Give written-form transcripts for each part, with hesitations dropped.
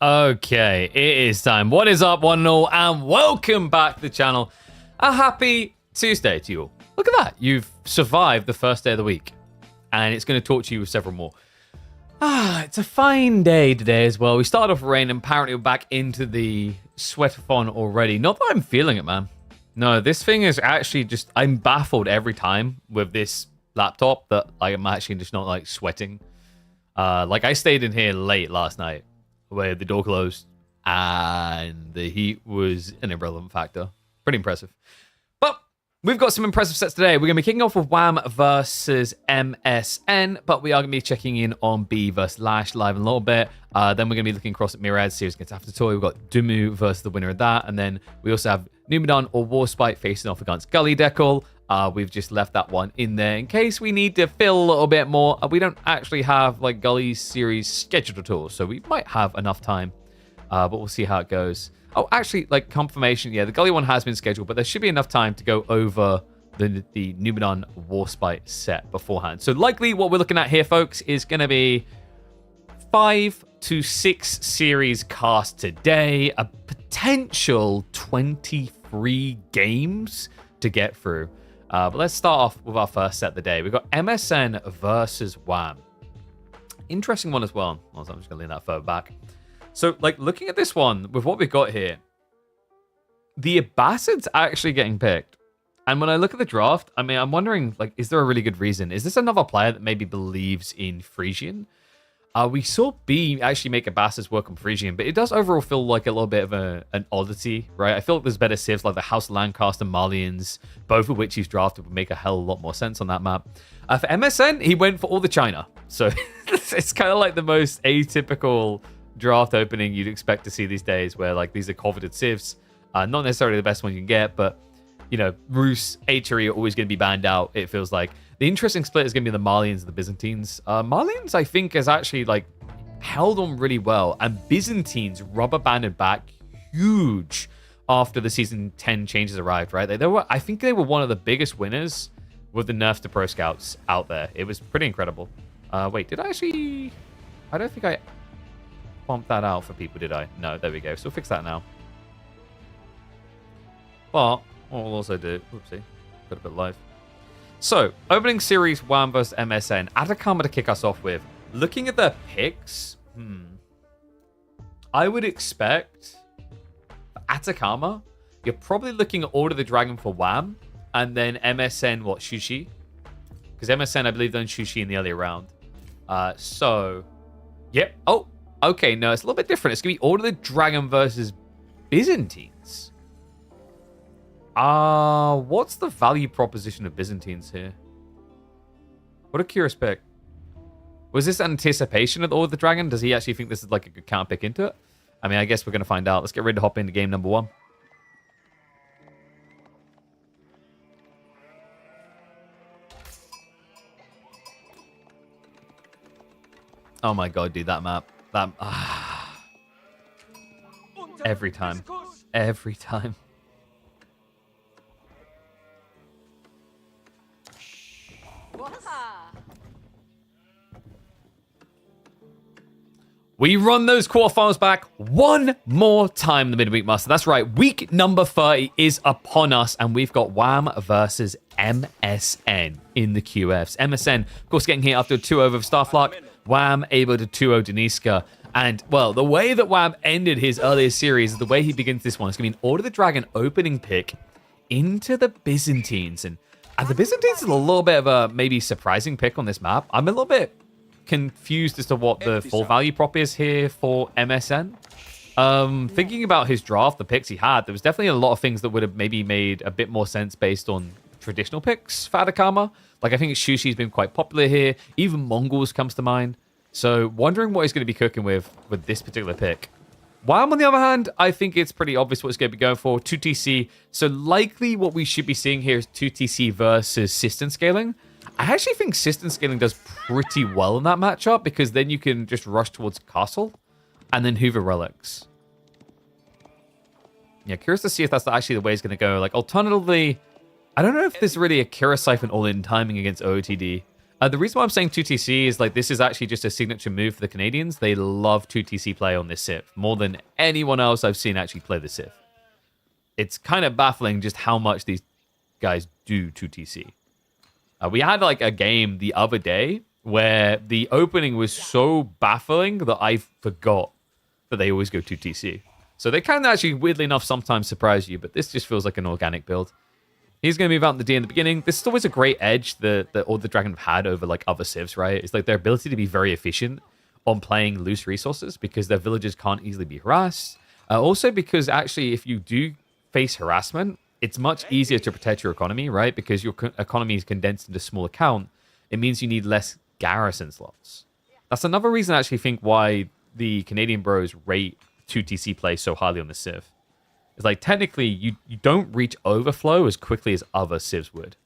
Okay, it is time. What is up, one and all, and welcome back to the channel. A happy Tuesday to you all. Look at that. You've survived the first day of the week, and it's going to torture you with several more. It's a fine day today as well. We started off rain, and apparently we're back into the sweatathon already. Not that I'm feeling it, man. No, this thing is actually just, I'm baffled every time with this laptop that I'm actually just not, like, sweating. Like, I stayed in here late last night, where the door closed, and the heat was an irrelevant factor. Pretty impressive. But we've got some impressive sets today. We're going to be kicking off with WAM versus MSN, but we are going to be checking in on B versus LaSh live in a little bit. Then we're going to be looking across at Myriad series against After Toy. We've got Dumu versus the winner of that, and then we also have Numadon or WarSpite facing off against Gully Deckle. We've just left that one in there in case we need to fill a little bit more. We don't actually have like Gully's series scheduled at all, so we might have enough time, but we'll see how it goes. Oh, actually, like confirmation, yeah, the Gully one has been scheduled, but there should be enough time to go over the Numadon WarSpite set beforehand. So likely what we're looking at here, folks, is going to be 5 to 6 series cast today, a potential 23 games to get through. But let's start off with our first set of the day. We've got MSN versus WAM. Interesting one as well. Also, I'm just going to lean that further back. So, like, looking at this one, with what we've got here, the Abbasid's actually getting picked. And when I look at the draft, I mean, I'm wondering, like, is there a really good reason? Is this another player that maybe believes in Frisian? We saw B actually make Abbasids work on Frisian, but it does overall feel like a little bit of an oddity, right? I feel like there's better civs like the House of Lancaster, Malians, both of which he's drafted would make a hell of a lot more sense on that map. For MSN, he went for all the China. So it's kind of like the most atypical draft opening you'd expect to see these days, where like these are coveted civs. Not necessarily the best one you can get, but you know, Rus, HRE are always going to be banned out, it feels like. The interesting split is going to be the Malians and the Byzantines. Malians, I think, has actually like held on really well, and Byzantines rubber banded back huge after the season 10 changes arrived, right? I think they were one of the biggest winners with the nerfs to pro scouts out there. It was pretty incredible. Wait, did I actually... I don't think I bumped that out for people, did I? No, there we go. So we'll fix that now. But what we'll also do... Whoopsie. Got a bit live. So, opening series WAM versus MSN. Atacama to kick us off with. Looking at their picks, I would expect for Atacama, you're probably looking at Order the Dragon for WAM, and then MSN, what, Shushi? Because MSN, I believe, done Shushi in the earlier round. So, yep. Oh, okay, no, it's a little bit different. It's going to be Order the Dragon versus Byzantines. What's the value proposition of Byzantines here? What a curious pick. Was this anticipation of the Order of the Dragon? Does he actually think this is like a good counter pick into it? I mean, I guess we're going to find out. Let's get ready to hop into game number 1. Oh my god, dude, that map. Every time. Every time. We run those quarterfinals back one more time in the Midweek Master. That's right, week number 30 is upon us, and we've got WAM versus MSN in the QFs. MSN, of course, getting hit after a 2-0 over Starflark. WAM able to 2-0 Deniska. And, well, the way that WAM ended his earlier series is the way he begins this one. It's going to be an Order of the Dragon opening pick into the Byzantines. And the Byzantines is a little bit of a maybe surprising pick on this map. I'm a little bit confused as to what the full value prop is here for MSN. Thinking about his draft, the picks he had, there was definitely a lot of things that would have maybe made a bit more sense based on traditional picks for Atacama. Like, I think Shushi's been quite popular here. Even Mongols comes to mind. So, wondering what he's going to be cooking with this particular pick. WAM, on the other hand, I think it's pretty obvious what he's going to be going for. 2TC. So, likely what we should be seeing here is 2TC versus system scaling. I actually think system scaling does pretty well in that matchup, because then you can just rush towards Castle and then Hoover Relics. Yeah, curious to see if that's actually the way it's going to go. Like, alternatively, I don't know if there's really a Kira Siphon all-in timing against OOTD. The reason why I'm saying 2TC is like this is actually just a signature move for the Canadians. They love 2TC play on this Civ more than anyone else I've seen actually play the Civ. It's kind of baffling just how much these guys do 2TC. We had like a game the other day where the opening was so baffling that I forgot that they always go 2TC. So they can actually, weirdly enough, sometimes surprise you, but this just feels like an organic build. He's going to move out in the D in the beginning. This is always a great edge that all the Dragon have had over like other civs, right? It's like their ability to be very efficient on playing loose resources because their villagers can't easily be harassed. Also because actually if you do face harassment, it's much easier to protect your economy, right? Because your economy is condensed into a small account. It means you need less garrison slots. That's another reason I actually think why the Canadian bros rate 2TC play so highly on the Civ. It's like technically you don't reach overflow as quickly as other Civs would.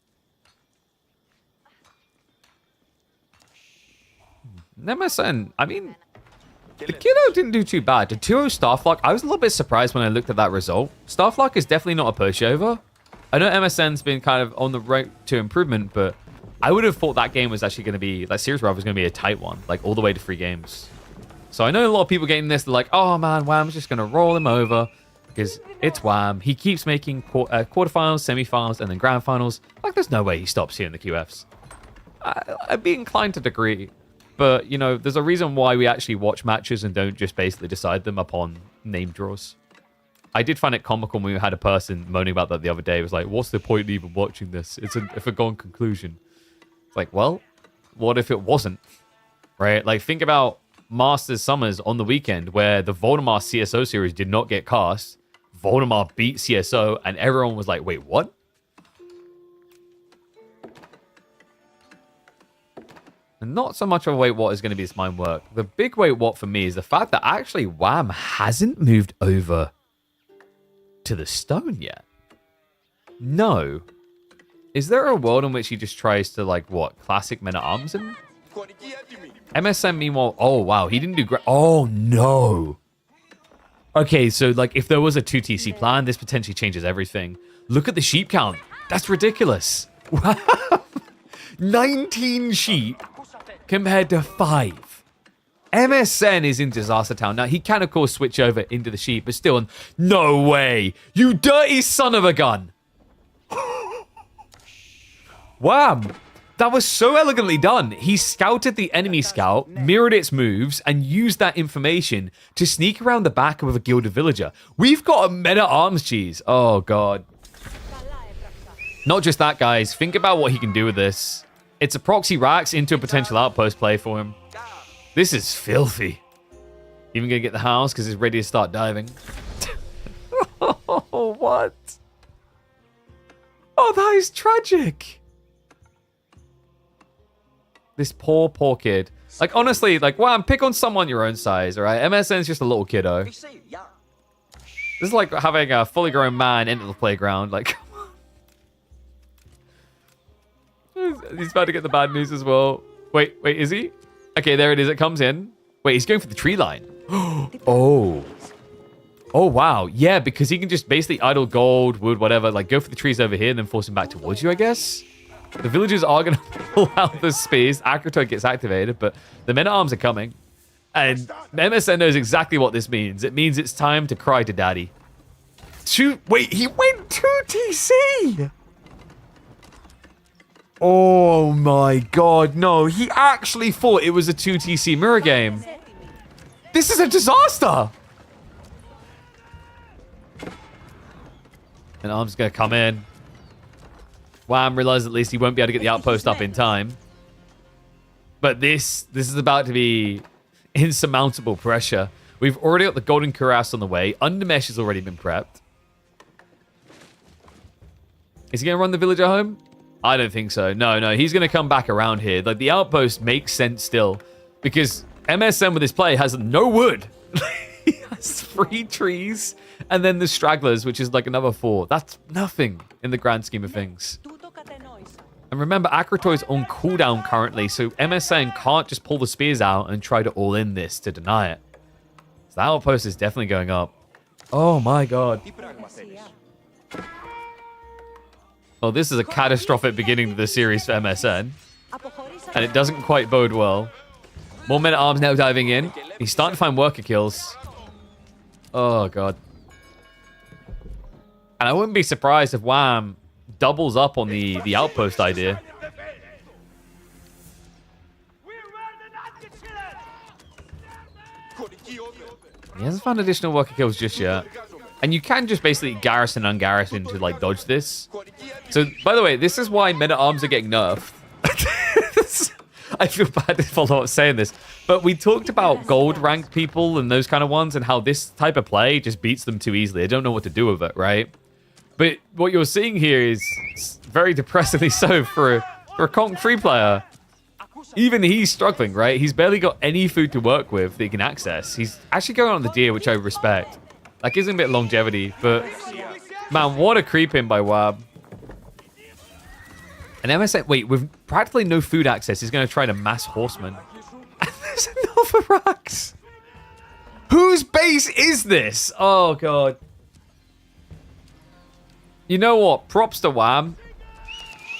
MSN, I mean, the kiddo didn't do too bad. The 2-0 Starflock, I was a little bit surprised when I looked at that result. Starflock is definitely not a pushover. I know MSN's been kind of on the road to improvement, but I would have thought that game was actually going to be, that series rather was going to be a tight one, like all the way to 3 games. So I know a lot of people getting this, they're like, oh man, Wham's just going to roll him over because it's Wham. He keeps making quarterfinals, semifinals, and then grand finals. Like there's no way he stops here in the QFs. I'd be inclined to agree. But, you know, there's a reason why we actually watch matches and don't just basically decide them upon name draws. I did find it comical when we had a person moaning about that the other day. It was like, what's the point in even watching this? It's a foregone conclusion. It's like, well, what if it wasn't? Right? Like, think about Masters Summers on the weekend where the Voldemar CSO series did not get cast. Voldemar beat CSO and everyone was like, wait, what? And not so much of a wait what is going to be this mind work. The big wait what for me is the fact that actually Wham hasn't moved over to the stone yet. No. Is there a world in which he just tries to like what? Classic men at arms him? MSM meanwhile, oh wow, he didn't do great. Oh no. Okay, so like if there was a 2TC plan, this potentially changes everything. Look at the sheep count. That's ridiculous. Wow. 19 sheep compared to 5. MSN is in Disaster Town. Now, he can, of course, switch over into the sheep, but still, no way. You dirty son of a gun. Wham. That was so elegantly done. He scouted the enemy scout, mirrored its moves, and used that information to sneak around the back of a gilded villager. We've got a men-at-arms cheese. Oh, God. Not just that, guys. Think about what he can do with this. It's a proxy racks into a potential outpost play for him. This is filthy. Even gonna get the house because he's ready to start diving. Oh, what? Oh, that is tragic. This poor, poor kid. Like, honestly, like, wow, pick on someone your own size, all right? MSN's just a little kiddo. This is like having a fully grown man enter the playground. Like, he's about to get the bad news as well. Wait, is he? Okay, there it is. It comes in. Wait, he's going for the tree line. Oh. Oh, wow. Yeah, because he can just basically idle gold, wood, whatever. Like, go for the trees over here and then force him back towards you, I guess. The villagers are going to pull out the spears. Acrotoid gets activated, but the men-at-arms are coming. And MSN knows exactly what this means. It means it's time to cry to daddy. Wait, he went 2TC! Oh my god, no. He actually thought it was a 2TC mirror game. This is a disaster! And Arm's gonna come in. Wham realizes at least he won't be able to get the outpost up in time. But this is about to be insurmountable pressure. We've already got the Golden Cuirass on the way. Undermesh has already been prepped. Is he gonna run the villager home? I don't think so. No, he's going to come back around here. Like, the outpost makes sense still. Because MSN with his play has no wood. He has 3 trees. And then the stragglers, which is like another 4. That's nothing in the grand scheme of things. And remember, Acrotoid's on cooldown currently. So MSN can't just pull the spears out and try to all-in this to deny it. So that outpost is definitely going up. Oh my god. Oh, this is a catastrophic beginning to the series for MSN. and it doesn't quite bode well. More men-at-arms now diving in. He's starting to find worker kills. Oh, God. And I wouldn't be surprised if Wham doubles up on the outpost idea. He hasn't found additional worker kills just yet. And you can just basically garrison ungarrison to, like, dodge this. So, by the way, this is why men-at-arms are getting nerfed. I feel bad to follow up saying this. But we talked about gold rank people and those kind of ones and how this type of play just beats them too easily. I don't know what to do with it, right? But what you're seeing here is very depressingly so for a Conk free player. Even he's struggling, right? He's barely got any food to work with that he can access. He's actually going on the deer, which I respect. That gives him a bit of longevity, but man, what a creep in by Wab. And MSN, wait, with practically no food access, he's going to try to mass horseman. And there's another Rax. Whose base is this? Oh, God. You know what? Props to Wham.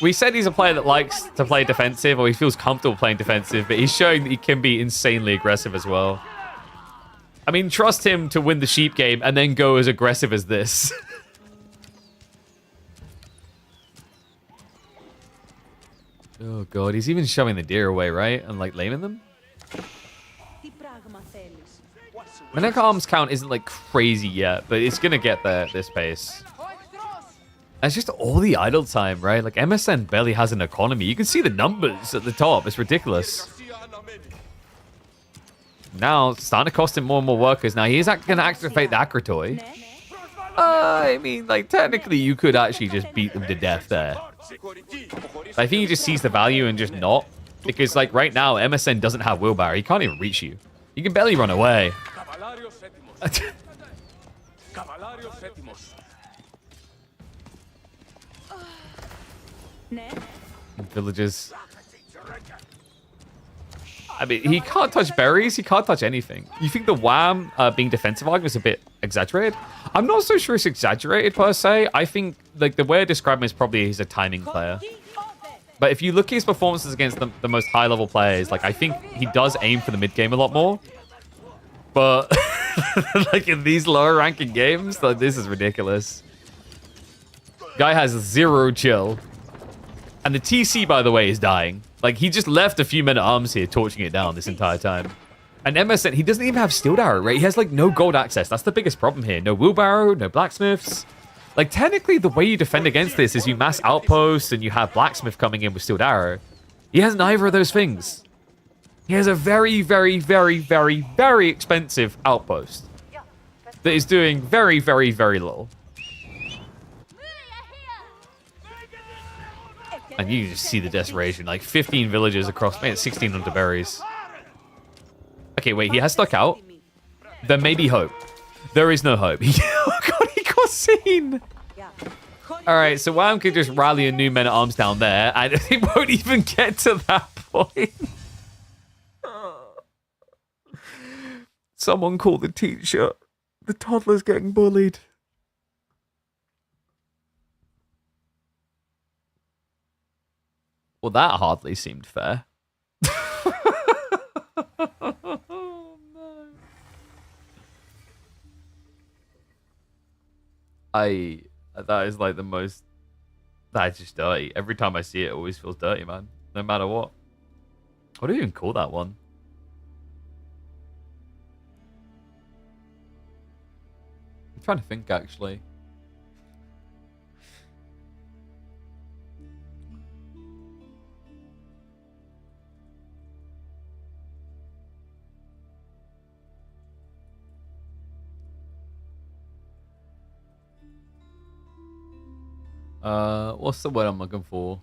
We said he's a player that likes to play defensive, or he feels comfortable playing defensive, but he's showing that he can be insanely aggressive as well. I mean, trust him to win the sheep game and then go as aggressive as this. Oh, God. He's even shoving the deer away, right? And, like, laming them? My neck arms count isn't, like, crazy yet, but it's going to get there at this pace. It's just all the idle time, right? Like, MSN barely has an economy. You can see the numbers at the top. It's ridiculous. Now, it's starting to cost him more and more workers. Now, he's going to activate the Akratoy. I mean, like, technically, you could actually just beat them to death there. I think he just sees the value and just not. Because, like, right now, MSN doesn't have wheelbarrow. He can't even reach you. You can barely run away. Villagers. I mean, he can't touch berries. He can't touch anything. You think the Wham being defensive argument is a bit exaggerated? I'm not so sure it's exaggerated per se. I think like the way I describe him is probably he's a timing player. But if you look at his performances against the most high-level players, like I think he does aim for the mid-game a lot more. But like in these lower-ranking games, like, this is ridiculous. Guy has 0 chill. And the TC, by the way, is dying. Like, he just left a few men-at-arms here torching it down this entire time. And MSN, he doesn't even have Steel Arrow, right? He has, like, no gold access. That's the biggest problem here. No wheelbarrow, no blacksmiths. Like, technically, the way you defend against this is you mass outposts and you have blacksmith coming in with Steel Arrow. He has neither of those things. He has a very, very, very, very, very expensive outpost that is doing very, very, very little. And you just see the desperation. Like 15 villages across, man, 1600 berries. Okay, wait, he has stuck out. There may be hope. There is no hope. Oh God, he got seen. All right, so Wham could just rally a new men-at-arms down there, and it won't even get to that point. Someone call the teacher. The toddler's getting bullied. Well, that hardly seemed fair. Oh, no. That is like the most... That's just dirty. Every time I see it, it always feels dirty, man. No matter what. What do you even call that one? I'm trying to think, actually. What's the word I'm looking for?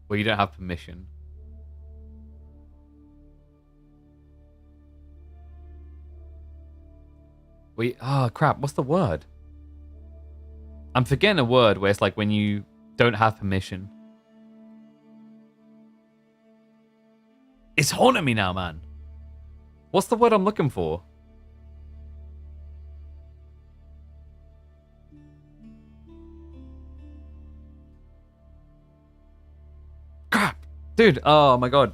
Well, you don't have permission. Oh crap, what's the word? I'm forgetting a word where it's like when you don't have permission. It's haunting me now, man. What's the word I'm looking for? Crap. Dude, oh my god.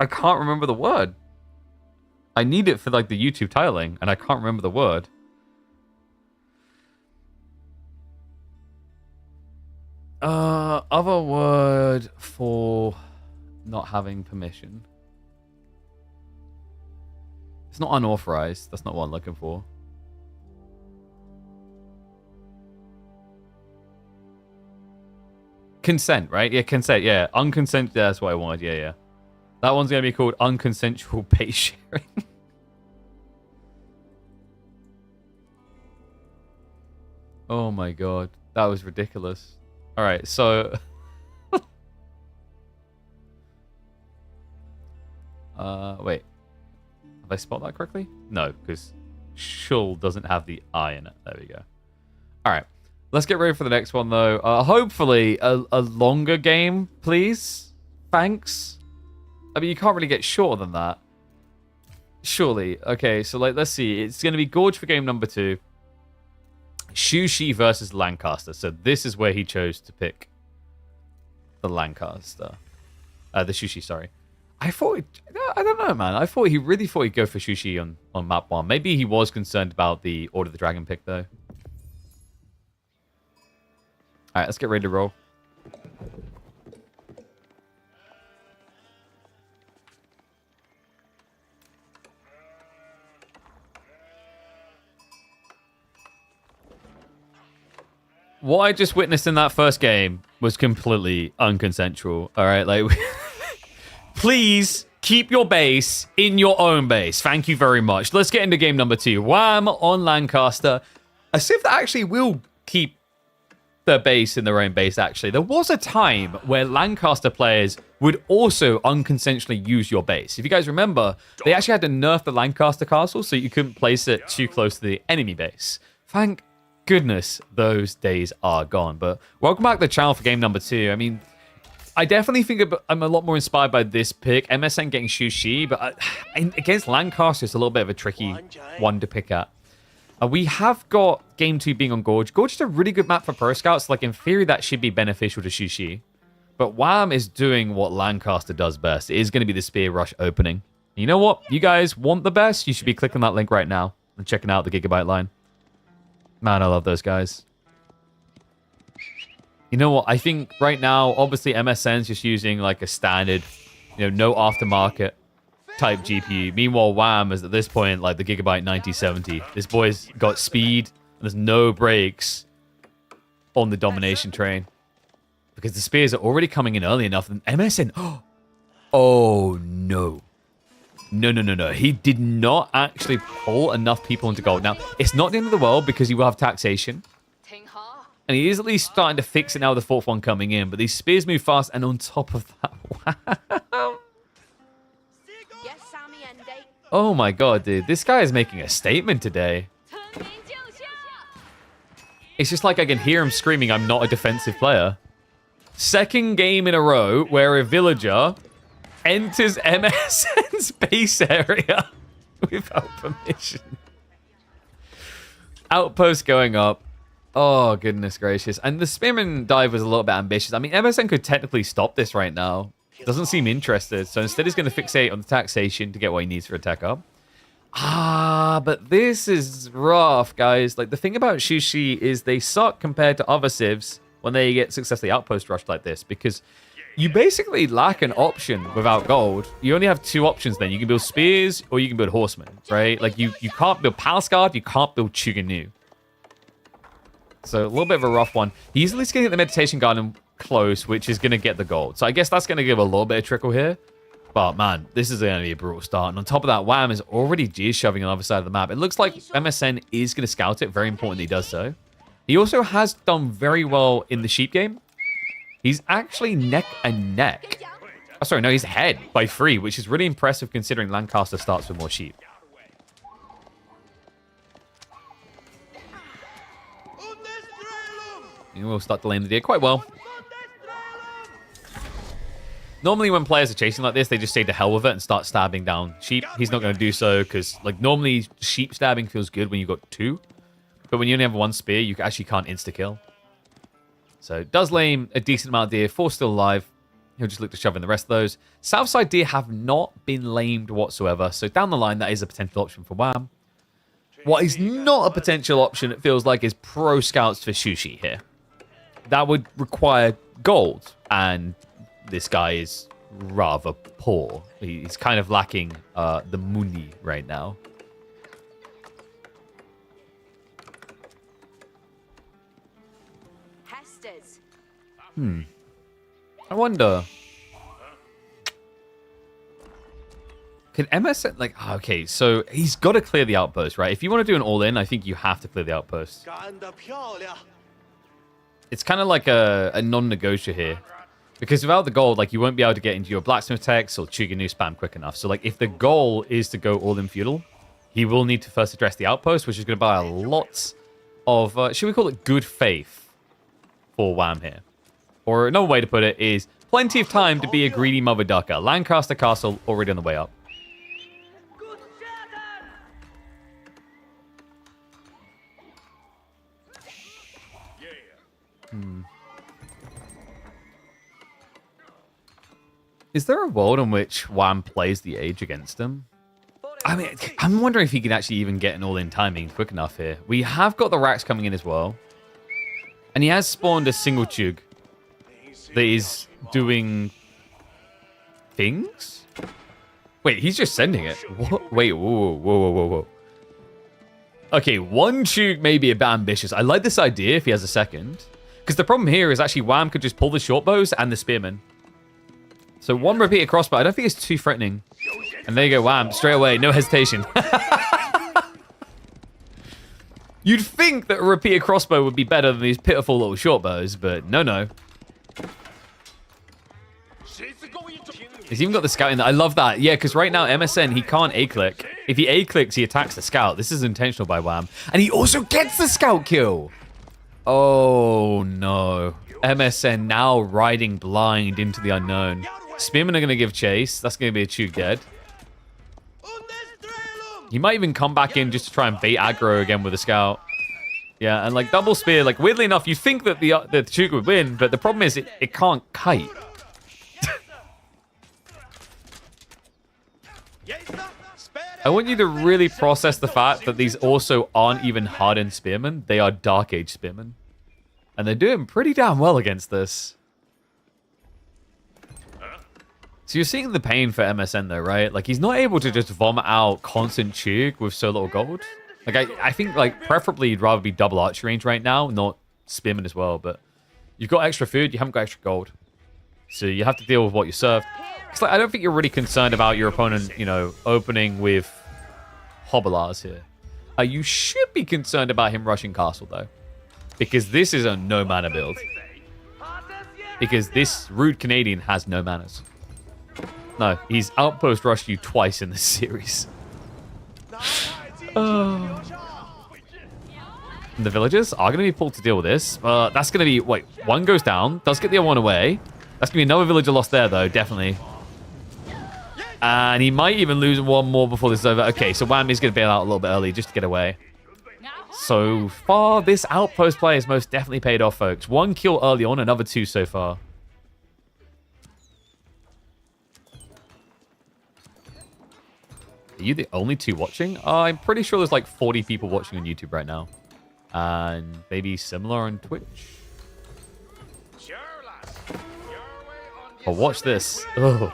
I can't remember the word. I need it for like the YouTube titling, and I can't remember the word. Other word for not having permission. It's not unauthorized. That's not what I'm looking for. Consent, right? Yeah, consent. Yeah, unconsented. Yeah, that's what I wanted. Yeah. That one's going to be called unconsensual base sharing. Oh my god. That was ridiculous. Alright, so... wait. Have I spelled that correctly? No, because shul doesn't have the I in it. There we go. Alright. Let's get ready for the next one, though. Hopefully, a longer game, please. Thanks. I mean, you can't really get shorter than that. Surely. Okay, so let's see. It's going to be Gorge for game number 2. Shushi versus Lancaster. So this is where he chose to pick the Lancaster. The Shushi, sorry. I don't know, man. I thought he really thought he'd go for Shushi on map 1. Maybe he was concerned about the Order of the Dragon pick, though. Alright, let's get ready to roll. What I just witnessed in that first game was completely unconsensual. All right, like, please keep your base in your own base. Thank you very much. Let's get into game number 2. Wham on Lancaster. A civ that actually will keep their base in their own base, actually. There was a time where Lancaster players would also unconsensually use your base. If you guys remember, they actually had to nerf the Lancaster castle so you couldn't place it too close to the enemy base. Thank goodness those days are gone. But welcome back to the channel for game number 2. I mean, I definitely think I'm a lot more inspired by this pick. MSN getting Shushi, but against Lancaster, it's a little bit of a tricky one to pick at. We have got game 2 being on Gorge. Gorge is a really good map for Pro Scouts. Like, in theory, that should be beneficial to Shushi. But Wham is doing what Lancaster does best. It is going to be the Spear Rush opening. You know what? You guys want the best? You should be clicking that link right now and checking out the Gigabyte line. Man, I love those guys. You know what? I think right now, obviously, MSN's just using like a standard, no aftermarket type GPU. Meanwhile, Wham is at this point like the Gigabyte 9070. This boy's got speed, and there's no brakes on the domination train. Because the spears are already coming in early enough. And MSN... Oh, no. No. He did not actually pull enough people into gold. Now, it's not the end of the world because he will have taxation. And he is at least starting to fix it now with the 4th one coming in. But these spears move fast. And on top of that... Wow. Oh my god, dude. This guy is making a statement today. It's just like I can hear him screaming, I'm not a defensive player. Second game in a row where a villager enters MSN's base area without permission. Outpost going up. Oh, goodness gracious. And the Spearman dive was a little bit ambitious. I mean, MSN could technically stop this right now. Doesn't seem interested. So instead he's going to fixate on the taxation to get what he needs for a tech up. But this is rough, guys. Like, the thing about Shushi is they suck compared to other civs when they get successfully outpost rushed like this, because you basically lack an option without gold. You only have 2 options then. You can build spears or you can build horsemen, right? Like, you can't build Palace Guard, you can't build Chuganu. So a little bit of a rough one. He's at least getting the Meditation Garden close, which is going to get the gold. So I guess that's going to give a little bit of trickle here. But man, this is going to be a brutal start. And on top of that, Wham is already G-shoving on the other side of the map. It looks like MSN is going to scout it. Very important that he does so. He also has done very well in the sheep game. He's actually neck and neck. Oh, sorry, no, he's ahead by 3, which is really impressive considering Lancaster starts with more sheep. And we'll start delaying the deer quite well. Normally when players are chasing like this, they just say to hell with it and start stabbing down sheep. He's not going to do so because, like, normally sheep stabbing feels good when you've got 2. But when you only have 1 spear, you actually can't insta-kill. So it does lame a decent amount of deer. 4 still alive. He'll just look to shove in the rest of those. Southside Deer have not been lamed whatsoever, so down the line, that is a potential option for Wham. What is not a potential option, it feels like, is Pro Scouts for Sushi here. That would require gold, and this guy is rather poor. He's kind of lacking the money right now. I wonder. Can MSN, like, okay, so he's got to clear the outpost, right? If you want to do an all-in, I think you have to clear the outpost. It's kind of like a non-negotiable here. Because without the gold, like, you won't be able to get into your blacksmith techs or Chuganu spam quick enough. So, like, if the goal is to go all-in feudal, he will need to first address the outpost, which is going to buy a lot of, should we call it good faith for Wham here? Or another way to put it is plenty of time to be a greedy mother ducker. Lancaster Castle already on the way up. Is there a world in which Wham plays the Age against him? I mean, I'm wondering if he can actually even get an all-in timing quick enough here. We have got the racks coming in as well. And he has spawned a single Chug that is doing things? Wait, he's just sending it. What? Wait, whoa. Okay, one Chug may be a bit ambitious. I like this idea if he has a second. Because the problem here is actually Wham could just pull the short bows and the spearmen. So one repeated crossbow. I don't think it's too threatening. And there you go, Wham. Straight away, no hesitation. You'd think that a repeated crossbow would be better than these pitiful little short bows, but no. He's even got the scout in there. I love that. Yeah, because right now, MSN, he can't A-click. If he A-clicks, he attacks the scout. This is intentional by Wham. And he also gets the scout kill. Oh, no. MSN now riding blind into the unknown. Spearmen are going to give chase. That's going to be a Chug dead. He might even come back in just to try and bait aggro again with a scout. Yeah, and like double spear, like weirdly enough, you think that the Chug would win, but the problem is it can't kite. I want you to really process the fact that these also aren't even hardened spearmen. They are Dark Age spearmen. And they're doing pretty damn well against this. So you're seeing the pain for MSN though, right? Like he's not able to just vomit out constant Chug with so little gold. Like I think like preferably you'd rather be double archery range right now, not spearmen as well. But you've got extra food, you haven't got extra gold. So you have to deal with what you served. It's like I don't think you're really concerned about your opponent, you know, opening with Hobbelars here. You should be concerned about him rushing castle though. Because this is a no mana build. Because this rude Canadian has no manners. No, he's outpost rushed you twice in this series. The villagers are going to be pulled to deal with this. That's going to be... Wait, one goes down. Does get the other one away. That's going to be another villager lost there, though. Definitely. And he might even lose one more before this is over. Okay, so Wham is going to bail out a little bit early just to get away. So far, this outpost play has most definitely paid off, folks. One kill early on, another two so far. Are you the only two watching? I'm pretty sure there's like 40 people watching on YouTube right now. And maybe similar on Twitch. Oh, watch this. Ugh.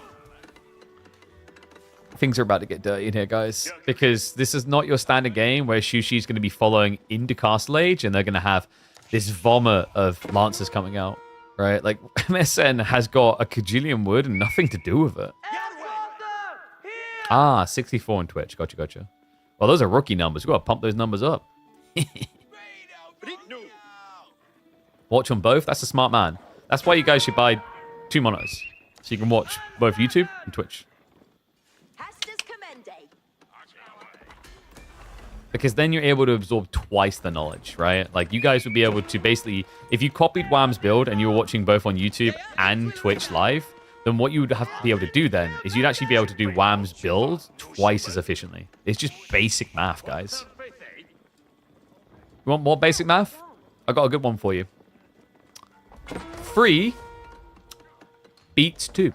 Things are about to get dirty in here, guys. Because this is not your standard game where Shushi's going to be following into Castle Age and they're going to have this vomit of Lancers coming out, right? Like, MSN has got a Kajillion wood and nothing to do with it. Ah, 64 on Twitch. Gotcha. Well, those are rookie numbers. We've got to pump those numbers up. Watch on both. That's a smart man. That's why you guys should buy 2 monitors. So you can watch both YouTube and Twitch. Because then you're able to absorb twice the knowledge, right? Like, you guys would be able to basically... If you copied Wham's build and you were watching both on YouTube and Twitch live, then what you would have to be able to do then is you'd actually be able to do Wham's build twice as efficiently. It's just basic math, guys. You want more basic math? I got a good one for you. Free beats 2.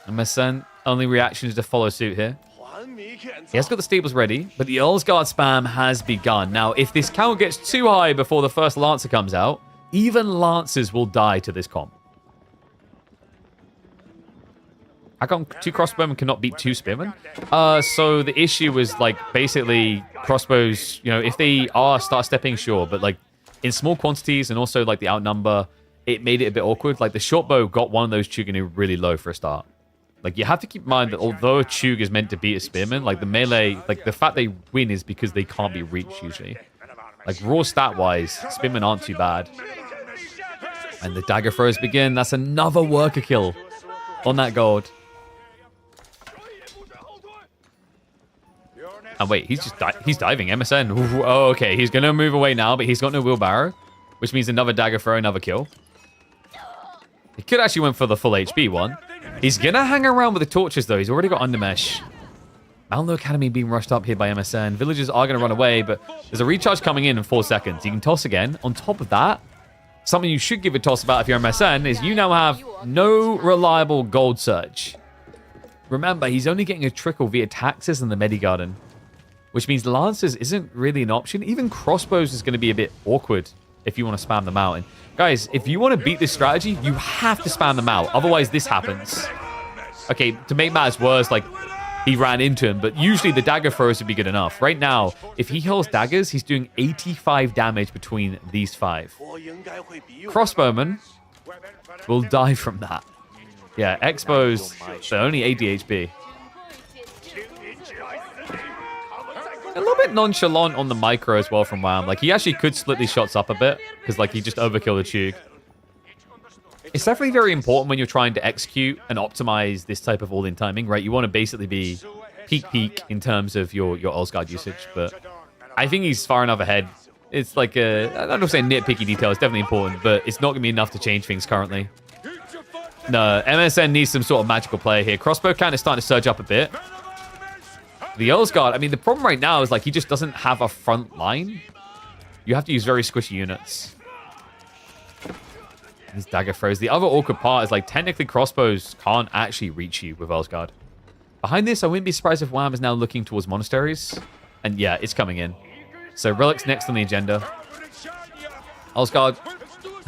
MSN, only reaction is to follow suit here. He has got the stables ready, but the Earl's Guard spam has begun. Now, if this count gets too high before the first Lancer comes out, even Lancers will die to this comp. How come 2 crossbowmen cannot beat 2 spearmen? So the issue was, like, basically crossbows, you know, if they start stepping, sure, but, like, in small quantities and also, like, the outnumber, it made it a bit awkward. Like, the short bow got one of those Chuganu really low for a start. Like, you have to keep in mind that although a Chug is meant to beat a spearman, like, the melee, like, the fact they win is because they can't be reached, usually. Like, raw stat-wise, spearmen aren't too bad. And the dagger throws begin. That's another worker kill on that gold. And wait, he's diving. MSN. Ooh, oh, okay. He's going to move away now, but he's got no wheelbarrow, which means another dagger throw, another kill. He could actually went for the full HP one. He's going to hang around with the torches, though. He's already got Undermesh. Malno Academy being rushed up here by MSN. Villagers are going to run away, but there's a recharge coming in 4 seconds. You can toss again. On top of that, something you should give a toss about if you're MSN is you now have no reliable gold surge. Remember, he's only getting a trickle via taxes and the Medigarden, which means Lancers isn't really an option. Even crossbows is going to be a bit awkward if you want to spam them out. And guys, if you want to beat this strategy, you have to spam them out. Otherwise, this happens. Okay, to make matters worse, like, he ran into him, but usually the dagger throws would be good enough. Right now, if he heals daggers, he's doing 85 damage between these 5. Crossbowmen will die from that. Yeah, Expos, they're only 80 HP. A little bit nonchalant on the micro as well from Wham. Like, he actually could split these shots up a bit, because, like, he just overkilled the Chug. It's definitely very important when you're trying to execute and optimize this type of all-in timing, right? You want to basically be peak in terms of your Ulsguard usage, but I think he's far enough ahead. It's like I don't want to say nitpicky detail, it's definitely important, but it's not going to be enough to change things currently. No, MSN needs some sort of magical play here. Crossbow count is starting to surge up a bit. The Ulsguard, I mean, the problem right now is, like, he just doesn't have a front line. You have to use very squishy units. These dagger throws. The other awkward part is, like, technically crossbows can't actually reach you with Ulsguard. Behind this, I wouldn't be surprised if Wham is now looking towards monasteries. And yeah, it's coming in. So Relic's next on the agenda. Ulsguard,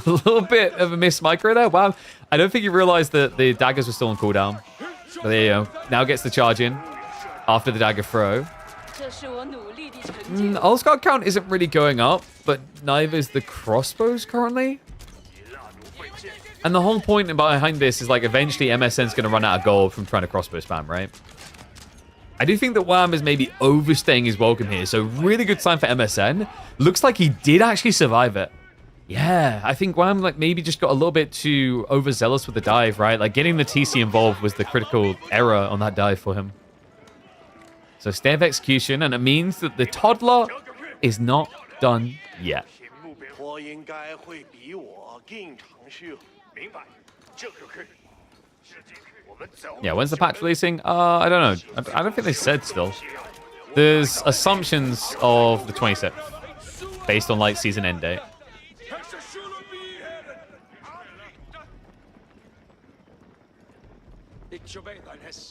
a little bit of a missed micro there. Wow. I don't think he realized that the daggers were still on cooldown. But there you go. Now gets the charge in after the dagger throw. Ulsguard count isn't really going up, but neither is the crossbows currently. And the whole point behind this is, like, eventually MSN's going to run out of gold from trying to crossbow spam, right? I do think that Wham is maybe overstaying his welcome here. So really good sign for MSN. Looks like he did actually survive it. Yeah, I think Wham, like, maybe just got a little bit too overzealous with the dive, right? Like, getting the TC involved was the critical error on that dive for him. So stay of execution, and it means that the toddler is not done yet. Yeah, when's the patch releasing? I don't know. I don't think they said still. There's assumptions of the 26th based on, like, season end date.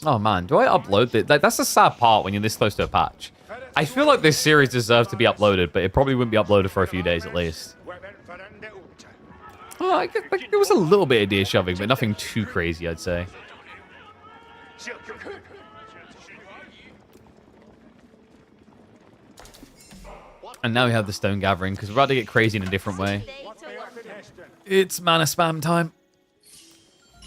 Oh man, do I upload this? Like, that's the sad part when you're this close to a patch. I feel like this series deserves to be uploaded, but it probably wouldn't be uploaded for a few days at least. Oh, like, there was a little bit of deer shoving, but nothing too crazy, I'd say. And now we have the stone gathering, because we're about to get crazy in a different way. It's mana spam time.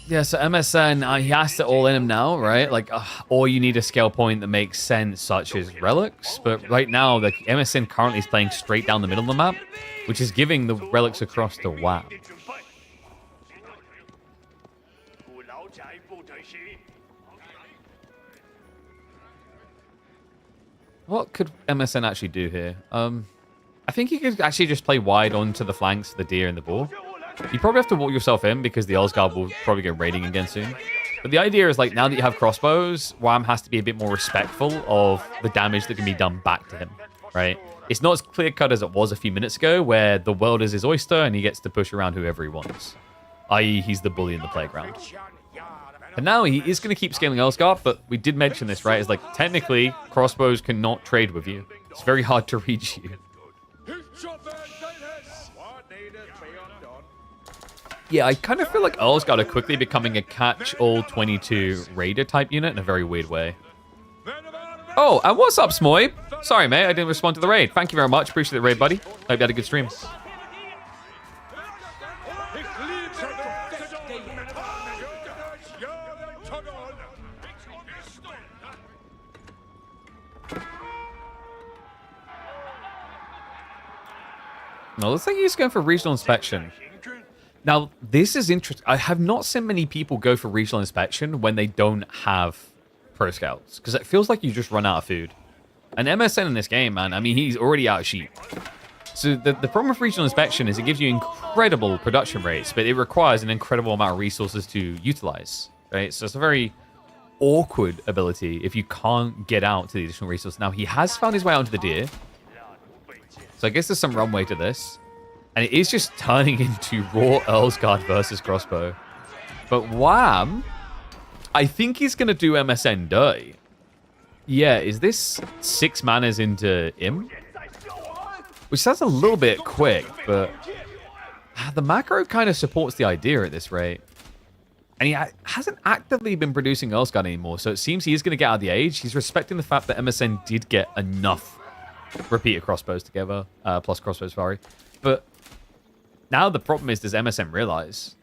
Yeah, so MSN, he has to all in him now, right? Like, or you need a scale point that makes sense, such as relics. But right now, the MSN currently is playing straight down the middle of the map, which is giving the relics across to Wham. What could MSN actually do here? I think he could actually just play wide onto the flanks, the deer and the boar. You probably have to walk yourself in because the Ulsguard will probably get raiding again soon. But the idea is, like, now that you have crossbows, Wham has to be a bit more respectful of the damage that can be done back to him. right? It's not as clear-cut as it was a few minutes ago, where the world is his oyster and he gets to push around whoever he wants. I.e., he's the bully in the playground. And now he is going to keep scaling Elsgard, but we did mention this, right? It's like, technically, crossbows cannot trade with you. It's very hard to reach you. Yeah, I kind of feel like Elsgard are quickly becoming a catch-all 22 raider type unit in a very weird way. Oh, and what's up, Smoy? Sorry, mate, I didn't respond to the raid. Thank you very much. Appreciate the raid, buddy. Hope you had a good stream. No, looks like he's going for regional inspection. Now, this is interesting. I have not seen many people go for regional inspection when they don't have pro scouts, because it feels like you just run out of food. And MSN in this game, man, I mean, he's already out of sheep. So the problem with regional inspection is it gives you incredible production rates, but it requires an incredible amount of resources to utilize, right? So it's a very awkward ability if you can't get out to the additional resources. Now, he has found his way out into the deer. So I guess there's some runway to this. And it is just turning into raw Earlsguard versus crossbow. But Wham, I think he's going to do MSN dirty. Yeah, is this 6 manas into Im? Which sounds a little bit quick, but the macro kind of supports the idea at this rate. And he hasn't actively been producing Earlsguard anymore, so it seems he is going to get out of the age. He's respecting the fact that MSN did get enough repeater crossbows together, plus crossbows, sorry. But now the problem is, does MSN realize?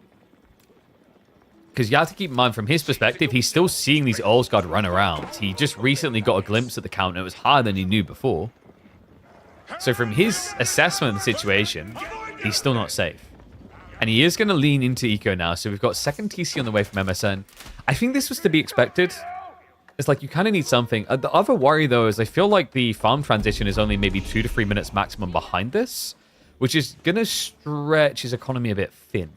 Because you have to keep in mind, from his perspective, he's still seeing these Earlsguard run around. He just recently got a glimpse at the count, and it was higher than he knew before. So from his assessment of the situation, he's still not safe. And he is going to lean into eco now. So we've got second TC on the way from MSN. I think this was to be expected. It's like you kind of need something. The other worry, though, is I feel like the farm transition is only maybe 2 to 3 minutes maximum behind this, which is going to stretch his economy a bit thin.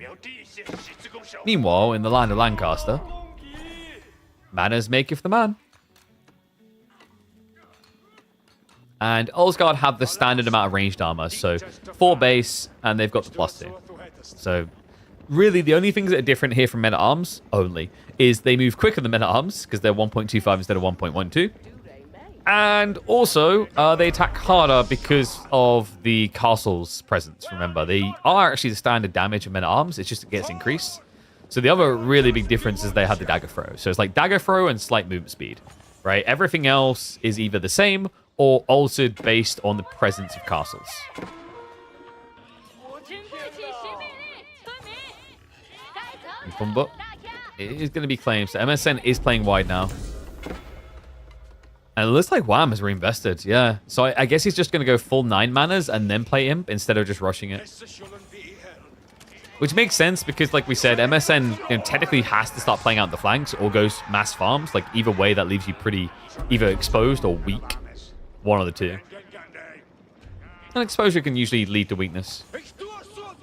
Meanwhile, in the land of Lancaster, manners maketh the man. And Earlsguard have the standard amount of ranged armor, so 4 base, and they've got the +2. So really, the only things that are different here from men-at-arms only is they move quicker than men-at-arms, because they're 1.25 instead of 1.12. And also, they attack harder because of the castle's presence, remember. They are actually the standard damage of men-at-arms, it's just it gets increased. So the other really big difference is they have the dagger throw. So it's like dagger throw and slight movement speed, right? Everything else is either the same or altered based on the presence of castles. But it is going to be claimed. So MSN is playing wide now. And it looks like Wham has reinvested, yeah. So I guess he's just going to go full 9 manas and then play Imp instead of just rushing it. Which makes sense because, like we said, MSN technically has to start playing out the flanks or goes mass farms. Like, either way, that leaves you pretty either exposed or weak. One of the two. And exposure can usually lead to weakness.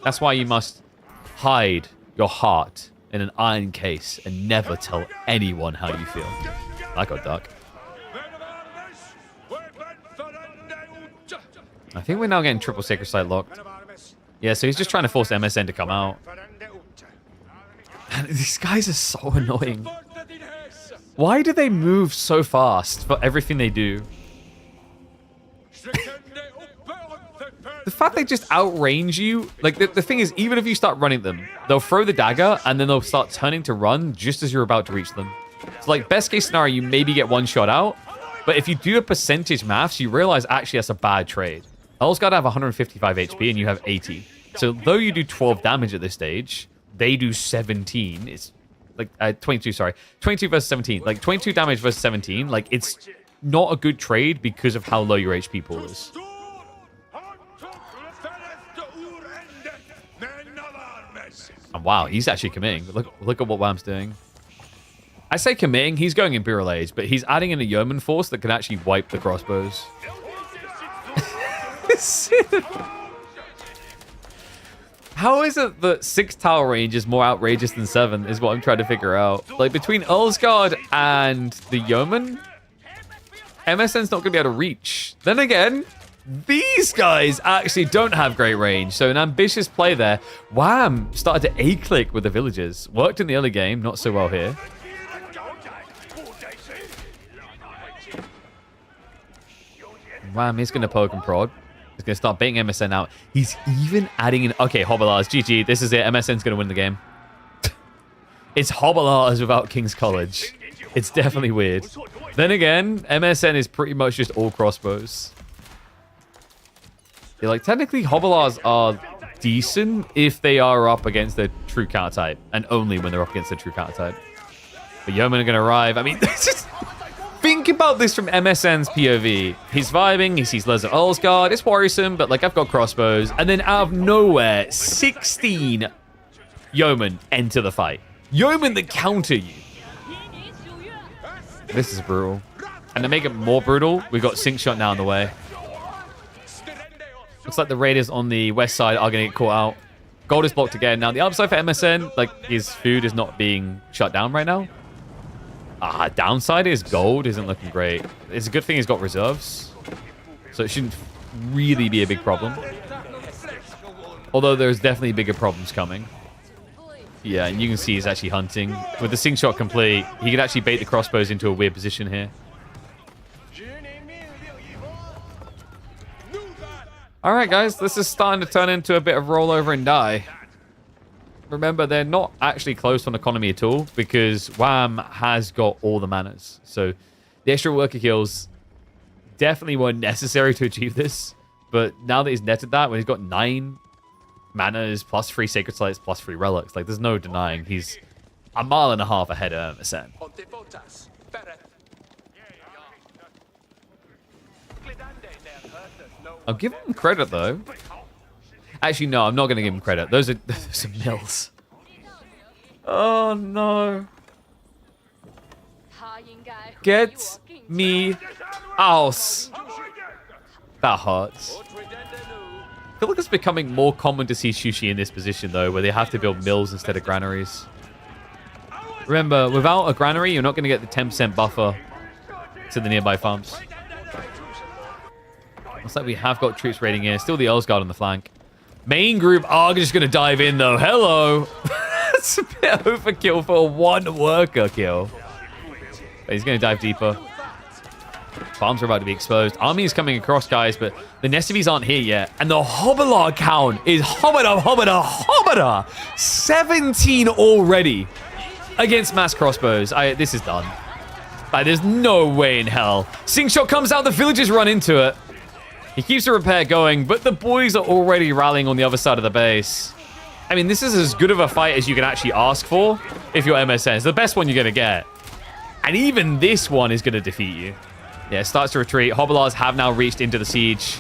That's why you must hide your heart in an iron case and never tell anyone how you feel. I got duck. I think we're now getting triple sacred side locked. Yeah, so he's just trying to force MSN to come out. And these guys are so annoying. Why do they move so fast for everything they do? The fact they just outrange you, like the thing is, even if you start running them, they'll throw the dagger and then they'll start turning to run just as you're about to reach them. So like best case scenario, you maybe get one shot out, but if you do a percentage maths, you realize actually that's a bad trade. Earlsguard have 155 HP and you have 80. So though you do 12 damage at this stage, they do 17. It's like 22, sorry. 22 versus 17. Like 22 damage versus 17. Like it's not a good trade because of how low your HP pool is. And wow, he's actually committing. Look at what Wham's doing. I say committing, he's going Imperial Age, but he's adding in a yeoman force that can actually wipe the crossbows. How is it that 6 tower range is more outrageous than 7 is what I'm trying to figure out. Like between Earlsguard and the yeoman, MSN's not going to be able to reach. Then again, These guys actually don't have great range, so an ambitious play there. Wham! Started to A-click with the villagers. Worked in the early game, not so well here. Wham, he's going to poke and prod. He's going to start baiting MSN out. He's even adding in... Okay, Hobblears, GG. This is it. MSN's going to win the game. It's Hobblears without King's College. It's definitely weird. Then again, MSN is pretty much just all crossbows. Yeah, like, technically, Hobblears are decent if they are up against the true counter type, and only when they're up against the true counter type. But Yeoman are going to arrive. I mean, just think about this from MSN's POV. He's vibing, he sees Lesser Earl's Guard, it's worrisome, but like, I've got crossbows, and then out of nowhere, 16 Yeoman enter the fight. Yeoman that counter you. This is brutal. And to make it more brutal, we've got Sync Shot now on the way. Looks like the Raiders on the west side are going to get caught out. Gold is blocked again. Now, the upside for MSN, like, his food is not being shut down right now. Downside is gold isn't looking great. It's a good thing he's got reserves. So it shouldn't really be a big problem. Although there's definitely bigger problems coming. Yeah, and you can see he's actually hunting. With the Sync Shot complete, he can actually bait the crossbows into a weird position here. Alright guys, this is starting to turn into a bit of rollover and die. Remember, they're not actually close on economy at all because Wham has got all the manners. So the extra worker kills definitely weren't necessary to achieve this. But now that he's netted that, when he's got 9 manners plus 3 sacred sites plus 3 relics, like, there's no denying he's a mile and a half ahead of MSN. I'll give him credit, though. Actually, no, I'm not going to give him credit. Those are mills. Oh, no. Get me out. That hurts. I feel like it's becoming more common to see Sushi in this position, though, where they have to build mills instead of granaries. Remember, without a granary, you're not going to get the 10% buffer to the nearby farms. Looks like we have got troops raiding here. Still the Earl's Guard on the flank. Main group are just going to dive in, though. Hello. That's a bit overkill for a 1 worker kill. But he's going to dive deeper. Farms are about to be exposed. Army is coming across, guys, but the Nestivies aren't here yet. And the Hobbler count is Hobbler. 17 already against mass crossbows. This is done. There's no way in hell. Sync Shot comes out. The villagers run into it. He keeps the repair going, but the boys are already rallying on the other side of the base. I mean, this is as good of a fight as you can actually ask for if you're MSN. It's the best one you're going to get. And even this one is going to defeat you. Yeah, it starts to retreat. Hobblears have now reached into the siege.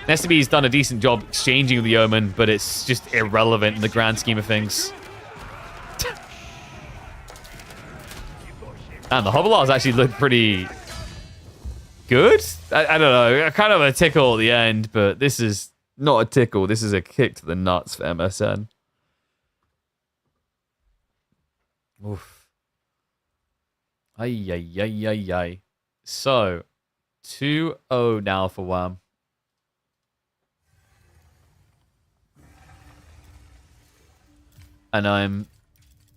Nestivi's done a decent job exchanging the Yeoman, but it's just irrelevant in the grand scheme of things. And the Hobblears actually look pretty good. I don't know. Kind of a tickle at the end, but this is not a tickle. This is a kick to the nuts for MSN. Oof. Ay. So, 2-0 now for Wham. And I'm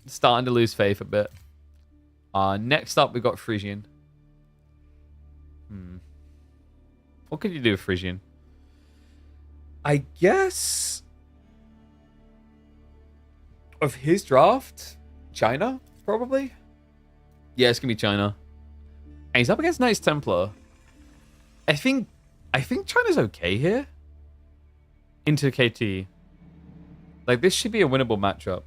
starting to lose faith a bit. Next up, we've got Frisian. What could you do with Frisian? I guess of his draft, China, probably. Yeah, it's gonna be China. And he's up against Knights Templar. I think China's okay here. Into KT. Like, this should be a winnable matchup.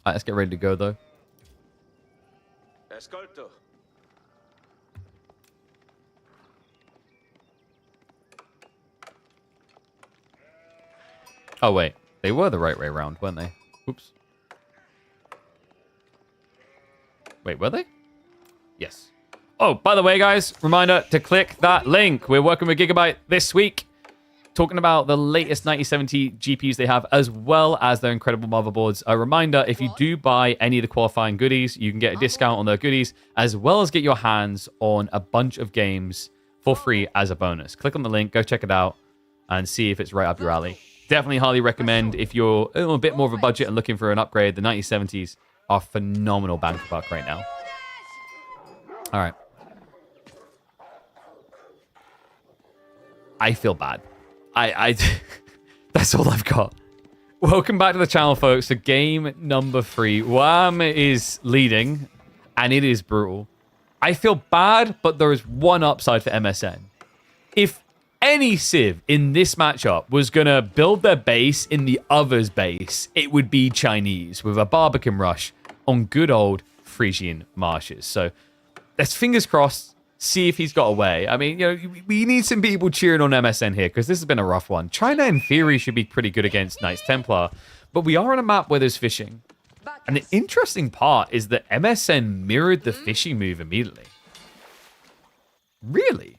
Alright, let's get ready to go, though. Escolto. Oh, wait. They were the right way around, weren't they? Oops. Wait, were they? Yes. Oh, by the way, guys, reminder to click that link. We're working with Gigabyte this week, talking about the latest 9070 GPUs they have, as well as their incredible motherboards. A reminder, if you do buy any of the qualifying goodies, you can get a discount on their goodies, as well as get your hands on a bunch of games for free as a bonus. Click on the link, go check it out, and see if it's right up your alley. Definitely highly recommend if you're a bit more of a budget and looking for an upgrade. The 9070s are phenomenal bang for buck right now. All right. I feel bad. I that's all I've got. Welcome back to the channel, folks. For game number 3, Wham is leading, and it is brutal. I feel bad, but there is one upside for MSN. If any Civ in this matchup was going to build their base in the other's base, it would be Chinese with a Barbican rush on good old Frisian marshes. So let's fingers crossed, see if he's got away. I mean, you know, we need some people cheering on MSN here because this has been a rough one. China, in theory, should be pretty good against Knights Templar, but we are on a map where there's fishing. And the interesting part is that MSN mirrored the fishing move immediately. Really?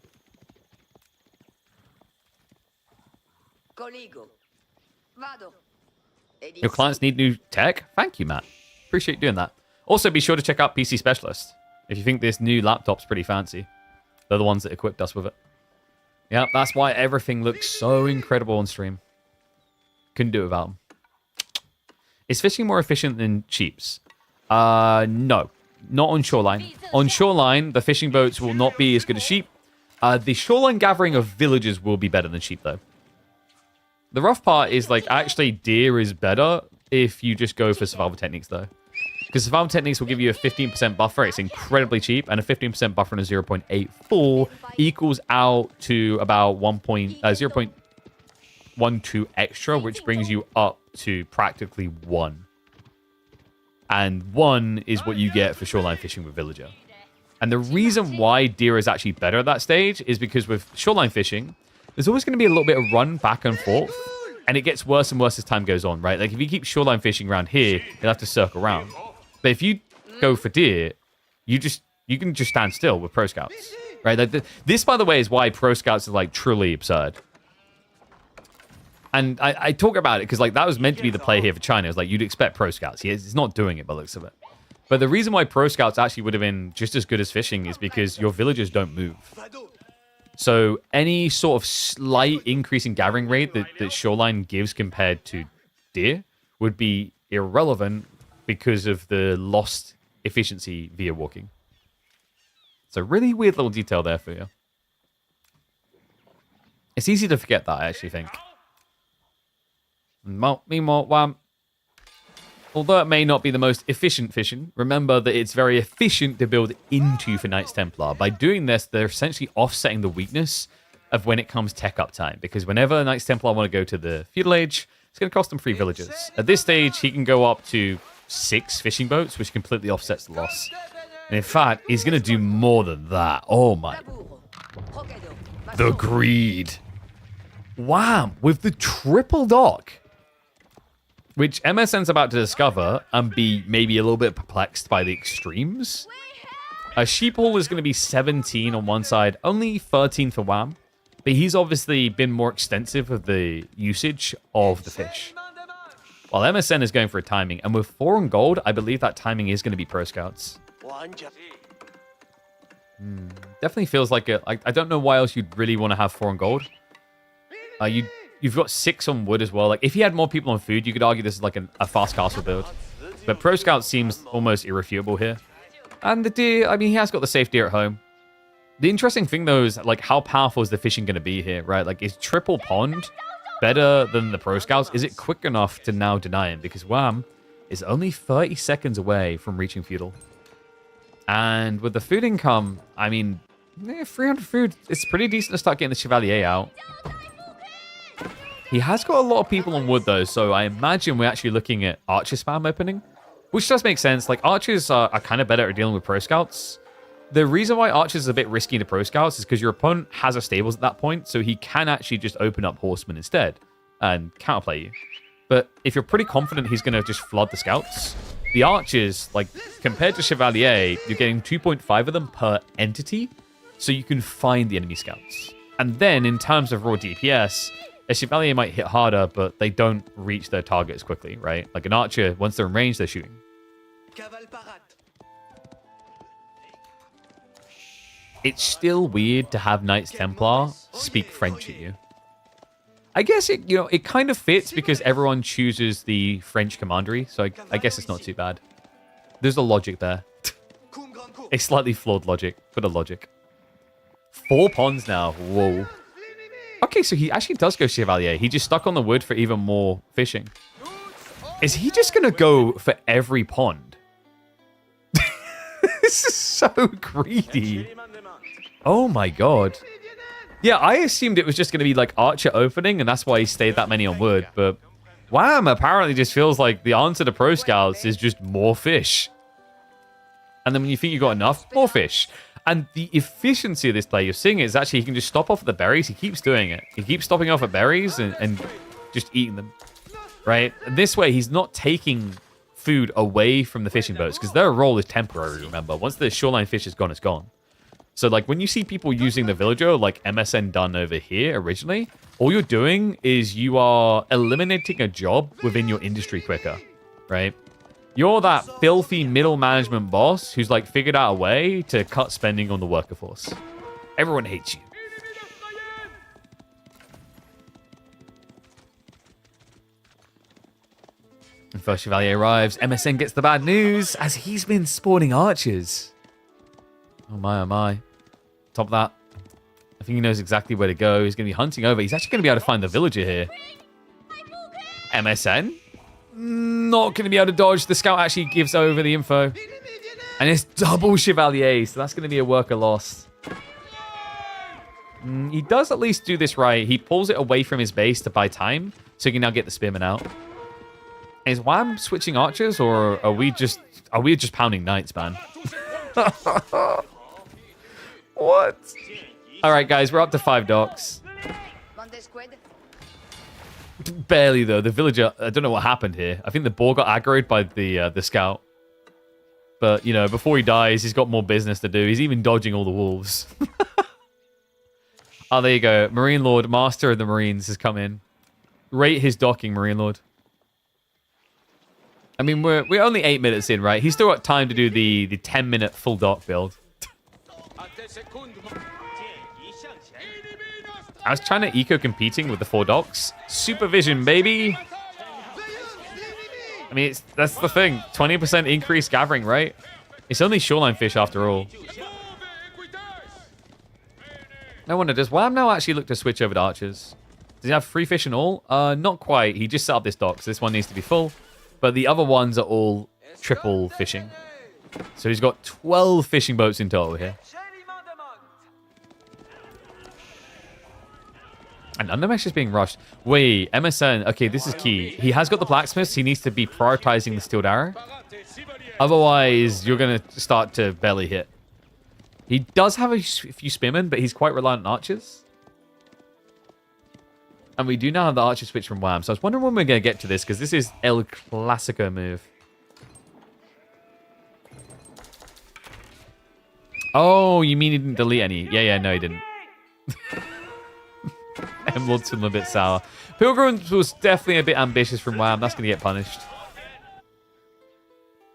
Your clients need new tech? Thank you, Matt. Appreciate you doing that. Also, be sure to check out PC Specialist if you think this new laptop's pretty fancy. They're the ones that equipped us with it. Yeah, that's why everything looks so incredible on stream. Couldn't do it without them. Is fishing more efficient than sheeps? No. Not on shoreline. On shoreline, the fishing boats will not be as good as sheep. The shoreline gathering of villagers will be better than sheep, though. The rough part is, like, actually deer is better if you just go for survival techniques, though. Because survival techniques will give you a 15% buffer. It's incredibly cheap. And a 15% buffer and a 0.84 equals out to about 0.12 extra, which brings you up to practically 1. And 1 is what you get for shoreline fishing with villager. And the reason why deer is actually better at that stage is because with shoreline fishing, there's always going to be a little bit of run back and forth. And it gets worse and worse as time goes on, right? Like, if you keep shoreline fishing around here, you'll have to circle around. But if you go for deer, you can just stand still with Pro Scouts, right? Like this, by the way, is why Pro Scouts are, like, truly absurd. And I talk about it because, like, that was meant to be the play here for China. It's like, you'd expect Pro Scouts. He's not doing it by the looks of it. But the reason why Pro Scouts actually would have been just as good as fishing is because your villagers don't move. So any sort of slight increase in gathering rate that shoreline gives compared to deer would be irrelevant because of the lost efficiency via walking. So really weird little detail there for you. It's easy to forget that, I actually think. Meanwhile, although it may not be the most efficient fishing, remember that it's very efficient to build into for Knights Templar. By doing this, they're essentially offsetting the weakness of when it comes tech uptime. Because whenever Knights Templar want to go to the feudal age, it's going to cost them 3 villages. At this stage, he can go up to 6 fishing boats, which completely offsets the loss. And in fact, he's going to do more than that. Oh my. The greed. Wham! With the triple dock. Which MSN's about to discover and be maybe a little bit perplexed by the extremes. A sheep haul is going to be 17 on one side, only 13 for Wham. But he's obviously been more extensive with the usage of the fish. While MSN is going for a timing. And with 4 on gold, I believe that timing is going to be Pro Scouts. Definitely feels like it. I don't know why else you'd really want to have 4 on gold. You've got 6 on wood as well. Like, if you had more people on food, you could argue this is like a fast castle build. But Pro Scout seems almost irrefutable here. And the deer, I mean, he has got the safe deer at home. The interesting thing, though, is, like, how powerful is the fishing going to be here, right? Like, is triple pond better than the Pro Scouts? Is it quick enough to now deny him? Because Wham is only 30 seconds away from reaching feudal. And with the food income, I mean, 300 food, it's pretty decent to start getting the Chevalier out. He has got a lot of people on wood, though, so I imagine we're actually looking at Archer spam opening, which does make sense. Like, Archers are kind of better at dealing with Pro Scouts. The reason why Archers is a bit risky to Pro Scouts is because your opponent has a stables at that point, so he can actually just open up Horsemen instead and counterplay you. But if you're pretty confident he's going to just flood the Scouts, the Archers, like, compared to Chevalier, you're getting 2.5 of them per entity, so you can find the enemy Scouts. And then, in terms of raw DPS, a Chevalier might hit harder, but they don't reach their target as quickly, right? Like an Archer, once they're in range, they're shooting. it's still weird to have Knights Templar speak French at you. I guess it, you know, it kind of fits because everyone chooses the French commandery, so I guess it's not too bad. There's a logic there. A slightly flawed logic, but a logic. 4 pawns now. Whoa. Okay, so he actually does go Chevalier. He just stuck on the wood for even more fishing. Is he just going to go for every pond? This is so greedy. Oh my god. Yeah, I assumed it was just going to be like Archer opening, and that's why he stayed that many on wood. But Wham apparently just feels like the answer to Pro Scouts is just more fish. And then when you think you got enough, more fish. And the efficiency of this play, you're seeing it, is actually he can just stop off at the berries. He keeps doing it. He keeps stopping off at berries and just eating them. Right? And this way, he's not taking food away from the fishing boats, because their role is temporary, remember. Once the shoreline fish is gone, it's gone. So, like, when you see people using the villager, like MSN done over here originally, all you're doing is you are eliminating a job within your industry quicker, right? You're that filthy middle management boss who's, like, figured out a way to cut spending on the worker force. Everyone hates you. And first Chevalier arrives. MSN gets the bad news as he's been spawning archers. Oh my, oh my. Top of that. I think he knows exactly where to go. He's going to be hunting over. He's actually going to be able to find the villager here. MSN? Not going to be able to dodge. The scout actually gives over the info. And it's double Chevalier, so that's going to be a worker loss. He does at least do this right. He pulls it away from his base to buy time, so he can now get the spearman out. Is Wham switching archers, or are we just pounding knights, man? What? All right, guys, we're up to 5 docks. Barely though. The villager, I don't know what happened here. I think the boar got aggroed by the scout. But you know, before he dies, he's got more business to do. He's even dodging all the wolves. Oh, there you go. Marine Lord, Master of the Marines, has come in. Rate his docking, Marine Lord. I mean, we're only 8 minutes in, right? He's still got time to do the 10-minute full dock build. I was trying to eco-competing with the 4 docks. Supervision, baby! I mean, that's the thing. 20% increased gathering, right? It's only shoreline fish after all. No wonder. Does Wham now actually look to switch over to archers? Does he have 3 fish and all? Not quite. He just set up this dock, so this one needs to be full. But the other ones are all triple fishing. So he's got 12 fishing boats in total here. And Undermesh is being rushed. Wait, MSN. Okay, this is key. He has got the blacksmiths. He needs to be prioritizing the steeled arrow. Otherwise, you're going to start to barely hit. He does have a few spearmen, but he's quite reliant on archers. And we do now have the archer switch from Wham. So I was wondering when we're going to get to this, because this is El Clasico move. Oh, you mean he didn't delete any? Yeah, no, he didn't. Emerald's a bit sour. Pilgrims was definitely a bit ambitious from Wham. That's going to get punished.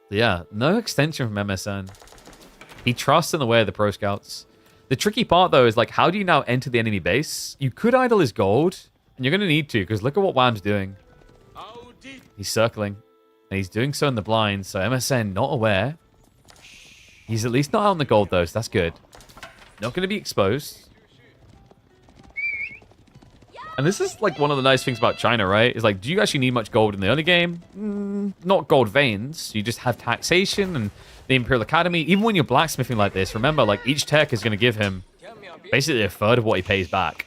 Yeah, no extension from MSN. He trusts in the way of the Pro Scouts. The tricky part, though, is like, how do you now enter the enemy base? You could idle his gold, and you're going to need to, because look at what Wham's doing. He's circling, and he's doing so in the blind, so MSN not aware. He's at least not out on the gold, though, so that's good. Not going to be exposed. And this is like one of the nice things about China, right? Is like, do you actually need much gold in the early game? Not gold veins. You just have taxation and the Imperial Academy. Even when you're blacksmithing like this, remember, like each tech is going to give him basically a third of what he pays back.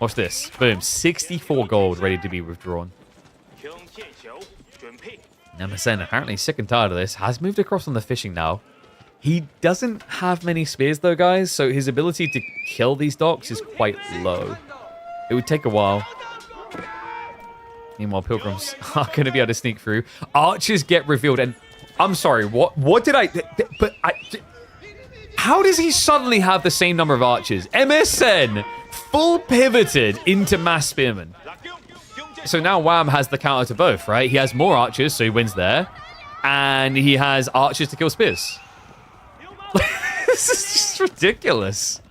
Watch this. Boom. 64 gold ready to be withdrawn. MSN, apparently sick and tired of this, has moved across on the fishing now. He doesn't have many spears though, guys, so his ability to kill these docks is quite low. It would take a while. Meanwhile, pilgrims are going to be able to sneak through. Archers get revealed, and I'm sorry, what did I... But how does he suddenly have the same number of archers? MSN full pivoted into mass spearmen. So now Wham has the counter to both, right? He has more archers, so he wins there. And he has archers to kill spears. This is just ridiculous.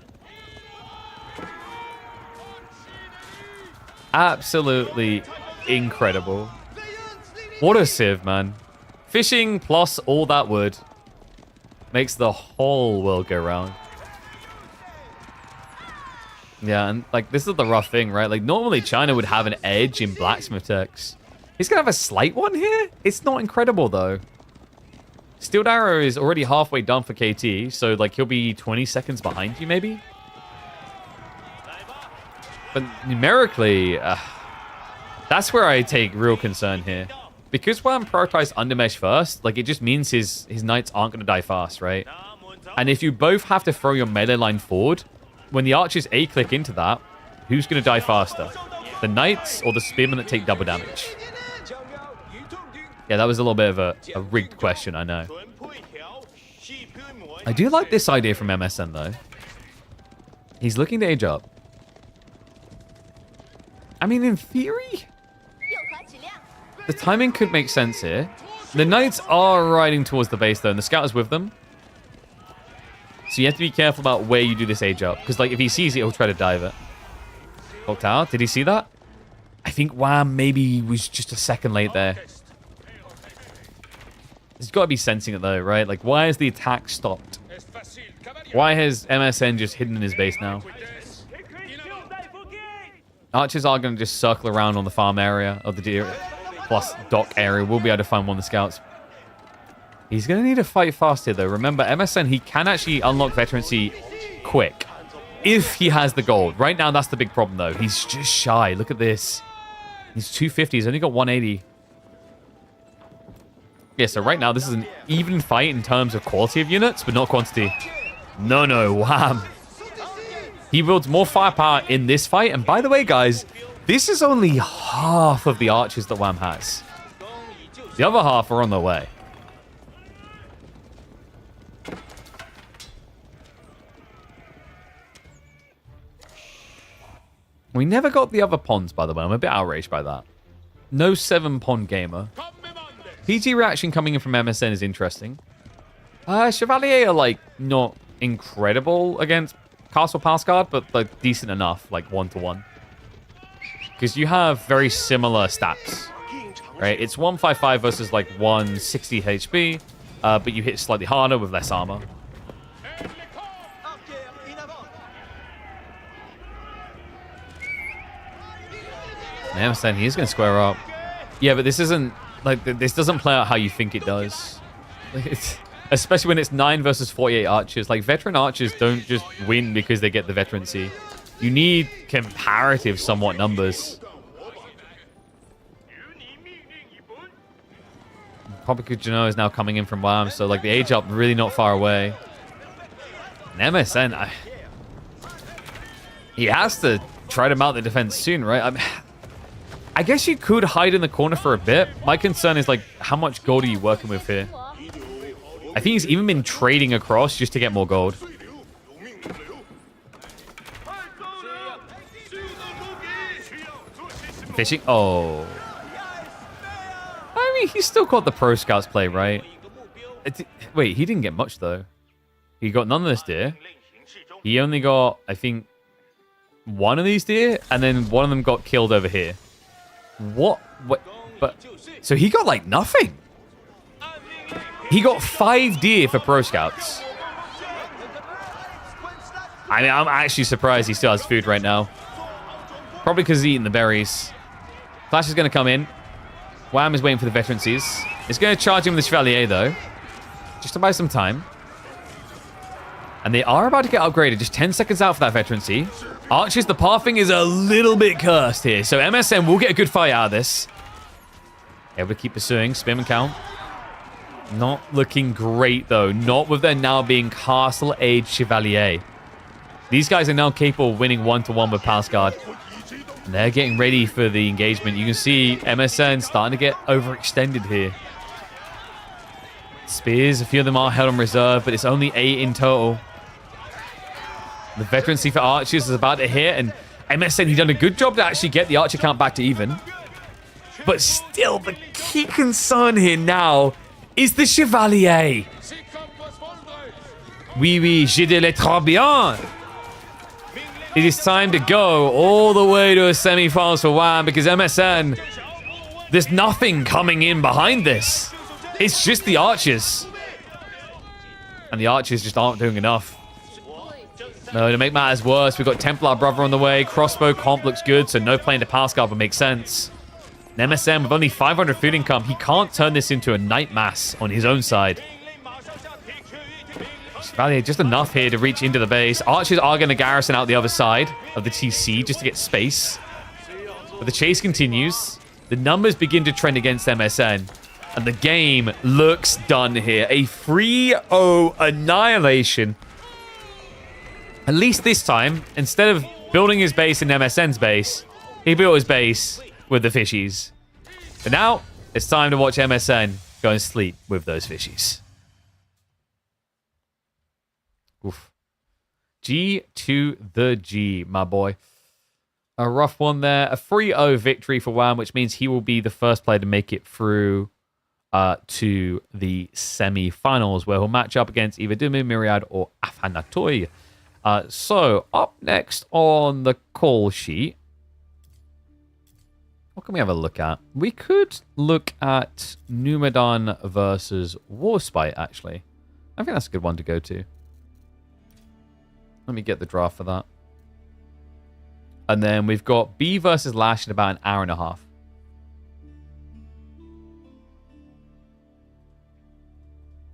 Absolutely incredible. What a sieve, man. Fishing plus all that wood makes the whole world go round. Yeah, and like this is the rough thing, right? Like normally China would have an edge in blacksmith techs. He's gonna have a slight one here. It's not incredible though. Steel Arrow is already halfway done for KT, so like he'll be 20 seconds behind you maybe. But numerically, that's where I take real concern here. Because WAM prioritized undermesh first, like it just means his knights aren't going to die fast, right? And if you both have to throw your melee line forward, when the archers A-click into that, who's going to die faster? The knights or the spearmen that take double damage? Yeah, that was a little bit of a rigged question, I know. I do like this idea from MSN, though. He's looking to age up. I mean, in theory, the timing could make sense here. The knights are riding towards the base, though, and the scout is with them. So you have to be careful about where you do this age up. Because, like, if he sees it, he'll try to dive it. Clocked out. Did he see that? I think WAM maybe was just a second late there. He's got to be sensing it, though, right? Like, why is the attack stopped? Why has MSN just hidden in his base now? Archers are going to just circle around on the farm area of the deer plus dock area. We'll be able to find one of the scouts. He's going to need to fight fast here, though. Remember, MSN, he can actually unlock veterancy quick if he has the gold. Right now, that's the big problem, though. He's just shy. Look at this. He's 250. He's only got 180. Yeah, so right now, this is an even fight in terms of quality of units, but not quantity. No, WAM. He builds more firepower in this fight. And by the way, guys, this is only half of the archers that WAM has. The other half are on their way. We never got the other pawns, by the way. I'm a bit outraged by that. No 7-pawn gamer. PG reaction coming in from MSN is interesting. Chevalier are, like, not incredible against Castle Palace Guard, but like decent enough, like 1-to-1. Because you have very similar stats, right? It's 155 versus like 160 HP, but you hit slightly harder with less armor. Man, saying he's going to square up. Yeah, but this isn't like this doesn't play out how you think it does. It's, especially when it's 9 versus 48 archers. Like, veteran archers don't just win because they get the veterancy. You need comparative somewhat numbers. Probably because Genoa is now coming in from WAM, so, like, the age up really not far away. And MSN, he has to try to mount the defense soon, right? I guess you could hide in the corner for a bit. My concern is, like, how much gold are you working with here? I think he's even been trading across just to get more gold. Fishing. Oh. I mean, he's still got the pro scouts play, right? Wait, he didn't get much, though. He got none of this deer. He only got, I think, one of these deer, and then one of them got killed over here. What? But so he got, like, nothing. He got 5 deer for pro scouts. I mean, I'm actually surprised he still has food right now. Probably because he's eating the berries. Flash is going to come in. WAM is waiting for the veterancies. It's going to charge him with the Chevalier, though. Just to buy some time. And they are about to get upgraded. Just 10 seconds out for that veterancy. Archers, the pathing is a little bit cursed here. So MSN will get a good fight out of this. Able to keep pursuing. Spearman count. Not looking great, though. Not with there now being Castle Age Chevalier. These guys are now capable of winning 1-to-1 with Palace Guard. And they're getting ready for the engagement. You can see MSN starting to get overextended here. Spears, a few of them are held on reserve, but it's only 8 in total. The veterancy for archers is about to hit, and MSN, he's done a good job to actually get the archer count back to even. But still, the key concern here now is the Chevalier. Oui, oui, je dirais très bien. It is time to go all the way to a semi-finals for WAM because MSN, there's nothing coming in behind this. It's just the Archers. And the Archers just aren't doing enough. No, to make matters worse, we've got Templar Brother on the way. Crossbow comp looks good, so no playing to Pascal would make sense. And MSN with only 500 food income, he can't turn this into a night mass on his own side. Chevalier just enough here to reach into the base. Archers are going to garrison out the other side of the TC just to get space. But the chase continues. The numbers begin to trend against MSN. And the game looks done here. A 3-0 annihilation. At least this time, instead of building his base in MSN's base, he built his base with the fishies. But now, it's time to watch MSN go and sleep with those fishies. Oof. G to the G, my boy. A rough one there. A 3-0 victory for WAM, which means he will be the first player to make it through to the semi-finals, where he'll match up against either Dumu, Myriad, or Afanatoy. So, up next on the call sheet, what can we have a look at? We could look at Numadon versus WarSpite, actually. I think that's a good one to go to. Let me get the draft for that. And then we've got B versus LaSh in about an hour and a half.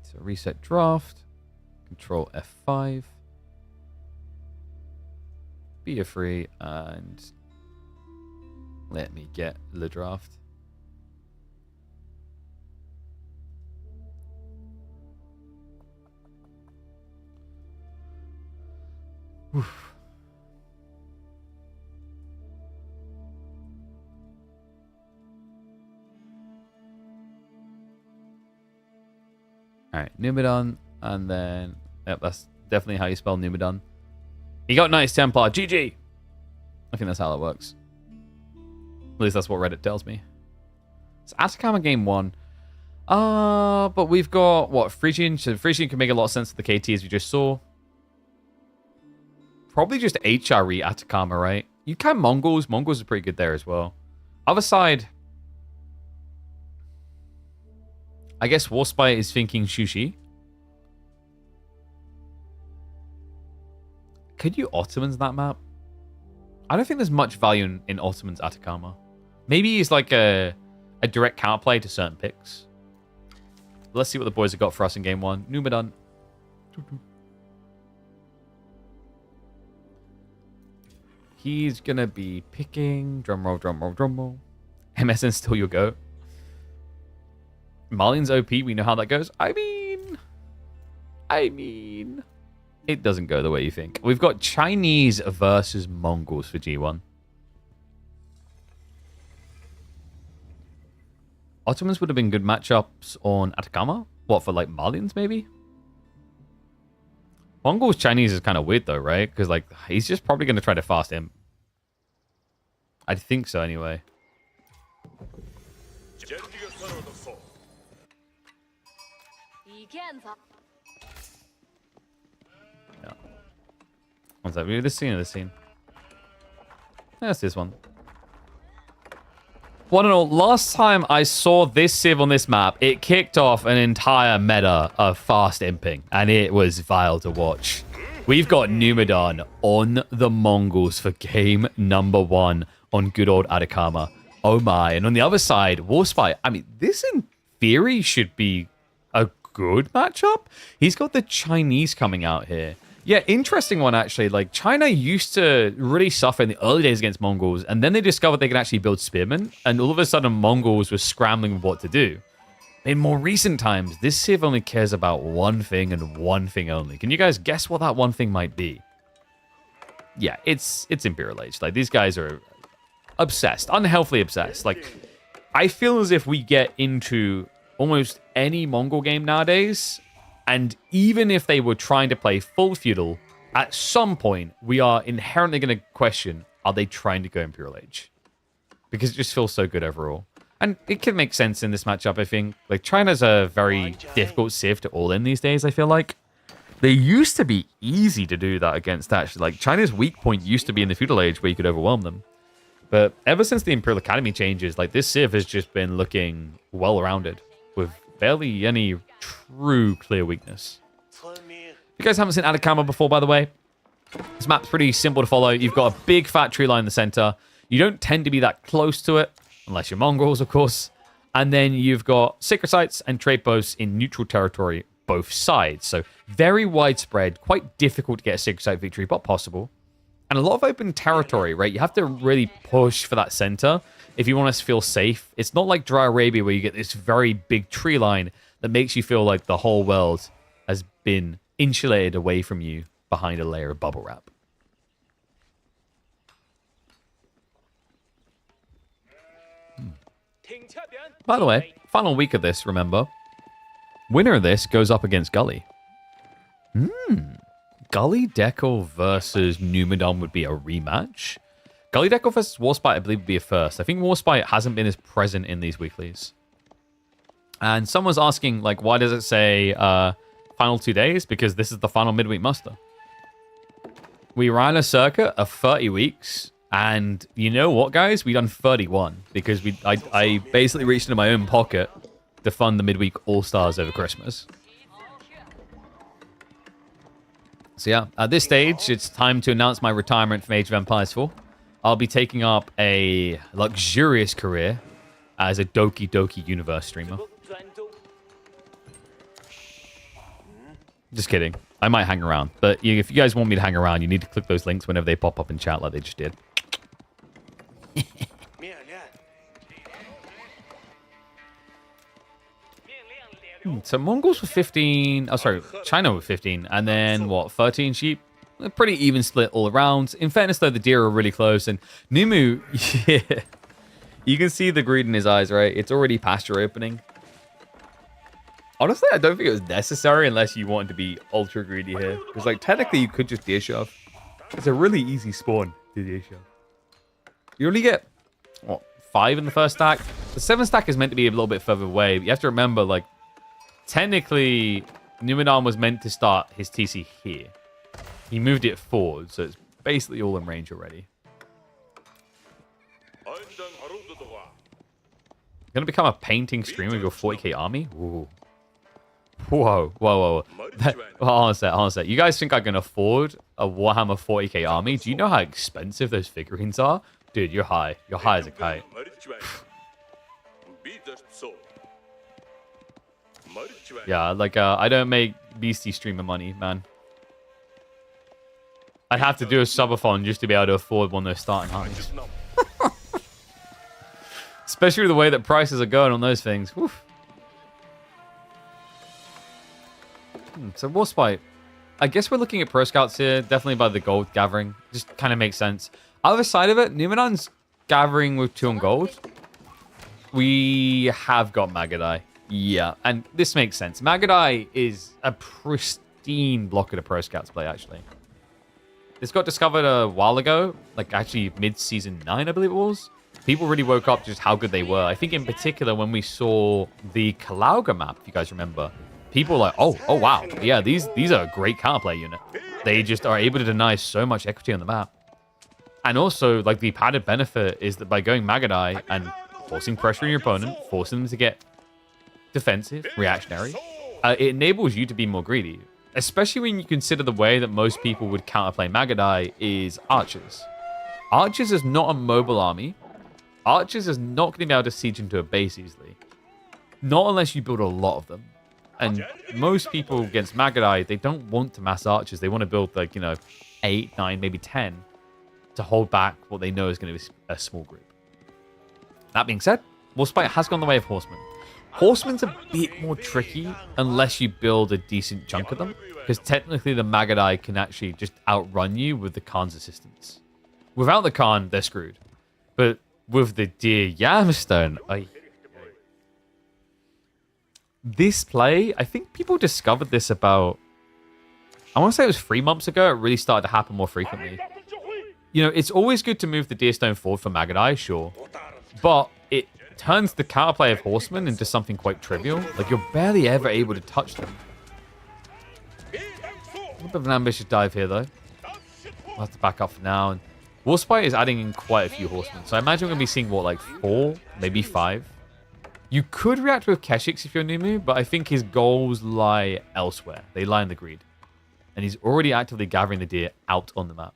So reset draft. Control F5. Be a free and let me get the draft. Oof. All right, Numadon, and then yep, that's definitely how you spell Numadon. He got nice Templar. GG. I think that's how it works. At least that's what Reddit tells me. It's Atacama game 1. But we've got what, Phrygian. So Phrygian can make a lot of sense to the KT as we just saw. Probably just HRE Atacama, right? You can Mongols. Mongols are pretty good there as well. Other side, I guess WarSpite is thinking Sushi. Could you Ottomans that map? I don't think there's much value in Ottomans Atacama. Maybe he's like a direct counterplay to certain picks. Let's see what the boys have got for us in game 1. Numadon. He's going to be picking... Drumroll, drumroll, drumroll. MSN still your go. Malian's OP, we know how that goes. I mean... It doesn't go the way you think. We've got Chinese versus Mongols for G1. Ottomans would have been good matchups on Atacama. What, for like Malians maybe? Mongols Chinese is kind of weird though, right? Because like he's just probably going to try to fast him. I think so anyway. Yeah. What's that? This scene or this scene? That's this one. One and all, last time I saw this Civ on this map, it kicked off an entire meta of fast imping, and it was vile to watch. We've got Numadon on the Mongols for game number 1 on good old Atacama. Oh my. And on the other side, WarSpite. I mean, this in theory should be a good matchup. He's got the Chinese coming out here. Yeah, interesting one, actually. Like, China used to really suffer in the early days against Mongols, and then they discovered they could actually build spearmen, and all of a sudden, Mongols were scrambling with what to do. In more recent times, this Civ only cares about one thing and one thing only. Can you guys guess what that one thing might be? Yeah, it's Imperial Age. Like, these guys are obsessed, unhealthily obsessed. Like, I feel as if we get into almost any Mongol game nowadays... And even if they were trying to play full feudal, at some point, we are inherently going to question, are they trying to go Imperial Age? Because it just feels so good overall. And it can make sense in this matchup, I think. Like, China's a very difficult civ to all in these days, I feel like. They used to be easy to do that against, actually. Like, China's weak point used to be in the feudal age where you could overwhelm them. But ever since the Imperial Academy changes, like, this Civ has just been looking well-rounded with barely any true clear weakness. If you guys haven't seen Atacama before, by the way, this map's pretty simple to follow. You've got a big fat tree line in the center. You don't tend to be that close to it, unless you're mongrels, of course. And then you've got sacred sites and trade posts in neutral territory, both sides. So very widespread, quite difficult to get a sacred site victory, but possible. And a lot of open territory, right? You have to really push for that center if you want to feel safe. It's not like Dry Arabia where you get this very big tree line that makes you feel like the whole world has been insulated away from you behind a layer of bubble wrap. By the way, final week of this, remember? Winner of this goes up against Gully. Gully Deco versus Numadon would be a rematch. Gully Deco versus WarSpite, I believe, would be a first. I think WarSpite hasn't been as present in these weeklies. And someone's asking, like, why does it say final 2 days? Because this is the final midweek muster. We ran a circuit of 30 weeks. And you know what, guys? We done 31 because I basically reached into my own pocket to fund the midweek All-Stars over Christmas. So yeah, at this stage, it's time to announce my retirement from Age of Empires 4. I'll be taking up a luxurious career as a Doki Doki Universe streamer. Just kidding. I might hang around. But if you guys want me to hang around, you need to click those links whenever they pop up in chat like they just did. So Mongols were 15. Oh, sorry. China were 15. And then, what, 13 sheep? A pretty even split all around. In fairness, though, the deer are really close. And Numu, yeah. You can see the greed in his eyes, right? It's already pasture opening. Honestly, I don't think it was necessary unless you wanted to be ultra greedy here. Because, like, technically, you could just deer shove. It's a really easy spawn to deer shove. You only get, what, 5 in the first stack? The 7 stack is meant to be a little bit further away. But you have to remember, like, technically, Numadon was meant to start his TC here. He moved it forward, so it's basically all in range already. Gonna become a painting streamer with your 40k army? Ooh. Whoa, whoa, whoa. Hold on a sec. You guys think I can afford a Warhammer 40k army? Do you know how expensive those figurines are? Dude, you're high. You're high as a kite. Yeah, like, I don't make Beastie streamer money, man. I'd have to do a subathon just to be able to afford one of those starting armies. Especially the way that prices are going on those things. Woof. So WarSpite. I guess we're looking at pro scouts here. Definitely by the gold gathering. Just kind of makes sense. Other side of it, Numadon's gathering with 2 on gold. We have got Magadai. Yeah, and this makes sense. Magadai is a pristine blocker to pro scouts play, actually. This got discovered a while ago, like actually mid-season 9, I believe it was. People really woke up just how good they were. I think in particular when we saw the Kalauga map, if you guys remember, people were like, oh wow, yeah, these are a great counterplay unit. They just are able to deny so much equity on the map. And also, like, the added benefit is that by going Magadai and forcing pressure on your opponent, forcing them to get defensive, reactionary, it enables you to be more greedy. Especially when you consider the way that most people would counterplay Magadai is archers. Archers is not a mobile army. Archers is not going to be able to siege into a base easily. Not unless you build a lot of them. And most people against Magadai, they don't want to mass archers. They want to build, like, 8, 9, maybe 10 to hold back what they know is going to be a small group. That being said, WarSpite has gone the way of Horsemen. Horsemen's a bit more tricky unless you build a decent chunk of them, because technically the Magadai can actually just outrun you with the Khan's assistance. Without the Khan, they're screwed. But with the Deer Yamstone, this play, I think people discovered this about, I want to say it was 3 months ago. It really started to happen more frequently. It's always good to move the Deerstone forward for Magadai, sure. But it turns the counterplay of Horsemen into something quite trivial. Like, you're barely ever able to touch them. bit of an ambitious dive here, though. We'll have to back up for now. And WarSpite is adding in quite a few horsemen. So I imagine we're going to be seeing, what, like 4, maybe 5? You could react with Keshiks if you're Numu, but I think his goals lie elsewhere. They lie in the greed. And he's already actively gathering the deer out on the map.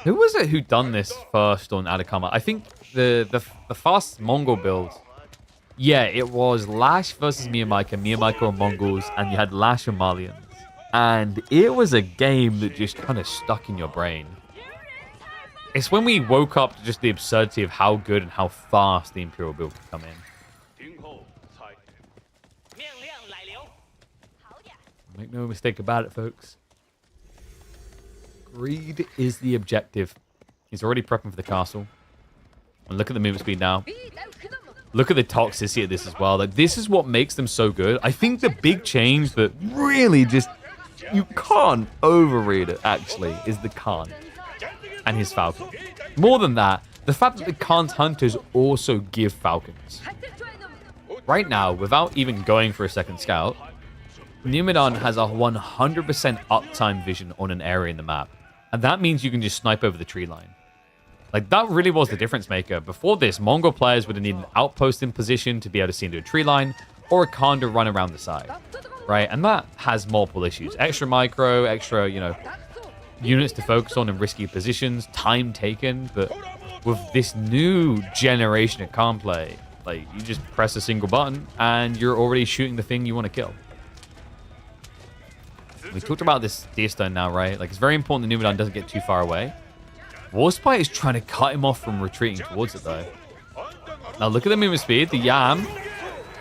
Who was it who done this first on Atacama? I think the fast Mongol build. Yeah, it was LaSh versus Miyamika. Miyamika were Mongols, and you had LaSh and Malians. And it was a game that just kind of stuck in your brain. It's when we woke up to just the absurdity of how good and how fast the Imperial build could come in. Make no mistake about it, folks. Greed is the objective. He's already prepping for the castle. And look at the movement speed now. Look at the toxicity of this as well. Like, this is what makes them so good. I think the big change that really just... you can't overread it, actually, is the Khan and his Falcon. More than that, the fact that the Khan's hunters also give Falcons. Right now, without even going for a second scout, Numadon has a 100% uptime vision on an area in the map. And that means you can just snipe over the tree line. Like, that really was the difference maker. Before this, Mongol players would have needed an outpost in position to be able to see into a tree line, or a Khan to run around the side, right? And that has multiple issues. Extra micro, extra, you know, units to focus on in risky positions, time taken. But with this new generation of Khan play, like, you just press a single button, and you're already shooting the thing you want to kill. We talked about this deer stone now, right? Like, it's very important that Numadon doesn't get too far away. WarSpite is trying to cut him off from retreating towards it, though. Now, look at the movement speed. The Yam,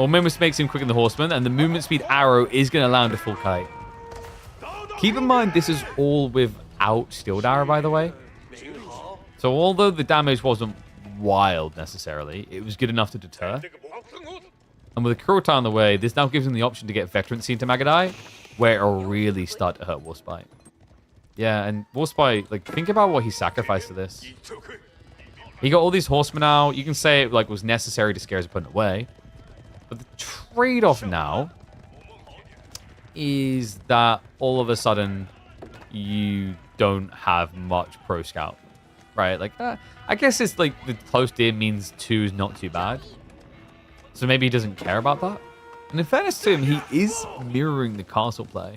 or movement makes him quicker than the Horseman, and the movement speed arrow is going to allow him to full kite. Keep in mind, this is all without Steeled Arrow, by the way. So, although the damage wasn't wild, necessarily, it was good enough to deter. And with a Kurota on the way, this now gives him the option to get Veterancy into Magadai, where it'll really start to hurt WarSpite. Yeah, and WarSpite, like, think about what he sacrificed to this. He got all these horsemen out. You can say it, like, was necessary to scare his opponent away. But the trade-off now is that all of a sudden you don't have much pro scout, right? Like, I guess it's like the close deer means 2 is not too bad. So maybe he doesn't care about that. And in fairness to him, he is mirroring the castle play.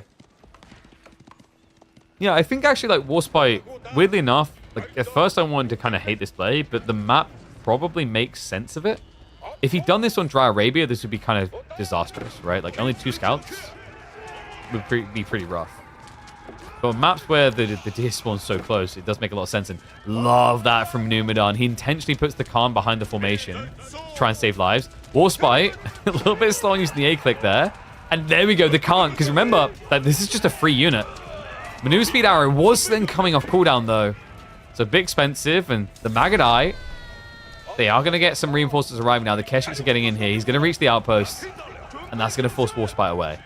Yeah, I think actually, like, WarSpite, weirdly enough, like, at first I wanted to kind of hate this play, but the map probably makes sense of it. If he'd done this on Dry Arabia, this would be kind of disastrous, right? Like, only 2 scouts would be pretty rough. But on maps where the deer spawn's so close, it does make a lot of sense. And love that from Numadon. He intentionally puts the Khan behind the formation to try and save lives. WarSpite, a little bit slow on using the A-click there. And there we go, the Khan. Because remember, that this is just a free unit. Maneuver Speed Arrow was then coming off cooldown, though. So a bit expensive. And the Magadai, they are going to get some reinforcements arriving now. The Keshiks are getting in here. He's going to reach the outpost. And that's going to force WarSpite away.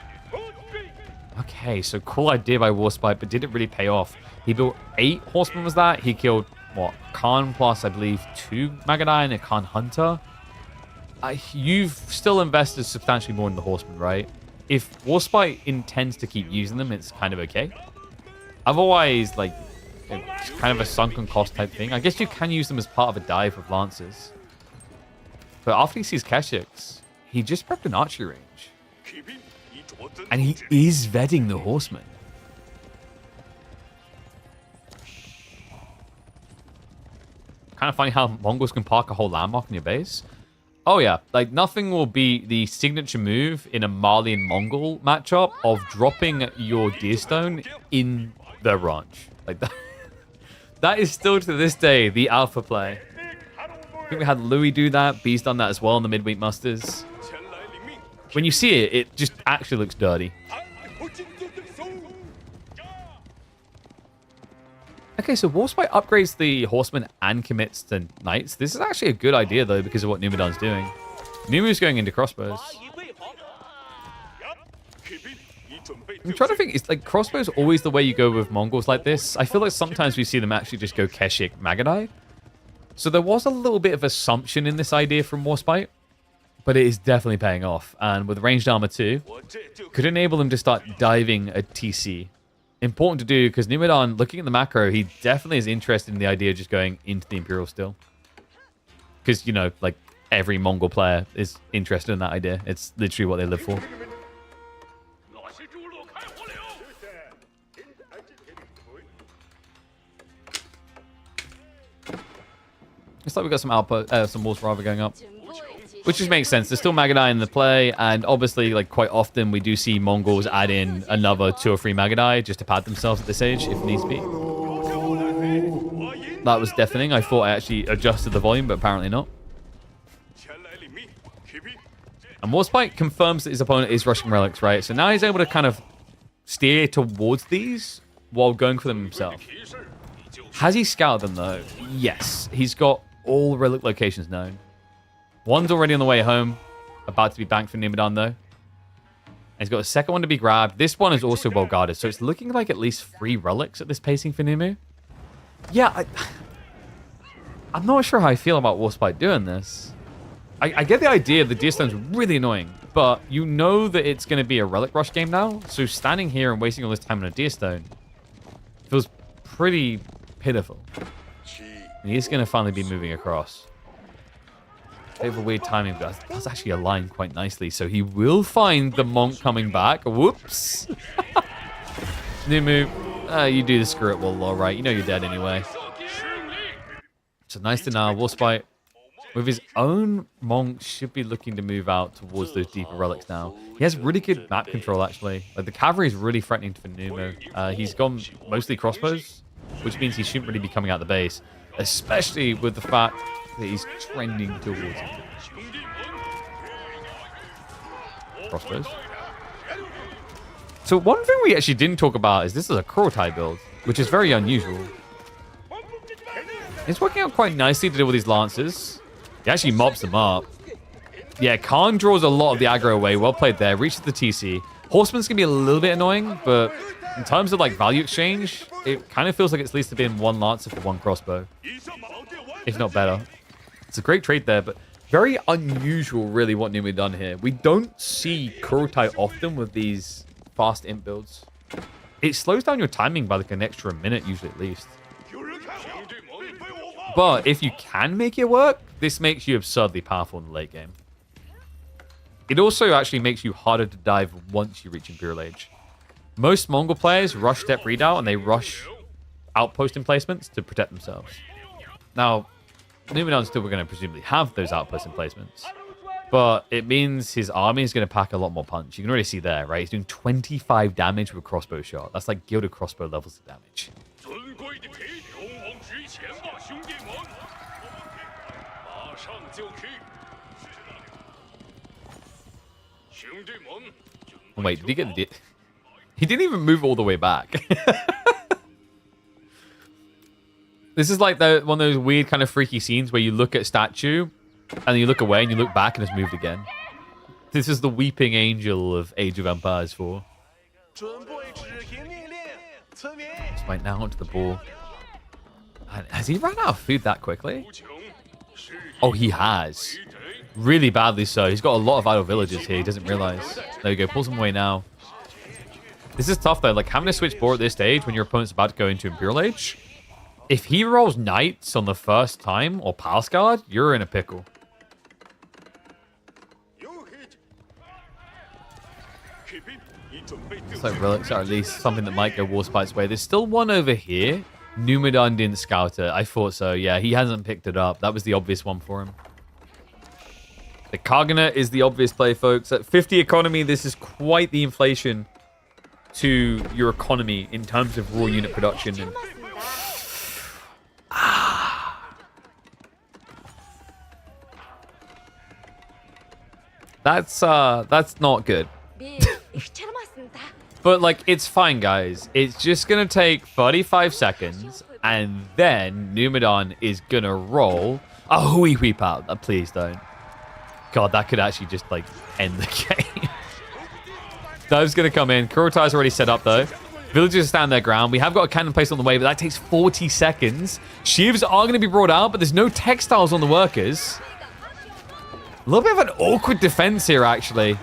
Okay, so cool idea by WarSpite, but did it really pay off? He built 8 horsemen, was that? He killed, what, Khan plus, I believe, 2 Magadai and a Khan Hunter. You've still invested substantially more in the horsemen, right? If WarSpite intends to keep using them, it's kind of okay. Otherwise, like, it's kind of a sunken cost type thing. I guess you can use them as part of a dive with Lancers. But after he sees Keshiks, he just prepped an archery range. And he is vetting the horseman. Kind of funny how Mongols can park a whole landmark in your base. Oh yeah, like nothing will be the signature move in a Malian-Mongol matchup of dropping your deerstone in the ranch. Like that, that is still to this day the alpha play. I think we had Louis do that. B's done that as well in the midweek musters. When you see it, it just actually looks dirty. Okay, so WarSpite upgrades the Horseman and commits to Knights. This is actually a good idea, though, because of what Numadon's doing. Numu's going into crossbows. I'm trying to think, is like crossbows always the way you go with Mongols like this? I feel like sometimes we see them actually just go Keshik Magadai. So there was a little bit of assumption in this idea from WarSpite. But it is definitely paying off. And with ranged armor too, could enable him to start diving a TC. Important to do because Numadon, looking at the macro, he definitely is interested in the idea of just going into the Imperial still. Because, you know, like every Mongol player is interested in that idea. It's literally what they live for. Looks like we got some output, some walls rather going up. Which just makes sense. There's still Magadai in the play, and obviously, like, quite often we do see Mongols add in another 2 or 3 Magadai just to pad themselves at this age, if needs be. That was deafening. I thought I actually adjusted the volume, but apparently not. And WarSpite confirms that his opponent is rushing relics, right? So now he's able to kind of steer towards these while going for them himself. Has he scouted them, though? Yes. He's got all relic locations known. One's already on the way home. About to be banked for Numadon, though. And he's got a second one to be grabbed. This one is also well guarded, so it's looking like at least 3 relics at this pacing for Numu. Yeah, I'm not sure how I feel about WarSpite doing this. I get the idea the Deer Stone's really annoying, but you know that it's going to be a relic rush game now, so standing here and wasting all this time on a Deer Stone feels pretty pitiful. And he's going to finally be moving across. Bit of a weird timing, but that's actually aligned quite nicely. So he will find the Monk coming back. Whoops. Numu, you do the screw it wall, all right. You know you're dead anyway. So nice to know. WarSpite, with his own Monk, should be looking to move out towards those deeper relics now. He has really good map control, actually. Like, the cavalry is really threatening for Numu. He's gone mostly crossbows, which means he shouldn't really be coming out the base, especially with the fact that he's trending towards it. Crossbows. So one thing we actually didn't talk about is this is a Kurultai build, which is very unusual. It's working out quite nicely to deal with these lancers. He actually mobs them up. Yeah, Khan draws a lot of the aggro away. Well played there. Reaches the TC. Horseman's going to be a little bit annoying, but in terms of like value exchange, it kind of feels like it's at least been 1 lancer for 1 crossbow. If not better. It's a great trade there, but very unusual, really, what Numu done here. We don't see Kurultai often with these fast imp builds. It slows down your timing by like an extra minute, usually at least. But if you can make it work, this makes you absurdly powerful in the late game. It also actually makes you harder to dive once you reach Imperial Age. Most Mongol players rush step redoubt and they rush outpost emplacements to protect themselves. Now, Numadon's still going to presumably have those outpost emplacements, but it means his army is going to pack a lot more punch. You can already see there, right? He's doing 25 damage with a crossbow shot. That's like gilded crossbow levels of damage. Oh, wait, did he get the... He didn't even move all the way back. This is like one of those weird kind of freaky scenes where you look at a statue and you look away and you look back and it's moved again. This is the weeping angel of Age of Empires 4. Let's fight now onto the ball. Has he run out of food that quickly? Oh, he has. Really badly so. He's got a lot of idle villagers here. He doesn't realize. There we go. Pulls them away now. This is tough, though. Like, having to switch board at this stage when your opponent's about to go into Imperial Age. If he rolls Knights on the first time, or Palace Guard, you're in a pickle. So relics are at least something that might go WarSpite's way. There's still one over here. Numadon didn't scout it. I thought so. Yeah, he hasn't picked it up. That was the obvious one for him. The Kagana is the obvious play, folks. At 50 economy, this is quite the inflation to your economy in terms of raw unit production. And that's not good. But like, it's fine, guys. It's just gonna take 35 seconds, and then Numadon is gonna roll a Hui Whip out. Please don't. God, that could actually just like end the game. Dive's gonna come in. Kurultai's already set up though. Villagers stand their ground. We have got a cannon placed on the way, but that takes 40 seconds. Sheaves are going to be brought out, but there's no textiles on the workers. A little bit of an awkward defense here, actually.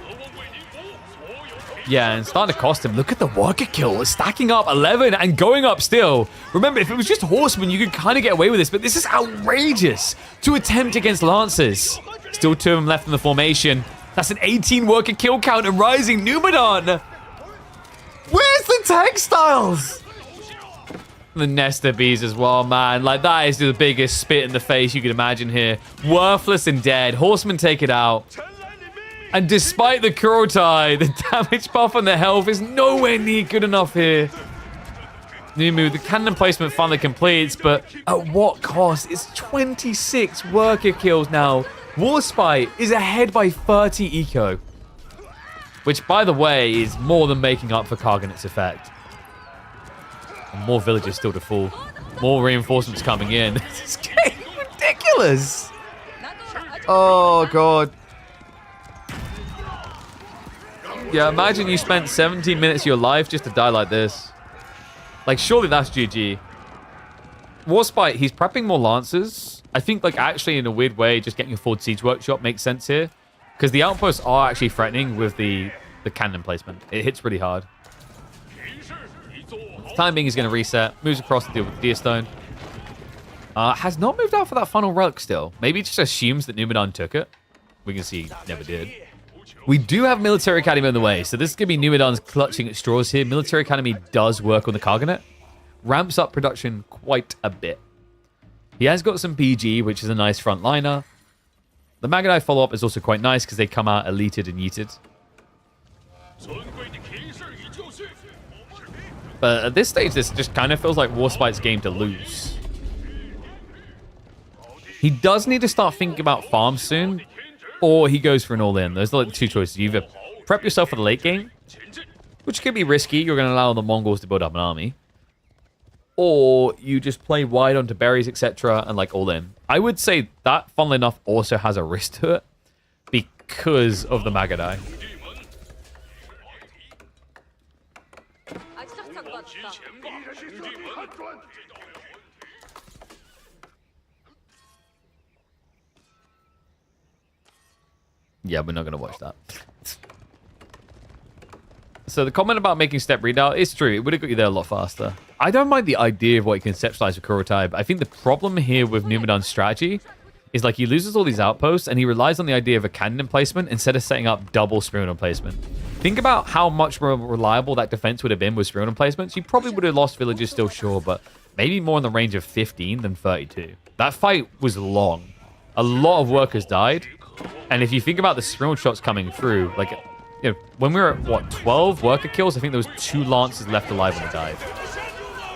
Yeah, and starting to cost him. Look at the worker kill. Stacking up 11 and going up still. Remember, if it was just horsemen, you could kind of get away with this, but this is outrageous to attempt against lancers. Still 2 of them left in the formation. That's an 18 worker kill count and rising. Numadon. Where's the textiles? The Nester bees as well, man. Like, that is the biggest spit in the face you could imagine here. Worthless and dead. Horsemen take it out. And despite the Kurotai, the damage buff on the health is nowhere near good enough here. Dumu, the cannon placement finally completes, but at what cost? It's 26 worker kills now. WarSpite is ahead by 30 eco. Which, by the way, is more than making up for Karganet's effect. And more villagers still to fall. More reinforcements coming in. This is getting ridiculous. Oh, God. Yeah, imagine you spent 17 minutes of your life just to die like this. Like, surely that's GG. WarSpite, he's prepping more lancers. I think, like, actually, in a weird way, just getting a forward siege workshop makes sense here. Because the outposts are actually threatening with the cannon placement. It hits really hard. Time being, he's going to reset. Moves across to deal with the Deerstone. Has not moved out for that final relic still. Maybe just assumes that Numadon took it. We can see he never did. We do have Military Academy on the way, so this is going to be Numadon's clutching at straws here. Military Academy does work on the Karganet. Ramps up production quite a bit. He has got some PG, which is a nice frontliner. The Magadai follow-up is also quite nice because they come out eleted and yeeted. But at this stage, this just kind of feels like WarSpite's game to lose. He does need to start thinking about farms soon, or he goes for an all-in. Those are like the 2 choices. You either prep yourself for the late game, which could be risky. You're going to allow the Mongols to build up an army. Or you just play wide onto berries, etc., and like all in. I would say that, funnily enough, also has a risk to it because of the Magadai. Yeah, we're not going to watch that. So the comment about making step readout is true. It would have got you there a lot faster. I don't mind the idea of what you conceptualize with Kurotai, but I think the problem here with Numadon's strategy is like he loses all these outposts and he relies on the idea of a cannon emplacement instead of setting up double spearman emplacement. Think about how much more reliable that defense would have been with spearman emplacements. You probably would have lost villages still, sure, but maybe more in the range of 15 than 32. That fight was long. A lot of workers died. And if you think about the spearman shots coming through, like, you know, when we were at, what, 12 worker kills, I think there was 2 lancers left alive when they died.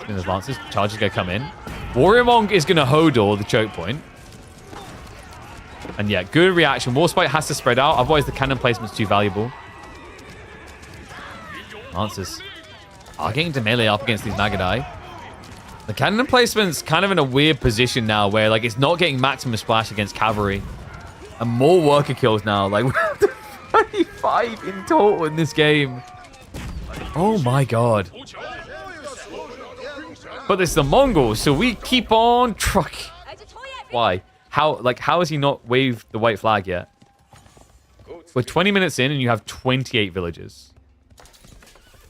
And there's lancers. Charge is going to come in. Warrior Monk is going to Hodor the choke point. And yeah, good reaction. WarSpite has to spread out, otherwise the cannon placement's too valuable. Lancers are getting to melee up against these Magadai. The cannon placement's kind of in a weird position now where like it's not getting maximum splash against cavalry. And more worker kills now. Like, we're up to 35 in total in this game. Oh my god. But it's the Mongols, so we keep on trucking. Why? How has he not waved the white flag yet? We're 20 minutes in and you have 28 villages.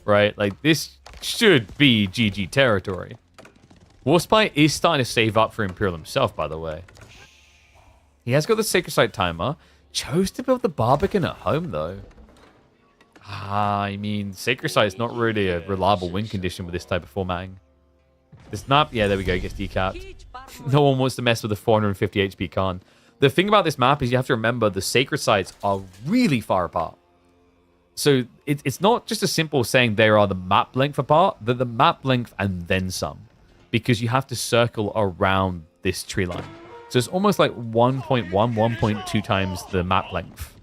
Right? Like, this should be GG territory. WarSpite is starting to save up for Imperial himself, by the way. He has got the Sacred Site timer. Chose to build the Barbican at home, though. I mean, Sacred Site is not really a reliable win condition with this type of formatting. This map, yeah, there we go, gets decapped. No one wants to mess with the 450 HP Khan. The thing about this map is you have to remember the Sacred Sites are really far apart. So it's not just as simple saying they are the map length apart. They're the map length and then some. Because you have to circle around this tree line. So it's almost like 1.1, 1.2 times the map length.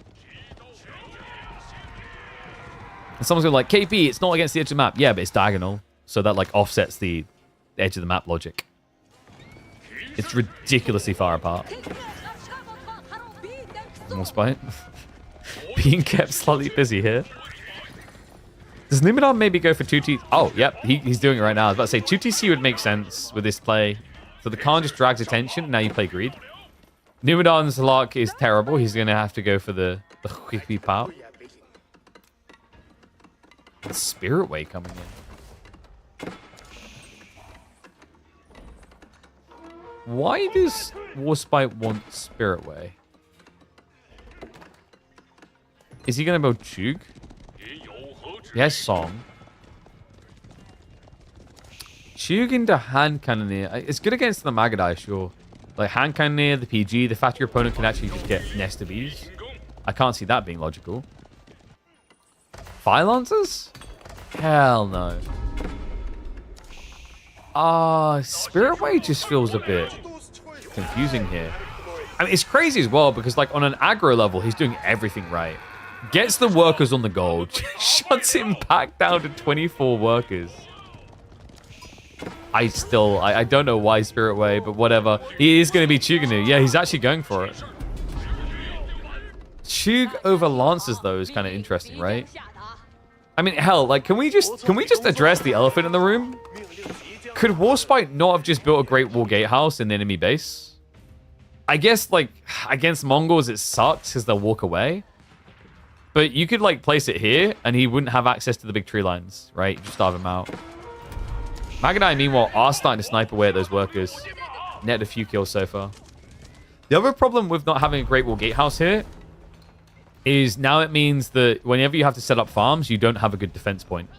And someone's going to like, KP, it's not against the edge of the map. Yeah, but it's diagonal. So that like offsets the edge of the map logic. It's ridiculously far apart. WarSpite. Being kept slightly busy here. Does Numadon maybe go for 2T? Oh, yep, he's doing it right now. I was about to say 2TC would make sense with this play. So the Khan just drags attention. Now you play greed. Numadon's luck is terrible. He's going to have to go for the whippy pop. Spirit Way coming in. Why does WarSpite want Spirit Way? Is he going to build Chug? He has Song. Chug into Hand Cannoneer. It's good against the Magadai, sure. Like Hand Cannoneer, the PG, the fact your opponent can actually just get Nest of Bees. I can't see that being logical. Fire Lancers? Hell no. Spirit Way just feels a bit confusing here. I mean, it's crazy as well because, like, on an aggro level, he's doing everything right. Gets the workers on the gold, shuts him back down to 24 workers. I don't know why Spirit Way, but whatever. He is going to be Chuganu. Yeah, he's actually going for it. Chug over Lancers, though, is kind of interesting, right? I mean, hell, like, can we just address the elephant in the room? Could WarSpite not have just built a Great Wall Gatehouse in the enemy base? I guess, like, against Mongols, it sucks because they'll walk away. But you could, like, place it here, and he wouldn't have access to the big tree lines, right? Just starve him out. Magadai, meanwhile, are starting to snipe away at those workers. Net a few kills so far. The other problem with not having a Great Wall Gatehouse here is now it means that whenever you have to set up farms, you don't have a good defense point.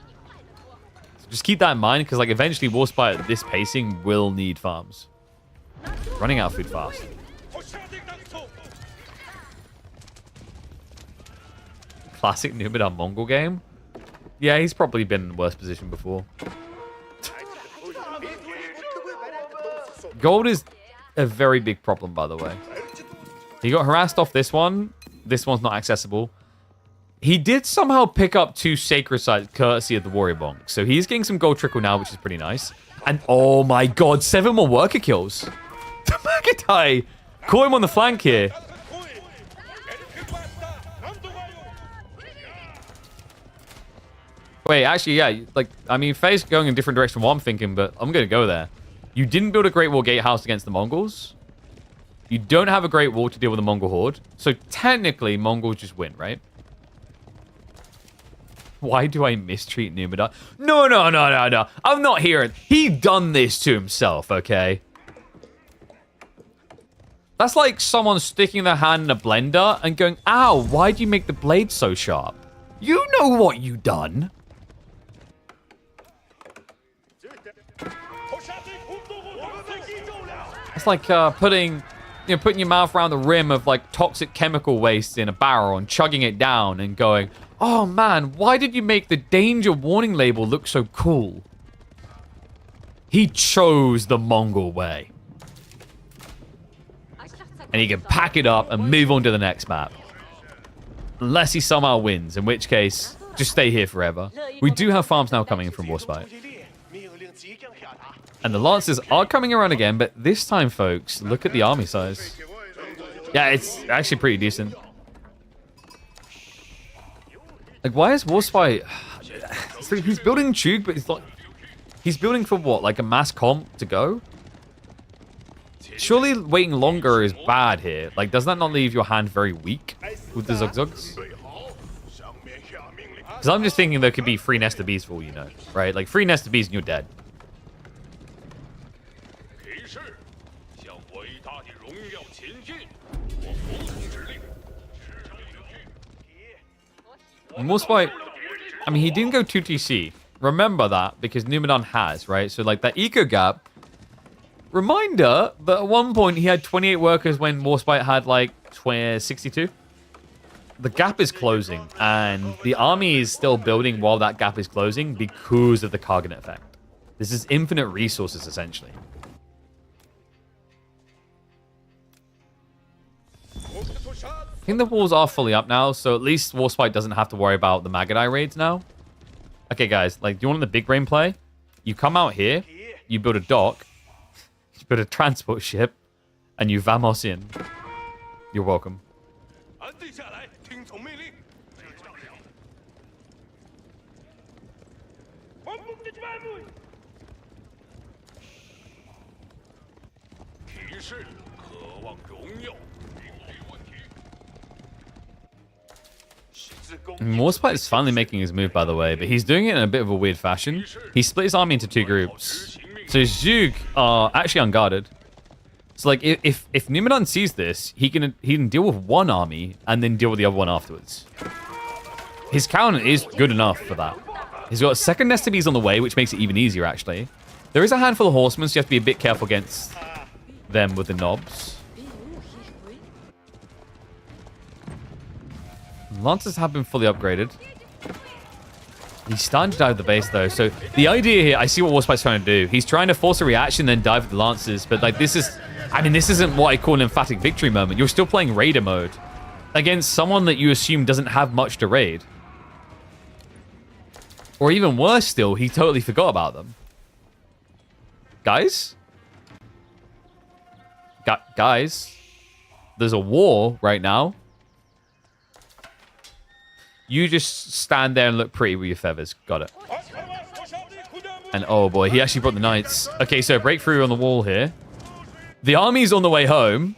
So just keep that in mind, because like eventually WarSpite at this pacing will need farms. Running out of food fast. Classic Numadon Mongol game. Yeah, he's probably been in a worse position before. Gold is a very big problem, by the way. He got harassed off this one. This one's not accessible. He did somehow pick up 2 sacred sites courtesy of the Warrior Bonk. So he's getting some gold trickle now, which is pretty nice. And oh my god, 7 more worker kills. The Magadai caught him on the flank here. Wait, actually, yeah. Like, I mean, Faye's going in a different direction from what I'm thinking, but I'm going to go there. You didn't build a Great Wall Gatehouse against the Mongols. You don't have a Great Wall to deal with the Mongol horde. So technically, Mongols just win, right? Why do I mistreat Numadon? No. I'm not hearing. He done this to himself, okay? That's like someone sticking their hand in a blender and going, ow, why'd you make the blade so sharp? You know what you done. It's like putting your mouth around the rim of like toxic chemical waste in a barrel and chugging it down and going, oh man, why did you make the danger warning label look so cool? He chose the Mongol way. And he can pack it up and move on to the next map. Unless he somehow wins, in which case, just stay here forever. We do have farms now coming in from WarSpite. And the Lancers are coming around again, but this time, folks, look at the army size. Yeah, it's actually pretty decent. Like, why is WarSpite... He's building Chug, but he's building for what? Like a mass comp to go? Surely waiting longer is bad here. Like, does that not leave your hand very weak with the Zugzugs? Because I'm just thinking there could be 3 Nest of Bees for all you know, right? Like, 3 Nest of Bees and you're dead. And WarSpite, I mean, he didn't go 2TC. Remember that, because Numadon has, right? So, like, that eco gap... Reminder that at one point he had 28 workers when WarSpite had like 62. The gap is closing, and the army is still building while that gap is closing because of the Karganet effect. This is infinite resources, essentially. I think the walls are fully up now, so at least WarSpite doesn't have to worry about the Magadai raids now. Okay, guys, like, do you want the big brain play? You come out here, you build a dock, you build a transport ship, and you vamos in. You're welcome. WarSpite is finally making his move, by the way, but he's doing it in a bit of a weird fashion. He split his army into 2 groups. So Zug are actually unguarded. So like if Numadon sees this, he can deal with one army and then deal with the other one afterwards. His counter is good enough for that. He's got a second nest of bees on the way, which makes it even easier actually. There is a handful of horsemen, so you have to be a bit careful against them with the knobs. Lancers have been fully upgraded. He's starting to dive the base though. So the idea here, I see what WarSpite's trying to do. He's trying to force a reaction, then dive the Lancers. But like this is, I mean, this isn't what I call an emphatic victory moment. You're still playing raider mode against someone that you assume doesn't have much to raid. Or even worse still, he totally forgot about them. Guys? Guys? There's a war right now. You just stand there and look pretty with your feathers. Got it. And oh boy, he actually brought the knights. Okay, so breakthrough on the wall here. The army's on the way home.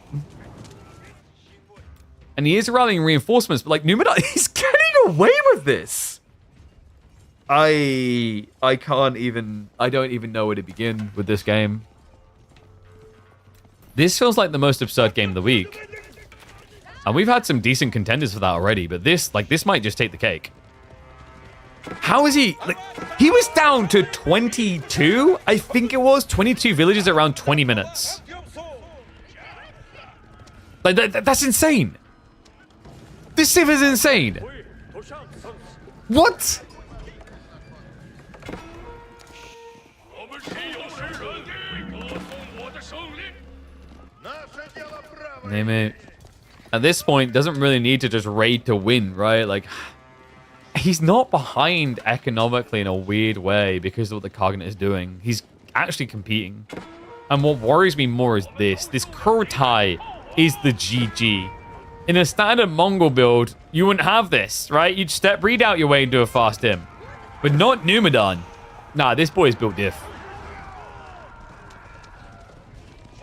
And he is rallying reinforcements, but like Numadon, he's getting away with this. I don't even know where to begin with this game. This feels like the most absurd game of the week. And we've had some decent contenders for that already, but this might just take the cake. How is he? Like, he was down to 22, I think it was. 22 villages around 20 minutes. Like, that's insane. This civ is insane. What? Name it. At this point, doesn't really need to just raid to win, right? Like, he's not behind economically in a weird way because of what the Cognate is doing. He's actually competing. And what worries me more is this. This Kurtai is the GG. In a standard Mongol build, you wouldn't have this, right? You'd step read out your way into a fast him. But not Numadon. Nah, this boy's built diff.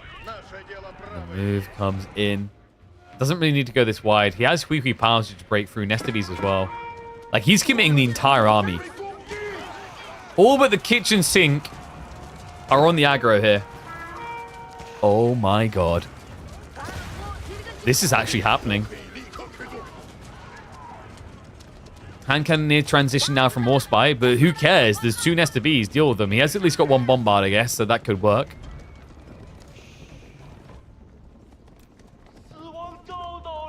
The move comes in. Doesn't really need to go this wide. He has Squeaky Palms to break through Nestabes as well. Like, he's committing the entire army. All but the kitchen sink are on the aggro here. Oh my god. This is actually happening. Hand cannoneer transition now from WarSpite, but who cares? There's 2 Nestabes. Deal with them. He has at least got 1 bombard, I guess, so that could work.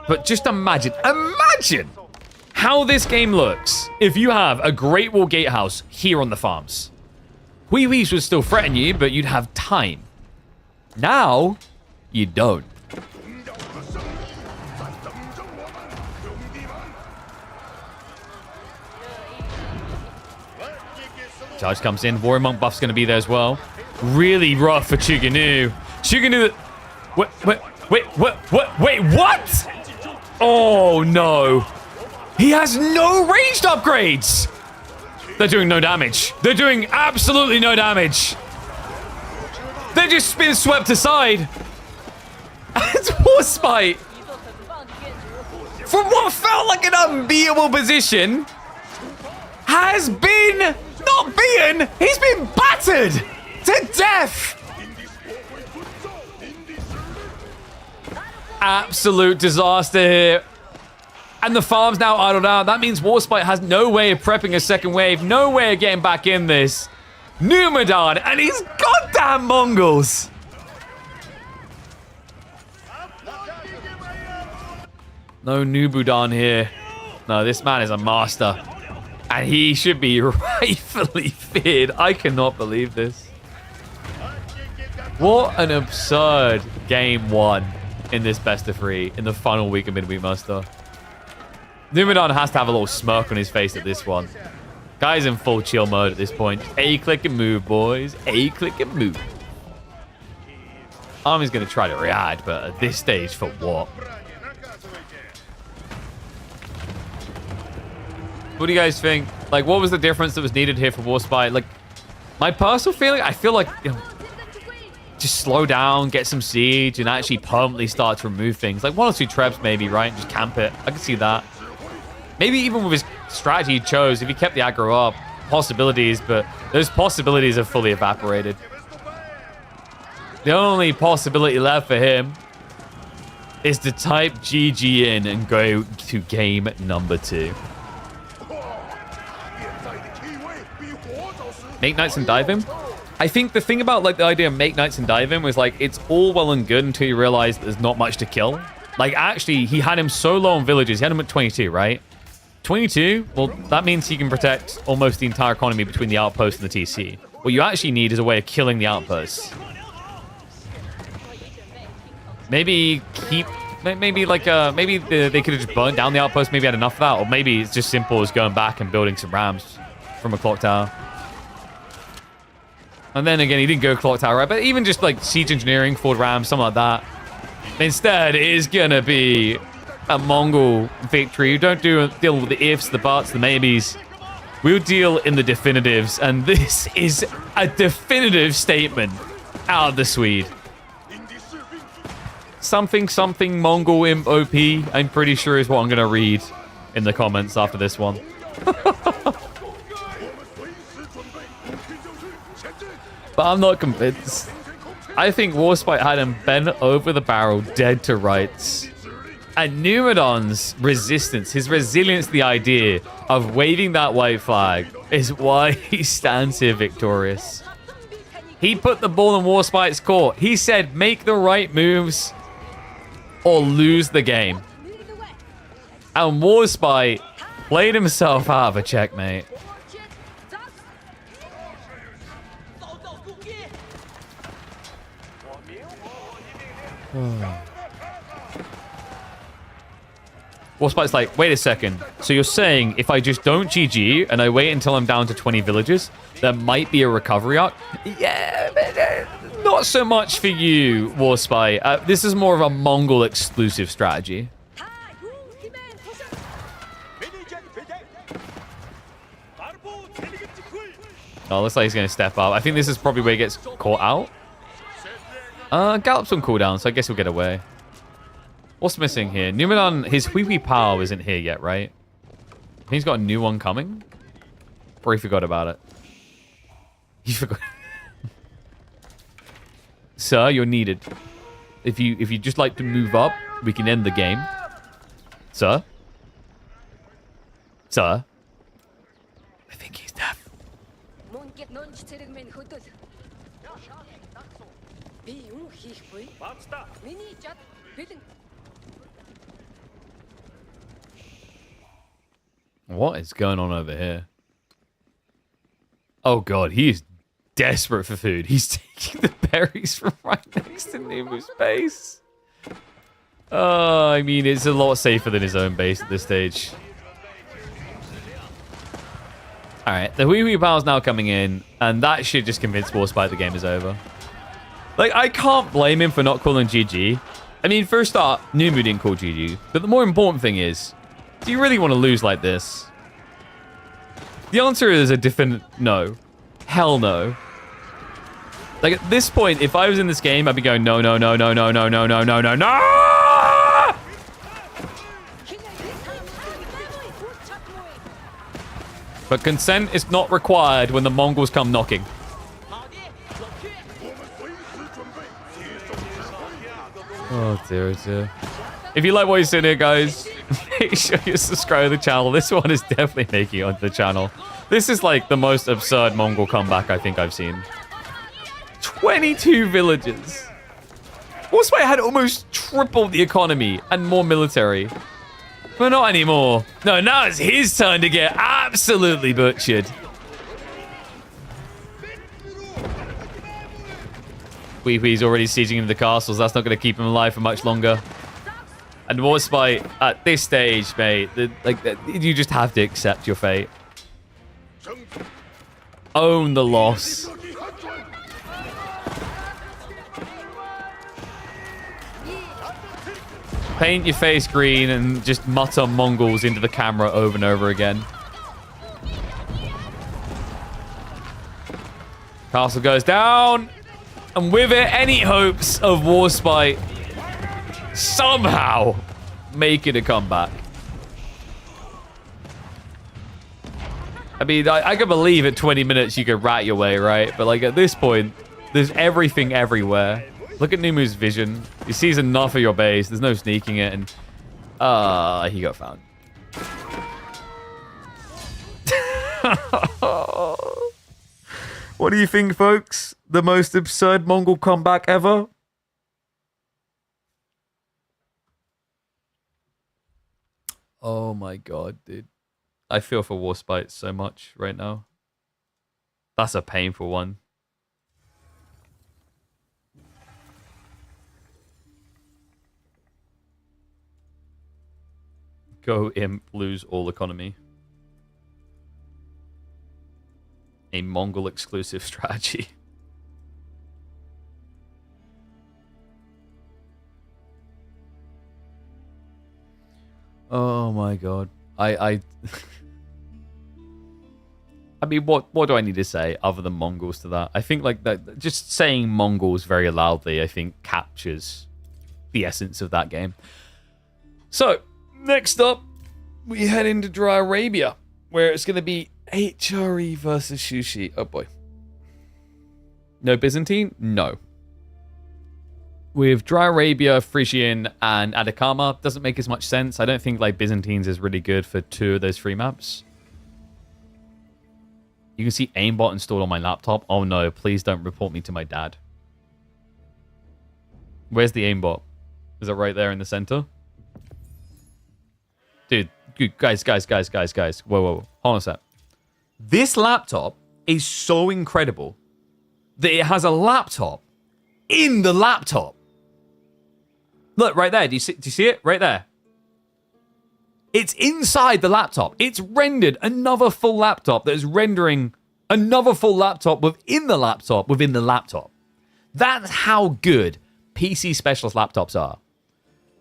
But just imagine how this game looks if you have a Great Wall Gatehouse here on the farms. Huihuis would still threaten you, but you'd have time. Now, you don't. Charge comes in. Warrior Monk buff's going to be there as well. Really rough for Chuganu. Chuganu... Wait, what? Oh, no. He has no ranged upgrades. They're doing no damage. They're doing absolutely no damage. They're just being swept aside. It's WarSpite. From what felt like an unbeatable position, has been... not beaten. He's been battered to death. Absolute disaster here. And the farm's now idled out. That means WarSpite has no way of prepping a second wave. No way of getting back in this. Numadon and his goddamn Mongols. No Numadon here. No, this man is a master. And he should be rightfully feared. I cannot believe this. What an absurd game 1 in this best of 3 in the final week of Midweek Muster. Numadon has to have a little smirk on his face at this one. Guy's in full chill mode at this point. A-click and move, boys. A-click and move. Army's going to try to react, but at this stage, for what? What do you guys think? Like, what was the difference that was needed here for WarSpite? Like, my personal feeling, I feel like, you know, just slow down, get some siege, and actually permanently start to remove things. Like 1 or 2 trebs maybe, right? And just camp it. I can see that. Maybe even with his strategy he chose, if he kept the aggro up, possibilities, but those possibilities have fully evaporated. The only possibility left for him is to type GG in and go to game number 2. Make knights and dive him? I think the thing about like the idea of make knights and dive him was like, it's all well and good until you realize there's not much to kill. Like actually, he had him so low on villages. He had him at 22, right? 22? Well, that means he can protect almost the entire economy between the outpost and the TC. What you actually need is a way of killing the outposts. Maybe keep... Maybe like maybe they could have just burnt down the outpost. Maybe had enough of that, or maybe it's just simple as going back and building some rams from a clock tower. And then again, he didn't go clock tower, right? But even just like siege engineering, forward rams, something like that. Instead, it is gonna be a Mongol victory. You don't deal with the ifs, the buts, the maybes. We'll deal in the definitives, and this is a definitive statement out of the Swede. Something Mongol imp OP, I'm pretty sure is what I'm going to read in the comments after this one. But I'm not convinced. I think WarSpite had him bent over the barrel, dead to rights. And Numadon's resistance, his resilience to the idea of waving that white flag is why he stands here victorious. He put the ball in WarSpite's court. He said, make the right moves or lose the game. And WarSpite played himself out of a checkmate. WarSpite's like, wait a second. So you're saying if I just don't GG and I wait until I'm down to 20 villages, there might be a recovery arc? Yeah, but not so much for you, WarSpite. This is more of a Mongol exclusive strategy. Oh, looks like he's going to step up. I think this is probably where he gets caught out. Gallop's on cooldown, so I guess he'll get away. What's missing here? Numadon, his Hui power isn't here yet, right? He's got a new one coming? Or he forgot about it? He forgot. Sir, you're needed. If you just like to move up, we can end the game. Sir? Sir? I think he's deaf. What is going on over here? Oh god, he is desperate for food. He's taking the berries from right next to Numu's base. I mean, it's a lot safer than his own base at this stage. Alright, the Hui power's now coming in, and that should just convince WarSpite the game is over. Like, I can't blame him for not calling GG. I mean, for a start, Numu didn't call GG. But the more important thing is, do you really want to lose like this? The answer is a definite no. Hell no. Like, at this point, if I was in this game, I'd be going, no, no, no, no, no, no, no, no, no, no, no! But consent is not required when the Mongols come knocking. Oh, dear, dear. If you like what you see here, guys, make sure you subscribe to the channel. This one is definitely making it onto the channel. This is like the most absurd Mongol comeback I think I've seen. 22 villages. WarSpite had almost tripled the economy and more military. But not anymore. No, now it's his turn to get absolutely butchered. Weepee's already sieging into the castles. That's not going to keep him alive for much longer. And WarSpite, at this stage, mate, you just have to accept your fate. Own the loss. Paint your face green and just mutter Mongols into the camera over and over again. Castle goes down. And with it, any hopes of WarSpite somehow making a comeback. I mean, I can believe at 20 minutes you could rat your way, right? But like at this point, there's everything everywhere. Look at Numu's vision. He sees enough of your base. There's no sneaking it, and he got found. What do you think, folks? The most absurd Mongol comeback ever? Oh my god, dude. I feel for WarSpite so much right now. That's a painful one. Go imp, lose all economy. A Mongol exclusive strategy. Oh my god. I mean, what do I need to say other than Mongols to that? I think like that, just saying Mongols very loudly, I think captures the essence of that game. So, next up, we head into Dry Arabia, where it's going to be HRE versus Sushi. Oh boy. No Byzantine? No. With Dry Arabia, Frisian, and Atacama, doesn't make as much sense. I don't think like Byzantines is really good for 2 of those 3 maps. You can see aimbot installed on my laptop. Oh no, please don't report me to my dad. Where's the aimbot? Is it right there in the center? Dude, guys. Whoa. Hold on a sec. This laptop is so incredible that it has a laptop in the laptop. Look, right there. Do you see it? Right there. It's inside the laptop. It's rendered another full laptop that is rendering another full laptop within the laptop within the laptop. That's how good PC specialist laptops are.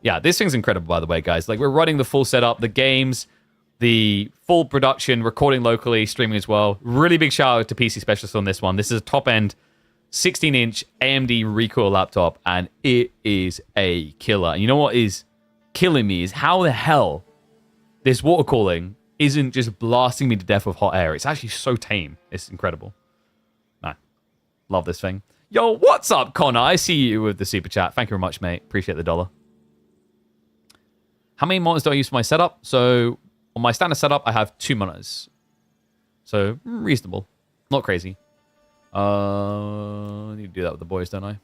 Yeah, this thing's incredible, by the way, guys. Like, we're running the full setup, the games, the full production, recording locally, streaming as well. Really big shout out to PC specialist on this one. This is a top-end 16-inch AMD Recoil laptop, and it is a killer. And you know what is killing me is how the hell this water cooling isn't just blasting me to death with hot air. It's actually so tame. It's incredible. Man, love this thing. Yo, what's up, Connor? I see you with the super chat. Thank you very much, mate. Appreciate the $1. How many monitors do I use for my setup? So, on my standard setup, I have 2 monitors. So, reasonable. Not crazy. I need to do that with the boys, don't I?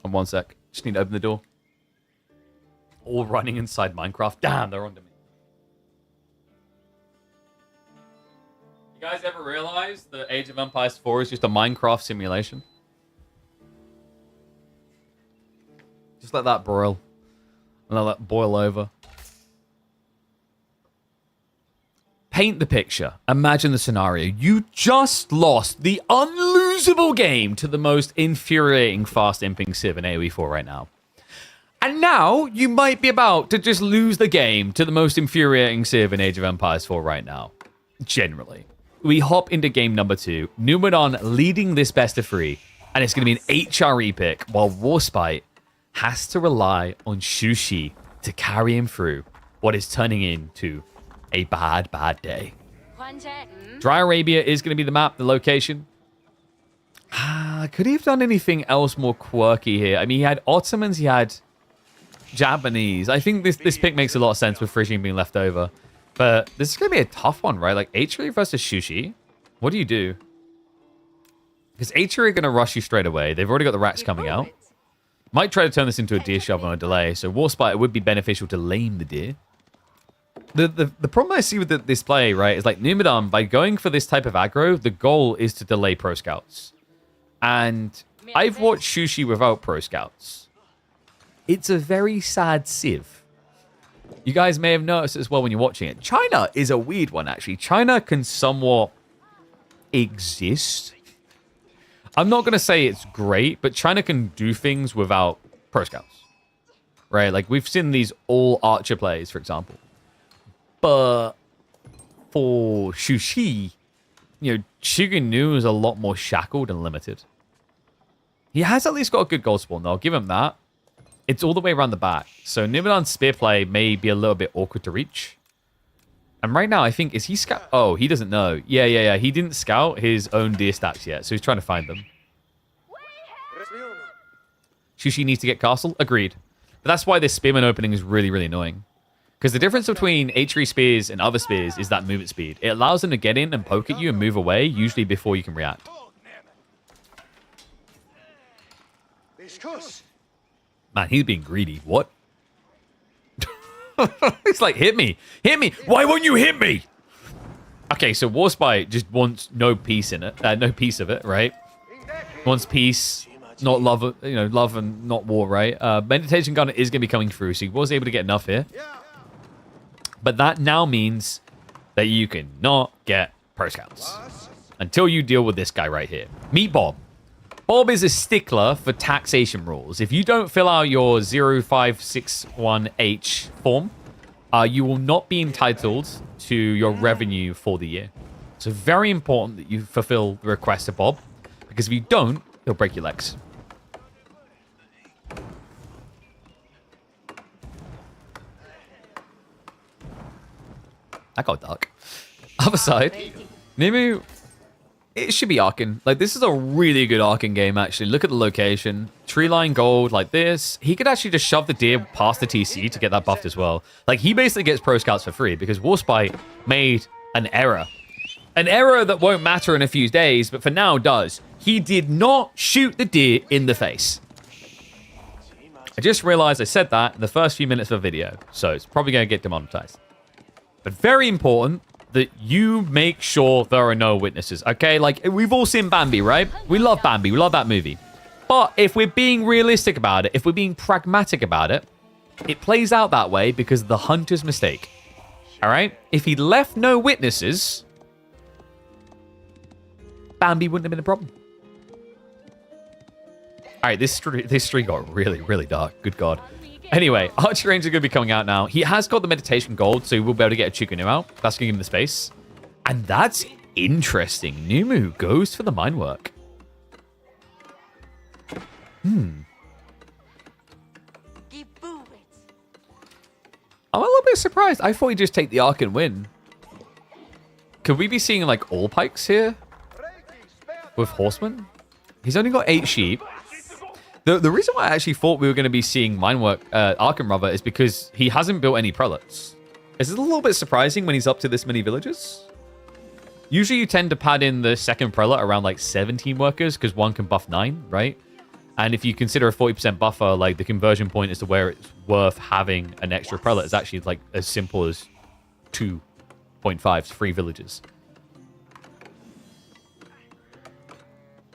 On one sec. Just need to open the door. All running inside Minecraft. Damn, they're onto me. You guys ever realize that Age of Empires 4 is just a Minecraft simulation? Just let that broil. And let that boil over. Paint the picture. Imagine the scenario. You just lost the unlosable game to the most infuriating fast imping Civ in AoE4 right now. And now you might be about to just lose the game to the most infuriating Civ in Age of Empires 4 right now. Generally. We hop into game number 2. Numadon leading this best of 3. And it's going to be an HRE pick, while WarSpite has to rely on Sushi to carry him through what is turning into a bad day. Dry Arabia is going to be the map, the location. Could he have done anything else more quirky here? I mean, he had Ottomans, he had Japanese. I think this pick makes a lot of sense with Frisian being left over. But this is going to be a tough one, right? Like, HRE versus Sushi. What do you do? Because HRE are going to rush you straight away. They've already got the racks coming out. Might try to turn this into a deer shove on a delay. So WarSpite would be beneficial to lame the deer. The problem I see with this play, right, is like Numadon, by going for this type of aggro, the goal is to delay pro scouts. And I've watched Sushi without pro scouts. It's a very sad Civ. You guys may have noticed as well when you're watching it. China is a weird one, actually. China can somewhat exist. I'm not going to say it's great, but China can do things without pro scouts. Right? Like, we've seen these all archer plays, for example. But for Sushi, you know, Shiginu is a lot more shackled and limited. He has at least got a good gold spawn, though. I'll give him that. It's all the way around the back. So Numadon's spear play may be a little bit awkward to reach. And right now, I think, is he scout? Oh, he doesn't know. Yeah. He didn't scout his own deer stacks yet, so he's trying to find them. Shushi needs to get castle. Agreed. But that's why this spearman opening is really, really annoying. Because the difference between H3 spears and other spears is that movement speed. It allows them to get in and poke at you and move away, usually before you can react. Man, he's being greedy. What? It's like, hit me. Hit me. Why won't you hit me? Okay, so WarSpite just wants no peace in it. No piece of it, right? Wants peace, not love, love and not war, right? Meditation gun is going to be coming through, so he was able to get enough here. But that now means that you cannot get pro scouts until you deal with this guy right here. Meet Bob. Bob is a stickler for taxation rules. If you don't fill out your 0561H form, you will not be entitled to your revenue for the year. So very important that you fulfill the request of Bob, because if you don't, he'll break your legs. That got dark. Other side, Numu, it should be arcing. Like, this is a really good arcing game, actually. Look at the location. Tree line gold like this. He could actually just shove the deer past the TC to get that buffed as well. Like, he basically gets pro scouts for free because WarSpite made an error. An error that won't matter in a few days, but for now does. He did not shoot the deer in the face. I just realized I said that in the first few minutes of the video, so it's probably going to get demonetized. But very important that you make sure there are no witnesses, okay? Like, we've all seen Bambi, right? We love Bambi. We love that movie. But if we're being realistic about it, if we're being pragmatic about it, it plays out that way because of the hunter's mistake, all right? If he left no witnesses, Bambi wouldn't have been a problem. All right, this stream got really, really dark. Good God. Anyway, Archer Ranger are going to be coming out now. He has got the meditation gold, so he will be able to get a Chukunu out. That's going to give him the space. And that's interesting. Numu goes for the mine work. I'm a little bit surprised. I thought he'd just take the arc and win. Could we be seeing, like, all pikes here? With horsemen? He's only got 8 sheep. The reason why I actually thought we were going to be seeing mine work, Arkham Rubber, is because he hasn't built any prelates. Is it a little bit surprising when he's up to this many villages? Usually you tend to pad in the second prelate around like 17 workers because one can buff 9, right? And if you consider a 40% buffer, like the conversion point as to where it's worth having an extra prelate is actually like as simple as 2.5, 3 villages.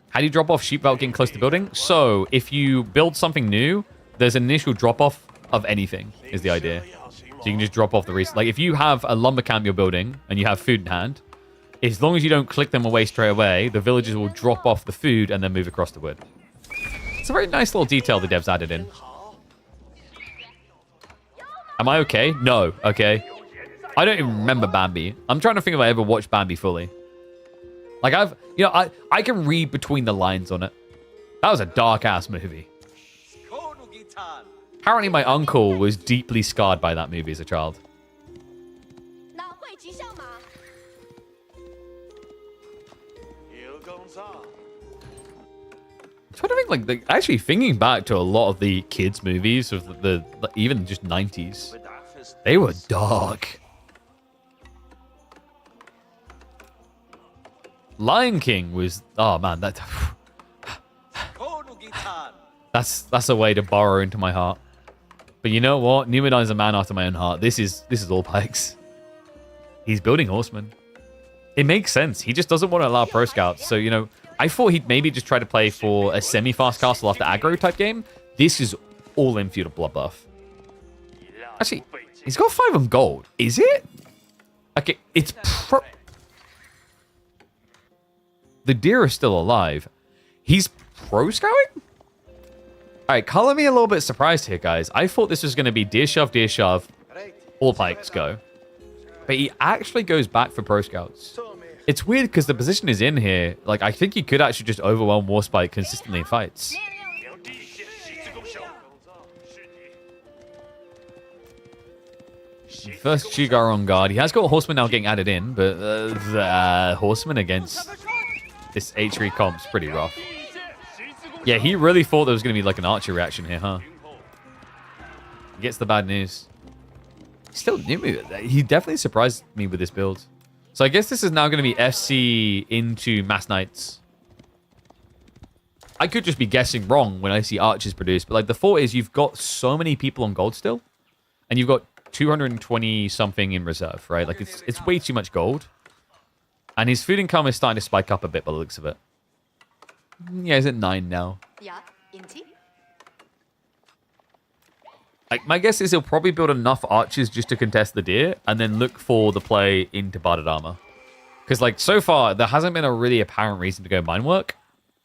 How do you drop off sheep without getting close to building? So, if you build something new, there's an initial drop-off of anything, is the idea. So you can just drop off the resource. Like, if you have a lumber camp you're building, and you have food in hand, as long as you don't click them away straight away, the villagers will drop off the food and then move across the wood. It's a very nice little detail the devs added in. Am I okay? No. Okay. I don't even remember Bambi. I'm trying to think if I ever watched Bambi fully. Like, I can read between the lines on it. That was a dark-ass movie. Apparently, my uncle was deeply scarred by that movie as a child. I'm trying to think, like, actually thinking back to a lot of the kids' movies of the even just 90s. They were dark. Lion King was, oh man, that's a way to borrow into my heart. But you know what? Numadon's a man after my own heart. This is all pikes. He's building horsemen. It makes sense. He just doesn't want to allow pro scouts. So, I thought he'd maybe just try to play for a semi-fast castle after aggro type game. This is all in feudal blood buff. Actually, he's got 5 on gold. Is it? Okay, it's the deer are still alive. He's pro scouting? All right, color me a little bit surprised here, guys. I thought this was going to be deer shove, all pikes go. But he actually goes back for pro scouts. It's weird because the position is in here. Like, I think he could actually just overwhelm WarSpite consistently in fights. First Chigar on guard. He has got Horseman now getting added in, but the Horseman against this H3 comp's pretty rough. Yeah, he really thought there was going to be like an Archer reaction here, huh? He gets the bad news. Still Numu. He definitely surprised me with this build. So I guess this is now going to be FC into Mass Knights. I could just be guessing wrong when I see Archers produced, but like the thought is you've got so many people on gold still, and you've got 220 something in reserve, right? Like it's way too much gold. And his food income is starting to spike up a bit by the looks of it. Yeah, he's at 9 now. Like, my guess is he'll probably build enough archers just to contest the deer and then look for the play into Barded Armor. Because, like, so far, there hasn't been a really apparent reason to go mine work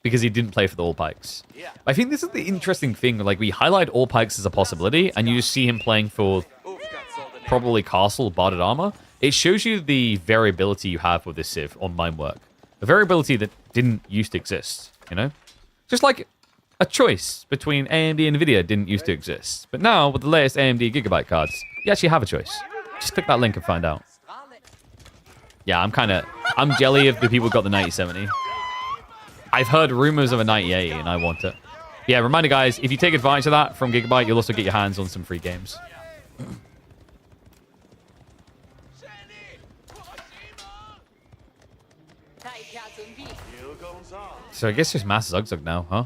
because he didn't play for the all pikes. I think this is the interesting thing. Like, we highlight all pikes as a possibility and you just see him playing for probably Castle, Barded Armor. It shows you the variability you have with this Civ on mine work. A variability that didn't used to exist, you know? Just like a choice between AMD and NVIDIA didn't used to exist. But now, with the latest AMD Gigabyte cards, you actually have a choice. Just click that link and find out. Yeah, I'm jelly if the people got the 9070. I've heard rumors of a 9080 and I want it. Yeah, reminder guys, if you take advantage of that from Gigabyte, you'll also get your hands on some free games. So I guess just Mass Zugzug now, huh?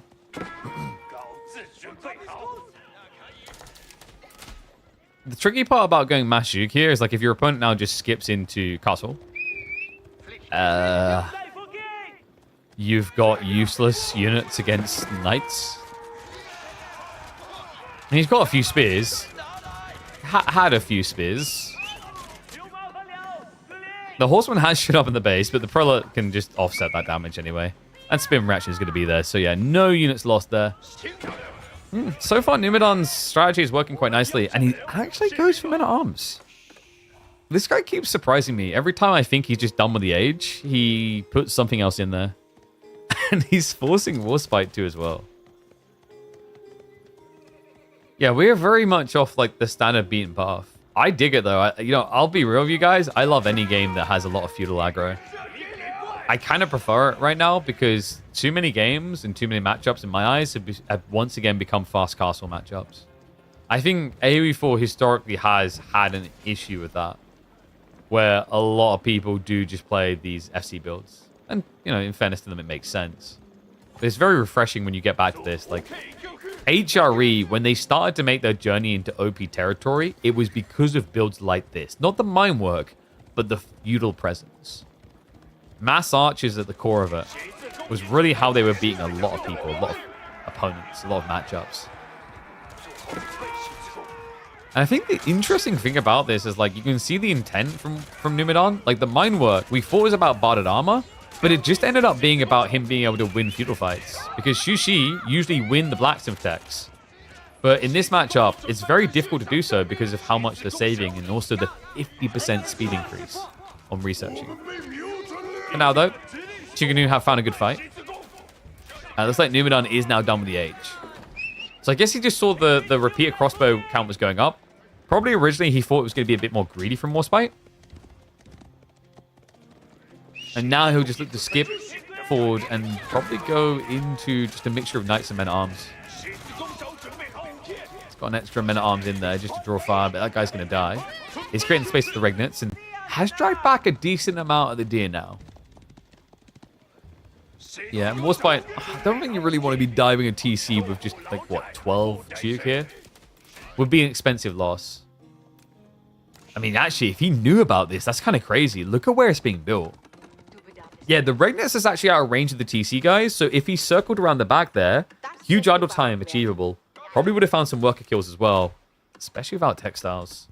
The tricky part about going Mass Zug here is like if your opponent now just skips into Castle, you've got useless units against Knights. And he's got a few spears. Had a few spears. The Horseman has shit up in the base, but the Prelate can just offset that damage anyway. And Spin Reaction is going to be there. So yeah, no units lost there. So far, Numadon's strategy is working quite nicely. And he actually goes for Men-at-Arms. This guy keeps surprising me. Every time I think he's just done with the age, he puts something else in there. And he's forcing WarSpite too as well. Yeah, we are very much off like the standard beaten path. I dig it though. I'll be real with you guys. I love any game that has a lot of feudal aggro. I kind of prefer it right now because too many games and too many matchups in my eyes have once again become fast castle matchups. I think AoE4 historically has had an issue with that, where a lot of people do just play these FC builds. And, in fairness to them, it makes sense. But it's very refreshing when you get back to this. Like, HRE, when they started to make their journey into OP territory, it was because of builds like this. Not the mine work, but the feudal presence. Mass archers at the core of it was really how they were beating a lot of people, a lot of opponents, a lot of matchups. And I think the interesting thing about this is, like, you can see the intent from Numadon. Like, the mine work, we thought it was about Barded Armor, but it just ended up being about him being able to win feudal fights. Because Shushi usually win the blacksmith techs. But in this matchup, it's very difficult to do so because of how much they're saving and also the 50% speed increase on researching. For now, though, Chiganu have found a good fight. Looks like Numadon is now done with the age. So I guess he just saw the repeater crossbow count was going up. Probably originally he thought it was going to be a bit more greedy from WarSpite. And now he'll just look to skip forward and probably go into just a mixture of Knights and Men-at-Arms. He's got an extra Men-at-Arms in there just to draw fire, but that guy's going to die. He's creating space for the Regnants and has dragged back a decent amount of the deer now. Yeah, and WarSpite, I don't think you really want to be diving a TC with just, like, what, 12 Chiyuk here? Would be an expensive loss. I mean, actually, if he knew about this, that's kind of crazy. Look at where it's being built. Yeah, the Regnus is actually out of range of the TC guys, so if he circled around the back there, huge idle time achievable. Probably would have found some worker kills as well, especially without textiles.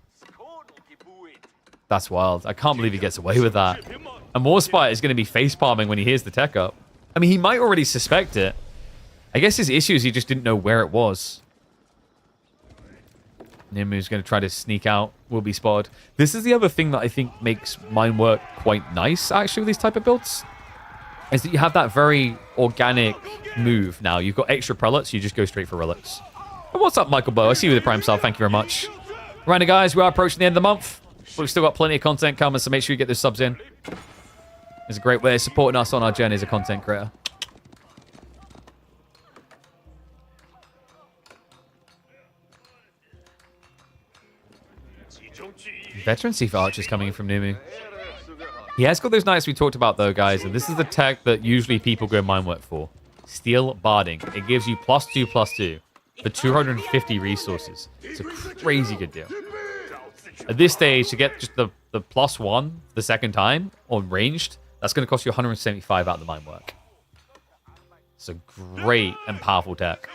That's wild. I can't believe he gets away with that. And WarSpite is going to be facepalming when he hears the tech up. I mean, he might already suspect it. I guess his issue is he just didn't know where it was. Nimu's going to try to sneak out. Will be spotted. This is the other thing that I think makes mine work quite nice, actually, with these type of builds. Is that you have that very organic move now. You've got extra prelates, you just go straight for relics. And what's up, Michael Bow? I see you with the Prime Sub. Thank you very much. Right, guys, we are approaching the end of the month. We've still got plenty of content coming, so make sure you get those subs in. It's a great way of supporting us on our journey as a content creator. Veteran Thief Archer's coming in from Numu. He has got those knights we talked about, though, guys, and this is the tech that usually people go Mindwork for. Steel Barding. It gives you +2/+2 for 250 resources. It's a crazy good deal. At this stage, to get just the +1 the second time on ranged, that's going to cost you 175 out of the Mindwork. It's a great and powerful tech.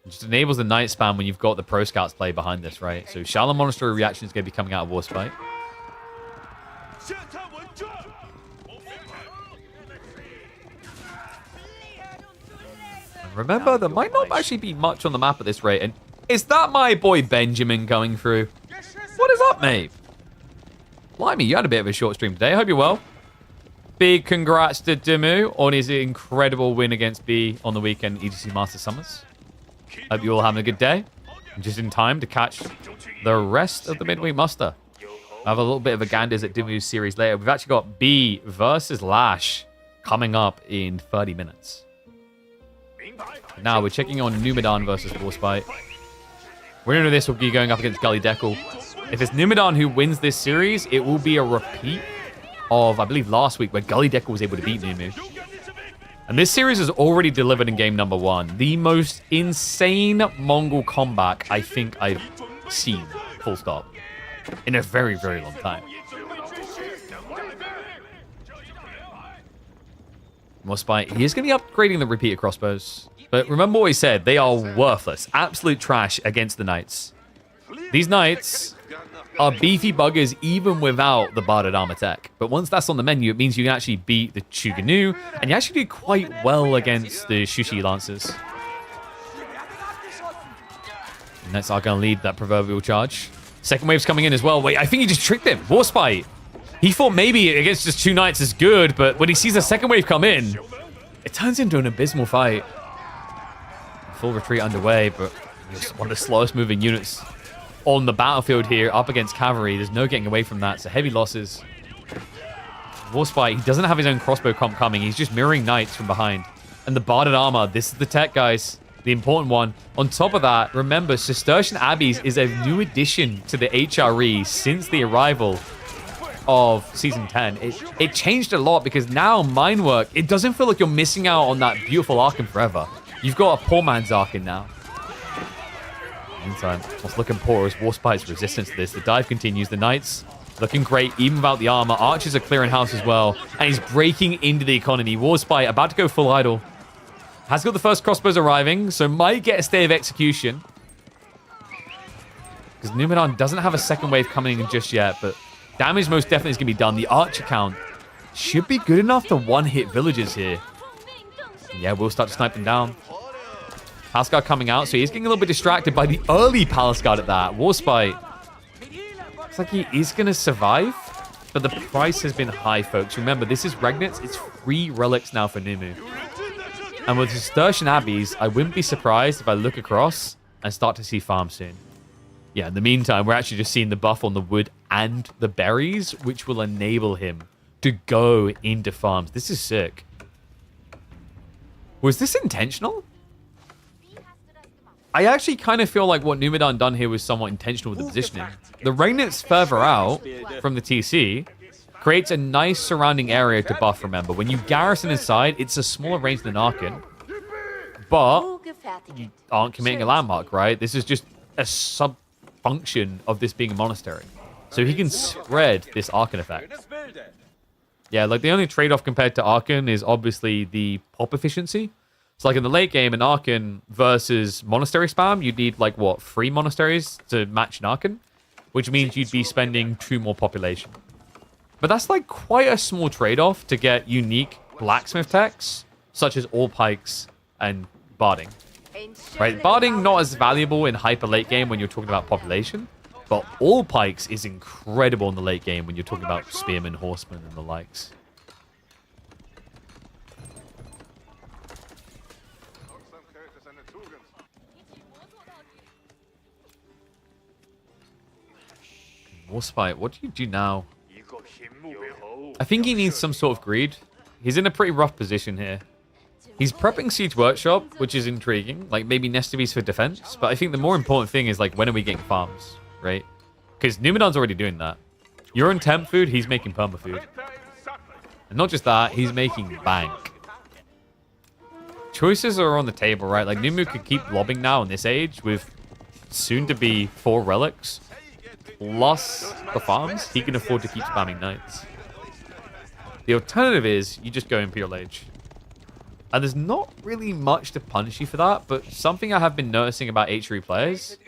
It just enables the night spam when you've got the Pro Scouts play behind this, right? So Shallow Monastery reaction is going to be coming out of WarSpite. And remember, there might not actually be much on the map at this rate. And is that my boy Benjamin going through? What is up, mate? Blimey, you had a bit of a short stream today. I hope you're well. Big congrats to Dumu on his incredible win against B on the weekend, EGC Master Summers. Hope you're all having a good day. Just in time to catch the rest of the midweek muster. I have a little bit of a ganders at Dumu's series later. We've actually got B versus LaSh coming up in 30 minutes. Now we're checking on Numadon versus WarSpite. Winner of this will be going up against Gully Deckle. If it's Numadon who wins this series, it will be a repeat of, I believe, last week where Gully Deckle was able to beat Numu. And this series has already delivered in game number 1. The most insane Mongol comeback I think I've seen, full stop, in a very, very long time. WarSpite, he is going to be upgrading the repeater crossbows. But remember what he said, they are worthless. Absolute trash against the knights. These knights are beefy buggers even without the Barded Armor tech. But once that's on the menu, it means you can actually beat the Chuganu, and you actually do quite well against the Shushi Lancers. And Knights are going to lead that proverbial charge. Second wave's coming in as well. Wait, I think he just tricked him. WarSpite. He thought maybe against just 2 knights is good, but when he sees the second wave come in, it turns into an abysmal fight. Full retreat underway, but just one of the slowest moving units on the battlefield here, up against cavalry. There's no getting away from that, so heavy losses. WarSpite, he doesn't have his own crossbow comp coming. He's just mirroring knights from behind. And the Barded Armor, this is the tech, guys. The important one. On top of that, remember, Cistercian Abbeys is a new addition to the HRE since the arrival of Season 10. It changed a lot because now Mindwork, it doesn't feel like you're missing out on that beautiful Archon forever. You've got a poor man's Archon now. Meantime, what's looking poor is WarSpite's resistance to this. The dive continues. The Knights looking great, even without the armor. Archers are clearing house as well. And he's breaking into the economy. WarSpite about to go full idle. Has got the first crossbows arriving, so might get a stay of execution. Because Numadon doesn't have a second wave coming in just yet, but damage most definitely is going to be done. The archer count should be good enough to one-hit villagers here. Yeah, we'll start to snipe them down. Palace Guard coming out, so he's getting a little bit distracted by the early Palace Guard at that. WarSpite. Looks like he is going to survive, but the price has been high, folks. Remember, this is Regnitz. It's 3 relics now for Numu. And with Cistercian Abbeys, I wouldn't be surprised if I look across and start to see farms soon. Yeah, in the meantime, we're actually just seeing the buff on the wood and the berries, which will enable him to go into farms. This is sick. Was this intentional? I actually kind of feel like what Numadon done here was somewhat intentional with the positioning. The Regnitz further out from the TC creates a nice surrounding area to buff, remember. When you garrison inside, it's a smaller range than Archon. But you aren't committing a landmark, right? This is just a sub-function of this being a monastery. So he can spread this Archon effect. Yeah, like the only trade-off compared to Archon is obviously the pop efficiency. So like in the late game, in Archon versus monastery spam, you'd need like, what, 3 monasteries to match an Archon? Which means you'd be spending 2 more population. But that's like quite a small trade-off to get unique blacksmith techs, such as all pikes and barding. Right, barding not as valuable in hyper late game when you're talking about population, but all pikes is incredible in the late game when you're talking about spearmen, horsemen, and the likes. WarSpite, what do you do now? I think he needs some sort of greed. He's in a pretty rough position here. He's prepping Siege Workshop, which is intriguing. Like, maybe Nestabees for defense. But I think the more important thing is, like, when are we getting farms, right? Because Numadon's already doing that. You're in temp food, he's making perma food. And not just that, he's making bank. Choices are on the table, right? Like, Numu could keep lobbing now in this age with soon-to-be 4 relics. Plus the farms, he can afford to keep spamming knights. The alternative is you just go Imperial Age. And there's not really much to punish you for that, but something I have been noticing about H3 players,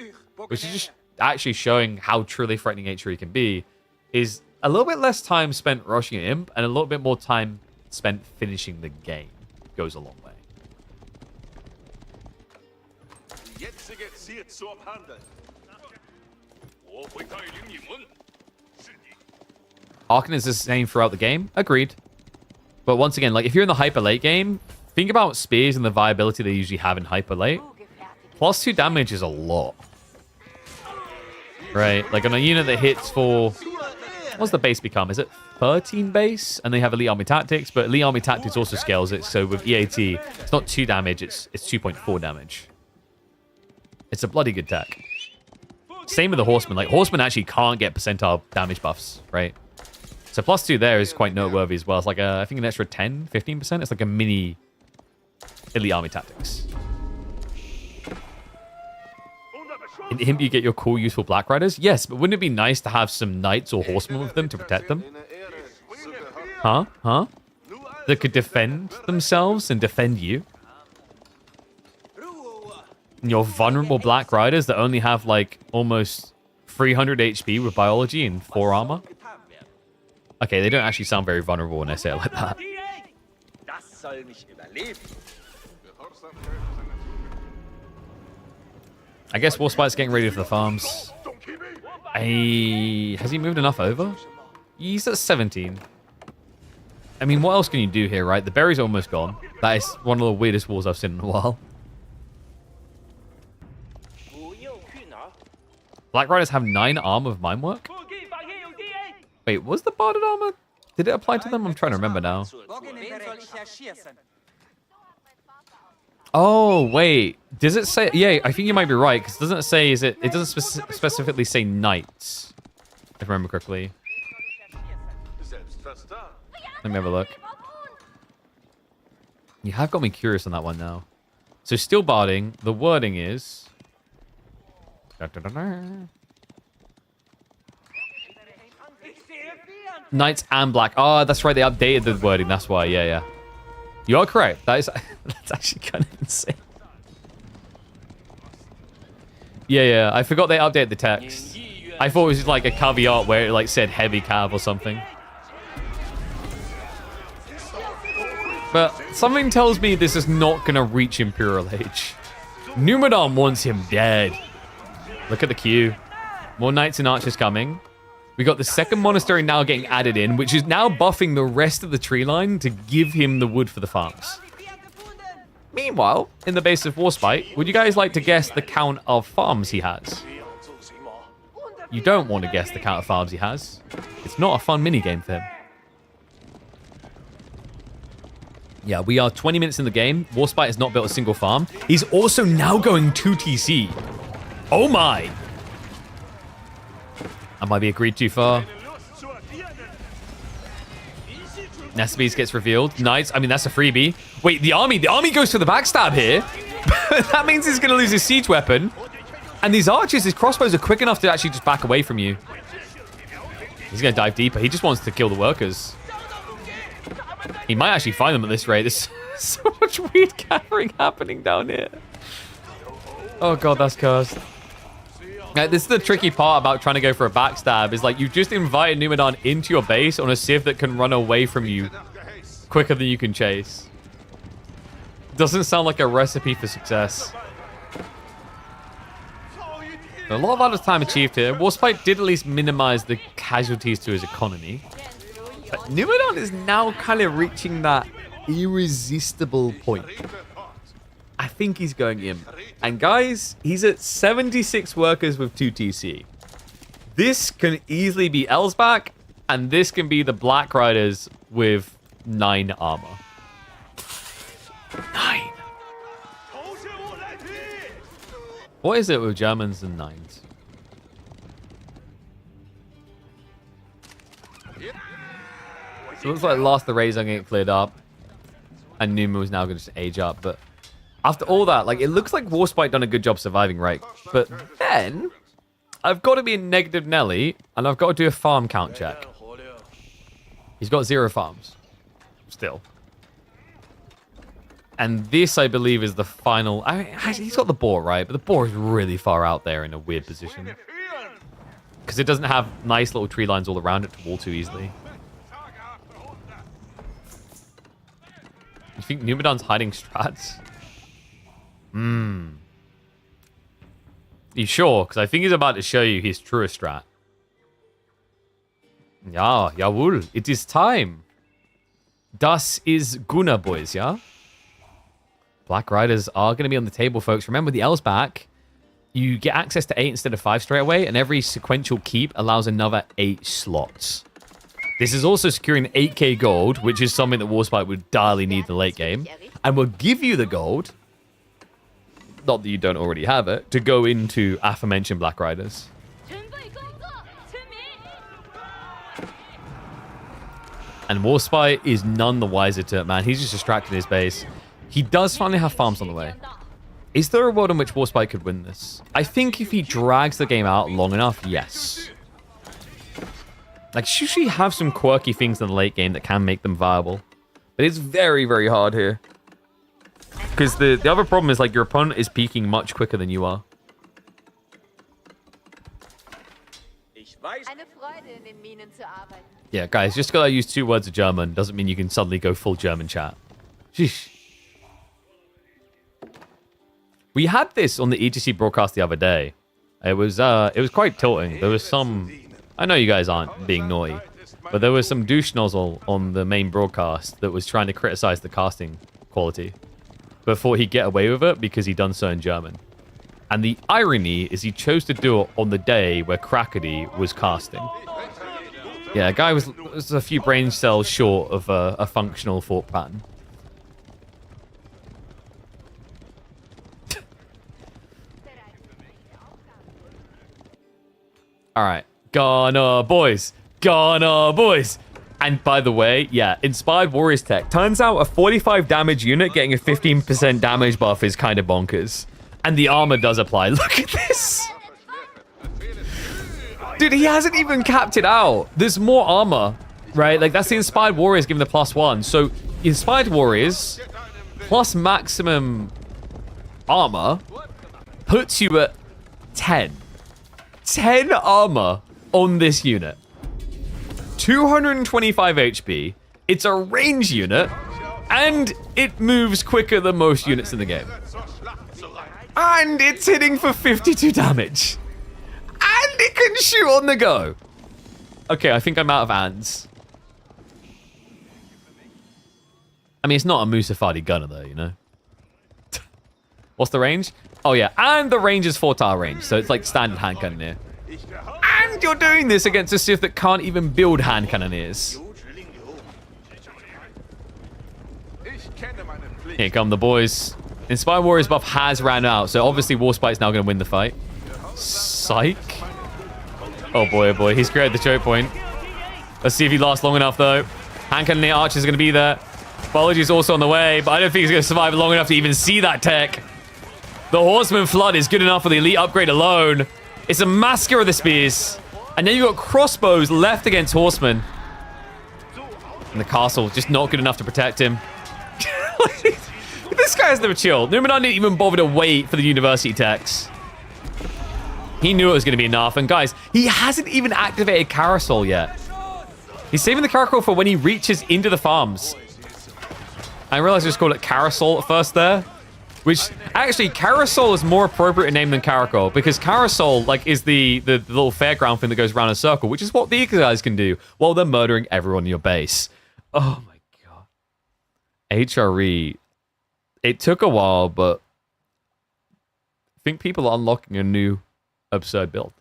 which is just actually showing how truly threatening H3 can be, is a little bit less time spent rushing an imp and a little bit more time spent finishing the game. Goes a long way. Arcan is the same throughout the game. Agreed. But once again, like if you're in the hyper late game, think about spears and the viability they usually have in hyper late. +2 damage is a lot. Right? Like on a unit that hits for... What's the base become? Is it 13 base? And they have Elite Army Tactics, but Elite Army Tactics also scales it. So with EAT, it's not 2 damage, it's 2.4 damage. It's a bloody good tech. Same with the Horseman. Like, Horseman actually can't get percentile damage buffs, right? So +2 there is quite noteworthy as well. It's like, I think an extra 10, 15%. It's like a mini Elite Army Tactics. In Imp, you get your cool, useful Black Riders? Yes, but wouldn't it be nice to have some Knights or Horsemen with them to protect them? Huh? Huh? That could defend themselves and defend you? And your vulnerable Black Riders that only have, like, almost 300 HP with biology and 4 armor? Okay, they don't actually sound very vulnerable when I say it like that. I guess WarSpite's getting ready for the farms. Has he moved enough over? He's at 17. I mean, what else can you do here, right? The berry's almost gone. That is one of the weirdest walls I've seen in a while. Black Riders have 9 armor of Mine Work? Wait, was the Barded armor? Did it apply to them? I'm trying to remember now. Oh, wait. Does it say... Yeah, I think you might be right, because doesn't it say... It doesn't specifically say knights, if I remember correctly. Let me have a look. You have got me curious on that one now. So still barding. The wording is... Knights and black. Oh, that's right. They updated the wording. That's why. Yeah, yeah. You are correct. That's actually kind of insane. Yeah, yeah. I forgot they updated the text. I thought it was just like a caveat where it like said heavy cav or something. But something tells me this is not going to reach Imperial Age. Numadon wants him dead. Look at the queue. More knights and archers coming. We got the second monastery now getting added in, which is now buffing the rest of the tree line to give him the wood for the farms. Meanwhile, in the base of WarSpite, would you guys like to guess the count of farms he has? You don't want to guess the count of farms he has. It's not a fun minigame for him. Yeah, we are 20 minutes in the game. WarSpite has not built a single farm. He's also now going 2 TC. Oh my! I might be agreed too far. Nestabees gets revealed. Nice. I mean, that's a freebie. Wait, the army goes for the backstab here. That means he's going to lose his siege weapon. And these archers, his crossbows are quick enough to actually just back away from you. He's going to dive deeper. He just wants to kill the workers. He might actually find them at this rate. There's so much weird gathering happening down here. Oh god, that's cursed. This is the tricky part about trying to go for a backstab, is like you just invited Numadon into your base on a civ that can run away from you quicker than you can chase. Doesn't sound like a recipe for success. A lot of other time achieved here. WarSpite did at least minimize the casualties to his economy. But Numadon is now kind of reaching that irresistible point. I think he's going in. And guys, he's at 76 workers with 2 TC. This can easily be Elsbach, and this can be the Black Riders with 9 armor. 9. What is it with Germans and 9s? So it looks like Lost the Rays are going to get cleared up. And Numu is now going to just age up. But after all that, like, it looks like WarSpite done a good job surviving, right? But then I've got to be in negative Nelly, and I've got to do a farm count check. He's got 0 farms. Still. And this, I believe, is the final... I mean, he's got the boar, right? But the boar is really far out there in a weird position. Because it doesn't have nice little tree lines all around it to wall too easily. You think Numadon's hiding strats? You sure? Because I think he's about to show you his truest strat. Ja, jawohl. It is time. Das is Gunnar, boys, yeah? Black Riders are going to be on the table, folks. Remember, the L's back. You get access to 8 instead of 5 straight away, and every sequential keep allows another 8 slots. This is also securing 8k gold, which is something that WarSpite would direly need in the late game, and will give you the gold, not that you don't already have it, to go into aforementioned Black Riders. And WarSpite is none the wiser to it, man. He's just distracting his base. He does finally have farms on the way. Is there a world in which WarSpite could win this? I think if he drags the game out long enough, yes. Like, usually have some quirky things in the late game that can make them viable. But it's very, very hard here. Because the other problem is, like, your opponent is peaking much quicker than you are. Yeah, guys, just because I use 2 words of German doesn't mean you can suddenly go full German chat. Sheesh. We had this on the EGC broadcast the other day. It was quite tilting. There was some... I know you guys aren't being naughty, but there was some douche nozzle on the main broadcast that was trying to criticize the casting quality before he'd get away with it because he'd done so in German. And the irony is he chose to do it on the day where Crackety was casting. Yeah, a guy was a few brain cells short of a functional thought pattern. All right. Ghana boys. Ghana boys. And by the way, yeah, Inspired Warriors tech. Turns out a 45 damage unit getting a 15% damage buff is kind of bonkers. And the armor does apply. Look at this. Dude, he hasn't even capped it out. There's more armor, right? Like, that's the Inspired Warriors giving the +1. So, Inspired Warriors plus maximum armor puts you at 10. 10 armor on this unit. 225 HP. It's a range unit. And it moves quicker than most units in the game. And it's hitting for 52 damage. And it can shoot on the go. Okay, I think I'm out of hands. I mean, it's not a Musafadi gunner, though, you know? What's the range? Oh, yeah. And the range is 4-tile range, so it's like standard hand cannoneer. And you're doing this against a Sith that can't even build hand cannoneers. Here come the boys. Inspired Warriors buff has ran out, so obviously WarSpite's now going to win the fight. Psych. Oh boy, he's created the choke point. Let's see if he lasts long enough, though. Hand cannoneer archers are going to be there. Biology's also on the way, but I don't think he's going to survive long enough to even see that tech. The Horseman Flood is good enough for the elite upgrade alone. It's a massacre of the spears. And then you've got crossbows left against Horsemen. And the castle just not good enough to protect him. This guy has never chilled. Numadon didn't even bother to wait for the university techs. He knew it was going to be enough. And guys, he hasn't even activated Carousel yet. He's saving the Carousel for when he reaches into the farms. I realized I just called it Carousel at first there. Which, actually, Carousel is more appropriate a name than Caracol. Because Carousel, like, is the little fairground thing that goes around in a circle. Which is what these guys can do while they're murdering everyone in your base. Oh, my God. HRE. It took a while, but I think people are unlocking a new absurd build.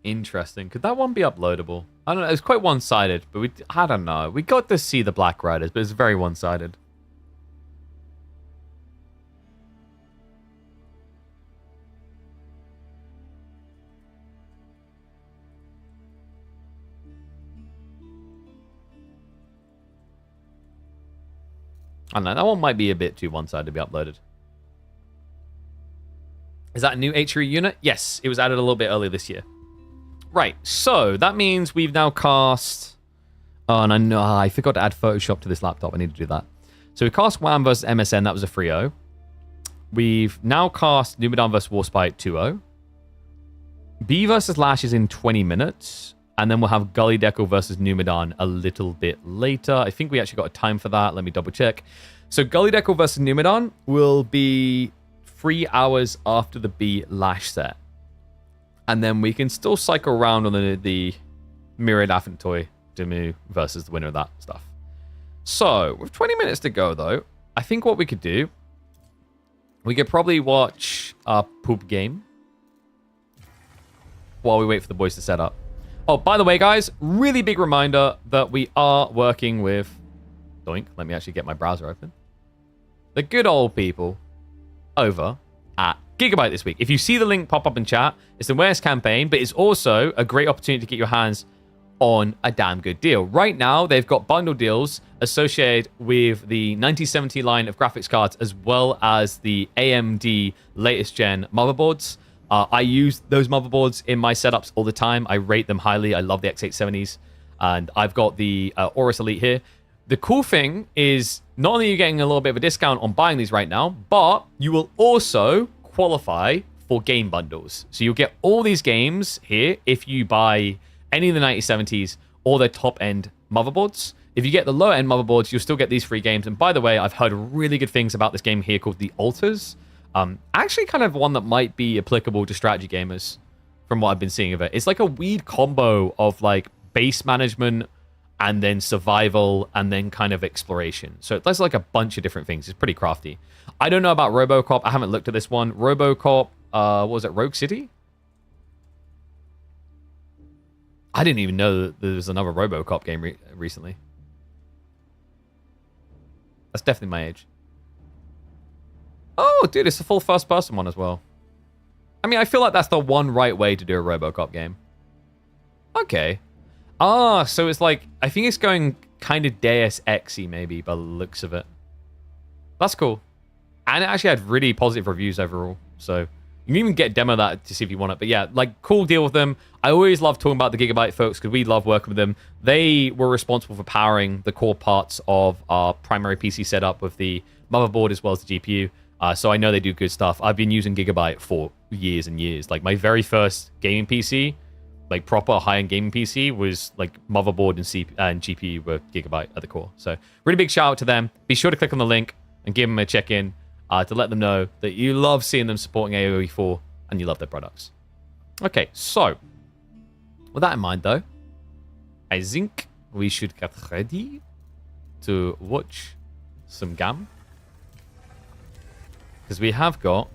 Interesting. Could that one be uploadable? I don't know. It was quite one-sided, but I don't know. We got to see the Black Riders, but it's very one-sided. I don't know. That one might be a bit too one-sided to be uploaded. Is that a new H3 unit? Yes, it was added a little bit earlier this year. Right, so that means we've now cast... Oh, and I know I forgot to add Photoshop to this laptop. I need to do that. So we cast WAM versus MSN. That was a 3-0. We've now cast Numadon versus WarSpite 2-0. B versus LaSh is in 20 minutes. And then we'll have Gully Deckle versus Numadon a little bit later. I think we actually got a time for that. Let me double check. So Gully Deckle versus Numadon will be 3 hours after the B LaSh set. And then we can still cycle around on the Myriad Affintoy Dumu versus the winner of that stuff. So, with 20 minutes to go, though, I think what we could do, we could probably watch a poop game while we wait for the boys to set up. Oh, by the way, guys, really big reminder that we are working with... Doink, let me actually get my browser open. The good old people over at Gigabyte this week. If you see the link pop up in chat, it's the awareness campaign, but it's also a great opportunity to get your hands on a damn good deal. Right now, they've got bundle deals associated with the 9070 line of graphics cards, as well as the AMD latest gen motherboards. I use those motherboards in my setups all the time. I rate them highly. I love the X870s, and I've got the Aorus Elite here. The cool thing is, not only are you getting a little bit of a discount on buying these right now, but you will also qualify for game bundles. So you'll get all these games here if you buy any of the 9070s or their top-end motherboards. If you get the lower-end motherboards, you'll still get these free games. And by the way, I've heard really good things about this game here called The Altars. Actually kind of one that might be applicable to strategy gamers from what I've been seeing of it. It's like a weird combo of like base management and then survival and then kind of exploration. So it does like a bunch of different things. It's pretty crafty. I don't know about RoboCop. I haven't looked at this one. RoboCop, what was it, Rogue City? I didn't even know that there was another RoboCop game recently. That's definitely my age. Oh, dude, it's a full first-person one as well. I mean, I feel like that's the one right way to do a RoboCop game. Okay. Ah, so it's like, I think it's going kind of Deus Ex-y maybe by the looks of it. That's cool. And it actually had really positive reviews overall. So you can even get a demo of that to see if you want it. But yeah, like, cool deal with them. I always love talking about the Gigabyte folks because we love working with them. They were responsible for powering the core parts of our primary PC setup with the motherboard as well as the GPU. So I know they do good stuff. I've been using Gigabyte for years and years. Like, my very first gaming PC, like proper high-end gaming PC, was like motherboard and GPU were Gigabyte at the core. So really big shout out to them. Be sure to click on the link and give them a check-in to let them know that you love seeing them supporting AoE 4 and you love their products. Okay, so with that in mind, though, I think we should get ready to watch some GAM. Because we have got...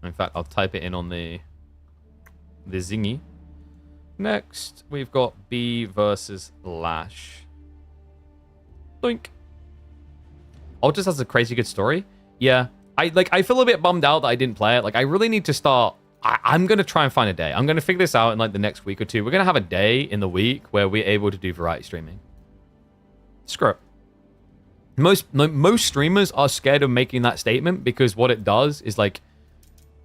In fact, I'll type it in on the zingy. Next, we've got B versus LaSh. Doink. Altus has a crazy good story. Yeah. I feel a bit bummed out that I didn't play it. Like, I really need to start... I'm going to try and find a day. I'm going to figure this out in like the next week or two. We're going to have a day in the week where we're able to do variety streaming. Screw it. Most streamers are scared of making that statement because what it does is like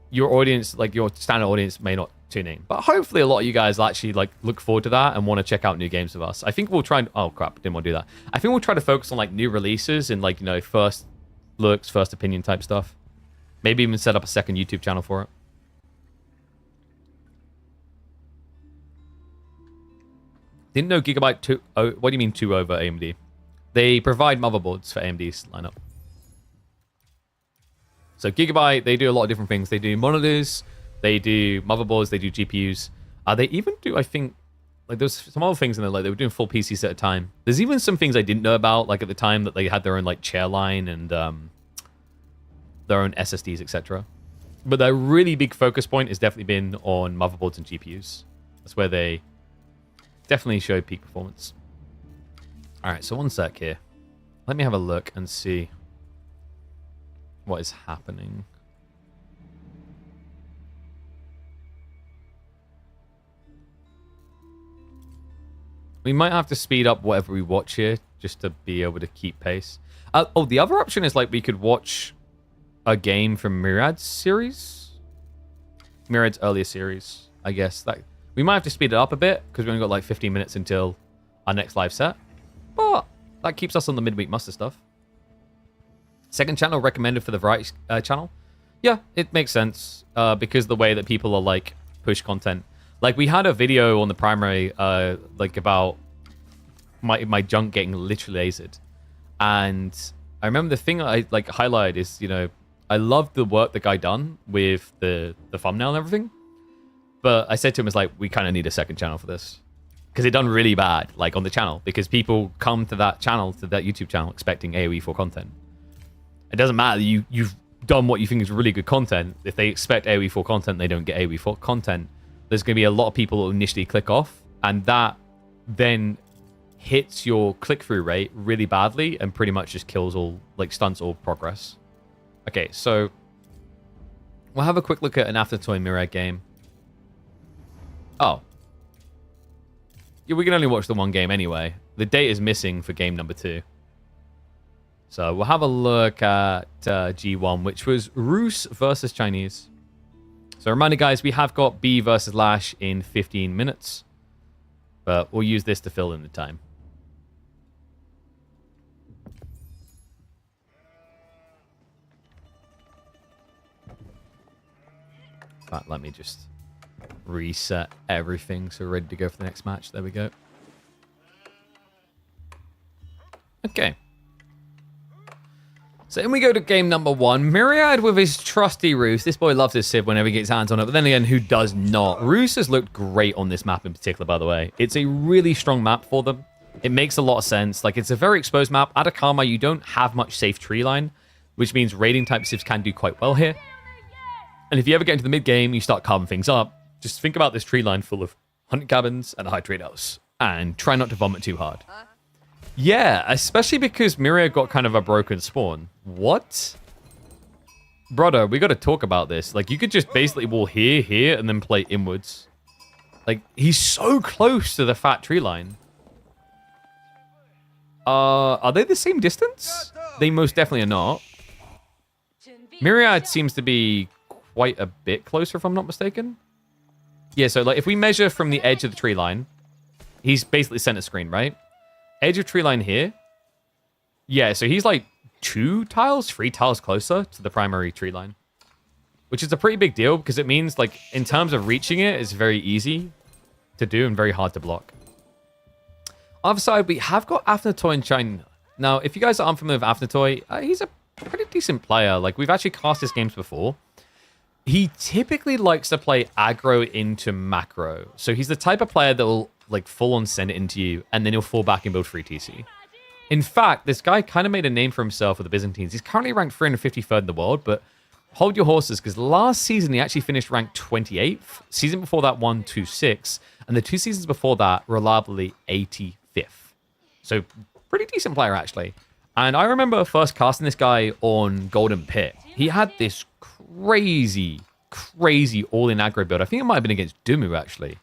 your audience, like your standard audience may not tune in. But hopefully a lot of you guys actually like look forward to that and want to check out new games with us. I think we'll try and... Oh crap, didn't want to do that. I think we'll try to focus on like new releases and like, you know, first looks, first opinion type stuff. Maybe even set up a second YouTube channel for it. Didn't know Gigabyte 2... Oh, what do you mean 2 over AMD? They provide motherboards for AMD's lineup. So Gigabyte, they do a lot of different things. They do monitors, they do motherboards, they do GPUs. They even do, I think... Like, there's some other things in there, like they were doing full PCs at a time. There's even some things I didn't know about, like at the time that they had their own like chair line and their own SSDs, etc. But their really big focus point has definitely been on motherboards and GPUs. That's where they definitely show peak performance. All right, so one sec here. Let me have a look and see what is happening. We might have to speed up whatever we watch here just to be able to keep pace. Oh, the other option is like we could watch a game from Myriad's series. Myriad's earlier series, I guess. That we might have to speed it up a bit because we only got like 15 minutes until our next live set. But that keeps us on the midweek muster stuff. Second channel recommended for the variety channel. Yeah, it makes sense because the way that people are like push content. Like we had a video on the primary like about my junk getting literally lasered. And I remember the thing I like highlighted is, you know, I loved the work the guy done with the thumbnail and everything. But I said to him, it's like, we kind of need a second channel for this. Because it done really bad, like on the channel. Because people come to that channel, to that YouTube channel, expecting AoE 4 content. It doesn't matter. You've done what you think is really good content. If they expect AoE 4 content, they don't get AoE 4 content. There's going to be a lot of people who initially click off. And that then hits your click-through rate really badly and pretty much just kills all, like stunts all progress. Okay, so we'll have a quick look at an Aftertoy Myriad game. Oh. Yeah, we can only watch the one game anyway. The date is missing for game number 2. So we'll have a look at G1, which was Rus versus Chinese. So reminder, guys, we have got B versus LaSh in 15 minutes. But we'll use this to fill in the time. But let me just reset everything so we're ready to go for the next match. There we go. Okay. So then we go to game number 1. Myriad with his trusty Rus. This boy loves his Civ whenever he gets hands on it. But then again, who does not? Rus has looked great on this map in particular, by the way. It's a really strong map for them. It makes a lot of sense. Like, it's a very exposed map. Atacama, you don't have much safe tree line, which means raiding type Civs can do quite well here. And if you ever get into the mid-game, you start carving things up, just think about this tree line full of 100 cabins and a high trade house. And try not to vomit too hard. Yeah, especially because Myriad got kind of a broken spawn. What? Brother, we got to talk about this. Like, you could just basically wall here, here, and then play inwards. Like, he's so close to the fat tree line. Are they the same distance? They most definitely are not. Myriad seems to be quite a bit closer, if I'm not mistaken. Yeah, so like if we measure from the edge of the tree line, he's basically center screen, right? Edge of tree line here. Yeah, so he's like 3 tiles closer to the primary tree line, which is a pretty big deal because it means like in terms of reaching it, it's very easy to do and very hard to block. Other side, we have got Aftertoy in China. Now, if you guys are unfamiliar with Aftertoy, he's a pretty decent player. Like we've actually cast his games before. He typically likes to play aggro into macro. So he's the type of player that will like full on send it into you and then he'll fall back and build free TC. In fact, this guy kind of made a name for himself with the Byzantines. He's currently ranked 353rd in the world, but hold your horses because last season he actually finished ranked 28th. Season before that, 126. And the 2 seasons before that, reliably 85th. So pretty decent player actually. And I remember first casting this guy on Golden Pit. He had this crazy all-in aggro build. I think it might have been against Dumu, actually,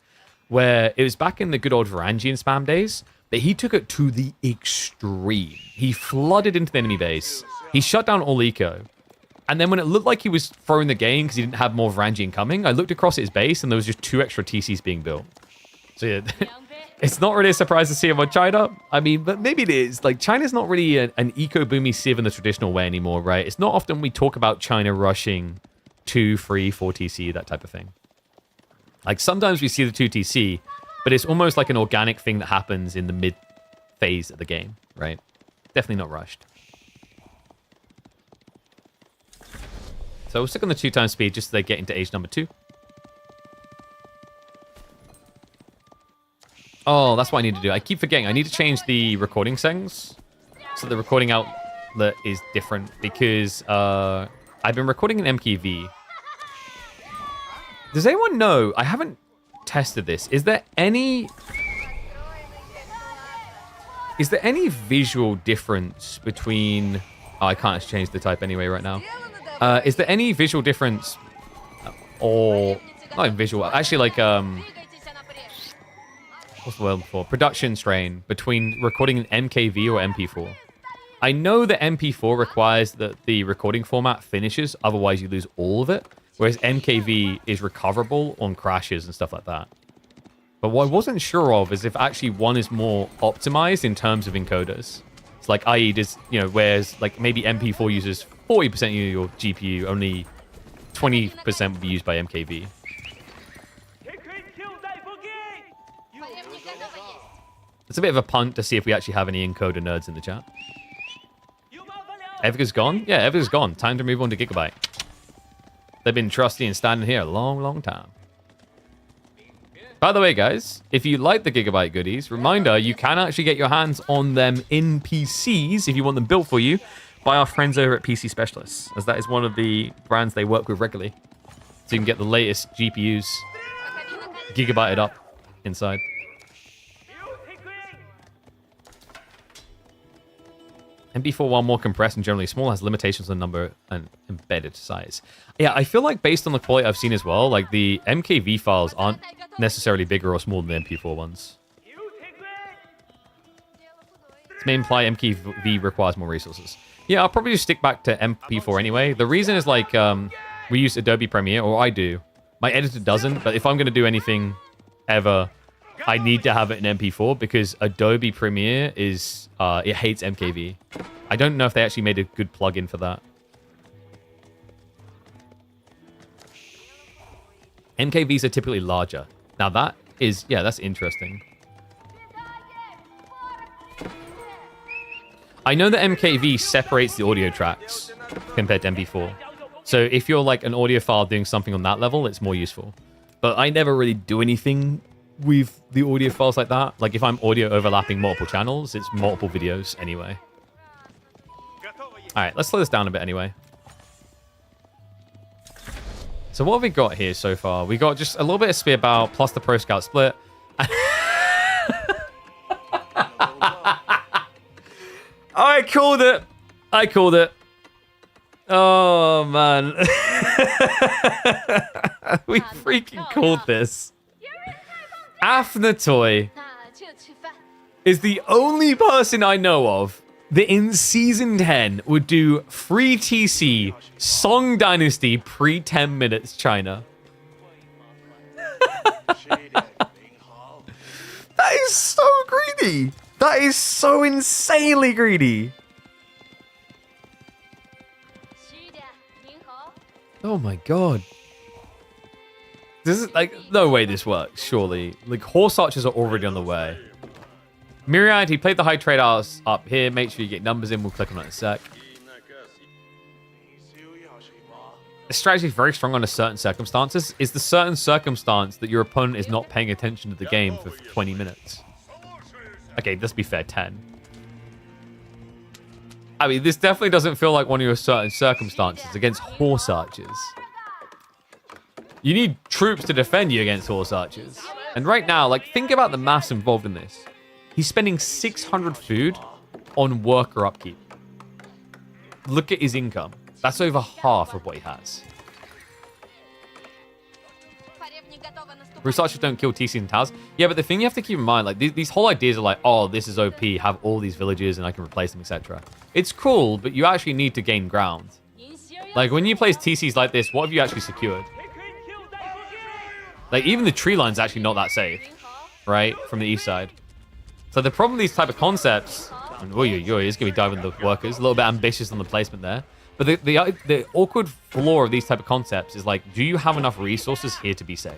where it was back in the good old Varangian spam days, but he took it to the extreme. He flooded into the enemy base. He shut down all eco. And then when it looked like he was throwing the game because he didn't have more Varangian coming, I looked across at his base and there was just 2 extra TCs being built. So yeah, it's not really a surprise to see him on China. I mean, but maybe it is. Like, China's not really an eco-boomy Civ in the traditional way anymore, right? It's not often we talk about China rushing 2, 3, 4 TC, that type of thing. Like, sometimes we see the 2 TC, but it's almost like an organic thing that happens in the mid phase of the game, right? Definitely not rushed. So we'll stick on the 2 times speed just so they get into age number 2. Oh, that's what I need to do. I keep forgetting. I need to change the recording settings so the recording outlet is different because I've been recording an MKV. Does anyone know? I haven't tested this. Is there any visual difference between... Oh, I can't change the type anyway right now. Is there any visual difference or... Not even visual. Actually, like, what's the word for? Production strain between recording an MKV or MP4. I know that MP4 requires that the recording format finishes, otherwise you lose all of it, whereas MKV is recoverable on crashes and stuff like that. But what I wasn't sure of is if actually one is more optimized in terms of encoders. It's like, i.e., does, you know, whereas like maybe MP4 uses 40% of your GPU, only 20% would be used by MKV. It's a bit of a punt to see if we actually have any encoder nerds in the chat. Evica's gone? Yeah, Evica's gone. Time to move on to Gigabyte. They've been trusty and standing here a long, long time. By the way, guys, if you like the Gigabyte goodies, reminder, you can actually get your hands on them in PCs if you want them built for you by our friends over at PC Specialists, as that is one of the brands they work with regularly. So you can get the latest GPUs Gigabyted up inside. MP4, while more compressed and generally small, has limitations on number and embedded size. Yeah, I feel like based on the quality I've seen as well, like the MKV files aren't necessarily bigger or smaller than the MP4 ones. This may imply MKV requires more resources. Yeah, I'll probably just stick back to MP4 anyway. The reason is like, we use Adobe Premiere, or I do. My editor doesn't, but if I'm going to do anything ever, I need to have it in MP4 because Adobe Premiere is, it hates MKV. I don't know if they actually made a good plugin for that. MKVs are typically larger. Now that is, yeah, that's interesting. I know that MKV separates the audio tracks compared to MP4. So if you're like an audiophile doing something on that level, it's more useful. But I never really do anything with the audio files like that. Like if I'm audio overlapping multiple channels, it's multiple videos anyway. All right, let's slow this down a bit anyway. So what have we got here so far? We got just a little bit of spear bow plus the pro scout split. I called it. I called it. Oh man. We freaking called this. Afnatoy is the only person I know of that in Season 10 would do free TC Song Dynasty pre-10 minutes China. That is so greedy. That is so insanely greedy. Oh my god. This is like, no way this works, surely. Like, horse archers are already on the way. Myriad, he played the high trade house up here. Make sure you get numbers in. We'll click on that in a sec. The strategy is very strong under certain circumstances. Is the certain circumstance that your opponent is not paying attention to the game for 20 minutes? Okay, let's be fair, 10. I mean, this definitely doesn't feel like one of your certain circumstances against horse archers. You need troops to defend you against horse archers. And right now, like, think about the maths involved in this. He's spending 600 food on worker upkeep. Look at his income. That's over half of what he has. Horse archers don't kill TC and Taz. Yeah, but the thing you have to keep in mind, like, these whole ideas are like, oh, this is OP, have all these villages and I can replace them, etc. It's cool, but you actually need to gain ground. Like, when you place TCs like this, what have you actually secured? Like, even the tree line's actually not that safe, right? From the east side. So the problem with these type of concepts, and it's going to be diving the workers, a little bit ambitious on the placement there. But the awkward flaw of these type of concepts is like, do you have enough resources here to be safe?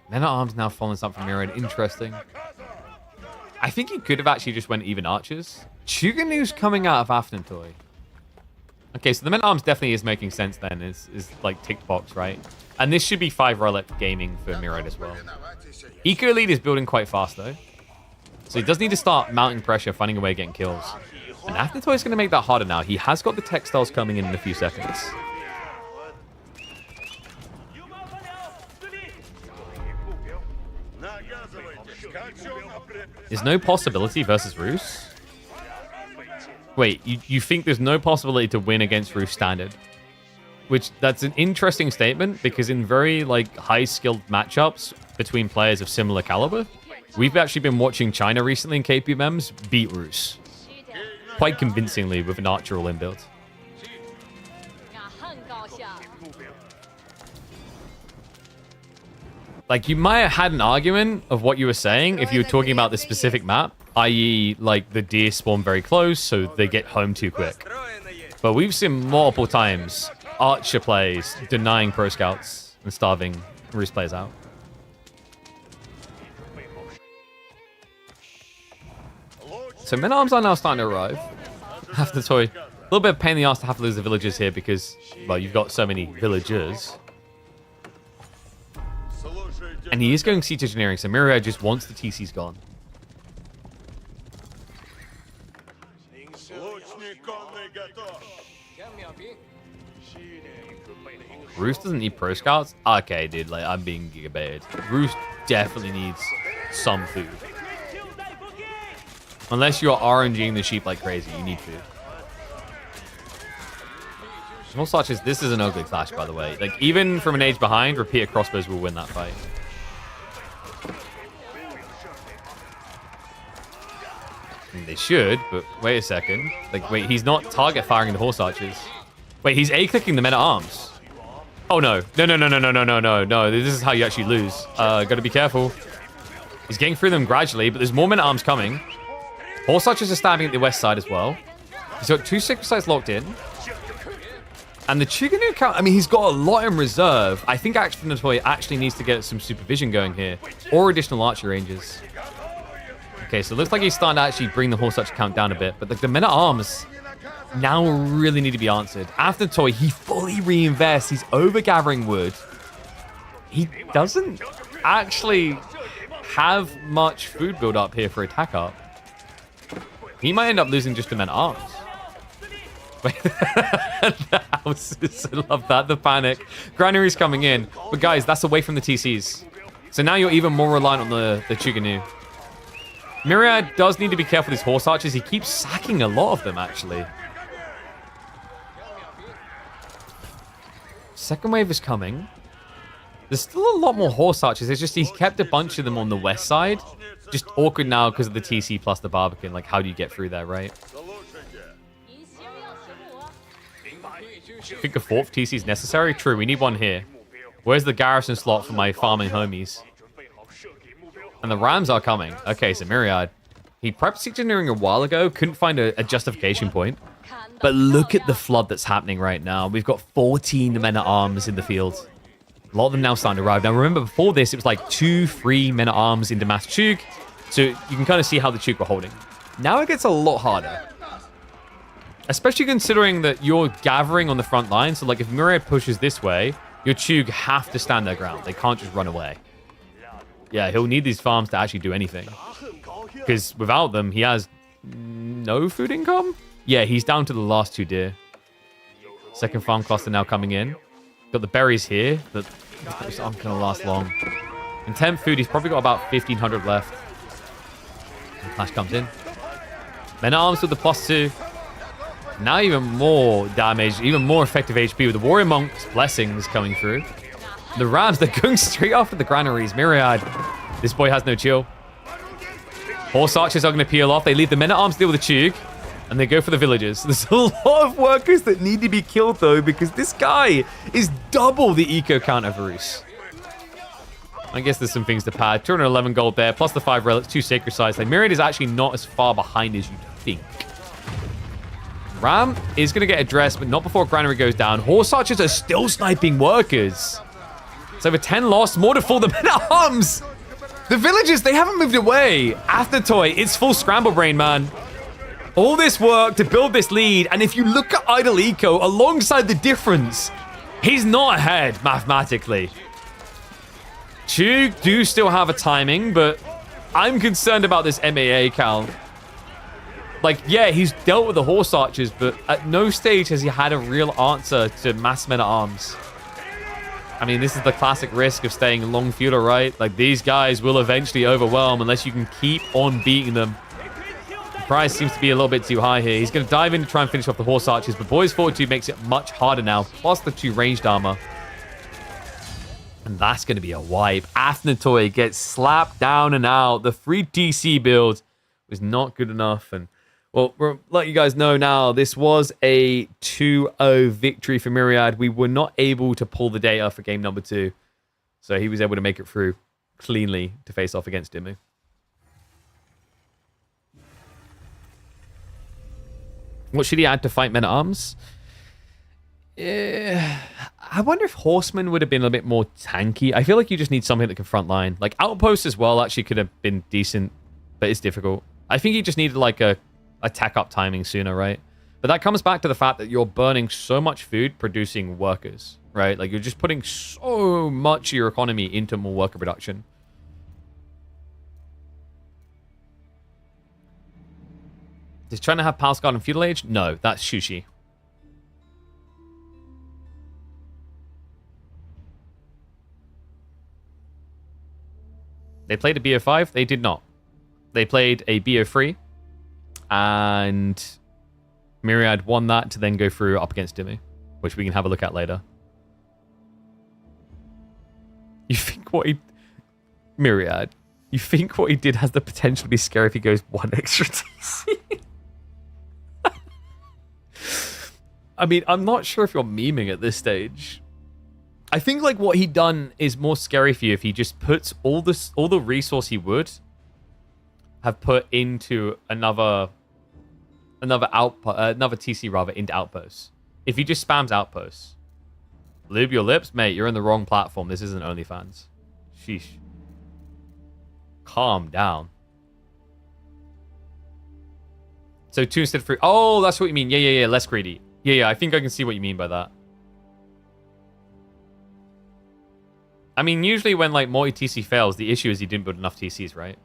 Men at Arms now following something from Mirror. Interesting. I think he could have actually just went even archers. Chuganu's coming out of Afnatoy. Okay, so the Men-at-Arms definitely is making sense then. Is like ticked box, right? And this should be 5 relic gaming for Myriad as well. Eco Lead is building quite fast though. So he does need to start mounting pressure, finding a way of getting kills. And Aftertoy is going to make that harder now. He has got the textiles coming in a few seconds. There's no possibility versus Roos? Wait, you think there's no possibility to win against Roos standard? Which, that's an interesting statement, because in very, like, high-skilled matchups between players of similar caliber, we've actually been watching China recently in KPMMs beat Roos. Quite convincingly with an Archer all inbuilt. Like, you might have had an argument of what you were saying if you were talking about this specific map, i.e., like, the deer spawn very close, so they get home too quick. But we've seen multiple times Archer plays denying pro scouts and starving Roos players out. So Men-at-Arms are now starting to arrive. Aftertoy, a little bit of pain in the ass to have to lose the villagers here because, well, you've got so many villagers. And he is going siege engineering, so Myriad just wants the TCs gone. Roos doesn't need pro scouts? Okay, dude, like, I'm being gigabaited. Roos definitely needs some food. Unless you're RNGing the sheep like crazy, you need food. Small such as this is an ugly clash, by the way. Like, even from an age behind, repeater crossbows will win that fight. And they should, but wait a second. Like, wait, he's not target firing the horse archers. Wait, he's A-clicking the Men-at-Arms. Oh, no. No. This is how you actually lose. Gotta be careful. He's getting through them gradually, but there's more Men-at-Arms coming. Horse archers are stabbing at the west side as well. He's got 2 sacred sites locked in. And the Chuganu count, I mean, he's got a lot in reserve. I think Aftertoy actually needs to get some supervision going here. Or additional archer ranges. Okay, so it looks like he's starting to actually bring the horse archer count down a bit. But the Men-at-Arms now really need to be answered. Aftertoy, he fully reinvests. He's over-gathering wood. He doesn't actually have much food build up here for attack up. He might end up losing just to Men-at-Arms. Wait, the houses, I love that, the panic. Granary's coming in, but guys, that's away from the TCs. So now you're even more reliant on the Chuganu. Myriad does need to be careful with his horse archers. He keeps sacking a lot of them, actually. Second wave is coming. There's still a lot more horse archers. It's just he's kept a bunch of them on the west side. Just awkward now because of the TC plus the Barbican. Like, how do you get through there, right? I think a 4th TC is necessary. True, we need one here. Where's the garrison slot for my farming homies? And the Rams are coming. Okay, so Myriad. He prepped siege engineering a while ago. Couldn't find a justification point. But look at the flood that's happening right now. We've got 14 Men-at-Arms in the field. A lot of them now starting to arrive. Now, remember, before this, it was like 2-3 Men-at-Arms into Mass Chug. So you can kind of see how the Chug were holding. Now it gets a lot harder. Especially considering that you're gathering on the front line. So, like, if Myriad pushes this way, your Chug have to stand their ground. They can't just run away. Yeah, he'll need these farms to actually do anything. Because without them, he has no food income? Yeah, he's down to the last 2 deer. Second farm cluster now coming in. Got the berries here, but those aren't going to last long. In 10 food, he's probably got about 1,500 left. And Flash comes in. Men-at-Arms with the +2. Now even more damage, even more effective HP with the Warrior Monk's Blessings coming through. The Rams, they're going straight after the granaries. Myriad, this boy has no chill. Horse archers are going to peel off. They leave the Men-at-Arms deal with the Chug, and they go for the villagers. There's a lot of workers that need to be killed, though, because this guy is double the eco count of Roos. I guess there's some things to pad. 211 gold there, plus the 5 relics, 2 sacred sites. Like, Myriad is actually not as far behind as you'd think. Ram is going to get addressed, but not before Granary goes down. Horse archers are still sniping workers. It's over 10 lost, more to fall. The Men-at-Arms! The villagers, they haven't moved away. Aftertoy, it's full scramble brain, man. All this work to build this lead, and if you look at Idle Eco alongside the difference, he's not ahead mathematically. Chu do still have a timing, but I'm concerned about this MAA count. Like, yeah, he's dealt with the horse archers, but at no stage has he had a real answer to mass men-at-arms. I mean, this is the classic risk of staying long feudal, right? Like, these guys will eventually overwhelm unless you can keep on beating them. The price seems to be a little bit too high here. He's going to dive in to try and finish off the horse archers, but Boy's Fortitude makes it much harder now, plus the 2 ranged armor. And that's going to be a wipe. Athnatoy gets slapped down and out. The free TC build was not good enough. And, well, we'll let you guys know now, this was a 2-0 victory for Myriad. We were not able to pull the data for game number 2. So he was able to make it through cleanly to face off against Dumu. What should he add to fight men-at-arms? I wonder if Horseman would have been a bit more tanky. I feel like you just need something that can frontline. Like, Outpost as well actually could have been decent, but it's difficult. I think he just needed like a tech-up timing sooner, right? But that comes back to the fact that you're burning so much food producing workers, right? Like, you're just putting so much of your economy into more worker production. Is trying to have Palace Guard in Feudal Age? No, that's Shushi. They played a BO5? They did not. They played a BO3. And Myriad won that to then go through up against Dumu, which we can have a look at later. You think what he... Myriad. You think what he did has the potential to be scary if he goes 1 extra TC? I mean, I'm not sure if you're memeing at this stage. I think like what he done is more scary for you if he just puts all the resource he would have put into another TC rather into outposts. If he just spams outposts, lube your lips, mate. You're in the wrong platform. This isn't OnlyFans. Sheesh. Calm down. So 2 instead of 3. Oh, that's what you mean. Yeah. Less greedy. Yeah. I think I can see what you mean by that. I mean, usually when like multi-TC fails, the issue is you didn't build enough TCs, right?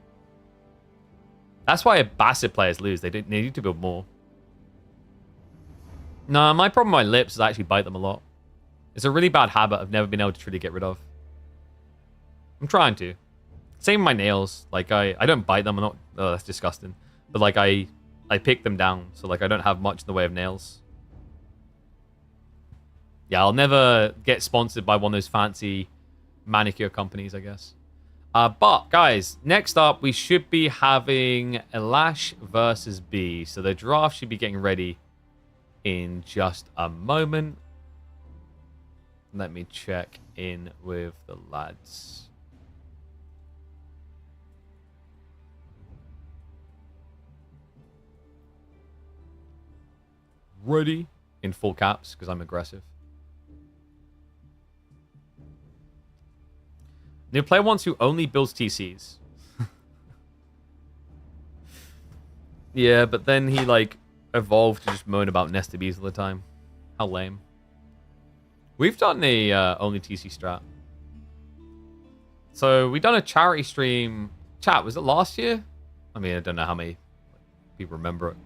That's why Bassett players lose. They need to build more. Nah, my problem with my lips is I actually bite them a lot. It's a really bad habit I've never been able to truly get rid of. I'm trying to. Same with my nails. Like, I don't bite them. I'm not... Oh, that's disgusting. But, like, I pick them down. So, like, I don't have much in the way of nails. Yeah, I'll never get sponsored by one of those fancy manicure companies, I guess. But, guys, next up, we should be having a LaSh versus B. So, the draft should be getting ready in just a moment. Let me check in with the lads. Ready in full caps because I'm aggressive. New player wants who only builds TCs. Yeah, but then he like evolved to just moan about nested bees all the time. How lame. We've done a only TC strat. So we done a charity stream. Chat, was it last year? I mean, I don't know how many people remember it.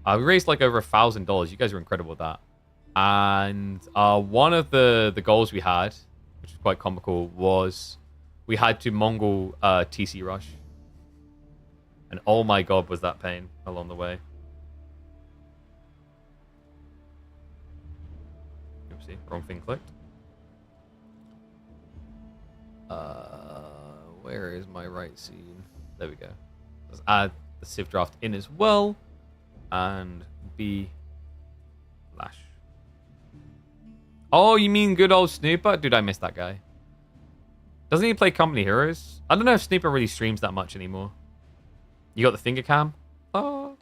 We raised like over $1,000. You guys were incredible with that. And one of the goals we had, which is quite comical, was we had to Mongol TC rush. And oh my god, was that pain along the way. Oopsie, wrong thing clicked. Where is my right scene? There we go. Let's add the Civ draft in as well. And B LaSh. Oh, you mean good old Snooper? Dude, I miss that guy. Doesn't he play Company Heroes? I don't know if Snooper really streams that much anymore. You got the finger cam? Oh.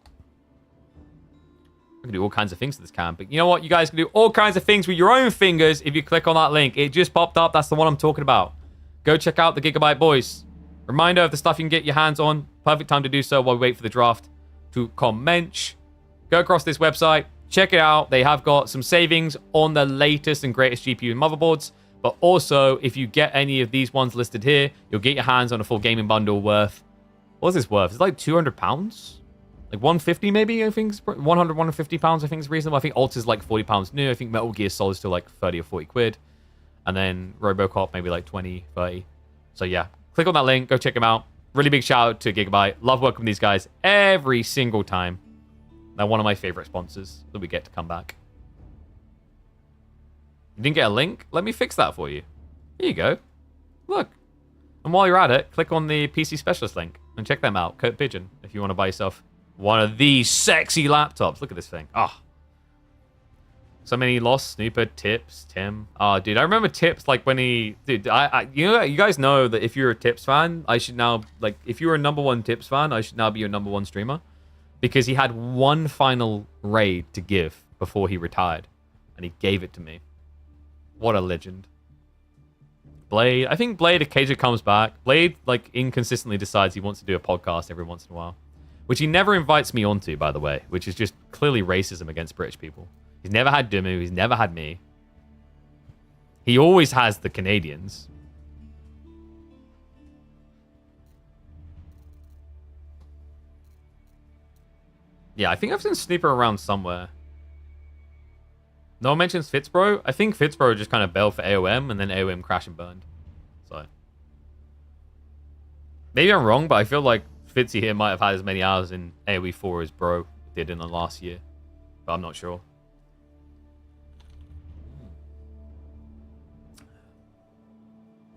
I can do all kinds of things with this cam. But you know what? You guys can do all kinds of things with your own fingers if you click on that link. It just popped up. That's the one I'm talking about. Go check out the Gigabyte Boys. Reminder of the stuff you can get your hands on. Perfect time to do so while we wait for the draft to commence. go across this website, check it out. They have got some savings on the latest and greatest GPU and motherboards. But also, if you get any of these ones listed here, you'll get your hands on a full gaming bundle worth... What's this worth? It's like £200? Like 150 maybe, I think. 100, 150 pounds, I think is reasonable. I think Alt is like 40 pounds new. I think Metal Gear Solid is still like 30 or 40 quid. And then Robocop maybe like 20, 30. So yeah, click on that link. Go check them out. Really big shout out to Gigabyte. Love working with these guys every single time. They're one of my favorite sponsors that we get to come back. You didn't get a link? Let me fix that for you. Here you go. Look. And while you're at it, click on the PC Specialist link and check them out. Code Pigeon if you want to buy yourself one of these sexy laptops. Look at this thing. Ah. Oh. So many lost Snooper, Tips, Tim. Oh, dude, I remember Tips like when he... Dude, you guys know that if you're a Tips fan, I should now... Like, if you're a #1 Tips fan, I should now be your #1 streamer. Because he had one final raid to give before he retired. And he gave it to me. What a legend. Blade. I think Blade occasionally comes back. Blade, like, inconsistently decides he wants to do a podcast every once in a while. Which he never invites me onto, by the way. Which is just clearly racism against British people. He's never had Dumu. He's never had me. He always has the Canadians. Yeah, I think I've seen Snooper around somewhere. No one mentions Fitzbro. I think Fitzbro just kind of bailed for AOM and then AOM crashed and burned. So maybe I'm wrong, but I feel like Fitzy here might have had as many hours in AoE 4 as Bro did in the last year. But I'm not sure.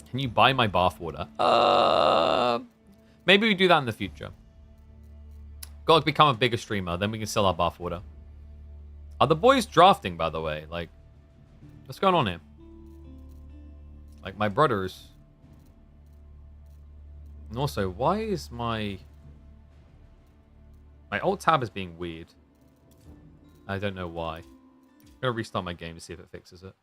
Can you buy my bathwater? Maybe we do that in the future. Got to become a bigger streamer, then we can sell our bathwater. Are the boys drafting, by the way? Like, what's going on here? Like, my brothers. And also, why is my alt tab is being weird? I don't know why. I'm going to restart my game to see if it fixes it.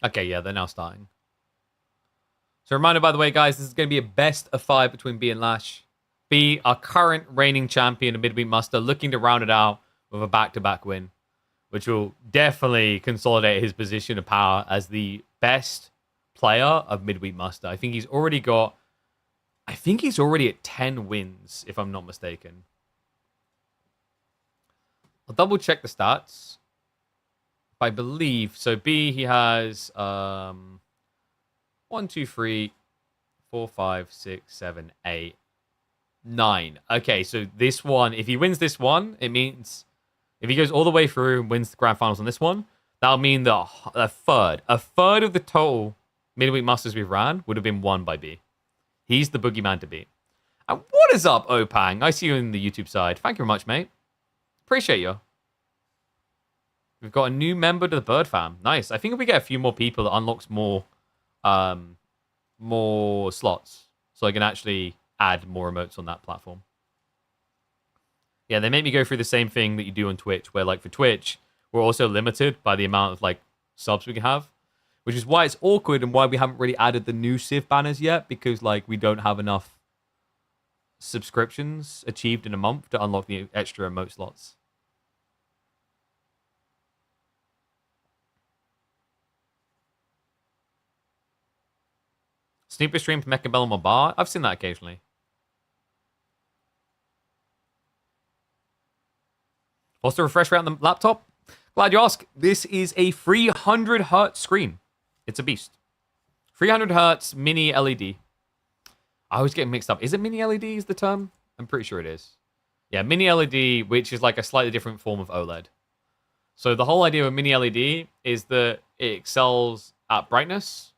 Okay, yeah, they're now starting. So reminder, by the way, guys, this is going to be a best of 5 between B and LaSh. B, our current reigning champion of Midweek Muster, looking to round it out with a back-to-back win, which will definitely consolidate his position of power as the best player of Midweek Muster. I think he's already at 10 wins, if I'm not mistaken. I'll double check the stats. I believe so. B, he has 1, 2, 3, 4, 5, 6, 7, 8, 9. Okay, so this one, if he wins this one, it means if he goes all the way through and wins the grand finals on this one, that'll mean that a third of the total Midweek Masters we've ran would have been won by B. He's the boogeyman to beat. And what is up, Opang? I see you in the YouTube side. Thank you very much, mate. Appreciate you. We've got a new member to the Bird Fam. Nice. I think if we get a few more people, that unlocks more slots. So I can actually add more emotes on that platform. Yeah, they make me go through the same thing that you do on Twitch, where like for Twitch, we're also limited by the amount of like subs we can have, which is why it's awkward and why we haven't really added the new Civ banners yet, because like we don't have enough subscriptions achieved in a month to unlock the extra emote slots. Snooper stream from Mechabellum or Bar? I've seen that occasionally. What's the refresh rate on the laptop? Glad you asked. This is a 300 Hz screen. It's a beast. 300 Hz mini LED. I always get mixed up. Is it mini LED is the term? I'm pretty sure it is. Yeah, mini LED, which is like a slightly different form of OLED. So the whole idea of mini LED is that it excels at brightness,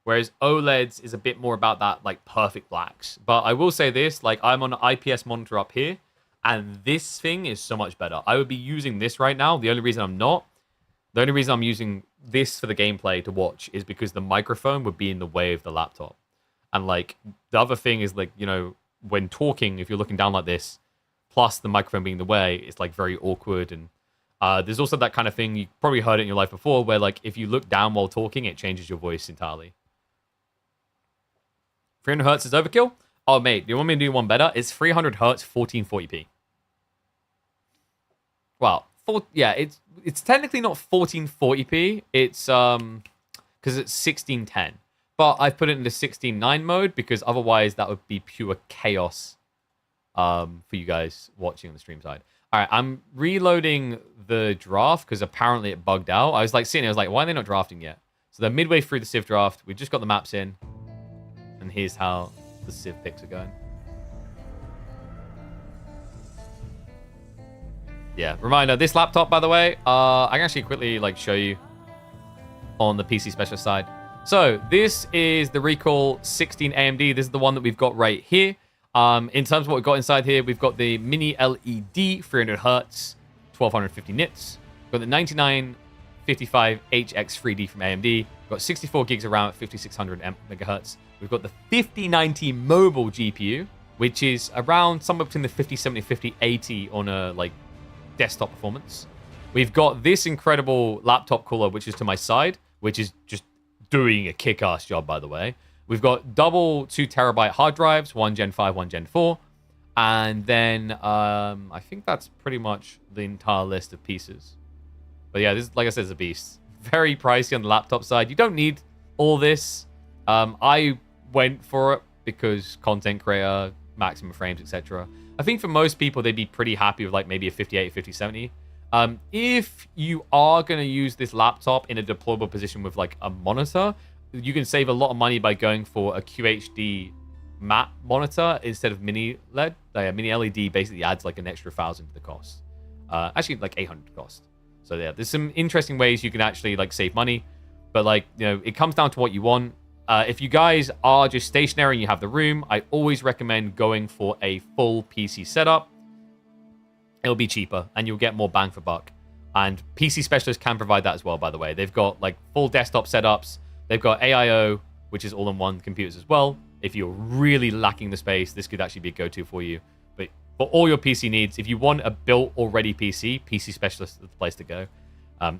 whereas OLEDs is a bit more about that like perfect blacks. But I will say this, like I'm on an IPS monitor up here, and this thing is so much better. I would be using this right now. The only reason I'm using this for the gameplay to watch is because the microphone would be in the way of the laptop. And like the other thing is like, you know, when talking, if you're looking down like this, plus the microphone being in the way, it's like very awkward. And there's also that kind of thing, you probably heard it in your life before, where like if you look down while talking, it changes your voice entirely. 300 hertz is overkill? Oh, mate, do you want me to do one better? It's 300 hertz, 1440p. Well, it's technically not 1440p. It's because it's 1610. But I've put it into 16:9 mode because otherwise that would be pure chaos for you guys watching on the stream side. All right, I'm reloading the draft because apparently it bugged out. I was like sitting there, I was like, why are they not drafting yet? So they're midway through the Civ draft. We just got the maps in. And here's how the Civ picks are going. Yeah, reminder, this laptop, by the way, I can actually quickly show you on the PC specialist side. So this is the Recall 16 AMD. This is the one that we've got right here. In terms of what we've got inside here, we've got the mini LED, 300 hertz, 1250 nits. We've got the 9955 HX3D from AMD. We've got 64 gigs of RAM at 5600 megahertz. We've got the 5090 mobile GPU, which is around somewhere between the 5070 and 5080 on a desktop performance. We've got this incredible laptop cooler, which is to my side, which is just doing a kick-ass job, by the way. We've got double 2 terabyte hard drives, one Gen 5, one Gen 4. And then I think that's pretty much the entire list of pieces. But yeah, this, like I said, is a beast. Very pricey on the laptop side. You don't need all this. I went for it because content creator, maximum frames, etc. I think for most people, they'd be pretty happy with maybe a 58, 5070. If you are going to use this laptop in a deployable position with a monitor, you can save a lot of money by going for a QHD matte monitor instead of mini LED. Mini LED basically adds an extra 1,000 to the cost. Actually, 800 cost. So yeah, there's some interesting ways you can actually save money. But it comes down to what you want. If you guys are just stationary and you have the room, I always recommend going for a full PC setup. It'll be cheaper and you'll get more bang for buck. And PC specialists can provide that as well, by the way. They've got full desktop setups. They've got AIO, which is all-in-one computers as well. If you're really lacking the space, this could actually be a go-to for you. But for all your PC needs, if you want a built-already PC specialist is the place to go.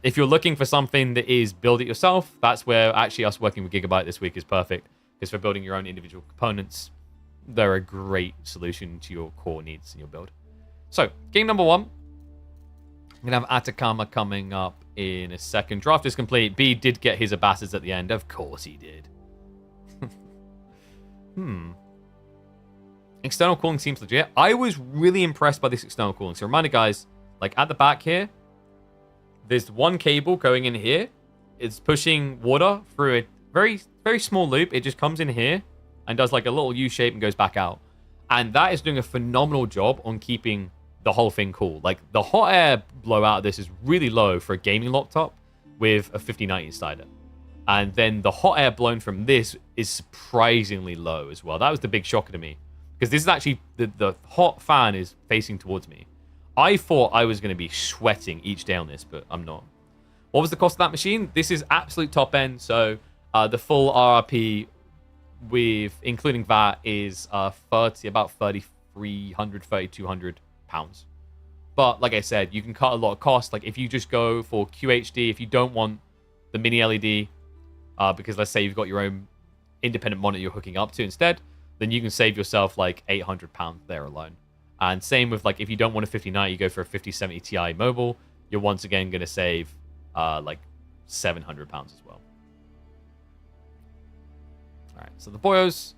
If you're looking for something that is build it yourself, that's where actually us working with Gigabyte this week is perfect. Because for building your own individual components, they're a great solution to your core needs in your build. So, game number 1. I'm going to have Atacama coming up in a second. Draft is complete. B did get his Abbassids at the end. Of course he did. External cooling seems legit. I was really impressed by this external cooling. So reminder, guys, at the back here, there's one cable going in here. It's pushing water through a very, very small loop. It just comes in here and does a little U shape and goes back out. And that is doing a phenomenal job on keeping the whole thing cool. The hot air blowout of this is really low for a gaming laptop with a 5090 inside it. And then the hot air blown from this is surprisingly low as well. That was the big shocker to me. Because this is actually, the hot fan is facing towards me. I thought I was going to be sweating each day on this, but I'm not. What was the cost of that machine? This is absolute top end. So the full RRP with including VAT is about 3,300, 3,200 pounds. But like I said, you can cut a lot of cost. If you just go for QHD, if you don't want the mini LED, because let's say you've got your own independent monitor you're hooking up to instead, then you can save yourself £800 there alone. And same with if you don't want a 5090, you go for a 5070 Ti mobile, you're once again going to save £700 as well. All right, so the boyos,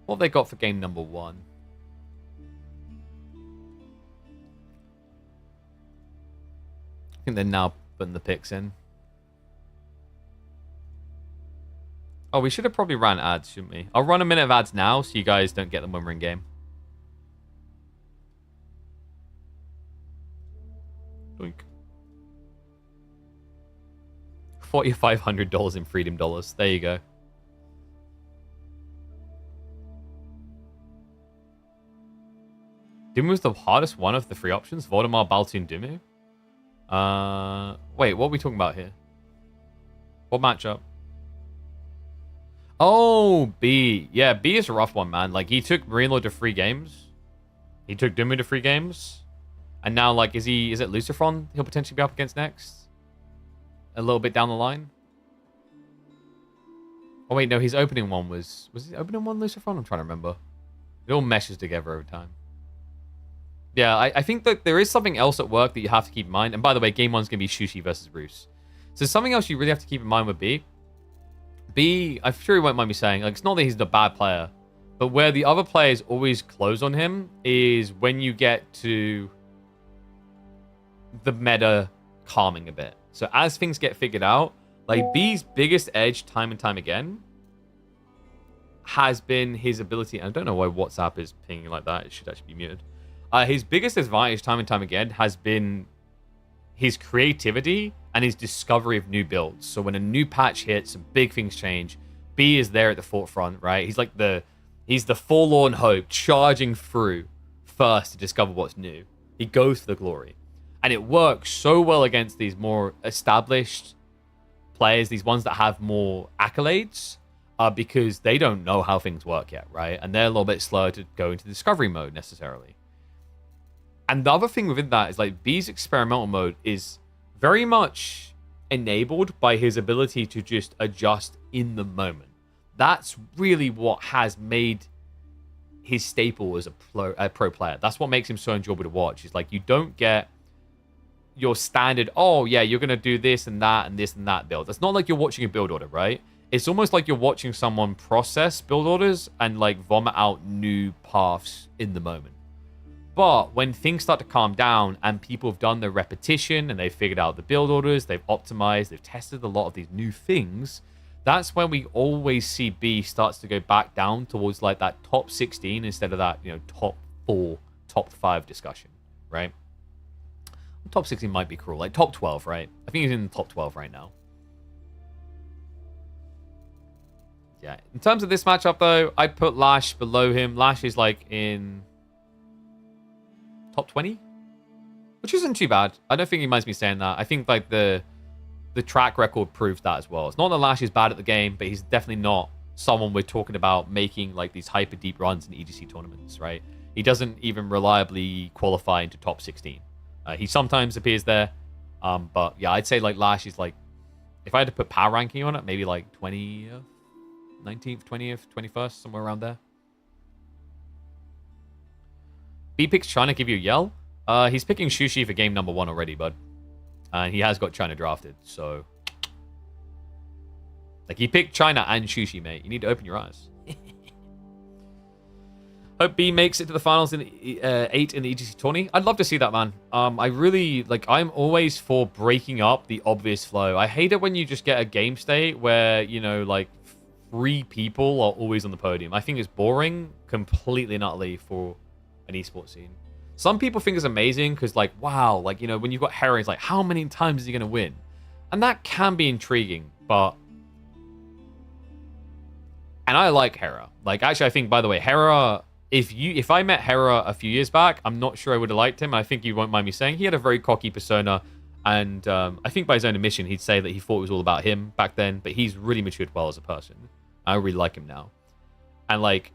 what have they got for game number 1? I think they're now putting the picks in. Oh, we should have probably ran ads, shouldn't we? I'll run a minute of ads now so you guys don't get them when we're in game. Doink. $4,500 in freedom dollars. There you go. Dumu was the hardest one of the 3 options. Voldemar, Baltoon, Dumu. Wait, what are we talking about here? What matchup? Oh, B. Yeah, B is a rough one, man. He took Marine Lord to 3 games. He took Dumu to 3 games. And now, is it Lucifer he'll potentially be up against next? A little bit down the line. Oh, wait, no, his opening one was his opening one Lucifer? I'm trying to remember. It all meshes together every time. Yeah, I think that there is something else at work that you have to keep in mind. And by the way, game one's going to be Sushi versus Bruce. So something else you really have to keep in mind with B. B, I'm sure he won't mind me saying, like, it's not that he's a bad player, but where the other players always close on him is when you get to the meta calming a bit. So as things get figured out, like B's biggest edge time and time again has been his ability. I don't know why WhatsApp is pinging like that. It should actually be muted. His biggest advantage time and time again has been his creativity and his discovery of new builds. So when a new patch hits and big things change, B is there at the forefront, right? He's like he's the forlorn hope charging through first to discover what's new. He goes for the glory. And it works so well against these more established players, these ones that have more accolades, because they don't know how things work yet, right? And they're a little bit slower to go into discovery mode necessarily. And the other thing within that is like B's experimental mode is very much enabled by his ability to just adjust in the moment. That's really what has made his staple as a pro player. That's what makes him so enjoyable to watch. Is like you don't get your standard, oh yeah, you're going to do this and that and this and that build. It's not like you're watching a build order, right? It's almost like you're watching someone process build orders and like vomit out new paths in the moment. But when things start to calm down and people have done their repetition and they've figured out the build orders, they've optimized, they've tested a lot of these new things, that's when we always see B starts to go back down towards like that top 16 instead of that, top 4, top 5 discussion, right? Top 16 might be cruel. Like top 12, right? I think he's in the top 12 right now. Yeah. In terms of this matchup, though, I'd put LaSh below him. LaSh is like in top 20, which isn't too bad. I don't think he minds me saying that. I think like the track record proves that as well. It's not that LaSh is bad at the game, but he's definitely not someone we're talking about making like these hyper deep runs in EGC tournaments, right? He doesn't even reliably qualify into top 16. He sometimes appears there, but yeah, I'd say like LaSh is like, if I had to put power ranking on it, maybe like 20th, 19th, 20th, 21st, somewhere around there. B picks China, give you a yell. He's picking Sushi for game number 1 already, bud. And he has got China drafted, so... Like, he picked China and Sushi, mate. You need to open your eyes. Hope B makes it to the finals in 8 in the EGC tourney. I'd love to see that, man. I really, like, I'm always for breaking up the obvious flow. I hate it when you just get a game state where, like, 3 people are always on the podium. I think it's boring completely and utterly for an esports scene. Some people think it's amazing because, like, wow, like, when you've got Hera, it's like, how many times is he going to win? And that can be intriguing, but... And I like Hera. Like, actually, I think, by the way, Hera... If I met Hera a few years back, I'm not sure I would have liked him. I think you won't mind me saying he had a very cocky persona, and I think by his own admission, he'd say that he thought it was all about him back then, but he's really matured well as a person. I really like him now. And, like,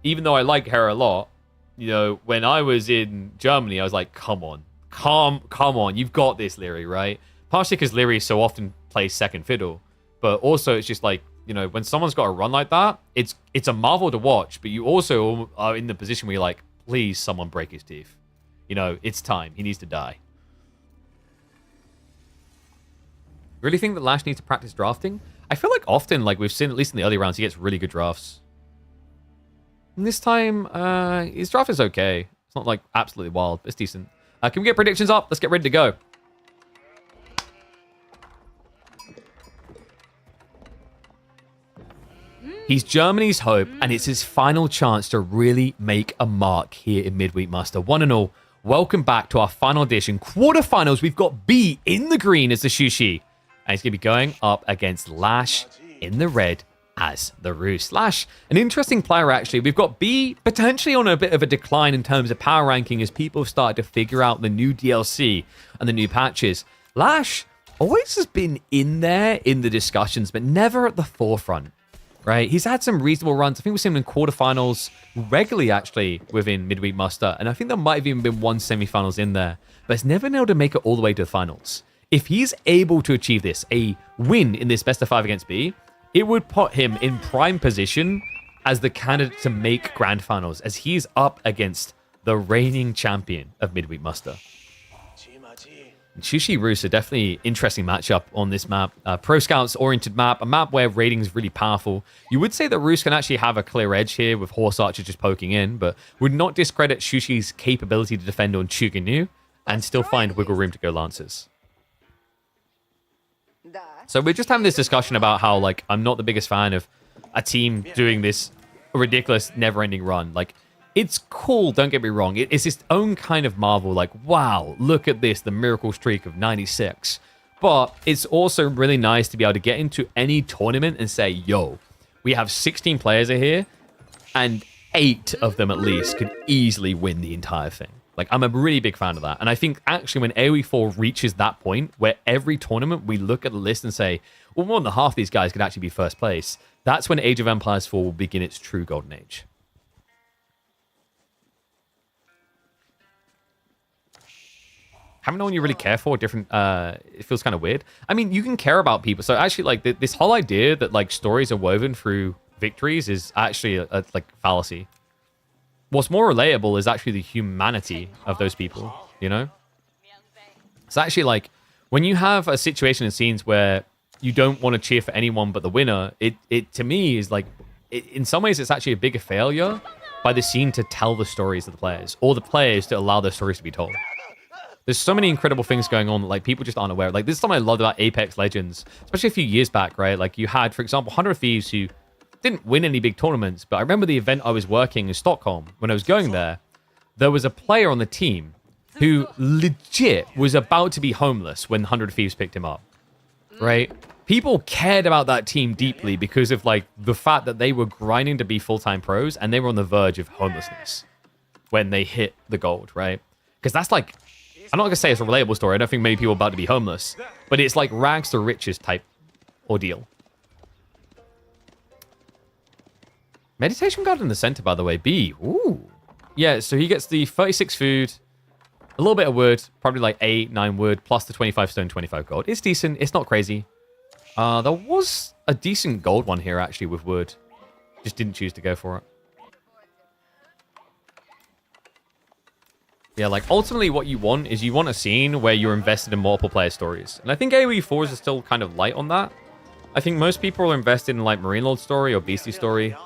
even though I like Hera a lot, when I was in Germany, I was like, come on, you've got this, Leary, right? Partially because Leary so often plays second fiddle, but also it's just like, when someone's got a run like that, it's a marvel to watch, but you also are in the position where you're like, please, someone break his teeth. It's time. He needs to die. Really think that LaSh needs to practice drafting? I feel like often, like we've seen, at least in the early rounds, he gets really good drafts. And this time, his draft is okay. It's not, like, absolutely wild, but it's decent. Can we get predictions up? Let's get ready to go. He's Germany's hope, and it's his final chance to really make a mark here in Midweek Muster. One and all, welcome back to our final edition. Quarterfinals, we've got B in the green as the Sushi. And he's going to be going up against LaSh in the red as the Roos. LaSh, an interesting player, actually. We've got B potentially on a bit of a decline in terms of power ranking as people have started to figure out the new DLC and the new patches. LaSh always has been in there in the discussions, but never at the forefront. Right, he's had some reasonable runs. I think we've seen him in quarterfinals regularly, actually, within Midweek Muster. And I think there might have even been one semifinals in there. But he's never been able to make it all the way to the finals. If he's able to achieve this, a win in this best of 5 against B, it would put him in prime position as the candidate to make grand finals, as he's up against the reigning champion of Midweek Muster. Sushi Roos are definitely interesting matchup on this map. Pro Scouts oriented map, a map where rating is really powerful. You would say that Roos can actually have a clear edge here with Horse Archer just poking in, but would not discredit Shushi's capability to defend on Chuganu and still find wiggle room to go Lancers. So we're just having this discussion about how, like, I'm not the biggest fan of a team doing this ridiculous never-ending run. Like, it's cool, don't get me wrong. It's its own kind of marvel. Like, wow, look at this, the miracle streak of 96. But it's also really nice to be able to get into any tournament and say, yo, we have 16 players here, and 8 of them at least could easily win the entire thing. Like, I'm a really big fan of that. And I think actually when AoE 4 reaches that point where every tournament we look at the list and say, well, more than half these guys could actually be first place, that's when Age of Empires 4 will begin its true golden age. Having no one you really care for, different, it feels kind of weird. I mean, you can care about people. So actually, like, this whole idea that, like, stories are woven through victories is actually a like, fallacy. What's more relatable is actually the humanity of those people, you know? It's actually, like, when you have a situation in scenes where you don't want to cheer for anyone but the winner, it to me, is, like, in some ways, it's actually a bigger failure by the scene to tell the stories of the players, or the players to allow their stories to be told. There's so many incredible things going on that, like, people just aren't aware of. Like, this is something I loved about Apex Legends, especially a few years back, right? Like, you had, for example, 100 Thieves who didn't win any big tournaments, but I remember the event I was working in Stockholm. When I was going there was a player on the team who legit was about to be homeless when 100 Thieves picked him up, right? People cared about that team deeply because of, like, the fact that they were grinding to be full-time pros and they were on the verge of homelessness when they hit the gold, right? Because that's, like, I'm not going to say it's a relatable story. I don't think many people are about to be homeless. But it's like rags to riches type ordeal. Meditation Guard in the center, by the way. B. Ooh. Yeah, so he gets the 36 food, a little bit of wood, probably like 8, 9 wood, plus the 25 stone, 25 gold. It's decent. It's not crazy. There was a decent gold one here, actually, with wood. Just didn't choose to go for it. Yeah, like, ultimately what you want is you want a scene where you're invested in multiple player stories. And I think AoE 4s are still kind of light on that. I think most people are invested in, like, Marine Lord story or Beastie story.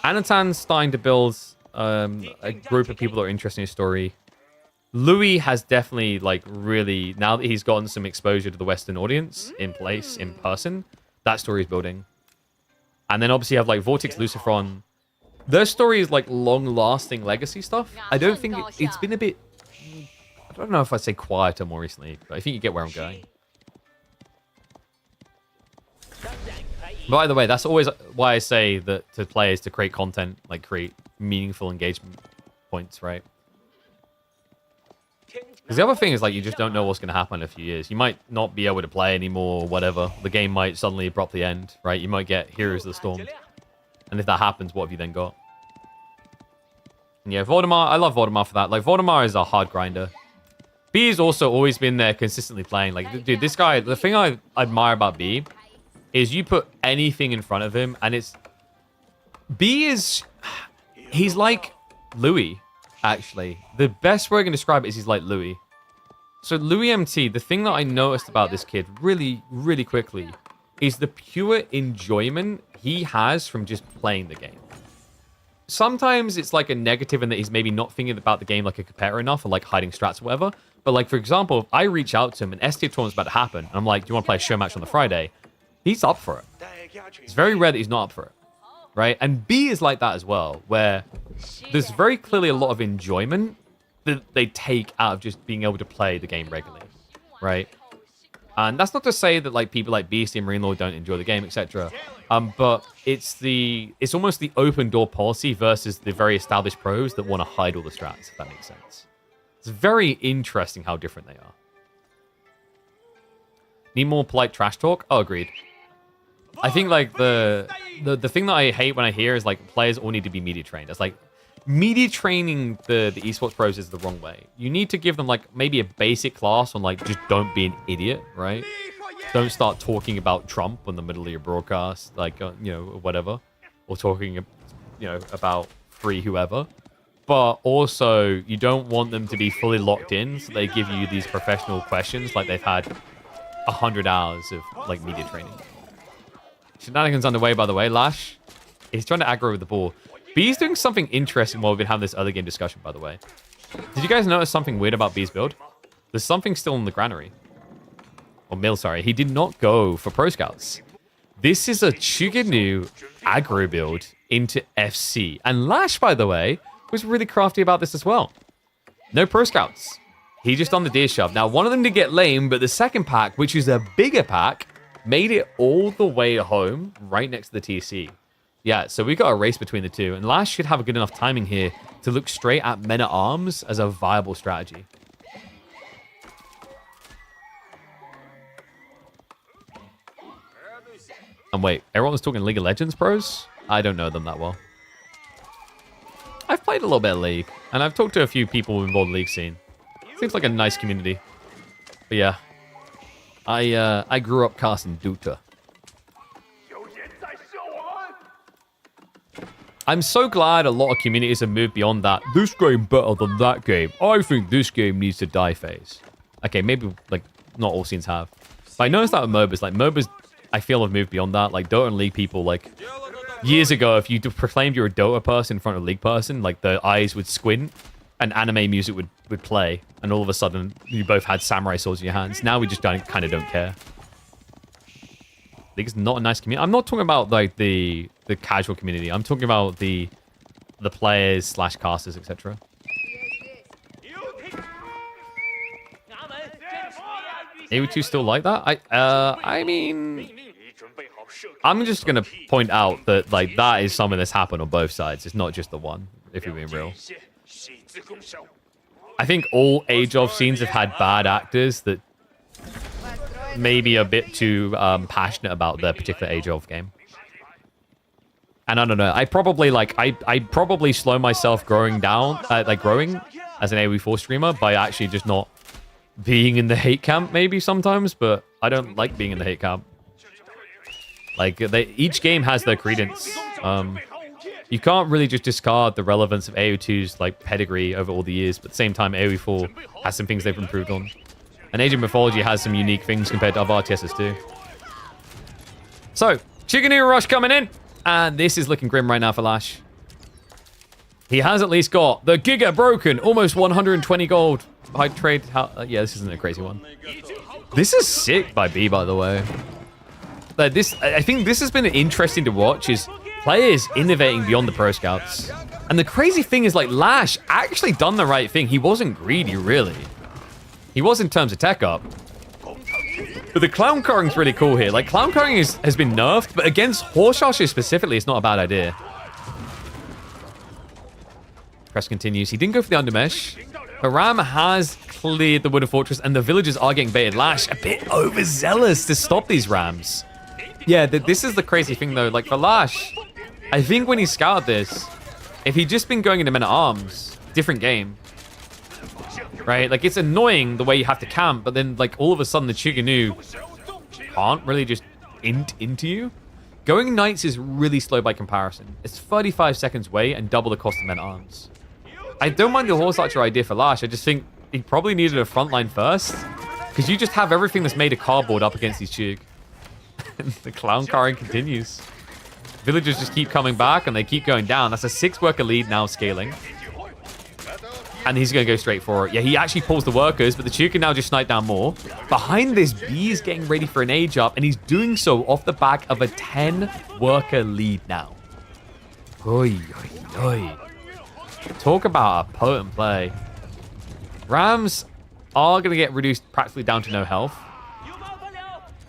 Anatan's starting to build a group of people that are interested in his story. Louis has definitely, like, really, now that he's gotten some exposure to the Western audience in person, that story is building. And then obviously you have, like, Vortex, Lucifer. Their story is, like, long-lasting legacy stuff. I don't think it's been a bit... I don't know if I'd say quieter more recently, but I think you get where I'm going. By the way, that's always why I say that to players to create content, like, create meaningful engagement points, right? Because the other thing is, like, you just don't know what's going to happen in a few years. You might not be able to play anymore or whatever. The game might suddenly abruptly end, right? You might get Heroes of the Storm. And if that happens, what have you then got? And yeah, Voldemar, I love Voldemar for that. Like, Voldemar is a hard grinder. B has also always been there consistently playing. Like, dude, this guy, the thing I admire about B is you put anything in front of him and it's... B is... He's like Louis, actually. The best way I can describe it is he's like Louis. So Louis MT, the thing that I noticed about this kid really, really quickly is the pure enjoyment he has from just playing the game. Sometimes it's like a negative in that he's maybe not thinking about the game like a competitor enough or like hiding strats or whatever. But like, for example, if I reach out to him and S-tier tournament's about to happen and I'm like, do you want to play a show match on the Friday? He's up for it. It's very rare that he's not up for it, right? And B is like that as well, where there's very clearly a lot of enjoyment that they take out of just being able to play the game regularly, right? And that's not to say that like people like Beastie and Marine Lord don't enjoy the game, etc. But it's almost the open door policy versus the very established pros that want to hide all the strats, if that makes sense. It's very interesting how different they are. Need more polite trash talk? Oh, agreed. I think like the thing that I hate when I hear is like players all need to be media trained. It's like media training the esports pros is the wrong way. You need to give them like maybe a basic class on like just don't be an idiot, right? don't start talking about Trump in the middle of your broadcast, like, you know, whatever. Or talking, you know, about free whoever. But also, you don't want them to be fully locked in, so they give you these professional questions like they've had 100 hours of, like, media training. Shenanigans underway, by the way. LaSh is trying to aggro with the ball. B's doing something interesting while we've been having this other game discussion, by the way. Did you guys notice something weird about B's build? There's something still in the granary. Or mill, sorry. He did not go for Pro Scouts. This is a Chuganu aggro build into FC. And LaSh, by the way, was really crafty about this as well. No Pro Scouts. He just on the deer shove. Now, one of them did get lame, but the second pack, which is a bigger pack, made it all the way home right next to the TC. Yeah, so we got a race between the two. And LaSh should have a good enough timing here to look straight at Men-at-Arms as a viable strategy. And wait, everyone was talking League of Legends pros? I don't know them that well. I've played a little bit of League, and I've talked to a few people involved in the League scene. Seems like a nice community. But yeah, I grew up casting Dota. I'm so glad a lot of communities have moved beyond that. This game better than that game. I think this game needs to die phase. Okay, maybe like not all scenes have. But I noticed that with MOBAs. Like MOBAs, I feel have moved beyond that. Like Dota and League people, like years ago, if you proclaimed you're a Dota person in front of a League person, like the eyes would squint and anime music would play. And all of a sudden, you both had samurai swords in your hands. Now we just kind of don't care. League is not a nice community. I'm not talking about like the casual community. I'm talking about the players / casters, etc. AO2 still like that? I mean, I'm just gonna point out that like that is something that's happened on both sides. It's not just the one, if you're being real. I think all Age of scenes have had bad actors that maybe a bit too passionate about their particular Age of game. And I don't know. I probably slow myself growing down, growing as an AoE4 streamer by actually just not being in the hate camp maybe sometimes, but I don't like being in the hate camp. Like each game has their credence. You can't really just discard the relevance of AO2's like pedigree over all the years, but at the same time AoE4 has some things they've improved on. And Age of Mythology has some unique things compared to other RTSs too. So, Chuganu Rush coming in, and this is looking grim right now for LaSh. He has at least got the Giga Broken, almost 120 gold. High trade. Yeah, this isn't a crazy one. This is sick by B, by the way. I think this has been interesting to watch, is players innovating beyond the Pro Scouts. And the crazy thing is, like, LaSh actually done the right thing. He wasn't greedy, really. He was in terms of tech up. But the clown carring's really cool here. Like, clown carring has been nerfed, but against horse archers specifically, it's not a bad idea. Press continues. He didn't go for the undermesh. But Ram has cleared the Wooden Fortress, and the villagers are getting baited. LaSh a bit overzealous to stop these Rams. Yeah, this is the crazy thing, though. Like, for LaSh, I think when he scouted this, if he'd just been going into Men-at-Arms, different game. Right? Like, it's annoying the way you have to camp, but then, like, all of a sudden the Chuganu can't really just int into you. Going Knights is really slow by comparison. It's 35 seconds wait and double the cost of Men-at-Arms. I don't mind the horse archer idea for LaSh. I just think he probably needed a frontline first. Because you just have everything that's made of cardboard up against these Chug. The clown carring continues. Villagers just keep coming back and they keep going down. That's a 6-worker lead now scaling. And he's going to go straight for it. Yeah, he actually pulls the workers, but the Chug can now just snipe down more. Behind this, B is getting ready for an age up, and he's doing so off the back of a 10-worker lead now. Oi, oi, oi. Talk about a potent play. Rams are going to get reduced practically down to no health.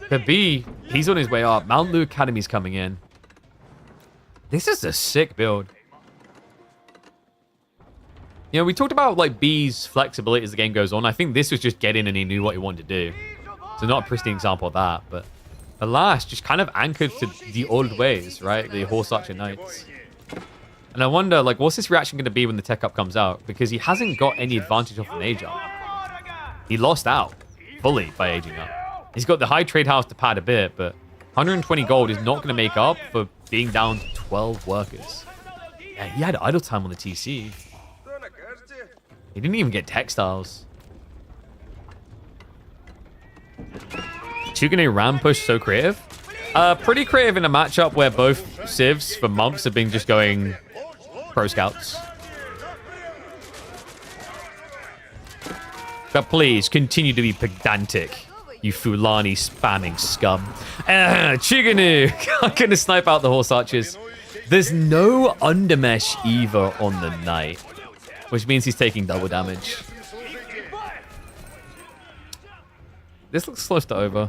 But B, he's on his way up. Mount Lu Academy's coming in. This is a sick build. You know, we talked about like B's flexibility as the game goes on. I think this was just get in and he knew what he wanted to do. So not a pristine example of that, but LaSh just kind of anchored to the old ways, right? The horse archer knights. And I wonder, like, what's his reaction going to be when the tech up comes out? Because he hasn't got any advantage off an age up. He lost out fully by aging up. He's got the high trade house to pad a bit, but 120 gold is not going to make up for being down to 12 workers. Yeah, he had idle time on the TC. He didn't even get textiles. Chugane Ram push so creative. Pretty creative in a matchup where both civs for months have been just going pro scouts. But please continue to be pedantic, you Fulani spamming scum. Chuganu! I'm gonna snipe out the horse archers. There's no undermesh either on the knight, which means he's taking double damage. This looks close to over.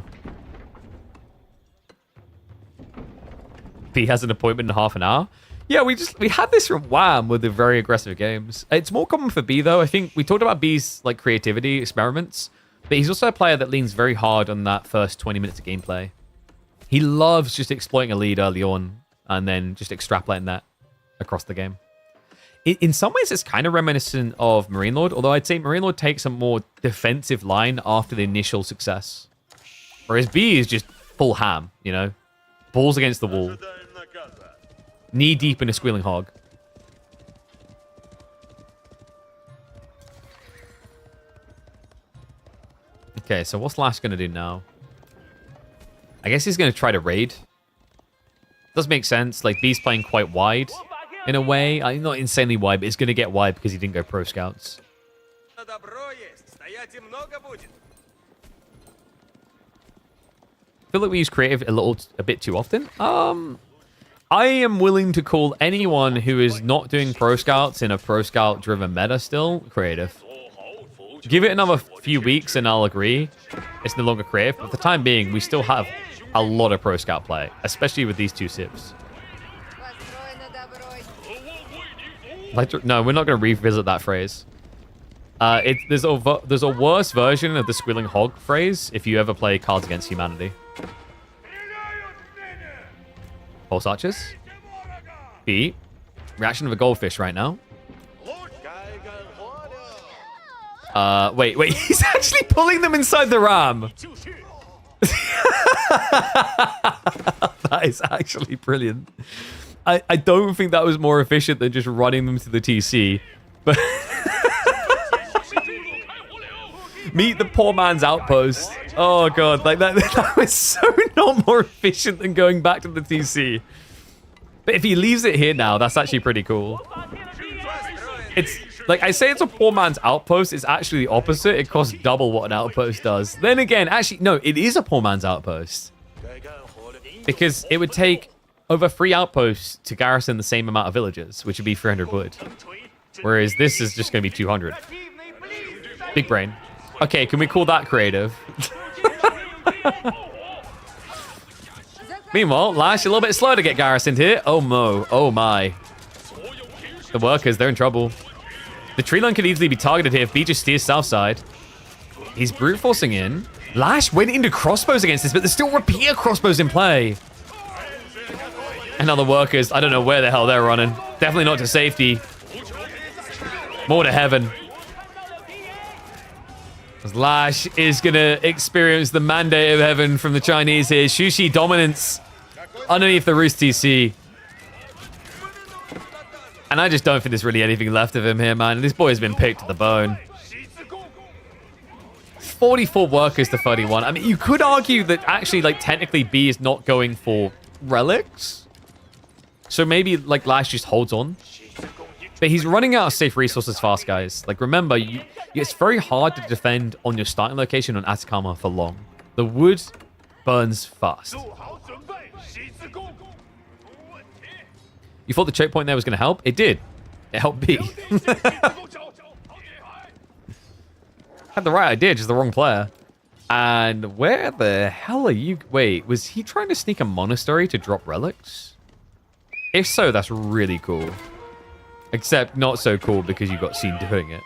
P has an appointment in half an hour. Yeah, we had this from Wham with the very aggressive games. It's more common for B though. I think we talked about B's like creativity experiments, but he's also a player that leans very hard on that first 20 minutes of gameplay. He loves just exploiting a lead early on and then just extrapolating that across the game. In some ways, it's kind of reminiscent of Marine Lord, although I'd say Marine Lord takes a more defensive line after the initial success. Whereas B is just full ham, you know? Balls against the wall. Knee deep in a squealing hog. Okay, so what's LaSh going to do now? I guess he's going to try to raid. Does make sense. Like, B's playing quite wide in a way. Not insanely wide, but it's going to get wide because he didn't go pro scouts. I feel like we use creative a bit too often. I am willing to call anyone who is not doing pro scouts in a pro scout driven meta still creative. Give it another few weeks and I'll agree it's no longer creative, but for the time being we still have a lot of pro scout play, especially with these two civs. No, we're not going to revisit that phrase. There's a worse version of the squealing hog phrase if you ever play Cards Against Humanity. Pulse archers. B. Reaction of a goldfish right now. Wait. He's actually pulling them inside the ram. That is actually brilliant. I don't think that was more efficient than just running them to the TC. But meet the poor man's outpost. Oh god, like that was so not more efficient than going back to the TC. But if he leaves it here now, that's actually pretty cool. It's like I say it's a poor man's outpost, it's actually the opposite. It costs double what an outpost does. Then again, actually no, it is a poor man's outpost. Because it would take over 3 outposts to garrison the same amount of villagers, which would be 300 wood. Whereas this is just going to be 200. Big brain. Okay, can we call that creative? Meanwhile, LaSh a little bit slow to get garrisoned here. Oh my. The workers, they're in trouble. The tree line could easily be targeted here if B just steers south side. He's brute forcing in. LaSh went into crossbows against this, but there's still repeater crossbows in play. And other workers, I don't know where the hell they're running. Definitely not to safety. More to heaven. LaSh is going to experience the mandate of heaven from the Chinese here. Shushi dominance underneath the Roost TC. And I just don't think there's really anything left of him here, man. This boy has been picked to the bone. 44 workers to 31. I mean, you could argue that actually, like, technically B is not going for relics. So maybe, like, LaSh just holds on. But he's running out of safe resources fast, guys. Like, remember, it's very hard to defend on your starting location on Atacama for long. The wood burns fast. You thought the choke point there was going to help? It did. It helped B. Had the right idea, just the wrong player. And where the hell are you? Wait, was he trying to sneak a monastery to drop relics? If so, that's really cool. Except not so cool because you got seen doing it.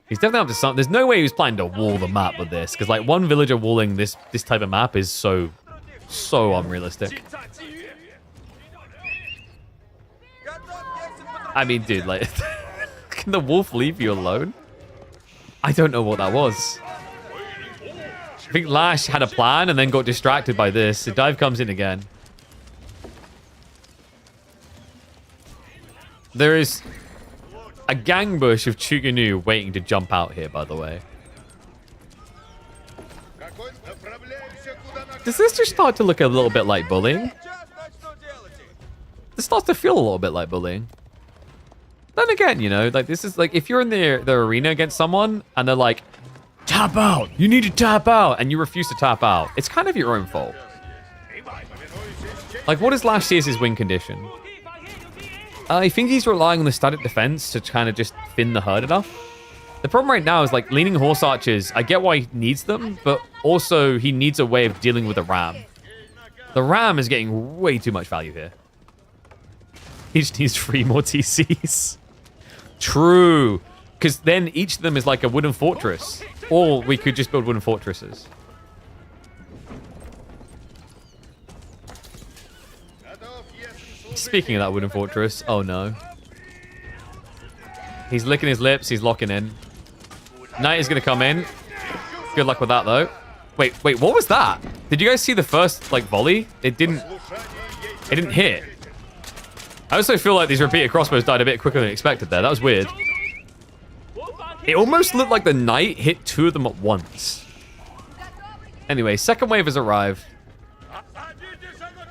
He's definitely up to something. There's no way he was planning to wall the map with this. Because, like, one villager walling this type of map is so unrealistic. I mean, dude, like, can the wolf leave you alone? I don't know what that was. I think LaSh had a plan and then got distracted by this. The dive comes in again. There is a gang bush of Chuganu waiting to jump out here, by the way. Does this just start to look a little bit like bullying? This starts to feel a little bit like bullying. Then again, you know, like this is like if you're in the arena against someone and they're like, tap out, you need to tap out, and you refuse to tap out, it's kind of your own fault. Like, what does LaSh see as his win condition? I think he's relying on the static defense to kind of just thin the herd enough. The problem right now is like leaning horse archers. I get why he needs them, but also he needs a way of dealing with the ram. The ram is getting way too much value here. He just needs 3 more TCs. True. Because then each of them is like a wooden fortress. Or we could just build wooden fortresses. Speaking of that wooden fortress, oh no. He's licking his lips, he's locking in. Knight is going to come in. Good luck with that though. Wait, what was that? Did you guys see the first like volley? It didn't hit. I also feel like these repeated crossbows died a bit quicker than expected there. That was weird. It almost looked like the knight hit 2 of them at once. Anyway, second wave has arrived.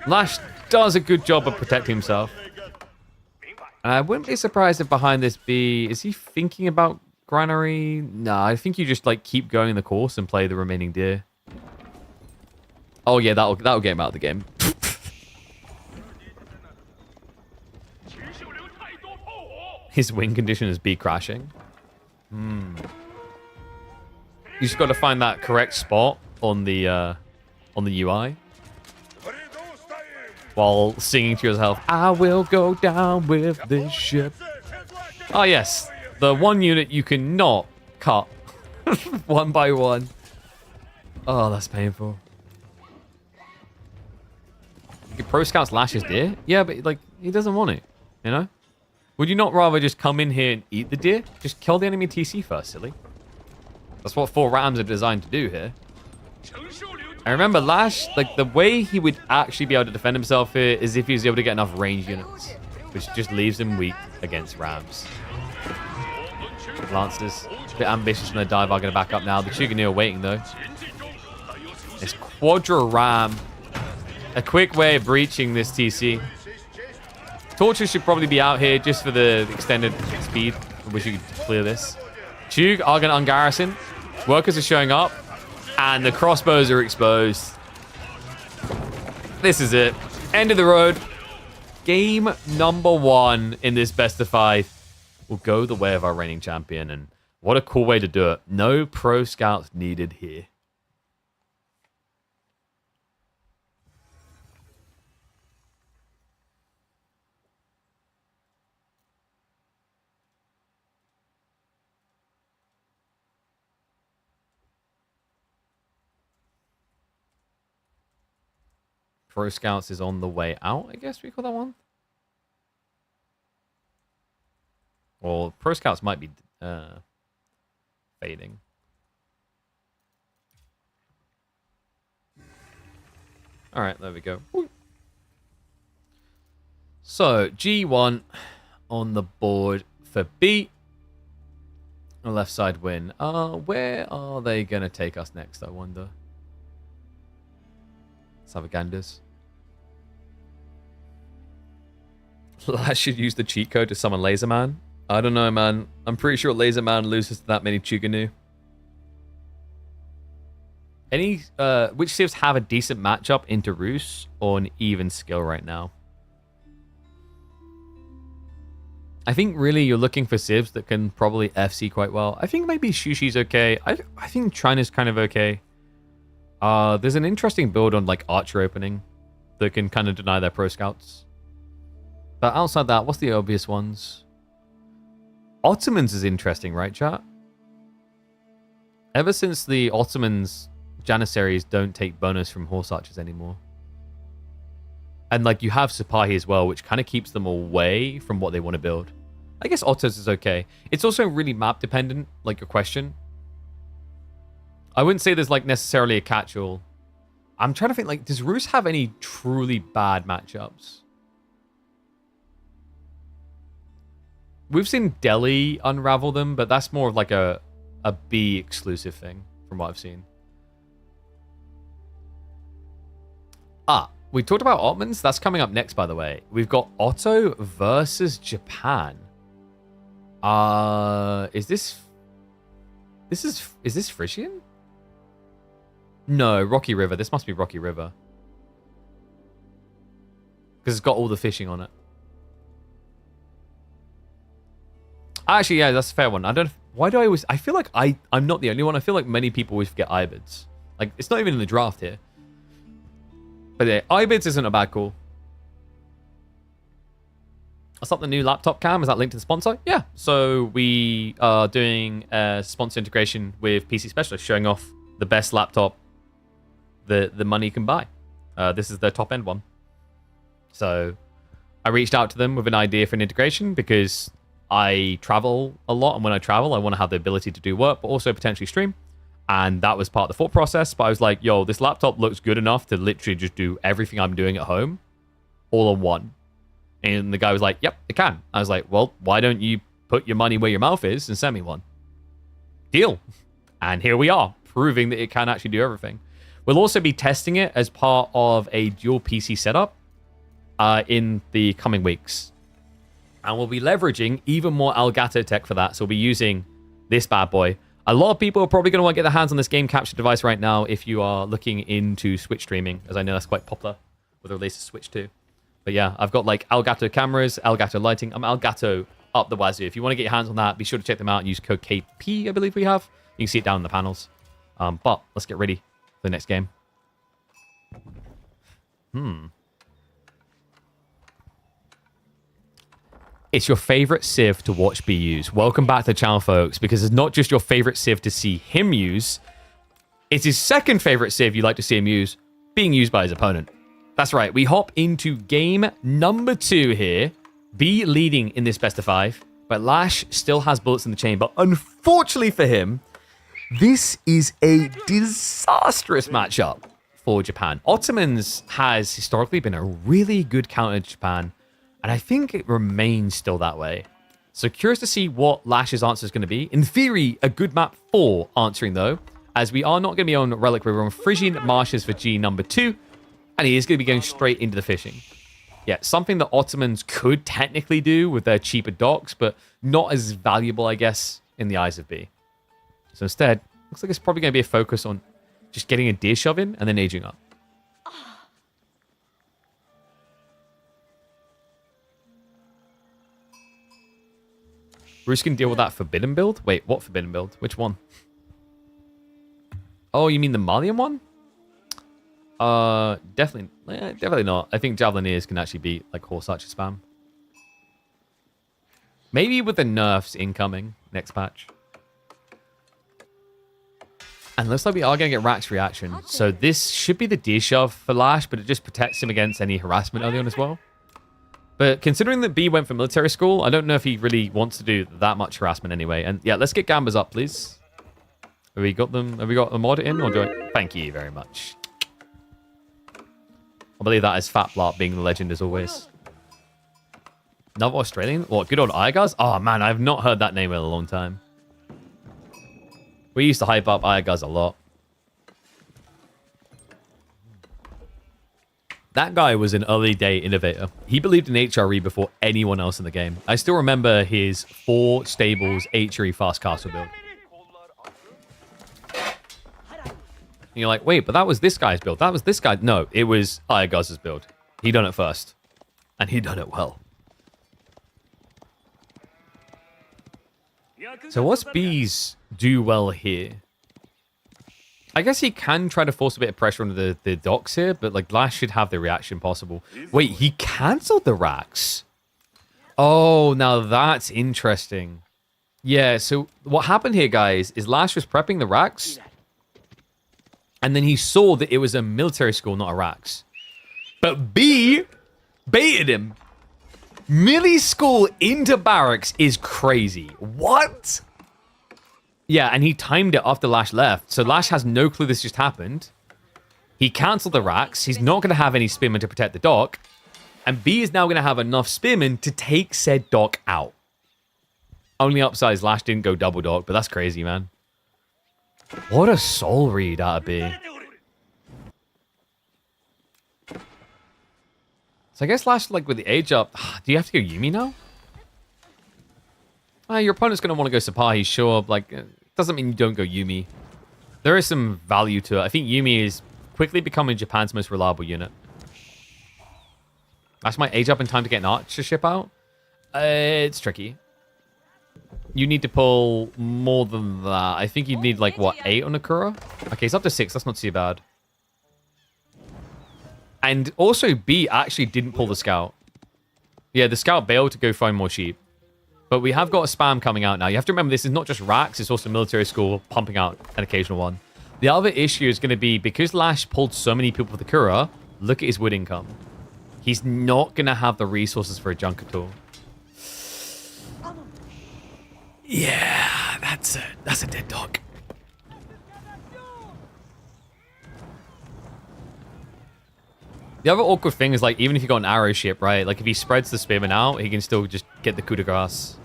LaSh does a good job of protecting himself. I wouldn't be surprised if behind this B... Is he thinking about Granary? Nah, I think you just like keep going the course and play the remaining deer. Oh yeah, that'll get him out of the game. His win condition is B crashing. You just got to find that correct spot on the UI while singing to yourself, I will go down with this ship. Oh yes, the one unit you cannot cut one by one. Oh, that's painful. You pro scouts LaSh's deer? Yeah, but like he doesn't want it, you know? Would you not rather just come in here and eat the deer? Just kill the enemy TC first, silly. That's what 4 rams are designed to do here. I remember LaSh, like the way he would actually be able to defend himself here is if he was able to get enough range units, which just leaves him weak against rams. Lancers, a bit ambitious when their dive are going to back up now. The Chuganu are waiting though. It's Quadra Ram. A quick way of breaching this TC. Torches should probably be out here just for the extended speed. I wish you could clear this. Chug are going to ungarrison. Workers are showing up. And the crossbows are exposed. This is it. End of the road. Game number 1 in this best of 5 will go the way of our reigning champion. And what a cool way to do it. No pro scouts needed here. Pro Scouts is on the way out, I guess we call that one. Well, Pro Scouts might be fading. All right, there we go. Woo. So, G1 on the board for B. A left side win. Where are they going to take us next, I wonder? LaSh should use the cheat code to summon Laserman. I don't know, man. I'm pretty sure Laserman loses to that many Chuganu. Which civs have a decent matchup into Roos or an even skill right now? I think really you're looking for civs that can probably FC quite well. I think maybe Shushi's okay. I think China's kind of okay. There's an interesting build on like Archer opening that can kind of deny their pro scouts. But outside that, what's the obvious ones? Ottomans is interesting, right, chat? Ever since the Ottomans Janissaries don't take bonus from horse archers anymore. And like you have Sipahi as well, which kind of keeps them away from what they want to build. I guess Ottos is okay. It's also really map dependent, like your question. I wouldn't say there's like necessarily a catch-all. I'm trying to think, like, does Roos have any truly bad matchups? We've seen Delhi unravel them, but that's more of like a B exclusive thing from what I've seen. We talked about Ottomans. That's coming up next, by the way. We've got Otto versus Japan. Is this Frisian? No, Rocky River. This must be Rocky River. Because it's got all the fishing on it. Actually, yeah, that's a fair one. I don't... Why do I always... I feel like I'm not the only one. I feel like many people always forget Ibids. Like, it's not even in the draft here. But yeah, Ibids isn't a bad call. What's up, the new laptop cam? Is that linked to the sponsor? Yeah. So we are doing a sponsor integration with PC Specialist, showing off the best laptop the money can buy. This is the top end one. So I reached out to them with an idea for an integration because I travel a lot, and when I travel, I want to have the ability to do work, but also potentially stream. And that was part of the thought process. But I was like, yo, this laptop looks good enough to literally just do everything I'm doing at home all in one. And the guy was like, yep, it can. I was like, well, why don't you put your money where your mouth is and send me one? Deal. And here we are, proving that it can actually do everything. We'll also be testing it as part of a dual PC setup in the coming weeks. And we'll be leveraging even more Elgato tech for that. So we'll be using this bad boy. A lot of people are probably going to want to get their hands on this game capture device right now if you are looking into Switch streaming, as I know that's quite popular with the release of Switch 2. But yeah, I've got like Elgato cameras, Elgato lighting. I'm Elgato up the wazoo. If you want to get your hands on that, be sure to check them out and use code KP, I believe we have. You can see it down in the panels. But let's get ready for the next game. It's your favorite Civ to watch be used. Welcome back to the channel, folks, because it's not just your favorite Civ to see him use. It's his second favorite Civ you like to see him use, being used by his opponent. That's right. We hop into game number 2 here. B leading in this best of 5, but LaSh still has bullets in the chain. But unfortunately for him, this is a disastrous matchup for Japan. Ottomans has historically been a really good counter to Japan, and I think it remains still that way. So curious to see what LaSh's answer is going to be. In theory, a good map for answering, though, as we are not going to be on Relic River, on Frisian Marshes for G number 2, and he is going to be going straight into the fishing. Yeah, something that Ottomans could technically do with their cheaper docks, but not as valuable, I guess, in the eyes of B. So instead, looks like it's probably going to be a focus on just getting a deer shove in and then aging up. Bruce can deal with that forbidden build? Wait, what forbidden build? Which one? Oh, you mean the Malian one? Definitely not. I think Javelineers can actually beat like Horse Archer spam. Maybe with the nerfs incoming next patch. And looks like we are going to get Rack's reaction. So this should be the D-shove for LaSh, but it just protects him against any harassment early on as well. But considering that B went for military school, I don't know if he really wants to do that much harassment anyway. And yeah, let's get Gambas up, please. Have we got them? Have we got a mod in? Or do I... Thank you very much. I believe that is Fat Blarp being the legend as always. Another Australian? What, good old Iagars? Oh man, I've not heard that name in a long time. We used to hype up Iagars a lot. That guy was an early day innovator. He believed in HRE before anyone else in the game. I still remember his 4 stables HRE fast castle build. And you're like, wait, but that was this guy's build. That was this guy. No, it was Iagars' build. He done it first. And he done it well. So what's B's do well here? I guess he can try to force a bit of pressure on the docks here, but like LaSh should have the reaction possible. Wait, he cancelled the racks? Oh, now that's interesting. Yeah, so what happened here, guys, is LaSh was prepping the racks, and then he saw that it was a military school, not a racks. But B baited him. Millie school into barracks is crazy. What? Yeah, and he timed it after LaSh left. So LaSh has no clue this just happened. He cancelled the racks. He's not going to have any spearmen to protect the dock. And B is now going to have enough spearmen to take said dock out. Only upside is LaSh didn't go double dock, but that's crazy, man. What a soul read out of B. So I guess LaSh, like, with the age up, do you have to go Yuumi now? Your opponent's going to want to go Sapahi, sure. Like, doesn't mean you don't go Yuumi. There is some value to it. I think Yuumi is quickly becoming Japan's most reliable unit. LaSh might age up in time to get an arch to ship out. It's tricky. You need to pull more than that. I think you'd need, like, what, 8 on Akura? Okay, it's up to 6. That's not too bad. And also, B actually didn't pull the scout. Yeah, the scout bailed to go find more sheep. But we have got a spam coming out now. You have to remember, this is not just racks, it's also military school pumping out an occasional one. The other issue is going to be, because LaSh pulled so many people with the Kura, look at his wood income. He's not going to have the resources for a junk at all. Yeah, that's a dead dog. The other awkward thing is, like, even if you got an arrow ship, right? Like, if he spreads the spearman out, he can still just get the coup de grace.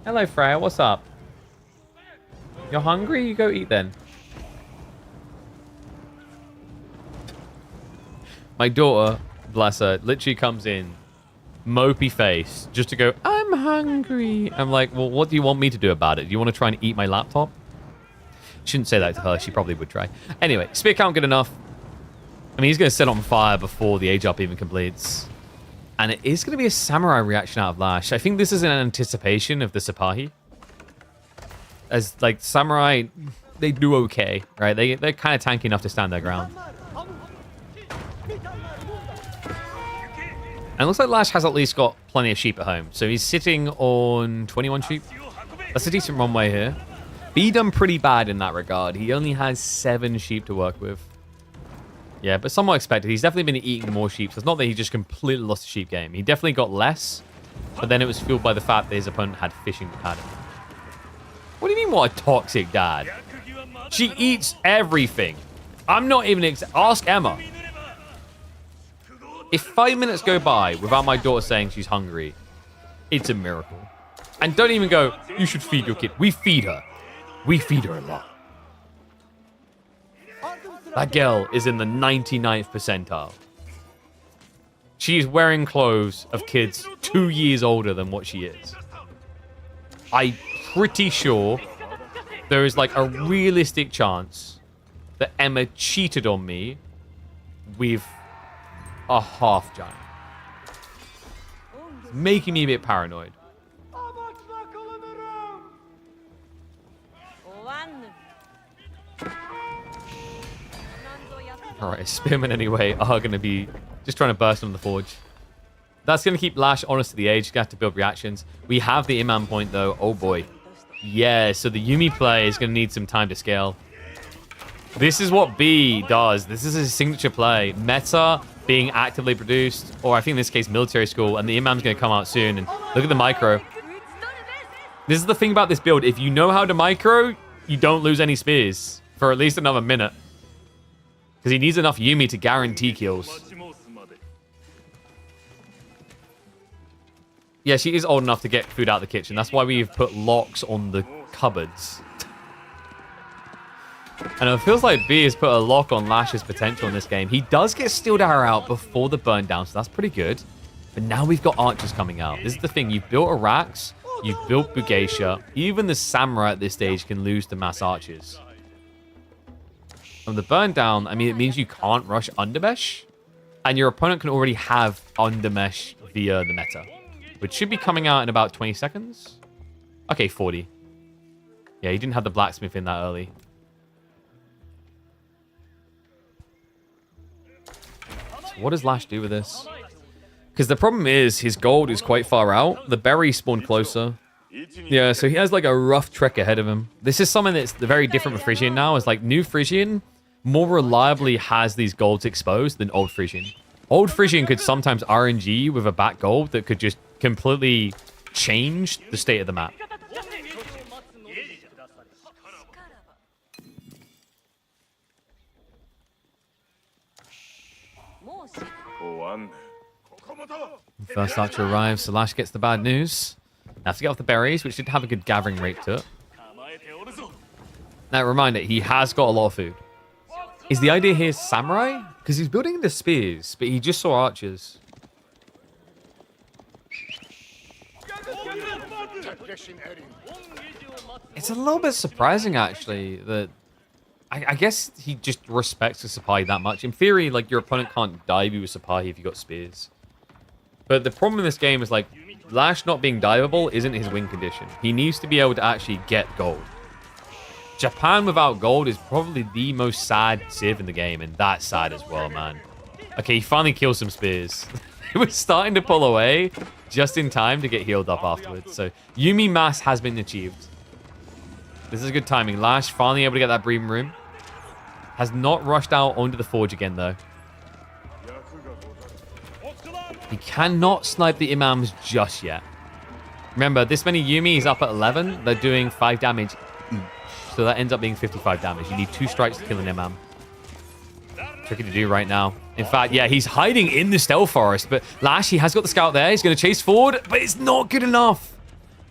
Hello, Freya. What's up? You're hungry? You go eat then. My daughter, bless her, literally comes in, mopey face, just to go, I'm hungry. I'm like, well, what do you want me to do about it? Do you want to try and eat my laptop? Shouldn't say that to her. She probably would try. Anyway, spear count good enough. I mean, he's going to set on fire before the age up even completes. And it is going to be a samurai reaction out of LaSh. I think this is an anticipation of the Sapahi. As, like, samurai, they do okay, right? They're kind of tanky enough to stand their ground. And it looks like LaSh has at least got plenty of sheep at home. So he's sitting on 21 sheep. That's a decent runway here. B done pretty bad in that regard. He only has 7 sheep to work with. Yeah, but somewhat expected. He's definitely been eating more sheep. So it's not that he just completely lost the sheep game. He definitely got less. But then it was fueled by the fact that his opponent had fishing that had him. What do you mean, what a toxic dad? She eats everything. I'm not even... Ask Emma. If 5 minutes go by without my daughter saying she's hungry, it's a miracle. And don't even go, you should feed your kid. We feed her. We feed her a lot. That girl is in the 99th percentile. She is wearing clothes of kids 2 years older than what she is. I'm pretty sure there is, like, a realistic chance that Emma cheated on me with a half giant. It's making me a bit paranoid. Alright, Spearmen anyway are going to be just trying to burst on the forge. That's going to keep LaSh honest to the age. He's going to have to build reactions. We have the Imam point, though. Oh, boy. Yeah, so the Yuumi play is going to need some time to scale. This is what B does. This is his signature play. Meta being actively produced, or I think in this case, military school, and the Imam's going to come out soon. And look at the micro. This is the thing about this build. If you know how to micro, you don't lose any spears for at least another minute. Because he needs enough Yuumi to guarantee kills. Yeah, she is old enough to get food out of the kitchen. That's why we've put locks on the cupboards. And it feels like B has put a lock on LaSh's potential in this game. He does get Steeled Arrow out before the burn down, so that's pretty good. But now we've got archers coming out. This is the thing. You've built Arax. You've built Bugeisha. Even the Samurai at this stage can lose to mass archers. From the burn down, I mean, it means you can't rush Undermesh. And your opponent can already have Undermesh via the meta. Which should be coming out in about 20 seconds. Okay, 40. Yeah, he didn't have the blacksmith in that early. So what does LaSh do with this? Because the problem is his gold is quite far out. The berries spawn closer. Yeah, so he has like a rough trek ahead of him. This is something that's very different with Frisian now. It's like new Frisian more reliably has these golds exposed than old Frisian. Old Frisian could sometimes RNG with a back gold that could just completely change the state of the map. First archer arrives, so LaSh gets the bad news. Now to get off the berries, which did have a good gathering rate to it. Now, reminder, he has got a lot of food. Is the idea here samurai? Because he's building into spears, but he just saw archers. It's a little bit surprising, actually, that... I guess he just respects the Sipahi that much. In theory, like, your opponent can't dive you with Sipahi if you got spears. But the problem in this game is, like, LaSh not being diveable isn't his win condition. He needs to be able to actually get gold. Japan without gold is probably the most sad civ in the game, and that's sad as well, man. Okay, he finally killed some spears. He was starting to pull away just in time to get healed up afterwards. So, Yumi mass has been achieved. This is good timing. LaSh finally able to get that breathing room. Has not rushed out onto the forge again, though. He cannot snipe the imams just yet. Remember, this many Yumi is up at 11. They're doing 5 damage each. So that ends up being 55 damage. You need 2 strikes to kill an imam. Tricky to do right now. In fact, yeah, he's hiding in the stealth forest. But LaSh, he has got the scout there. He's going to chase forward, but it's not good enough.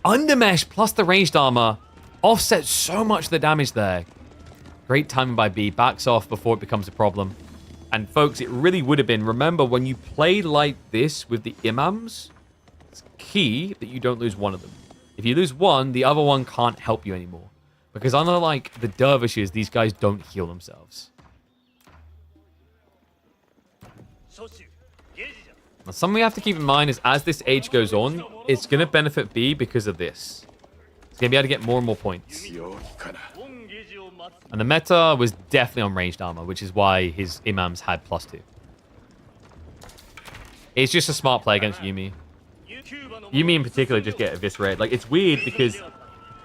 Undermesh plus the ranged armor offsets so much of the damage there. Great timing by B. Backs off before it becomes a problem. And folks, it really would have been. Remember, when you play like this with the imams, it's key that you don't lose one of them. If you lose one, the other one can't help you anymore. Because unlike the dervishes, these guys don't heal themselves. Now, something we have to keep in mind is as this age goes on, it's going to benefit B because of this. It's going to be able to get more and more points. And the meta was definitely on ranged armor, which is why his imams had +2. It's just a smart play against Yumi. Yumi in particular just get eviscerated. Like, it's weird because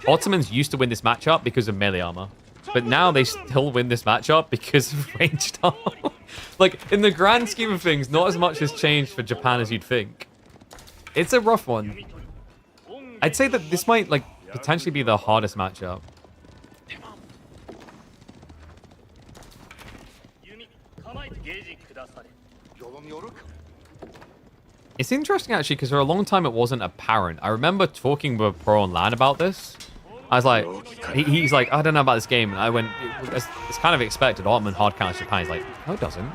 Ottomans used to win this matchup because of melee armor. But now they still win this matchup because of ranged armor. Like, in the grand scheme of things, not as much has changed for Japan as you'd think. It's a rough one. I'd say that this might, like, potentially be the hardest matchup. It's interesting, actually, because for a long time it wasn't apparent. I remember talking with Pro on LAN about this. I was like, he's like, I don't know about this game. And I went, it's kind of expected. Ottoman hard counters Japan. He's like, no, it doesn't.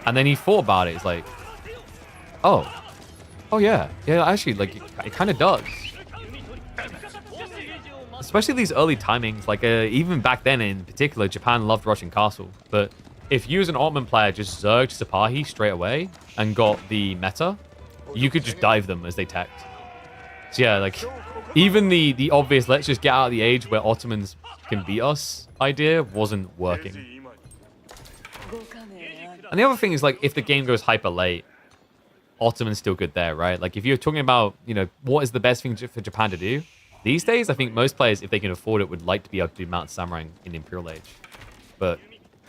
And then he thought about it. He's like, oh yeah. Yeah, actually, like, it kind of does. Especially these early timings. Like, even back then in particular, Japan loved rushing castle. But if you as an Ottoman player just zerged Sipahi straight away and got the meta, you could just dive them as they teched. So yeah, like, even the obvious let's just get out of the age where Ottomans can beat us idea wasn't working. And the other thing is, like, if the game goes hyper late, Ottoman's still good there, right? Like, if you're talking about, you know, what is the best thing for Japan to do, these days, I think most players, if they can afford it, would like to be able to do Mount Samurai in Imperial Age. But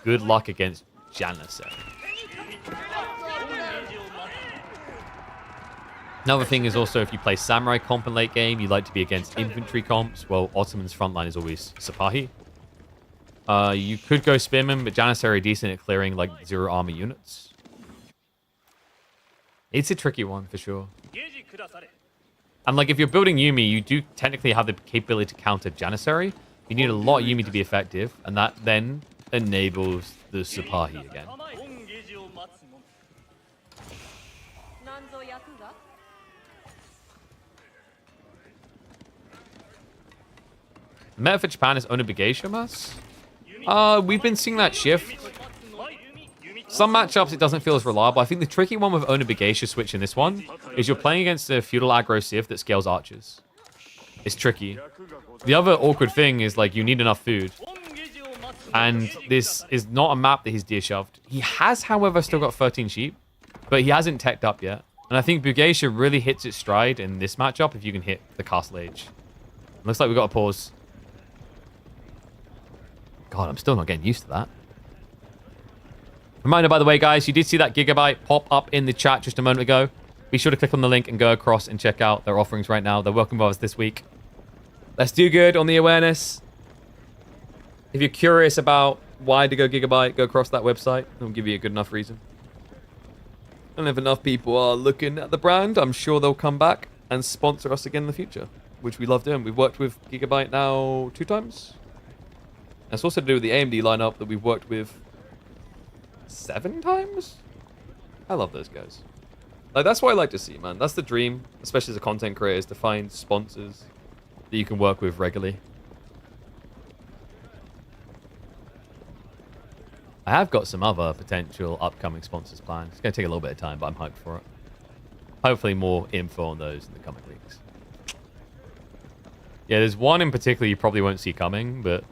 good luck against Janissary. Another thing is also if you play Samurai comp in late game, you like to be against infantry comps. Well, Ottoman's frontline is always Sipahi. You could go Spearman, but Janissary are decent at clearing like 0 armor units. It's a tricky one for sure. And like if you're building Yumi, you do technically have the capability to counter Janissary. You need a lot of Yumi to be effective, and that then enables the Sipahi again. The meta for Japan is Onibigeisha mass. We've been seeing that shift. Some matchups, it doesn't feel as reliable. I think the tricky one with Onibigeisha switch in this one is you're playing against a feudal aggro civ that scales archers. It's tricky. The other awkward thing is, like, you need enough food. And this is not a map that he's deer-shoved. He has, however, still got 13 sheep, but he hasn't teched up yet. And I think Bugeisha really hits its stride in this matchup if you can hit the castle age. Looks like we've got a pause. God, I'm still not getting used to that. Reminder, by the way, guys, you did see that Gigabyte pop up in the chat just a moment ago. Be sure to click on the link and go across and check out their offerings right now. They're welcome us this week. Let's do good on the awareness. If you're curious about why to go Gigabyte, go across that website. It'll give you a good enough reason. And if enough people are looking at the brand, I'm sure they'll come back and sponsor us again in the future, which we love doing. We've worked with Gigabyte now 2 times. And it's also to do with the AMD lineup that we've worked with 7 times. I love those guys. Like, that's what I like to see, man. That's the dream, especially as a content creator, is to find sponsors that you can work with regularly. I have got some other potential upcoming sponsors planned. It's going to take a little bit of time, but I'm hyped for it. Hopefully more info on those in the coming weeks. Yeah, there's one in particular you probably won't see coming, but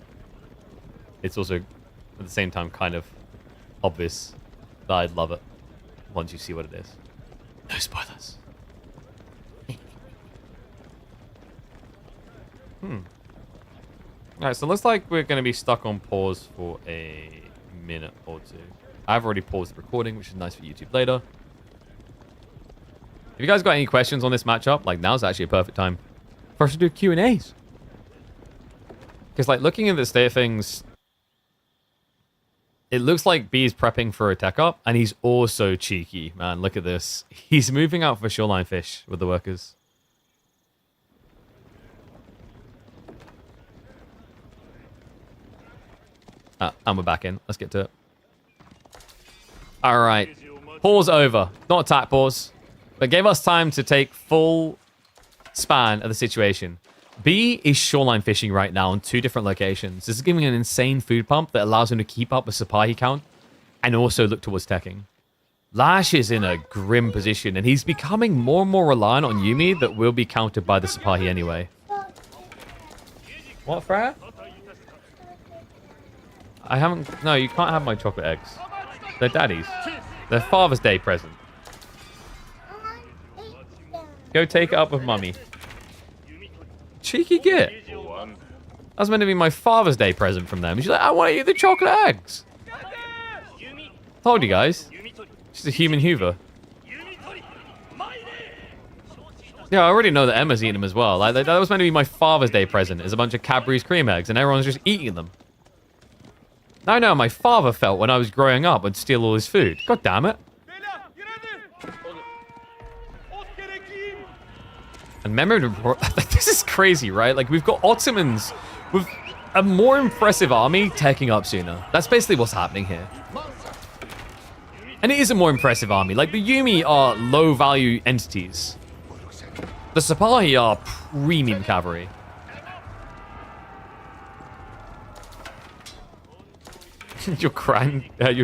it's also at the same time kind of obvious that I'd love it once you see what it is. No spoilers. Alright, so it looks like we're going to be stuck on pause for a minute or 2. I've already paused the recording, which is nice for YouTube later. If you guys got any questions on this matchup, like, now's actually a perfect time for us to do Q&As. Because, like, looking at the state of things, it looks like B is prepping for a tech up, and he's also cheeky, man. Look at this. He's moving out for shoreline fish with the workers. And we're back in. Let's get to it. All right. Pause over. Not attack pause. But gave us time to take full span of the situation. B is shoreline fishing right now on 2 different locations. This is giving an insane food pump that allows him to keep up with supply count and also look towards teching. LaSh is in a grim position, and he's becoming more and more reliant on Yuumi that will be countered by the supply anyway. What, Freya? I haven't... No, you can't have my chocolate eggs. They're daddy's. They're Father's Day present. Go take it up with Mummy. Cheeky git. That's meant to be my Father's Day present from them. She's like, I want to eat the chocolate eggs. Told you guys. She's a human Hoover. Yeah, I already know that Emma's eating them as well. Like, that was meant to be my Father's Day present. Is a bunch of Cadbury's cream eggs, and everyone's just eating them. Now I know how my father felt when I was growing up and steal all his food. God damn it. And memory, this is crazy, right? Like, we've got Ottomans with a more impressive army taking up sooner. That's basically what's happening here. And it is a more impressive army. Like, the Yuumi are low-value entities. The Sipahi are premium cavalry. Your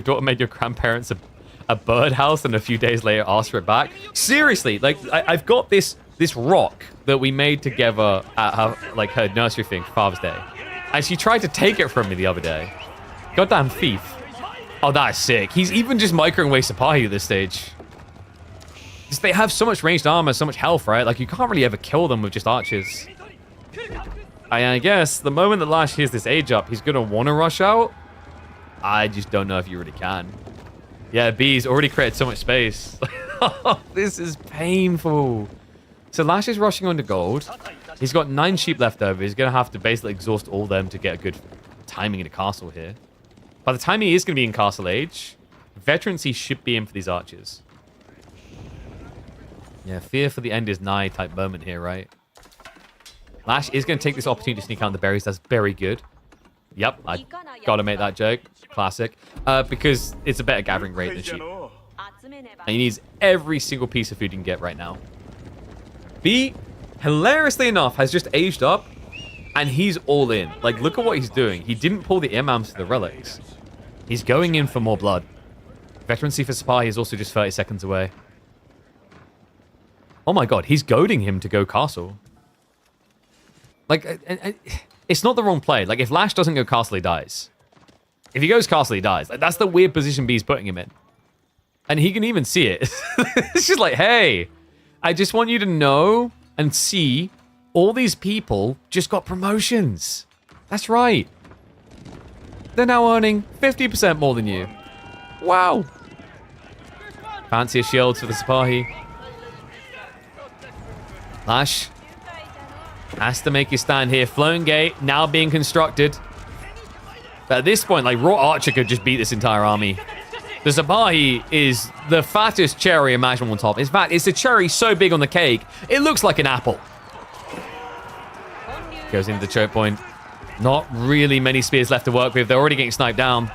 daughter made your grandparents a birdhouse, and a few days later asked for it back. Seriously, like, I've got this rock that we made together at her nursery thing for Father's Day, and she tried to take it from me the other day. Goddamn thief! Oh, that is sick. He's even just microwave Sipahi at this stage. Just, they have so much ranged armor, so much health, right? Like, you can't really ever kill them with just archers. I guess the moment that LaSh hears this age up, he's gonna want to rush out. I just don't know if you really can. Yeah, B's already created so much space. This is painful. So LaSh is rushing onto gold. He's got 9 sheep left over. He's going to have to basically exhaust all them to get a good timing in the castle here. By the time he is going to be in castle age, veterancy should be in for these archers. Yeah, fear for the end is nigh type moment here, right? LaSh is going to take this opportunity to sneak out the berries. That's very good. Yep, I gotta make that joke. Classic. Because it's a better gathering rate than sheep. And he needs every single piece of food he can get right now. B, hilariously enough, has just aged up, and he's all in. Like, look at what he's doing. He didn't pull the imams to the relics. He's going in for more blood. Veterancy for Sipahi is also just 30 seconds away. Oh my god, he's goading him to go castle. Like, it's not the wrong play. Like, if LaSh doesn't go castle, he dies. If he goes castle, he dies. Like, that's the weird position B's putting him in. And he can even see it. It's just like, hey, I just want you to know and see all these people just got promotions. That's right. They're now earning 50% more than you. Wow. Fancier shields for the Sipahi. LaSh has to make his stand here. Floating gate now being constructed. But at this point, like, Raw Archer could just beat this entire army. The Zabahi is the fattest cherry imaginable on top. In fact, it's a cherry so big on the cake, it looks like an apple. Goes into the choke point. Not really many spears left to work with. They're already getting sniped down.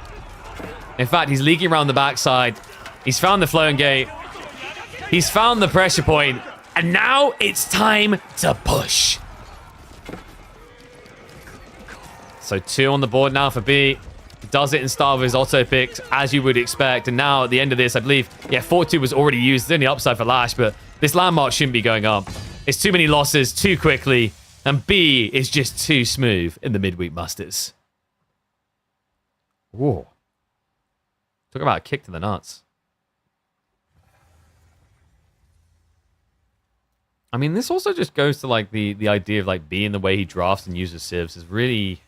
In fact, he's leaking around the backside. He's found the floating gate. He's found the pressure point. And now it's time to push. So 2 on the board now for B. Does it in style with his auto picks, as you would expect. And now at the end of this, I believe, yeah, 4-2 was already used. It's only upside for LaSh, but this landmark shouldn't be going up. It's too many losses too quickly. And B is just too smooth in the midweek musters. Whoa. Talk about a kick to the nuts. I mean, this also just goes to like the idea of like being the way he drafts and uses civs is really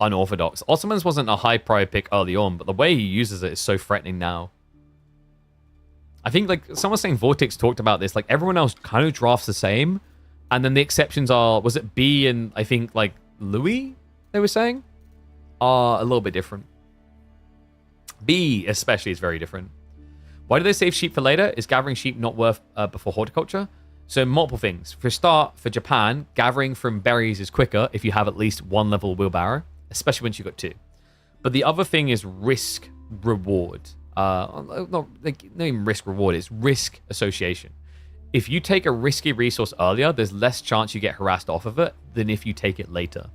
unorthodox. Ottomans wasn't a high prior pick early on, but the way he uses it is so threatening now. I think like someone saying Vortex talked about this, like everyone else kind of drafts the same. And then the exceptions are, was it B and I think like Louis, they were saying, are a little bit different. B especially is very different. Why do they save sheep for later? Is gathering sheep not worth before horticulture? So multiple things. For a start, for Japan, gathering from berries is quicker if you have at least 1 level wheelbarrow, especially once you've got 2. But the other thing is risk reward. Not even risk reward, it's risk association. If you take a risky resource earlier, there's less chance you get harassed off of it than if you take it later.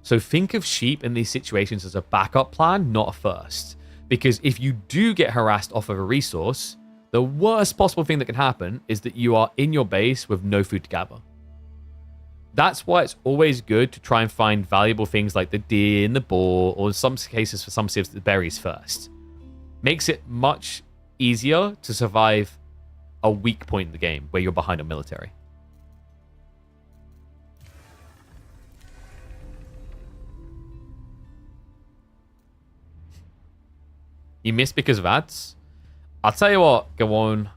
So think of sheep in these situations as a backup plan, not a first. Because if you do get harassed off of a resource, the worst possible thing that can happen is that you are in your base with no food to gather. That's why it's always good to try and find valuable things like the deer and the boar, or in some cases for some civs, the berries first. Makes it much easier to survive a weak point in the game where you're behind a military. You missed because of ads? I'll tell you what, go on.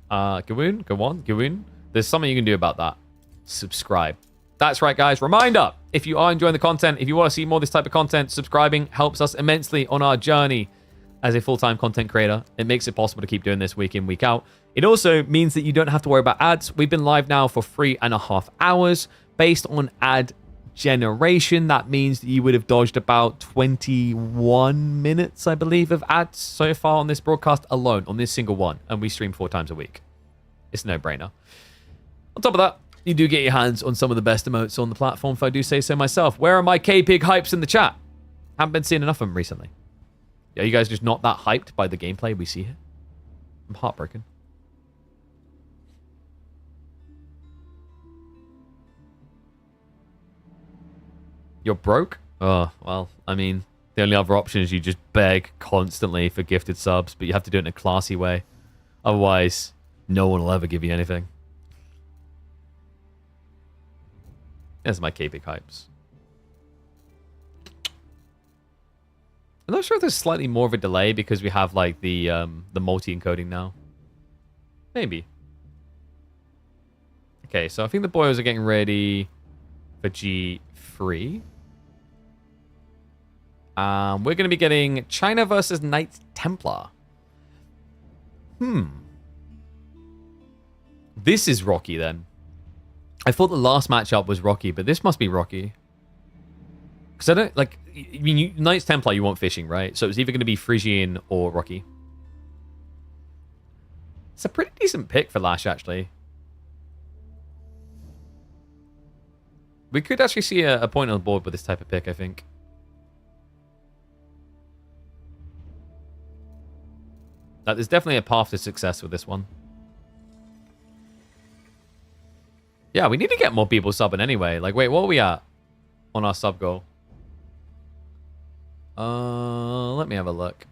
There's something you can do about that. Subscribe. That's right, guys. Reminder, if you are enjoying the content, if you want to see more of this type of content, subscribing helps us immensely on our journey as a full-time content creator. It makes it possible to keep doing this week in, week out. It also means that you don't have to worry about ads. We've been live now for 3.5 hours. Based on ad generation, that means that you would have dodged about 21 minutes, I believe, of ads so far on this broadcast alone, on this single one. And we stream 4 times a week. It's a no-brainer. On top of that, you do get your hands on some of the best emotes on the platform, if I do say so myself. Where are my K-Pig hypes in the chat? Haven't been seeing enough of them recently. Are you guys just not that hyped by the gameplay we see here? I'm heartbroken. You're broke? Oh, well, I mean, the only other option is you just beg constantly for gifted subs, but you have to do it in a classy way. Otherwise, no one will ever give you anything. There's my K-Pig hypes. I'm not sure if there's slightly more of a delay because we have like the multi-encoding now. Maybe. Okay, so I think the boys are getting ready for G3. We're going to be getting China versus Knights Templar. This is rocky then. I thought the last matchup was rocky, but this must be rocky. Because I don't, like, I mean, Knights Templar, you want fishing, right? So it's either going to be Frisian or rocky. It's a pretty decent pick for LaSh, actually. We could actually see a point on the board with this type of pick, I think. There's definitely a path to success with this one. Yeah, we need to get more people subbing anyway. Like, wait, what are we at on our sub goal? Let me have a look.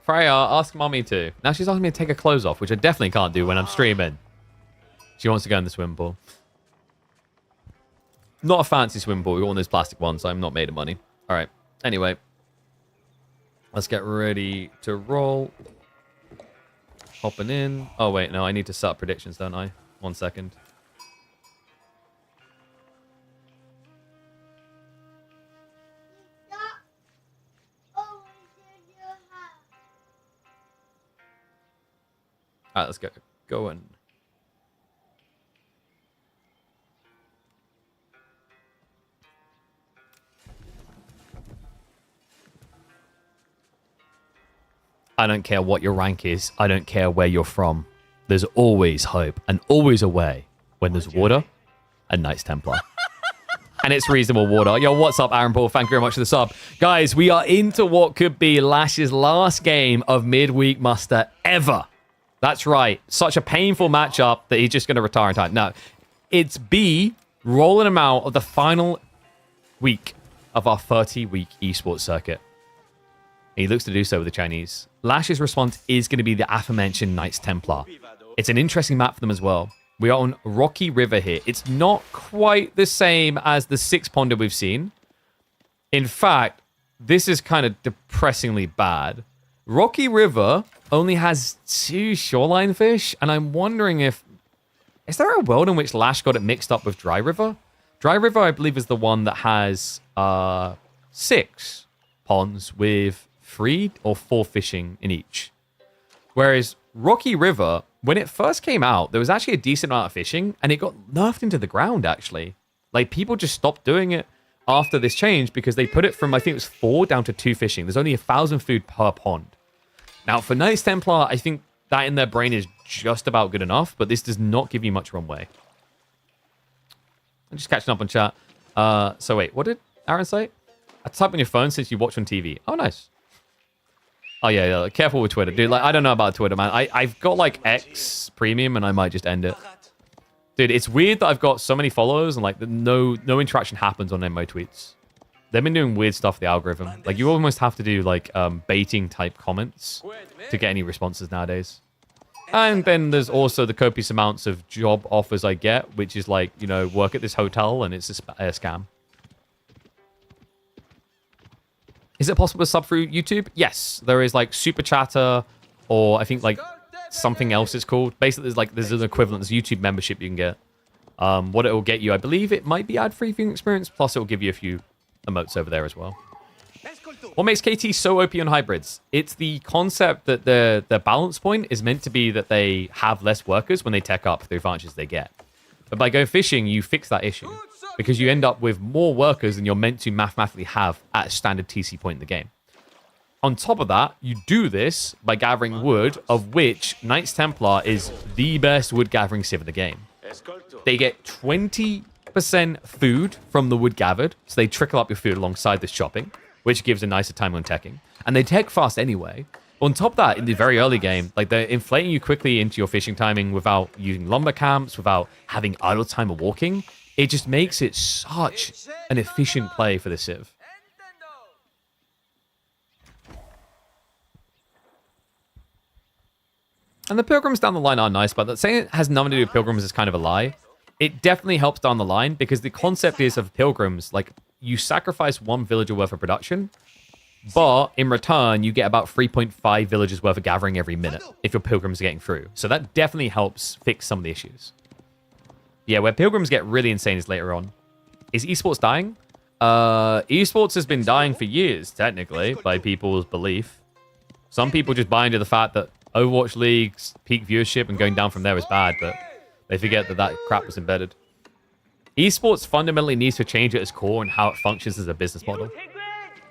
Freya, ask mommy to. Now she's asking me to take her clothes off, which I definitely can't do when I'm streaming. She wants to go in the swimming pool. Not a fancy swimming pool. We got one of those plastic ones, so I'm not made of money. All right. Anyway. Let's get ready to roll. Hopping in. Oh, wait. No, I need to set up predictions, don't I? 1 second. All right, let's get going. I don't care what your rank is. I don't care where you're from. There's always hope and always a way when there's water and Knights Templar. And it's reasonable water. Yo, what's up, Aaron Paul? Thank you very much for the sub. Guys, we are into what could be LaSh's last game of midweek muster ever. That's right. Such a painful matchup that he's just going to retire in time. No, it's B rolling him out of the final week of our 30-week esports circuit. He looks to do so with the Chinese. LaSh's response is going to be the aforementioned Knights Templar. It's an interesting map for them as well. We are on Rocky River here. It's not quite the same as the 6-ponder we've seen. In fact, this is kind of depressingly bad. Rocky River only has 2 shoreline fish, and I'm wondering if... Is there a world in which LaSh got it mixed up with Dry River? Dry River, I believe, is the one that has 6 ponds with 3 or 4 fishing in each. Whereas Rocky River, when it first came out, there was actually a decent amount of fishing, and it got nerfed into the ground, actually. Like, people just stopped doing it after this change because they put it from, I think it was 4 down to 2 fishing. There's only 1,000 food per pond. Now, for Knights Templar, I think that in their brain is just about good enough, but this does not give you much runway. I'm just catching up on chat. So wait, what did Aaron say? I type on your phone since you watch on TV. Oh, nice. Oh, yeah. Careful with Twitter. Dude, like, I don't know about Twitter, man. I've got, like, X Premium, and I might just end it. Dude, it's weird that I've got so many followers, and, like, no interaction happens on my tweets. They've been doing weird stuff with the algorithm. Like, you almost have to do, like, baiting-type comments to get any responses nowadays. And then there's also the copious amounts of job offers I get, which is, like, you know, work at this hotel, and it's a scam. Is it possible to sub through YouTube? Yes, there is like Super Chatter, or I think like something else it's called. Basically, there's an equivalent. There's YouTube membership you can get. What it will get you, I believe it might be ad-free viewing experience. Plus, it will give you a few emotes over there as well. What makes KT so OP on hybrids? It's the concept that their balance point is meant to be that they have less workers when they tech up the advantages they get. But by going fishing, you fix that issue, because you end up with more workers than you're meant to mathematically have at a standard TC point in the game. On top of that, you do this by gathering wood, of which Knights Templar is the best wood gathering civ in the game. They get 20% food from the wood gathered, so they trickle up your food alongside this chopping, which gives a nicer time on teching. And they tech fast anyway. On top of that, in the very early game, like they're inflating you quickly into your fishing timing without using lumber camps, without having idle time of walking. It just makes it such an efficient play for the civ. And the pilgrims down the line are nice, but saying it has nothing to do with pilgrims is kind of a lie. It definitely helps down the line, because the concept is of pilgrims, like, you sacrifice 1 villager worth of production, but in return, you get about 3.5 villagers worth of gathering every minute if your pilgrims are getting through. So that definitely helps fix some of the issues. Yeah, where pilgrims get really insane is later on. Is esports dying? Esports has been dying for years, technically, by people's belief. Some people just buy into the fact that Overwatch League's peak viewership and going down from there is bad, but they forget that that crap was embedded. Esports fundamentally needs to change at its core and how it functions as a business model.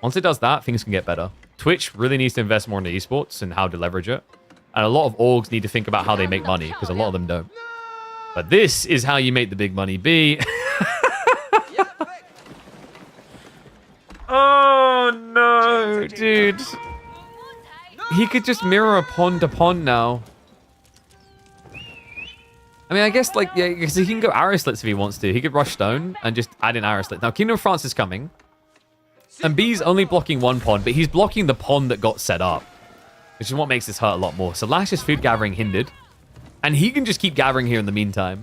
Once it does that, things can get better. Twitch really needs to invest more into esports and how to leverage it. And a lot of orgs need to think about how they make money, because a lot of them don't. But this is how you make the big money be. Oh, no, dude. He could just mirror a pond to pond now. I mean, I guess, like, yeah, because he can go arrow slits if he wants to. He could rush stone and just add in arrow slits. Now, Kingdom of France is coming. And B's only blocking 1 pond, but he's blocking the pond that got set up, which is what makes this hurt a lot more. So LaSh's food gathering hindered. And he can just keep gathering here in the meantime.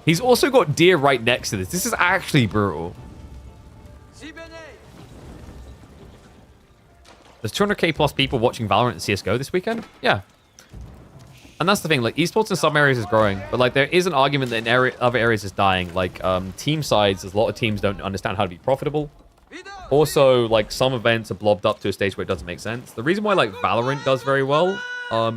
He's also got deer right next to this. This is actually brutal. There's 200k plus people watching Valorant and CSGO this weekend? Yeah. And that's the thing, like, esports in some areas is growing, but, like, there is an argument that in other areas is dying. Like, team sides, there's a lot of teams don't understand how to be profitable. Also, like, some events are blobbed up to a stage where it doesn't make sense. The reason why, like, Valorant does very well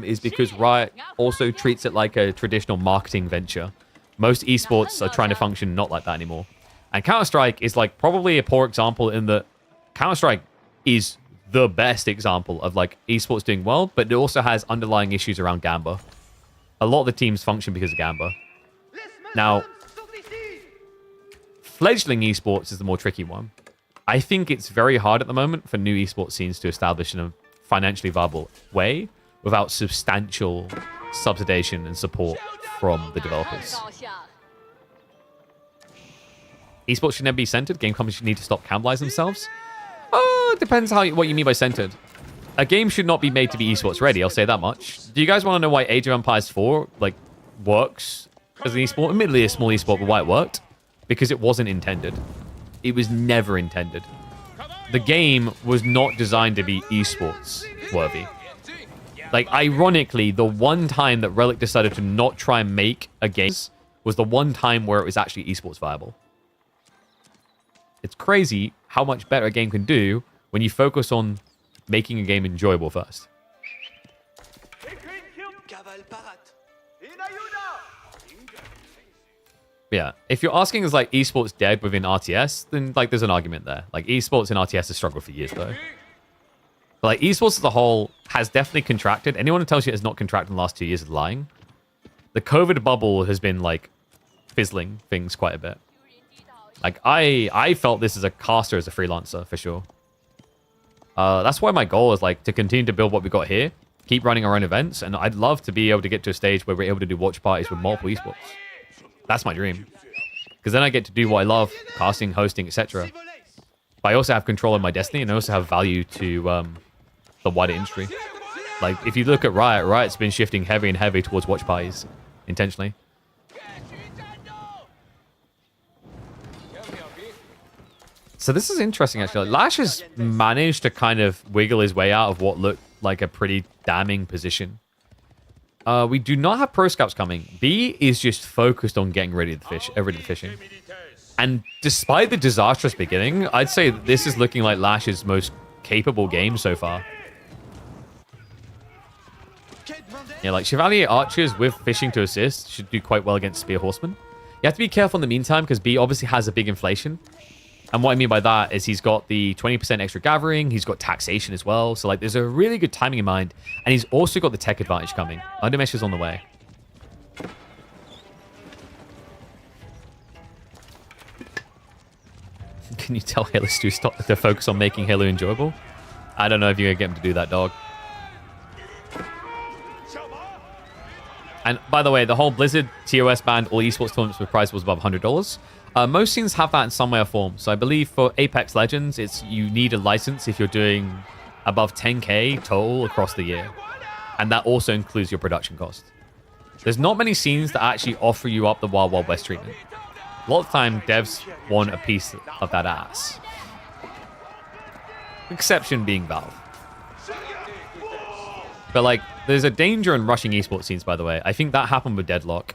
is because Riot also treats it like a traditional marketing venture. Most esports are trying to function not like that anymore. And Counter-Strike is like probably a poor example in that Counter-Strike is the best example of like esports doing well, but it also has underlying issues around Gamba. A lot of the teams function because of Gamba. Now, fledgling esports is the more tricky one. I think it's very hard at the moment for new esports scenes to establish in a financially viable way without substantial subsidization and support from the developers. Esports should never be centered. Game companies should need to stop cannibalizing themselves. Oh, it depends what you mean by centered. A game should not be made to be esports ready, I'll say that much. Do you guys want to know why Age of Empires 4 like works as an esport? Admittedly a small esport, but why it worked? Because it wasn't intended. It was never intended. The game was not designed to be esports worthy. Like, ironically, the one time that Relic decided to not try and make a game was the one time where it was actually esports viable. It's crazy how much better a game can do when you focus on making a game enjoyable first. Yeah, if you're asking is like esports dead within RTS, then like there's an argument there. Like esports and RTS has struggled for years though. But like esports as a whole has definitely contracted. Anyone who tells you it's not contracted in the last 2 years is lying. The COVID bubble has been like fizzling things quite a bit. Like I felt this as a caster, as a freelancer for sure. That's why my goal is like to continue to build what we got here, keep running our own events, and I'd love to be able to get to a stage where we're able to do watch parties with multiple esports. That's my dream. Because then I get to do what I love, casting, hosting, etc. But I also have control of my destiny, and I also have value to the wider industry. Like, if you look at Riot, Riot's been shifting heavy and heavy towards watch parties, intentionally. So this is interesting, actually. LaSh has managed to kind of wiggle his way out of what looked like a pretty damning position. We do not have pro scouts coming. B is just focused on getting ready to the fishing. And despite the disastrous beginning, I'd say that this is looking like LaSh's most capable game so far. Yeah, like Chevalier Archers with fishing to assist should do quite well against Spear Horsemen. You have to be careful in the meantime because B obviously has a big inflation. And what I mean by that is he's got the 20% extra gathering. He's got taxation as well. So like there's a really good timing in mind. And he's also got the tech advantage coming. Undermesh is on the way. Can you tell Halo to stop to focus on making Halo enjoyable? I don't know if you're going to get him to do that, dog. And by the way, the whole Blizzard TOS banned all esports tournaments with prize was above $100. Most scenes have that in some way or form. So I believe for Apex Legends, you need a license if you're doing above 10K total across the year. And that also includes your production cost. There's not many scenes that actually offer you up the Wild Wild West treatment. A lot of time, devs want a piece of that ass. Exception being Valve. But like, there's a danger in rushing esports scenes, by the way. I think that happened with Deadlock.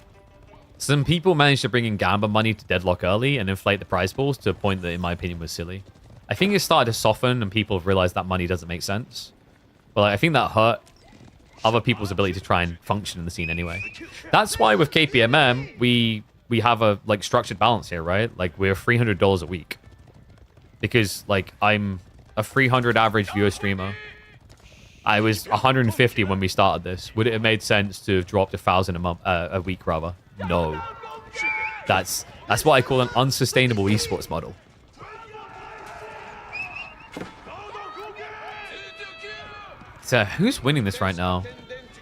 Some people managed to bring in Gamba money to Deadlock early and inflate the prize pools to a point that, in my opinion, was silly. I think it started to soften and people have realized that money doesn't make sense. But like, I think that hurt other people's ability to try and function in the scene anyway. That's why with KPMM, we have a like structured balance here, right? Like we're $300 a week. Because like I'm a 300 average viewer streamer. I was 150 when we started this. Would it have made sense to have dropped 1,000 a week rather? No. That's what I call an unsustainable esports model. So who's winning this right now?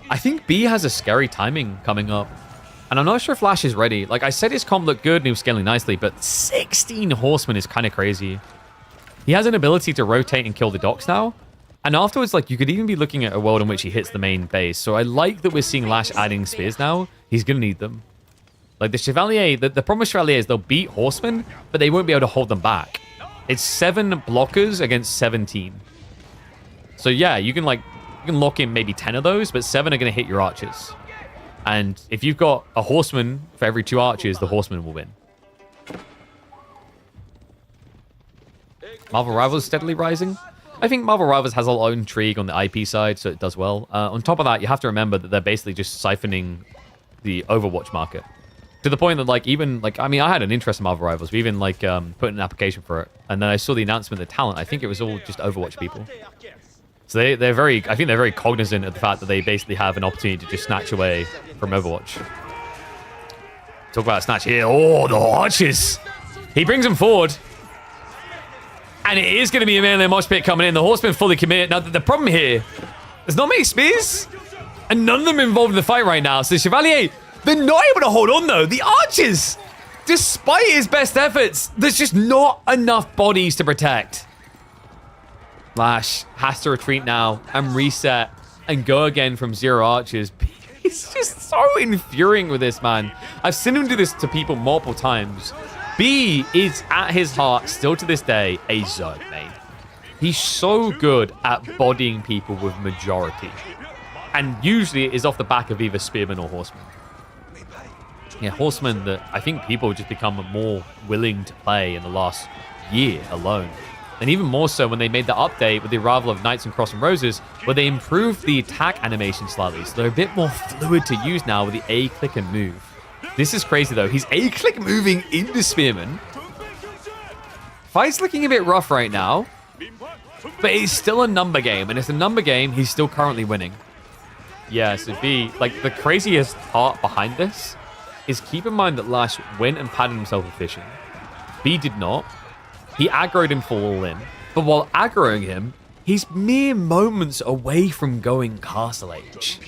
I think B has a scary timing coming up. And I'm not sure if LaSh is ready. Like I said, his comp looked good and he was scaling nicely, but 16 horsemen is kind of crazy. He has an ability to rotate and kill the docks now. And afterwards, like, you could even be looking at a world in which he hits the main base. So I like that we're seeing LaSh adding spears now. He's going to need them. Like, the Chevalier, the problem with Chevalier is they'll beat horsemen, but they won't be able to hold them back. It's 7 blockers against 17. So yeah, you can lock in maybe 10 of those, but 7 are going to hit your archers. And if you've got a horseman for every 2 archers, the horseman will win. Marvel Rivals is steadily rising. I think Marvel Rivals has a lot of intrigue on the IP side, so it does well. On top of that, you have to remember that they're basically just siphoning the Overwatch market. To the point that, like, even, like, I mean, I had an interest in Marvel Rivals. We even, like, put in an application for it. And then I saw the announcement of the talent. I think it was all just Overwatch people. So they're very, I think they're very cognizant of the fact that they basically have an opportunity to just snatch away from Overwatch. Talk about a snatch here. Oh, the arches. He brings him forward. And it is going to be a melee mosh pit coming in. The Horseman fully commit. Now, the problem here, there's not many spears. And none of them are involved in the fight right now. So the Chevalier, they're not able to hold on, though. The archers, despite his best efforts, there's just not enough bodies to protect. LaSh has to retreat now and reset and go again from 0 archers. He's just so infuriating with this, man. I've seen him do this to people multiple times. B is, at his heart, still to this day, a Zerg main. He's so good at bodying people with majority. And usually it is off the back of either Spearman or Horseman. Yeah, Horseman that I think people have just become more willing to play in the last year alone. And even more so when they made the update with the arrival of Knights and Cross and Roses, where they improved the attack animation slightly. So they're a bit more fluid to use now with the A-click and move. This is crazy, though. He's A-click moving into Spearman. Fight's looking a bit rough right now. But it's still a number game. And it's a number game, he's still currently winning. Yeah, so B, like, the craziest part behind this is keep in mind that LaSh went and padded himself with fishing. B did not. He aggroed him for all in. But while aggroing him, he's mere moments away from going Castle Age.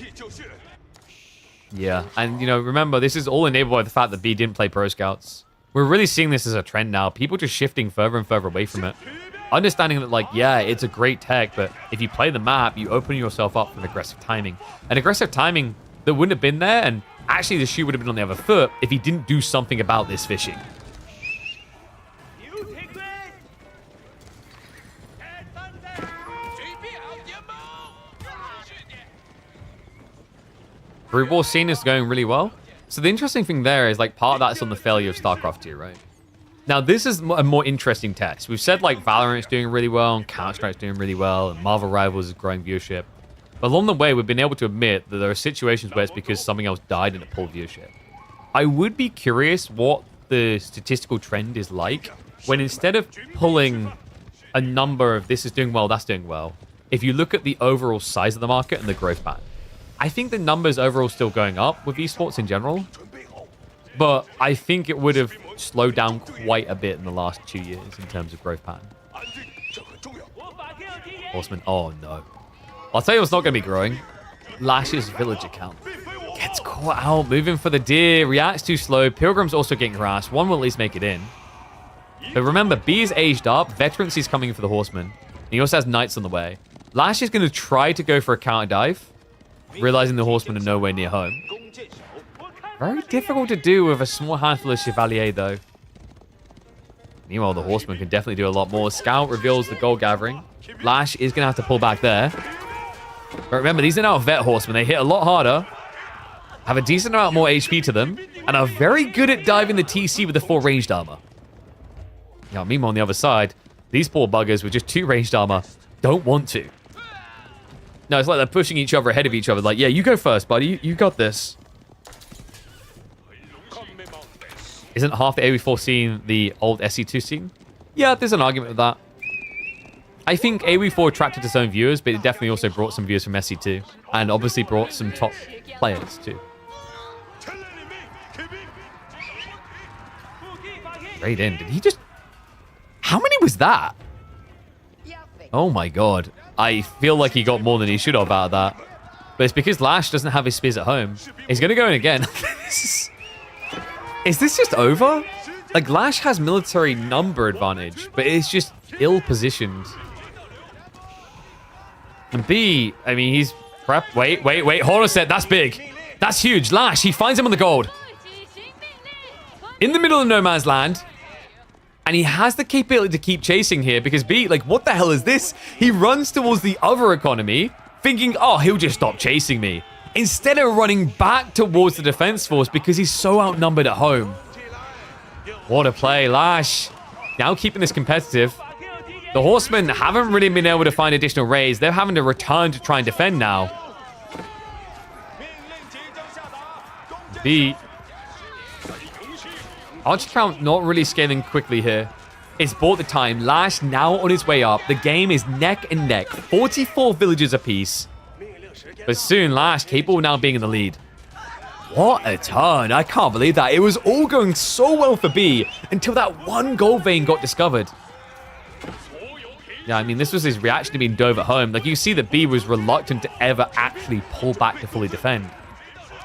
Yeah, and, you know, remember, this is all enabled by the fact that B didn't play Pro Scouts. We're really seeing this as a trend now. People just shifting further and further away from it. Understanding that, like, yeah, it's a great tech, but if you play the map, you open yourself up for aggressive timing. And aggressive timing that wouldn't have been there, and actually the shoe would have been on the other foot if he didn't do something about this fishing. Group War scene is going really well. So the interesting thing there is, like, part of that's on the failure of StarCraft 2, right? Now, this is a more interesting test. We've said, like, Valorant's doing really well, and Counter-Strike's doing really well, and Marvel Rivals is growing viewership. But along the way, we've been able to admit that there are situations where it's because something else died and it pulled viewership. I would be curious what the statistical trend is like when instead of pulling a number of this is doing well, that's doing well, if you look at the overall size of the market and the growth pattern. I think the numbers overall still going up with esports in general, but I think it would have slowed down quite a bit in the last 2 years in terms of growth pattern. Horseman, oh no. I'll tell you what's not going to be growing. LaSh's village account. Gets caught out, moving for the deer, reacts too slow. Pilgrim's also getting harassed. One will at least make it in. But remember, B is aged up. Veterancy's coming in for the Horseman. And he also has Knights on the way. LaSh is going to try to go for a counter dive, realizing the Horsemen are nowhere near home. Very difficult to do with a small handful of Chevalier, though. Meanwhile, the Horseman can definitely do a lot more. Scout reveals the gold gathering. LaSh is going to have to pull back there. But remember, these are now vet Horsemen. They hit a lot harder, have a decent amount more HP to them, and are very good at diving the TC with the 4 ranged armor. Now, meanwhile, on the other side, these poor buggers with just 2 ranged armor don't want to. No, it's like they're pushing each other ahead of each other. Like, yeah, you go first, buddy. You got this. Isn't half the AoE4 scene the old SE2 scene? Yeah, there's an argument with that. I think AoE4 attracted its own viewers, but it definitely also brought some viewers from SE2. And obviously brought some top players, too. Straight in. Did he just... How many was that? Oh my god. I feel like he got more than he should have out of that. But it's because LaSh doesn't have his spears at home. He's going to go in again. Is this just over? Like, LaSh has military number advantage, but it's just ill-positioned. And B, I mean, he's prep. Wait. Hold on a sec. That's big. That's huge. LaSh, he finds him on the gold. In the middle of no man's land. And he has the capability to keep chasing here because B, like, what the hell is this? He runs towards the other economy, thinking, oh, he'll just stop chasing me. Instead of running back towards the defense force because he's so outnumbered at home. What a play, LaSh. Now keeping this competitive. The Horsemen haven't really been able to find additional raids. They're having to return to try and defend now. The Archer count not really scaling quickly here. It's bought the time. LaSh now on his way up. The game is neck and neck. 44 villages apiece. But soon, LaSh capable now being in the lead. What a turn. I can't believe that. It was all going so well for B until that one gold vein got discovered. Yeah, I mean, this was his reaction to being dove at home. Like, you see that B was reluctant to ever actually pull back to fully defend.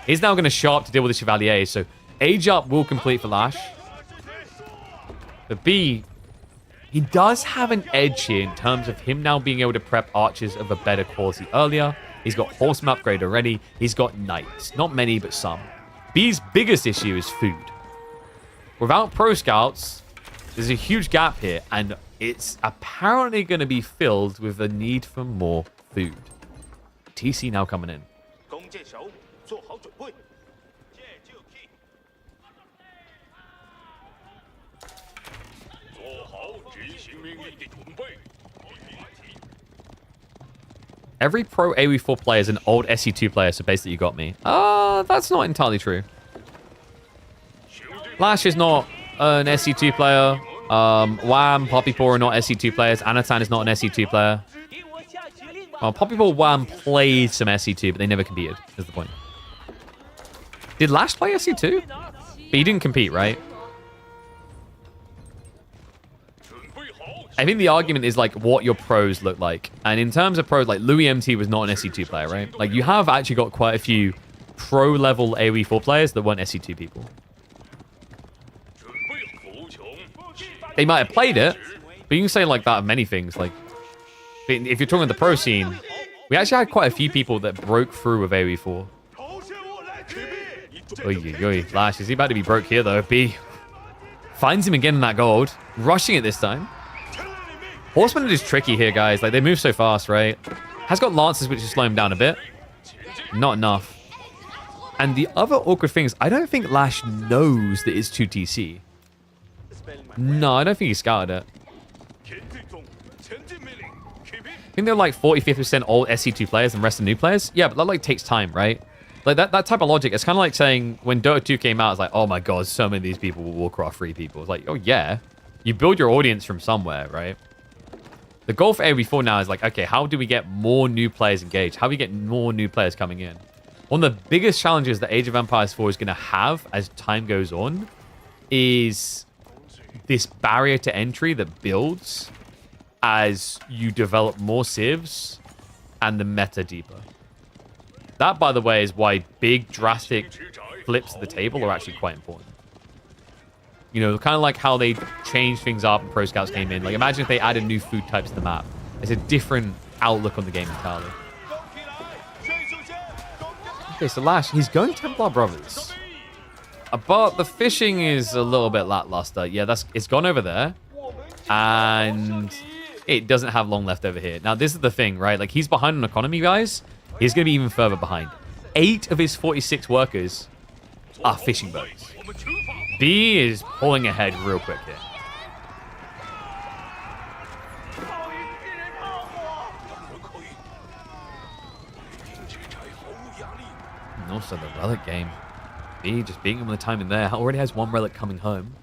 He's now going to show up to deal with the Chevalier, so age up will complete for LaSh. But B, he does have an edge here in terms of him now being able to prep archers of a better quality earlier. He's got Horseman upgrade already. He's got Knights. Not many, but some. B's biggest issue is food. Without Pro Scouts, there's a huge gap here, and it's apparently going to be filled with the need for more food. TC now coming in. Every pro AoE4 player is an old SC2 player, so basically you got me. That's not entirely true. LaSh is not an SC2 player. Wham, Poppypaw are not SC2 players. Anatan is not an SC2 player. Poppypaw, Wham played some SC2, but they never competed, is the point. Did LaSh play SC2? But he didn't compete, right? I think the argument is like what your pros look like. And in terms of pros, like Louis MT was not an SC2 player, right? Like you have actually got quite a few pro level AoE4 players that weren't SC2 people. They might have played it, but you can say like that of many things. Like if you're talking the pro scene, we actually had quite a few people that broke through with AoE4. LaSh, is he about to be broke here though? B finds him again in that gold, rushing it this time. Horseman is tricky here, guys. Like, they move so fast, right? Has got lances, which is slowing him down a bit. Not enough. And the other awkward thing is, I don't think LaSh knows that it's 2TC. No, I don't think he scouted it. I think they're like 40-50% old SC2 players and rest are new players. Yeah, but that like takes time, right? Like that type of logic, it's kind of like saying when Dota 2 came out, it's like, oh my god, so many of these people were Warcraft 3 people. It's like, oh yeah. You build your audience from somewhere, right? The goal for AoE4 now is like, okay, how do we get more new players engaged? How do we get more new players coming in? One of the biggest challenges that Age of Empires 4 is going to have as time goes on is this barrier to entry that builds as you develop more civs and the meta deeper. That, by the way, is why big, drastic flips of the table are actually quite important. You know, kind of like how they changed things up and Pro Scouts came in. Like, imagine if they added new food types to the map. It's a different outlook on the game entirely. Okay, so LaSh, he's going Templar Brothers. But the fishing is a little bit lackluster. Yeah, it's gone over there. And it doesn't have long left over here. Now, this is the thing, right? Like, he's behind on economy, guys. He's going to be even further behind. 8 of his 46 workers are fishing boats. B is pulling ahead real quick here. And also the relic game. B just beating him with the time in there. Already has one relic coming home.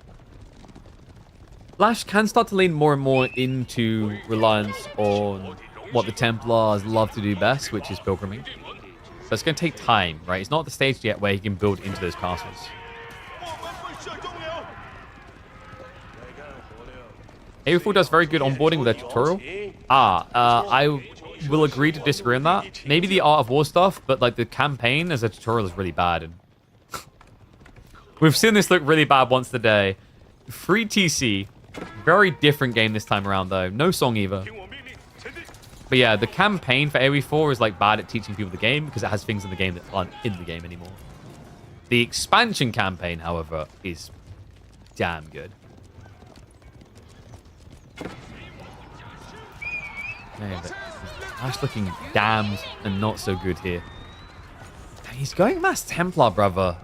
LaSh can start to lean more and more into reliance on what the Templars love to do best, which is pilgriming. So it's going to take time, right? It's not at the stage yet where he can build into those castles. AoE4 does very good onboarding with their tutorial. I will agree to disagree on that. Maybe the Art of War stuff, but like the campaign as a tutorial is really bad. And we've seen this look really bad once today. Free TC. Very different game this time around, though. No song either. But yeah, the campaign for AoE4 is like bad at teaching people the game because it has things in the game that aren't in the game anymore. The expansion campaign, however, is damn good. Man, but LaSh looking damned and not so good here. He's going Mass Templar, brother.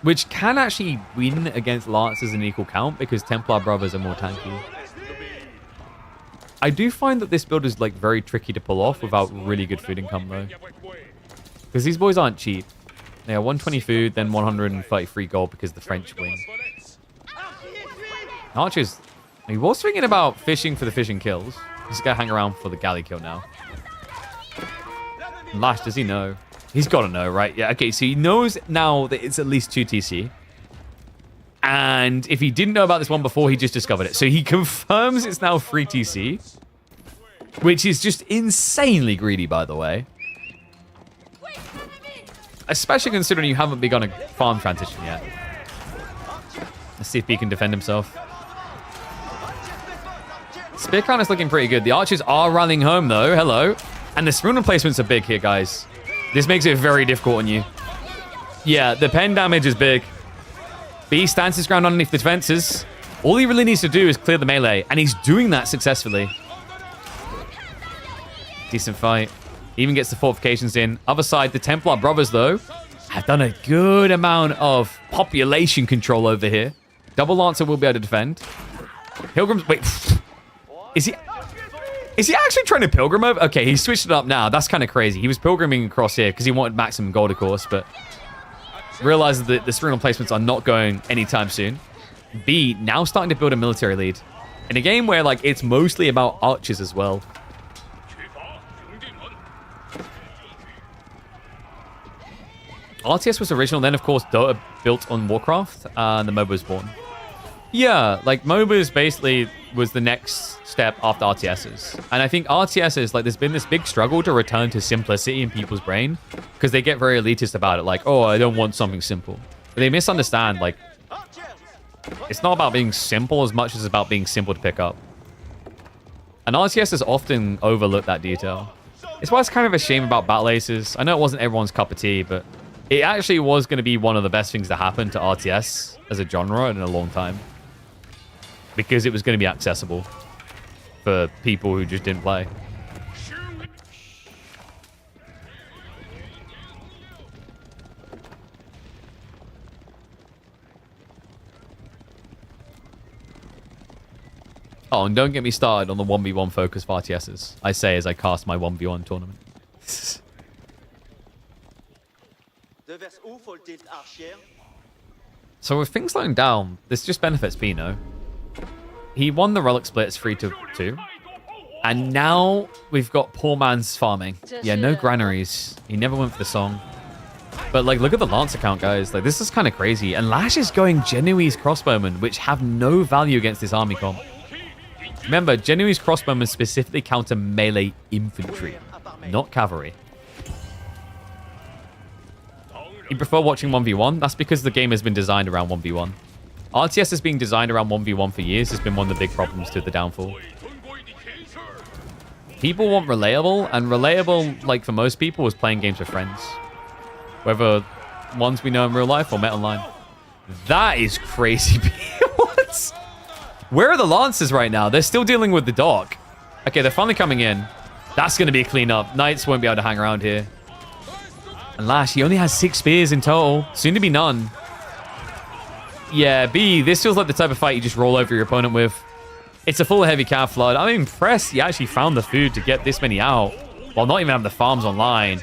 Which can actually win against Lancers in equal count because Templar brothers are more tanky. I do find that this build is like very tricky to pull off without really good food income though. Because these boys aren't cheap. They are 120 food, then 133 gold because the French win. Archers, he was thinking about fishing for the fishing kills. He's going to hang around for the galley kill now. LaSh, does he know? He's got to know, right? Yeah, okay, so he knows now that it's at least 2 TC. And if he didn't know about this one before, he just discovered it. So he confirms it's now 3 TC. Which is just insanely greedy, by the way. Especially considering you haven't begun a farm transition yet. Let's see if he can defend himself. Spear count is looking pretty good. The archers are rallying home, though. Hello. And the rune placements are big here, guys. This makes it very difficult on you. Yeah, the pen damage is big. B stands his ground underneath the defenses. All he really needs to do is clear the melee, and he's doing that successfully. Decent fight. Even gets the fortifications in. Other side, the Templar brothers, though, have done a good amount of population control over here. Double Lancer will be able to defend. Pilgrims... Wait. Is he actually trying to pilgrim over? Okay, he switched it up now. That's kind of crazy. He was pilgriming across here because he wanted maximum gold, of course, but realizes that the spring placements are not going anytime soon. B, now starting to build a military lead. In a game where, like, it's mostly about archers as well. RTS was original, then, of course, Dota built on Warcraft, and the MOBA was born. Yeah, like, MOBAs basically was the next step after RTSs. And I think RTSs, like, there's been this big struggle to return to simplicity in people's brain, because they get very elitist about it, like, oh, I don't want something simple. But they misunderstand, like, it's not about being simple as much as it's about being simple to pick up. And RTSs often overlook that detail. It's why it's kind of a shame about Battle Aces. I know it wasn't everyone's cup of tea, but it actually was going to be one of the best things to happen to RTS as a genre in a long time. Because it was going to be accessible for people who just didn't play. Oh, and don't get me started on the 1v1 focus for RTSs. I say as I cast my 1v1 tournament. So with things slowing down, this just benefits Pino. He won the relic split, it's 3-2. And now we've got poor man's farming. Yeah, no granaries. He never went for the song. But like, look at the Lance account, guys. Like, this is kind of crazy. And LaSh is going Genoese crossbowmen, which have no value against this army comp. Remember, Genoese crossbowmen specifically counter melee infantry, not cavalry. You prefer watching 1v1? That's because the game has been designed around 1v1. RTS has been designed around 1v1 for years. Has been one of the big problems to the downfall. People want relatable, and relatable, like for most people, was playing games with friends. Whether ones we know in real life or met online. That is crazy. What? Where are the Lancers right now? They're still dealing with the dock. Okay, they're finally coming in. That's going to be a cleanup. Knights won't be able to hang around here. And LaSh, he only has 6 spears in total. Soon to be none. Yeah, B, this feels like the type of fight you just roll over your opponent with. It's a full heavy cav flood. I'm impressed he actually found the food to get this many out while not even having the farms online.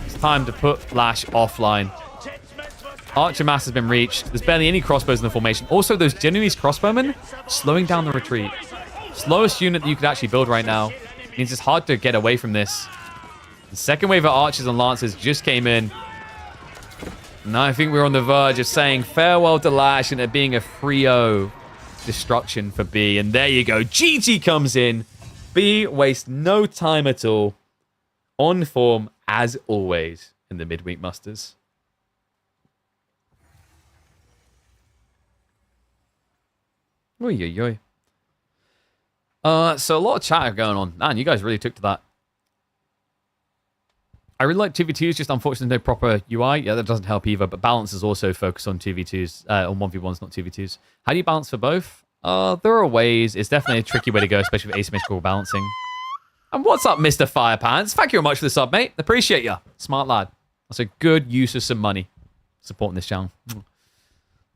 It's time to put LaSh offline. Archer mass has been reached. There's barely any crossbows in the formation. Also, those Genoese crossbowmen slowing down the retreat. Slowest unit that you could actually build right now. Means it's hard to get away from this. The second wave of archers and lancers just came in. Now I think we're on the verge of saying farewell to LaSh and it being a 3-0 destruction for B. And there you go. GG comes in. B wastes no time at all. On form, as always, in the midweek musters. Oy, oy, oy. So a lot of chatter going on. Man, you guys really took to that. I really like 2v2s, just unfortunately no proper UI. Yeah, that doesn't help either, but balance is also focused on 2v2s, on 1v1s, not 2v2s. How do you balance for both? There are ways. It's definitely a tricky way to go, especially with asymmetrical balancing. And what's up, Mr. Firepants? Thank you very much for the sub, mate. Appreciate you. Smart lad. That's a good use of some money supporting this channel.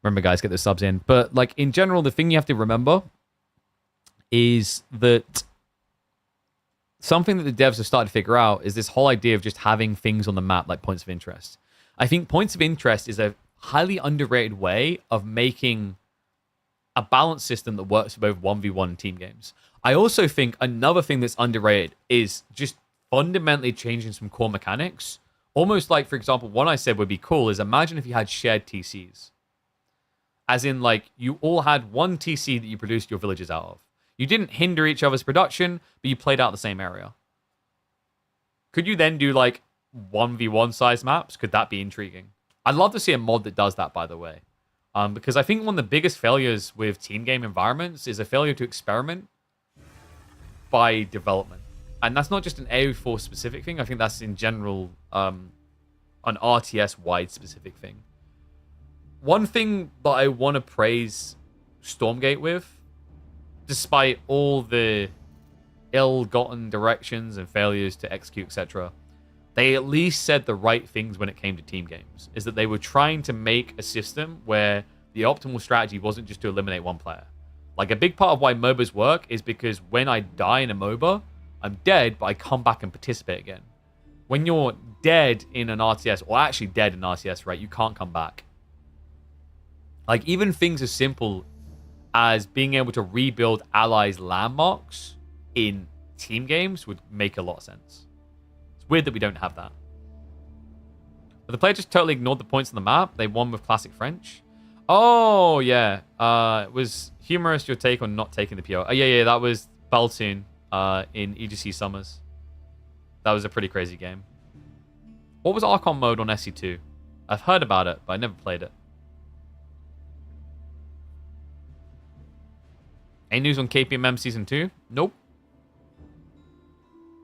Remember, guys, get the subs in. But, like, in general, the thing you have to remember is that something that the devs have started to figure out is this whole idea of just having things on the map like points of interest. I think points of interest is a highly underrated way of making a balanced system that works for both 1v1 and team games. I also think another thing that's underrated is just fundamentally changing some core mechanics. Almost like, for example, one I said would be cool is imagine if you had shared TCs. As in, like, you all had one TC that you produced your villages out of. You didn't hinder each other's production, but you played out the same area. Could you then do, like, 1v1 size maps? Could that be intriguing? I'd love to see a mod that does that, by the way. Because I think one of the biggest failures with team game environments is a failure to experiment by development. And that's not just an AO4 specific thing. I think that's in general an RTS-wide specific thing. One thing that I want to praise Stormgate with, despite all the ill-gotten directions and failures to execute, etc., they at least said the right things when it came to team games. Is that they were trying to make a system where the optimal strategy wasn't just to eliminate one player. Like, a big part of why MOBAs work is because when I die in a MOBA, I'm dead, but I come back and participate again. When you're dead in an RTS, or actually dead in RTS, right, you can't come back. Like, even things as simple as being able to rebuild allies' landmarks in team games would make a lot of sense. It's weird that we don't have that. But the player just totally ignored the points on the map. They won with classic French. Oh, yeah. It was humorous, your take on not taking the PO. Oh, yeah, that was Baltoon in EGC Summers. That was a pretty crazy game. What was Archon mode on SC2? I've heard about it, but I never played it. Any news on KPMM Season 2? Nope.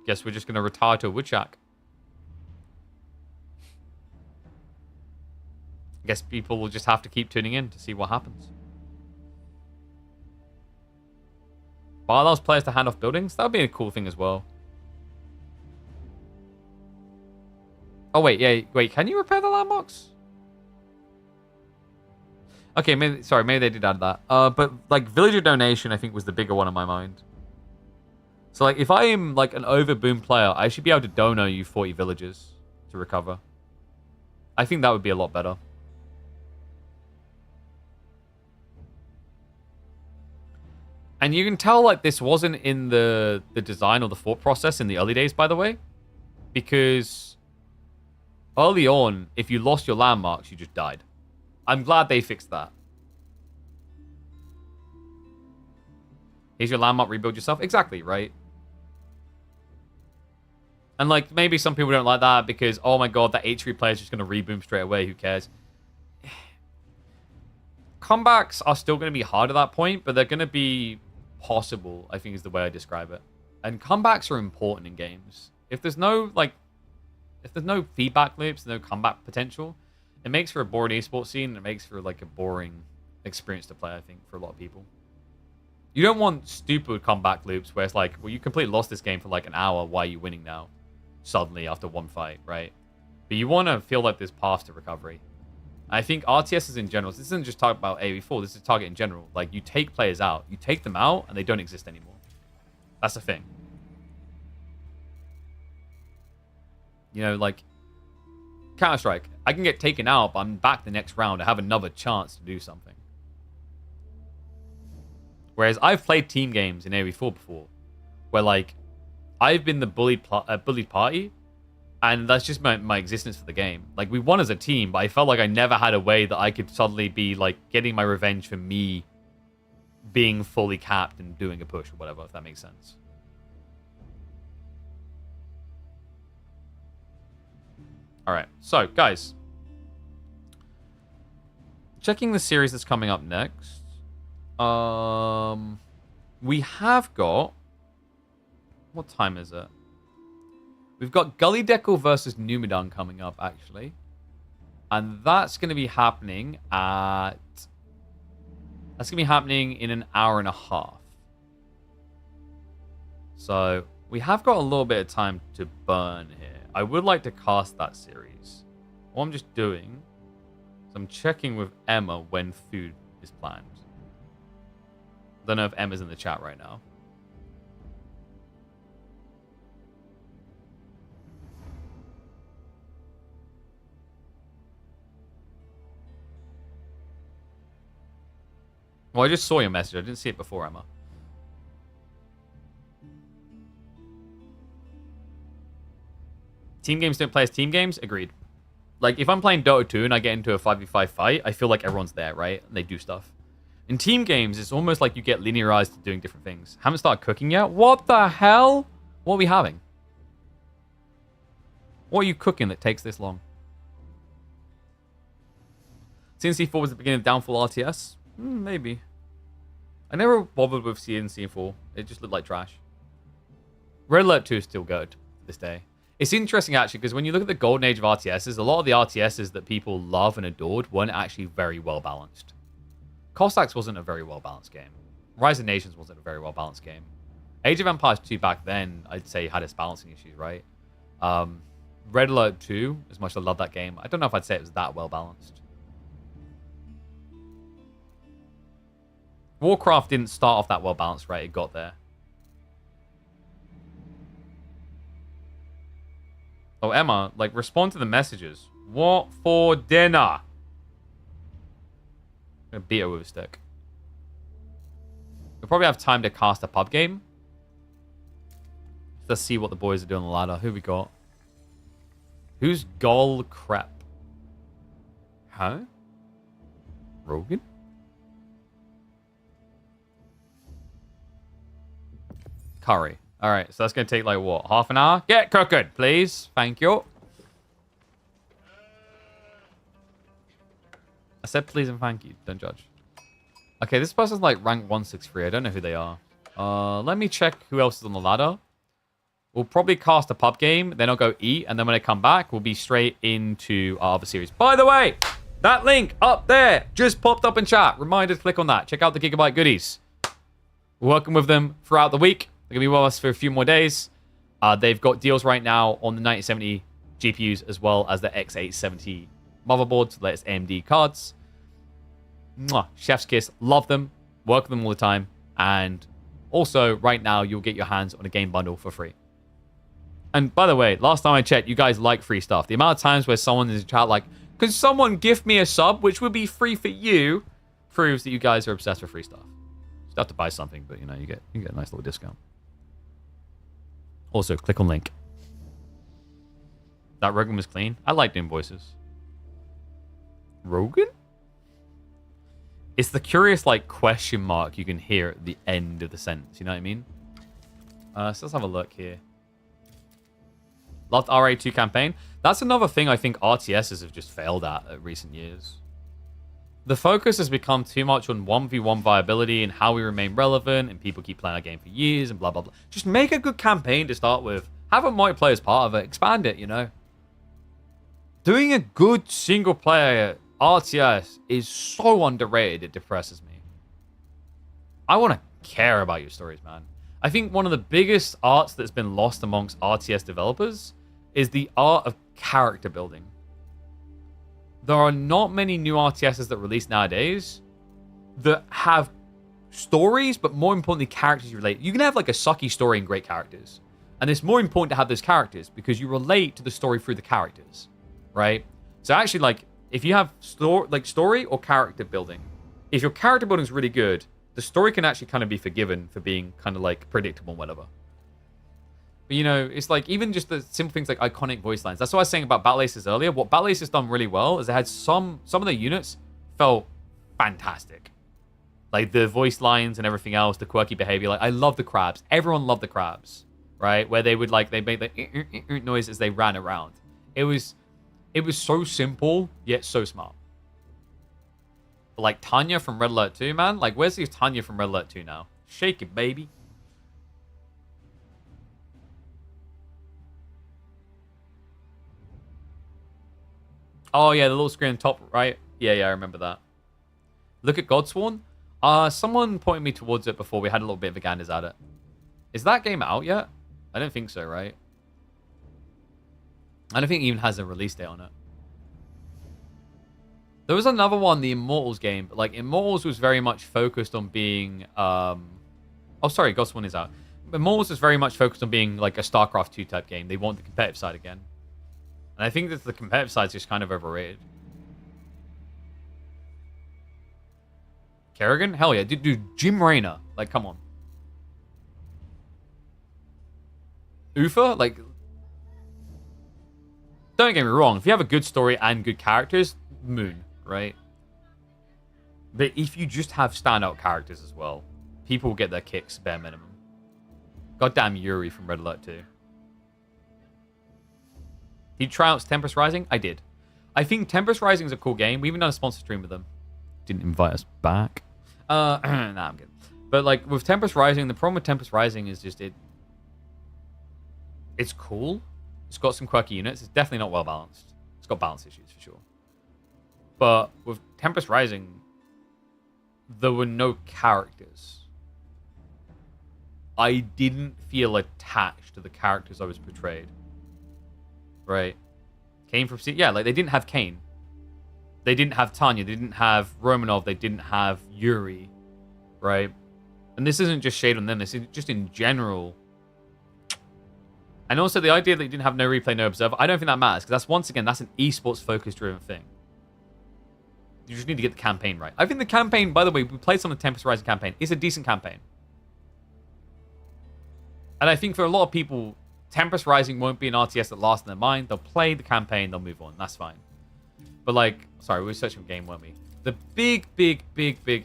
Guess we're just going to retire to a Woodshack. Guess people will just have to keep tuning in to see what happens. But allows players to hand off buildings? That would be a cool thing as well. Oh, wait, can you repair the landmarks? Okay, maybe they did add that. But, like, villager donation, I think, was the bigger one in my mind. So, like, if I am, like, an overboom player, I should be able to dono you 40 villagers to recover. I think that would be a lot better. And you can tell, like, this wasn't in the design or the thought process in the early days, by the way. Because early on, if you lost your landmarks, you just died. I'm glad they fixed that. Here's your landmark, rebuild yourself. Exactly, right? And, like, maybe some people don't like that because, oh my god, that H3 player is just going to reboom straight away. Who cares? Comebacks are still going to be hard at that point, but they're going to be possible, I think is the way I describe it. And comebacks are important in games. If there's no, like, if there's no feedback loops, no comeback potential, it makes for a boring esports scene, and it makes for, like, a boring experience to play, I think, for a lot of people. You don't want stupid comeback loops where it's like, well, you completely lost this game for, like, an hour, why are you winning now? Suddenly, after one fight, right? But you want to feel like there's paths to recovery. I think RTSs in general, this isn't just talk about AV4, this is target in general. Like, you take players out. You take them out, and they don't exist anymore. That's the thing. You know, like, Counter-Strike, I can get taken out, but I'm back the next round. I have another chance to do something. Whereas I've played team games in AV4 before, where, like, I've been the bullied party, and that's just my existence for the game. Like, we won as a team, but I felt like I never had a way that I could suddenly be, like, getting my revenge for me being fully capped and doing a push or whatever, if that makes sense. Alright, so, guys. Checking the series that's coming up next. We have got... What time is it? We've got Gully Deckle versus Numadon coming up, actually. And that's going to be happening at... That's going to be happening in an hour and a half. So, we have got a little bit of time to burn here. I would like to cast that series. What I'm just doing is I'm checking with Emma when food is planned. I don't know if Emma's in the chat right now. Well, I just saw your message. I didn't see it before, Emma. Team games don't play as team games? Agreed. Like, if I'm playing Dota 2 and I get into a 5v5 fight, I feel like everyone's there, right? And they do stuff. In team games, it's almost like you get linearized to doing different things. Haven't started cooking yet? What the hell? What are we having? What are you cooking that takes this long? CNC4 was the beginning of Downfall RTS? Maybe. I never bothered with CNC4. It just looked like trash. Red Alert 2 is still good to this day. It's interesting, actually, because when you look at the golden age of RTSs, a lot of the RTSs that people love and adored weren't actually very well balanced. Cossacks wasn't a very well balanced game. Rise of Nations wasn't a very well balanced game. Age of Empires 2 back then, I'd say, had its balancing issues, right? Red Alert 2, as much as I love that game, I don't know if I'd say it was that well balanced. Warcraft didn't start off that well balanced, right? It got there. Oh, Emma, like, respond to the messages. What for dinner? I'm gonna beat her with a stick. We'll probably have time to cast a pub game. Let's see what the boys are doing on the ladder. Who we got? Who's Gol Crep? Huh? Rogan? Curry. All right, so that's going to take, like, what, half an hour? Get cooking, please. Thank you. I said please and thank you. Don't judge. Okay, this person's, like, rank 163. I don't know who they are. Let me check who else is on the ladder. We'll probably cast a pub game, then I'll go eat, and then when I come back, we'll be straight into our other series. By the way, that link up there just popped up in chat. Reminder to click on that. Check out the Gigabyte goodies. We're working with them throughout the week. They're going to be with us for a few more days. They've got deals right now on the 9070 GPUs as well as the X870 motherboards, the latest AMD cards. Mwah, chef's kiss. Love them. Work with them all the time. And also, right now, you'll get your hands on a game bundle for free. And by the way, last time I checked, you guys like free stuff. The amount of times where someone is in chat like, can someone gift me a sub, which would be free for you, proves that you guys are obsessed with free stuff. You have to buy something, but you know, you get a nice little discount. Also, click on link. That Rogan was clean. I like doing voices. Rogan? It's the curious, like, question mark you can hear at the end of the sentence. You know what I mean? So let's have a look here. Loved RA2 campaign. That's another thing I think RTSs have just failed at recent years. The focus has become too much on 1v1 viability and how we remain relevant, and people keep playing our game for years and blah, blah, blah. Just make a good campaign to start with. Have a multiplayer as part of it. Expand it, you know? Doing a good single-player RTS is so underrated, it depresses me. I want to care about your stories, man. I think one of the biggest arts that's been lost amongst RTS developers is the art of character building. There are not many new RTSs that release nowadays that have stories, but more importantly, characters you relate. You can have like a sucky story and great characters. And it's more important to have those characters because you relate to the story through the characters, right? So actually, like, if you have story or character building, if your character building is really good, the story can actually kind of be forgiven for being kind of like predictable and whatever. But, you know, it's like even just the simple things like iconic voice lines. That's what I was saying about Battle Aces earlier. What Battle Aces done really well is they had some of the units felt fantastic. Like the voice lines and everything else, the quirky behavior. Like I love the crabs. Everyone loved the crabs, right? Where they would like, they made the noise as they ran around. It was so simple, yet so smart. But like Tanya from Red Alert 2, man. Like where's the Tanya from Red Alert 2 now? Shake it, baby. Oh, yeah, the little screen on top, right? Yeah, I remember that. Look at Godsworn. Someone pointed me towards it before. We had a little bit of a ganders at it. Is that game out yet? I don't think so, right? I don't think it even has a release date on it. There was another one, the Immortals game. But, like, Immortals was very much focused on being... Oh, sorry, Godsworn is out. Immortals was very much focused on being, like, a StarCraft 2 type game. They want the competitive side again. And I think that the competitive side is just kind of overrated. Kerrigan? Hell yeah. Dude, Jim Raynor. Like, come on. Ufa? Like, don't get me wrong. If you have a good story and good characters, Moon, right? But if you just have standout characters as well, people will get their kicks bare minimum. Goddamn Yuri from Red Alert 2. Did you try out Tempest Rising? I did. I think Tempest Rising is a cool game. We even done a sponsor stream with them. Didn't invite us back. Nah, I'm good. But like with Tempest Rising, the problem with Tempest Rising is just it's cool. It's got some quirky units. It's definitely not well balanced. It's got balance issues for sure. But with Tempest Rising, there were no characters. I didn't feel attached to the characters I was portrayed. Right? Kane from... Yeah, like they didn't have Kane. They didn't have Tanya. They didn't have Romanov. They didn't have Yuri. Right? And this isn't just shade on them. This is just in general. And also the idea that you didn't have no replay, no observer, I don't think that matters. Because that's, once again, that's an esports focus driven thing. You just need to get the campaign right. I think the campaign, by the way, we played some of the Tempest Rising campaign. It's a decent campaign. And I think for a lot of people, Tempest Rising won't be an RTS that lasts in their mind. They'll play the campaign, they'll move on. That's fine. But like, sorry, we were searching for game, weren't we? The big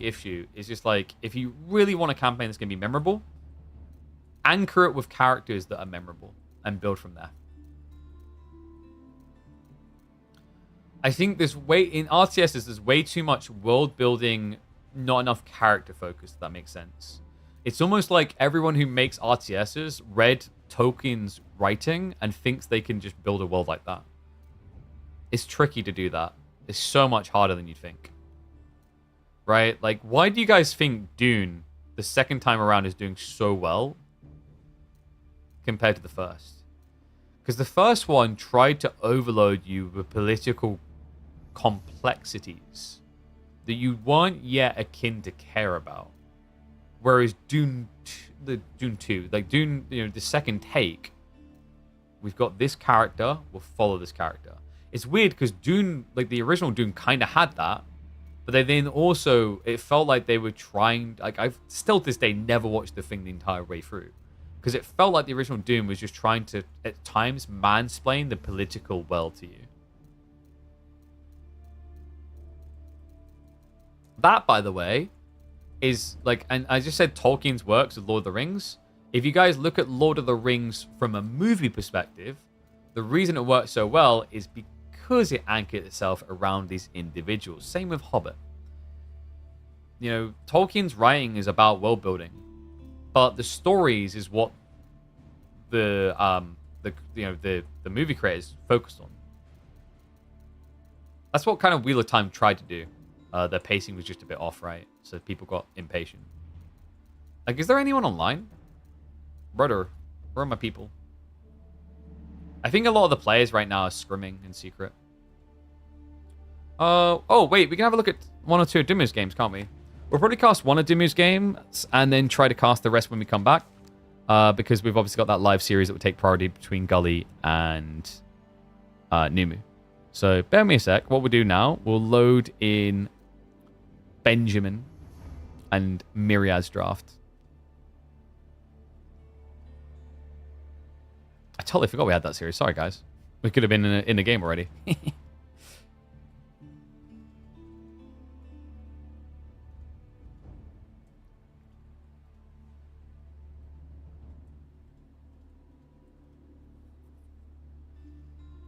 issue is just like, if you really want a campaign that's going to be memorable, anchor it with characters that are memorable and build from there. I think there's in RTSs, there's way too much world building, not enough character focus, if that makes sense. It's almost like everyone who makes RTSs read Tolkien's writing and thinks they can just build a world like that. It's tricky to do that. It's so much harder than you'd think. Right? Like, why do you guys think Dune, the second time around, is doing so well compared to the first? Because the first one tried to overload you with political complexities that you weren't yet akin to care about. Whereas Dune 2, like Dune, the second take, we've got this character, we'll follow this character. It's weird because Dune, like the original Dune, kind of had that, but they then also, it felt like they were trying, like I've still to this day never watched the thing the entire way through, because it felt like the original Dune was just trying to, at times, mansplain the political world to you. That, by the way, is like, and I just said Tolkien's works with Lord of the Rings. If you guys look at Lord of the Rings from a movie perspective, the reason it works so well is because it anchored itself around these individuals. Same with Hobbit. Tolkien's writing is about world building, but the stories is what the movie creators focused on. That's what kind of Wheel of Time tried to do. Their pacing was just a bit off, right? So people got impatient. Like, is there anyone online? Brother, where are my people? I think a lot of the players right now are scrimming in secret. Oh, wait, we can have a look at one or two of Dumu's games, can't we? We'll probably cast one of Dumu's games and then try to cast the rest when we come back. Because we've obviously got that live series that would take priority between Gully and Numu. So bear me a sec. What we'll do now, we'll load in Benjamin and Myriad's draft. I totally forgot we had that series. Sorry, guys. We could have been in the game already.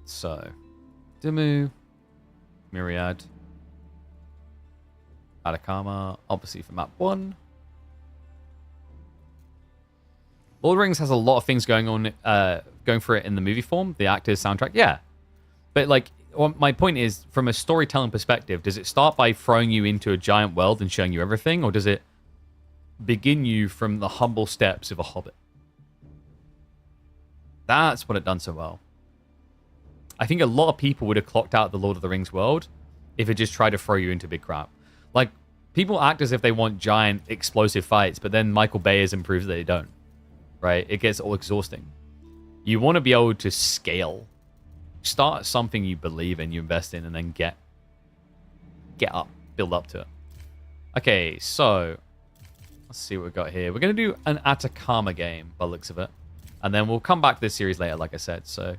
So, Dumu, Myriad, Atacama, obviously for map 1. Lord of the Rings has a lot of things going on, going for it in the movie form, the actors, soundtrack, yeah. But like, my point is, from a storytelling perspective, does it start by throwing you into a giant world and showing you everything, or does it begin you from the humble steps of a hobbit? That's what it done so well. I think a lot of people would have clocked out the Lord of the Rings world if it just tried to throw you into big crap. Like, people act as if they want giant explosive fights, but then Michael Bayers improves that they don't. Right? It gets all exhausting. You want to be able to scale. Start something you believe in, you invest in, and then get up, build up to it. Okay, so let's see what we've got here. We're going to do an Atacama game by the looks of it. And then we'll come back to this series later, like I said. So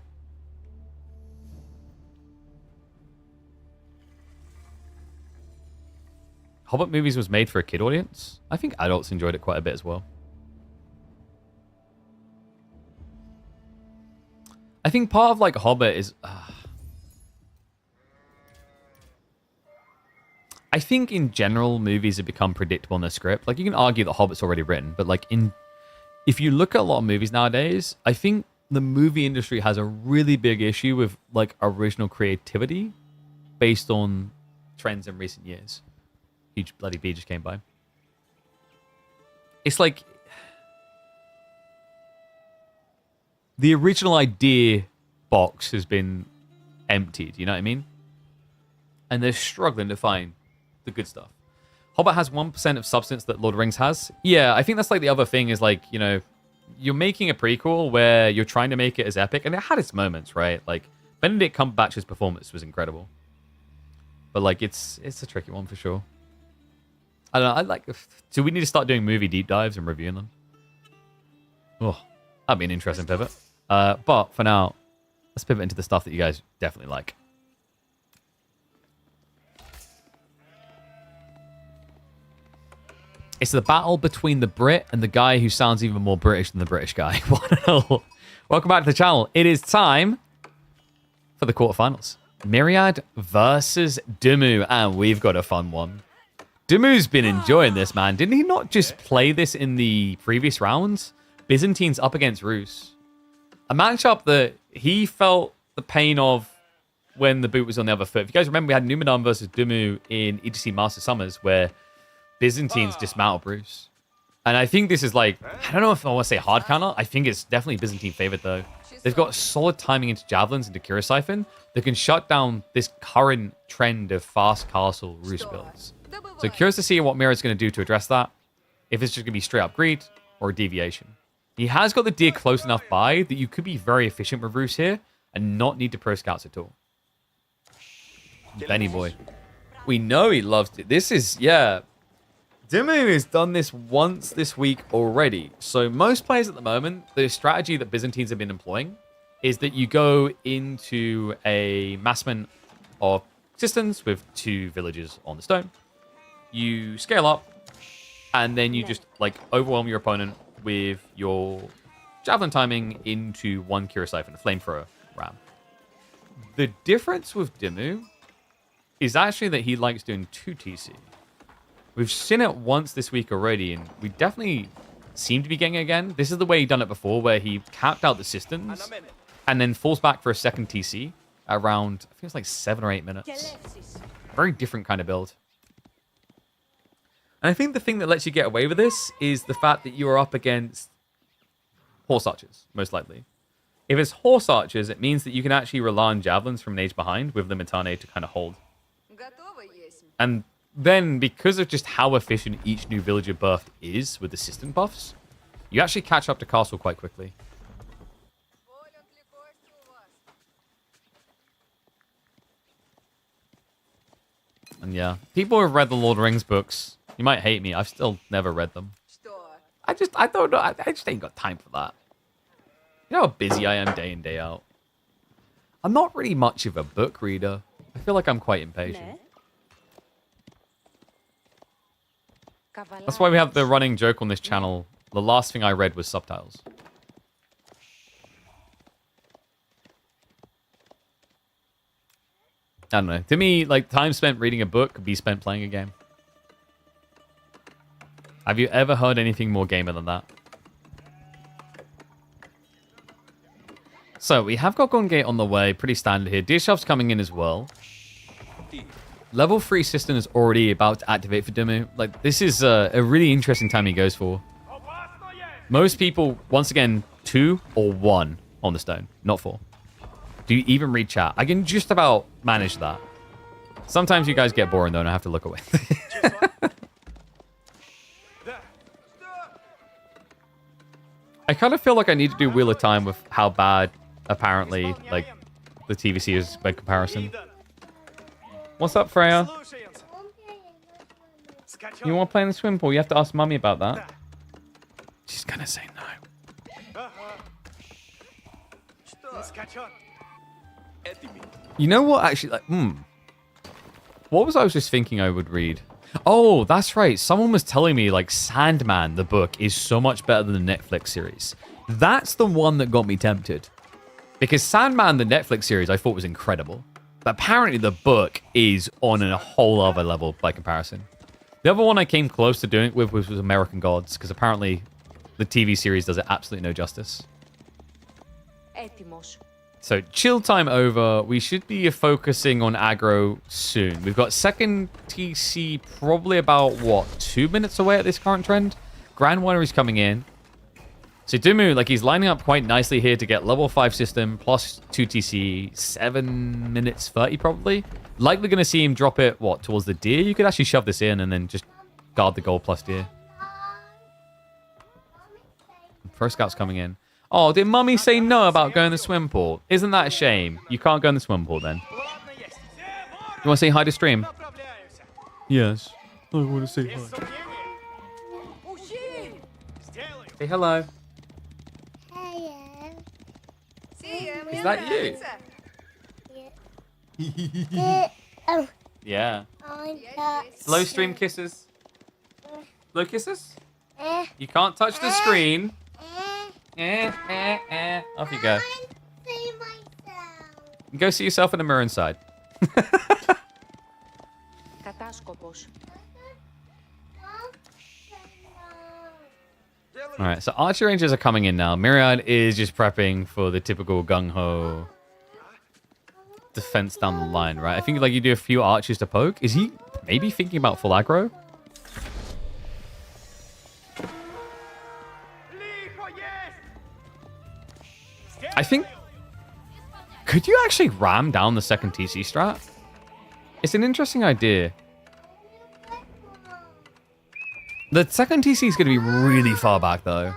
Hobbit movies was made for a kid audience. I think adults enjoyed it quite a bit as well. I think part of like Hobbit is... I think in general, movies have become predictable in the script. Like, you can argue that Hobbit's already written, but like if you look at a lot of movies nowadays, I think the movie industry has a really big issue with like original creativity based on trends in recent years. Huge bloody bee just came by. It's like the original idea box has been emptied, you know what I mean? And they're struggling to find the good stuff. Hobbit has 1% of substance that Lord of the Rings has. Yeah, I think that's like the other thing is like, you know, you're making a prequel where you're trying to make it as epic, and it had its moments, right? Like, Benedict Cumberbatch's performance was incredible. But like, it's a tricky one for sure. I don't know, do we need to start doing movie deep dives and reviewing them? Oh, that'd be an interesting pivot. But for now, let's pivot into the stuff that you guys definitely like. It's the battle between the Brit and the guy who sounds even more British than the British guy. Welcome back to the channel. It is time for the quarterfinals. Myriad versus Dumu, and we've got a fun one. Dumu's been enjoying this, man. Didn't he not just play this in the previous rounds? Byzantines up against Rus. A matchup that he felt the pain of when the boot was on the other foot. If you guys remember, we had Numadon versus Dumu in ETC Master Summers, where Byzantines dismantled Bruce. And I think this is like, I don't know if I want to say hard counter. I think it's definitely Byzantine favored though. They've got solid timing into Javelins, into Kira Siphon that can shut down this current trend of fast castle Rus builds. So curious to see what Myriad's going to do to address that. If it's just going to be straight up greed or a deviation. He has got the deer close enough by that you could be very efficient with Rus here and not need to pro scouts at all. Benny boy. We know he loves it. This is, yeah. Dumu has done this once this week already. So most players at the moment, the strategy that Byzantines have been employing is that you go into a massman of existence with 2 villages on the stone. You scale up, and then you just like overwhelm your opponent with your javelin timing into 1 Kira Siphon, a flamethrower ram. The difference with Dumu is actually that he likes doing 2 TC. We've seen it once this week already, and we definitely seem to be getting it again. This is the way he done it before, where he capped out the systems and then falls back for a second TC around, I think it's like 7 or 8 minutes. Very different kind of build. And I think the thing that lets you get away with this is the fact that you are up against horse archers, most likely. If it's horse archers, it means that you can actually rely on javelins from an age behind with the Mitane to kind of hold. And then, because of just how efficient each new villager birth is with the system buffs, you actually catch up to castle quite quickly. And yeah, people who have read the Lord of the Rings books, you might hate me. I've still never read them. I don't know. I just ain't got time for that. You know how busy I am day in, day out. I'm not really much of a book reader. I feel like I'm quite impatient. That's why we have the running joke on this channel. The last thing I read was subtitles. I don't know. To me, like, time spent reading a book could be spent playing a game. Have you ever heard anything more gamer than that? So, we have got Golden Gate on the way. Pretty standard here. Deer Shelf's coming in as well. Level 3 system is already about to activate for Dumu. Like, this is a really interesting time he goes for. Most people, once again, 2 or 1 on the stone, not 4. Do you even read chat? I can just about manage that. Sometimes you guys get boring, though, and I have to look away. I kind of feel like I need to do Wheel of Time with how bad, apparently, like, the TVC is by comparison. What's up, Freya? You want to play in the swimming pool? You have to ask Mummy about that. She's going to say no. You know what, actually, like, what was I was just thinking I would read? Oh, that's right. Someone was telling me, like, Sandman, the book, is so much better than the Netflix series. That's the one that got me tempted. Because Sandman, the Netflix series, I thought was incredible. But apparently the book is on a whole other level by comparison. The other one I came close to doing it with was American Gods, because apparently the TV series does it absolutely no justice. So chill time over. We should be focusing on aggro soon. We've got second TC probably about, what, 2 minutes away at this current trend? Grand Winery's coming in. So Dumu, like, he's lining up quite nicely here to get level 5 system plus 2 TC, 7 minutes 30 probably. Likely going to see him drop it, what, towards the deer? You could actually shove this in and then just guard the gold plus deer. First scout's coming in. Oh, did Mummy say no about going to the swim pool? Isn't that a shame? You can't go in the swim pool then. You want to say hi to stream? Yes. I want to say hi. Say hello. Hello. Is that you? Yeah. Slow stream kisses. Slow kisses? You can't touch the screen. Off you go. Go see yourself in the mirror inside. Alright, so Archer Rangers are coming in now. Myriad is just prepping for the typical gung-ho defense down the line, right? I think like you do a few archers to poke. Is he maybe thinking about full aggro? I think... Could you actually ram down the second TC strat? It's an interesting idea. The second TC is going to be really far back, though.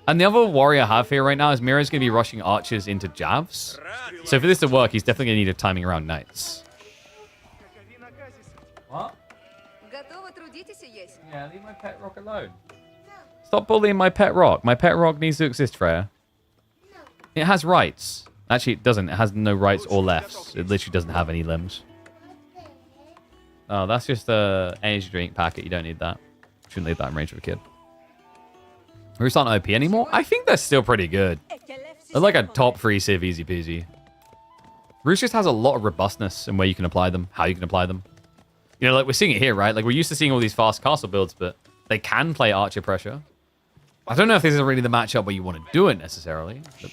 And the other worry I have here right now is Mira's going to be rushing archers into Javs. So for this to work, he's definitely going to need a timing around knights. What? Yeah, leave my pet rock alone. Stop bullying my pet rock. My pet rock needs to exist, Freya. It has rights. Actually, it doesn't. It has no rights or lefts. It literally doesn't have any limbs. Oh, that's just a energy drink packet. You don't need that. Shouldn't leave that in range of a kid. Roosts aren't OP anymore? I think they're still pretty good. They're like a top 3 civ, easy peasy. Roost just has a lot of robustness in where you can apply them, how you can apply them. You know, like we're seeing it here, right? Like we're used to seeing all these fast castle builds, but they can play archer pressure. I don't know if this is really the matchup where you want to do it necessarily, but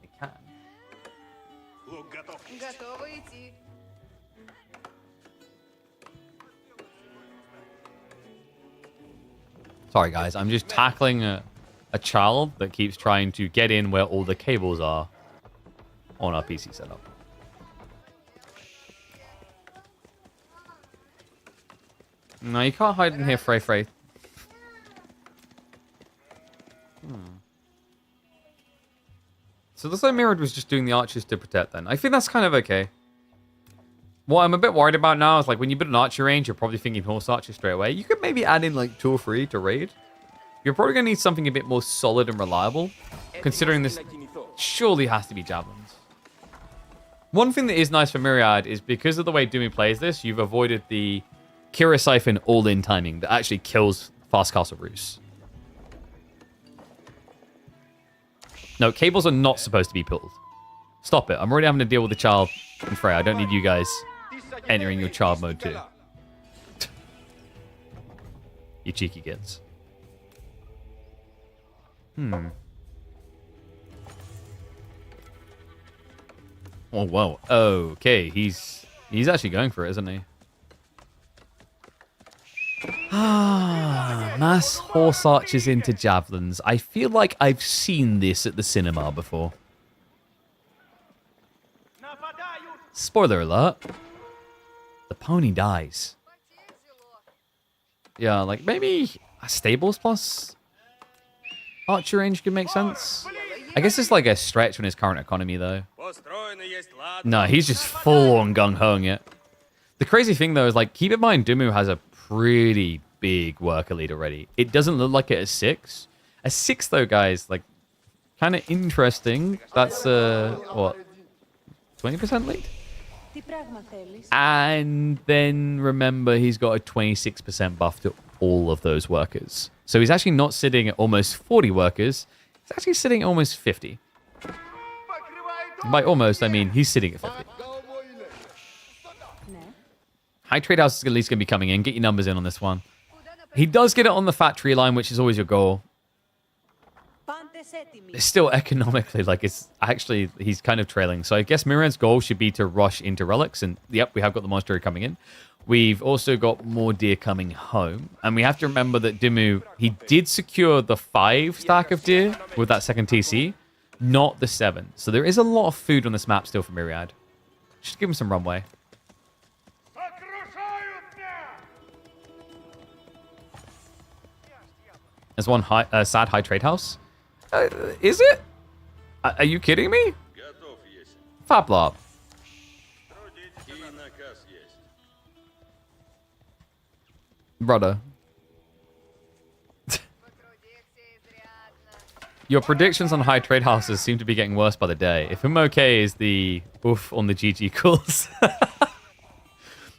they can. Sorry, guys. I'm just tackling a child that keeps trying to get in where all the cables are on our PC setup. No, you can't hide in here, Frey Frey. So it looks like Mirrored was just doing the archers to protect then. I think that's kind of okay. What I'm a bit worried about now is like when you build an archer range, you're probably thinking horse archer straight away. You could maybe add in like 2 or 3 to raid. You're probably going to need something a bit more solid and reliable, considering this surely has to be javelins. One thing that is nice for Myriad is because of the way Dumu plays this, you've avoided the Kira Siphon all-in timing that actually kills fast castle roosts. No, cables are not supposed to be pulled. Stop it. I'm already having to deal with the child and Freya. I don't need you guys entering your child mode too. You cheeky kids. Oh, whoa. Okay, he's actually going for it, isn't he? Mass horse archers into javelins. I feel like I've seen this at the cinema before. Spoiler alert. The pony dies. Yeah, like maybe a stables plus archer range could make sense. I guess it's like a stretch in his current economy though. No, he's just full on gung-hoing it. The crazy thing though is like, keep in mind Dumu has a pretty big worker lead already. It doesn't look like it at 6. A 6, though, guys, like, kind of interesting. That's, what, 20% lead? And then remember, he's got a 26% buff to all of those workers. So he's actually not sitting at almost 40 workers. He's actually sitting at almost 50. By almost, I mean he's sitting at 50. High Trade House is at least going to be coming in. Get your numbers in on this one. He does get it on the fat tree line, which is always your goal. It's still economically, like, it's actually, he's kind of trailing. So I guess Myriad's goal should be to rush into relics. And yep, we have got the monastery coming in. We've also got more deer coming home. And we have to remember that Dumu, he did secure the 5 stack of deer with that second TC, not the 7. So there is a lot of food on this map still for Myriad. Just give him some runway. There's one sad high trade house. Is it? Are you kidding me? Fablop. Brother. Your predictions on high trade houses seem to be getting worse by the day. If I'm okay is the oof on the GG calls.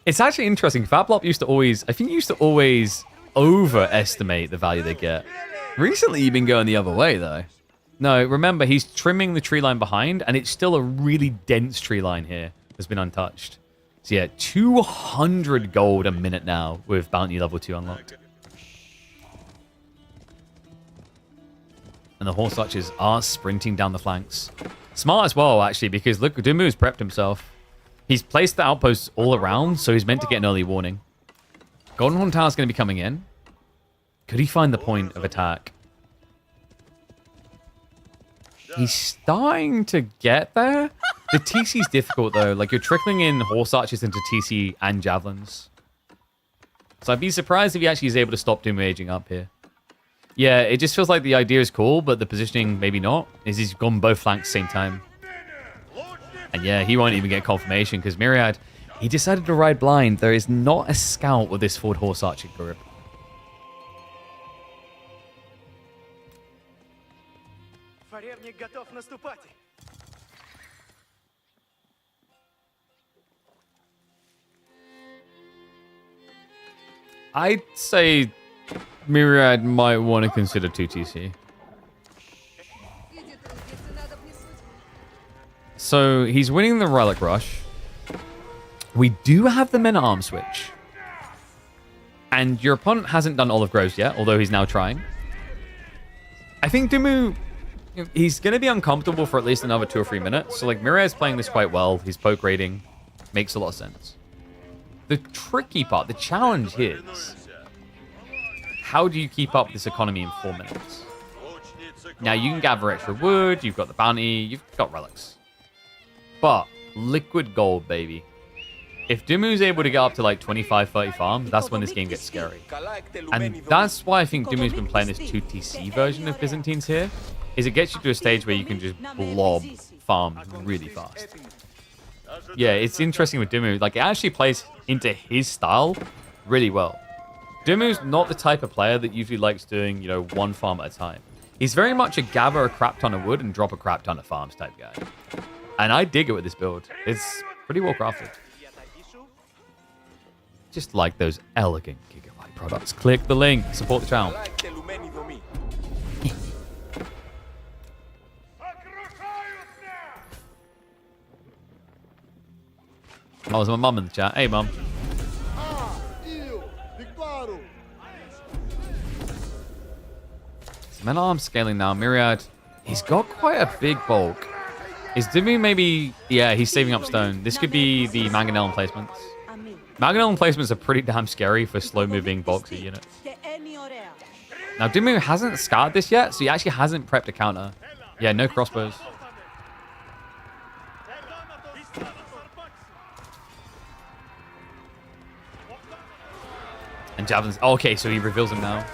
It's actually interesting. Fablop used to always, I think used to always overestimate the value they get. Recently, you've been going the other way, though. No, remember, he's trimming the tree line behind, and it's still a really dense tree line here that's been untouched. So yeah, 200 gold a minute now with bounty level 2 unlocked. And the horse archers are sprinting down the flanks. Smart as well, actually, because look, Dumu's prepped himself. He's placed the outposts all around, so he's meant to get an early warning. Golden Horn Tower is going to be coming in. Could he find the point of attack? He's starting to get there. The TC's difficult, though. Like, you're trickling in horse archers into TC and javelins. So I'd be surprised if he actually is able to stop Dumu aging up here. Yeah, it just feels like the idea is cool, but the positioning maybe not. Is he's gone both flanks same time. And yeah, he won't even get confirmation because Myriad, he decided to ride blind. There is not a scout with this forward horse archer group. I'd say Myriad might want to consider 2TC. So he's winning the Relic Rush. We do have the Men-at-Arms switch. And your opponent hasn't done Olive Groves yet, although he's now trying. I think Dumu, he's going to be uncomfortable for at least another 2 or 3 minutes. So, like, Myriad's playing this quite well. His poke rating makes a lot of sense. The tricky part, the challenge is, how do you keep up this economy in 4 minutes? Now, you can gather extra wood, you've got the bounty, you've got relics. But, liquid gold, baby. If Dumu's able to get up to like 25, 30 farms, that's when this game gets scary. And that's why I think Dumu's been playing this 2TC version of Byzantines here, is it gets you to a stage where you can just blob farms really fast. Yeah, it's interesting with Dumu. Like, it actually plays into his style really well. Dumu's not the type of player that usually likes doing, you know, 1 farm at a time. He's very much a gather a crap ton of wood and drop a crap ton of farms type guy. And I dig it with this build. It's pretty well crafted. Just like those elegant Gigabyte products. Click the link. Support the channel. Oh, there's my mum in the chat. Hey, mum. Men-at-Arms scaling now. Myriad, he's got quite a big bulk. Is Dumu maybe... Yeah, he's saving up stone. This could be the Mangonel emplacements. Mangonel emplacements are pretty damn scary for slow-moving bulky units. Now, Dumu hasn't scarred this yet, so he actually hasn't prepped a counter. Yeah, no crossbows. And javelins... Oh, okay, so he reveals them now.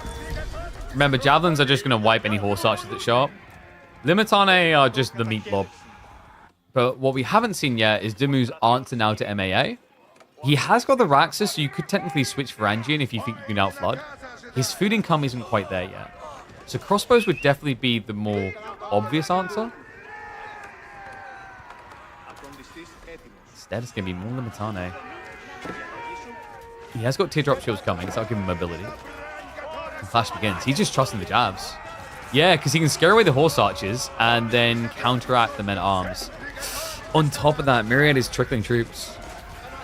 Remember, javelins are just going to wipe any horse archers that show up. Limitane are just the meat blob. But what we haven't seen yet is Dumu's answer now to MAA. He has got the Raxus, so you could technically switch for Angian if you think you can outflood. His food income isn't quite there yet. So crossbows would definitely be the more obvious answer. Instead, it's going to be more Limitane. He has got teardrop shields coming, so that'll give him mobility. And LaSh begins. He's just trusting the jabs. Yeah, because he can scare away the horse archers and then counteract the men-at-arms. On top of that, Myriad is trickling troops.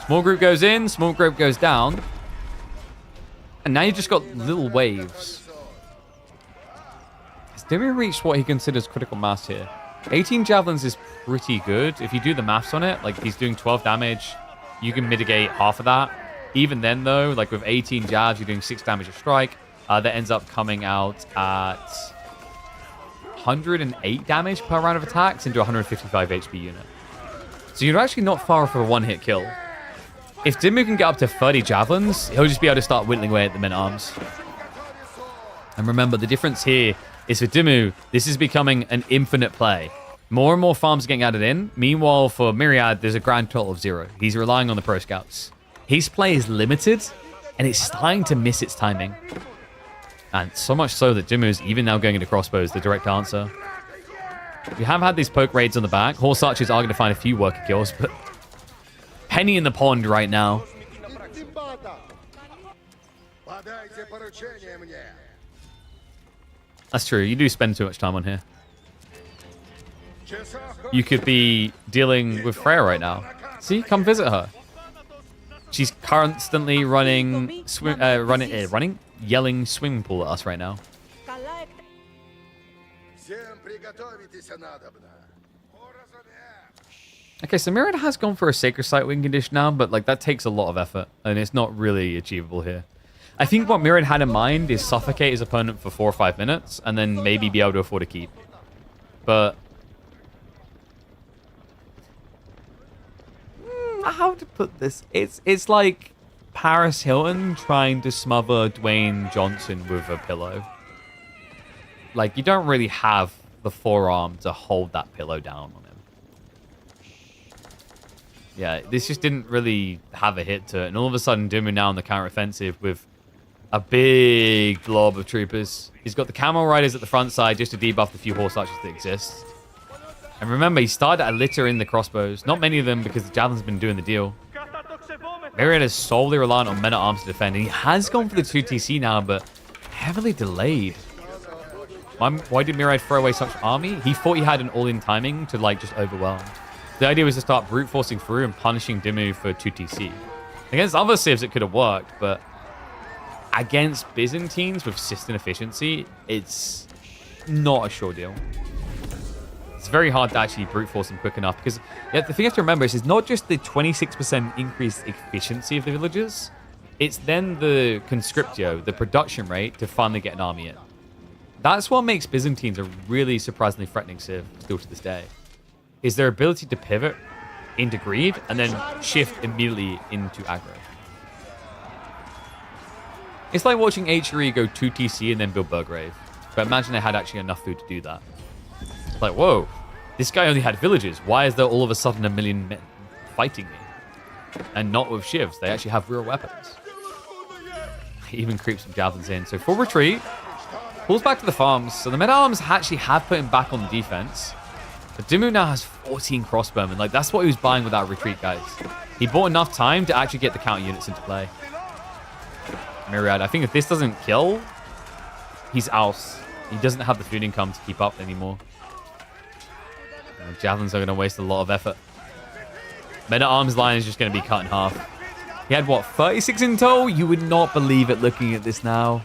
Small group goes in, small group goes down. And now you've just got little waves. Has Dumu reached what he considers critical mass here? 18 javelins is pretty good. If you do the maths on it, like he's doing 12 damage, you can mitigate half of that. Even then, though, like with 18 jabs, you're doing 6 damage a strike. That ends up coming out at 108 damage per round of attacks into 155 HP unit. So you're actually not far off of a one-hit kill. If Dumu can get up to 30 javelins, he'll just be able to start whittling away at the men-at-arms. And remember, the difference here is for Dumu, this is becoming an infinite play. More and more farms are getting added in. Meanwhile, for Myriad, there's a grand total of 0. He's relying on the pro scouts. His play is limited, and it's starting to miss its timing. And so much so that Dumu is even now going into crossbows, the direct answer. We have had these poke raids on the back. Horse archers are going to find a few worker kills, but penny in the pond right now. That's true. You do spend too much time on here. You could be dealing with Freya right now. See, come visit her. She's constantly running, yelling swimming pool at us right now. Okay, so Myriad has gone for a Sacred Site win condition now, but like that takes a lot of effort, and it's not really achievable here. I think what Myriad had in mind is suffocate his opponent for 4 or 5 minutes, and then maybe be able to afford a keep. But how to put this? It's like Paris Hilton trying to smother Dwayne Johnson with a pillow. Like, you don't really have the forearm to hold that pillow down on him. Yeah, this just didn't really have a hit to it. And all of a sudden, Dumu now on the counter-offensive with a big blob of troopers. He's got the camel riders at the front side just to debuff the few horse archers that exist. And remember, he started a litter in the crossbows. Not many of them because the javelin's been doing the deal. Myriad is solely reliant on men-at-arms to defend. And he has gone for the 2TC now, but heavily delayed. Why did Myriad throw away such army? He thought he had an all-in timing to, like, just overwhelm. The idea was to start brute forcing through and punishing Dumu for 2TC. Against other civs, it could have worked, but against Byzantines with system efficiency, it's not a sure deal. It's very hard to actually brute force them quick enough because the thing you have to remember is it's not just the 26% increased efficiency of the villagers, it's then the conscriptio, the production rate to finally get an army in. That's what makes Byzantines a really surprisingly threatening civ still to this day, is their ability to pivot into greed and then shift immediately into aggro. It's like watching HRE go 2TC and then build Burgrave. But imagine they had actually enough food to do that. It's like, whoa, this guy only had villagers. Why is there all of a sudden 1 million men fighting me? And not with shivs. They actually have real weapons. He even creeps some javelins in. So full retreat. Pulls back to the farms. So the men-at-arms actually have put him back on the defense. But Dumu now has 14 crossbowmen. Like, that's what he was buying with that retreat, guys. He bought enough time to actually get the counter units into play. Myriad, I think if this doesn't kill, he's out. He doesn't have the food income to keep up anymore. And the javelins are going to waste a lot of effort. Men-at-arms line is just going to be cut in half. He had, what, 36 in total? You would not believe it looking at this now.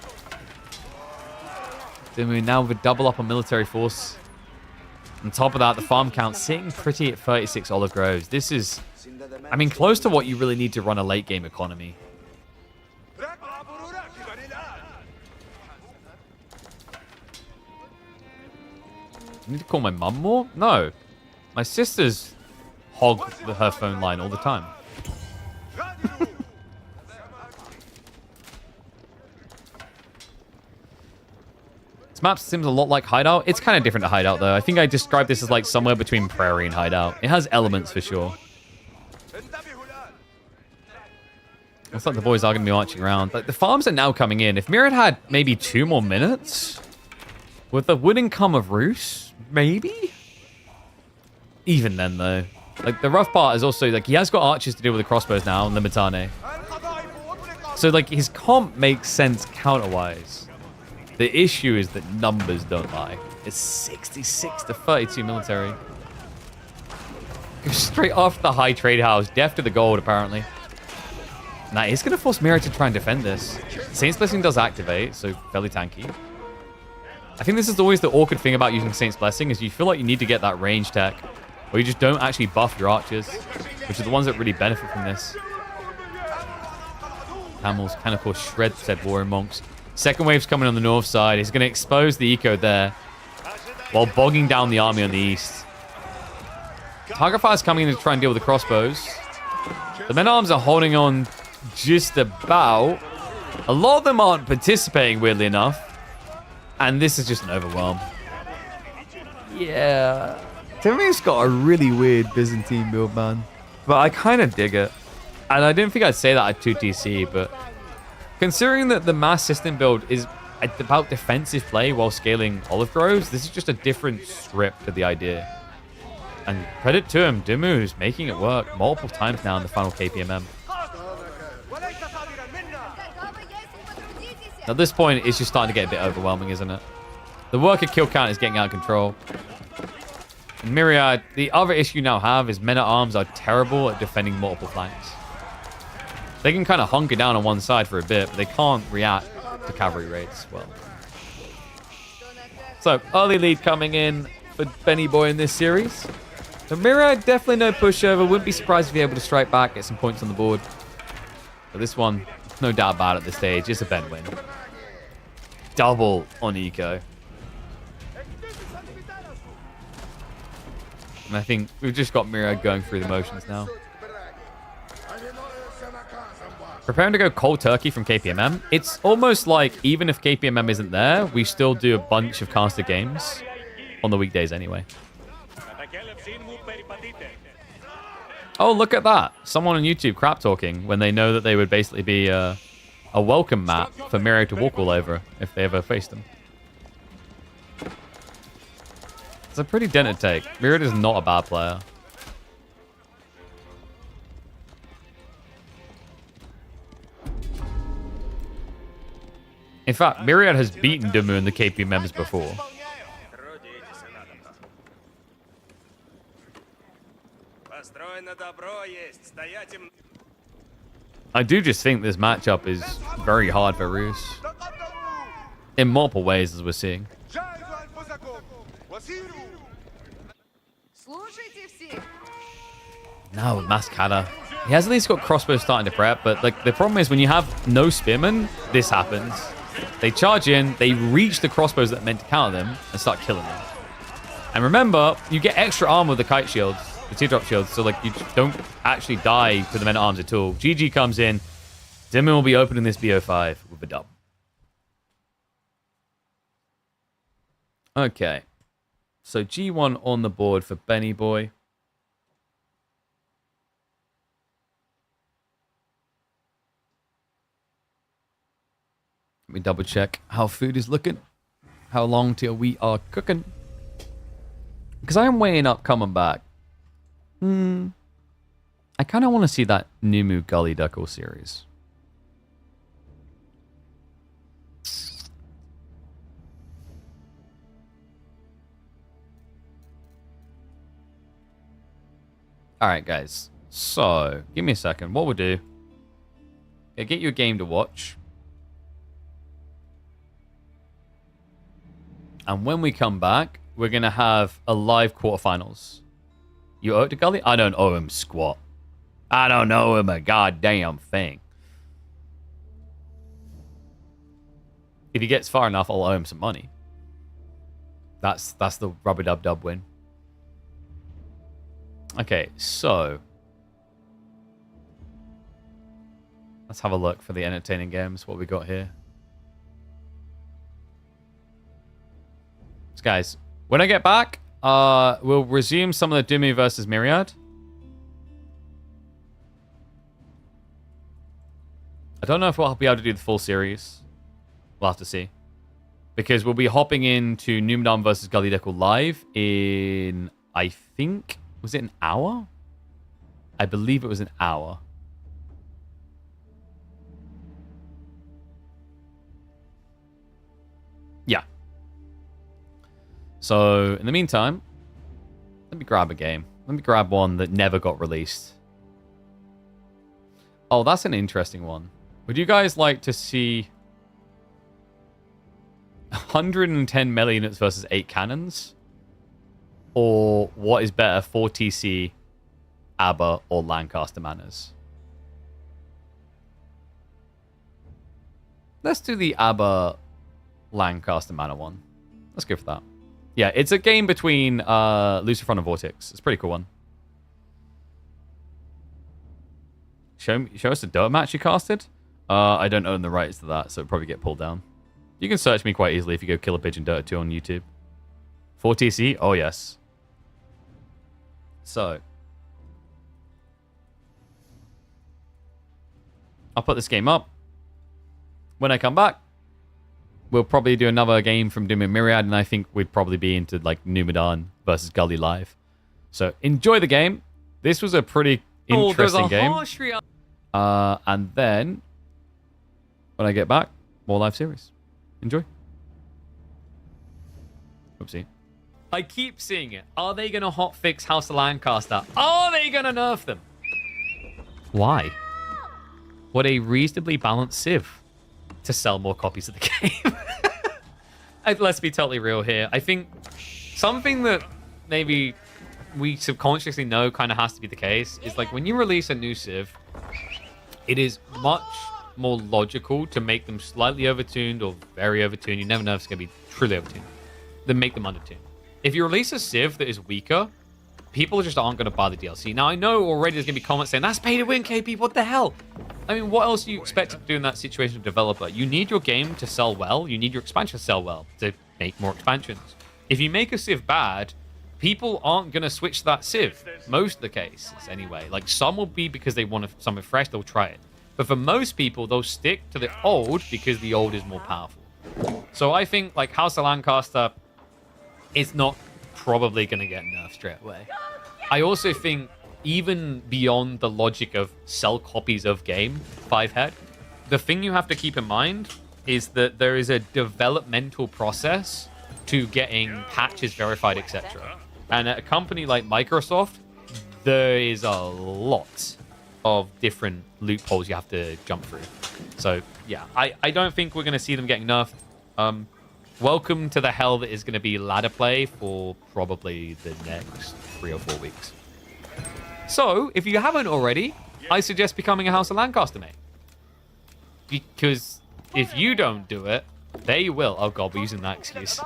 Dumu now with a double up on military force. On top of that, the farm count sitting pretty at 36 olive groves. This is, I mean, close to what you really need to run a late game economy. I need to call my mum more? No. My sisters hog her phone line all the time. This map seems a lot like Hideout. It's kind of different to Hideout, though. I think I described this as like somewhere between Prairie and Hideout. It has elements for sure. Looks like the boys are going to be marching around. Like, the farms are now coming in. If Myriad had maybe 2 more minutes, with the winning come of Roos, maybe? Even then, though. Like, the rough part is also, like, he has got archers to deal with the crossbows now, and the Mitane. So, like, his comp makes sense counter-wise. The issue is that numbers don't lie. It's 66 to 32 military. Goes straight off the high trade house. Deaf to the gold, apparently. Now, it's going to force Myriad to try and defend this. Saint's Blessing does activate, so fairly tanky. I think this is always the awkward thing about using Saint's Blessing, is you feel like you need to get that range tech, or you just don't actually buff your archers, which are the ones that really benefit from this. Camels kind of force shred said Warrior Monks. Second wave's coming on the north side. He's going to expose the eco there, while bogging down the army on the east. Target Fire's coming in to try and deal with the crossbows. The men-at-arms are holding on just about. A lot of them aren't participating, weirdly enough. And this is just an overwhelm. Yeah. Timmy's got a really weird Byzantine build, man. But I kind of dig it. And I didn't think I'd say that at 2TC, but considering that the mass system build is about defensive play while scaling olive groves, this is just a different script to the idea. And credit to him, Dumu is making it work multiple times now in the final KPMM. At this point, it's just starting to get a bit overwhelming, isn't it? The worker kill count is getting out of control. And Myriad, the other issue you now have is men-at-arms are terrible at defending multiple flanks. They can kind of hunker down on one side for a bit, but they can't react to cavalry raids well. So, early lead coming in for Benny Boy in this series. So Myriad, definitely no pushover. Wouldn't be surprised if you're able to strike back, get some points on the board. But this one, no doubt about it at this stage, it's a Ben win. Double on eco. And I think we've just got Myriad going through the motions now. Preparing to go cold turkey from KPMM. It's almost like even if KPMM isn't there, we still do a bunch of caster games on the weekdays anyway. Oh, look at that. Someone on YouTube crap talking when they know that they would basically be a welcome map for Myriad to walk all over if they ever faced them. It's a pretty dented take. Myriad is not a bad player. In fact, Myriad has beaten Dumu in the KPMMs before. I do just think this matchup is very hard for Roos. In multiple ways, as we're seeing. No, Mascada. He has at least got crossbows starting to prep, but like the problem is when you have no spearmen, this happens. They charge in, they reach the crossbows that are meant to counter them, and start killing them. And remember, you get extra armor with the kite shields, the teardrop shields, so like you don't actually die to the men-at-arms at all. GG comes in. Dumu will be opening this BO5 with a dub. Okay. So G1 on the board for Benny Boy. Let me double check how food is looking. How long till we are cooking. Because I am weighing up coming back. I kind of want to see that Numu Gully Duckle series. Alright, guys. So, give me a second. What we'll do... I'll get you a game to watch. And when we come back, we're going to have a live quarterfinals. You owe it to Gully? I don't owe him squat. I don't owe him a goddamn thing. If he gets far enough, I'll owe him some money. That's the rub-a-dub-dub win. Okay, so... let's have a look for the entertaining games. What we got here. So guys, when I get back, we'll resume some of the Dumu versus Myriad. I don't know if we'll be able to do the full series. We'll have to see. Because we'll be hopping into Numadon versus Gully Deckle live in, I think, was it an hour? I believe it was an hour. Yeah. So, in the meantime, let me grab a game. Let me grab one that never got released. Oh, that's an interesting one. Would you guys like to see 110 melee units versus 8 cannons? Or what is better, 4 TC, ABBA, or Lancaster Manors? Let's do the ABBA Lancaster Manor one. Let's go for that. Yeah, it's a game between Lucifer and Vortex. It's a pretty cool one. Show us the dirt match you casted? I don't own the rights to that, so it'll probably get pulled down. You can search me quite easily if you go Kill a Pigeon Dirt 2 on YouTube. 4TC? Oh, yes. So. I'll put this game up. When I come back, we'll probably do another game from Dumu Myriad, and I think we'd probably be into like Numadon versus Gully live. So enjoy the game. This was a pretty interesting game. And then when I get back, more live series. Enjoy. Oopsie. I keep seeing it. Are they going to hotfix House of Lancaster? Are they going to nerf them? Why? What a reasonably balanced civ to sell more copies of the game. Let's be totally real here. I think something that maybe we subconsciously know kind of has to be the case is like when you release a new civ, it is much more logical to make them slightly overtuned or very overtuned. You never know if it's going to be truly overtuned. Then make them undertuned. If you release a civ that is weaker, people just aren't going to buy the DLC. Now, I know already there's going to be comments saying, that's pay to win, KP, what the hell? I mean, what else do you expect to do in that situation of developer? You need your game to sell well. You need your expansion to sell well to make more expansions. If you make a civ bad, people aren't going to switch to that civ. Most of the cases, anyway. Like, some will be because they want something fresh, they'll try it. But for most people, they'll stick to the old because the old is more powerful. So I think, like, House of Lancaster is not probably going to get nerfed straight away. I also think, even beyond the logic of sell copies of game, 5 head, the thing you have to keep in mind is that there is a developmental process to getting patches verified, etc. And at a company like Microsoft, there is a lot of different loopholes you have to jump through. So, yeah, I don't think we're going to see them getting nerfed. Welcome to the hell that is going to be ladder play for probably the next 3 or 4 weeks. So, if you haven't already, I suggest becoming a House of Lancaster mate. Because if you don't do it, they will. Oh god, we're using that excuse.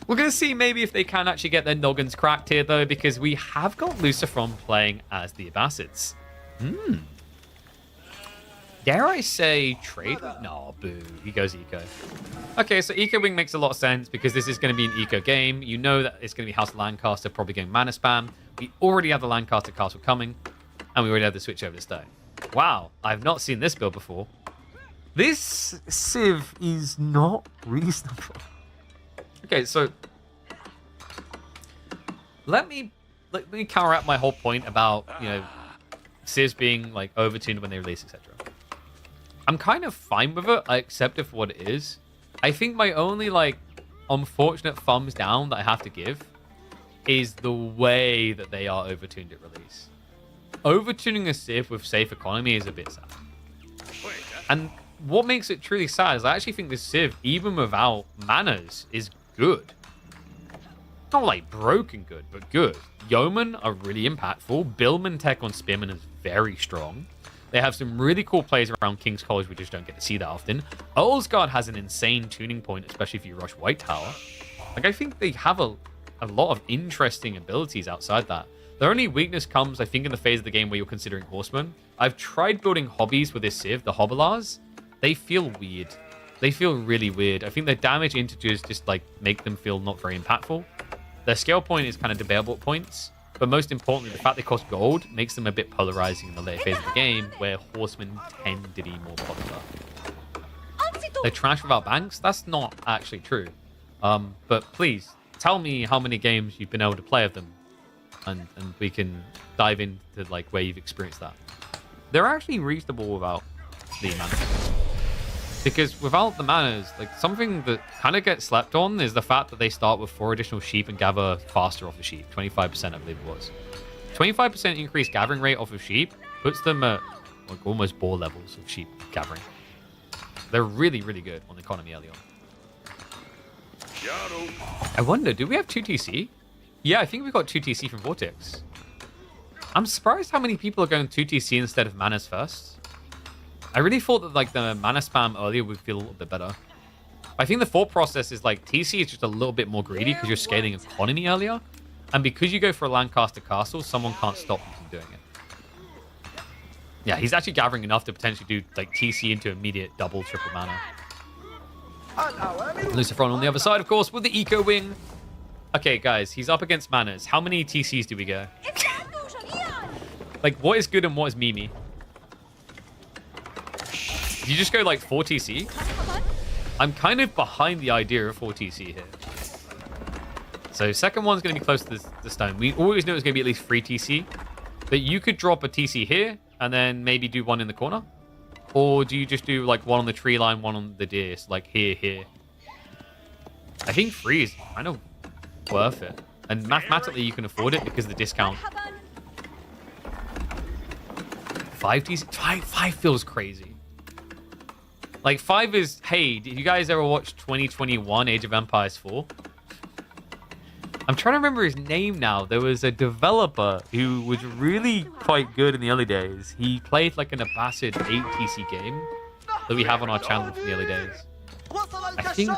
We're going to see maybe if they can actually get their noggins cracked here, though, because we have got Lucifer playing as the Abbasids. Dare I say trade? No, boo. He goes eco. Okay, so eco wing makes a lot of sense because this is going to be an eco game. You know that it's going to be House of Lancaster, probably going mana spam. We already have the Lancaster castle coming, and we already have the switch over to stone. Wow, I've not seen this build before. This civ is not reasonable. Okay, so let me counteract my whole point about, you know, civs being like overtuned when they release, etc. I'm kind of fine with it. I accept it for what it is. I think my only like unfortunate thumbs down that I have to give is the way that they are overtuned at release. Overtuning a civ with safe economy is a bit sad. And what makes it truly sad is I actually think this civ, even without manners, is good. Not like broken good, but good. Yeomen are really impactful. Billman tech on Spearman is very strong. They have some really cool plays around King's College we just don't get to see that often. Earlsguard has an insane tuning point, especially if you rush White Tower. Like, I think they have a lot of interesting abilities outside that. Their only weakness comes, I think, in the phase of the game where you're considering Horsemen. I've tried building hobbies with this civ, the Hobblars. They feel weird. They feel really weird. I think their damage integers just, like, make them feel not very impactful. Their scale point is kind of debatable at points. But most importantly, the fact they cost gold makes them a bit polarizing in the later phase of the game, where horsemen tend to be more popular. They're trash without banks? That's not actually true. But please, tell me how many games you've been able to play of them, and we can dive into like where you've experienced that. They're actually reasonable without the manas. Because without the manas, like something that kind of gets slept on is the fact that they start with 4 additional sheep and gather faster off the sheep. 25%, I believe it was. 25% increased gathering rate off of sheep puts them at like almost boar levels of sheep gathering. They're really, really good on economy early on. I wonder, do we have 2 TC? Yeah, I think we got 2 TC from Vortex. I'm surprised how many people are going 2 TC instead of manas first. I really thought that like the mana spam earlier would feel a little bit better. I think the thought process is like TC is just a little bit more greedy because you're scaling economy earlier. And because you go for a Lancaster Castle, someone can't stop you from doing it. Yeah, he's actually gathering enough to potentially do like TC into immediate double, triple mana. Lucifer on the other side, of course, with the Eco Wing. Okay, guys, he's up against manas. How many TCs do we go? Like, what is good and what is Mimi? You just go like 4 TC? I'm kind of behind the idea of 4 TC here. So second one's going to be close to the stone. We always knew it was going to be at least 3 TC. But you could drop a TC here and then maybe do one in the corner. Or do you just do like one on the tree line, one on the deer? So like here. I think 3 is kind of worth it. And mathematically you can afford it because of the discount. 5 TC? 5 feels crazy. Like 5 is, hey, did you guys ever watch 2021 Age of Empires 4? I'm trying to remember his name now. There was a developer who was really quite good in the early days. He played like an Abbasid 8 TC game that we have on our channel from the early days. I think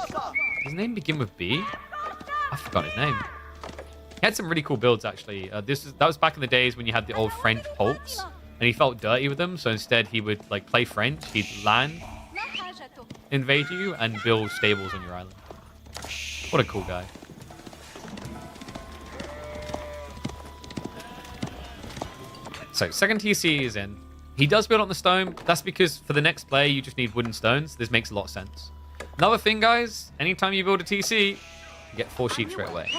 his name begin with B? I forgot his name. He had some really cool builds actually. That was back in the days when you had the old French polks and he felt dirty with them. So instead he would like play French. He'd land, invade you, and build stables on your island. What a cool guy. So second TC is in. He does build on the stone. That's because for the next player you just need wooden stones. This makes a lot of sense. Another thing, guys, anytime you build a TC, you get 4 sheep straight away.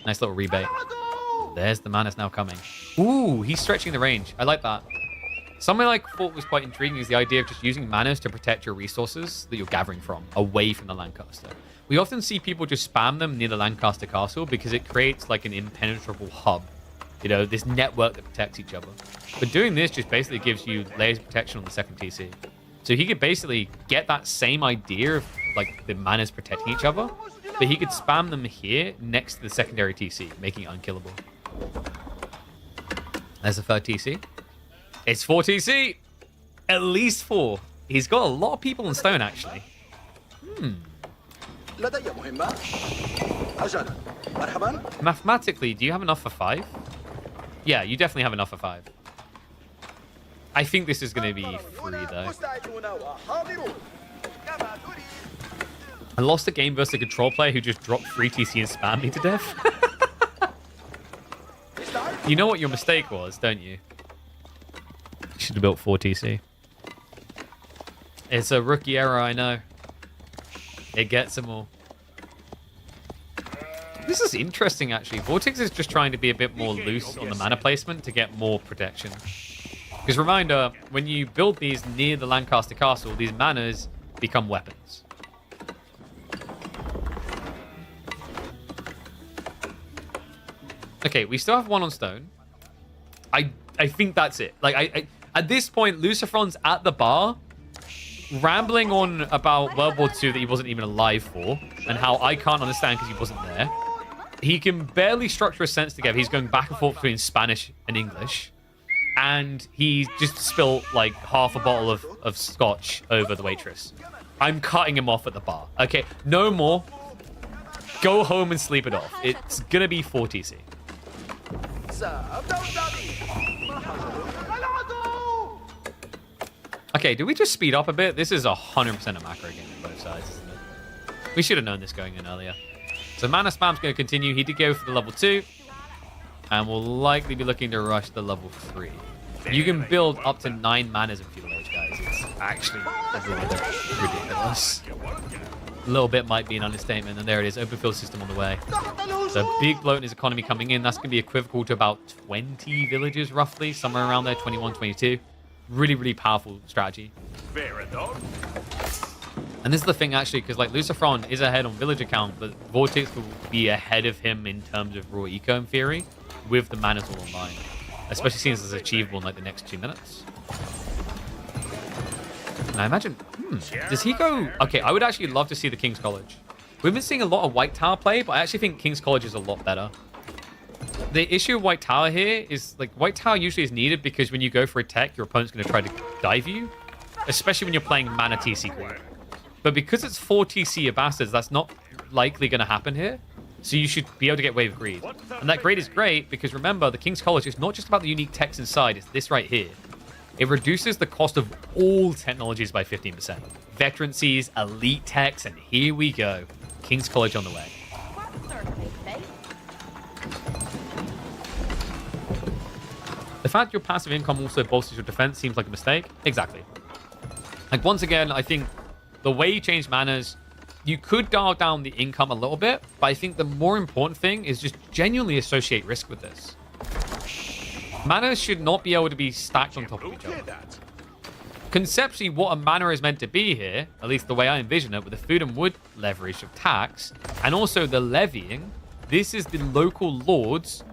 Nice little rebate. There's the manas now coming. Ooh, he's stretching the range. I like that. Something I thought was quite intriguing is the idea of just using manas to protect your resources that you're gathering from, away from the Lancaster. We often see people just spam them near the Lancaster Castle because it creates like an impenetrable hub. You know, this network that protects each other. But doing this just basically gives you layers of protection on the second TC. So he could basically get that same idea of like the manas protecting each other, but he could spam them here next to the secondary TC, making it unkillable. There's the third TC. It's 4 TC. At least 4. He's got a lot of people in stone, actually. Mathematically, do you have enough for 5? Yeah, you definitely have enough for 5. I think this is going to be 3, though. I lost a game versus a control player who just dropped 3 TC and spammed me to death. You know what your mistake was, don't you? You should have built 4 TC. It's a rookie error, I know. It gets them all. This is interesting, actually. Vortex is just trying to be a bit more loose on the mana placement to get more protection. Because reminder, when you build these near the Lancaster Castle, these manas become weapons. Okay, we still have 1 on stone. I think that's it. Like, at this point, Lucifer's at the bar, rambling on about World War II that he wasn't even alive for, and how I can't understand because he wasn't there. He can barely structure a sentence together. He's going back and forth between Spanish and English. And he just spilled like half a bottle of scotch over the waitress. I'm cutting him off at the bar. Okay, no more. Go home and sleep it off. It's going to be 4 TC. Okay, do we just speed up a bit? This is 100% a macro game on both sides, isn't it? We should have known this going in earlier. So mana spam's going to continue. He did go for the level 2. and we'll likely be looking to rush the level 3. You can build up to 9 manas in Feudal Age, guys. It's actually a little bit ridiculous. A little bit might be an understatement, and there it is, open field system on the way. So big bloat in his economy coming in. That's going to be equivocal to about 20 villages, roughly, somewhere around there, 21, 22. Really, really powerful strategy. And this is the thing, actually, because like Lucifer is ahead on villager count, but Vortex will be ahead of him in terms of raw eco, in theory, with the manas all online. Especially since it's achievable in like the next 2 minutes. And I imagine, does he go? Okay, I would actually love to see the King's College. We've been seeing a lot of White Tower play, but I actually think King's College is a lot better. The issue of White Tower here is like White Tower usually is needed because when you go for a tech, your opponent's going to try to dive you, especially when you're playing mana TC core. But because it's 4 TC Ambassadors, that's not likely going to happen here. So you should be able to get Wave of Greed. And that grade is great because remember, the King's College is not just about the unique techs inside, it's this right here. It reduces the cost of all technologies by 15%. Veterancies, elite techs, and here we go. King's College on the way. The fact your passive income also bolsters your defense seems like a mistake. Exactly. Like, once again, I think the way you change manas, you could dial down the income a little bit, but I think the more important thing is just genuinely associate risk with this. Mana should not be able to be stacked on top of each other. Conceptually, what a mana is meant to be here, at least the way I envision it, with the food and wood leverage of tax, and also the levying, this is the local lords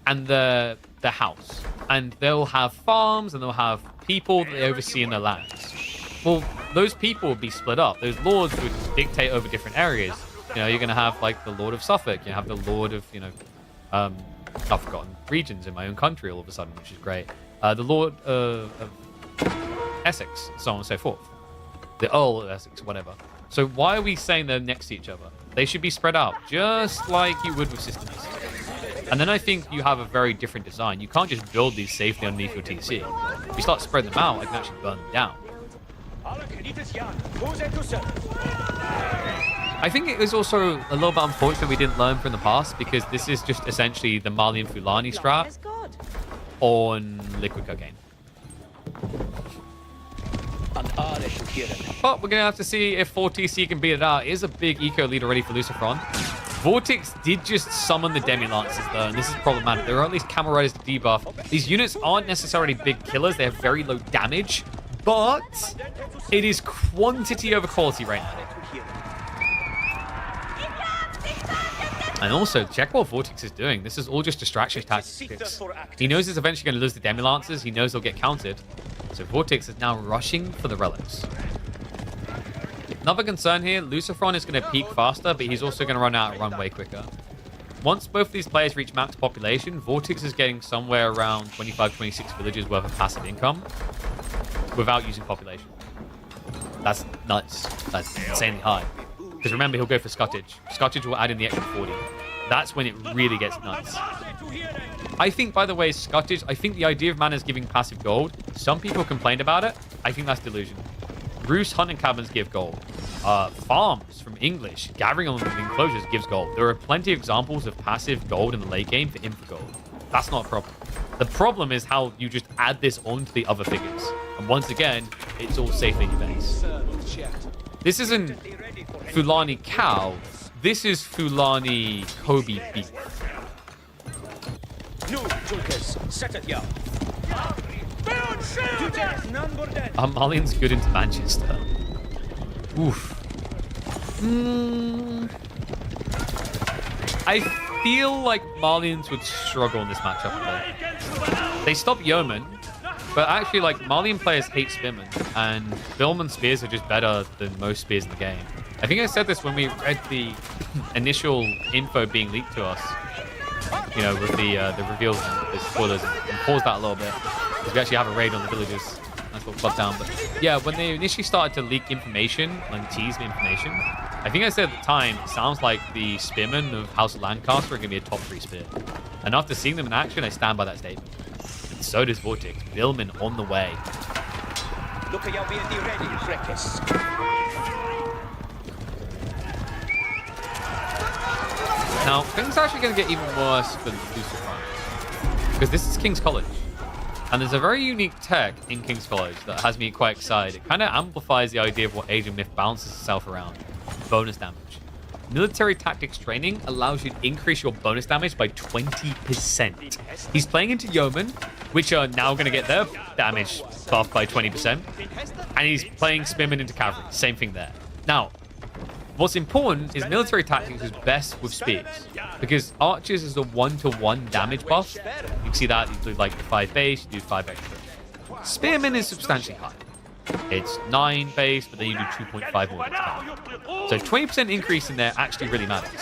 and the house. And they'll have farms and they'll have people that they oversee in their lands. Well, those people would be split up. Those lords would dictate over different areas. You know, you're going to have like the Lord of Suffolk. You have the Lord of, you know, I've forgotten regions in my own country all of a sudden, which is great. The Lord of Essex, so on and so forth. The Earl of Essex, whatever. So why are we saying they're next to each other? They should be spread out, just like you would with systems. And then I think you have a very different design. You can't just build these safely underneath your TC. If you start spreading them out, I can actually burn them down. I think it was also a little bit unfortunate we didn't learn from the past, because this is just essentially the Mali and Fulani strat on liquid cocaine. But we're going to have to see if 4TC can beat it out. It is a big eco lead already for Lucifer. Vortex did just summon the Demi-Lancers though, and this is problematic. There are at least Camel Riders to debuff. These units aren't necessarily big killers. They have very low damage, but it is quantity over quality right now. And also, check what Vortex is doing. This is all just distraction tactics. He knows he's eventually going to lose the Demi-Lancers. He knows he'll get countered. So Vortex is now rushing for the relics. Another concern here, Lucifer is going to peak faster, but he's also going to run out and run way quicker. Once both of these players reach max population, Vortex is getting somewhere around 25, 26 villages worth of passive income without using population. That's nuts. That's insanely high. Because remember, he'll go for Scuttage. Scuttage will add in the extra 40. That's when it really gets nuts. I think, by the way, Scuttage, I think the idea of mana is giving passive gold. Some people complained about it. I think that's delusion. Roost hunting cabins give gold. Farms from English, gathering on the enclosures gives gold. There are plenty of examples of passive gold in the late game for info gold. That's not a problem. The problem is how you just add this onto the other figures. And once again, it's all safe in your base. This isn't Fulani cow. This is Fulani Kobe beef. Malian's good into Manchester. Oof. I feel like Malians would struggle in this matchup a bit. They stop Yeoman, but actually, like, Malian players hate Spearmen, and Billman spears are just better than most spears in the game. I think I said this when we read the initial info being leaked to us, you know, with the reveals and the spoilers, and paused that a little bit, because we actually have a raid on the villagers. That's what clubbed down. But yeah, when they initially started to leak information and tease the information, I think I said at the time, it sounds like the Spearmen of House of Lancaster are going to be a top 3 spear. And after seeing them in action, I stand by that statement. And so does Vortex. Billman on the way. Now, things are actually going to get even worse for Lucifer. Because this is King's College. And there's a very unique tech in King's College that has me quite excited. It kind of amplifies the idea of what Age of Myth balances itself around. Bonus damage. Military tactics training allows you to increase your bonus damage by 20%. He's playing into Yeomen, which are now going to get their damage buffed by 20%. And he's playing Spearmen into Cavalry. Same thing there. Now, what's important is military tactics is best with spears, because archers is a 1-to-1 damage buff. You can see that you do like 5 base, you do 5 extra. Spearmen is substantially higher. It's 9 base, but then you do 2.5 more. So 20% increase in there actually really matters.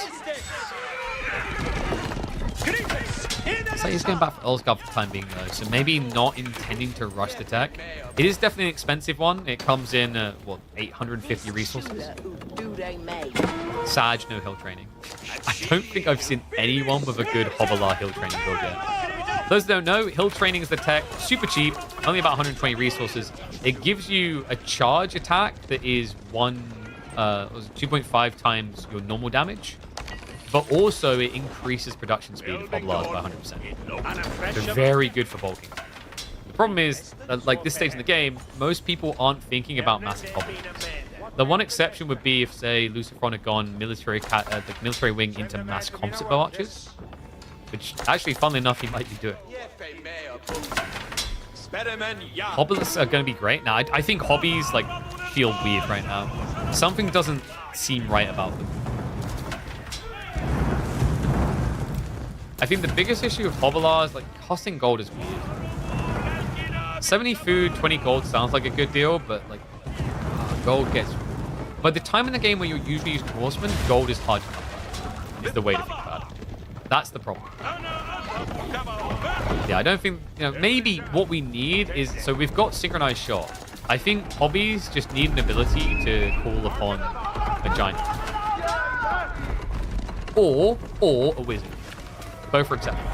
It's like he's going back for Ulsgaard for the time being though, so maybe not intending to rush the tech. It is definitely an expensive one. It comes in, 850 resources. Sag, no hill training. I don't think I've seen anyone with a good Hovelar hill training build yet. Those that don't know, hill training is the tech, super cheap, only about 120 resources. It gives you a charge attack that is 2.5 times your normal damage, but also it increases production speed of Hovelars by 100%. So very good for bulking. The problem is, like this stage in the game, most people aren't thinking about massive Hovelars. The one exception would be if, say, Lucifer had gone the military wing into mass composite bow archers, which actually, funnily enough, he might be doing. Hobbies are going to be great. Now, I think hobbies like feel weird right now. Something doesn't seem right about them. I think the biggest issue with Hovelar is like costing gold is weird. 70 food, 20 gold sounds like a good deal, but like gold gets... By the time in the game where you're usually using horsemen, gold is hard to come by. Is the way to think about it. That's the problem. Yeah, I don't think, maybe what we need is, so we've got synchronized shot. I think hobbies just need an ability to call upon a giant. Or a wizard. Both are acceptable.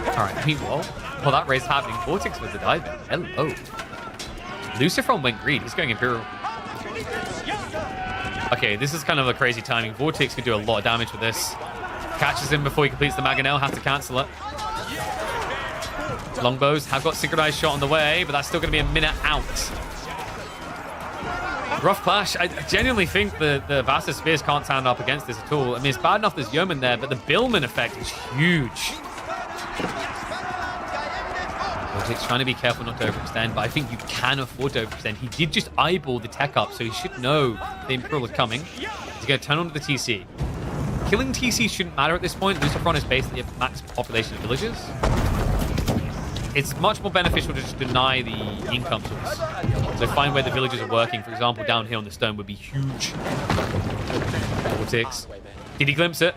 Alright, meanwhile, while that race happening, Vortex with the dive. Hello. Lucifer went green. He's going Imperial. Okay, this is kind of a crazy timing. Vortex can do a lot of damage with this. Catches him before he completes the Mangonel. Has to cancel it. Longbows have got synchronized shot on the way, but that's still going to be a minute out. Rough clash. I genuinely think the Vasta Spears can't stand up against this at all. I mean, it's bad enough there's Yeoman there, but the Billman effect is huge. Vortex trying to be careful not to overextend, but I think you can afford to overextend. He did just eyeball the tech up, so he should know the Imperial is coming. He's going to turn on to the TC. Killing TC shouldn't matter at this point. Lucifer is basically a max population of villages. It's much more beneficial to just deny the income source. So find where the villages are working. For example, down here on the stone would be huge. Vortex. Did he glimpse it?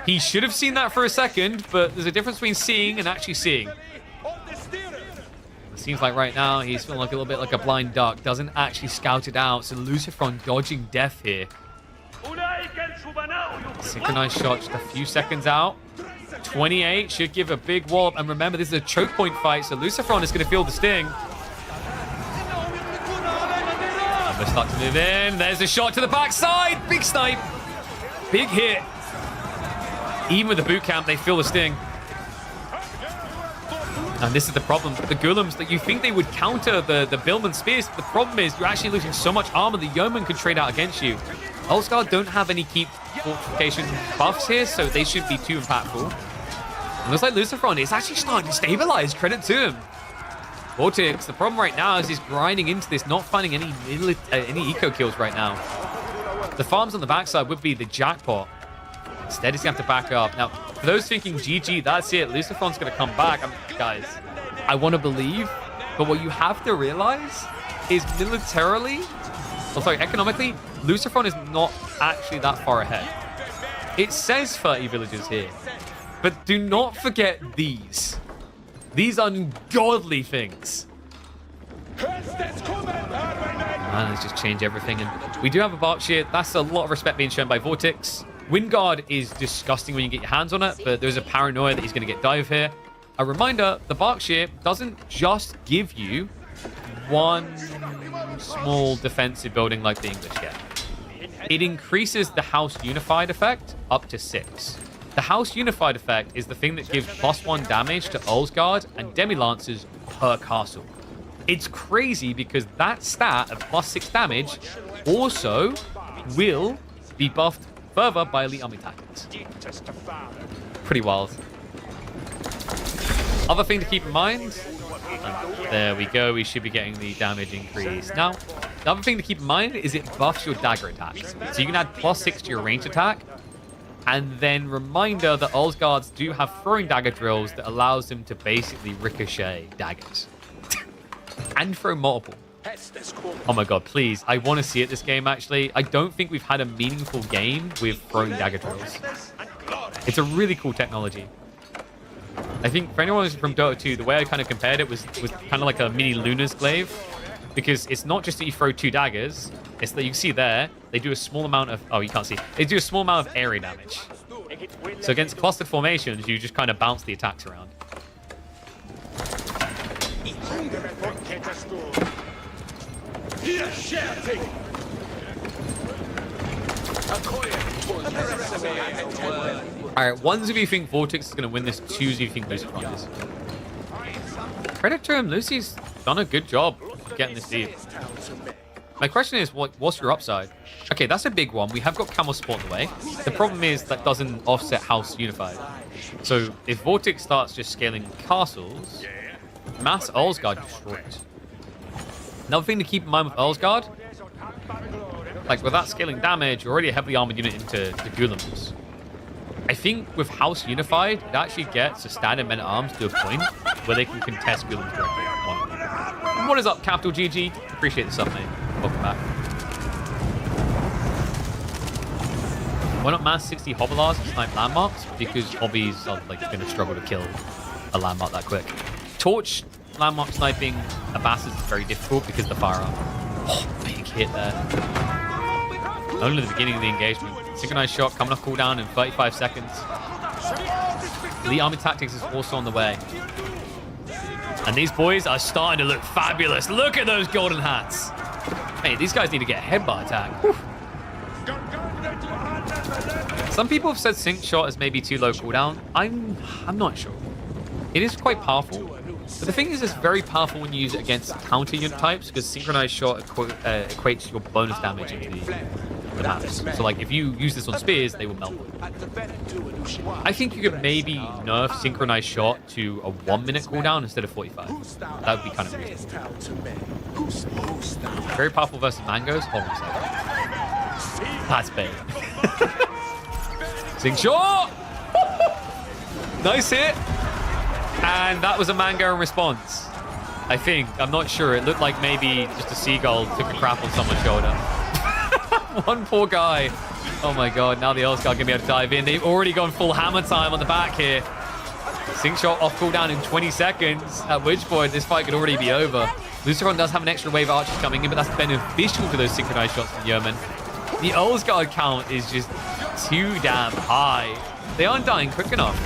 He should have seen that for a second, but there's a difference between seeing and actually seeing. It seems like right now he's feeling like a little bit like a blind duck. Doesn't actually scout it out. So Lucifer dodging death here. Synchronized shot just a few seconds out. 28 should give a big wallop. And remember, this is a choke point fight, so Lucifer is going to feel the sting. And we start to move in. There's a shot to the backside. Big snipe. Big hit. Even with the boot camp, they feel the sting. And this is the problem. The Golems, that you think they would counter the Billman Spears. The problem is you're actually losing so much armor the Yeoman could trade out against you. Ulsgaard don't have any keep fortification buffs here, so they shouldn't be too impactful. It looks like Lucifer is actually starting to stabilize. Credit to him. Vortex, the problem right now is he's grinding into this, not finding any eco kills right now. The farms on the backside would be the jackpot. Instead, he's going to have to back up. Now, for those thinking, GG, that's it. Lucifer's going to come back. Guys, I want to believe, but what you have to realize is economically, Lucifer is not actually that far ahead. It says 30 villages here, but do not forget these. These ungodly things. Man, let's just change everything. And we do have a Berkshire. That's a lot of respect being shown by Vortex. Windguard is disgusting when you get your hands on it, but there's a paranoia that he's going to get dive here. A reminder, the Berkshire doesn't just give you one small defensive building like the English get. It increases the House Unified effect up to 6. The House Unified effect is the thing that gives +1 damage to Olsgard and Demi-Lancers per castle. It's crazy because that stat of +6 damage also will be buffed further by Elite Army Tactics. Pretty wild. Other thing to keep in mind, there we go, we should be getting the damage increase. Now, the other thing to keep in mind is it buffs your dagger attacks. So you can add +6 to your ranged attack. And then reminder that Olsguards do have throwing dagger drills that allows them to basically ricochet daggers. And throw multiple. Oh my god, please. I want to see it this game, actually. I don't think we've had a meaningful game with throwing dagger drills. It's a really cool technology. I think for anyone who's from Dota 2, the way I kind of compared it was kind of like a mini Luna's Glaive. Because it's not just that you throw 2 daggers, it's that you can see there, they do a small amount of... Oh, you can't see. They do a small amount of area damage. So against clustered formations, you just kind of bounce the attacks around. Alright, ones of you think Vortex is going to win this, twos of you think Lucifer is. Credit to him, Lucy's done a good job getting this deep. My question is, what's your upside? Okay, that's a big one. We have got Camel support in the way. The problem is that doesn't offset House Unified. So if Vortex starts just scaling castles, Mass Olsgard destroys. Another thing to keep in mind with Olsgard, like without scaling damage, you're already a heavily armored unit into the Golems. I think with House Unified, it actually gets a standard men-at-arms to a point where they can contest Golems directly. What is up, Capital GG? Appreciate the sub, mate. Welcome back. Why not mass 60 Hobbylars and snipe landmarks? Because hobbies are like going to struggle to kill a landmark that quick. Torch landmark sniping a Bastards is very difficult because of the firearm. Oh, big hit there. Only the beginning of the engagement. Synchronized shot coming off cooldown in 35 seconds. Elite Army Tactics is also on the way. And these boys are starting to look fabulous. Look at those golden hats. Hey, these guys need to get a headbutt attack. Whew. Some people have said sync shot is maybe too low cooldown. I'm not sure. It is quite powerful. But the thing is, it's very powerful when you use it against counter unit types because synchronized shot equates your bonus damage into the maps. So like if you use this on spears, they will melt. I think you could maybe nerf synchronized shot to a 1-minute cooldown instead of 45. That would be kind of reasonable. Very powerful versus mangoes. Hold on a second. That's bait. Sync shot! Nice hit! And that was a mango in response. I think. I'm not sure. It looked like maybe just a seagull took a crap on someone's shoulder. One poor guy. Oh my god, now the Earl's going to be able to dive in. They've already gone full hammer time on the back here. Sync shot off cooldown in 20 seconds, at which point this fight could already be over. Lucifer does have an extra wave of archers coming in, but that's beneficial to those synchronized shots from Yeoman. The Earl's count is just too damn high. They aren't dying quick enough.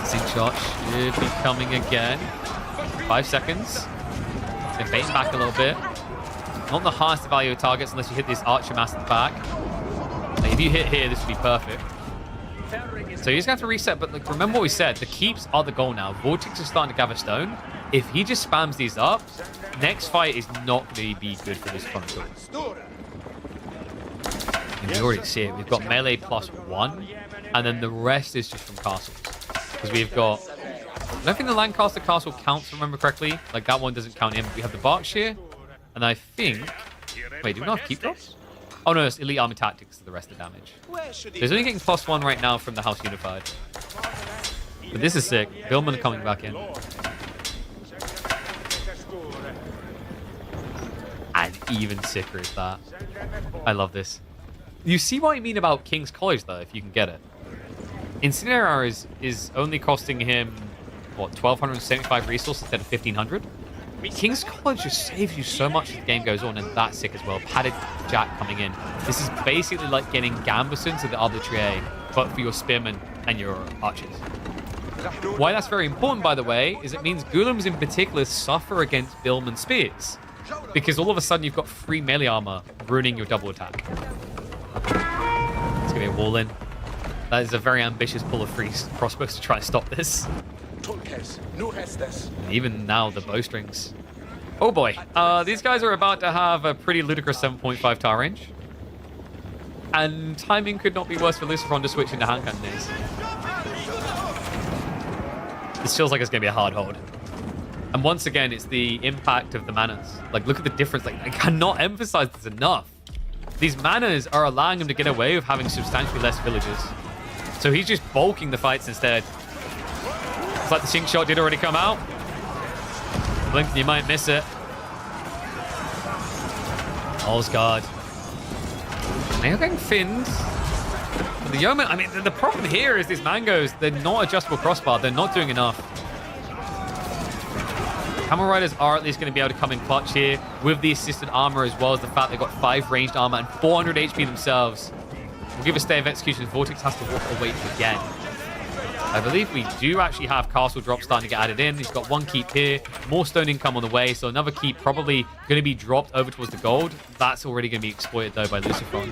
Sync shot should be coming again. 5 seconds. They're baiting back a little bit. Not the highest value of targets unless you hit this archer mass at the back. Like, if you hit here, this would be perfect. So he's going to have to reset, but like, remember what we said. The keeps are the goal now. Vortex is starting to gather stone. If he just spams these up, next fight is not going to be good for this Chronicle. And we already see it. We've got melee +1, and then the rest is just from castles. Because we've got... I don't think the Lancaster castle counts, if I remember correctly. Like, that one doesn't count in. We have the Berkshire, and I think... Wait, do we not have keep drops? Oh, no, it's Elite Army Tactics for the rest of the damage. So he's only getting +1 right now from the House Unified. But this is sick. Billman coming back in. And even sicker is that. I love this. You see what I mean about King's College, though, if you can get it. Incinerar is only costing him, what, 1,275 resources instead of 1,500? King's College just saves you so much as the game goes on, and that's sick as well. Padded Jack coming in. This is basically like getting Gambison to the other trie, but for your spearmen and your archers. Why that's very important, by the way, is it means Golems in particular suffer against Billman spears. Because all of a sudden you've got free melee armor ruining your double attack. It's going to be a wall in. That is a very ambitious pull of 3 crossbows to try and stop this. And even now, the bowstrings. Oh boy. These guys are about to have a pretty ludicrous 7.5 tar range. And timing could not be worse for Lucifer to switch into hand cannons. This feels like it's going to be a hard hold. And once again, it's the impact of the manas. Like, look at the difference. Like, I cannot emphasize this enough. These manas are allowing him to get away with having substantially less villages. So he's just bulking the fights instead. It's like the sync shot did already come out. Blink and you might miss it. Osgard. They are getting finned. But the Yeoman, I mean, the problem here is these mangoes, they're not adjustable crossbar. They're not doing enough. Camel Riders are at least going to be able to come in clutch here with the assisted armor, as well as the fact they've got 5 ranged armor and 400 HP themselves. We'll give a stay of execution. Vortex has to walk away again. I believe we do actually have castle drops starting to get added in. He's got 1 keep here, more stone income on the way, so another keep probably going to be dropped over towards the gold. That's already going to be exploited though by Lucifer.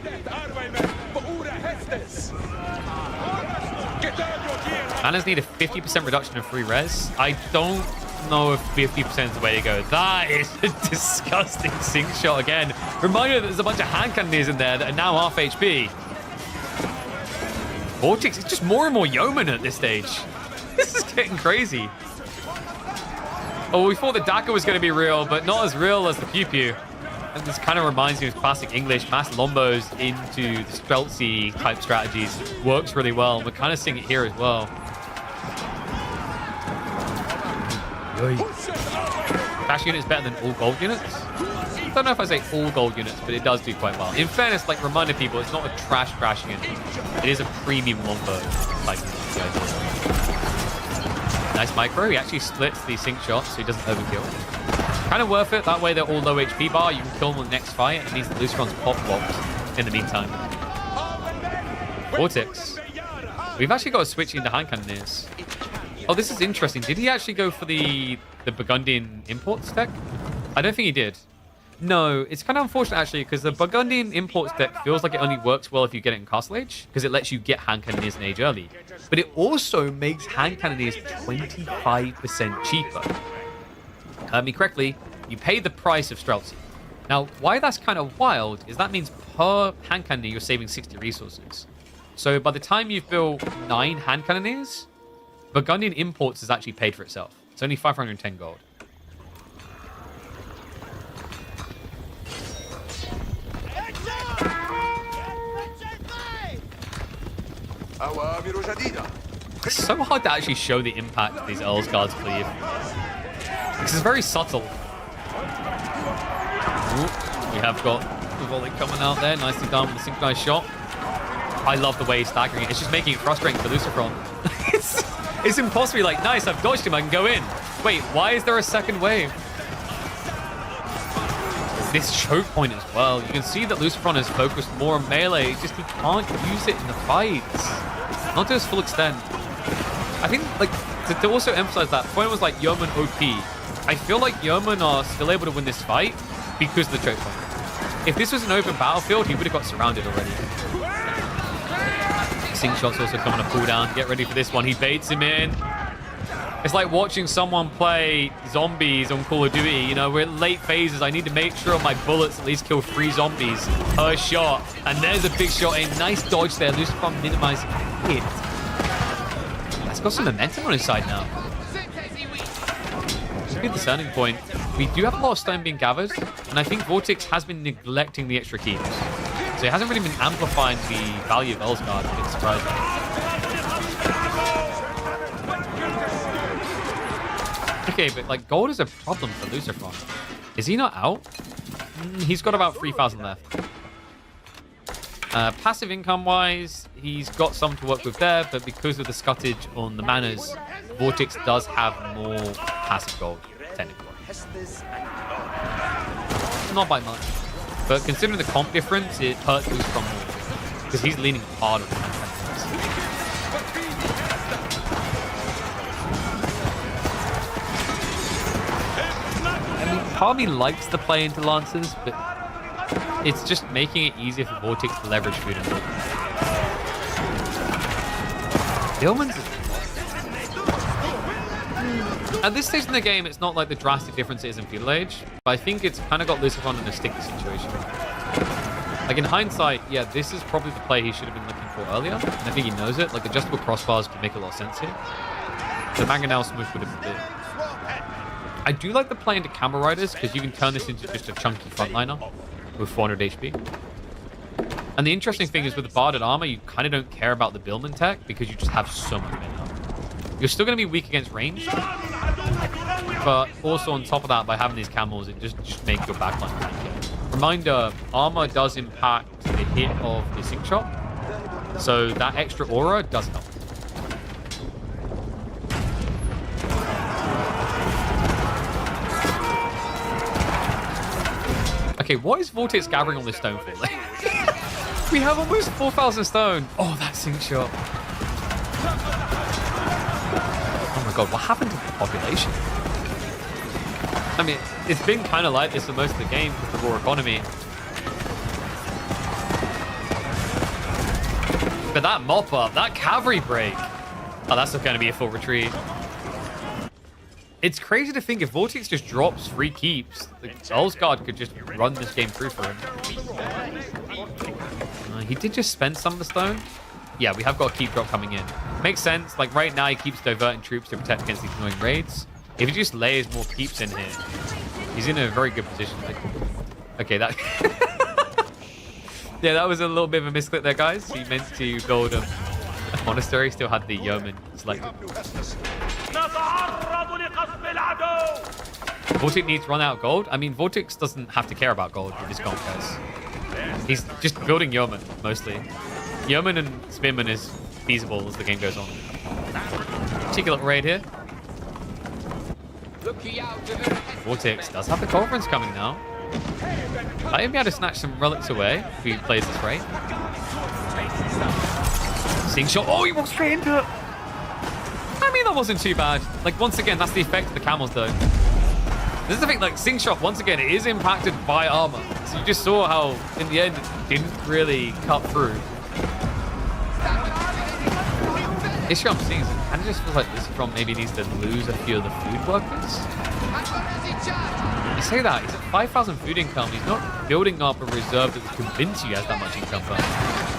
Manas need a 50% reduction in free res. I don't know if 50% is the way to go. That is a disgusting sync shot again. Reminder that there's a bunch of hand cannoneers in there that are now half HP. Vortex is just more and more yeoman at this stage. This is getting crazy. Oh, we thought the Daka was going to be real, but not as real as the Pew Pew. And this kind of reminds me of classic English. Mass Lombos into the Streltsy type strategies works really well. We're kind of seeing it here as well. Trash unit is better than all gold units. I don't know if I say all gold units, but it does do quite well. In fairness, like, reminding people, it's not a trash unit. It is a premium longbow. Like, nice micro. He actually splits the sync shots, so he doesn't overkill. Kind of worth it. That way they're all low HP bar. You can kill them on the next fight. And it means that Lucifer's pop blocked in the meantime. Vortex. We've actually got to switch into hand cannoneers. Oh, this is interesting. Did he actually go for the Burgundian imports deck? I don't think he did. No, it's kind of unfortunate actually, because the Burgundian imports deck feels like it only works well if you get it in Castle Age, because it lets you get hand cannoneers in Age early. But it also makes hand cannoneers 25% cheaper. Heard me correctly, you pay the price of Streltsy. Now, why that's kind of wild is that means per hand cannoneer you're saving 60 resources. So by the time you've built 9 hand cannoneers, Burgundian imports has actually paid for itself. It's only 510 gold. It's so hard to actually show the impact of these Earl's Guards cleave. This is very subtle. Ooh, we have got the volley coming out there. Nicely done with the synchronized shot. I love the way he's staggering it. It's just making it frustrating for Lucifer. It's impossible. Like, nice, I've dodged him. I can go in. Wait, why is there a second wave? This choke point as well. You can see that Lucifer has focused more on melee. It's just he can't use it in the fights. Not to its full extent. I think, like, to also emphasize that, point was like Yeoman OP. I feel like Yeoman are still able to win this fight because of the choke point. If this was an open battlefield, he would have got surrounded already. Sync shot's also coming to pull down. Get ready for this one. He baits him in. It's like watching someone play zombies on Call of Duty. You know, we're in late phases. I need to make sure my bullets at least kill 3 zombies per shot. And there's a big shot. A nice dodge there. Lucifer minimizing the hit. That's got some momentum on his side now. This could be the turning point. We do have a lot of stone being gathered. And I think Vortex has been neglecting the extra keys. So it hasn't really been amplifying the value of Elsgard. It's surprising. Okay, but like gold is a problem for Lucifer. Is he not out? He's got about 3,000 left. Passive income wise, he's got some to work with there, but because of the scuttage on the manas, Vortex does have more passive gold, technically. Not by much. But considering the comp difference, it hurts Lucifer more. Because he's leaning hard on the manas. Part of me likes the play into Lancers, but it's just making it easier for Vortex to leverage food and Yeoman's... At this stage in the game, it's not like the drastic difference it is in Feudal Age, but I think it's kind of got Lucifer in a sticky situation. Like in hindsight, yeah, this is probably the play he should have been looking for earlier, and I think he knows it. Like adjustable crossbars could make a lot of sense here. The Mangonel Smoosh would have been big. I do like the play into Camel Riders because you can turn this into just a chunky frontliner with 400 HP. And the interesting thing is with the Barded Armor, you kind of don't care about the Billman tech because you just have so much mana. You're still going to be weak against range, but also on top of that, by having these camels, it just makes your backline tankier. Reminder, armor does impact the hit of the sync shot, so that extra aura does help. Okay, what is Vortex gathering on this stone for? We have almost 4,000 stone. Oh, that sync shot. Oh my god, what happened to the population? I mean, it's been kind of like this for most of the game with the raw economy. But that mop up, that cavalry break. Oh, that's not going to be a full retreat. It's crazy to think if Vortex just drops free keeps, the Guard could just run this game through for him. He did just spend some of the stone. Yeah, we have got a keep drop coming in. Makes sense. Like right now, he keeps diverting troops to protect against these annoying raids. If he just layers more keeps in here, he's in a very good position. Like, okay, that... yeah, that was a little bit of a misclick there, guys. He meant to build a monastery. Still had the yeoman selected. Vortex needs to run out of gold. I mean, Vortex doesn't have to care about gold with his comp, guys. He's just building yeoman, mostly. Yeoman and Spearman is feasible as the game goes on. Take a little raid here. Vortex does have the conference coming now. I may be able to snatch some relics away if he plays this right. Sing shot. Oh, he walks straight into it. I mean, that wasn't too bad. Like, once again, that's the effect of the camels, though. This is the thing, like, Sing Shot, once again, it is impacted by armor. So you just saw how, in the end, it didn't really cut through. The issue I'm seeing is it kind of just feels like Lucifer maybe needs to lose a few of the food workers. You say that, he's at 5,000 food income. He's not building up a reserve that would convince you he has that much income. But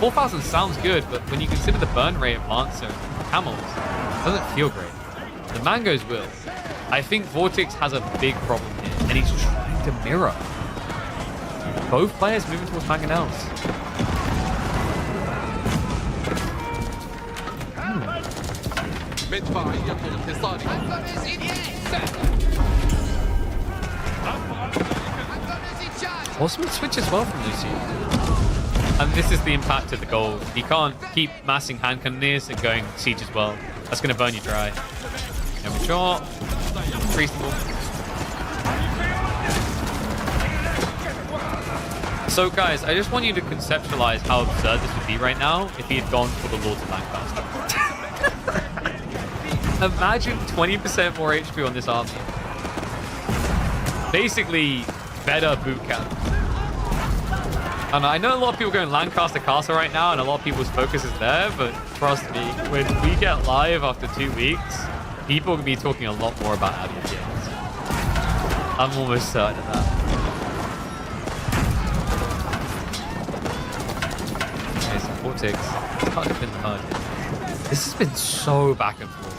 4,000 sounds good, but when you consider the burn rate of Lancer and Camels, it doesn't feel great. The Mangoes will. I think Vortex has a big problem here, and he's trying to mirror. Both players moving towards Mangonels. Awesome switch as well from Lucy. And this is the impact of the gold. You can't keep massing hand cannoneers and going siege as well. That's going to burn you dry. Every shot. Reasonable. So guys, I just want you to conceptualize how absurd this would be right now if he had gone for the Lord of Lancaster. Imagine 20% more HP on this army. Basically, better boot camp. And I know a lot of people going Lancaster Castle right now, and a lot of people's focus is there, but trust me, when we get live after 2 weeks, people will be talking a lot more about Abbey games. I'm almost certain of that. Okay, so Vortex. It's kind of been hard. This has been so back and forth.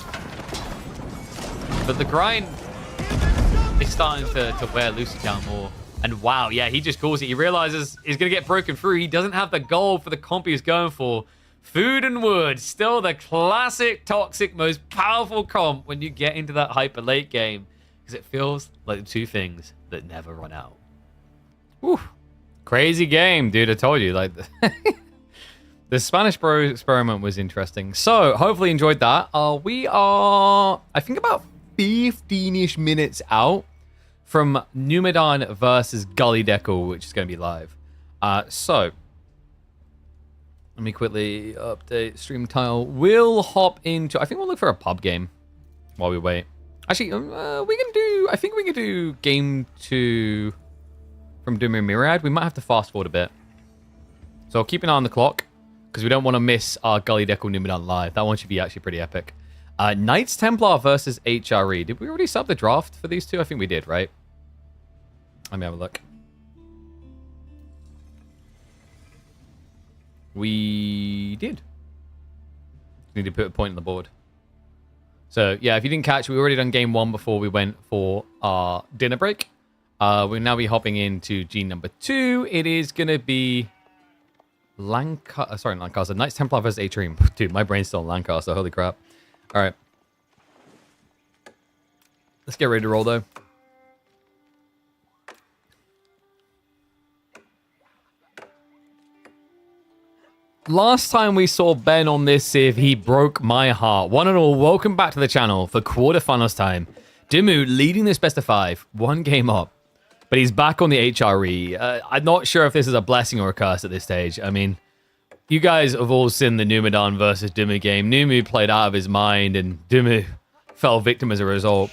But the grind is starting to wear Lucy down more. And wow, yeah, he just calls it. He realizes he's going to get broken through. He doesn't have the gold for the comp he's going for. Food and wood, still the classic, toxic, most powerful comp when you get into that hyper late game. Because it feels like the two things that never run out. Whew. Crazy game, dude. I told you. Like the Spanish Bro experiment was interesting. So, hopefully you enjoyed that. We are, I think, about 15-ish minutes out from Numadon versus Gully Deckle, which is going to be live. So, let me quickly update stream tile. We'll hop into, I think we'll look for a pub game while we wait. Actually, I think we can do game 2 from Dumu Myriad. We might have to fast forward a bit. So keep an eye on the clock. because we don't want to miss our Gully Deckle Numadon live. That one should be actually pretty epic. Knights Templar versus HRE. Did we already sub the draft for these two? I think we did, right? Let me have a look. We did. Need to put a point on the board. So, yeah, if you didn't catch, we already done game 1 before we went for our dinner break. We'll now be hopping into G number 2. It is going to be Lancaster. Knights Templar versus Atrium. Dude, my brain's still on Lancaster. Holy crap. All right. Let's get ready to roll, though. Last time we saw Ben on this Civ, he broke my heart. One and all, welcome back to the channel for quarterfinals time. Dumu leading this best of 5, 1 game up. But he's back on the HRE. I'm not sure if this is a blessing or a curse at this stage. I mean, you guys have all seen the Numadon versus Dumu game. Numu played out of his mind, and Dumu fell victim as a result.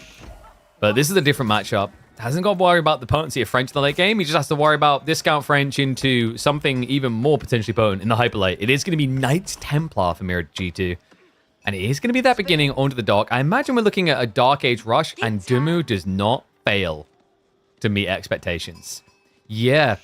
But this is a different matchup. Hasn't got to worry about the potency of French in the late game. He just has to worry about discount French into something even more potentially potent in the hyper late. It is going to be Knights Templar for Mirror G2. And it is going to be that beginning onto the dock. I imagine we're looking at a Dark Age rush, and Dumu does not fail to meet expectations. Yeah.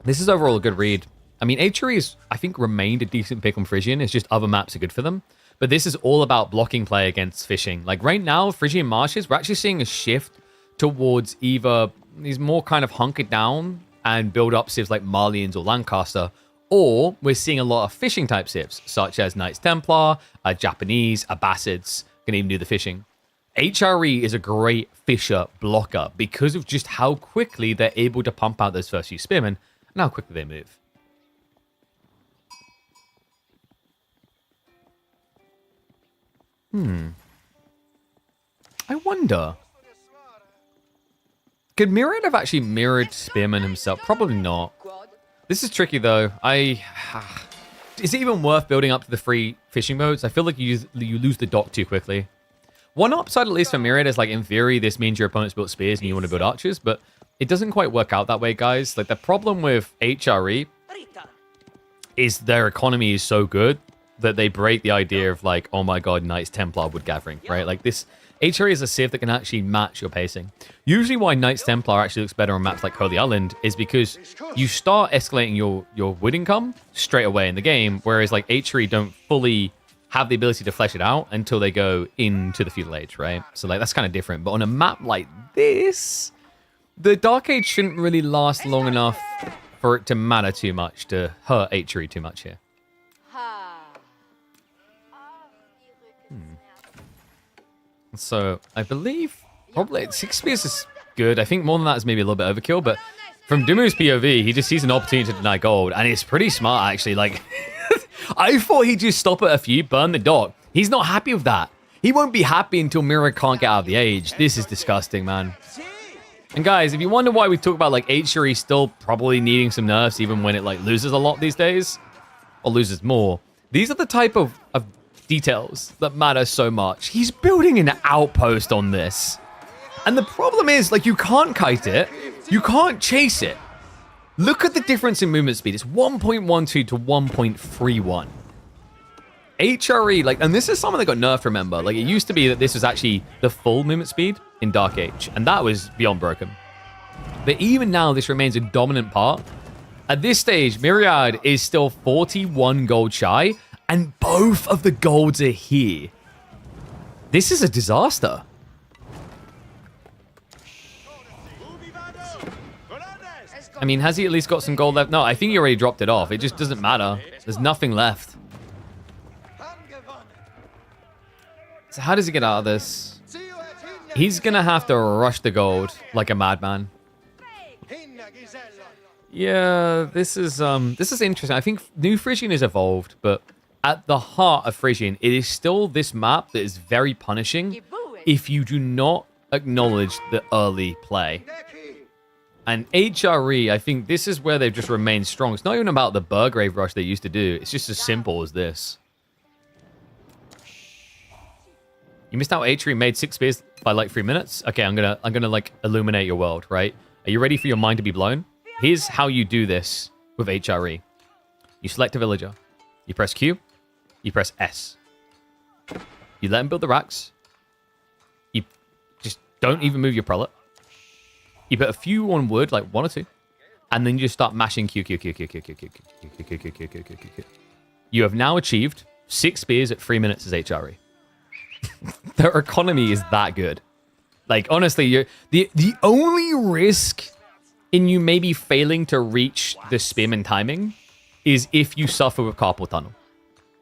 This is overall a good read. I mean, HRE is, I think, remained a decent pick on Frisian. It's just other maps are good for them. But this is all about blocking play against fishing. Like right now, Frisian Marshes, we're actually seeing a shift towards either these more kind of hunkered down and build up civs like Marlians or Lancaster, or we're seeing a lot of fishing type civs, such as Knights Templar, Japanese, Abbasids, can even do the fishing. HRE is a great fisher blocker because of just how quickly they're able to pump out those first few spearmen and how quickly they move. I wonder. Could Mirrored have actually mirrored Spearman himself? Probably not. This is tricky, though. Is it even worth building up to the free fishing modes? I feel like you lose the dock too quickly. One upside, at least for Mirrored, is like, in theory, this means your opponent's built spears and you want to build archers, but it doesn't quite work out that way, guys. Like, the problem with HRE is their economy is so good that they break the idea of, like, oh my god, Knights Templar wood gathering, right? Like, this HRE is a civ that can actually match your pacing. Usually why Knights Templar actually looks better on maps like Holy Island is because you start escalating your wood income straight away in the game, whereas like HRE don't fully have the ability to flesh it out until they go into the feudal age, right? So like that's kind of different. But on a map like this, the Dark Age shouldn't really last long enough for it to matter too much, to hurt HRE too much here. So, I believe probably 6 spears is good. I think more than that is maybe a little bit overkill, but from Dumu's POV, he just sees an opportunity to deny gold, and it's pretty smart, actually. Like, I thought he'd just stop at a few, burn the dock. He's not happy with that. He won't be happy until Mirror can't get out of the age. This is disgusting, man. And guys, if you wonder why we talk about, like, HRE still probably needing some nerfs, even when it, like, loses a lot these days, or loses more, these are the type of details that matter so much. He's building an outpost on this. And the problem is, like, you can't kite it. You can't chase it. Look at the difference in movement speed. It's 1.12 to 1.31. HRE, like, and this is something that got nerfed, remember. Like, it used to be that this was actually the full movement speed in Dark Age, and that was beyond broken. But even now, this remains a dominant part. At this stage, Myriad is still 41 gold shy, and both of the golds are here. This is a disaster. I mean, has he at least got some gold left? No, I think he already dropped it off. It just doesn't matter. There's nothing left. So how does he get out of this? He's going to have to rush the gold like a madman. Yeah, this is interesting. I think New Frisian is evolved, but at the heart of Frisian, it is still this map that is very punishing if you do not acknowledge the early play. And HRE, I think this is where they've just remained strong. It's not even about the Burgrave rush they used to do. It's just as simple as this. You missed out. HRE made 6 spears by like 3 minutes. Okay, I'm gonna like illuminate your world, right? Are you ready for your mind to be blown? Here's how you do this with HRE. You select a villager. You press Q. You press S. You let him build the racks. You just don't even move your prelate. You put a few on wood, like 1 or 2. And then you just start mashing Q, Q, Q, Q, Q, Q, Q, Q, Q, Q, Q, Q, Q, Q, Q, Q. You have now achieved 6 spears at 3 minutes as HRE. Their economy is that good. Like, honestly, you're, the only risk in you maybe failing to reach the spearman timing is if you suffer with carpal tunnel.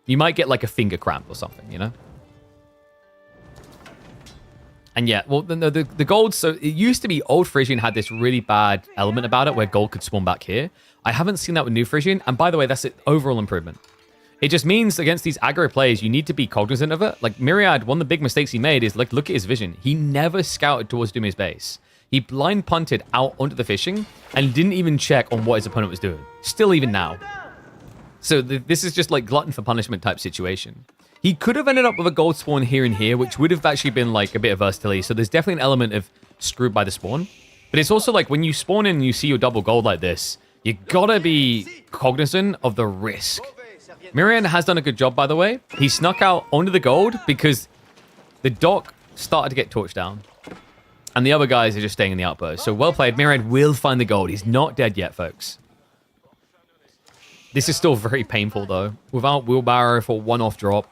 You might get like a finger cramp or something, you know? And yeah, well, the gold, so it used to be old Frisian had this really bad element about it where gold could spawn back here. I haven't seen that with new Frisian. And by the way, that's an overall improvement. It just means against these aggro players, you need to be cognizant of it. Like Myriad, one of the big mistakes he made is like, look at his vision. He never scouted towards Dumu's base. He blind punted out onto the fishing and didn't even check on what his opponent was doing. Still even now. So this is just like glutton for punishment type situation. He could have ended up with a gold spawn here and here, which would have actually been like a bit of versatility. So there's definitely an element of screwed by the spawn. But it's also like when you spawn in and you see your double gold like this, you gotta be cognizant of the risk. Myriad has done a good job, by the way. He snuck out onto the gold because the dock started to get torched down. And the other guys are just staying in the outpost. So well played. Myriad will find the gold. He's not dead yet, folks. This is still very painful, though. Without wheelbarrow for one-off drop,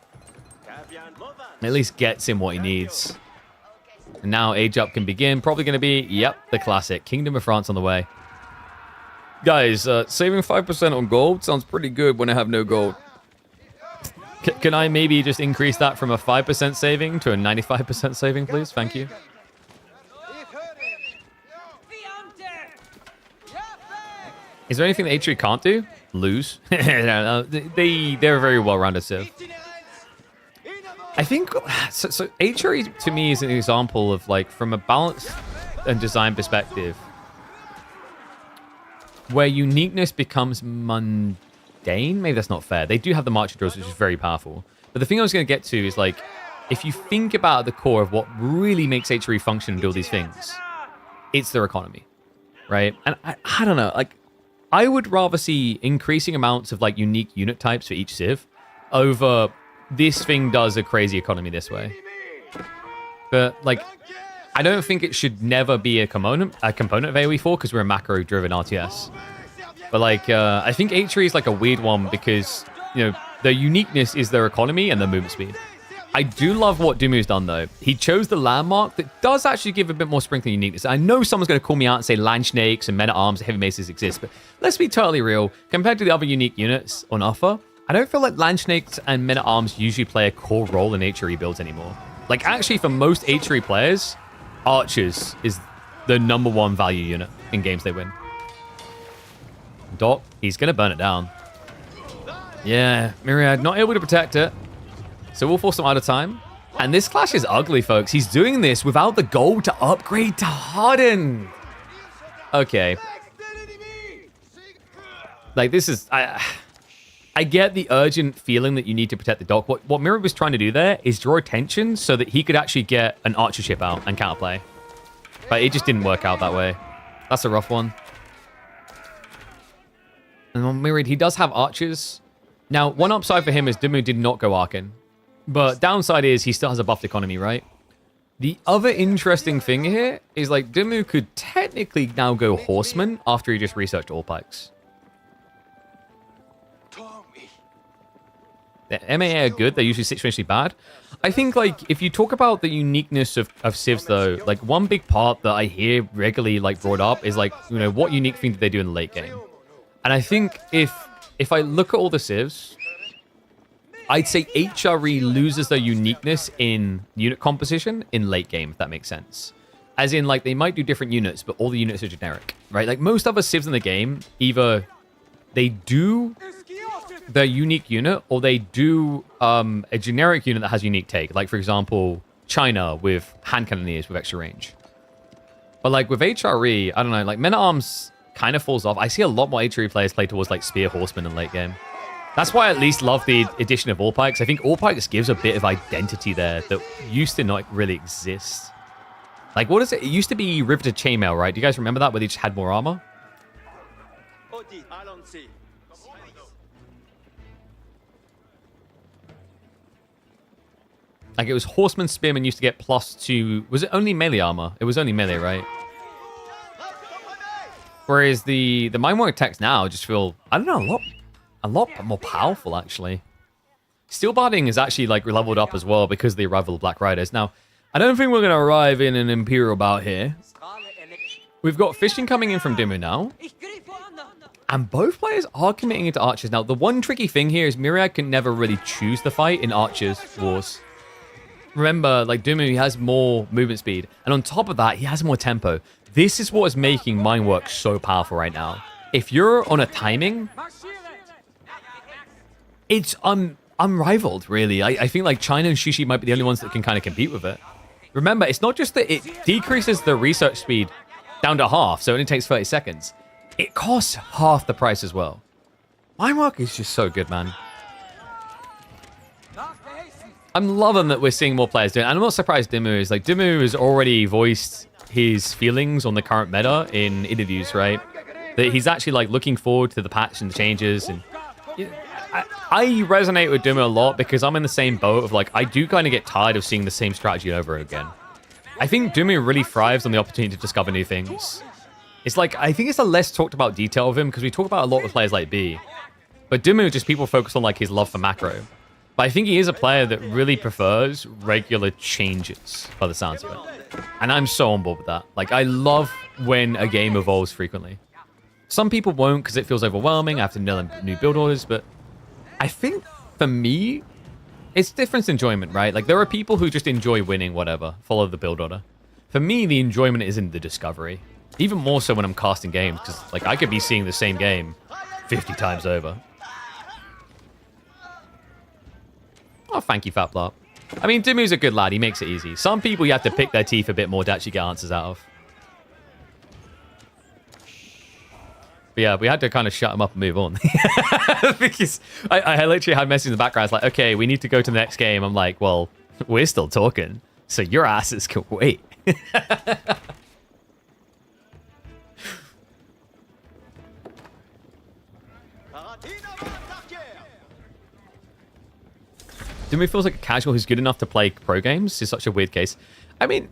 at least gets him what he needs. And now age up can begin. Probably going to be, yep, the classic. Kingdom of France on the way. Guys, saving 5% on gold sounds pretty good when I have no gold. Can I maybe just increase that from a 5% saving to a 95% saving, please? Thank you. Is there anything that H3 can't do? Lose. They're a very well-rounded civ. I think so H3 to me is an example of like from a balance and design perspective where uniqueness becomes mundane. Maybe that's not fair. They do have the marching drills, which is very powerful. But the thing I was going to get to is like if you think about the core of what really makes H3 function and do all these things, it's their economy, right? And I don't know, like I would rather see increasing amounts of like unique unit types for each civ over this thing does a crazy economy this way. But like, I don't think it should never be a component of AoE4 because we're a macro-driven RTS. But like, I think H3 is like a weird one because, you know, the uniqueness is their economy and their movement speed. I do love what Dumu's done though. He chose the landmark that does actually give a bit more sprinkling uniqueness. I know someone's going to call me out and say land snakes and men at arms and heavy maces exist, but let's be totally real. Compared to the other unique units on offer, I don't feel like land snakes and men at arms usually play a core role in HRE builds anymore. Like actually for most HRE players, archers is the #1 value unit in games they win. Doc, he's going to burn it down. Yeah, Myriad not able to protect it. So we'll force him out of time. And this clash is ugly, folks. He's doing this without the gold to upgrade to Harden. Okay. Like, this is... I get the urgent feeling that you need to protect the dock. What Myriad was trying to do there is draw attention so that he could actually get an archer ship out and counterplay. But it just didn't work out that way. That's a rough one. And on Myriad, he does have archers. Now, one upside for him is Dumu did not go Arkin. But downside is he still has a buffed economy, right? The other interesting thing here is like Dumu could technically now go Horseman after he just researched all pikes. The MAA are good. They're usually situationally bad. I think like if you talk about the uniqueness of civs though, like one big part that I hear regularly like brought up is like, you know, what unique thing did they do in the late game? And I think if I look at all the civs, I'd say HRE loses their uniqueness in unit composition in late game, if that makes sense. As in, like, they might do different units, but all the units are generic, right? Like, most other civs in the game, either they do their unique unit, or they do a generic unit that has unique take. Like, for example, China with hand cannoneers with extra range. But, like, with HRE, I don't know, like, Men-at-Arms kind of falls off. I see a lot more HRE players play towards, like, Spear Horsemen in late game. That's why I at least love the addition of All Pikes. I think All Pikes gives a bit of identity there that used to not really exist. Like, what is it? It used to be Riveted Chainmail, right? Do you guys remember that, where they just had more armor? Like, it was Horseman Spearman used to get +2. Was it only melee armor? It was only melee, right? Whereas the Mindwork attacks now just feel, I don't know, a lot more powerful, actually. Steel Barding is actually, like, leveled up as well because of the arrival of Black Riders. Now, I don't think we're going to arrive in an Imperial bout here. We've got Fishing coming in from Dumu now. And both players are committing into Archers. Now, the one tricky thing here is Myriad can never really choose the fight in Archers Wars. Remember, like, Dumu, he has more movement speed. And on top of that, he has more tempo. This is what is making Mindwork so powerful right now. If you're on a timing, it's unrivaled, really. I think, like, China and Shishi might be the only ones that can kind of compete with it. Remember, it's not just that it decreases the research speed down to half, so it only takes 30 seconds. It costs half the price as well. Mindwork is just so good, man. I'm loving that we're seeing more players doing it. And I'm not surprised Dumu is. Like, Dumu has already voiced his feelings on the current meta in interviews, right? That he's actually, like, looking forward to the patch and the changes. And I resonate with Dumu a lot because I'm in the same boat of, like, I do kind of get tired of seeing the same strategy over and again. I think Dumu really thrives on the opportunity to discover new things. It's like, I think it's a less talked about detail of him because we talk about a lot with players like B. But Dumu, just people focus on, like, his love for macro. But I think he is a player that really prefers regular changes, by the sounds of it. And I'm so on board with that. Like, I love when a game evolves frequently. Some people won't because it feels overwhelming after new build orders, but I think, for me, it's different enjoyment, right? Like, there are people who just enjoy winning whatever, follow the build order. For me, the enjoyment is in the discovery. Even more so when I'm casting games, because, like, I could be seeing the same game 50 times over. Oh, thank you, Fat Blop. I mean, Dumu's a good lad. He makes it easy. Some people you have to pick their teeth a bit more to actually get answers out of. But yeah, we had to kind of shut him up and move on. Because I literally had messages in the background. It's like, okay, we need to go to the next game. I'm like, well, we're still talking. So your asses can wait. Dumu feels like a casual who's good enough to play pro games. Is such a weird case. I mean,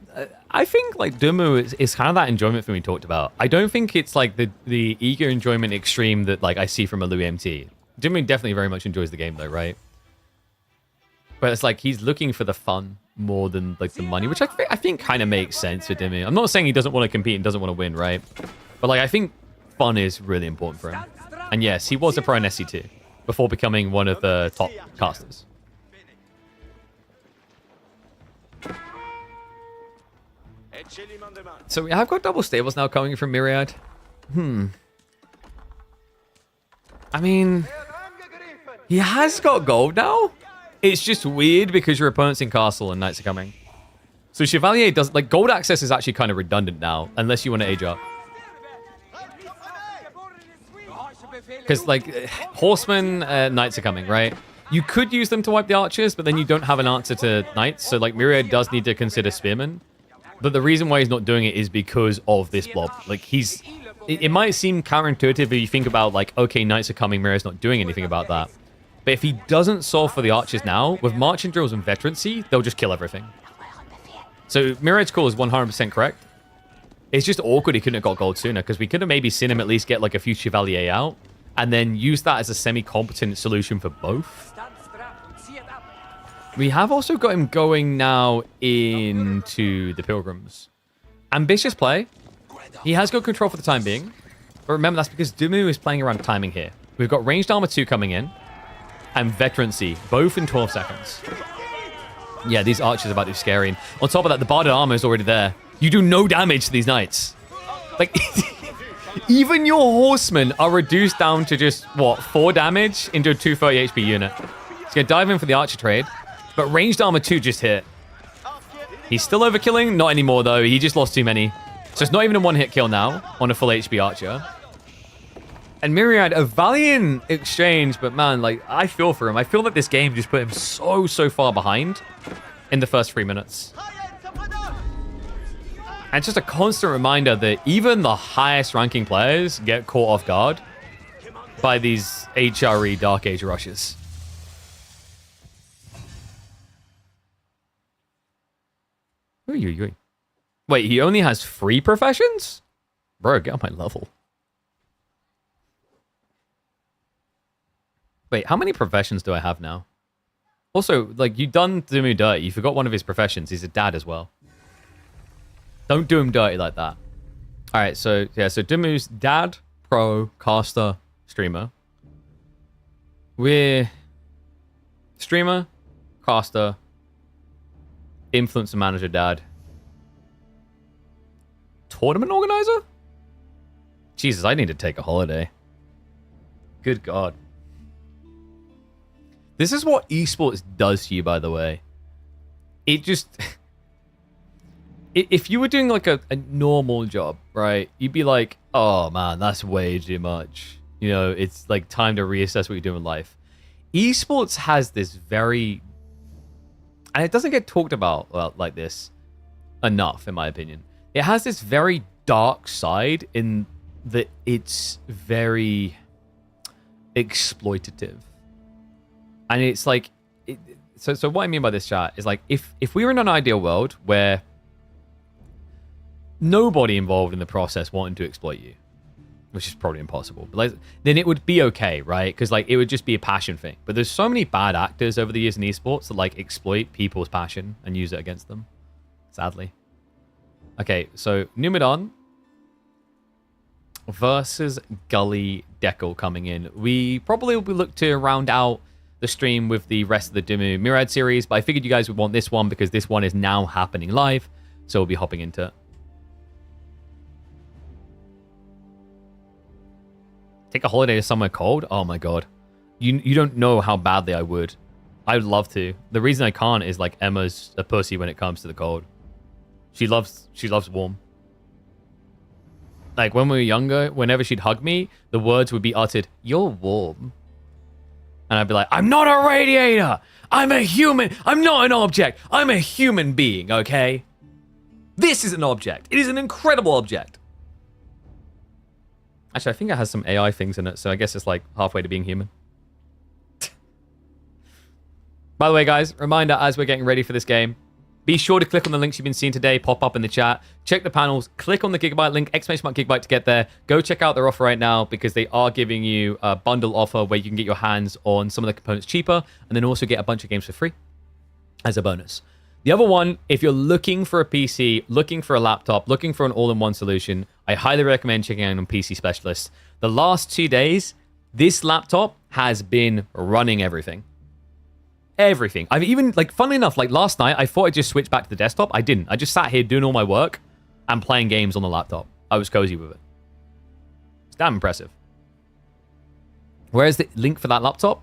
I think, like, Dumu is kind of that enjoyment thing we talked about. I don't think it's, like, the eager enjoyment extreme that, like, I see from a Louis MT. Dumu definitely very much enjoys the game, though, right? But it's like he's looking for the fun more than, like, the money, which I think kind of makes sense for Dumu. I'm not saying he doesn't want to compete and doesn't want to win, right? But, like, I think fun is really important for him. And yes, he was a pro in SC2 before becoming one of the top casters. So we have got double stables now coming from Myriad. I mean, he has got gold now. It's just weird because your opponent's in castle and knights are coming. So Chevalier does, like, gold access is actually kind of redundant now, unless you want to age up. Because, like, horsemen, knights are coming, right? You could use them to wipe the archers, but then you don't have an answer to knights. So, like, Myriad does need to consider spearmen. But the reason why he's not doing it is because of this blob. Like, it might seem counterintuitive if you think about, like, okay, knights are coming, Myriad's not doing anything about that. But if he doesn't solve for the archers now, with marching drills and veterancy, they'll just kill everything. So Myriad's call is 100% correct. It's just awkward he couldn't have got gold sooner, because we could have maybe seen him at least get, like, a few Chevalier out, and then use that as a semi-competent solution for both. We have also got him going now into the Pilgrims. Ambitious play. He has got control for the time being. But remember, that's because Dumu is playing around timing here. We've got Ranged Armor 2 coming in. And Veterancy, both in 12 seconds. Yeah, these archers are about to be scary. And on top of that, the Barded Armor is already there. You do no damage to these knights. Like, even your horsemen are reduced down to just, what, 4 damage into a 230 HP unit. He's going to dive in for the archer trade. But Ranged Armor 2 just hit. He's still overkilling? Not anymore, though. He just lost too many. So it's not even a one-hit kill now on a full HP archer. And Myriad, a valiant exchange, but man, like, I feel for him. I feel that this game just put him so far behind in the first 3 minutes. And it's just a constant reminder that even the highest ranking players get caught off guard by these HRE Dark Age rushes. oy, oy. Wait, he only has 3 professions? Bro, get on my level. Wait, how many professions do I have now? Also, like, you done Dumu dirty. You forgot one of his professions. He's a dad as well. Don't do him dirty like that. All right, so, yeah, so Dumu's dad, pro, caster, streamer. We're streamer, caster, influencer manager, dad. Tournament organizer? Jesus, I need to take a holiday. Good God. This is what esports does to you, by the way. It just... if you were doing like a normal job, right, you'd be like, oh man, that's way too much. You know, it's like time to reassess what you're doing in life. Esports has this very... And it doesn't get talked about like this enough, in my opinion. It has this very dark side in that it's very exploitative. And it's like... So what I mean by this, chat, is like, if we were in an ideal world where nobody involved in the process wanted to exploit you, which is probably impossible, but like, then it would be okay, right? Because like it would just be a passion thing. But there's so many bad actors over the years in esports that like exploit people's passion and use it against them, sadly. Okay, so Numadon versus Gully Deckle coming in. We probably will look to round out the stream with the rest of the Dumu Myriad series, but I figured you guys would want this one because this one is now happening live, so we'll be hopping into it. Take a holiday to somewhere cold? Oh my god. You don't know how badly I would. I would love to. The reason I can't is like Emma's a pussy when it comes to the cold. She loves warm. Like when we were younger, whenever she'd hug me, the words would be uttered, "You're warm." And I'd be like, "I'm not a radiator. I'm a human. I'm not an object. I'm a human being, okay? This is an object. It is an incredible object." Actually, I think it has some AI things in it, so I guess it's like halfway to being human. By the way, guys, reminder as we're getting ready for this game, be sure to click on the links you've been seeing today, pop up in the chat, check the panels, click on the Gigabyte link, !Gigabyte to get there. Go check out their offer right now because they are giving you a bundle offer where you can get your hands on some of the components cheaper and then also get a bunch of games for free as a bonus. The other one, if you're looking for a PC, looking for a laptop, looking for an all-in-one solution, I highly recommend checking out on PC Specialist. The last 2 days, this laptop has been running everything. Everything. I've even, like, funnily enough, like last night, I thought I'd just switch back to the desktop. I didn't. I just sat here doing all my work and playing games on the laptop. I was cozy with it. It's damn impressive. Where's the link for that laptop?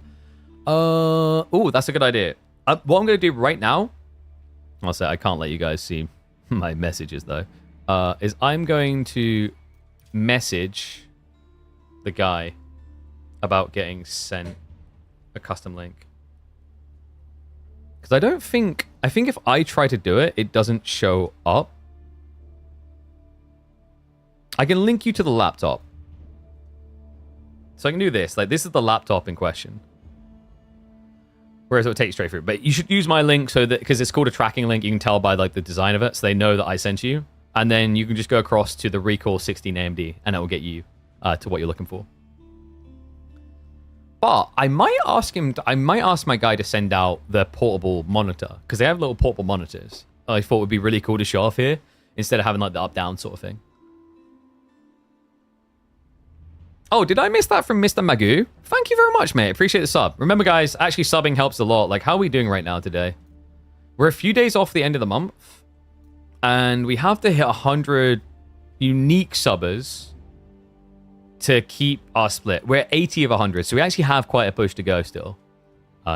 Oh, that's a good idea. What I'm going to do right now, I'll say I can't let you guys see my messages though, is I'm going to message the guy about getting sent a custom link. Because I think if I try to do it, it doesn't show up. I can link you to the laptop. So I can do this, like this is the laptop in question. Whereas it'll take you straight through. But you should use my link so that, because it's called a tracking link, you can tell by like the design of it, so they know that I sent you. And then you can just go across to the Recall 16 AMD, and it will get you to what you're looking for. But I might ask my guy to send out the portable monitor, because they have little portable monitors. I thought would be really cool to show off here, instead of having like the up-down sort of thing. Oh, did I miss that from Mr. Magoo? Thank you very much, mate. Appreciate the sub. Remember, guys, actually subbing helps a lot. Like, how are we doing right now today? We're a few days off the end of the month. And we have to hit 100 unique subbers to keep our split. We're at 80 of 100, so we actually have quite a push to go still.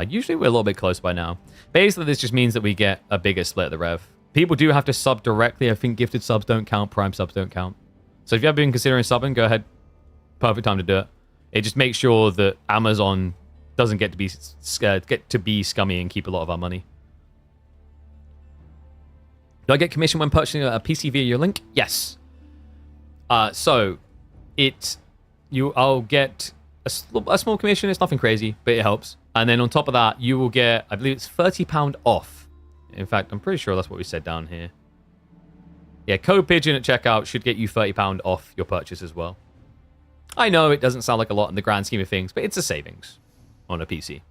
Usually we're a little bit close by now. Basically, this just means that we get a bigger split of the rev. People do have to sub directly. I think gifted subs don't count. Prime subs don't count. So if you have been considering subbing, go ahead. Perfect time to do it. It just makes sure that Amazon doesn't get to be scummy and keep a lot of our money. Do I get commission when purchasing a PC via your link? Yes. So I'll get a small commission. It's nothing crazy, but it helps. And then on top of that, you will get, I believe it's £30 off. In fact, I'm pretty sure that's what we said down here. Yeah, code Pigeon at checkout should get you £30 off your purchase as well. I know it doesn't sound like a lot in the grand scheme of things, but it's a savings on a PC.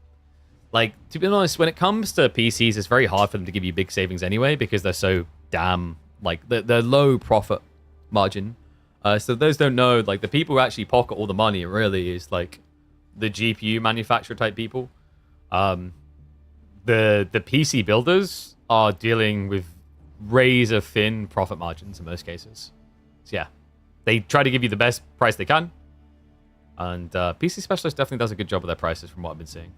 Like, to be honest, when it comes to PCs, it's very hard for them to give you big savings anyway because they're so damn, like, they're low profit margin. So those don't know, like, the people who actually pocket all the money really is, like, the GPU manufacturer type people. The PC builders are dealing with razor thin profit margins in most cases. So yeah, they try to give you the best price they can. And PC Specialist definitely does a good job with their prices from what I've been seeing.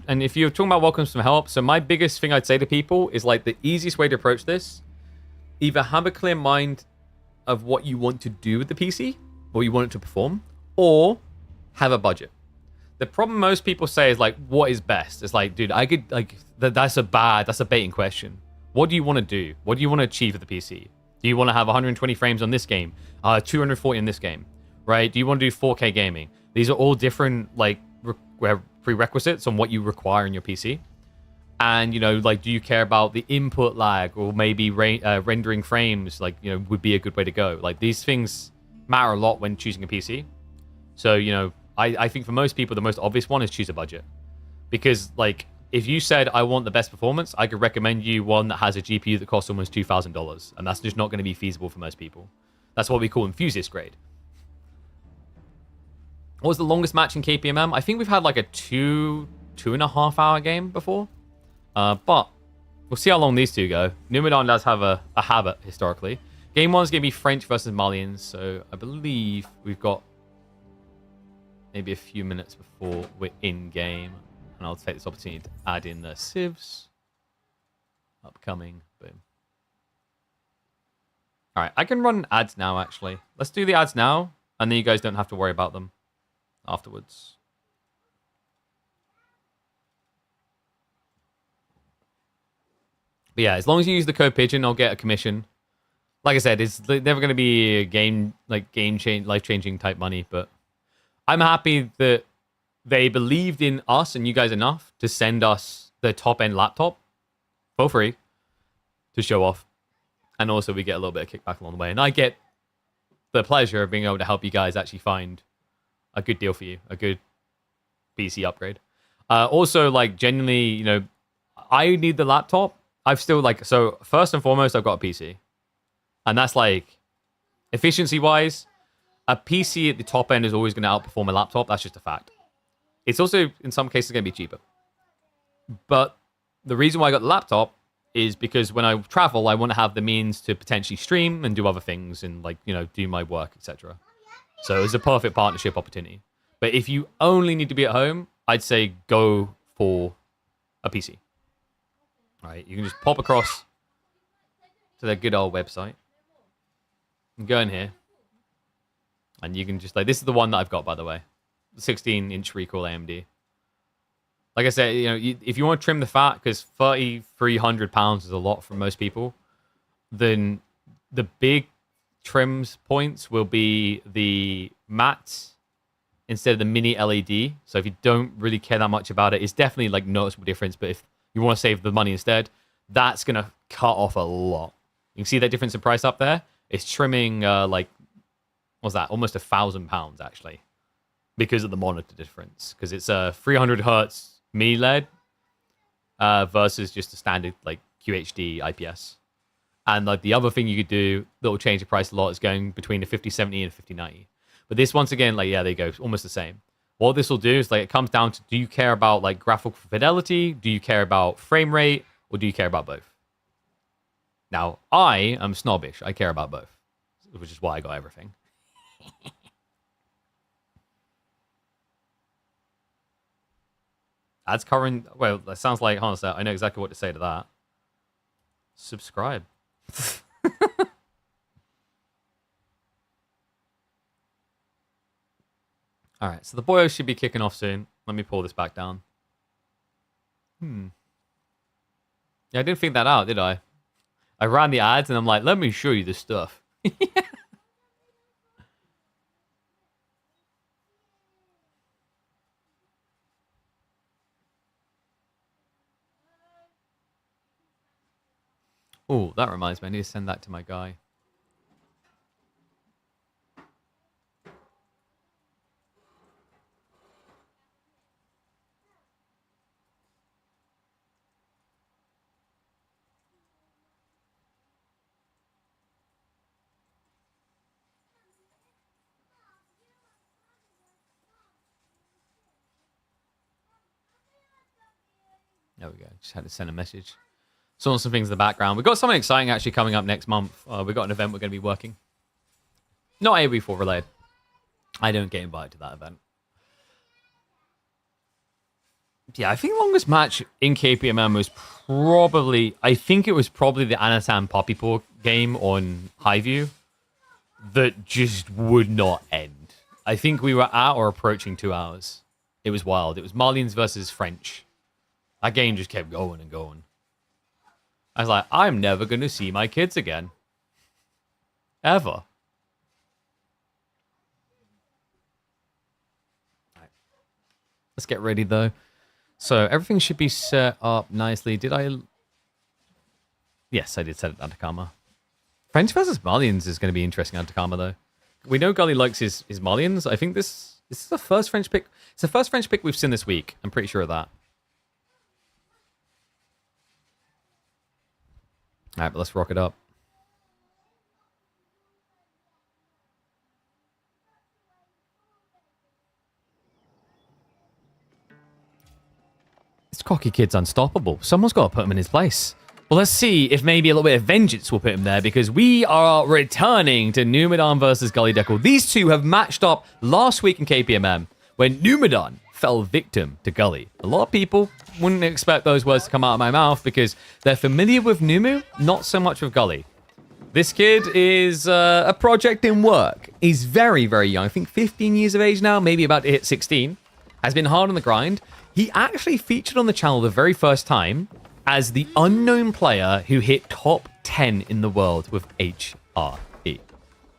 And if you're talking about welcome some help, so my biggest thing I'd say to people is like the easiest way to approach this, either have a clear mind of what you want to do with the PC, what you want it to perform, or have a budget. The problem most people say is like, what is best? It's like, dude, I could like that's a baiting question. What do you want to do? What do you want to achieve with the PC? Do you want to have 120 frames on this game? 240 in this game, right? Do you want to do 4K gaming? These are all different like prerequisites on what you require in your PC. And, you know, like, do you care about the input lag or maybe rendering frames, like, you know, would be a good way to go. Like, these things matter a lot when choosing a PC. So, you know, I think for most people, the most obvious one is choose a budget. Because, like, if you said, I want the best performance, I could recommend you one that has a GPU that costs almost $2,000. And that's just not going to be feasible for most people. That's what we call enthusiast grade. What was the longest match in KPMM? I think we've had like a 2.5 hour game before. But we'll see how long these two go. Numadon does have a habit historically. Game 1 is going to be French versus Malians. So I believe we've got maybe a few minutes before we're in game. And I'll take this opportunity to add in the civs. Upcoming. Boom. All right, I can run ads now, actually. Let's do the ads now. And then you guys don't have to worry about them afterwards. But yeah, as long as you use the code Pigeon, I'll get a commission. Like I said, it's never going to be a life-changing type money, but I'm happy that they believed in us and you guys enough to send us the top-end laptop for free to show off. And also we get a little bit of kickback along the way. And I get the pleasure of being able to help you guys actually find a good deal for you, a good PC upgrade. Also, like, genuinely, you know, I need the laptop. I've still, like, so first and foremost, I've got a PC. And that's, like, efficiency-wise, a PC at the top end is always going to outperform a laptop. That's just a fact. It's also, in some cases, going to be cheaper. But the reason why I got the laptop is because when I travel, I want to have the means to potentially stream and do other things and, like, you know, do my work, etc. So it's a perfect partnership opportunity. But if you only need to be at home, I'd say go for a PC. All right, you can just pop across to their good old website and go in here. And you can just, like, this is the one that I've got, by the way. 16-inch recoil AMD. Like I said, you know, if you want to trim the fat, because 3,300 pounds is a lot for most people, then the big trims points will be the matte instead of the mini LED. So if you don't really care that much about it, it's definitely like noticeable difference. But if you want to save the money instead, that's going to cut off a lot. You can see that difference in price up there. It's trimming like, what's that? Almost £1,000 actually, because of the monitor difference. Because it's a 300 hertz mini LED versus just a standard like QHD IPS. And like the other thing you could do that will change the price a lot is going between a 5070 and a 5090. But this, once again, like, yeah, there you go, almost the same. What this will do is, like, it comes down to, do you care about like graphical fidelity, do you care about frame rate, or do you care about both? Now, I am snobbish. I care about both, which is why I got everything. Ads current. Well, that sounds like, honestly, I know exactly what to say to that. Subscribe. All right, so the boyos should be kicking off soon. Let me pull this back down. Yeah, I didn't think that out, did I? I ran the ads and I'm like, let me show you this stuff. Oh, that reminds me. I need to send that to my guy. There we go. Just had to send a message. Saw some things in the background. We've got something exciting actually coming up next month. We've got an event we're going to be working. Not AOV4 related. I don't get invited to that event. Yeah, I think the longest match in KPMM was probably... I think it was probably the Anatan Poppypaw game on Highview that just would not end. I think we were at or approaching 2 hours. It was wild. It was Malians versus French. That game just kept going and going. I was like, I'm never going to see my kids again. Ever. Right. Let's get ready, though. So, everything should be set up nicely. Did I... Yes, I did set it down to Karma. French versus Malians is going to be interesting on Takama, though. We know Gully likes his Malians. I think this is the first French pick. It's the first French pick we've seen this week. I'm pretty sure of that. All right, but let's rock it up. This cocky kid's unstoppable. Someone's got to put him in his place. Well, let's see if maybe a little bit of vengeance will put him there, because we are returning to Numadon versus Gully Deckle. These two have matched up last week in KPMM when Numadon fell victim to Gully. A lot of people wouldn't expect those words to come out of my mouth because they're familiar with Numu, not so much with Gully. This kid is a project in work. He's very, very young. I think 15 years of age now, maybe about to hit 16. Has been hard on the grind. He actually featured on the channel the very first time as the unknown player who hit top 10 in the world with HRE.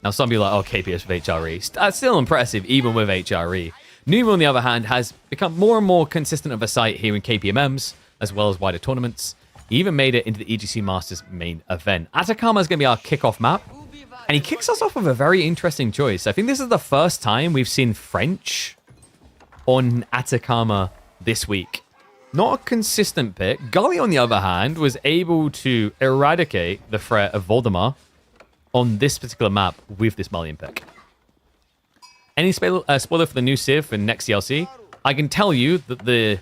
Now, some people are like, oh, KPS with HRE. That's still impressive, even with HRE. Numu, on the other hand, has become more and more consistent of a sight here in KPMMs, as well as wider tournaments. He even made it into the EGC Masters main event. Atacama is going to be our kickoff map, and he kicks us off with a very interesting choice. I think this is the first time we've seen French on Atacama this week. Not a consistent pick. Gully, on the other hand, was able to eradicate the threat of Voldemar on this particular map with this Malian pick. Any spoiler for the new Civ and next DLC? I can tell you that the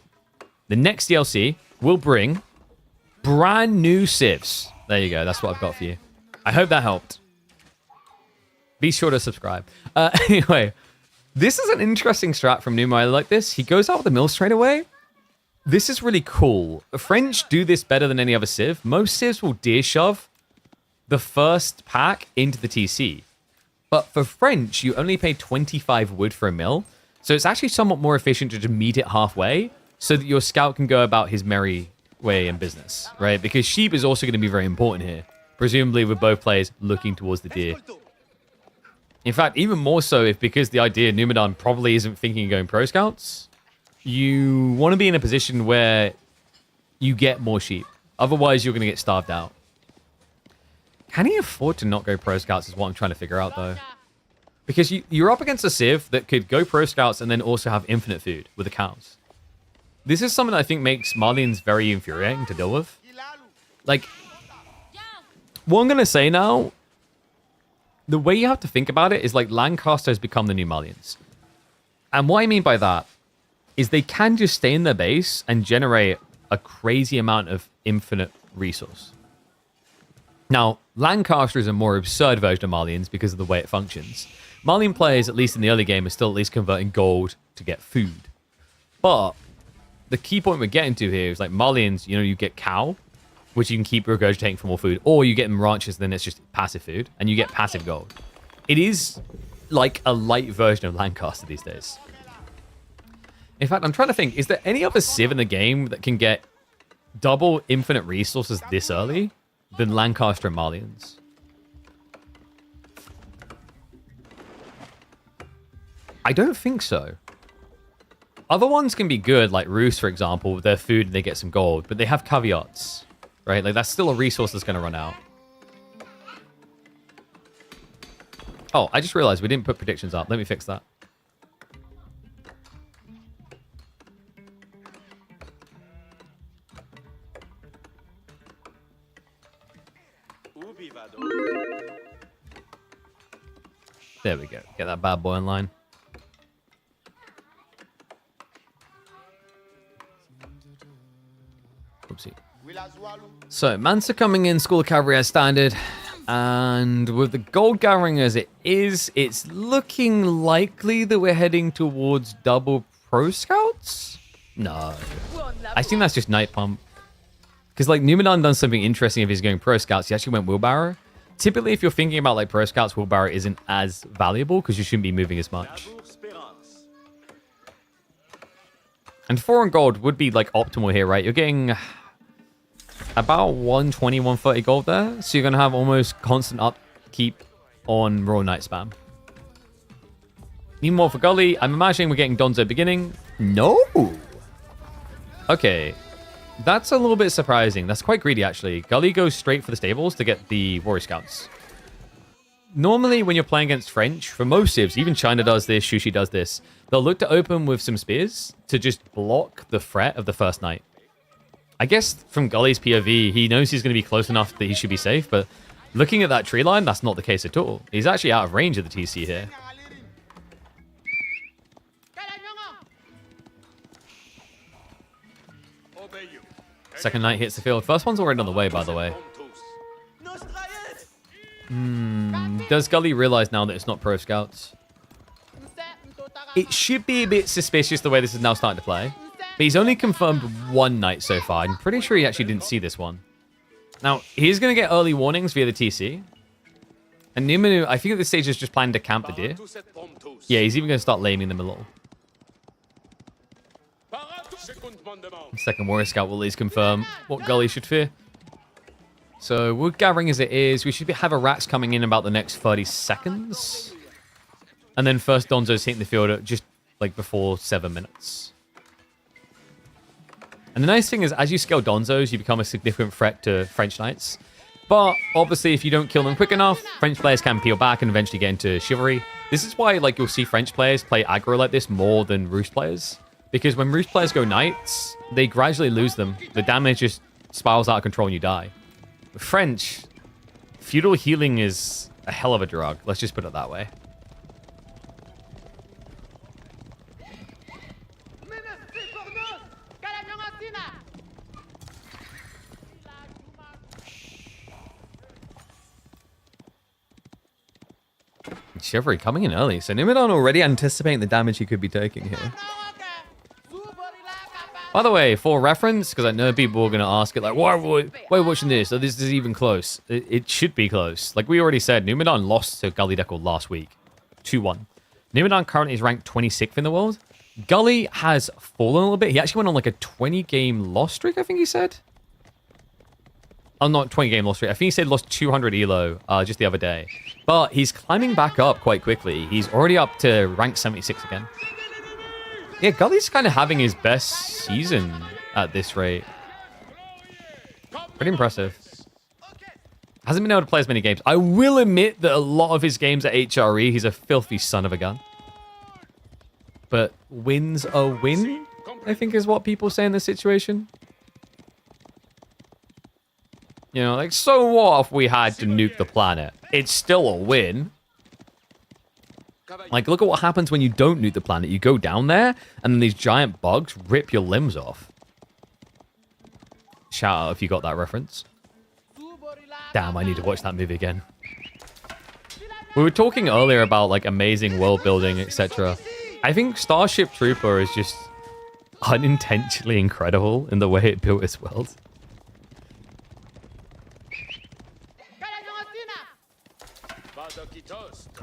next DLC will bring brand new Civs. There you go. That's what I've got for you. I hope that helped. Be sure to subscribe. Anyway, this is an interesting strat from Numu. I like this. He goes out with the mill straight away. This is really cool. The French do this better than any other Civ. Most Civs will deer shove the first pack into the TC. But for French, you only pay 25 wood for a mill. So it's actually somewhat more efficient to just meet it halfway so that your scout can go about his merry way in business, right? Because sheep is also going to be very important here. Presumably with both players looking towards the deer. In fact, even more so if because the idea Numadon probably isn't thinking of going pro scouts, you want to be in a position where you get more sheep. Otherwise, you're going to get starved out. Can he afford to not go pro scouts is what I'm trying to figure out, though. Because you're up against a Civ that could go pro scouts and then also have infinite food with the cows. This is something that I think makes Malians very infuriating to deal with. Like, what I'm going to say now, the way you have to think about it is like Lancaster has become the new Malians. And what I mean by that is they can just stay in their base and generate a crazy amount of infinite resource. Now, Lancaster is a more absurd version of Malians because of the way it functions. Malian players, at least in the early game, are still at least converting gold to get food. But the key point we're getting to here is like Malians, you know, you get cow, which you can keep regurgitating for more food, or you get them ranches, then it's just passive food, and you get passive gold. It is like a light version of Lancaster these days. In fact, I'm trying to think, is there any other Civ in the game that can get double infinite resources this early than Lancaster and Malians? I don't think so. Other ones can be good, like Roos, for example, with their food and they get some gold, but they have caveats. right? Like, that's still a resource that's going to run out. Oh, I just realized we didn't put predictions up. Let me fix that. There we go. Get that bad boy in line. Oopsie. So, Mansa coming in, School of Cavalry as standard. And with the gold gathering as it is, it's looking likely that we're heading towards double pro scouts? No. I think that's just night pump. Because, like, Numadon done something interesting if he's going pro scouts. He actually went wheelbarrow. Typically, if you're thinking about, like, pro scouts, wheelbarrow isn't as valuable because you shouldn't be moving as much. And 4 on gold would be, like, optimal here, right? You're getting about 120, 130 gold there. So you're going to have almost constant upkeep on Royal Knight spam. Meanwhile, for Gully, I'm imagining we're getting Donzo beginning. No! Okay. That's a little bit surprising. That's quite greedy, actually. Gully goes straight for the stables to get the Warrior Scouts. Normally, when you're playing against French, for most civs, even China does this, Shushi does this, they'll look to open with some spears to just block the threat of the first knight. I guess from Gully's POV, he knows he's going to be close enough that he should be safe, but looking at that tree line, that's not the case at all. He's actually out of range of the TC here. Second knight hits the field. First one's already on the way, by the way. Does Gully realize now that it's not pro scouts? It should be a bit suspicious the way this is now starting to play. But he's only confirmed 1 knight so far. I'm pretty sure he actually didn't see this one. Now, he's going to get early warnings via the TC. And Numadon, I think at this stage, is just planning to camp the deer. Yeah, he's even going to start laming them a little. Second Warrior Scout will at least confirm what Gully should fear. So, wood gathering as it is, we should have a rats coming in about the next 30 seconds. And then first Donzo's hitting the field at just like before 7 minutes. And the nice thing is, as you scale Donzos, you become a significant threat to French Knights. But obviously, if you don't kill them quick enough, French players can peel back and eventually get into Chivalry. This is why, like, you'll see French players play aggro like this more than Roost players. Because when Roost players go Knights, they gradually lose them. The damage just spirals out of control and you die. With French, feudal healing is a hell of a drug. Let's just put it that way. Chivalry coming in early. So Numadon already anticipating the damage he could be taking here. By the way, for reference, because I know people are going to ask it, like, why are we watching this? So this is even close. It should be close. Like we already said, Numadon lost to Gully Deckle last week. 2-1. Numadon currently is ranked 26th in the world. Gully has fallen a little bit. He actually went on like a 20-game loss streak, I think he said. Oh, not 20-game loss streak. I think he said lost 200 elo just the other day. But he's climbing back up quite quickly. He's already up to rank 76 again. Yeah, Gully's kind of having his best season at this rate. Pretty impressive. Hasn't been able to play as many games. I will admit that a lot of his games at HRE, he's a filthy son of a gun. But wins a win, I think is what people say in this situation. You know, like, so what if we had to nuke the planet? It's still a win. Like, look at what happens when you don't nuke the planet. You go down there, and then these giant bugs rip your limbs off. Shout out if you got that reference. Damn, I need to watch that movie again. We were talking earlier about, like, amazing world building, etc. I think Starship Trooper is just unintentionally incredible in the way it built its world.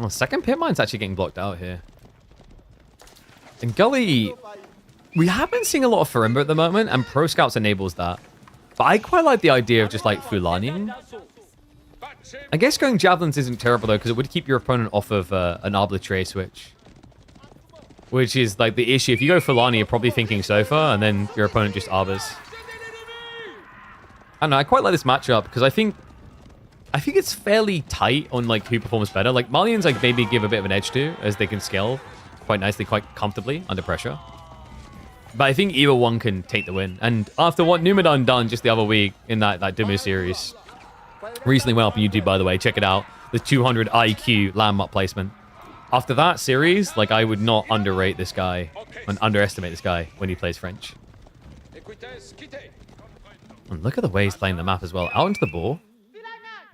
Oh, second pit mine's actually getting blocked out here. And Gully, we have been seeing a lot of Farimba at the moment, and Pro Scouts enables that. But I quite like the idea of just like Fulaniing. I guess going Javelins isn't terrible though, because it would keep your opponent off of an arbitrary switch. Which is like the issue. If you go Fulani, you're probably thinking Sofa, and then your opponent just arbors. I don't know, I quite like this matchup because I think it's fairly tight on like who performs better. Like Malians like maybe give a bit of an edge to as they can scale quite nicely, quite comfortably under pressure. But I think either one can take the win. And after what Numadon done just the other week in that Dumu series, recently went up on YouTube, by the way, check it out. The 200 IQ landmark placement. After that series, like I would not underrate this guy and underestimate this guy when he plays French. And look at the way he's playing the map as well. Out into the ball.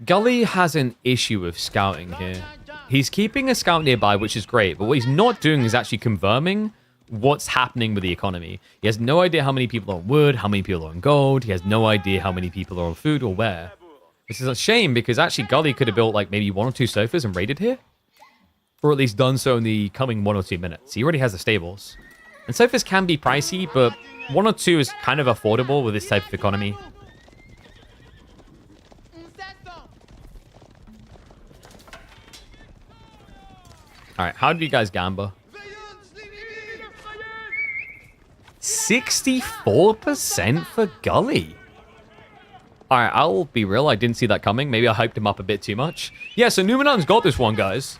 Gully has an issue with scouting here. He's keeping a scout nearby, which is great. But what he's not doing is actually confirming what's happening with the economy. He has no idea how many people are on wood, how many people are on gold. He has no idea how many people are on food or where. Which is a shame because actually Gully could have built like maybe 1 or 2 sofas and raided here. Or at least done so in the coming 1 or 2 minutes. He already has the stables. And sofas can be pricey, but 1 or 2 is kind of affordable with this type of economy. Alright, how do you guys gamble? 64% for Gully. Alright, I'll be real, I didn't see that coming. Maybe I hyped him up a bit too much. Yeah, so Numadon's got this one, guys.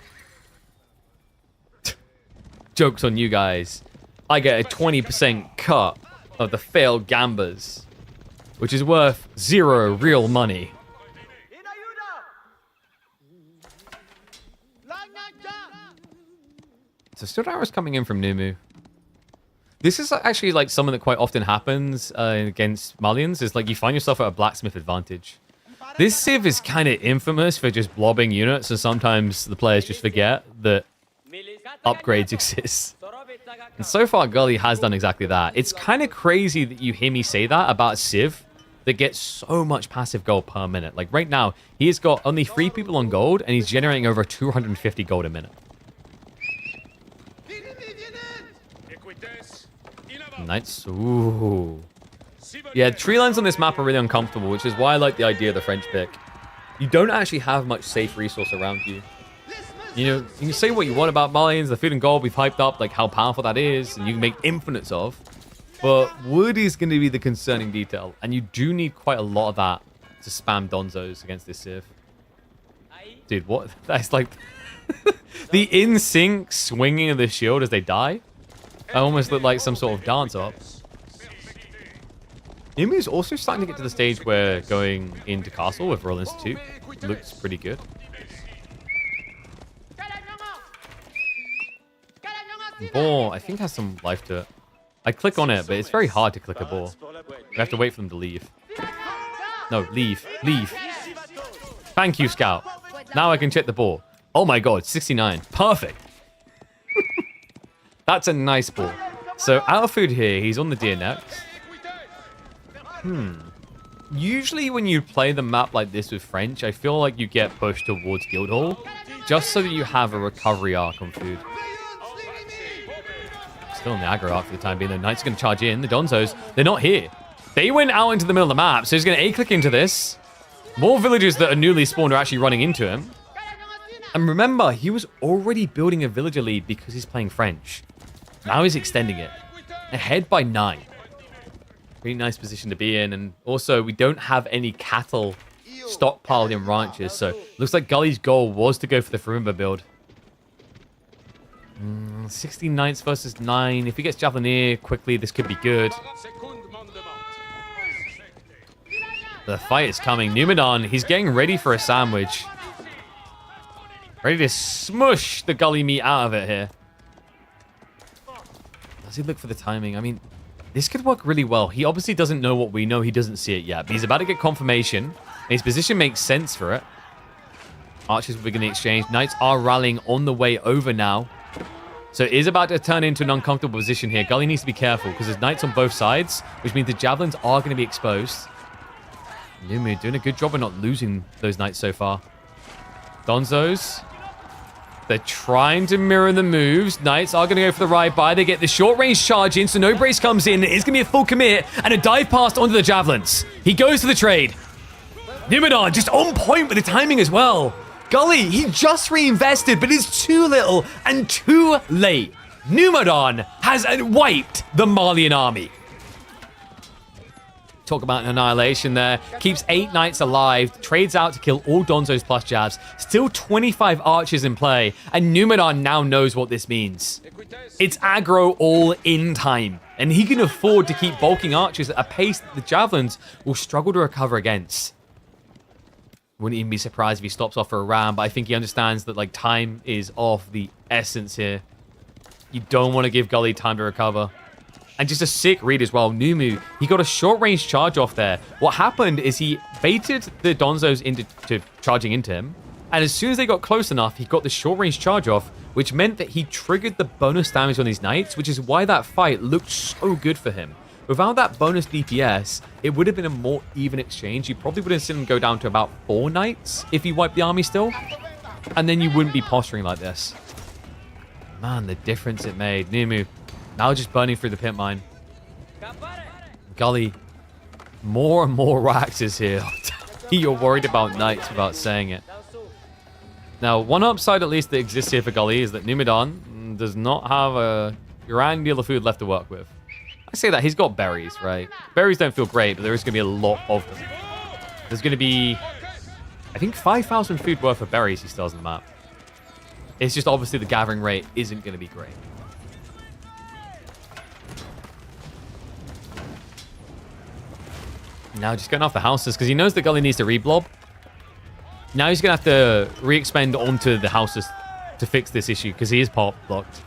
Joke's on you guys. I get a 20% cut of the failed gambas, which is worth 0 real money. So Stud Arrow's coming in from Numu. This is actually like something that quite often happens against Malians, is like you find yourself at a blacksmith advantage. This Civ is kind of infamous for just blobbing units, and sometimes the players just forget that upgrades exist. And so far, Gully has done exactly that. It's kind of crazy that you hear me say that about a Civ that gets so much passive gold per minute. Like right now, he has got only 3 people on gold, and he's generating over 250 gold a minute. Knights. Ooh. Yeah, tree lines on this map are really uncomfortable, which is why I like the idea of the French pick. You don't actually have much safe resource around you. You know, you can say what you want about Malians, the food and gold we've hyped up, like how powerful that is, and you can make infinites of. But wood is going to be the concerning detail, and you do need quite a lot of that to spam Donzos against this Civ. Dude, what? That's like the in-sync swinging of the shield as they die. I almost look like some sort of dance up. Numu's also starting to get to the stage where going into castle with Royal Institute looks pretty good. Boar, I think, has some life to it. I click on it, but it's very hard to click a boar. We have to wait for them to leave. No, leave. Leave. Thank you, Scout. Now I can check the boar. Oh my god, 69. Perfect. That's a nice ball. So, out of food here, he's on the deer next. Usually when you play the map like this with French, I feel like you get pushed towards Guildhall, just so that you have a recovery arc on food. Still in the aggro arc for the time being. The Knights are going to charge in. The Donzos, they're not here. They went out into the middle of the map, so he's going to A-click into this. More villagers that are newly spawned are actually running into him. And remember, he was already building a villager lead because he's playing French. Now he's extending it. Ahead by 9. Really nice position to be in. And also, we don't have any cattle stockpiled in ranches. So, looks like Gully's goal was to go for the Farimba build. 16 Knights versus 9. If he gets Javelineer quickly, this could be good. The fight is coming. Numadon, he's getting ready for a sandwich. Ready to smush the Gully meat out of it here. Does he look for the timing? I mean, this could work really well. He obviously doesn't know what we know. He doesn't see it yet. But he's about to get confirmation. His position makes sense for it. Archers will begin the exchange. Knights are rallying on the way over now. So it is about to turn into an uncomfortable position here. Gully needs to be careful because there's Knights on both sides, which means the Javelins are going to be exposed. Lumu doing a good job of not losing those Knights so far. Donzos. They're trying to mirror the moves. Knights are going to go for the ride by. They get the short range charge in, so no brace comes in. It's going to be a full commit and a dive past onto the Javelins. He goes to the trade. Numadon just on point with the timing as well. Gully, he just reinvested, but it's too little and too late. Numadon has wiped the Malian army. Talk about an annihilation there. Keeps 8 knights alive. Trades out to kill all Donzo's plus jabs. Still 25 archers in play. And Numadon now knows what this means. It's aggro all in time. And he can afford to keep bulking archers at a pace that the javelins will struggle to recover against. Wouldn't even be surprised if he stops off for a round. But I think he understands that like time is of the essence here. You don't want to give Gully time to recover. And just a sick read as well. Numu, he got a short-range charge off there. What happened is he baited the Donzos into charging into him. And as soon as they got close enough, he got the short-range charge off, which meant that he triggered the bonus damage on these knights, which is why that fight looked so good for him. Without that bonus DPS, it would have been a more even exchange. You probably would have seen him go down to about 4 knights if he wiped the army still. And then you wouldn't be posturing like this. Man, the difference it made. Numu. Now just burning through the pit mine. Gully, more and more Raxes here. You're worried about knights without saying it. Now, one upside at least that exists here for Gully is that Numadon does not have a grand deal of food left to work with. I say that, he's got berries, right? Berries don't feel great, but there is going to be a lot of them. There's going to be, I think, 5,000 food worth of berries he still has on the map. It's just obviously the gathering rate isn't going to be great. Now just going off the houses because he knows that Gully needs to reblob. Now he's going to have to re-expend onto the houses to fix this issue because he is pop blocked.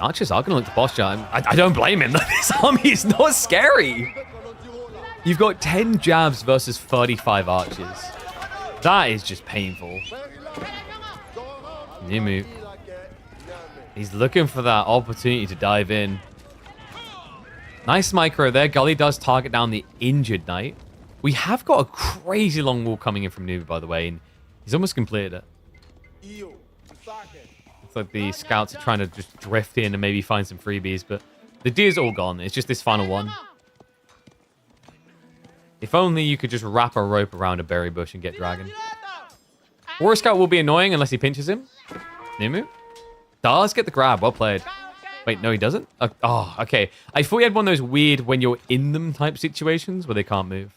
Archers are going to look to posture. I don't blame him. This army is not scary. You've got 10 jabs versus 35 archers. That is just painful. Dumu. He's looking for that opportunity to dive in. Nice micro there. Gully does target down the injured knight. We have got a crazy long wall coming in from Numu, by the way, and he's almost completed it. It's like the scouts are trying to just drift in and maybe find some freebies, but the deer's all gone. It's just this final one. If only you could just wrap a rope around a berry bush and get dragon. War Scout will be annoying unless he pinches him. Numu does get the grab. Well played. Wait, no, he doesn't? Oh, okay. I thought he had one of those weird when you're in them type situations where they can't move.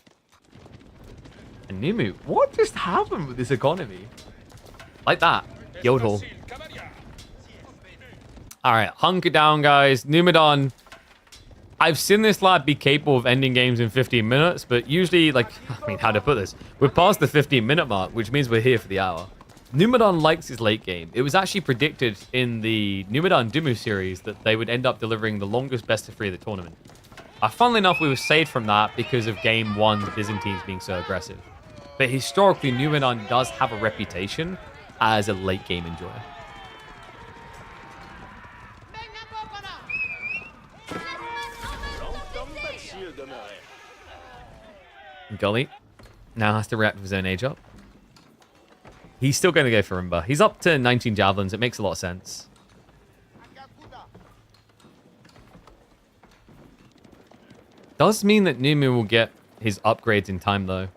And Numu, what just happened with this economy? Like that. Guildhall. Alright, hunker down, guys. Numadon. I've seen this lad be capable of ending games in 15 minutes, but usually, like, I mean, how to put this? We're past the 15-minute mark, which means we're here for the hour. Numadon likes his late game. It was actually predicted in the Numadon Dumu series that they would end up delivering the longest best of 3 of the tournament. Funnily enough, we were saved from that because of game 1, the Byzantines being so aggressive. But historically, Numadon does have a reputation as a late game enjoyer. Gully now has to react with his own age up. He's still going to go for Rimba. He's up to 19 javelins. It makes a lot of sense. Does mean that Numu will get his upgrades in time, though.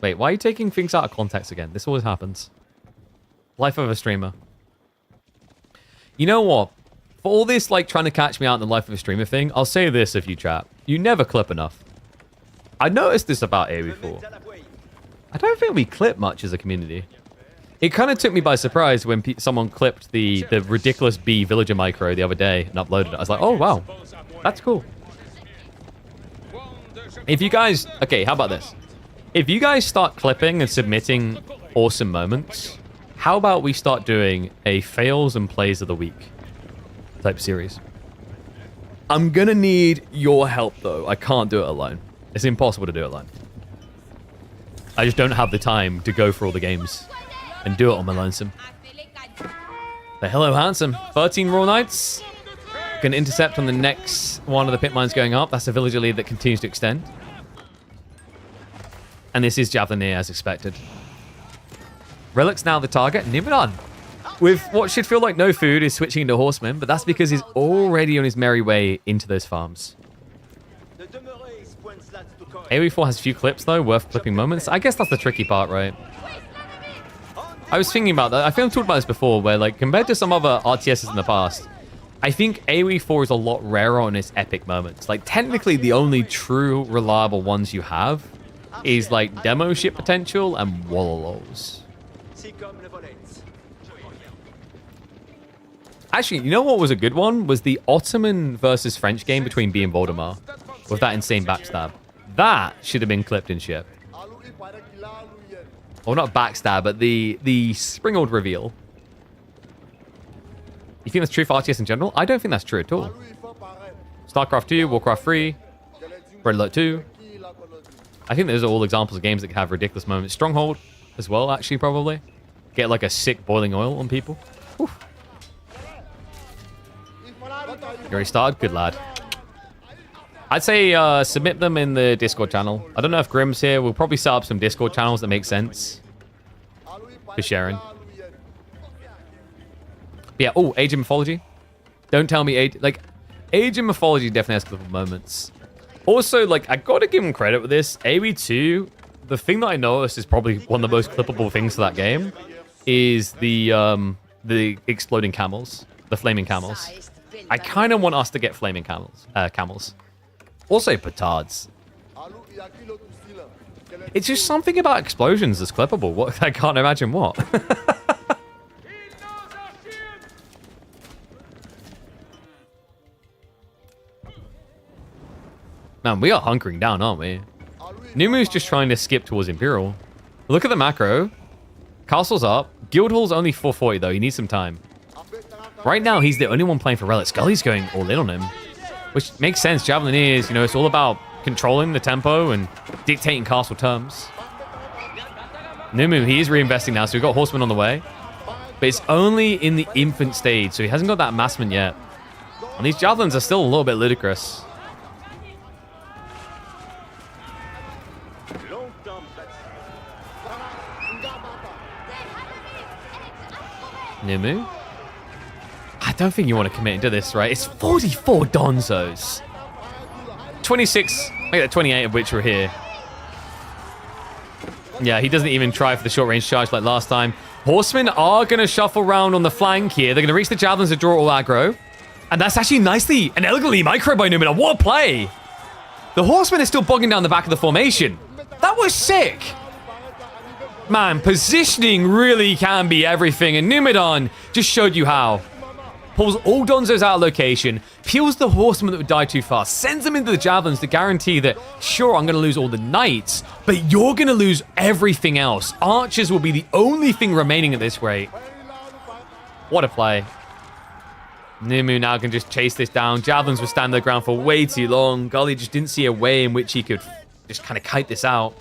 Wait, why are you taking things out of context again? This always happens. Life of a streamer. You know what? For all this, like, trying to catch me out in the life of a streamer thing, I'll say this if you chat. You never clip enough. I noticed this about AoE4. I don't think we clip much as a community. It kind of took me by surprise when someone clipped the ridiculous B villager micro the other day and uploaded it. I was like, oh, wow. That's cool. If you guys... Okay, how about this? If you guys start clipping and submitting awesome moments, how about we start doing a fails and plays of the week type series? I'm gonna need your help, though. I can't do it alone. It's impossible to do it alone. I just don't have the time to go for all the games and do it on my lonesome. But hello, handsome. 13 Raw Knights. Can intercept on the next one of the pit mines going up. That's a villager lead that continues to extend. And this is Javelineer as expected. Relic's now the target. Numadon, with what should feel like no food, is switching into Horseman, but that's because he's already on his merry way into those farms. AoE4 has a few clips, though, worth clipping moments. I guess that's the tricky part, right? I was thinking about that. I think I've talked about this before, where, like, compared to some other RTSs in the past, I think AoE 4 is a lot rarer on its epic moments. Like, technically, the only true reliable ones you have is, like, demo ship potential and Wallalows. Actually, you know what was a good one? Was the Ottoman versus French game between B and Voldemar. With that insane backstab. That should have been clipped and shipped. Well, not backstab, but the Springald reveal. You think that's true for RTS in general? I don't think that's true at all. StarCraft 2, Warcraft 3, Red Alert 2. I think those are all examples of games that have ridiculous moments. Stronghold as well, actually, probably. Get like a sick boiling oil on people. Whew. You already started? Good lad. I'd say submit them in the Discord channel. I don't know if Grim's here. We'll probably set up some Discord channels that make sense for sharing. But yeah, oh, Age of Mythology. Don't tell me Age of Mythology definitely has clippable moments. Also, like, I gotta give him credit with this. AoE 2, the thing that I noticed is probably one of the most clippable things to that game is the exploding camels, the flaming camels. I kind of want us to get flaming camels. Also, petards. It's just something about explosions that's clippable. What, I can't imagine what. Man, we are hunkering down, aren't we? Numu's just trying to skip towards Imperial. Look at the macro. Castle's up. Guildhall's only 440, though. He needs some time. Right now, he's the only one playing for Relic. Scully's going all in on him. Which makes sense. Javelineers, you know, it's all about controlling the tempo and dictating castle terms. Numu, he is reinvesting now, so we've got Horseman on the way. But it's only in the infant stage, so he hasn't got that massman yet. And these javelins are still a little bit ludicrous. Numu? I don't think you want to commit into this, right? It's 44 Donzos. 26, make that 28 of which were here. Yeah, he doesn't even try for the short-range charge like last time. Horsemen are going to shuffle around on the flank here. They're going to reach the javelins to draw all aggro. And that's actually nicely and elegantly micro by Numadon. What a play! The Horseman is still bogging down the back of the formation. That was sick! Man, positioning really can be everything, and Numadon just showed you how. Pulls all Donzos out of location, peels the Horseman that would die too fast, sends them into the Javelins to guarantee that, sure, I'm going to lose all the Knights, but you're going to lose everything else. Archers will be the only thing remaining at this rate. What a play. Numu now can just chase this down. Javelins would stand their ground for way too long. Gully just didn't see a way in which he could just kind of kite this out.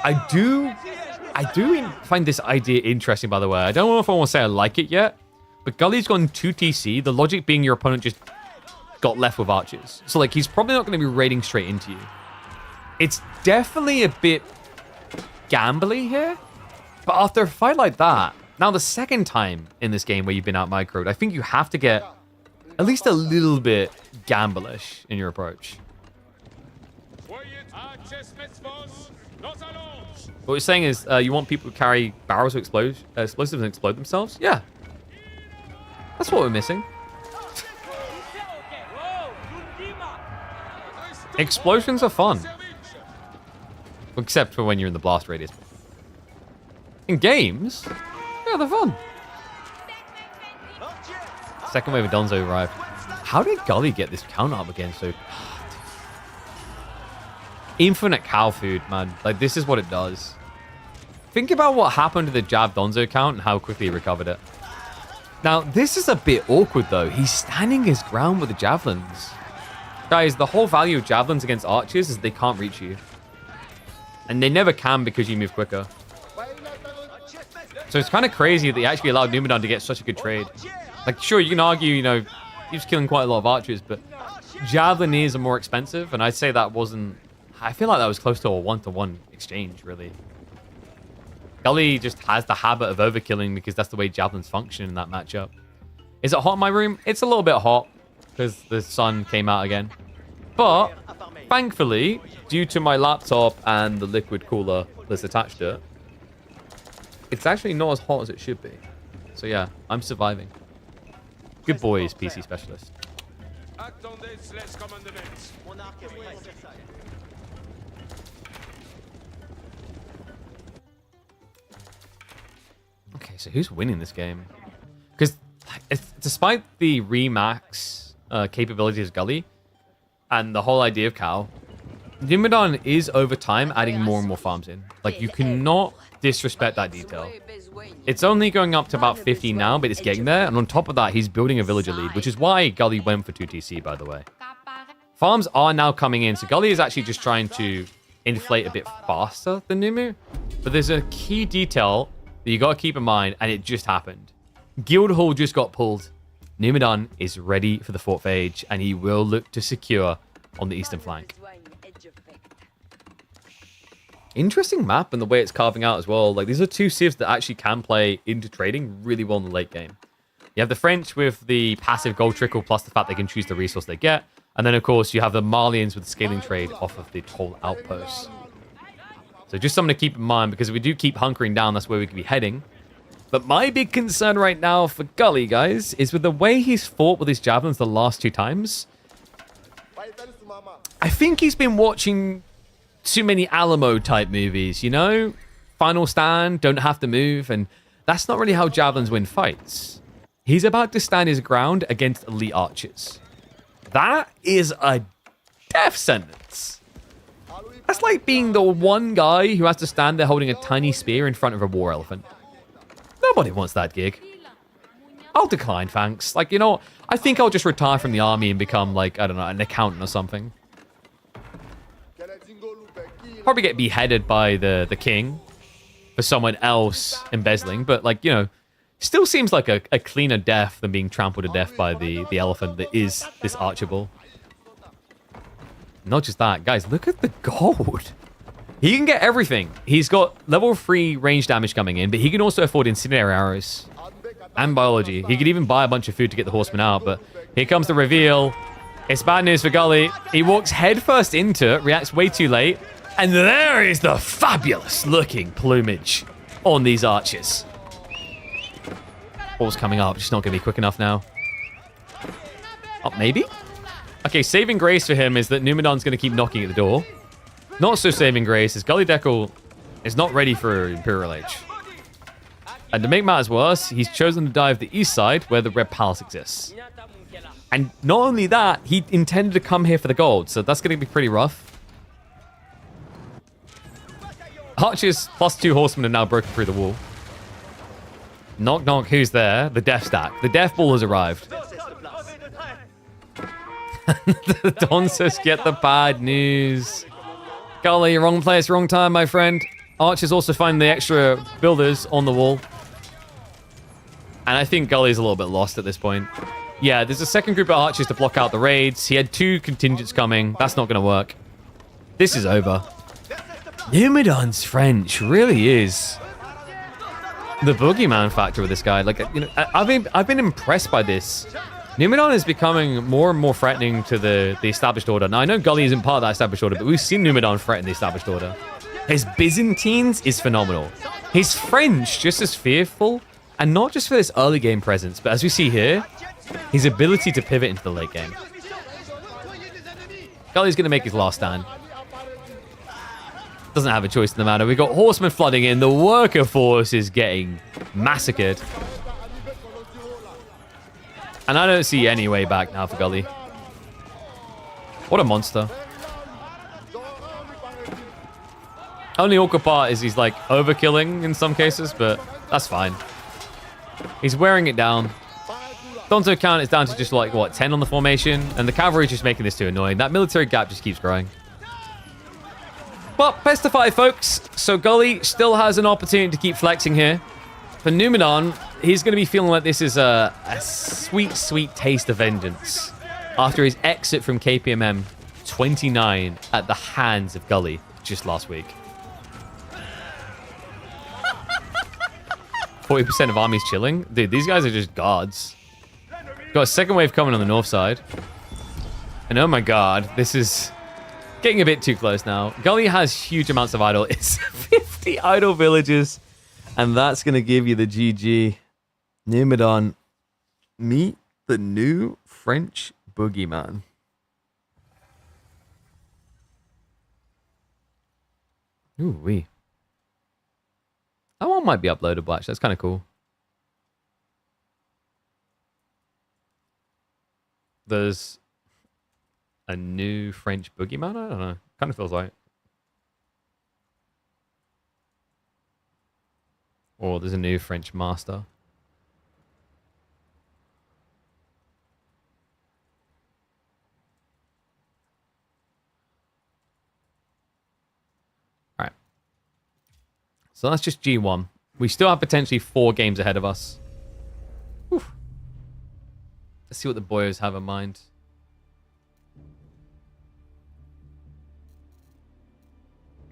I do find this idea interesting, by the way. I don't know if I want to say I like it yet, but Gully's gone 2 TC, the logic being your opponent just got left with archers. So, like, he's probably not going to be raiding straight into you. It's definitely a bit gambly here, but after a fight like that, now the second time in this game where you've been out microed, I think you have to get at least a little bit gamblish in your approach. What you're saying is you want people to carry barrels of explosives and explode themselves? Yeah. That's what we're missing. Explosions are fun. Except for when you're in the blast radius. In games, yeah, they're fun. Second wave of Donzo arrived. How did Gully get this count up again? So infinite cow food, man. Like, this is what it does. Think about what happened to the Jav Donzo count and how quickly he recovered it. Now, this is a bit awkward, though. He's standing his ground with the javelins. Guys, the whole value of javelins against archers is they can't reach you. And they never can because you move quicker. So it's kind of crazy that they actually allowed Numadon to get such a good trade. Like, sure, you can argue, you know, he's killing quite a lot of archers, but Javelineers are more expensive, and I'd say that wasn't... I feel like that was close to a one-to-one exchange, really. Gully just has the habit of overkilling because that's the way javelins function in that matchup. Is it hot in my room? It's a little bit hot because the sun came out again. But thankfully, due to my laptop and the liquid cooler that's attached to it, it's actually not as hot as it should be. So yeah, I'm surviving. Good boys, PC specialist. Okay, so who's winning this game? Because despite the Remax capabilities of Gully and the whole idea of Cow, Numadon is over time adding more and more farms in. Like, you cannot disrespect that detail. It's only going up to about 50 now, but it's getting there. And on top of that, he's building a villager lead, which is why Gully went for 2 TC, by the way. Farms are now coming in, so Gully is actually just trying to inflate a bit faster than Numu. But there's a key detail that you got to keep in mind, and it just happened. Guildhall just got pulled. Numadon is ready for the 4th age, and he will look to secure on the eastern flank. Interesting map and the way it's carving out as well. Like, these are 2 civs that actually can play into trading really well in the late game. You have the French with the passive gold trickle plus the fact they can choose the resource they get. And then, of course, you have the Malians with the scaling trade off of the toll outposts. So just something to keep in mind, because if we do keep hunkering down, that's where we could be heading. But my big concern right now for Gully, guys, is with the way he's fought with his javelins the last 2 times. I think he's been watching too many Alamo type movies, you know? Final stand, don't have to move, and that's not really how javelins win fights. He's about to stand his ground against elite archers. That is a death sentence. That's like being the one guy who has to stand there holding a tiny spear in front of a war elephant. Nobody wants that gig. I'll decline, thanks. Like, you know, I think I'll just retire from the army and become, like, I don't know, an accountant or something. Probably get beheaded by the king for someone else embezzling, but, like, you know, still seems like a cleaner death than being trampled to death by the elephant that is this Archibald. Not just that, guys, look at the gold. He can get everything. He's got level 3 range damage coming in, but he can also afford incendiary arrows and biology. He could even buy a bunch of food to get the horsemen out, but here comes the reveal. It's bad news for Gully. He walks headfirst into it, reacts way too late, and there is the fabulous looking plumage on these archers. Ball's coming up, just not going to be quick enough now. Oh, maybe? Okay, saving grace for him is that Numadon's going to keep knocking at the door. Not so saving grace is Gully Deckle is not ready for Imperial Age. And to make matters worse, he's chosen to dive the east side where the Red Palace exists. And not only that, he intended to come here for the gold, so that's going to be pretty rough. Archers plus 2 horsemen are now broken through the wall. Knock, knock, who's there? The death stack. The death ball has arrived. The Don says, get the bad news. Gully, wrong place, wrong time, my friend. Archers also find the extra builders on the wall. And I think Gully's a little bit lost at this point. Yeah, there's a second group of archers to block out the raids. He had 2 contingents coming. That's not going to work. This is over. Numadon's French really is the boogeyman factor with this guy. Like, you know, I've been impressed by this. Numadon is becoming more and more threatening to the established order. Now, I know Gully isn't part of that established order, but we've seen Numadon threaten the established order. His Byzantines is phenomenal. His French just as fearful, and not just for this early game presence, but as we see here, his ability to pivot into the late game. Gully's going to make his last stand. Doesn't have a choice in the matter. We've got horsemen flooding in. The worker force is getting massacred. And I don't see any way back now for Gully. What a monster. Only awkward part is he's like overkilling in some cases, but that's fine. He's wearing it down. Donto count is down to just like, what, 10 on the formation? And the cavalry is just making this too annoying. That military gap just keeps growing. But best of 5, folks. So Gully still has an opportunity to keep flexing here. For Numadon, he's going to be feeling like this is a sweet, sweet taste of vengeance after his exit from KPMM 29 at the hands of Gully just last week. 40% of armies chilling. Dude, these guys are just gods. Got a second wave coming on the north side. And oh my god, this is getting a bit too close now. Gully has huge amounts of idle. It's 50 idle villages. And that's going to give you the GG. Numadon, meet The new French boogeyman. Ooh wee. That one might be uploadable actually. That's kind of cool. There's a new French boogeyman? I don't know. Kind of feels like. Or there's a new French master. Alright. So that's just G1. We still have potentially 4 games ahead of us. Whew. Let's see what the boyos have in mind.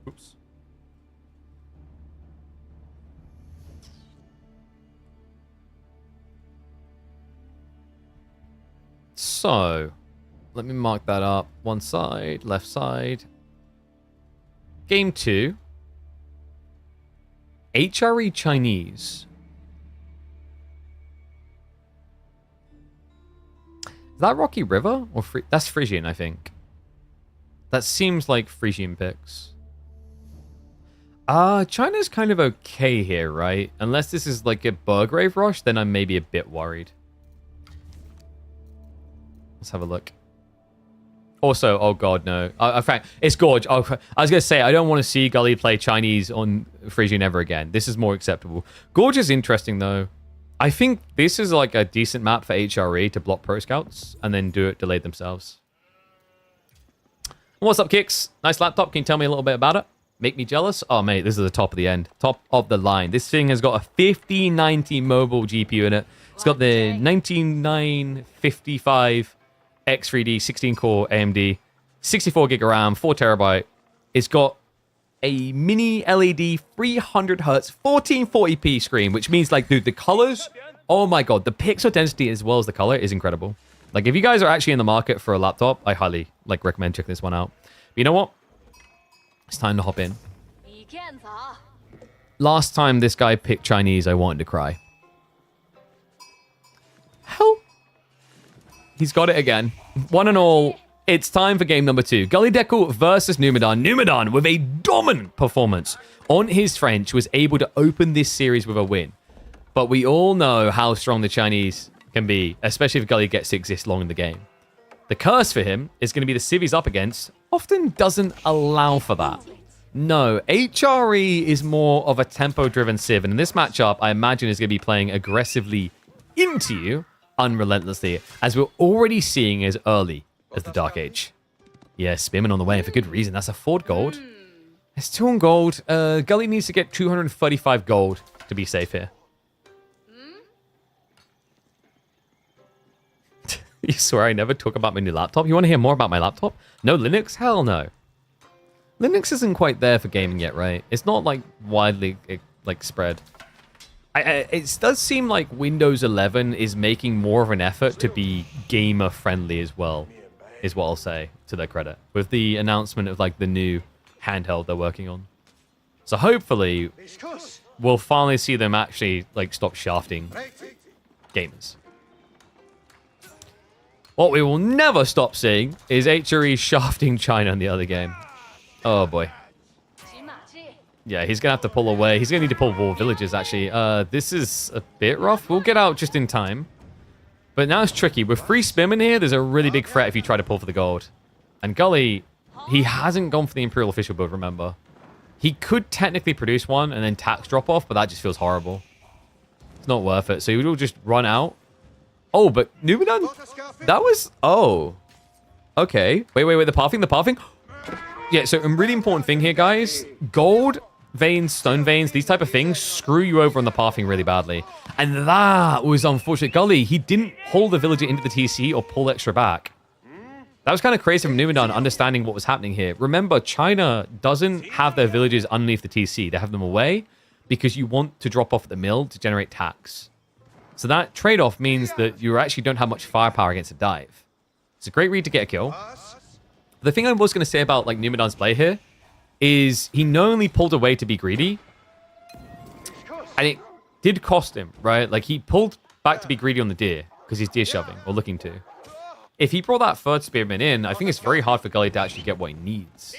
Oops. So, let me mark that up. One side, left side. Game 2. HRE Chinese. Is that Rocky River? Or that's Frisian, I think. That seems like Frisian picks. China's kind of okay here, right? Unless this is like a Burgrave rush, then I'm maybe a bit worried. Let's have a look. Also, oh god, no. In fact, it's Gorge. Oh, I was going to say, I don't want to see Gully play Chinese on Frisian ever again. This is more acceptable. Gorge is interesting, though. I think this is like a decent map for HRE to block Pro Scouts and then do it delayed themselves. What's up, Kicks? Nice laptop. Can you tell me a little bit about it? Make me jealous? Oh, mate, this is the top of the end. Top of the line. This thing has got a 5090 mobile GPU in it. It's got the 19955 X3D 16-core AMD, 64 gig of RAM, 4 terabyte. It's got a mini LED 300 hertz 1440p screen, which means, like, dude, the colors, oh my god, the pixel density as well as the color is incredible. Like, if you guys are actually in the market for a laptop, I highly, like, recommend checking this one out. But you know what? It's time to hop in. Last time this guy picked Chinese, I wanted to cry. Hell. He's got it again. One and all, it's time for game number 2. Gully Deckle versus Numadon. Numadon, with a dominant performance on his French, was able to open this series with a win. But we all know how strong the Chinese can be, especially if Gully gets to exist long in the game. The curse for him is going to be the civ he's up against often doesn't allow for that. No, HRE is more of a tempo-driven civ, and in this matchup, I imagine is going to be playing aggressively into you, unrelentlessly, as we're already seeing as early as the Dark Age. Yeah, Spearman on the way, and for good reason. That's a 4 gold. It's 2 on gold. Gully needs to get 235 gold to be safe here. You swear I never talk about my new laptop? You want to hear more about my laptop? No Linux? Hell no. Linux isn't quite there for gaming yet, right? It's not, like, widely, like, spread. It does seem like Windows 11 is making more of an effort to be gamer-friendly as well, is what I'll say, to their credit, with the announcement of, like, the new handheld they're working on. So hopefully, we'll finally see them actually, like, stop shafting gamers. What we will never stop seeing is HRE shafting China in the other game. Oh, boy. Yeah, he's going to have to pull away. He's going to need to pull war villages, actually. This is a bit rough. We'll get out just in time. But now it's tricky. With 3 Spearmen here, there's a really big threat if you try to pull for the gold. And Gully, he hasn't gone for the Imperial Official build, remember. He could technically produce one and then tax drop off, but that just feels horrible. It's not worth it. So he will just run out. Oh, but Numadon? That was... Oh. Okay. Wait. The pathing. Yeah, so a really important thing here, guys. Gold veins, stone veins, these type of things screw you over on the pathing really badly. And that was unfortunate. Gully, he didn't pull the villager into the TC or pull extra back. That was kind of crazy from Numadon understanding what was happening here. Remember, China doesn't have their villages underneath the TC. They have them away because you want to drop off at the mill to generate tax. So that trade-off means that you actually don't have much firepower against a dive. It's a great read to get a kill. The thing I was going to say about, like, Numadon's play here is he not only pulled away to be greedy, and it did cost him, right? Like, he pulled back to be greedy on the deer, because he's deer shoving, or looking to. If he brought that third spearman in, I think it's very hard for Gully to actually get what he needs.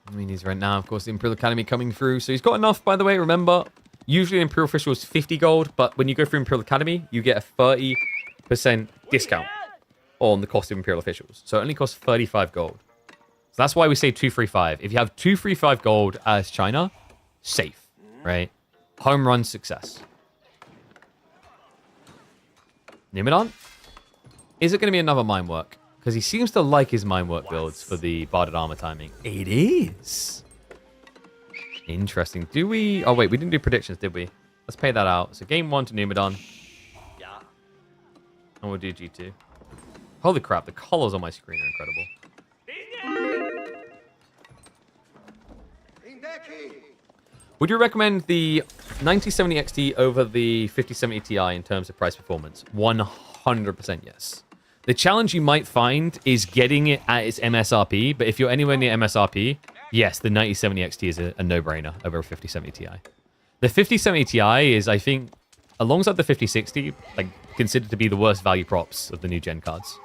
I mean, he's right now, of course, the Imperial Academy coming through. So he's got enough, by the way. Remember, usually Imperial Official is 50 gold, but when you go through Imperial Academy, you get a 30% discount on the cost of Imperial Officials. So it only costs 35 gold. So that's why we say 235. If you have 235 gold as China, safe, right? Home run success. Numadon? Is it going to be another mine work? Because he seems to like his mine work builds for the barded armor timing. It is. Interesting. Do we... Oh, wait. We didn't do predictions, did we? Let's pay that out. So game 1 to Numadon. Yeah. And we'll do G2. Holy crap. The colors on my screen are incredible. Would you recommend the 9070 XT over the 5070 Ti in terms of price performance? 100% yes. The challenge you might find is getting it at its MSRP, but if you're anywhere near MSRP, yes, the 9070 XT is a no-brainer over a 5070 Ti. The 5070 Ti is, I think, alongside the 5060, like considered to be the worst value props of the new gen cards.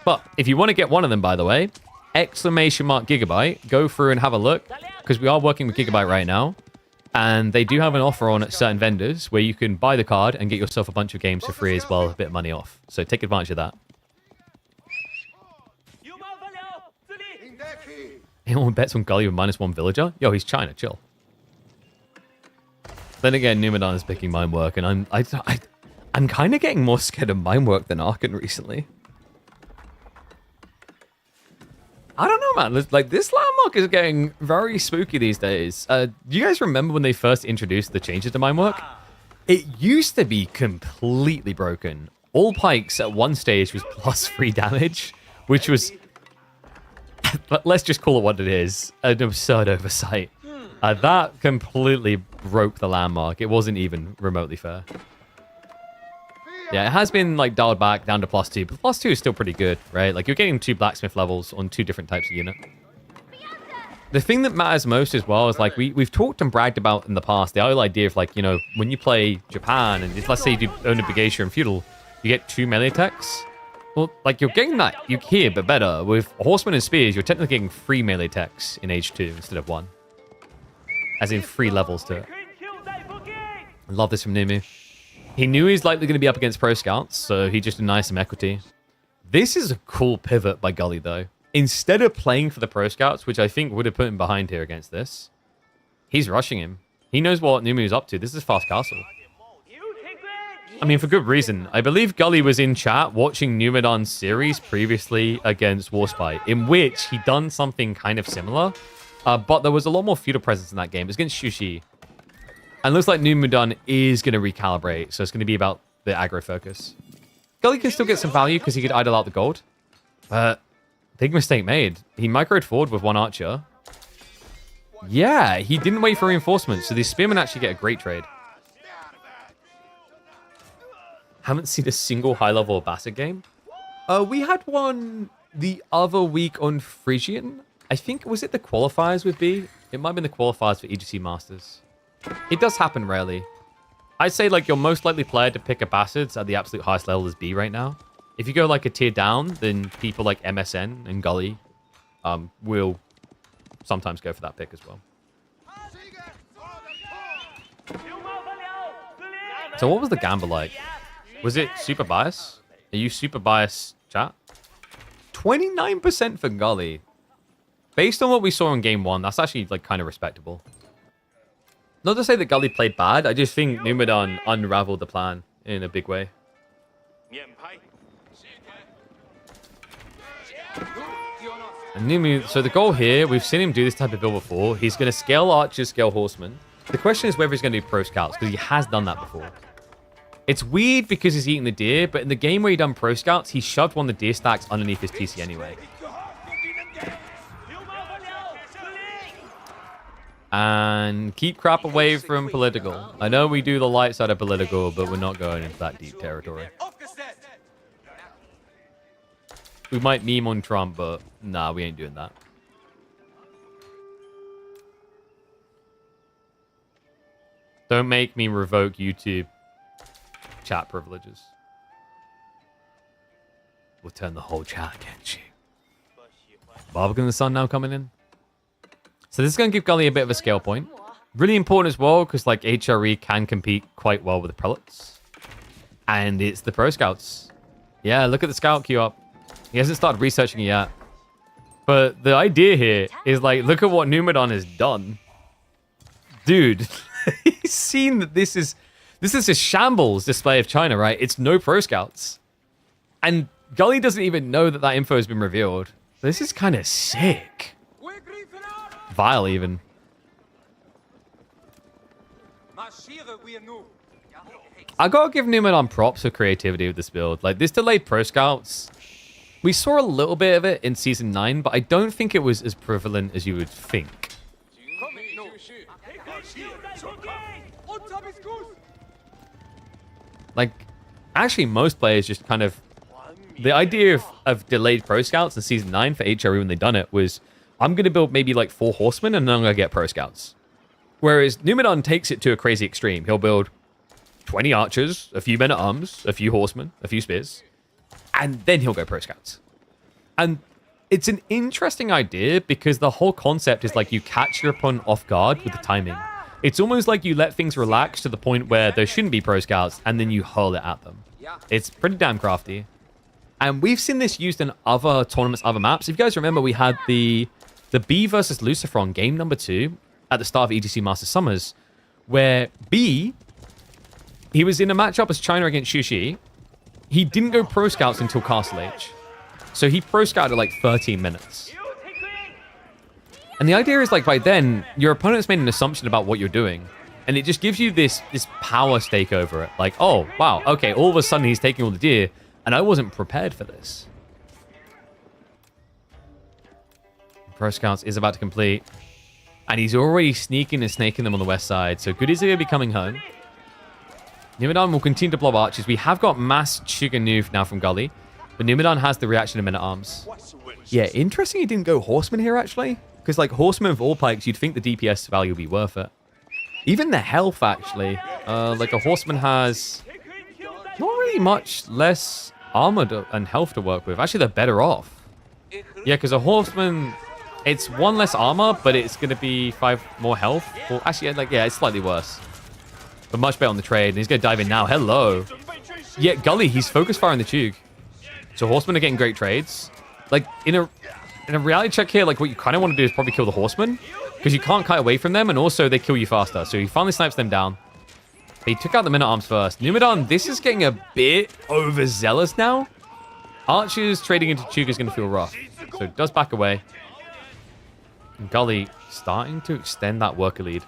But if you want to get one of them, by the way, !Gigabyte, go through and have a look, because we are working with Gigabyte right now. And they do have an offer on certain vendors where you can buy the card and get yourself a bunch of games for free as well, a bit of money off. So take advantage of that. Anyone bets on Gully with -1 villager? Yo, he's China, chill. Then again, Numadon is picking mine work, and I'm kind of getting more scared of mine work than Arkan recently. I don't know, man. Like, this landmark is getting very spooky these days. Do you guys remember when they first introduced the changes to mine work? It used to be completely broken. All pikes at one stage was +3 damage, which was, but let's just call it what it is, an absurd oversight. That completely broke the landmark. It wasn't even remotely fair. Yeah, it has been like dialed back down to +2, but +2 is still pretty good, right? Like, you're getting 2 blacksmith levels on 2 different types of unit. The thing that matters most as well is, like, we've talked and bragged about in the past, the whole idea of, like, you know, when you play Japan, and let's say you do own a Brigatia and Feudal, you get 2 melee techs. Well, like, you're getting that here, but better. With Horsemen and Spears, you're technically getting 3 melee techs in Age 2 instead of 1. As in 3 levels to it. I love this from Numu. He knew he's likely going to be up against Pro Scouts, so he just denied some equity. This is a cool pivot by Gully, though. Instead of playing for the Pro Scouts, which I think would have put him behind here against this, he's rushing him. He knows what Numu's up to. This is Fast Castle. I mean, for good reason. I believe Gully was in chat watching Numadon's series previously against WarSpite, in which he done something kind of similar, but there was a lot more feudal presence in that game. It was against Shushi. And looks like Numadon is going to recalibrate, so it's going to be about the aggro focus. Gully can still get some value because he could idle out the gold. But big mistake made. He microed forward with 1 archer. Yeah, he didn't wait for reinforcements, so the spearmen actually get a great trade. Haven't seen a single high-level Bassett game. We had one the other week on Frisian. I think, was it the qualifiers with B? It might have been the qualifiers for EGC Masters. It does happen rarely. I'd say, like, your most likely player to pick a Bastards at the absolute highest level is B right now. If you go, like, a tier down, then people like MSN and Gully will sometimes go for that pick as well. So what was the gamble like? Was it super bias? Are you super bias, chat? 29% for Gully. Based on what we saw in game 1, that's actually, like, kind of respectable. Not to say that Gully played bad, I just think Numadon unraveled the plan in a big way. And Numu, so the goal here, we've seen him do this type of build before. He's going to scale archers, scale horsemen. The question is whether he's going to do pro scouts, because he has done that before. It's weird because he's eating the deer, but in the game where he done pro scouts, he shoved one of the deer stacks underneath his TC anyway. And keep crap away from political. I know we do the light side of political, but we're not going into that deep territory. We might meme on Trump, but nah, we ain't doing that. Don't make me revoke YouTube chat privileges. We'll turn the whole chat against you. Barbican the Sun now coming in. So this is going to give Gully a bit of a scale point. Really important as well, because like HRE can compete quite well with the prelates. And it's the pro scouts. Yeah, look at the scout queue up. He hasn't started researching it yet. But the idea here is like, look at what Numadon has done. Dude, he's seen that this is a shambles display of China, right? It's no pro scouts. And Gully doesn't even know that that info has been revealed. This is kind of sick. Vile, even. I gotta give Numadon props for creativity with this build. Like, this delayed pro scouts, we saw a little bit of it in Season 9, but I don't think it was as prevalent as you would think. Like, actually, most players just kind of... The idea of delayed pro scouts in Season 9 for HRE when they done it was, I'm going to build maybe like 4 horsemen and then I'm going to get pro scouts. Whereas Numadon takes it to a crazy extreme. He'll build 20 archers, a few men at arms, a few horsemen, a few spears, and then he'll go pro scouts. And it's an interesting idea because the whole concept is like you catch your opponent off guard with the timing. It's almost like you let things relax to the point where there shouldn't be pro scouts and then you hurl it at them. It's pretty damn crafty. And we've seen this used in other tournaments, other maps. If you guys remember, we had the B versus Lucifer on game number 2 at the start of EDC Master Summers, where B, he was in a matchup as China against Shushi. He didn't go pro scouts until Castle H. So he pro scouted like 13 minutes. And the idea is like by then, your opponent's made an assumption about what you're doing. And it just gives you this power stake over it. Like, oh, wow, okay, all of a sudden he's taking all the deer. And I wasn't prepared for this. Pro Scouts is about to complete. And he's already sneaking and snaking them on the west side. So Goodies are going to be coming home. Numadon will continue to blob archers. We have got mass Chiganoof now from Gully. But Numadon has the reaction of Men-at-Arms. Yeah, interesting he didn't go Horseman here, actually. Because, like, Horseman with all pikes, you'd think the DPS value would be worth it. Even the health, actually. Like, a Horseman has not really much less armor and health to work with. Actually, they're better off. Yeah, because a Horseman, it's 1 less armor, but it's going to be 5 more health. Well, actually, like, yeah, it's slightly worse. But much better on the trade. And he's going to dive in now. Hello. Yeah, Gully, he's focus firing the Chug. So Horsemen are getting great trades. Like, in a reality check here, like, what you kind of want to do is probably kill the Horsemen. Because you can't kite away from them, and also they kill you faster. So he finally snipes them down. He took out the Men-at-Arms first. Numadon, this is getting a bit overzealous now. Archers trading into Chug is going to feel rough. So it does back away. And Gully starting to extend that worker lead.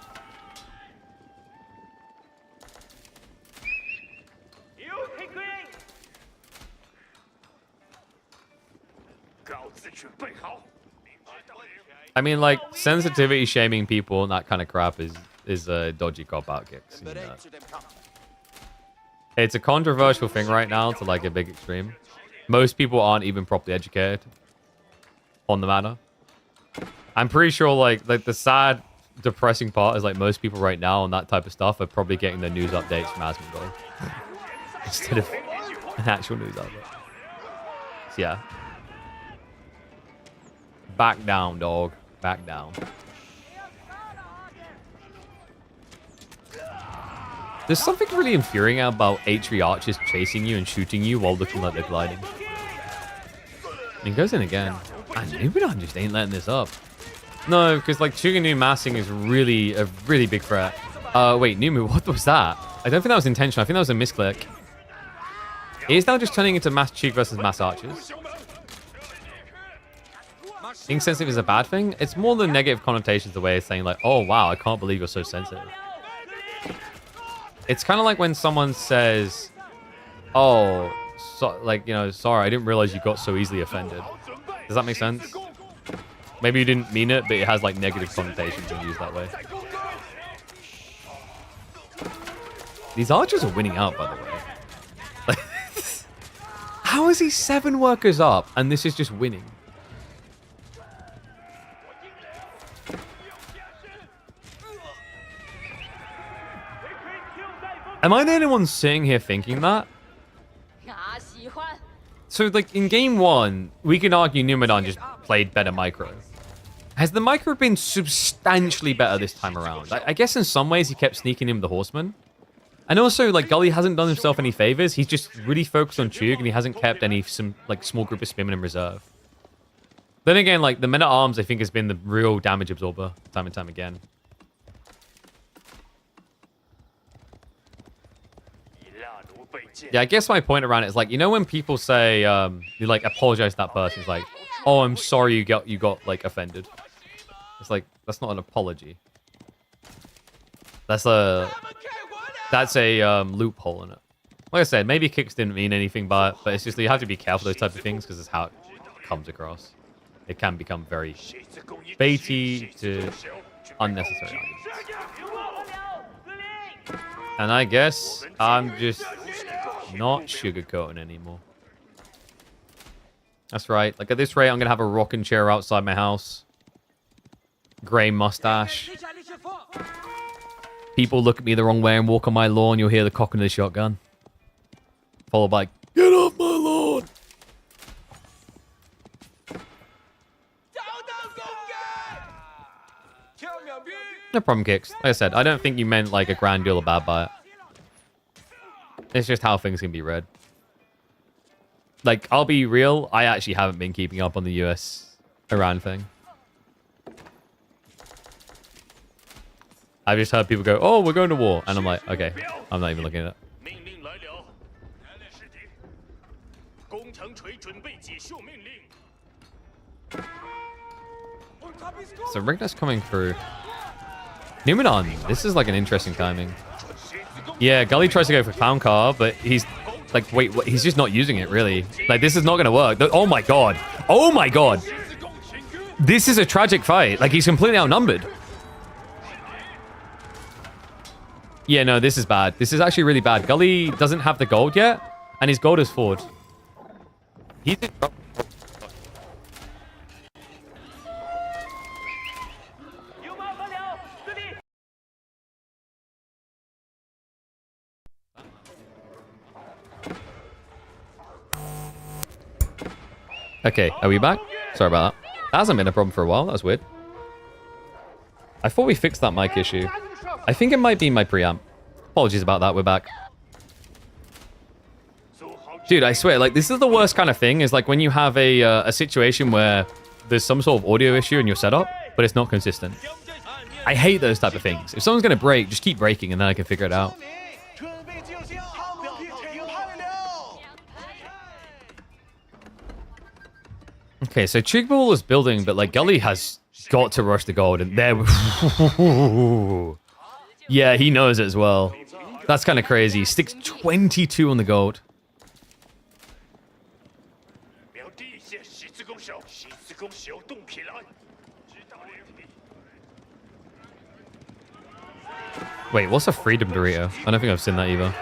I mean, like, sensitivity shaming people and that kind of crap is a dodgy cop-out kick. You know. It's a controversial thing right now to, like, a big extreme. Most people aren't even properly educated on the matter. I'm pretty sure, like the sad, depressing part is, like, most people right now on that type of stuff are probably getting their news updates from Asmongold instead of an actual news outlet. So, yeah. Back down, dog. Back down. There's something really infuriating about H3 archers chasing you and shooting you while looking like they're gliding. And he goes in again. And Numadon just ain't letting this up. No, because like Chuganu massing is really a really big threat. Wait, Numu, what was that? I don't think that was intentional. I think that was a misclick. He is now just turning into mass Chug versus mass archers. Being sensitive is a bad thing. It's more the negative connotations the way it's saying like, oh wow, I can't believe you're so sensitive. It's kind of like when someone says, oh, so, like, you know, sorry, I didn't realize you got so easily offended. Does that make sense? Maybe you didn't mean it, but it has like negative connotations when used that way. These archers are winning out, by the way. How is he 7 workers up and this is just winning? Am I the only one sitting here thinking that? So, like, in game 1, we can argue Numadon just played better micro. Has the micro been substantially better this time around? I guess in some ways he kept sneaking in with the Horseman. And also, like, Gully hasn't done himself any favors. He's just really focused on Chug, and he hasn't kept some small group of Spearmen in reserve. Then again, like, the Men-at-Arms, I think, has been the real damage absorber time and time again. Yeah, I guess my point around it is, like, you know when people say, you, like, apologize to that person, it's like, oh, I'm sorry you got, like, offended. It's like, that's not an apology. That's a loophole in it. Like I said, maybe kicks didn't mean anything by it, but it's just you have to be careful those type of things because it's how it comes across. It can become very baity to unnecessary arguments. And I guess I'm just not sugarcoating anymore. That's right. Like, at this rate, I'm going to have a rocking chair outside my house. Grey mustache. People look at me the wrong way and walk on my lawn. You'll hear the cocking of the shotgun. Followed by, get off my lawn! No problem, Kicks. Like I said, I don't think you meant, like, a grand deal of bad by it. It's just how things can be read. Like, I'll be real, I actually haven't been keeping up on the US Iran thing. I've just heard people go, oh, we're going to war. And I'm like, okay, I'm not even looking at it. So Rigna's coming through. Numadon, this is like an interesting timing. Yeah, Gully tries to go for Clown Car, but he's like, wait, what? He's just not using it, really. Like, this is not going to work. Oh my god. Oh my god. This is a tragic fight. Like, he's completely outnumbered. Yeah, no, this is bad. This is actually really bad. Gully doesn't have the gold yet, and his gold is forward. He's in trouble. Okay, are we back? Sorry about that. That hasn't been a problem for a while. That was weird. I thought we fixed that mic issue. I think it might be my preamp. Apologies about that. We're back. Dude, I swear, like, this is the worst kind of thing, is like when you have a situation where there's some sort of audio issue in your setup, but it's not consistent. I hate those type of things. If someone's going to break, just keep breaking and then I can figure it out. Okay, so Chigball is building, but like Gully has got to rush the gold, and there. Yeah, he knows it as well. That's kind of crazy. Sticks 22 on the gold. Wait, what's a freedom Dorito? I don't think I've seen that either.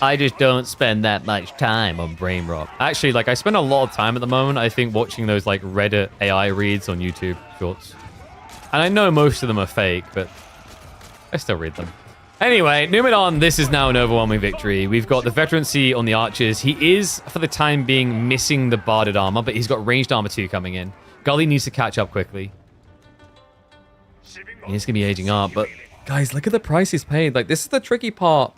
I just don't spend that much time on brain rot. Actually, like, I spend a lot of time at the moment, I think, watching those, like, Reddit AI reads on YouTube shorts. And I know most of them are fake, but I still read them. Anyway, Numadon, this is now an overwhelming victory. We've got the veterancy on the archers. He is, for the time being, missing the barded armor, but he's got ranged armor 2 coming in. Gully needs to catch up quickly. He's going to be aging up, but guys, look at the price he's paid. Like, this is the tricky part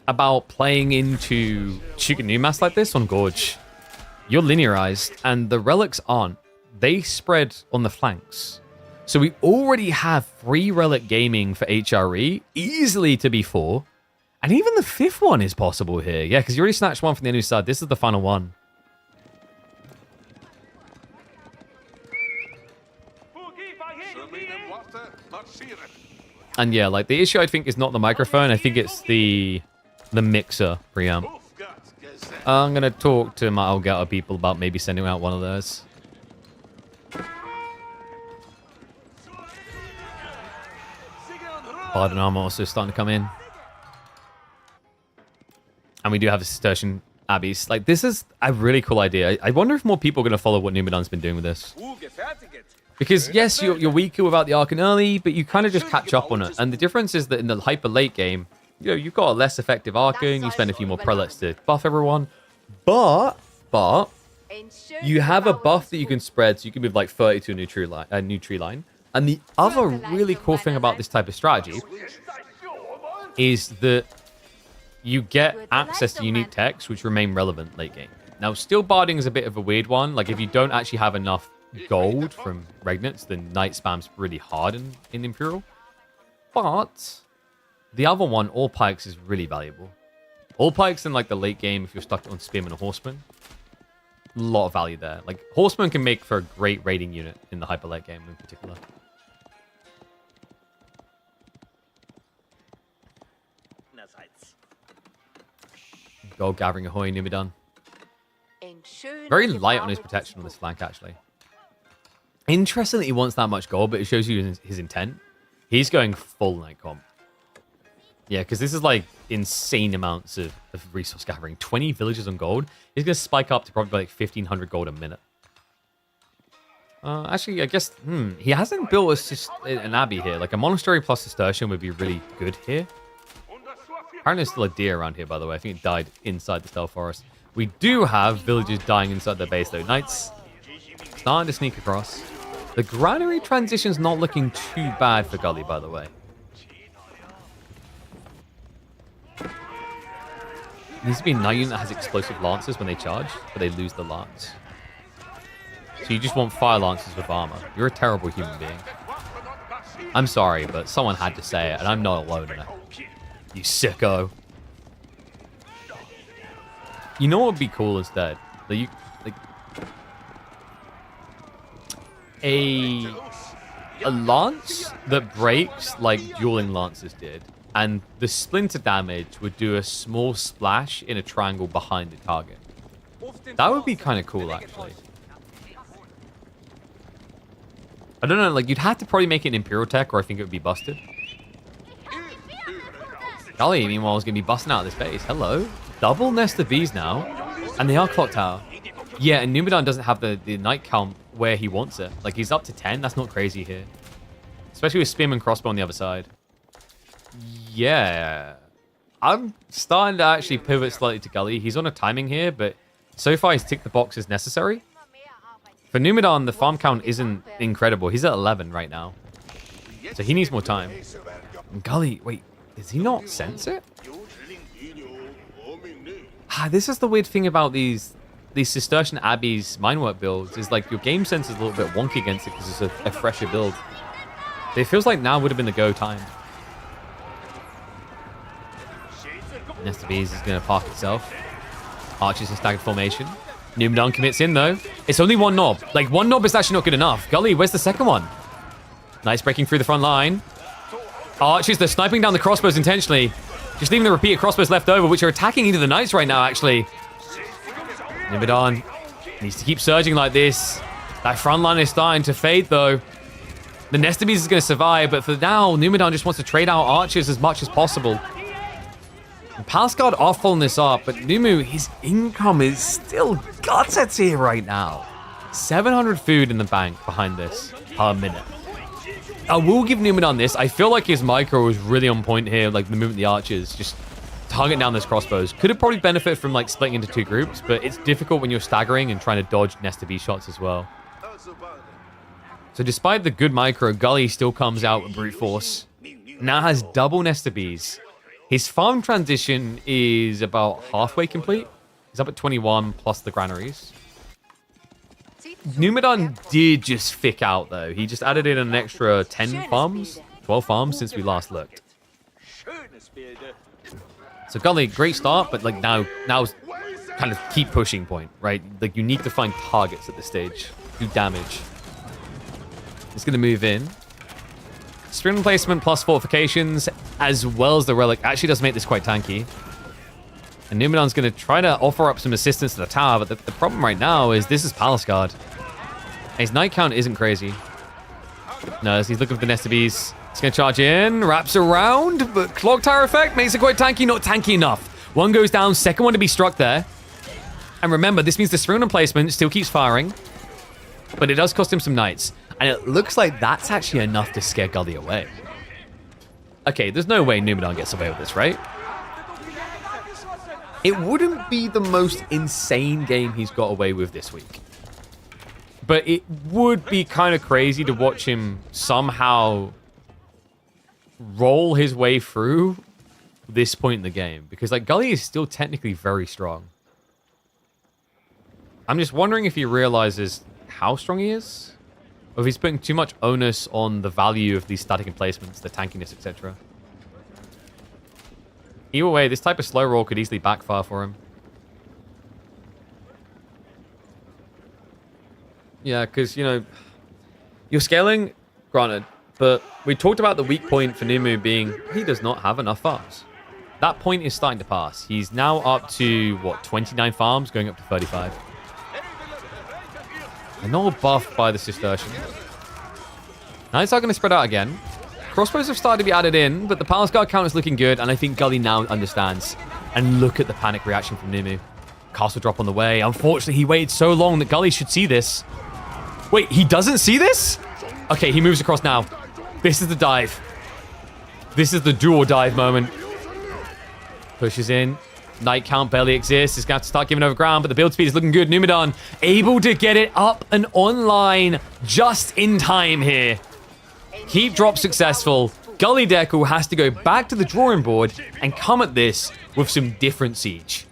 about playing into Chicken Numas like this on Gorge. You're linearized, and the relics aren't. They spread on the flanks. So we already have 3 relic gaming for HRE, easily to be 4. And even the 5th one is possible here. Yeah, because you already snatched one from the enemy side. This is the final one. And yeah, like, the issue I think is not the microphone. I think it's the mixer preamp. I'm going to talk to my Elgato people about maybe sending out one of those. Barded armor also starting to come in. And we do have the Cistercian Abbeys. Like, this is a really cool idea. I wonder if more people are going to follow what Numadon's been doing with this. Because, yes, you're weaker without the Archon early, but you kind of just catch up on it. And the difference is that in the hyper late game, you've got a less effective Archon, you spend a few more prelates to buff everyone. But you have a buff that you can spread, so you can move like 30 to a new tree line. And the other really cool thing about this type of strategy is that you get access to unique techs, which remain relevant late game. Now, steel barding is a bit of a weird one. Like, if you don't actually have enough gold from Regnants, then Night Spam's really hard in Imperial. But the other one, All Pikes, is really valuable. All Pikes in, like, the late game, if you're stuck on Spearman or Horseman, a lot of value there. Like, Horseman can make for a great raiding unit in the hyper late game in particular. Gold gathering ahoy, Numadon. Very light on his protection on this flank, actually. Interesting that he wants that much gold, but it shows you his intent. He's going full night comp. Yeah, because this is like insane amounts of resource gathering. 20 villages on gold. He's going to spike up to probably like 1,500 gold a minute. Actually, I guess, he hasn't built an abbey here. Like a monastery plus Cistercian would be really good here. Apparently there's still a deer around here, by the way. I think it died inside the Stealth Forest. We do have villagers dying inside their base, though. Knights starting to sneak across. The granary transition's not looking too bad for Gully, by the way. Needs to be a knight unit that has explosive lances when they charge, but they lose the lance. So you just want fire lances with armor. You're a terrible human being. I'm sorry, but someone had to say it, and I'm not alone in it. You sicko. You know what would be cool instead? A lance that breaks like dueling lances did, and the splinter damage would do a small splash in a triangle behind the target. That would be kind of cool, actually. I don't know, like, you'd have to probably make it an Imperial tech, or I think it would be busted. Golly, meanwhile, is going to be busting out of this base. Hello. Double nest of bees now. And they are clock tower. Yeah, and Numadon doesn't have the night count where he wants it. Like, he's up to 10. That's not crazy here. Especially with Spearman Crossbow on the other side. Yeah. I'm starting to actually pivot slightly to Gully. He's on a timing here, but so far he's ticked the boxes necessary. For Numadon, the farm count isn't incredible. He's at 11 right now. So he needs more time. And Gully, wait. Does he not sense it? This is the weird thing about these Cistercian Abbeys minework builds, is like your game sense is a little bit wonky against it because it's a fresher build. But it feels like now would have been the go time. Nest of Bees is going to park itself. Archers in staggered formation. Numadon commits in though. It's only one knob. Like, one knob is actually not good enough. Gully, where's the second one? Nice breaking through the front line. Archers, they're sniping down the crossbows intentionally. Just leaving the repeated crossbows left over, which are attacking into the knights right now, actually. Numadon needs to keep surging like this. That front line is starting to fade, though. The Nest of Bees is going to survive, but for now, Numadon just wants to trade out archers as much as possible. And Palace Guard are following this up, but Dumu, his income is still gutter tier right now. 700 food in the bank behind this per minute. I will give Numadon this. I feel like his micro was really on point here, like the movement of the archers, just target down those crossbows. Could have probably benefited from like splitting into two groups, but it's difficult when you're staggering and trying to dodge Nest of Bees shots as well. So despite the good micro, Gully still comes out with brute force. Now has double Nest of Bees. His farm transition is about halfway complete. He's up at 21 plus the granaries. Numadon did just fick out, though. He just added in an extra 10 farms, 12 farms since we last looked. So Gully, great start, but like now's kind of keep pushing point, right? Like you need to find targets at this stage, do damage. It's going to move in. String placement plus fortifications, as well as the relic, actually does make this quite tanky. And Numadon's going to try to offer up some assistance to the tower, but the problem right now is this is Palace Guard. His night count isn't crazy. No, he's looking for the Nest of Bees. He's going to charge in, wraps around, but Clock Tower effect makes it quite tanky, not tanky enough. One goes down, second one to be struck there. And remember, this means the Spring placement still keeps firing. But it does cost him some knights. And it looks like that's actually enough to scare Gully away. Okay, there's no way Numadon gets away with this, right? It wouldn't be the most insane game he's got away with this week. But it would be kind of crazy to watch him somehow roll his way through this point in the game. Because, like, Gully is still technically very strong. I'm just wondering if he realizes how strong he is. Or if he's putting too much onus on the value of these static emplacements, the tankiness, etc. Either way, this type of slow roll could easily backfire for him. Yeah, because, you know, you're scaling, granted, but we talked about the weak point for Dumu being he does not have enough farms. That point is starting to pass. He's now up to, what, 29 farms, going up to 35. And all buffed by the Cistercian. Knights are going to spread out again. Crossbows have started to be added in, but the Palace Guard count is looking good, and I think Gully now understands. And look at the panic reaction from Dumu. Castle drop on the way. Unfortunately, he waited so long that Gully should see this. Wait, he doesn't see this? Okay, he moves across now. This is the dive. This is the dual dive moment. Pushes in. Knight count barely exists. He's going to have to start giving over ground, but the build speed is looking good. Numadon able to get it up and online just in time here. Keep drop successful. Gully Deckle has to go back to the drawing board and come at this with some different siege.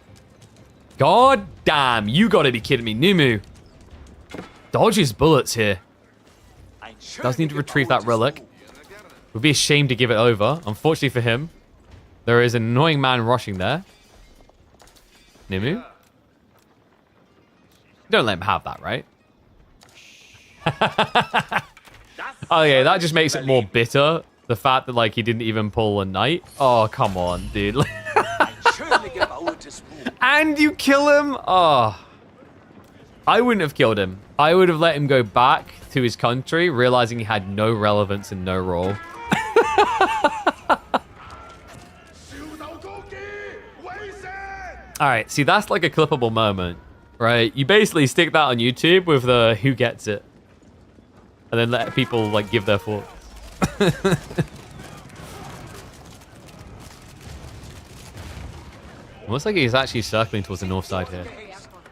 God damn, you gotta be kidding me. Dumu dodges bullets here. Does need to retrieve that relic. Would be a shame to give it over. Unfortunately for him, there is an annoying man rushing there. Dumu? Don't let him have that, right? Oh yeah, that just makes it more bitter. The fact that, like, he didn't even pull a knight. Oh, come on, dude. And you kill him? Oh. I wouldn't have killed him. I would have let him go back to his country, realizing he had no relevance and no role. Alright, see, that's like a clippable moment, right? You basically stick that on YouTube with the who gets it. And then let people, like, give their thoughts. Looks like he's actually circling towards the north side here.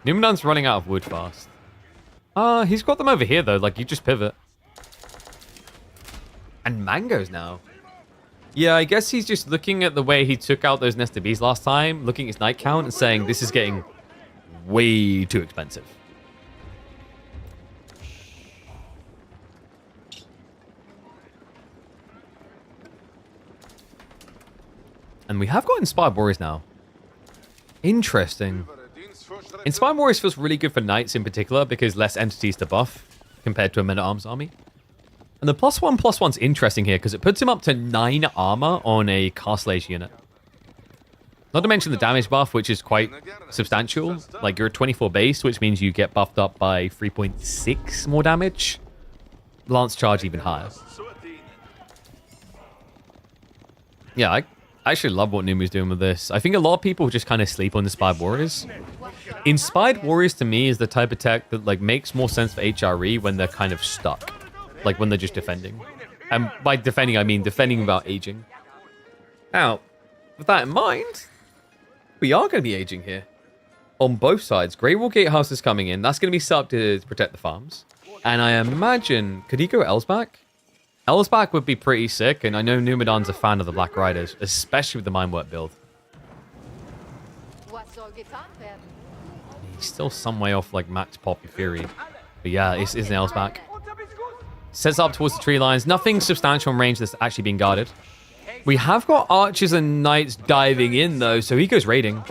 Numadon's running out of wood fast. He's got them over here, though. Like, you just pivot. And mangoes now. Yeah, I guess he's just looking at the way he took out those Nest of Bees last time, looking at his night count and saying, this is getting way too expensive. And we have got Inspired Warriors now. Interesting. Inspired Warriors feels really good for Knights in particular because less entities to buff compared to a Men-at-Arms army. And the +1/+1's interesting here because it puts him up to 9 armor on a Castle Age unit. Not to mention the damage buff, which is quite substantial. Like, you're at 24 base, which means you get buffed up by 3.6 more damage. Lance charge even higher. Yeah, I actually love what Numu's doing with this. I think a lot of people just kind of sleep on Inspired Warriors. Inspired Warriors to me is the type of tech that, like, makes more sense for HRE when they're kind of stuck. Like when they're just defending. And by defending, I mean defending without aging. Now, with that in mind, we are going to be aging here. On both sides. Grey Wall Gatehouse is coming in. That's going to be set up to protect the farms. And I imagine, could he go Elsbach? Elsbach would be pretty sick, and I know Numadon's a fan of the Black Riders, especially with the Mindwork build. He's still some way off, like, max Poppy Fury. But yeah, it's an Elsbach. Sets up towards the tree lines. Nothing substantial in range that's actually being guarded. We have got archers and knights diving in, though, so he goes raiding.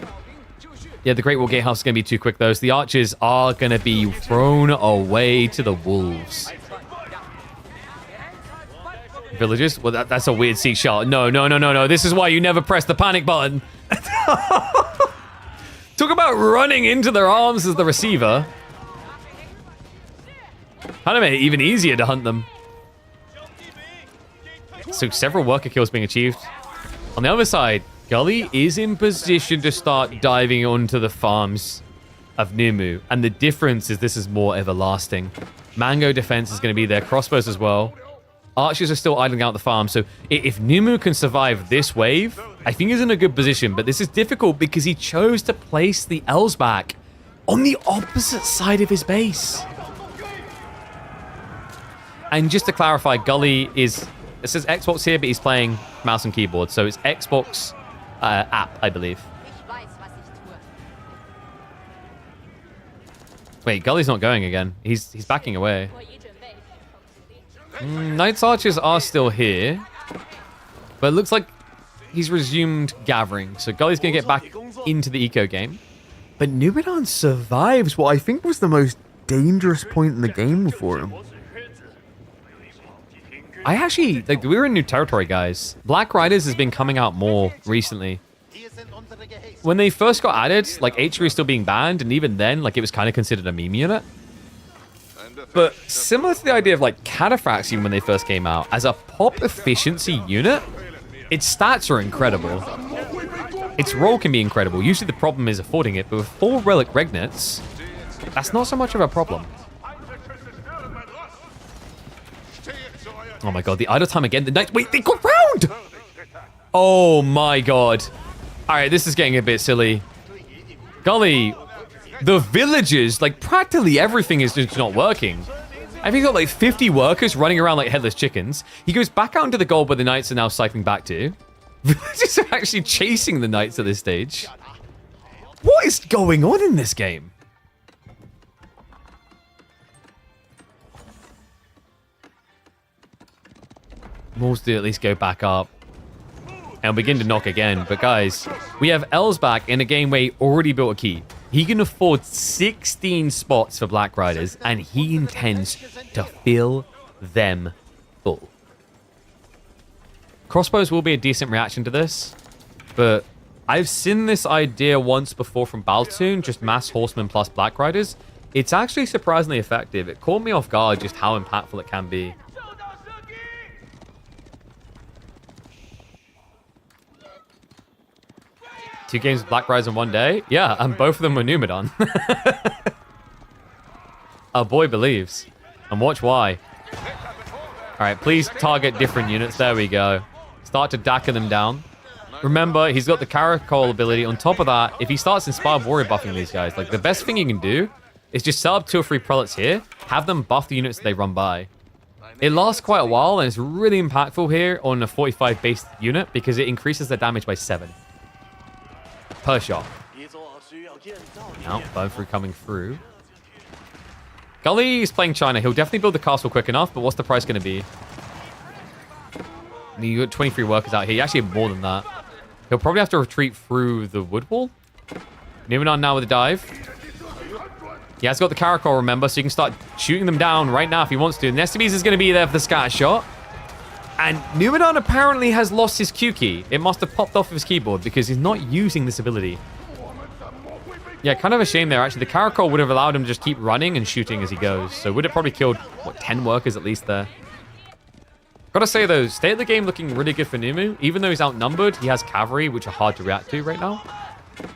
Yeah, the Great Wall Gatehouse is going to be too quick, though. So the archers are going to be thrown away to the wolves. Villagers? Well, that's a weird seat shot. No. This is why you never press the panic button. Talk about running into their arms as the receiver. Kind of made it even easier to hunt them. So several worker kills being achieved. On the other side, Gully is in position to start diving onto the farms of Numu. And the difference is this is more everlasting. Mango defense is going to be there. Crossbows as well. Archers are still idling out the farm. So if Numu can survive this wave, I think he's in a good position. But this is difficult because he chose to place the Elsbach on the opposite side of his base. And just to clarify, Gully is... It says Xbox here, but he's playing mouse and keyboard. So it's Xbox app, I believe. Wait, Gully's not going again. He's backing away. Knights Archers are still here. But it looks like he's resumed gathering. So Gully's going to get back into the eco game. But Numadon survives what I think was the most dangerous point in the game for him. I actually, like, we were in new territory, guys. Black Riders has been coming out more recently. When they first got added, like, H was still being banned, and even then, like, it was kind of considered a meme unit. But similar to the idea of, like, Cataphracts when they first came out, as a pop efficiency unit, its stats are incredible. Its role can be incredible. Usually the problem is affording it, but with 4 Relic Regnets, that's not so much of a problem. Oh my god, the idle time again. The Knights... Wait, they got round! Oh my god. Alright, this is getting a bit silly. Golly, the villagers, like, practically everything is just not working. I think he's got, like, 50 workers running around like headless chickens. He goes back out into the gold where the Knights are now cycling back to. Villagers are actually chasing the Knights at this stage. What is going on in this game? Wolves do at least go back up and begin to knock again. But guys, we have Elsbach in a game where he already built a key. He can afford 16 spots for Black Riders, and he intends to fill them full. Crossbows will be a decent reaction to this, but I've seen this idea once before from Baltoon, just mass horsemen plus Black Riders. It's actually surprisingly effective. It caught me off guard just how impactful it can be. Two games of Black Riders in one day? Yeah, and both of them were Numadon. Our boy believes. And watch why. Alright, please target different units. There we go. Start to dacker them down. Remember, he's got the Caracol ability. On top of that, if he starts Inspired Warrior buffing these guys, like, the best thing you can do is just set up 2 or 3 prelates here, have them buff the units that they run by. It lasts quite a while, and it's really impactful here on a 45 base unit because it increases their damage by 7. Per shot. Now, burn through coming through. Gully is playing China. He'll definitely build the castle quick enough, but what's the price going to be? You got 23 workers out here. You actually have more than that. He'll probably have to retreat through the wood wall. Numadon now with a dive. He has got the Caracol, remember, so you can start shooting them down right now if he wants to. Nestibes is going to be there for the scatter shot. And Numadon apparently has lost his Q key. It must have popped off of his keyboard because he's not using this ability. Yeah, kind of a shame there. Actually, the Caracol would have allowed him to just keep running and shooting as he goes. So would have probably killed, what, 10 workers at least there. Gotta say, though, state of the game looking really good for Numu. Even though he's outnumbered, he has cavalry, which are hard to react to right now.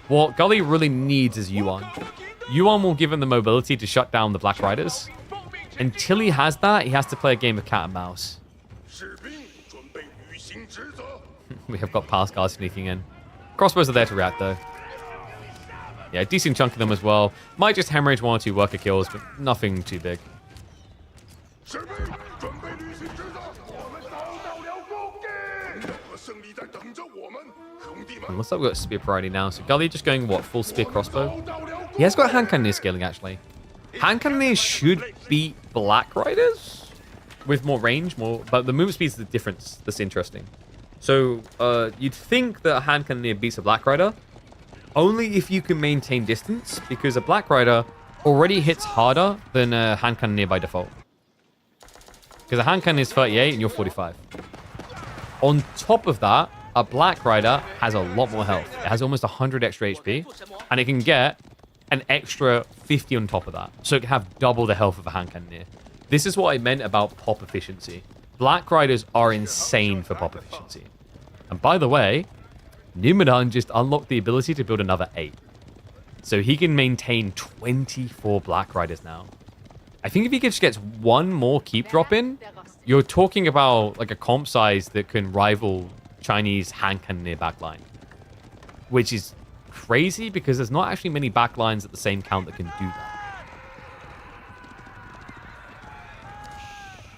What Gully really needs is Yuan. Yuan will give him the mobility to shut down the Black Riders. Until he has that, he has to play a game of cat and mouse. We have got past guards sneaking in. Crossbows are there to react, though. Yeah, decent chunk of them as well. Might just hemorrhage 1 or 2 worker kills, but nothing too big. And looks like we've got spear priority now. So Gully just going, what, full spear crossbow? He has got hand cannoneer scaling, actually. Hand cannoneer should beat Black Riders with more range, but the movement speed is the difference that's interesting. So you'd think that a hand cannoneer beats a Black Rider only if you can maintain distance, because a Black Rider already hits harder than a hand cannoneer by default. Because a hand cannoneer is 38 and you're 45. On top of that, a Black Rider has a lot more health. It has almost 100 extra HP, and it can get an extra 50 on top of that. So it can have double the health of a hand cannoneer. This is what I meant about pop efficiency. Black Riders are insane for pop efficiency. And by the way, Numadon just unlocked the ability to build another 8. So he can maintain 24 Black Riders now. I think if he just gets one more keep drop in, you're talking about like a comp size that can rival Chinese hand cannoneer backline. Which is crazy because there's not actually many backlines at the same count that can do that.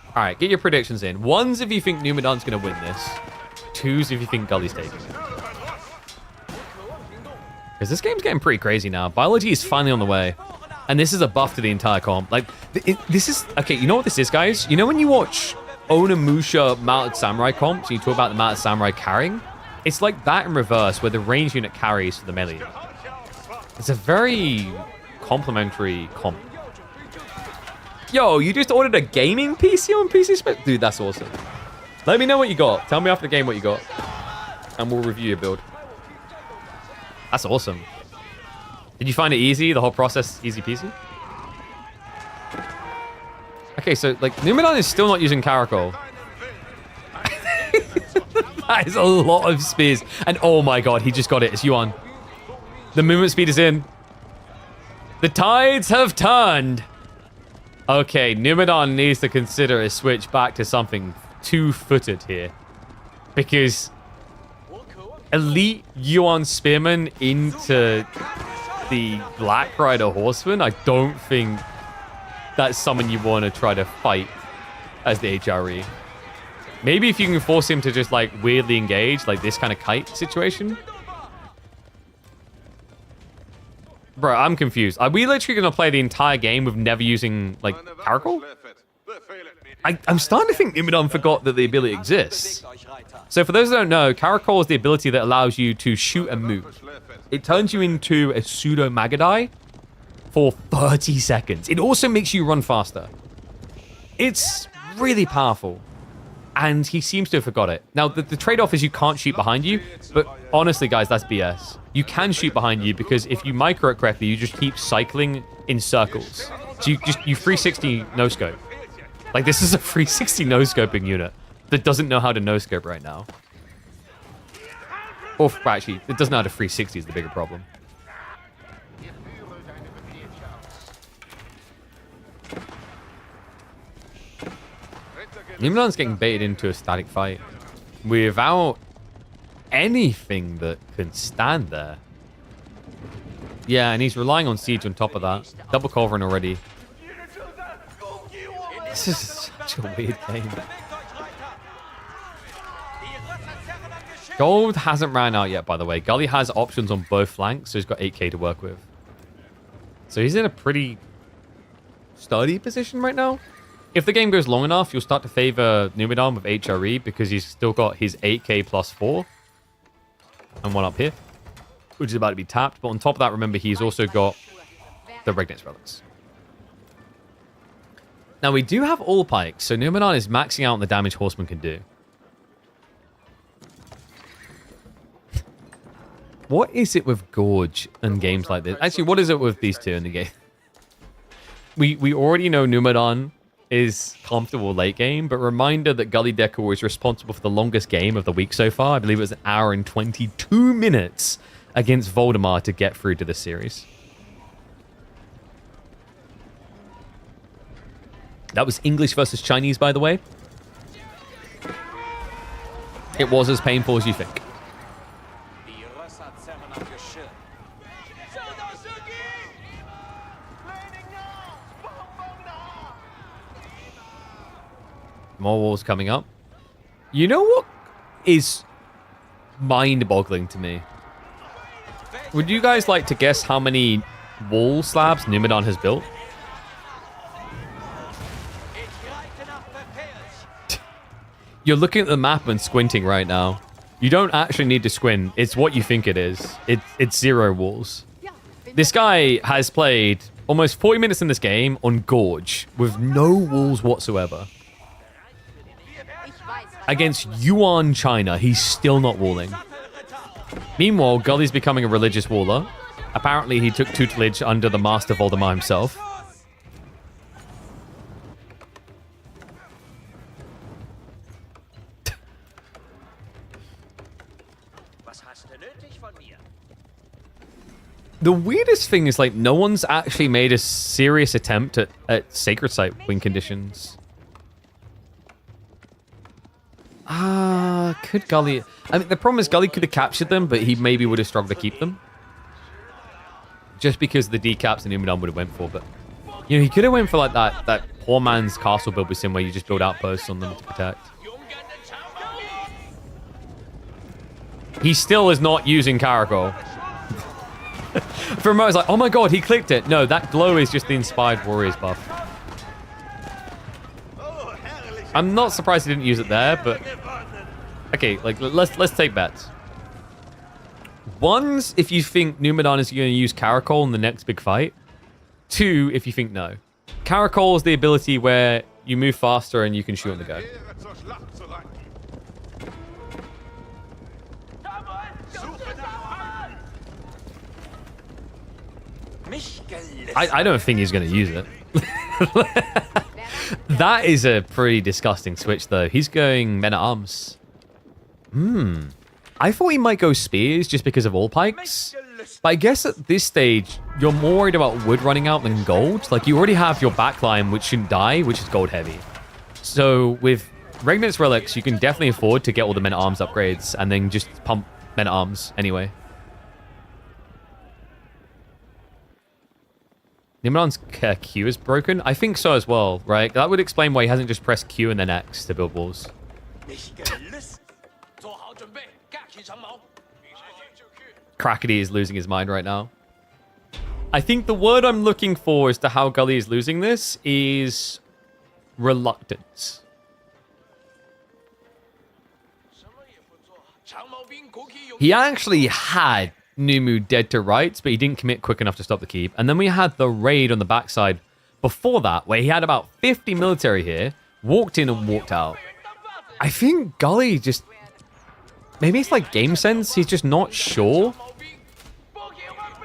Alright, get your predictions in. Ones if you think Numadon's going to win this. Twos if you think Gully's taking it. Because this game's getting pretty crazy now. Biology is finally on the way. And this is a buff to the entire comp. Like, this is... Okay, you know what this is, guys? You know when you watch Onimusha Mounted Samurai comps, and you talk about the Mounted Samurai carrying? It's like that in reverse, where the range unit carries for the melee. It's a very complementary comp. Yo, you just ordered a gaming PC on PC Spec? Dude, that's awesome. Let me know what you got. Tell me after the game what you got. And we'll review your build. That's awesome. Did you find it easy? The whole process easy peasy? Okay, so like Numadon is still not using Caracol. That is a lot of spears. And oh my god, he just got it. It's Yuan. The movement speed is in. The tides have turned. Okay, Numadon needs to consider a switch back to something two-footed here. Because Elite Yuan Spearman into the Black Rider Horseman, I don't think that's someone you want to try to fight as the HRE. Maybe if you can force him to just like weirdly engage, like this kind of kite situation. Bro, I'm confused. Are we literally going to play the entire game with never using like Caracol? I'm starting to think Numadon forgot that the ability exists. So for those that don't know, Caracol is the ability that allows you to shoot and move. It turns you into a pseudo Magadai for 30 seconds. It also makes you run faster. It's really powerful. And he seems to have forgot it. Now, the trade-off is you can't shoot behind you. But honestly, guys, that's BS. You can shoot behind you because if you micro it correctly, you just keep cycling in circles. So you 360 no-scope. Like, this is a 360 no-scoping unit that doesn't know how to no-scope right now. Or, actually, it doesn't know how to 360 is the bigger problem. Numadon's getting baited into a static fight without anything that can stand there. Yeah, and he's relying on siege on top of that. Double covering already. This is such a weird game. Gold hasn't ran out yet, by the way. Gully has options on both flanks, so he's got 8k to work with. So he's in a pretty sturdy position right now. If the game goes long enough, you'll start to favor Numadon with HRE because he's still got his 8k plus 4. And one up here, which is about to be tapped. But on top of that, remember, he's also got the Regnit's Relics. Now, we do have all pikes, so Numadon is maxing out on the damage Horseman can do. What is it with Gorge and games like this? Actually, what is it with these two in the game? We already know Numadon is comfortable late game, but reminder that Gully Decker was responsible for the longest game of the week so far. I believe it was 1 hour and 22 minutes against Voldemar to get through to this series. That was English versus Chinese, by the way. It was as painful as you think. More walls coming up. You know what is mind-boggling to me? Would you guys like to guess how many wall slabs Numadon has built? You're looking at the map and squinting right now. You don't actually need to squint. It's what you think it is. It's 0 walls. This guy has played almost 40 minutes in this game on Gorge with no walls whatsoever. Against Yuan China, he's still not walling. Meanwhile, Gully's becoming a religious waller. Apparently, he took tutelage under the Master Voldemar himself. The weirdest thing is, like, no one's actually made a serious attempt at Sacred Site win conditions. Could Gully... I mean, the problem is Gully could have captured them, but he maybe would have struggled to keep them. Just because the decaps and Numadon would have went for, but... You know, he could have went for, like, that poor man's castle build with Sim where you just build outposts on them to protect. He still is not using Caracol. For a moment, I was like, oh my god, he clicked it. No, that glow is just the Inspired Warriors buff. I'm not surprised he didn't use it there, but... Okay, like, let's take bets. One's if you think Numadon is going to use Caracol in the next big fight. Two, if you think no. Caracol is the ability where you move faster and you can shoot on the go. I don't think he's going to use it. That is a pretty disgusting switch, though. He's going Men-at-Arms. I thought he might go Spears just because of all pikes. But I guess at this stage, you're more worried about wood running out than gold. Like, you already have your backline, which shouldn't die, which is gold heavy. So with Regnant's Relics, you can definitely afford to get all the Men-at-Arms upgrades and then just pump Men-at-Arms anyway. Numadon's Q is broken? I think so as well, right? That would explain why he hasn't just pressed Q and then X to build walls. Crackety is losing his mind right now. I think the word I'm looking for as to how Gully is losing this is reluctance. He actually had Numu dead to rights, but he didn't commit quick enough to stop the keep. And then we had the raid on the backside before that, where he had about 50 military here, walked in and walked out. I think Gully just... Maybe it's like game sense. He's just not sure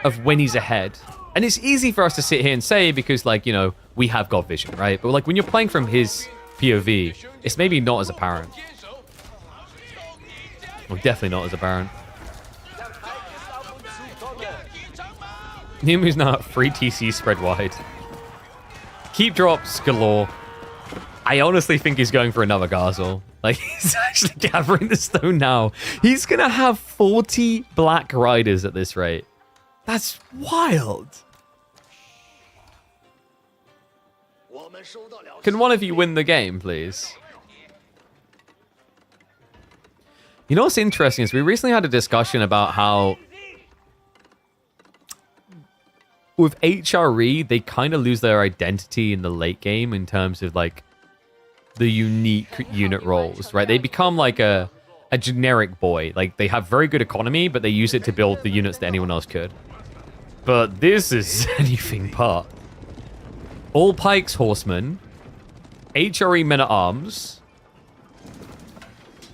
of when he's ahead. And it's easy for us to sit here and say because, like, you know, we have God vision, right? But, like, when you're playing from his POV, it's maybe not as apparent. Well, definitely not as apparent. Numu's now at 3 TC spread wide. Keep drops galore. I honestly think he's going for another Garzel. Like, he's actually gathering the stone now. He's going to have 40 Black Riders at this rate. That's wild. Can one of you win the game, please? You know what's interesting is we recently had a discussion about how with HRE, they kind of lose their identity in the late game in terms of, like, the unique unit roles, right? They become like a generic boy. Like, they have very good economy, but they use it to build the units that anyone else could. But this is anything but. All pikes, horsemen, HRE Men-at-Arms,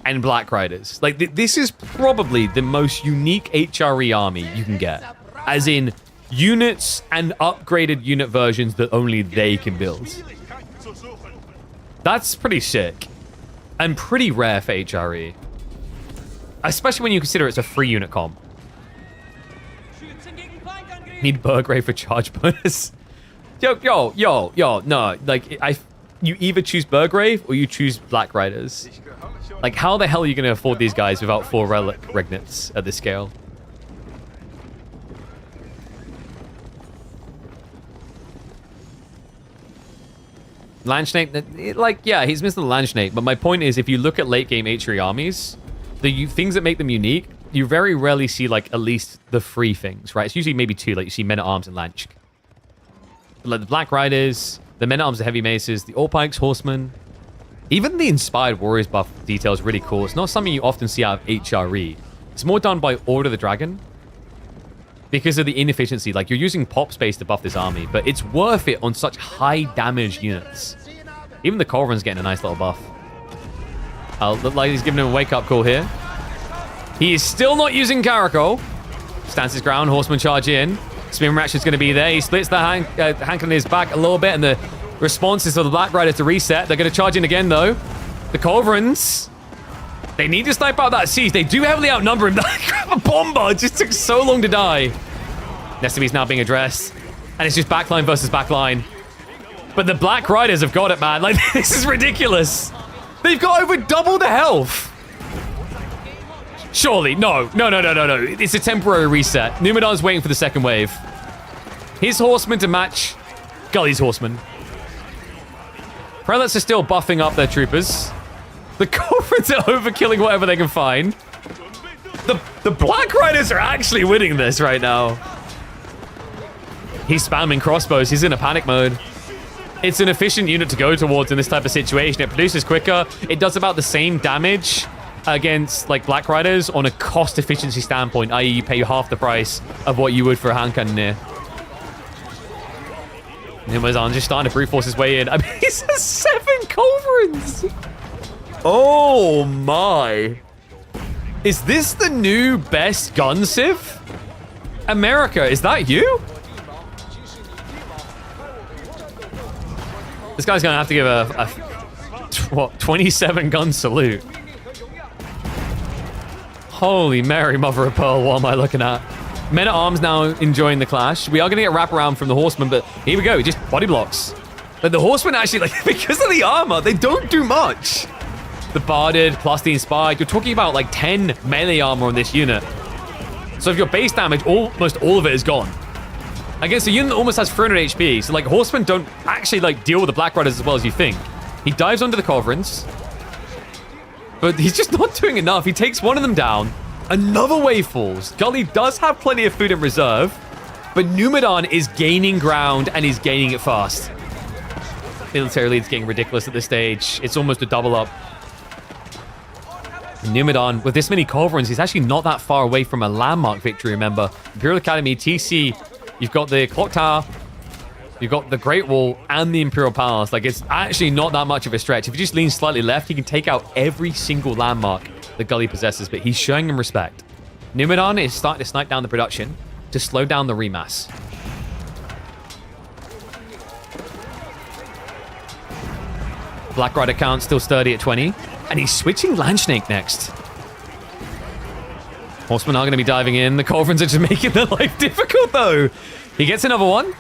and Black Riders. Like, this is probably the most unique HRE army you can get. As in, units and upgraded unit versions that only they can build. That's pretty sick. And pretty rare for HRE. Especially when you consider it's a free unit comp. Need Burgrave for charge bonus. Yo, no. Like, you either choose Burgrave or you choose Black Riders. Like, how the hell are you going to afford these guys without 4 Relic Regnants at this scale? Landsnake, like, yeah, he's missing the Landsnake, but my point is, if you look at late game HRE armies, the things that make them unique, you very rarely see, like, at least the 3 things, right? It's usually maybe 2, like you see Men-at-Arms and Lanch. Like the Black Riders, the Men-at-Arms, the Heavy Maces, the All Pikes, Horsemen. Even the Inspired Warriors buff detail is really cool. It's not something you often see out of HRE. It's more done by Order of the Dragon. Because of the inefficiency, like, you're using pop space to buff this army, but it's worth it on such high damage units. Even the Culveron's getting a nice little buff. Look like he's giving him a wake-up call here. He is still not using Caracol. Stands his ground, Horseman charge in. Spearman Ratchet's going to be there. He splits the Hank on his back a little bit, and the response is for the Black Rider to reset. They're going to charge in again, though. The Culverons They need to snipe out that siege. They do heavily outnumber him. A bomber. It just took so long to die. Nesumi's now being addressed. And it's just backline versus backline. But the Black Riders have got it, man. Like, this is ridiculous. They've got over double the health. Surely. No. It's a temporary reset. Numadon's waiting for the second wave. His horsemen to match Gully's horsemen. Prelates are still buffing up their troopers. The Corporate are overkilling whatever they can find. The Black Riders are actually winning this right now. He's spamming crossbows. He's in a panic mode. It's an efficient unit to go towards in this type of situation. It produces quicker. It does about the same damage against like Black Riders on a cost efficiency standpoint, i.e. you pay half the price of what you would for a hand cannoneer. Numadon just starting to brute force his way in. I mean, he's has 7 culverins. Oh my. Is this the new best gun civ? America, is that you? This guy's gonna have to give a 27 gun salute. Holy Mary, mother of pearl, what am I looking at? Men at arms now enjoying the clash. We are gonna get wraparound from the horsemen, but here we go, just body blocks. But the horsemen actually, like, because of the armor, they don't do much. The barded plus the inspired, you're talking about like 10 melee armor on this unit. So if your base damage, almost all of it is gone. Against a unit that almost has 300 HP, so like horsemen don't actually like deal with the Black Riders as well as you think. He dives onto the culverins, but he's just not doing enough. He takes one of them down. Another wave falls. Gully does have plenty of food in reserve, but Numadon is gaining ground and he's gaining it fast. Military lead's getting ridiculous at this stage. It's almost a double up. Numadon, with this many culverins, he's actually not that far away from a landmark victory, remember. Imperial Academy, TC, you've got the Clock Tower, you've got the Great Wall, and the Imperial Palace. Like, it's actually not that much of a stretch. If you just lean slightly left, he can take out every single landmark that Gully possesses, but he's showing him respect. Numadon is starting to snipe down the production to slow down the remass. Black Rider count still sturdy at 20. And he's switching Landsnake next. Horsemen are going to be diving in. The culverins are just making their life difficult, though. He gets another one.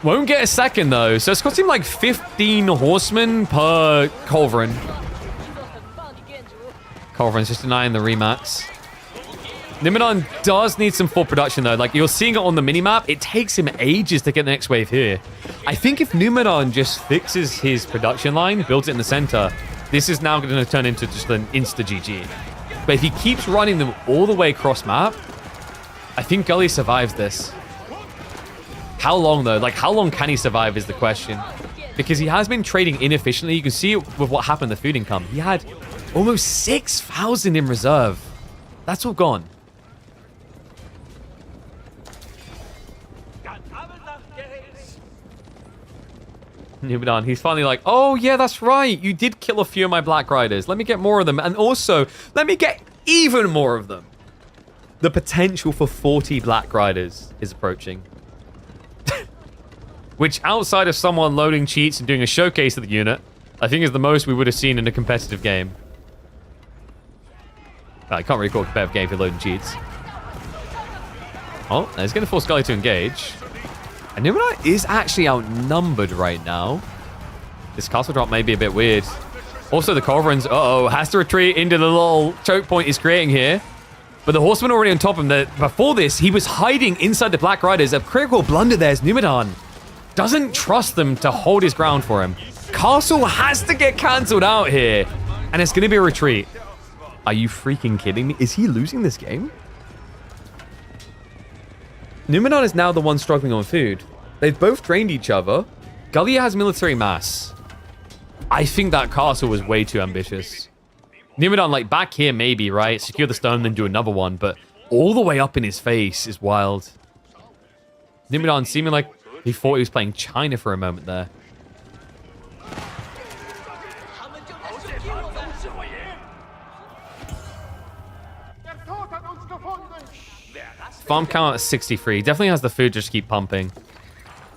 Won't get a second, though. So it's costing like 15 horsemen per culverin. Culverin's just denying the remax. Numadon does need some full production, though. Like, you're seeing it on the minimap. It takes him ages to get the next wave here. I think if Numadon just fixes his production line, builds it in the center, this is now going to turn into just an insta-GG. But if he keeps running them all the way across map, I think Gully survives this. How long, though? Like, how long can he survive is the question. Because he has been trading inefficiently. You can see it with what happened to food income. He had almost 6,000 in reserve. That's all gone. Numadon, he's finally like, oh yeah, that's right. You did kill a few of my Black Riders. Let me get more of them. And also, let me get even more of them. The potential for 40 Black Riders is approaching. Which, outside of someone loading cheats and doing a showcase of the unit, I think is the most we would have seen in a competitive game. I can't really call it a competitive game if you're loading cheats. Oh, he's going to force Gully to engage. And Numadon is actually outnumbered right now. This castle drop may be a bit weird. Also, the culverins, has to retreat into the little choke point he's creating here. But the horseman already on top of him. Before this, he was hiding inside the Black Riders. A critical blunder there as Numadon doesn't trust them to hold his ground for him. Castle has to get cancelled out here. And it's going to be a retreat. Are you freaking kidding me? Is he losing this game? Numadon is now the one struggling on food. They've both drained each other. Gully has military mass. I think that castle was way too ambitious. Numadon, like, back here maybe, right? Secure the stone, then do another one. But all the way up in his face is wild. Numadon seeming like he thought he was playing China for a moment there. Farm count at 63. Definitely has the food, just keep pumping.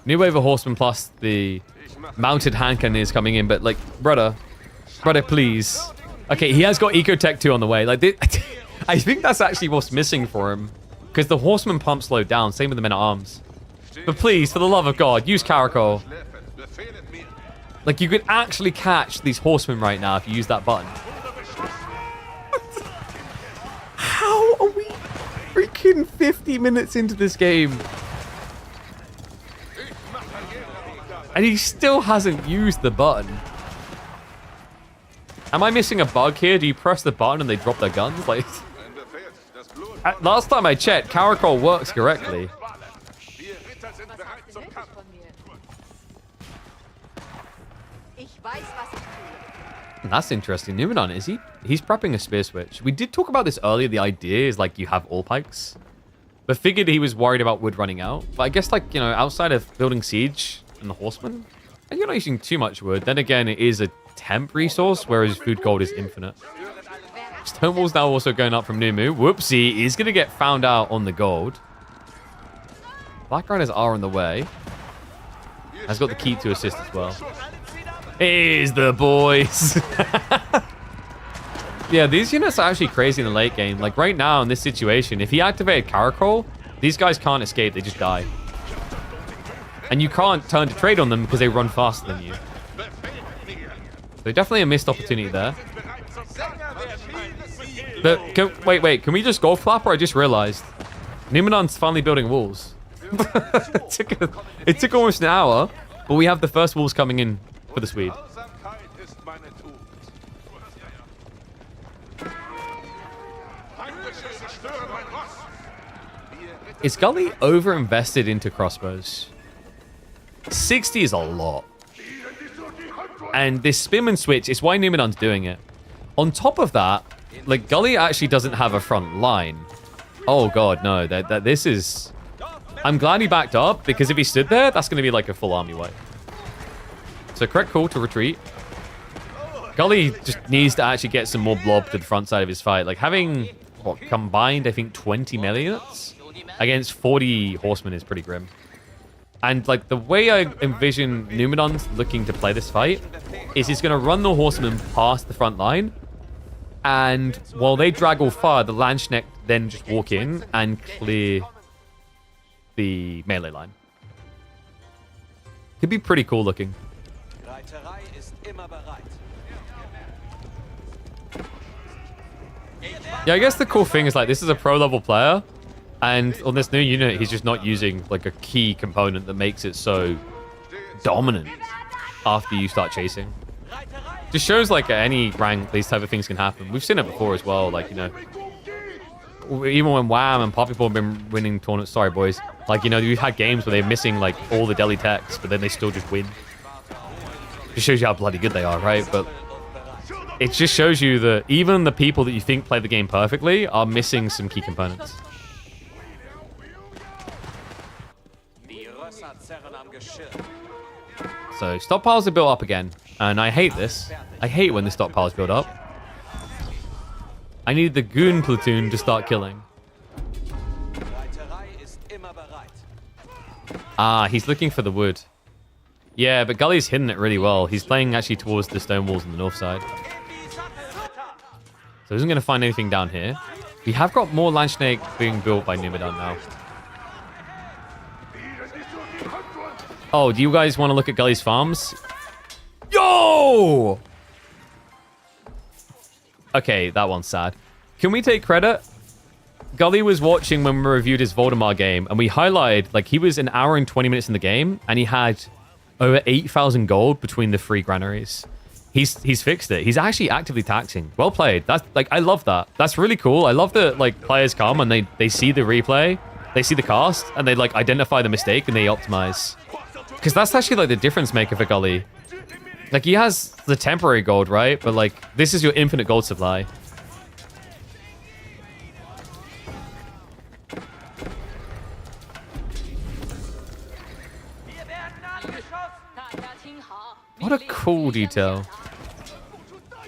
New wave of horsemen plus the mounted hand cannon is coming in, but like, brother, please. Okay, he has got Ecotech 2 on the way. Like, I think that's actually what's missing for him. Because the horseman pump slowed down. Same with the men-at-arms. But please, for the love of God, use Caracol. Like, you could actually catch these horsemen right now if you use that button. How are we freaking 50 minutes into this game? And he still hasn't used the button. Am I missing a bug here? Do you press the button and they drop their guns? Like, last time I checked, Caracol works correctly. That's interesting. Numadon, is he? He's prepping a spear switch. We did talk about this earlier. The idea is like you have all pikes. But figured he was worried about wood running out. But I guess like, you know, outside of building siege and the horsemen, and you're not using too much wood. Then again, it is a temp resource, whereas food gold is infinite. Stonewall's now also going up from Dumu. Whoopsie, he's going to get found out on the gold. Black Riders are on the way. Has got the key to assist as well. Here's the boys. Yeah, these units are actually crazy in the late game. Like right now in this situation, if he activated Caracol, these guys can't escape. They just die. And you can't turn to trade on them because they run faster than you. So definitely a missed opportunity there. But wait, can we just golf clap? Or I just realized Numadon's finally building walls. It took almost an hour, but we have the first walls coming in for the Swede. Is Gully over-invested into crossbows? 60 is a lot. And this spin and switch is why Numadon's doing it. On top of that, like, Gully actually doesn't have a front line. Oh, God, no. This is... I'm glad he backed up, because if he stood there, that's going to be like a full army wipe. So correct call to retreat. Gully just needs to actually get some more blob to the front side of his fight. Like, having, what, combined, I think, 20 melee units against 40 horsemen is pretty grim. And, like, the way I envision Numadon's looking to play this fight is he's going to run the horsemen past the front line. And while they drag all far, the Landsknecht then just walk in and clear the melee line. Could be pretty cool looking. Yeah, I guess the cool thing is, like, this is a pro-level player. And on this new unit, he's just not using, like, a key component that makes it so dominant after you start chasing. Just shows, like, at any rank, these type of things can happen. We've seen it before as well, like, you know. Even when Wham and Poppy have been winning tournaments, sorry, boys. Like, you know, we've had games where they're missing, like, all the deli techs, but then they still just win. Just shows you how bloody good they are, right? But it just shows you that even the people that you think play the game perfectly are missing some key components. So stockpiles are built up again, and I hate this. I hate when the stockpiles build up. I need the goon platoon to start killing. Ah, he's looking for the wood. Yeah, but Gully's hidden it really well. He's playing actually towards the stone walls on the north side. So he isn't going to find anything down here. We have got more Landsknecht being built by Numadon now. Oh, do you guys want to look at Gully's farms? Yo! Okay, that one's sad. Can we take credit? Gully was watching when we reviewed his Voldemar game, and we highlighted, like, he was an hour and 20 minutes in the game, and he had over 8,000 gold between the 3 granaries. He's fixed it. He's actually actively taxing. Well played. That's, like, I love that. That's really cool. I love that, like, players come and they see the replay, they see the cast, and they, like, identify the mistake and they optimize. Because that's actually, like, the difference maker for Gully. Like, he has the temporary gold, right? But, like, this is your infinite gold supply. What a cool detail.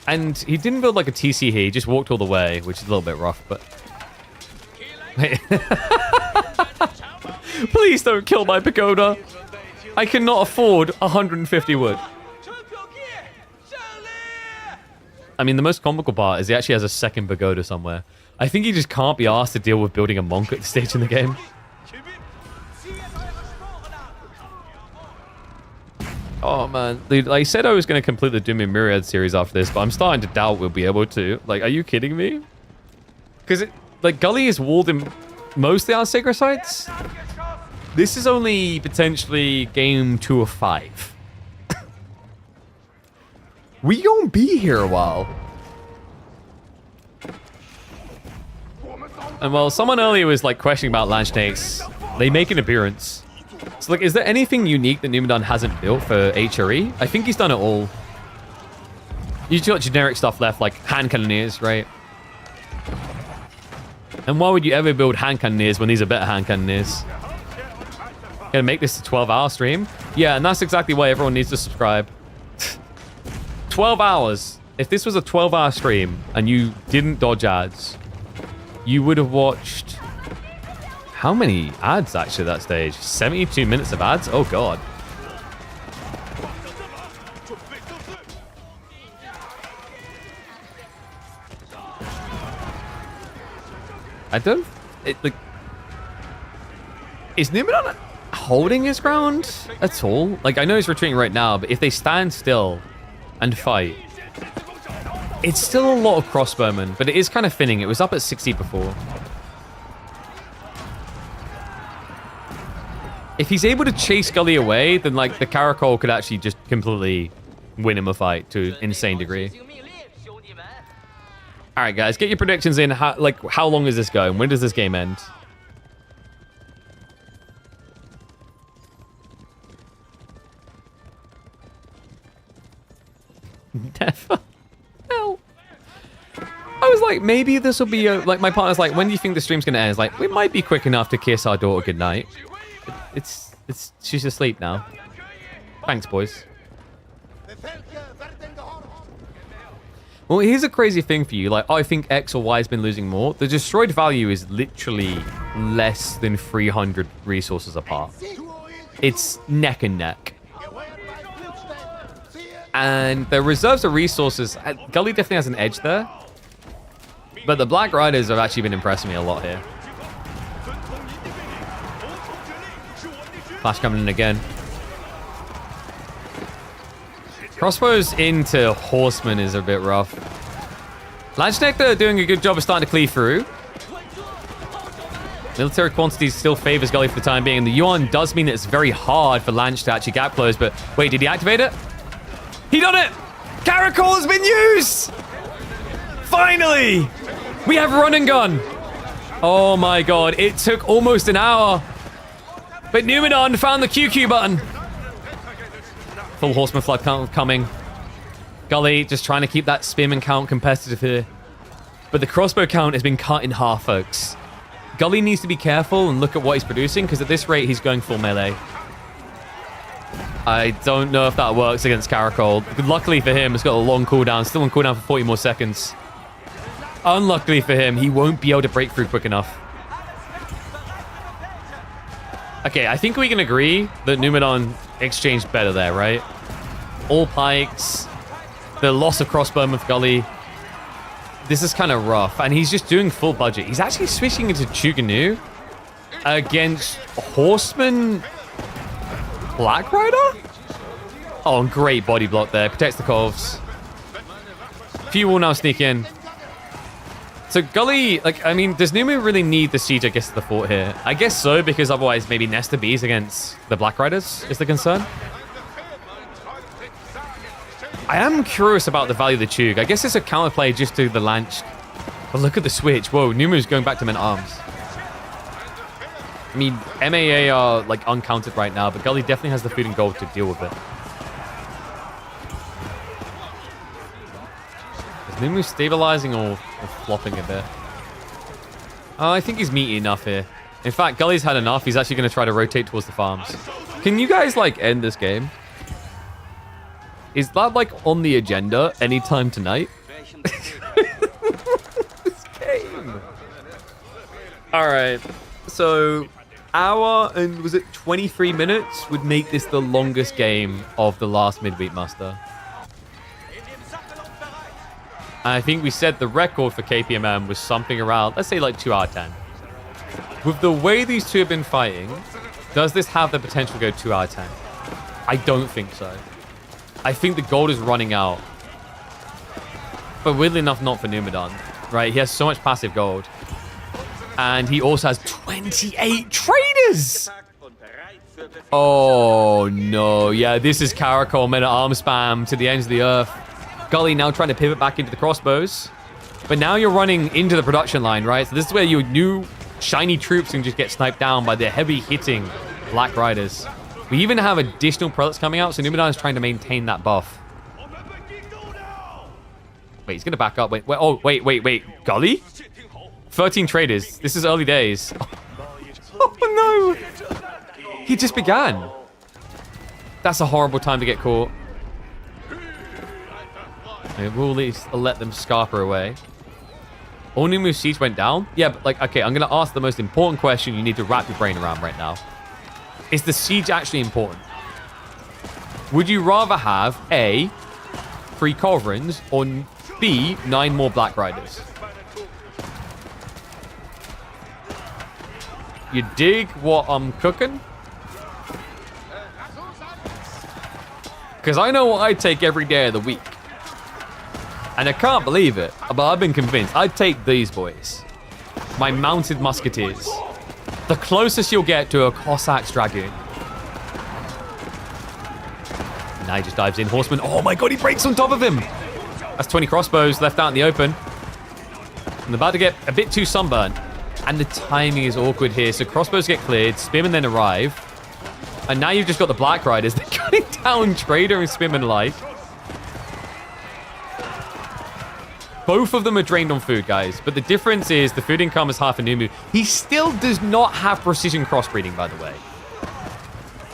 And he didn't build, like, a TC here. He just walked all the way, which is a little bit rough, but... Please don't kill my pagoda. I cannot afford 150 wood. I mean, the most comical part is he actually has a second pagoda somewhere. I think he just can't be asked to deal with building a monk at this stage in the game. Oh, man. Dude, I said I was going to complete the Dumu Myriad series after this, but I'm starting to doubt we'll be able to. Like, are you kidding me? Because, like, Gully is walled in mostly our sacred sites. This is only potentially game 2 of 5. We gonna be here a while. And well, someone earlier was like questioning about land snakes. They make an appearance. So like, is there anything unique that Numadon hasn't built for HRE? I think he's done it all. You just got generic stuff left, like hand cannoneers, right? And why would you ever build hand cannoneers when these are better hand cannoneers? Gonna make this a 12-hour stream? Yeah, and that's exactly why everyone needs to subscribe. 12 hours. If this was a 12-hour stream and you didn't dodge ads, you would have watched... How many ads, actually, that stage? 72 minutes of ads? Oh, God. I don't... like... Is Numadon holding his ground at all? Like, I know he's retreating right now, but if they stand still and fight, it's still a lot of crossbowmen, but it is kind of thinning. It was up at 60 before. If he's able to chase Gully away, then like the Caracol could actually just completely win him a fight to an insane degree. All right, guys, get your predictions in. How long is this going? When does this game end? Never. Hell. I was like, maybe this will be like my partner's like, when do you think the stream's gonna end? It's like, we might be quick enough to kiss our daughter goodnight. She's asleep now. Thanks, boys. Well, here's a crazy thing for you. Like, oh, I think X or Y has been losing more. The destroyed value is literally less than 300 resources apart. It's neck and neck. And the reserves of resources, Gully definitely has an edge there. But the Black Riders have actually been impressing me a lot here. Flash coming in again. Crossbows into Horsemen is a bit rough. Lanchneck, they're doing a good job of starting to cleave through. Military quantity still favors Gully for the time being. And the Yuan does mean that it's very hard for Lanch to actually gap close. But wait, did he activate it? He done it! Caracol has been used! Finally! We have run and gun. Oh my god, it took almost an hour. But Numadon found the QQ button. Full Horseman flood count coming. Gully just trying to keep that spearman count competitive here. But the crossbow count has been cut in half, folks. Gully needs to be careful and look at what he's producing, because at this rate, he's going full melee. I don't know if that works against Caracol. Luckily for him, it's got a long cooldown. Still on cooldown for 40 more seconds. Unluckily for him, he won't be able to break through quick enough. Okay, I think we can agree that Numadon exchanged better there, right? All pikes. The loss of crossbowmen for Gully. This is kind of rough. And he's just doing full budget. He's actually switching into Chuganu against Horseman Black Rider? Oh, great body block there. Protects the Coves. Few will now sneak in. So Gully, like, I mean, does Numu really need the siege, I guess, to the fort here? I guess so, because otherwise maybe Nesta B's against the Black Riders is the concern. I am curious about the value of the Chug. I guess it's a counterplay just to the Lanch. But look at the switch. Whoa, Numu's going back to men arms. I mean, MAA are, like, uncounted right now, but Gully definitely has the food and gold to deal with it. Numu stabilizing or flopping a bit? Oh, I think he's meaty enough here. In fact, Gully's had enough. He's actually going to try to rotate towards the farms. Can you guys, like, end this game? Is that, like, on the agenda anytime tonight? This game. All right. So, hour and was it 23 minutes would make this the longest game of the last midweek muster. I think we said the record for KPMM was something around, let's say like 2 out of 10. With the way these two have been fighting, does this have the potential to go 2 out of 10? I don't think so. I think the gold is running out. But weirdly enough, not for Numadon, right? He has so much passive gold. And he also has 28 traders! Oh, no. Yeah, this is Caracol Men at Arm spam to the ends of the earth. Gully now trying to pivot back into the crossbows. But now you're running into the production line, right? So this is where your new shiny troops can just get sniped down by the heavy-hitting Black Riders. We even have additional prelates coming out, so Numadon is trying to maintain that buff. Wait, he's going to back up. Wait. Gully? 13 traders. This is early days. Oh, no. He just began. That's a horrible time to get caught. Okay, we'll at least let them scarper away. All Dumu siege went down? Yeah, but like, okay, I'm going to ask the most important question you need to wrap your brain around right now. Is the siege actually important? Would you rather have A, 3 Culverins, or B, 9 more Black Riders? You dig what I'm cooking? Because I know what I take every day of the week. And I can't believe it, but I've been convinced. I'd take these boys. My mounted musketeers. The closest you'll get to a Cossack's Dragoon. Now he just dives in. Horseman. Oh my god, he breaks on top of him. That's 20 crossbows left out in the open. I'm about to get a bit too sunburned. And the timing is awkward here. So crossbows get cleared. Spearmen then arrive. And now you've just got the Black Riders. They're cutting down Trader and Spearmen alike. Both of them are drained on food, guys. But the difference is the food income is half a Numu. He still does not have precision crossbreeding, by the way.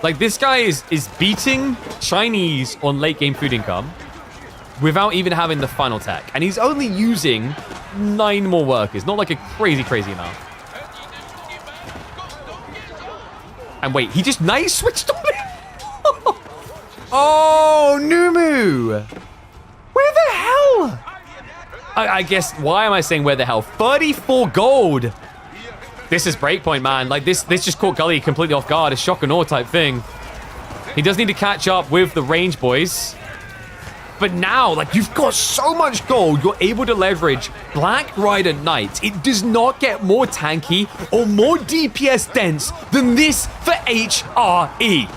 Like, this guy is beating Chinese on late game food income without even having the final tech. And he's only using 9 more workers. Not like a crazy, crazy amount. And wait, he just nice switched on him. Oh, Numu. Where the hell? I guess, why am I saying where the hell? 34 gold. This is breakpoint, man. Like, this just caught Gully completely off guard. A shock and awe type thing. He does need to catch up with the range boys. But now, like, you've got so much gold, you're able to leverage Black Rider Knights. It does not get more tanky or more DPS dense than this for HRE.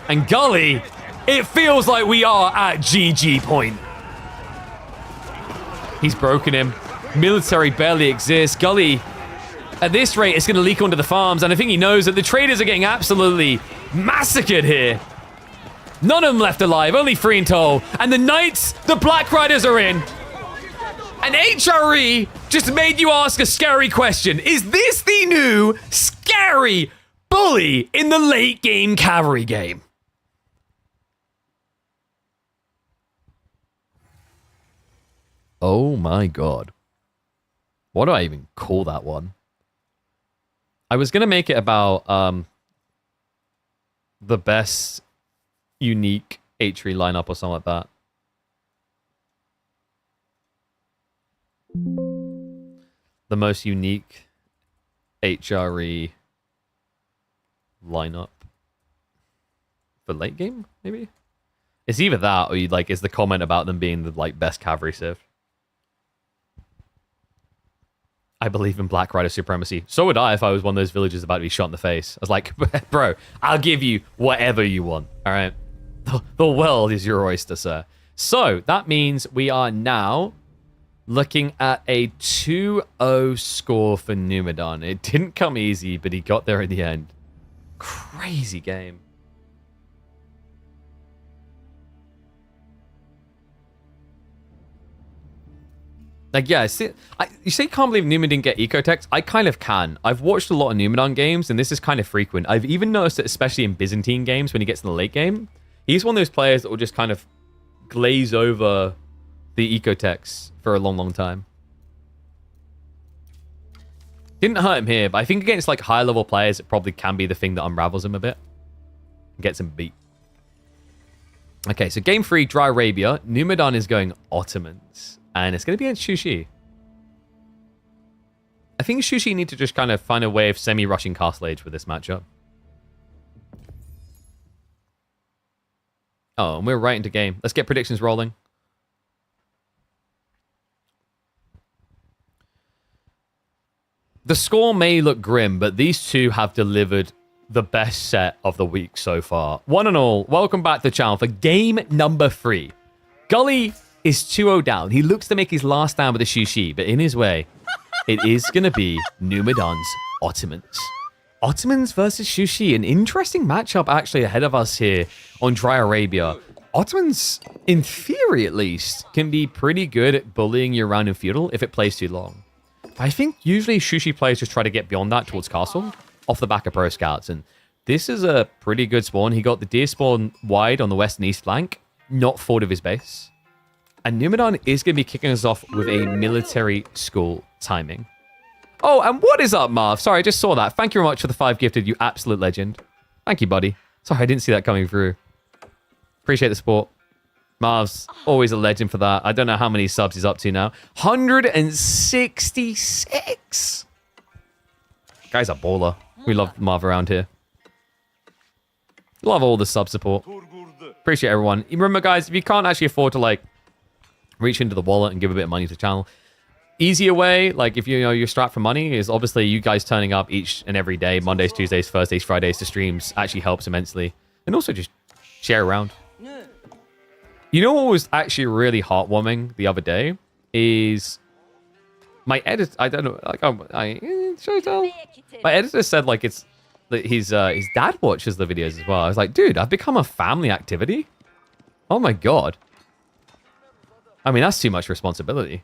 And Gully, it feels like we are at GG point. He's broken him. Military barely exists. Gully, at this rate, is going to leak onto the farms. And I think he knows that the traders are getting absolutely massacred here. None of them left alive. Only 3 in total. And the Knights, the Black Riders are in. And HRE just made you ask a scary question. Is this the new scary bully in the late game cavalry game? Oh my god. What do I even call that one? I was going to make it about the best unique HRE lineup or something like that. The most unique HRE lineup for late game, maybe? It's either that or you like is the comment about them being the like best cavalry civ. I believe in Black Rider supremacy. So would I if I was one of those villagers about to be shot in the face. I was like, bro, I'll give you whatever you want. All right. The world is your oyster, sir. So that means we are now looking at a 2-0 score for Numadon. It didn't come easy, but he got there in the end. Crazy game. Like, yeah, you say you can't believe Numadon didn't get Ecotech. I kind of can. I've watched a lot of Numadon games, and this is kind of frequent. I've even noticed it, especially in Byzantine games, when he gets in the late game. He's one of those players that will just kind of glaze over the Ecotechs for a long, long time. Didn't hurt him here, but I think against like higher-level players, it probably can be the thing that unravels him a bit. Gets him beat. Okay, so game 3, Dry Arabia. Numadon is going Ottomans. And it's going to be against Shushi. I think Shushi need to just kind of find a way of semi-rushing Castle Age with this matchup. Oh, and we're right into game. Let's get predictions rolling. The score may look grim, but these two have delivered the best set of the week so far. One and all, welcome back to the channel for game number 3. Gully is 2-0 down. He looks to make his last stand with the Shushi, but in his way, it is going to be Numadon's Ottomans. Ottomans versus Shushi, an interesting matchup actually ahead of us here on Dry Arabia. Ottomans, in theory at least, can be pretty good at bullying you around in Feudal if it plays too long. I think usually Shushi players just try to get beyond that towards Castle off the back of Pro Scouts, and this is a pretty good spawn. He got the deer spawn wide on the west and east flank, not forward of his base. And Numadon is going to be kicking us off with a military school timing. Oh, and what is up, Marv? Sorry, I just saw that. Thank you very much for the 5 gifted, you absolute legend. Thank you, buddy. Sorry, I didn't see that coming through. Appreciate the support. Marv's always a legend for that. I don't know how many subs he's up to now. 166. Guy's a baller. We love Marv around here. Love all the sub support. Appreciate everyone. Remember, guys, if you can't actually afford to, like, reach into the wallet and give a bit of money to the channel, easier way, like if you know you're strapped for money, is obviously you guys turning up each and every day, Mondays, Tuesdays, Thursdays, Fridays to streams actually helps immensely. And also just share around. You know what was actually really heartwarming the other day is my editor. I don't know, like should I tell? My editor said like it's that his dad watches the videos as well. I was like, dude, I've become a family activity. Oh my god. I mean, that's too much responsibility.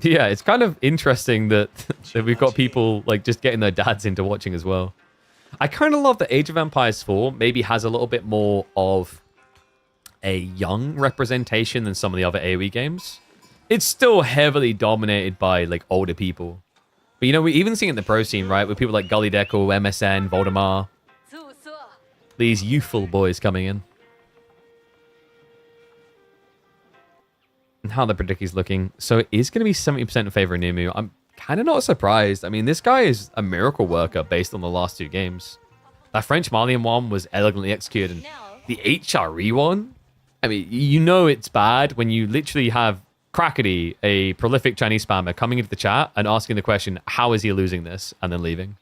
Yeah, it's kind of interesting that we've got people like just getting their dads into watching as well. I kind of love that Age of Empires 4 maybe has a little bit more of a young representation than some of the other AoE games. It's still heavily dominated by like older people. But you know, we even see it in the pro scene, right? With people like Gully Deco, MSN, Voldemar. These youthful boys coming in. And how the predict's looking. So it is going to be 70% in favor of Numu. I'm kind of not surprised. I mean, this guy is a miracle worker based on the last 2 games. That French Malian one was elegantly executed. And the HRE one, I mean, you know it's bad when you literally have Crackety, a prolific Chinese spammer, coming into the chat and asking the question, how is he losing this? And then leaving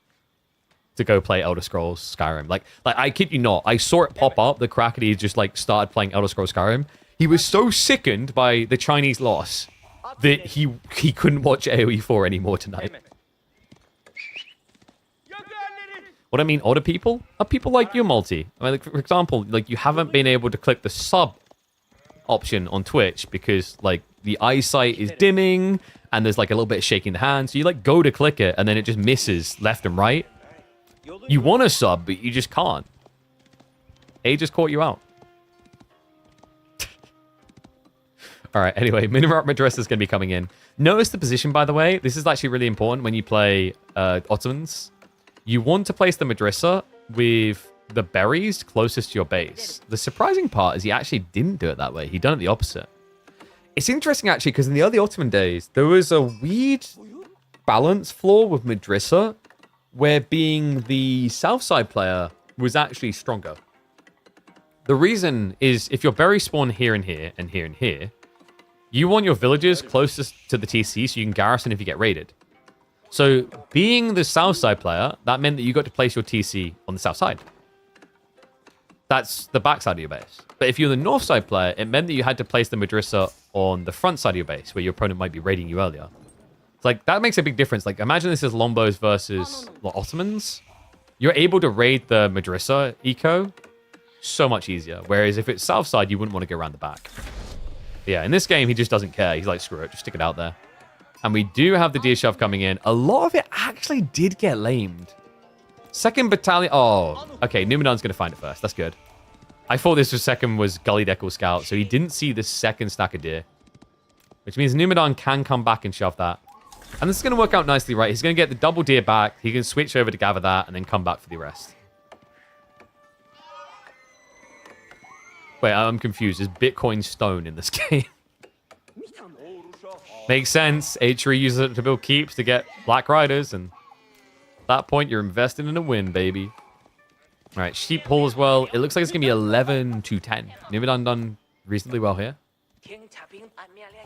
to go play Elder Scrolls Skyrim. Like I kid you not, I saw it pop up. The Crackety just like started playing Elder Scrolls Skyrim. He was so sickened by the Chinese loss that he couldn't watch AoE 4 anymore tonight. What I mean, older people are people like you, Multi. I mean, like, for example, like you haven't been able to click the sub option on Twitch because like the eyesight is dimming and there's like a little bit of shaking the hand. So you like go to click it and then it just misses left and right. You want to sub, but you just can't. Age just caught you out. All right, anyway, Minimap Madrasa is going to be coming in. Notice the position, by the way. This is actually really important when you play Ottomans. You want to place the Madrasa with the berries closest to your base. The surprising part is he actually didn't do it that way. He done it the opposite. It's interesting, actually, because in the early Ottoman days, there was a weird balance flaw with Madrasa where being the south side player was actually stronger. The reason is if your berries spawn here and here and here and here, you want your villagers closest to the TC so you can garrison if you get raided. So being the south side player, that meant that you got to place your TC on the south side. That's the back side of your base. But if you're the north side player, it meant that you had to place the Madrasa on the front side of your base where your opponent might be raiding you earlier. It's like, that makes a big difference. Like, imagine this is Lombos versus Ottomans. You're able to raid the Madrasa eco so much easier. Whereas if it's south side, you wouldn't want to go around the back. Yeah, in this game, he just doesn't care. He's like, screw it, just stick it out there. And we do have the deer shove coming in. A lot of it actually did get lamed. 2nd Battalion. Oh, okay, Numadon's going to find it first. That's good. I thought this was second was Gully Deckle Scout, so he didn't see the second stack of deer. Which means Numadon can come back and shove that. And this is going to work out nicely, right? He's going to get the double deer back. He can switch over to gather that and then come back for the rest. Wait, I'm confused. Is Bitcoin stone in this game? Makes sense. H3 uses it to build keeps to get Black Riders, and at that point, you're investing in a win, baby. All right, Sheep Hall as well. It looks like it's going to be 11 to 10. Numadon done reasonably well here.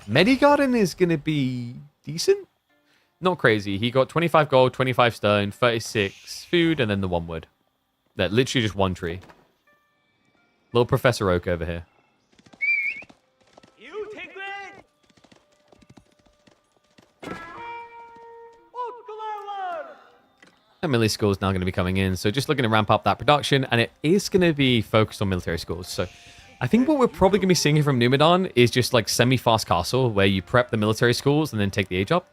Medigarden is going to be decent. Not crazy. He got 25 gold, 25 stone, 36 food, and then the 1 wood. That literally just 1 tree. Little Professor Oak over here. And military schools now going to be coming in, so just looking to ramp up that production, and it is going to be focused on military schools. So I think what we're probably going to be seeing here from Numadon is just like semi-fast castle, where you prep the military schools and then take the age up.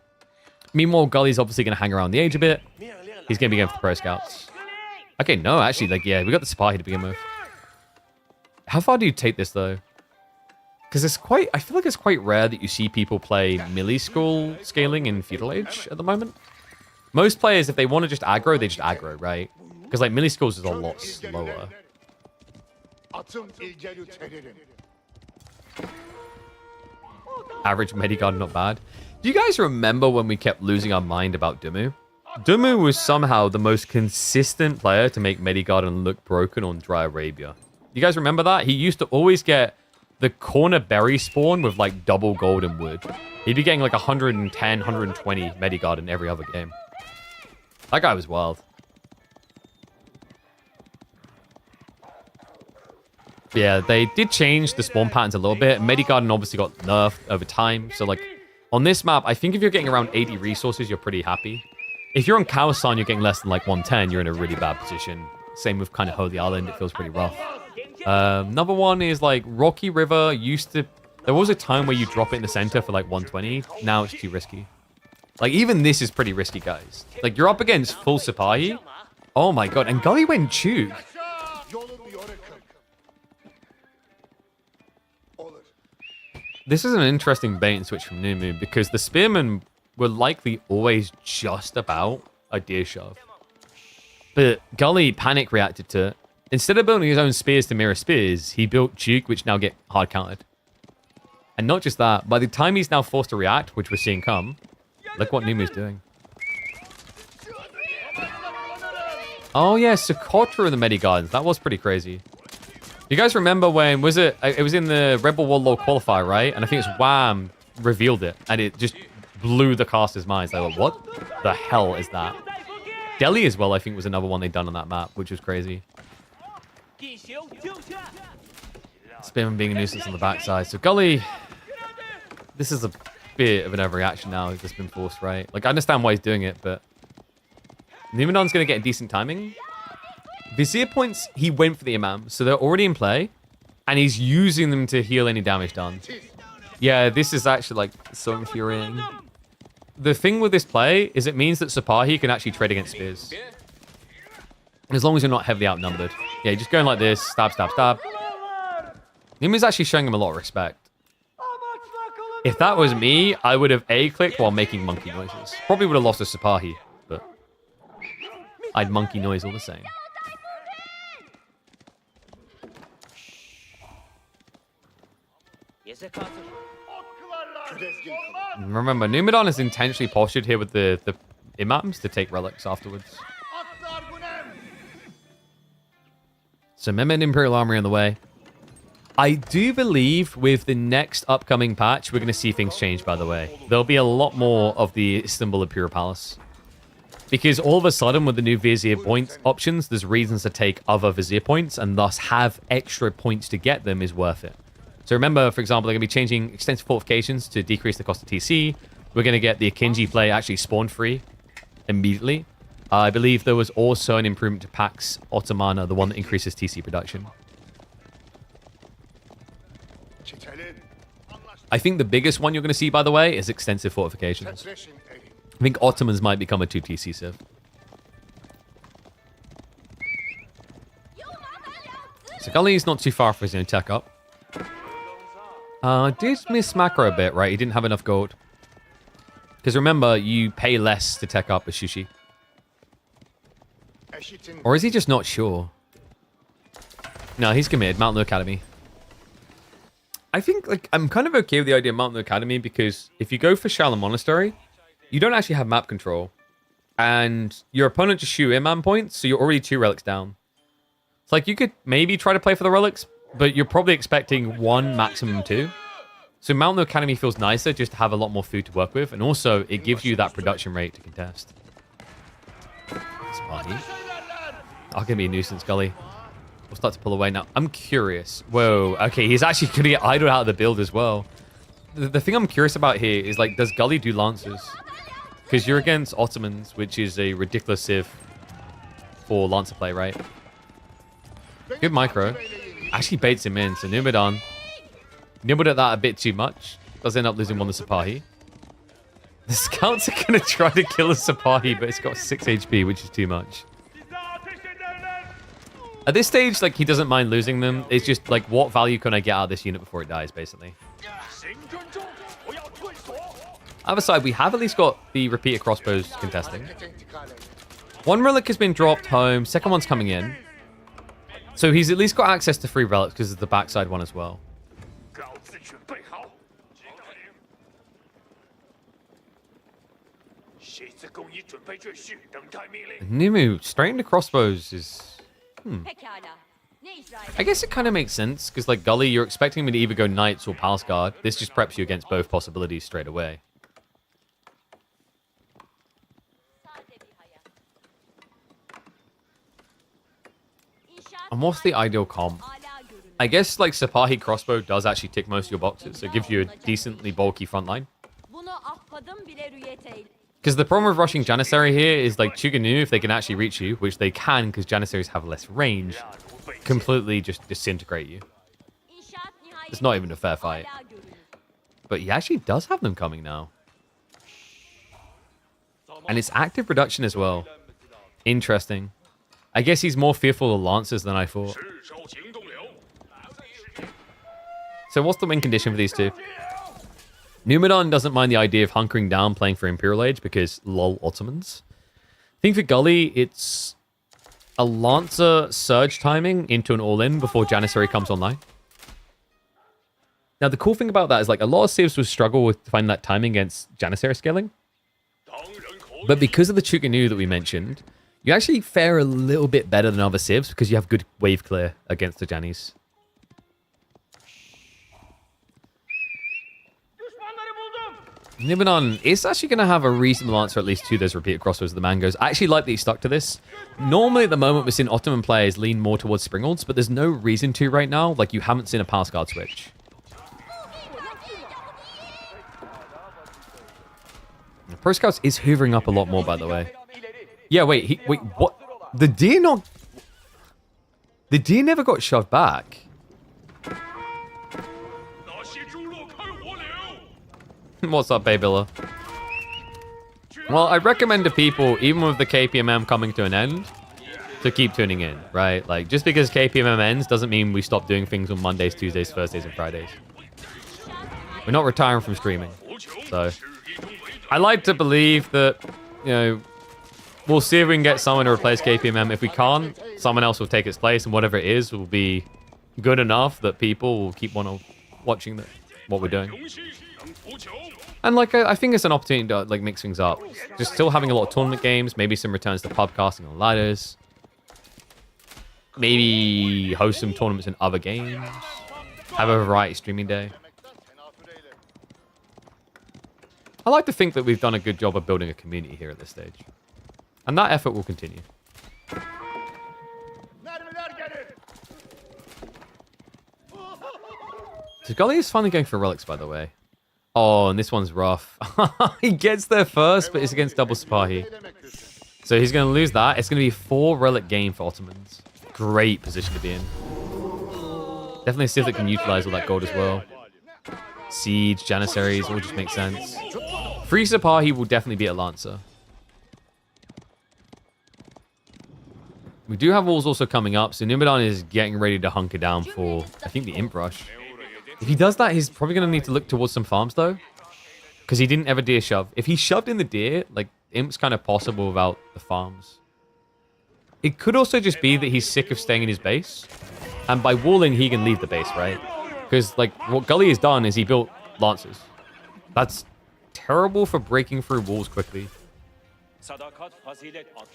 Meanwhile, Gully's obviously going to hang around the age a bit. He's going to be going for the pro scouts. Okay, no, actually, like, yeah, we got the Sipahi to begin with. How far do you take this, though? Because it's quite, I feel like it's quite rare that you see people play melee school scaling in feudal age at the moment. Most players, if they want to just aggro, they just aggro, right? Because, like, melee schools is a lot slower. Average Medigarden, not bad. Do you guys remember when we kept losing our mind about Dumu? Dumu was somehow the most consistent player to make Medigarden look broken on Dry Arabia. You guys remember that? He used to always get the corner berry spawn with, like, double golden wood. He'd be getting, like, 110, 120 Medigarden every other game. That guy was wild. But yeah, they did change the spawn patterns a little bit. Medigarden obviously got nerfed over time. So, like, on this map, I think if you're getting around 80 resources, you're pretty happy. If you're on Kaosan, you're getting less than, like, 110, you're in a really bad position. Same with kind of Holy Island. It feels pretty rough. Number one is, like, Rocky River used to... There was a time where you drop it in the center for, like, 120. Now it's too risky. Like, even this is pretty risky, guys. Like, you're up against full Sipahi. Oh, my God. And Gully went Chug. This is an interesting bait and switch from Numu, because the Spearmen were likely always just about a deer shove. But Gully panic reacted to it. Instead of building his own spears to mirror spears, he built Chug, which now get hard countered. And not just that, by the time he's now forced to react, which we're seeing come... Look what Numu's doing. Oh, yeah, Socotra in the Medigardens. That was pretty crazy. You guys remember when, was it was in the Rebel Warlord qualifier, right? And I think it's Wham revealed it, and it just blew the casters' minds. They were like, what the hell is that? Delhi as well, I think, was another one they'd done on that map, which was crazy. Spearman being a nuisance on the backside. So Gully, this is a bit of an overreaction now. He's just been forced, right? Like, I understand why he's doing it, but Numadon's going to get a decent timing. Vizier points, he went for the Imam, so they're already in play, and he's using them to heal any damage done. Yeah, this is actually, like, so infuriating. The thing with this play is it means that Sipahi can actually trade against spears. As long as you're not heavily outnumbered. Yeah, you're just going like this, stab, stab, stab. Numu's actually showing him a lot of respect. If that was me, I would have A-clicked while making monkey noises. Probably would have lost a Sipahi, but I'd monkey noise all the same. Remember, Numadon is intentionally postured here with the Imams to take relics afterwards. So Mehmet Imperial Army on the way. I do believe with the next upcoming patch, we're going to see things change, by the way. There'll be a lot more of the Istanbul Imperial Palace. Because all of a sudden, with the new Vizier point options, there's reasons to take other Vizier points, and thus have extra points to get them is worth it. So remember, for example, they're going to be changing extensive fortifications to decrease the cost of TC. We're going to get the Akinji play actually spawn-free immediately. I believe there was also an improvement to Pax Ottomana, the one that increases TC production. I think the biggest one you're going to see, by the way, is extensive fortifications. I think Ottomans might become a 2 TC civ. So Gully's not too far for his own tech up. Did miss macro a bit, right? He didn't have enough gold. Because remember, you pay less to tech up with Shushi. Or is he just not sure? No, he's committed. Mountain Academy. I think like I'm kind of okay with the idea of Mountain Academy because if you go for Shalom Monastery, you don't actually have map control. And your opponent just shoot in man points, so you're already 2 relics down. It's like you could maybe try to play for the relics, but you're probably expecting 1, maximum 2. So Mountain Academy feels nicer just to have a lot more food to work with, and also it gives you that production rate to contest. Sparky. I'll give me a nuisance, Gully. We'll start to pull away now. I'm curious. Whoa, okay, he's actually going to get idled out of the build as well. The thing I'm curious about here is, like, does Gully do Lancers? Because you're against Ottomans, which is a ridiculous civ for Lancer play, right? Good micro. Actually baits him in, so Numadon nibbled at that a bit too much. Does end up losing one to Sipahi. The scouts are going to try to kill a Sipahi, but it's got 6 HP, which is too much. At this stage, like, he doesn't mind losing them. It's just, like, what value can I get out of this unit before it dies, basically. Other side, we have at least got the repeater crossbows contesting. 1 relic has been dropped home. Second one's coming in. So he's at least got access to 3 relics because of the backside one as well. Dumu, straight into crossbows is... I guess it kind of makes sense, because like Gully, you're expecting me to either go Knights or Palace Guard. This just preps you against both possibilities straight away. And what's the ideal comp? I guess like Sipahi crossbow does actually tick most of your boxes. It gives you a decently bulky front line. Because the problem with rushing Janissary here is like Chuganu, if they can actually reach you, which they can because Janissaries have less range, completely just disintegrate you. It's not even a fair fight. But he actually does have them coming now. And it's active production as well. Interesting. I guess he's more fearful of Lancers than I thought. So what's the win condition for these two? Numadon doesn't mind the idea of hunkering down playing for Imperial Age because lol Ottomans. I think for Gully, it's a Lancer surge timing into an all-in before Janissary comes online. Now the cool thing about that is like a lot of civs will struggle with finding that timing against Janissary scaling. But because of the Chuganu that we mentioned, you actually fare a little bit better than other civs because you have good wave clear against the Jannies. Numadon is actually going to have a reasonable answer at least to those repeated crossbows of the Mangoes. I actually like that he stuck to this. Normally at the moment we're seeing Ottoman players lean more towards Springolds, but there's no reason to right now. Like you haven't seen a Palace Guard switch. Pro Scouts is hoovering up a lot more, by the way. Yeah, wait, wait, what? The deer never got shoved back. What's up, Babilla? Well, I recommend to people, even with the KPMM coming to an end, to keep tuning in, right? Like, just because KPMM ends doesn't mean we stop doing things on Mondays, Tuesdays, Thursdays, and Fridays. We're not retiring from streaming. So, I like to believe that, you know, we'll see if we can get someone to replace KPMM. If we can't, someone else will take its place, and whatever it is will be good enough that people will keep watching what we're doing. And like, I think it's an opportunity to like mix things up. Just still having a lot of tournament games, maybe some returns to pubcasting on ladders. Maybe host some tournaments in other games. Have a variety streaming day. I like to think that we've done a good job of building a community here at this stage. And that effort will continue. So Gully is finally going for relics, by the way. Oh, and this one's rough. He gets there first, but it's against double Sipahi. So he's going to lose that. It's going to be a 4 relic game for Ottomans. Great position to be in. Definitely see if they can utilize all that gold as well. Siege, Janissaries, all just make sense. Free Sipahi will definitely be a Lancer. We do have walls also coming up, so Numadon is getting ready to hunker down for, I think, the Imp Rush. If he does that, he's probably going to need to look towards some farms, though. Because he didn't ever deer shove. If he shoved in the deer, like, Imp's kind of possible without the farms. It could also just be that he's sick of staying in his base. And by walling, he can leave the base, right? Because, like, what Gully has done is he built Lancers. That's terrible for breaking through walls quickly.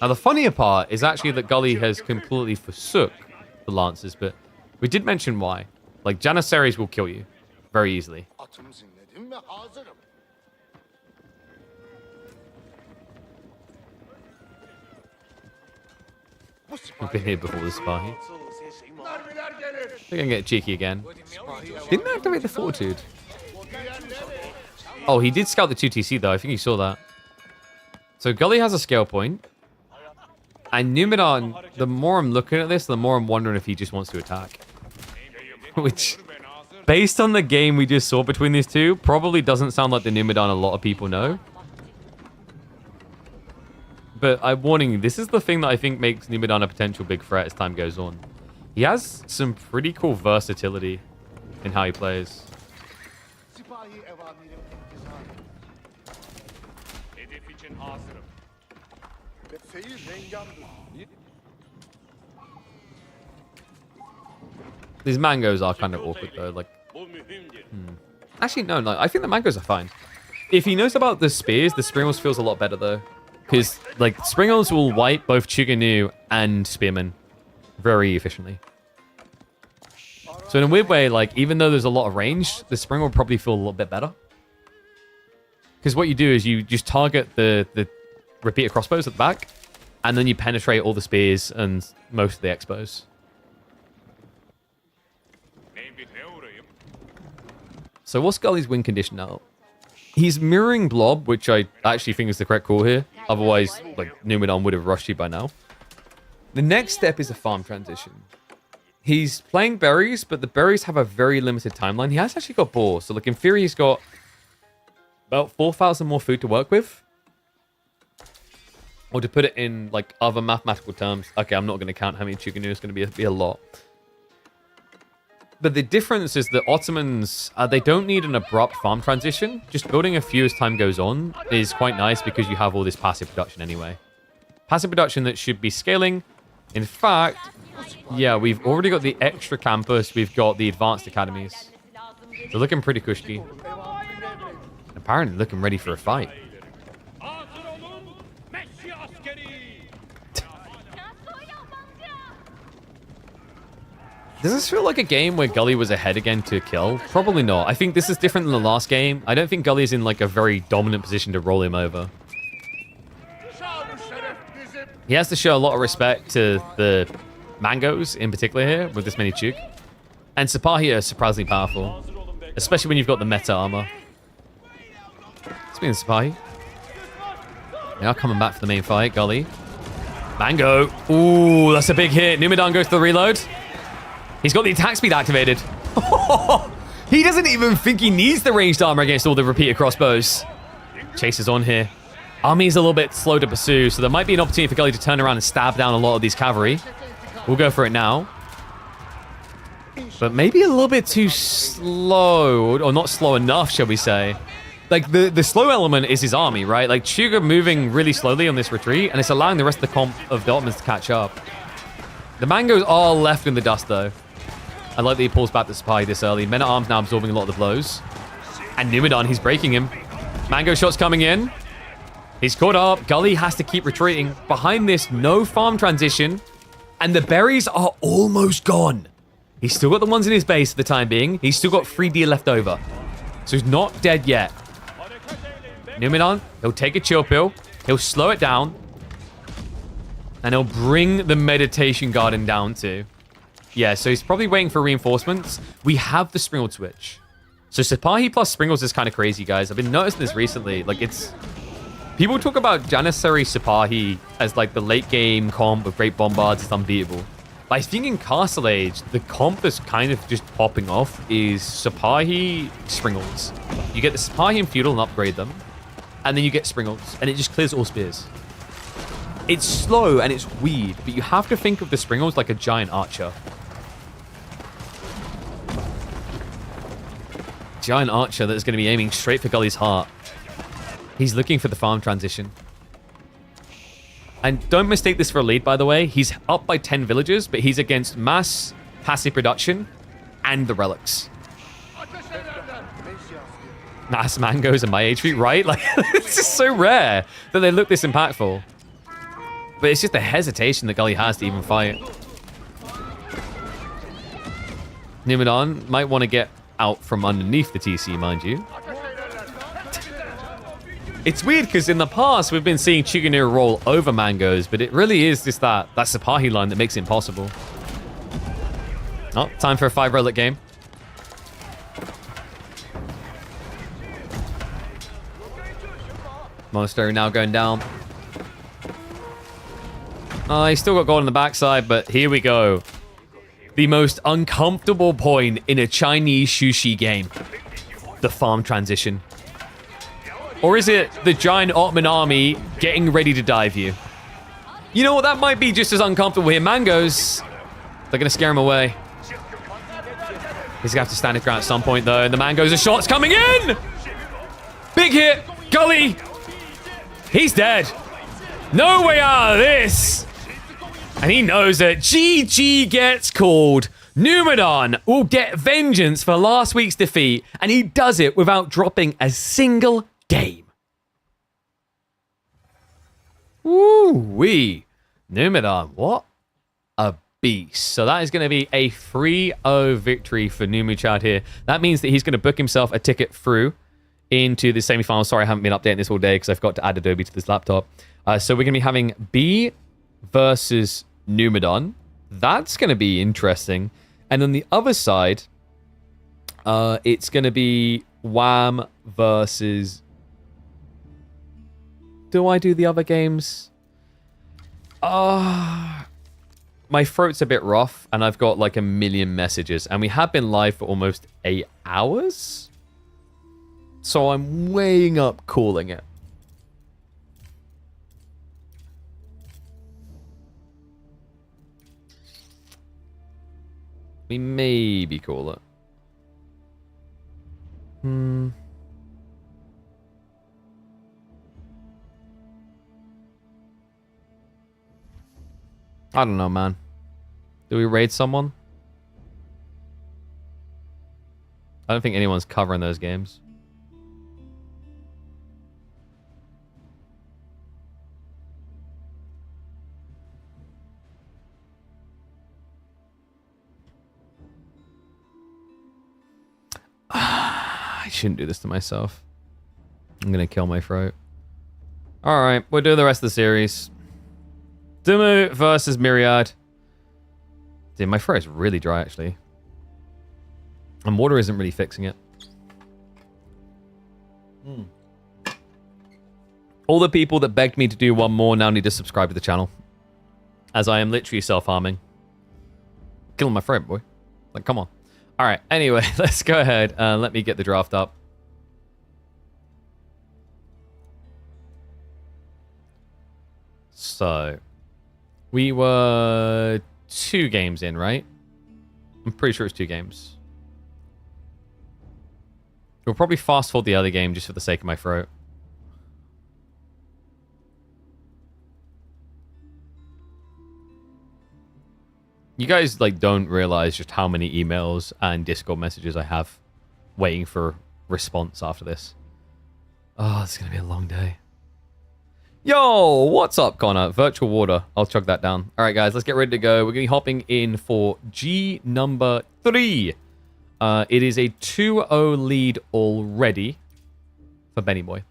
Now, the funnier part is actually that Gully has completely forsook the Lancers, but we did mention why. Like, Janissaries will kill you very easily. We've been here before the Sipahi. They're gonna get cheeky again. Didn't activate the Fortitude. Oh, he did scout the 2TC though. I think you saw that. So Gully has a scale point. And Numadon, the more I'm looking at this, the more I'm wondering if he just wants to attack. Which, based on the game we just saw between these two, probably doesn't sound like the Numadon a lot of people know. But I'm warning you, this is the thing that I think makes Numadon a potential big threat as time goes on. He has some pretty cool versatility in how he plays. These mangoes are kind of awkward though. Like, actually, no. I think the mangoes are fine. If he knows about the spears, the Springles feels a lot better though. Because, like, Springles will wipe both Chuganu and Spearman very efficiently. So in a weird way, like, even though there's a lot of range, the Spring will probably feel a little bit better. Because what you do is you just target the repeater crossbows at the back, and then you penetrate all the spears and most of the expos. So what's Gully's win condition now? He's mirroring Blob, which I actually think is the correct call here. Otherwise, like, Numadon would have rushed you by now. The next step is a farm transition. He's playing berries, but the berries have a very limited timeline. He has actually got boar. So, like, in theory, he's got about 4,000 more food to work with. Or to put it in, like, other mathematical terms. Okay, I'm not going to count how many Chuganu. It's going to be a lot. But the difference is that Ottomans, they don't need an abrupt farm transition. Just building a few as time goes on is quite nice because you have all this passive production anyway. Passive production that should be scaling. In fact, yeah, we've already got the extra campus. We've got the advanced academies. They're looking pretty cushy. Apparently looking ready for a fight. Does this feel like a game where Gully was ahead again to kill? Probably not. I think this is different than the last game. I don't think Gully is in like a very dominant position to roll him over. He has to show a lot of respect to the mangoes in particular here with this many Chug. And Sipahi are surprisingly powerful. Especially when you've got the meta armor. Speaking of Sipahi. They are coming back for the main fight. Gully. Mango. Ooh, that's a big hit. Numadon goes to the reload. He's got the attack speed activated. He doesn't even think he needs the ranged armor against all the repeater crossbows. Chase is on here. Army's a little bit slow to pursue, so there might be an opportunity for Gully to turn around and stab down a lot of these cavalry. We'll go for it now. But maybe a little bit too slow, or not slow enough, shall we say. Like, the slow element is his army, right? Like, Chug are moving really slowly on this retreat, and it's allowing the rest of the comp of the Ottomans to catch up. The mangoes are left in the dust, though. I like that he pulls back the Sipahi this early. Men-at-Arms now absorbing a lot of the blows. And Numadon, he's breaking him. Mango shots coming in. He's caught up. Gully has to keep retreating. Behind this, no farm transition. And the berries are almost gone. He's still got the ones in his base for the time being. He's still got 3 deer left over. So he's not dead yet. Numadon, he'll take a chill pill. He'll slow it down. And he'll bring the meditation garden down too. Yeah, so he's probably waiting for reinforcements. We have the Springald switch. So Sipahi plus Springles is kind of crazy, guys. I've been noticing this recently. Like, it's... People talk about Janissary Sipahi as, like, the late game comp with great bombards. It's unbeatable. But I think in Castle Age, the comp that's kind of just popping off is Sipahi Springles. You get the Sipahi and Feudal and upgrade them. And then you get Springles. And it just clears all spears. It's slow and it's weird, but you have to think of the Springles like a giant archer. Giant archer that is going to be aiming straight for Gully's heart. He's looking for the farm transition. And don't mistake this for a lead, by the way. He's up by 10 villagers, but he's against mass passive production and the relics. mass mangoes and my HP, right? Like, it's just so rare that they look this impactful. But it's just the hesitation that Gully has to even fight. Numadon might want to get out from underneath the TC, mind you. It's weird because in the past we've been seeing Chigunir roll over mangoes, but it really is just that Sapahi line that makes it impossible. Oh, time for a 5 relic game. Monastery now going down. Oh, he's still got gold on the backside, but here we go. The most uncomfortable point in a Chinese sushi game. The farm transition. Or is it the giant Ottoman army getting ready to dive you? You know what? That might be just as uncomfortable here. Mangoes, they're going to scare him away. He's going to have to stand his ground at some point, though. And the Mangoes are shots coming in! Big hit! Gully! He's dead. No way out of this! And he knows that GG gets called. Numadon will get vengeance for last week's defeat, and he does it without dropping a single game. Woo-wee. Numadon, what a beast. So that is going to be a 3-0 victory for Numu Chad here. That means that he's going to book himself a ticket through into the semifinals. Sorry, I haven't been updating this all day because I forgot to add Adobe to this laptop. So we're going to be having B versus Numadon. That's going to be interesting. And on the other side, it's going to be Wham versus... Do I do the other games? My throat's a bit rough, and I've got like a million messages. And we have been live for almost 8 hours. So I'm weighing up calling it. We maybe call it. I don't know, man. Do we raid someone? I don't think anyone's covering those games. I shouldn't do this to myself. I'm gonna kill my throat. Alright, we'll do the rest of the series. Dumu versus Myriad. Dude, my throat's really dry, actually. And water isn't really fixing it. All the people that begged me to do one more now need to subscribe to the channel. As I am literally self-harming. Killing my throat, boy. Like, come on. Alright, anyway, let's go ahead and let me get the draft up. So, we were 2 games in, right? I'm pretty sure it's 2 games. We'll probably fast forward the other game just for the sake of my throat. You guys, like, don't realize just how many emails and Discord messages I have waiting for response after this. Oh, it's going to be a long day. Yo, what's up, Connor? Virtual water. I'll chug that down. All right, guys, let's get ready to go. We're going to be hopping in for G number 3. It is a 2-0 lead already for Benny Boy.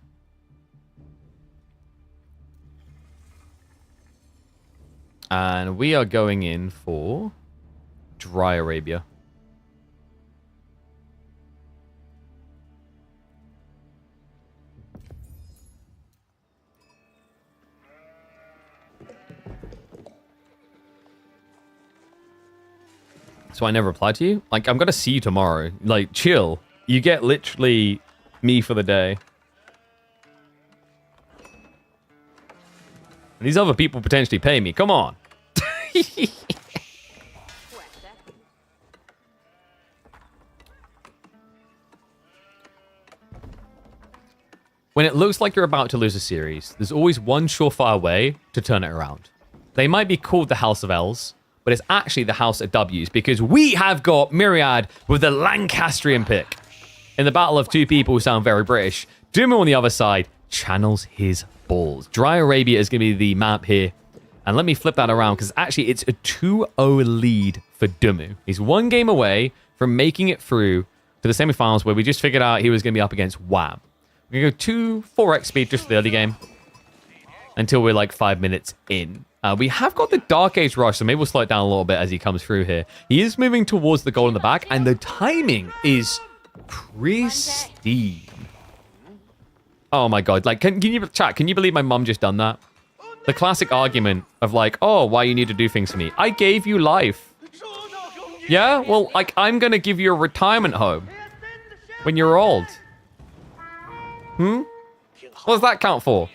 And we are going in for Dry Arabia. So I never replied to you? Like, I'm going to see you tomorrow. Like, chill. You get literally me for the day. And these other people potentially pay me. Come on. When it looks like you're about to lose a series, there's always one surefire way to turn it around. They might be called the House of L's, but it's actually the House of W's because we have got Myriad with the Lancastrian pick. in the battle of two people who sound very British, Dumu on the other side channels his balls. Dry Arabia is going to be the map here. And let me flip that around because actually it's a 2-0 lead for Dumu. He's one game away from making it through to the semifinals where we just figured out he was going to be up against Wham. We're going to go 4x speed just for the early game until we're like 5 minutes in. We have got the Dark Age Rush, so maybe we'll slow it down a little bit as he comes through here. He is moving towards the goal in the back, and the timing is pristine. Oh my god. Like, can you believe my mum just done that? The classic argument of like, oh, why you need to do things for me? I gave you life. Yeah? Well, like, I'm going to give you a retirement home when you're old. What does that count for?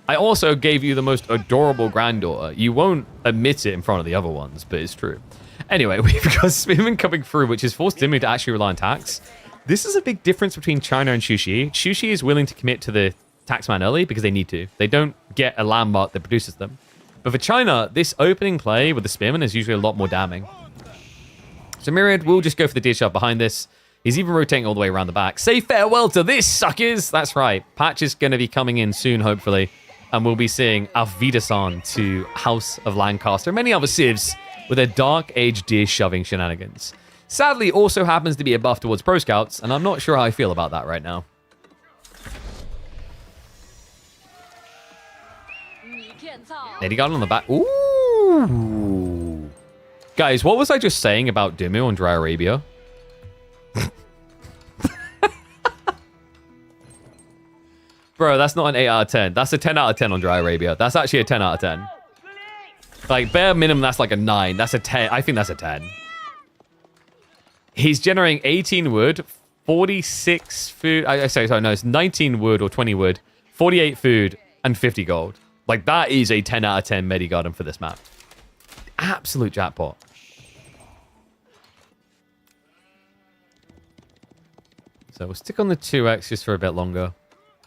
I also gave you the most adorable granddaughter. You won't admit it in front of the other ones, but it's true. Anyway, we've got Spinman coming through, which has forced Dumu to actually rely on tax. This is a big difference between China and Xuxi. Xuxi is willing to commit to the taxman early because they need to. They don't get a landmark that produces them. But for China, this opening play with the Spearman is usually a lot more damning. So Myriad will just go for the deer shove behind this. He's even rotating all the way around the back. Say farewell to this, suckers! That's right. Patch is going to be coming in soon, hopefully. And we'll be seeing Auf Wiedersehen to House of Lancaster and many other civs with their Dark Age deer shoving shenanigans. Sadly, also happens to be a buff towards Pro Scouts, and I'm not sure how I feel about that right now. There he got on the back. Ooh. Guys, what was I just saying about Dumu on Dry Arabia? Bro, that's not an 8 out of 10. That's a 10 out of 10 on Dry Arabia. That's actually a 10 out of 10. Like, bare minimum, that's like a 9. That's a 10. I think that's a 10. He's generating 18 wood, 46 food. Sorry, no, it's 19 wood or 20 wood, 48 food, and 50 gold. Like, that is a 10 out of 10 Medi Garden for this map. Absolute jackpot. So we'll stick on the 2x just for a bit longer.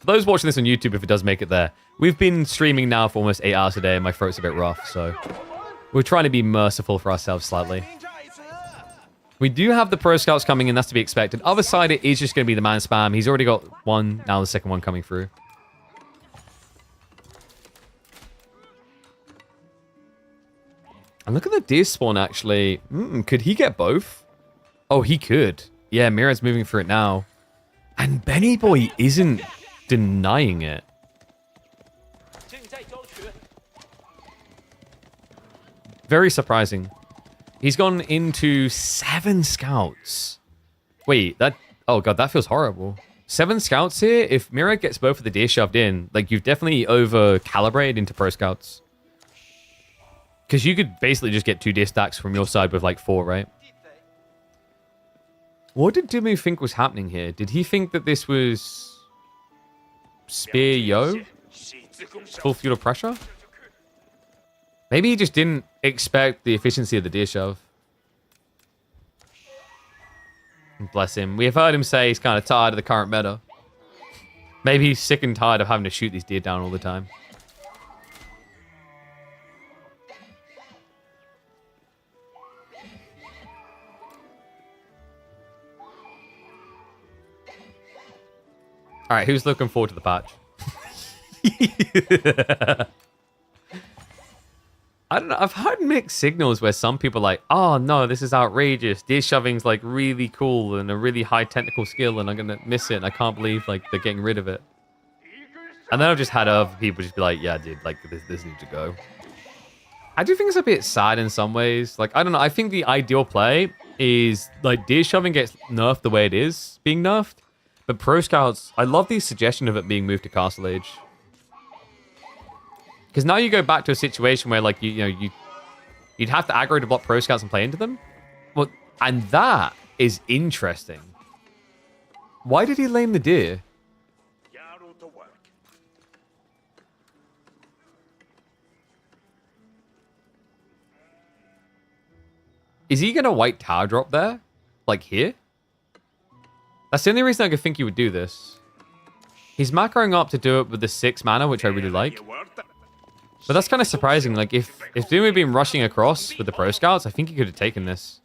For those watching this on YouTube, if it does make it there, we've been streaming now for almost 8 hours a day, and my throat's a bit rough, so we're trying to be merciful for ourselves slightly. We do have the Pro Scouts coming in, that's to be expected. Other side, it is just going to be the man spam. He's already got one, now the second one coming through. And look at the deer spawn, actually. Could he get both? Oh, he could. Yeah, Mira's moving through it now. And Benny Boy isn't denying it. Very surprising. He's gone into 7 scouts. Wait, that... Oh, God, that feels horrible. 7 scouts here? If Mira gets both of the deer shoved in, like, you've definitely over-calibrated into Pro Scouts. Because you could basically just get 2 deer stacks from your side with, like, 4, right? What did Dumu think was happening here? Did he think that this was... Spear Yo? Full fuel pressure? Maybe he just didn't expect the efficiency of the deer shove. Bless him. We have heard him say he's kind of tired of the current meta. Maybe he's sick and tired of having to shoot these deer down all the time. All right, who's looking forward to the patch? I don't know. I've heard mixed signals where some people are like, oh, no, this is outrageous. Deer shoving's like really cool and a really high technical skill and I'm going to miss it. And I can't believe like they're getting rid of it. And then I've just had other people just be like, yeah, dude, like this needs to go. I do think it's a bit sad in some ways. Like, I don't know. I think the ideal play is like deer shoving gets nerfed the way it is being nerfed. But Pro Scouts, I love the suggestion of it being moved to Castle Age. Because now you go back to a situation where, like, you'd have to aggro to block Pro Scouts and play into them. Well, and that is interesting. Why did he lame the deer? Is he going to white tower drop there? Like here? That's the only reason I could think he would do this. He's macroing up to do it with the 6 mana, which I really like. But that's kind of surprising. Like, if Dumu had been rushing across with the Pro Scouts, I think he could have taken this.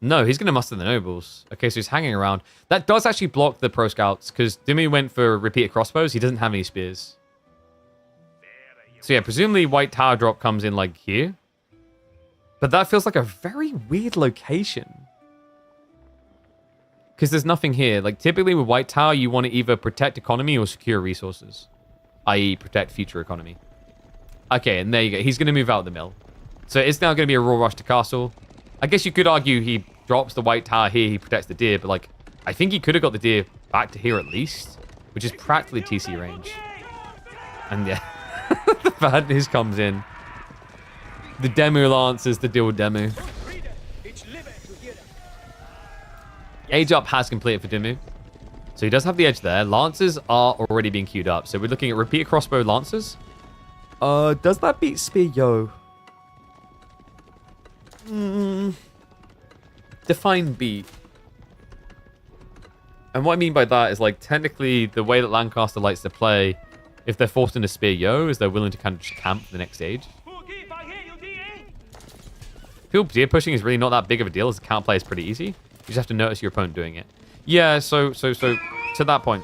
No, he's going to muster the nobles. Okay, so he's hanging around. That does actually block the pro scouts because Dumu went for repeated crossbows. He doesn't have any spears. So yeah, presumably white tower drop comes in like here. But that feels like a very weird location. Because there's nothing here. Like typically with white tower, you want to either protect economy or secure resources. I.e. protect future economy. Okay, and there you go. He's going to move out of the mill. So it's now going to be a raw rush to castle. I guess you could argue he drops the white tower here, he protects the deer, but like, I think he could have got the deer back to here at least, which is practically TC range. And yeah, the bad news comes in. The Demu Lancers to deal with Demu. Age up has completed for Dumu. So he does have the edge there. Lancers are already being queued up. So we're looking at repeated crossbow Lancers. Does that beat Spear Yo? Define beat. And what I mean by that is like technically the way that Lancaster likes to play, if they're forced into Spear Yo, is they're willing to kind of just camp for the next stage. Field deer pushing is really not that big of a deal as the counter play is pretty easy. You just have to notice your opponent doing it. Yeah, so to that point.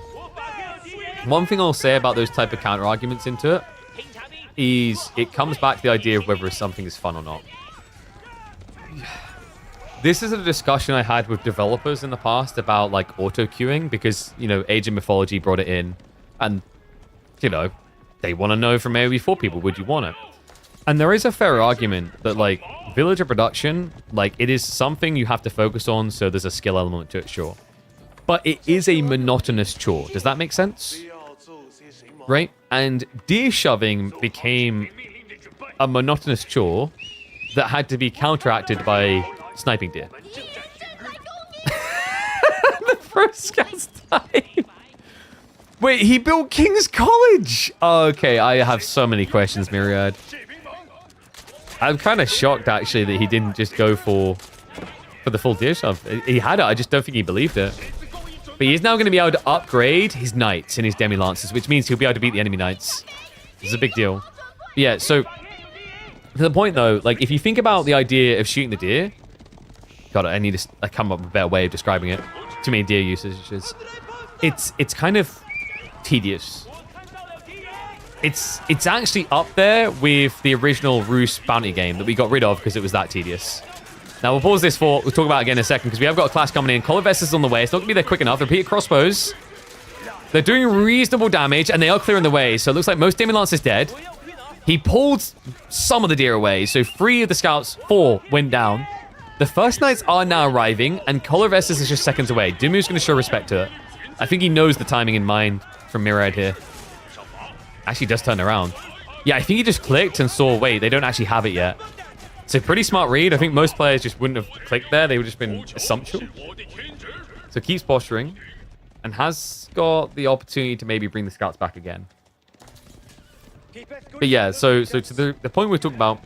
One thing I'll say about those type of counter arguments into it is it comes back to the idea of whether something is fun or not. This is a discussion I had with developers in the past about like auto queuing because, you know, Age of Mythology brought it in and, you know, they want to know from AoE 4 people, would you want it? And there is a fair argument that like villager production, like it is something you have to focus on, so there's a skill element to it, sure. But it is a monotonous chore. Does that make sense? Right? And deer shoving became a monotonous chore that had to be counteracted by sniping deer. The first scouts died. Wait, he built King's College! Okay, I have so many questions, Myriad. I'm kind of shocked, actually, that he didn't just go for the full deer shove. He had it, I just don't think he believed it. But he's now going to be able to upgrade his knights and his demi-lancers, which means he'll be able to beat the enemy knights. This is a big deal. Yeah, so to the point, though, like, if you think about the idea of shooting the deer... God, I need to come up with a better way of describing it. Too many deer usages. It's kind of tedious. It's actually up there with the original Roost bounty game that we got rid of because it was that tedious. Now, we'll pause this we'll talk about it again in a second because we have got a clash coming in. Colorvest is on the way. It's not going to be there quick enough. Repeated crossbows. They're doing reasonable damage and they are clearing the way. So it looks like most Demon Lance is dead. He pulled some of the deer away. So 3 of the scouts, 4 went down. The first knights are now arriving and Colorvest is just seconds away. Dumu's going to show respect to it. I think he knows the timing in mind from Myriad here. Actually does turn around. Yeah, I think he just clicked and saw, wait, they don't actually have it yet. So pretty smart read. I think most players just wouldn't have clicked there. They would have just been assumptual. So keeps posturing and has got the opportunity to maybe bring the scouts back again. But yeah, so to the point we're talking about,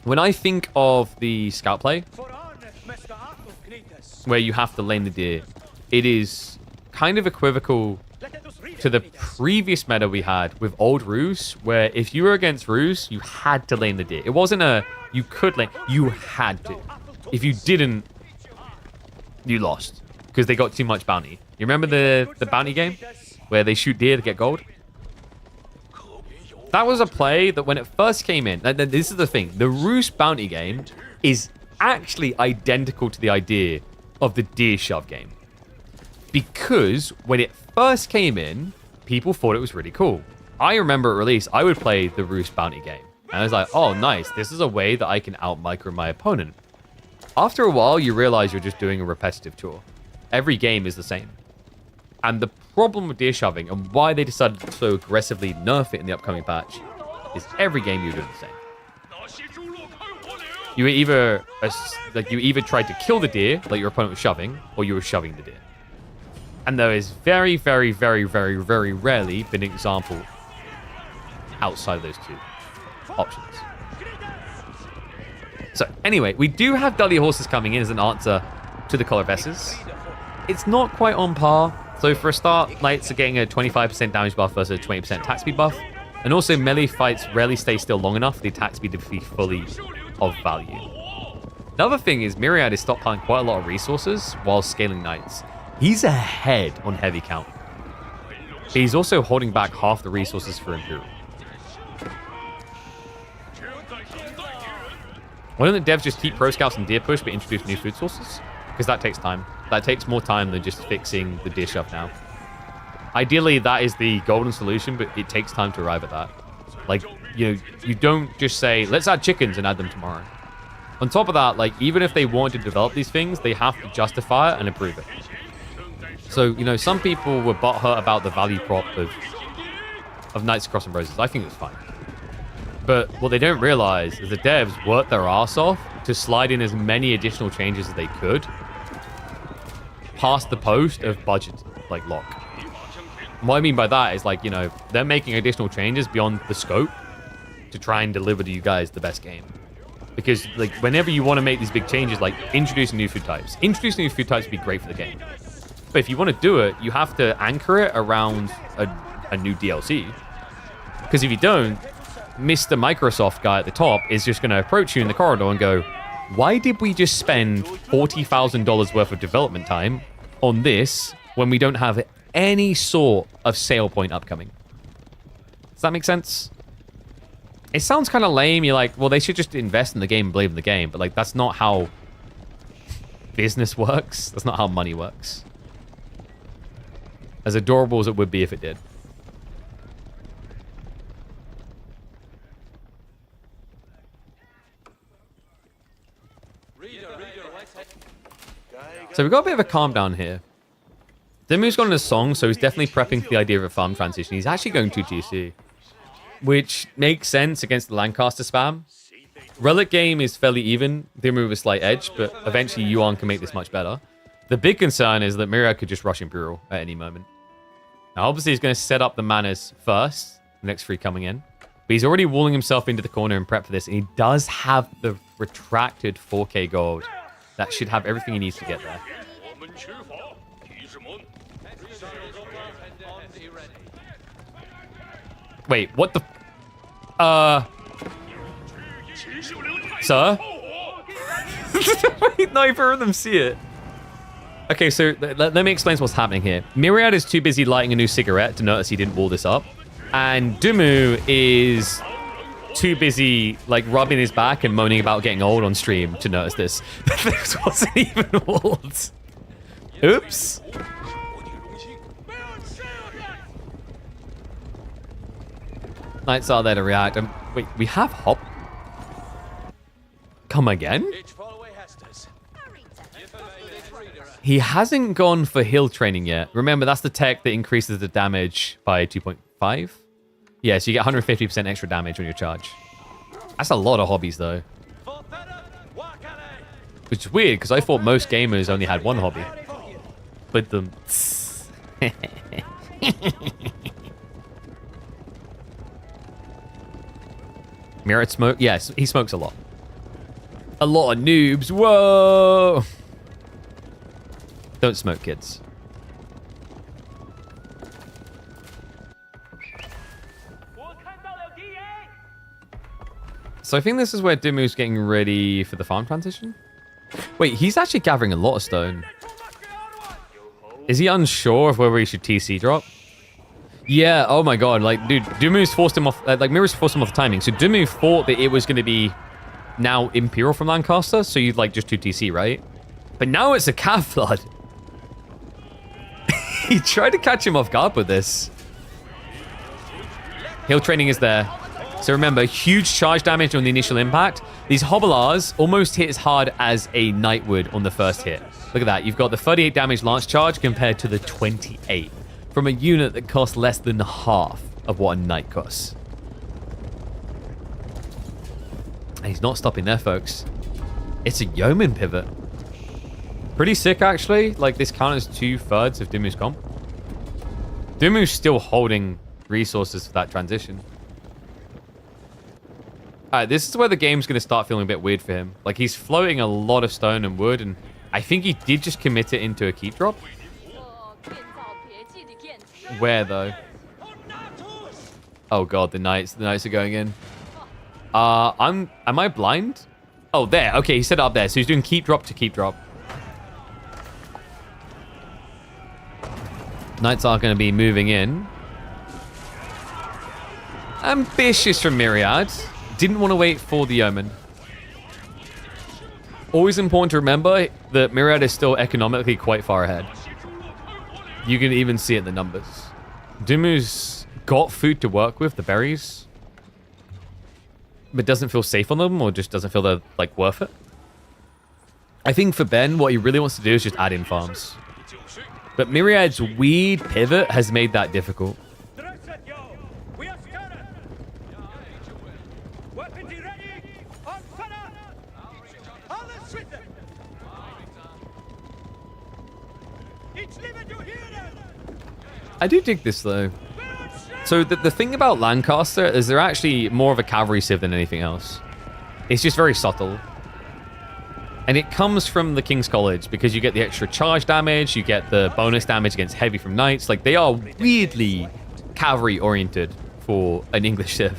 when I think of the scout play, where you have to lane the deer, it is kind of equivocal to the previous meta we had with old Ruse, where if you were against Ruse, you had to lane the deer. It wasn't a, you could lane, you had to. If you didn't, you lost, because they got too much bounty. You remember the bounty game, where they shoot deer to get gold? That was a play that when it first came in, this is the thing, the Ruse bounty game is actually identical to the idea of the deer shove game. Because when it first came in, people thought it was really cool. I remember at release, I would play the Roost bounty game. And I was like, oh, nice. This is a way that I can out-micro my opponent. After a while, you realize you're just doing a repetitive chore. Every game is the same. And the problem with deer shoving and why they decided to so aggressively nerf it in the upcoming patch is every game you're doing the same. You either tried to kill the deer, like your opponent was shoving, or you were shoving the deer. And there is very, very, very, very, very rarely been an example outside of those two options. So anyway, we do have Dudley Horses coming in as an answer to the Color Vesses. It's not quite on par. So for a start, Knights are getting a 25% damage buff versus a 20% attack speed buff. And also melee fights rarely stay still long enough for the attack speed to be fully of value. Another thing is Myriad is stockpiling quite a lot of resources while scaling Knights. He's ahead on heavy count. He's also holding back half the resources for Imperial. Why don't the devs just keep Pro Scouts and Deer Push but introduce new food sources? Because that takes time. That takes more time than just fixing the Deer Shove now. Ideally, that is the golden solution, but it takes time to arrive at that. Like, you don't just say, let's add chickens and add them tomorrow. On top of that, like, even if they want to develop these things, they have to justify it and approve it. So, some people were butthurt about the value prop of Knights of Cross and Roses. I think it's fine. But what they don't realize is the devs worked their ass off to slide in as many additional changes as they could past the post of budget, like, lock. And what I mean by that is, like, they're making additional changes beyond the scope to try and deliver to you guys the best game. Because, like, whenever you want to make these big changes, like introducing new food types would be great for the game. But if you want to do it, you have to anchor it around a new DLC. Because if you don't, Mr. Microsoft guy at the top is just going to approach you in the corridor and go, why did we just spend $40,000 worth of development time on this when we don't have any sort of sale point upcoming? Does that make sense? It sounds kind of lame. You're like, well, they should just invest in the game and believe in the game. But, like, that's not how business works. That's not how money works. As adorable as it would be if it did. So we've got a bit of a calm down here. Dumu's gone in a song, so he's definitely prepping for the idea of a farm transition. He's actually going to GC, which makes sense against the Lancaster spam. Relic game is fairly even. Dumu with a slight edge, but eventually Yuan can make this much better. The big concern is that Myriad could just rush Imperial at any moment. Now, obviously, he's going to set up the Manas first, the next 3 coming in. But he's already walling himself into the corner and prep for this, and he does have the retracted 4K gold. That should have everything he needs to get there. Wait, what the... Sir? Neither of them see it. Okay, so let me explain what's happening here. Myriad is too busy lighting a new cigarette to notice he didn't wall this up. And Dumu is too busy, like, rubbing his back and moaning about getting old on stream to notice this. This wasn't even walled. Oops. Knights are there to react. Wait, we have Hop? Come again? He hasn't gone for hill training yet. Remember, that's the tech that increases the damage by 2.5. Yeah, so you get 150% extra damage on your charge. That's a lot of hobbies, though. Which is weird, because I thought most gamers only had one hobby. But them... Mirrored smoke? Yes, he smokes a lot. A lot of noobs. Whoa! Don't smoke, kids. So I think this is where Dumu's getting ready for the farm transition. Wait, he's actually gathering a lot of stone. Is he unsure of whether he should TC drop? Yeah, oh my god, like, dude, Dumu's forced him off, like, Mirror's forced him off the timing. So Dumu thought that it was going to be now Imperial from Lancaster, so you'd, like, just 2 TC, right? But now it's a Cav Flood. He tried to catch him off guard with this. Hill training is there. So remember, huge charge damage on the initial impact. These Hobblars almost hit as hard as a Knight would on the first hit. Look at that. You've got the 38 damage lance charge compared to the 28 from a unit that costs less than half of what a Knight costs. And he's not stopping there, folks. It's a Yeoman pivot. Pretty sick, actually. Like, this counters 2/3 of Dumu's comp. Dumu's still holding resources for that transition. Alright, this is where the game's going to start feeling a bit weird for him. Like, he's floating a lot of stone and wood, and I think he did just commit it into a keep drop. Where, though? Oh god, the knights are going in. Am I blind? Oh, there. Okay, he set it up there. So he's doing keep drop to keep drop. Knights are going to be moving in. Ambitious from Myriad. Didn't want to wait for the Omen. Always important to remember that Myriad is still economically quite far ahead. You can even see it in the numbers. Dumu's got food to work with, the berries, but doesn't feel safe on them, or just doesn't feel they're like worth it. I think for Ben, what he really wants to do is just add in farms. But Myriad's weird pivot has made that difficult. I do dig this though. So the thing about Lancaster is they're actually more of a cavalry civ than anything else. It's just very subtle. And it comes from the King's College because you get the extra charge damage, you get the bonus damage against heavy from knights. Like, they are weirdly cavalry oriented for an English civ,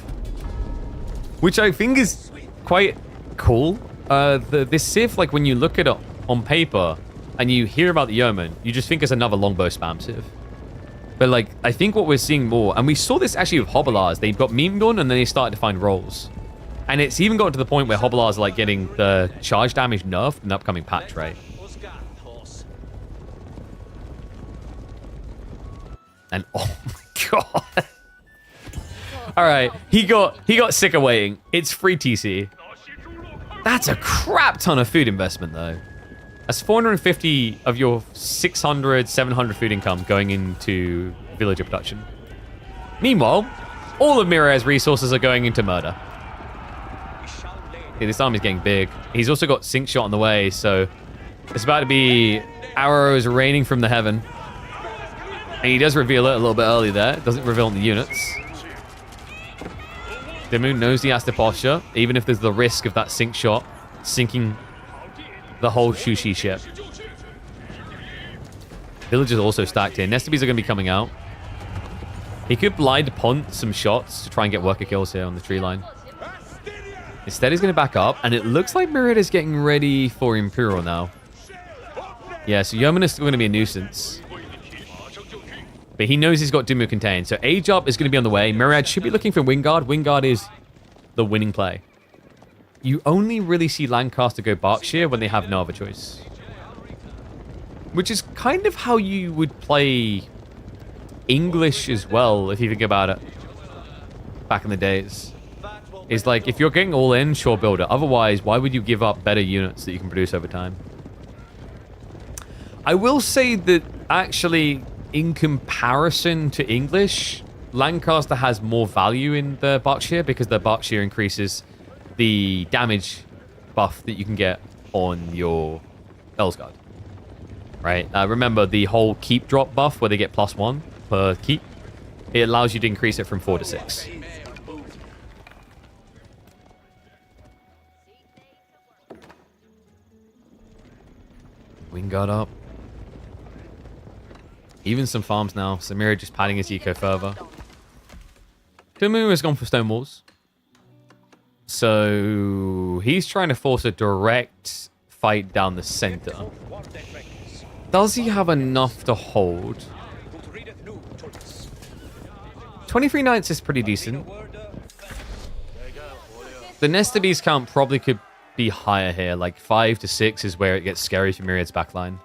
which I think is quite cool. This civ, like when you look at it on paper and you hear about the Yeoman, you just think it's another longbow spam civ. But like, I think what we're seeing more, and we saw this actually with Hobbelars, they got memed on and then they started to find roles. And it's even gotten to the point where Hobbelars are like getting the charge damage nerfed in the upcoming patch, right? And oh my god. Alright, he got sick of waiting. It's free TC. That's a crap ton of food investment though. That's 450 of your 600, 700 food income going into villager production. Meanwhile, all of Myriad's resources are going into murder. Yeah, this army's getting big. He's also got Sync Shot on the way, so it's about to be arrows raining from the heaven. And he does reveal it a little bit early there. Doesn't reveal on the units. Dumu knows he has to posture, even if there's the risk of that Sync Shot sinking the whole Shushi ship. Villagers also stacked here. Nestabes are going to be coming out. He could blind punt some shots to try and get worker kills here on the tree line. Instead, he's going to back up, and it looks like Myriad is getting ready for Imperial now. Yeah, so Yeoman is still going to be a nuisance. But he knows he's got Dumu contained. So Age Up is going to be on the way. Myriad should be looking for Wingard. Wingard is the winning play. You only really see Lancaster go Berkshire when they have no other choice. Which is kind of how you would play English as well, if you think about it. Back in the days. Is like, if you're getting all in, sure, build it. Otherwise, why would you give up better units that you can produce over time? I will say that actually, in comparison to English, Lancaster has more value in the Berkshire because the Berkshire increases the damage buff that you can get on your Elsguard. Right? Remember the whole keep drop buff where they get +1 per keep? It allows you to increase it from 4 to 6. Wingard up. Even some farms now. Samira just padding his eco further. Dumu has gone for stone walls. So he's trying to force a direct fight down the center. Does he have enough to hold? 23 knights is pretty decent. The Nestabes count probably could be higher here. Like 5 to 6 is where it gets scary for Myriad's backline.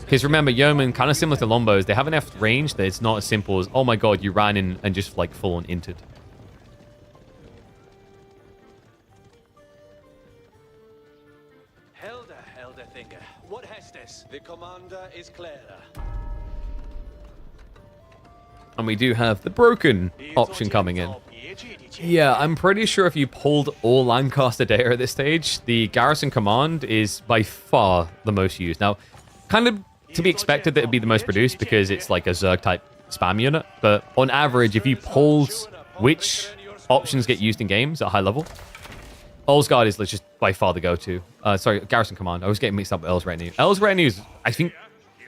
Because remember, Yeoman, kind of similar to Lombos, they have enough range that it's not as simple as, oh my god, you ran in and just like full on inted. Helder Finger. What has this? The commander is Clara. And we do have the broken option coming in. Yeah, I'm pretty sure if you pulled all Lancaster data at this stage, the Garrison Command is by far the most used. Now, kind of to be expected that it'd be the most produced because it's like a Zerg type spam unit. But on average, if you pulled which options get used in games at high level, Elsguard is just by far the go-to. Sorry, Garrison Command. I was getting mixed up with El's Retinue. El's Retinue is, I think,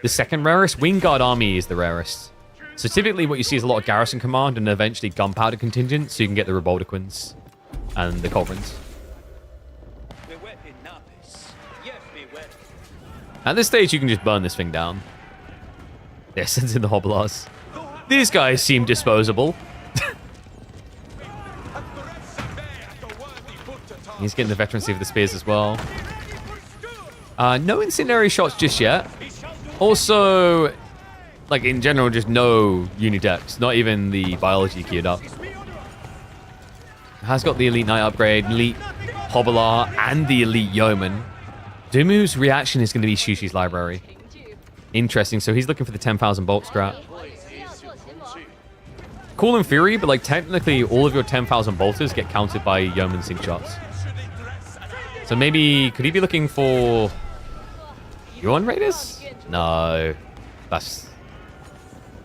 the second rarest. Wingard Army is the rarest. So typically what you see is a lot of Garrison Command and eventually Gunpowder Contingent, so you can get the Reboldequins and the Culverins. At this stage, you can just burn this thing down. Yeah, sends in the Hobblars. These guys seem disposable. He's getting the veterancy of the spears as well. No incendiary shots just yet. Also, like in general, just no Unidex. Not even the biology geared up. Has got the Elite Knight upgrade, Elite Hobbler, and the Elite Yeoman. Dumu's reaction is going to be Shushi's library. Interesting. So he's looking for the 10,000 bolt strat. Cool in theory, but like technically all of your 10,000 bolters get counted by Yeoman sync shots. So maybe, could he be looking for Yuan Raiders? No. I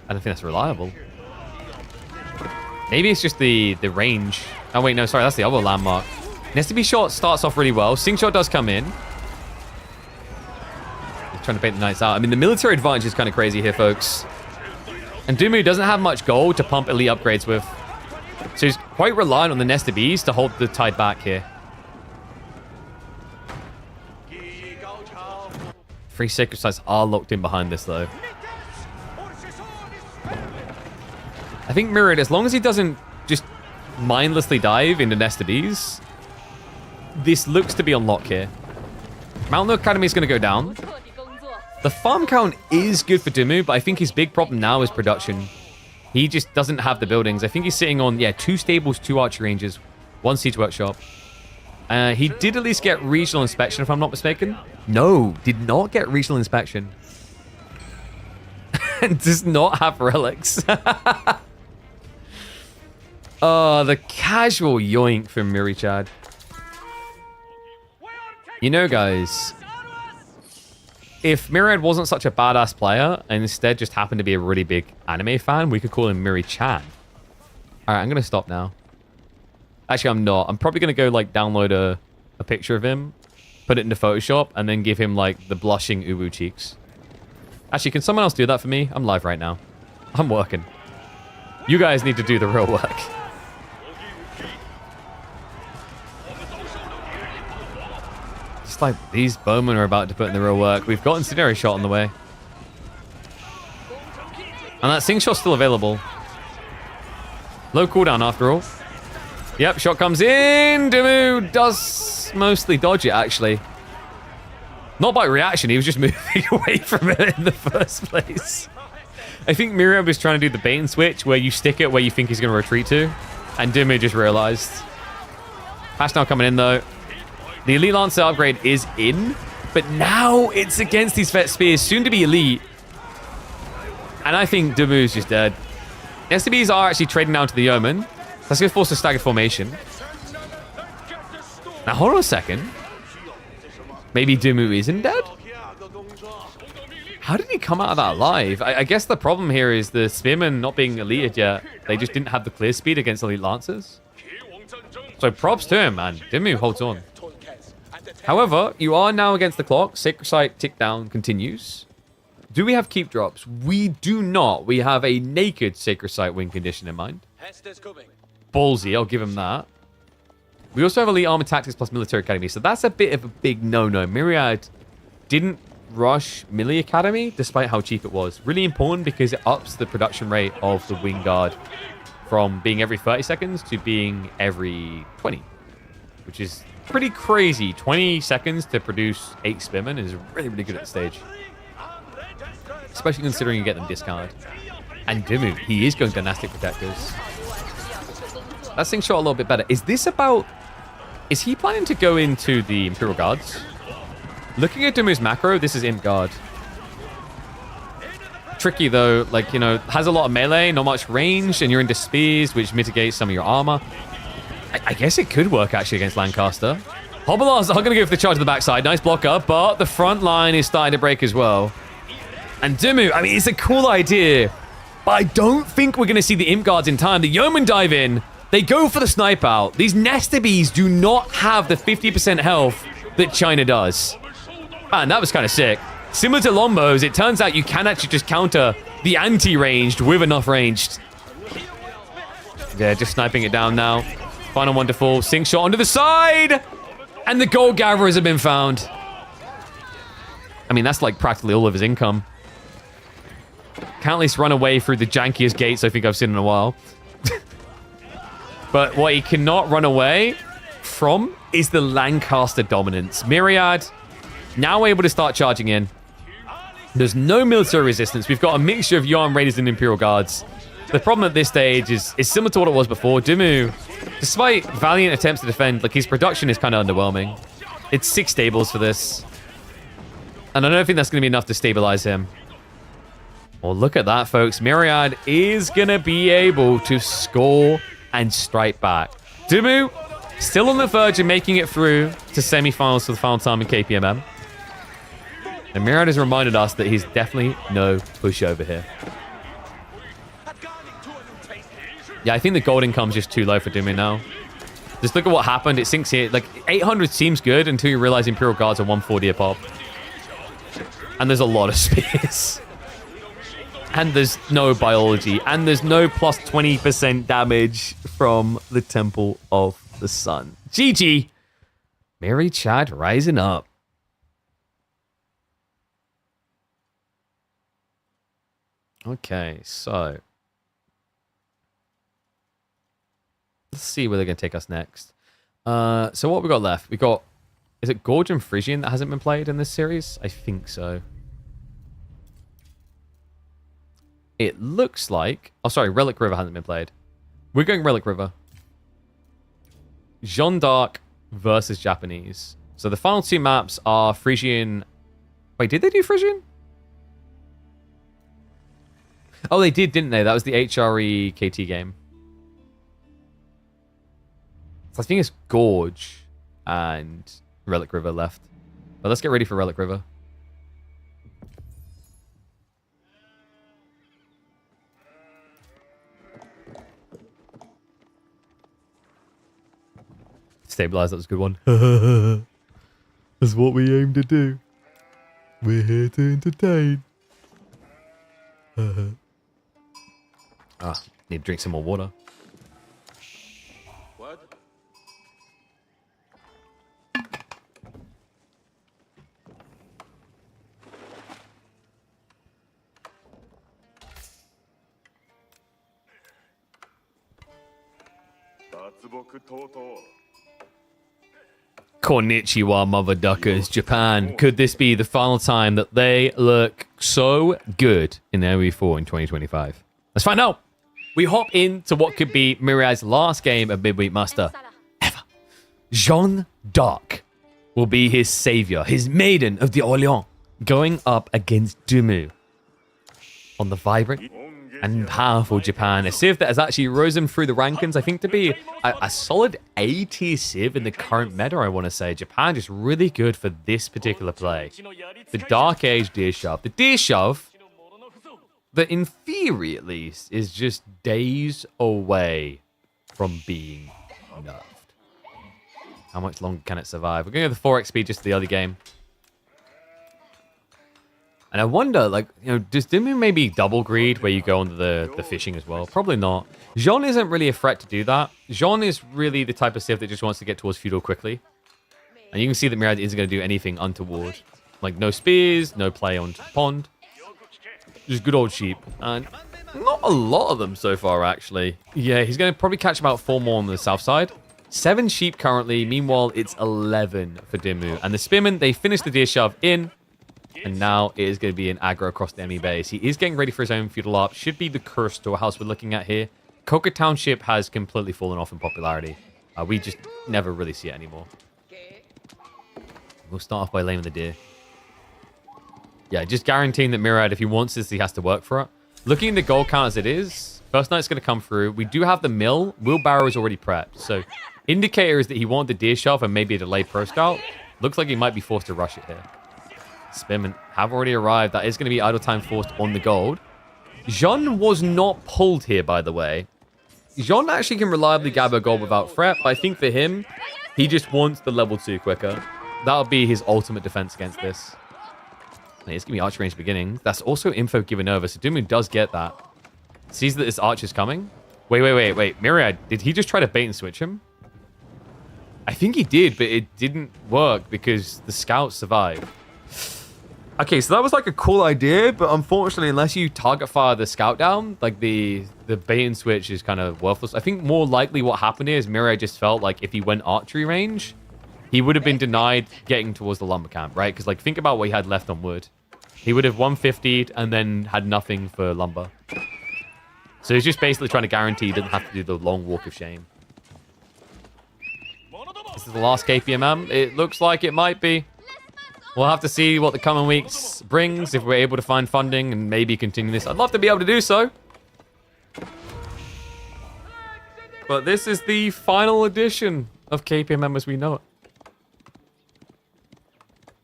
don't think that's reliable. Maybe it's just the range. Oh wait, no, sorry, that's the other landmark. Nest shot starts off really well. Sync shot does come in. He's trying to bait the Knights out. I mean, the military advantage is kind of crazy here, folks. And Dumu doesn't have much gold to pump elite upgrades with. So he's quite reliant on the Nest of Bees to hold the tide back here. 3 Sacred Sites are locked in behind this, though. I think Myriad, as long as he doesn't just mindlessly dive into Nest of Bees, this looks to be on lock here. Mountain Academy is going to go down. The farm count is good for Dumu, but I think his big problem now is production. He just doesn't have the buildings. I think he's sitting on, 2 stables, 2 archery ranges, 1 siege workshop. He did at least get regional inspection, if I'm not mistaken. No, did not get regional inspection. And does not have relics. Oh, the casual yoink from Mirichad. You know, guys, if Myriad wasn't such a badass player and instead just happened to be a really big anime fan, we could call him Miri-chan. All right, I'm going to stop now. Actually, I'm not. I'm probably going to go, like, download a picture of him, put it into Photoshop, and then give him, like, the blushing uwu cheeks. Actually, can someone else do that for me? I'm live right now. I'm working. You guys need to do the real work. Just like these bowmen are about to put in the real work. We've got Incendiary Shot on the way. And that Sing Shot's still available. Low cooldown after all. Yep, shot comes in. Dumu does mostly dodge it, actually. Not by reaction, he was just moving away from it in the first place. I think Miriam was trying to do the bait and switch where you stick it where you think he's going to retreat to. And Dumu just realized. Patch now coming in, though. The Elite Lancer upgrade is in, but now it's against these Vet Spears, soon to be Elite. And I think Dumu's just dead. STBs are actually trading down to the Yeoman. That's going to force a staggered formation. Now, hold on a second. Maybe Dumu isn't dead? How did he come out of that alive? I guess the problem here is the Spearmen not being Elite yet. They just didn't have the clear speed against Elite Lancers. So props to him, man. Dumu holds on. However, you are now against the clock. Sacred Site tick down continues. Do we have keep drops? We do not. We have a naked Sacred Site win condition in mind. Ballsy, I'll give him that. We also have Elite Armor Tactics plus Military Academy, so that's a bit of a big no-no. Myriad didn't rush Millie Academy, despite how cheap it was. Really important because it ups the production rate of the Wing Guard from being every 30 seconds to being every 20, which is pretty crazy. 20 seconds to produce 8 Spearmen is really, really good at the stage. Especially considering you get them discarded. And Dumu, he is going Dynastic Protectors. That thing shot a little bit better. Is this about... Is he planning to go into the Imperial Guards? Looking at Dumu's macro, this is Imp Guard. Tricky though, like, you know, has a lot of melee, not much range, and you're into spears, which mitigates some of your armor. I guess it could work actually against Lancaster. Hobblars are going to go for the charge to the backside. Nice blocker, but the front line is starting to break as well. And Dumu, I mean, it's a cool idea, but I don't think we're going to see the Imp Guards in time. The Yeomen dive in. They go for the snipe out. These Nestabes do not have the 50% health that China does. Man, that was kind of sick. Similar to Lombos, it turns out you can actually just counter the anti-ranged with enough ranged. Yeah, just sniping it down now. Final one to fall. Sink shot onto the side. And the gold gatherers have been found. I mean, that's like practically all of his income. Can't at least run away through the jankiest gates I think I've seen in a while. But what he cannot run away from is the Lancaster dominance. Myriad now able to start charging in. There's no military resistance. We've got a mixture of Yarn Raiders and Imperial Guards. The problem at this stage is similar to what it was before. Dumu, despite valiant attempts to defend, like his production is kind of underwhelming. It's 6 stables for this. And I don't think that's going to be enough to stabilize him. Well, look at that, folks. Myriad is going to be able to score and strike back. Dumu, still on the verge of making it through to semifinals for the final time in KPMM. And Myriad has reminded us that he's definitely no pushover here. Yeah, I think the gold income's just too low for Dumu now. Just look at what happened. It sinks here. Like, 800 seems good until you realize Imperial Guards are 140 a pop. And there's a lot of spears. And there's no biology. And there's no plus 20% damage from the Temple of the Sun. GG. Mary Chad rising up. Okay, so let's see where they're going to take us next. So what we got left? We got, is it Gorge and Frisian that hasn't been played in this series? I think so. It looks like, oh sorry, Relic River hasn't been played. We're going Relic River. Jeanne d'Arc versus Japanese. So the final 2 maps are Frisian. Wait, did they do Frisian? Oh, they did, didn't they? That was the HRE KT game. So I think it's Gorge and Relic River left. But let's get ready for Relic River. Stabilize, that was a good one. That's what we aim to do. We're here to entertain. Need to drink some more water. What? Konnichiwa, mother duckers. Japan. Could this be the final time that they look so good in AoE4 in 2025? Let's find out. We hop into what could be Myriad's last game of Midweek Muster ever. Jeanne d'Arc will be his savior, his maiden of the Orléans, going up against Dumu on the vibrant and powerful Japan. A civ that has actually risen through the rankings, I think, to be a solid A tier civ in the current meta, I want to say. Japan just really good for this particular play. The Dark Age Deer Shove. The Deer Shove, that in theory at least, is just days away from being nerfed. How much longer can it survive? We're going to go the 4x speed just to the other game. And I wonder, like, you know, does Dumu maybe double greed where you go onto the fishing as well? Probably not. Jeanne isn't really a threat to do that. Jeanne is really the type of civ that just wants to get towards feudal quickly. And you can see that Myriad isn't going to do anything untoward. Like, no spears, no play on pond. Just good old sheep. And not a lot of them so far, actually. Yeah, he's going to probably catch about 4 more on the south side. 7 sheep currently. Meanwhile, it's 11 for Dumu. And the Spearmen, they finished the Deer Shove in. And now it is going to be an aggro across the enemy base. He is getting ready for his own feudal ARP. Should be the cursed storehouse we're looking at here. Coca Township has completely fallen off in popularity. We just never really see it anymore. We'll start off by laming the deer. Yeah, just guaranteeing that Myriad, if he wants this, he has to work for it. Looking at the gold count as it is, First Knight's going to come through. We do have the mill. Wheelbarrow is already prepped. So, indicator is that he wanted the deer shove and maybe a delayed pro scout. Looks like he might be forced to rush it here. Spearmen have already arrived. That is going to be idle time forced on the gold. Jeanne was not pulled here, by the way. Jeanne actually can reliably gather gold without threat, but I think for him, he just wants the level 2 quicker. That'll be his ultimate defense against this. And it's going to be archer range beginning. That's also info given over, so Dumu does get that. Sees that this archer's coming. Wait. Myriad, did he just try to bait and switch him? I think he did, but it didn't work because the scouts survived. Okay, so that was like a cool idea, but unfortunately, unless you target fire the scout down, like the bait and switch is kind of worthless. I think more likely what happened here is Mirai just felt like if he went archery range, he would have been denied getting towards the lumber camp, right? Because like think about what he had left on wood. He would have 150'd and then had nothing for lumber. So he's just basically trying to guarantee he doesn't have to do the long walk of shame. This is the last KPMM. It looks like it might be. We'll have to see what the coming weeks brings, if we're able to find funding and maybe continue this. I'd love to be able to do so. But this is the final edition of KPMM as we know it.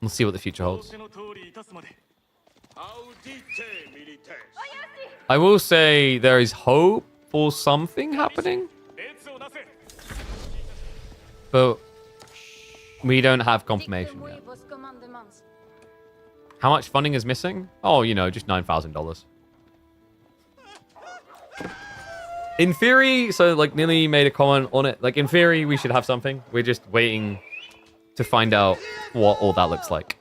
We'll see what the future holds. I will say there is hope for something happening. But we don't have confirmation yet. How much funding is missing? Oh, you know, just $9,000. In theory, so like Nilly made a comment on it. Like in theory, we should have something. We're just waiting to find out what all that looks like.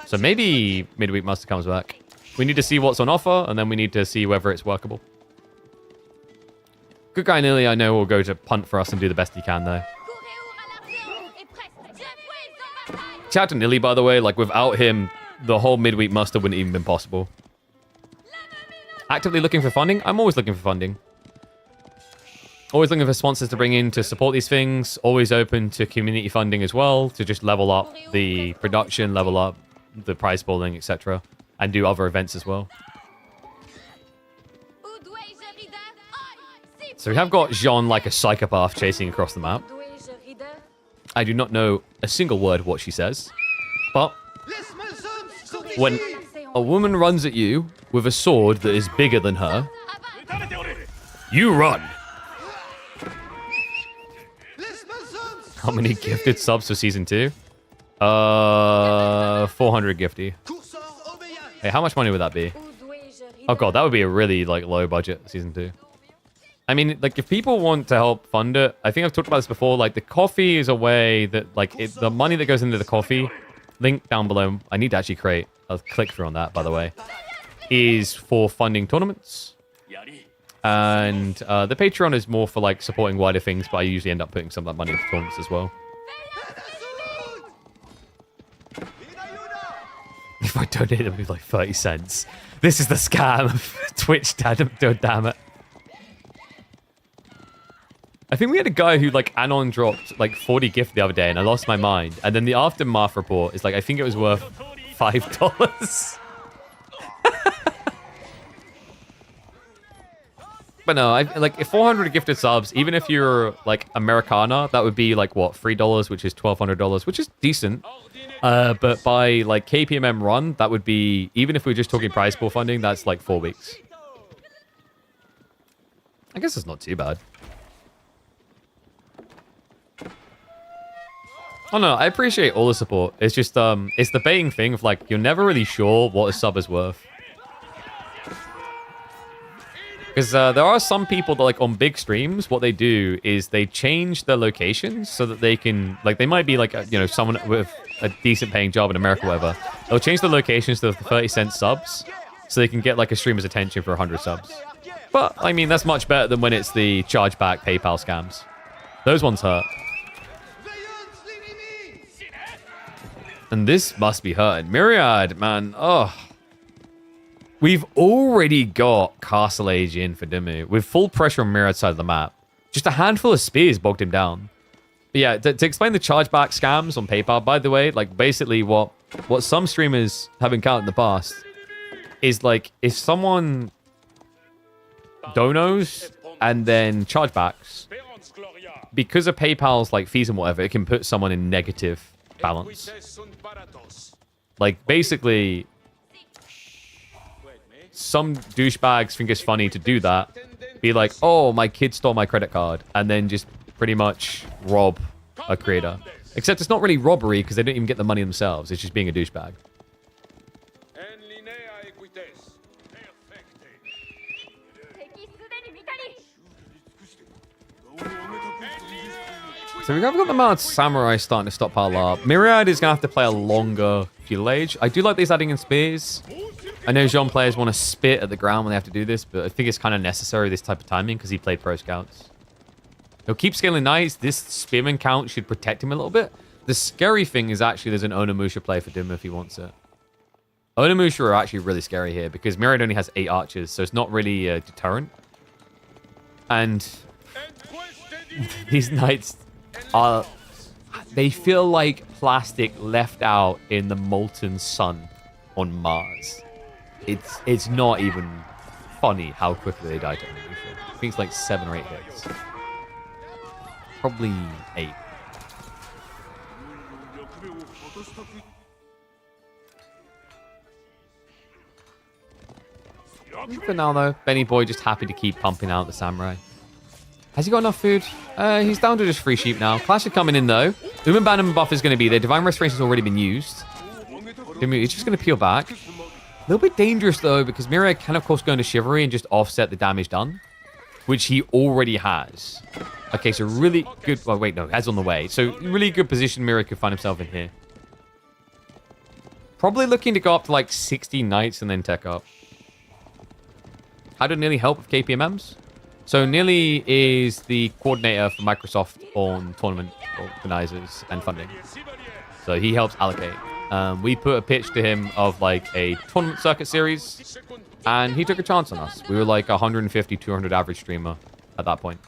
So maybe Midweek Master comes back. We need to see what's on offer, and then we need to see whether it's workable. Good guy Nilly, I know, will go to punt for us and do the best he can, though. Shout out to Nilly, by the way. Like, without him, the whole Midweek Muster wouldn't even been possible. Actively looking for funding? I'm always looking for funding. Always looking for sponsors to bring in to support these things. Always open to community funding as well, to just level up the production, level up the prize pooling, etc. And do other events as well. So we have got Jean like a psychopath chasing across the map. I do not know a single word of what she says. But when a woman runs at you with a sword that is bigger than her, you run. How many gifted subs for season 2? 400 gifty. Hey, how much money would that be? Oh god, that would be a really like low budget season 2. I mean, like, if people want to help fund it, I think I've talked about this before, like, the coffee is a way that, like, the money that goes into the coffee, link down below, I need to actually create a click-through on that, by the way, is for funding tournaments. And the Patreon is more for, like, supporting wider things, but I usually end up putting some of that money into tournaments as well. If I donate, it'll be like 30 cents. This is the scam of Twitch, damn it. I think we had a guy who, like, Anon dropped, like, 40 gift the other day, and I lost my mind. And then the aftermath report is, like, I think it was worth $5. But no, like, if 400 gifted subs, even if you're, like, Americana, that would be, like, what, $3, which is $1,200, which is decent. But by, like, KPMM run, that would be, even if we're just talking prize pool funding, that's, like, 4 weeks. I guess it's not too bad. Oh no, I appreciate all the support. It's just, it's the baiting thing of, like, you're never really sure what a sub is worth. Because there are some people that, like, on big streams, what they do is they change their locations so that they can, like, they might be, like, you know, someone with a decent paying job in America or whatever. They'll change the locations to 30-cent subs so they can get, like, a streamer's attention for 100 subs. But, I mean, that's much better than when it's the chargeback PayPal scams. Those ones hurt. And this must be hurting. Myriad, man. Oh. We've already got Castle Age in for Dumu. With full pressure on Myriad's side of the map. Just a handful of spears bogged him down. But yeah, to explain the chargeback scams on PayPal, by the way, like basically what some streamers have encountered in the past is like if someone donos and then chargebacks, because of PayPal's like fees and whatever, it can put someone in negative balance. Like basically some douchebags think it's funny to do that, be like, oh, my kid stole my credit card, and then just pretty much rob a creator. Except it's not really robbery because they don't even get the money themselves, it's just being a douchebag. So we've got the Mad Samurai starting to stockpile up. Myriad is going to have to play a longer Fuel Age. I do like these adding in spears. I know Jean players want to spit at the ground when they have to do this, but I think it's kind of necessary this type of timing because he played Pro Scouts. He'll keep scaling knights. This spearman count should protect him a little bit. The scary thing is actually there's an Onimusha play for Dumu if he wants it. Onimusha are actually really scary here because Myriad only has 8 archers, so it's not really a deterrent. And these knights are... They feel like plastic left out in the molten sun on Mars. It's not even funny how quickly they die to Onimusha. I think it's like 7 or 8 hits. Probably 8. For now, though, Benny Boy just happy to keep pumping out the samurai. Has he got enough food? He's down to just 3 sheep now. Clash are coming in, though. Numadon buff is going to be there. Divine Restoration has already been used. He's just going to peel back. A little bit dangerous, though, because Myriad can, of course, go into Chivalry and just offset the damage done, which he already has. Okay, so really good... Oh, wait, no. Has on the way. So really good position Myriad could find himself in here. Probably looking to go up to, like, 60 knights and then tech up. How did Nearly help with KPMMs? So Nearly is the coordinator for Microsoft on tournament organizers and funding. So he helps allocate. We put a pitch to him of like a tournament circuit series, and he took a chance on us. We were like 150, 200 average streamer at that point.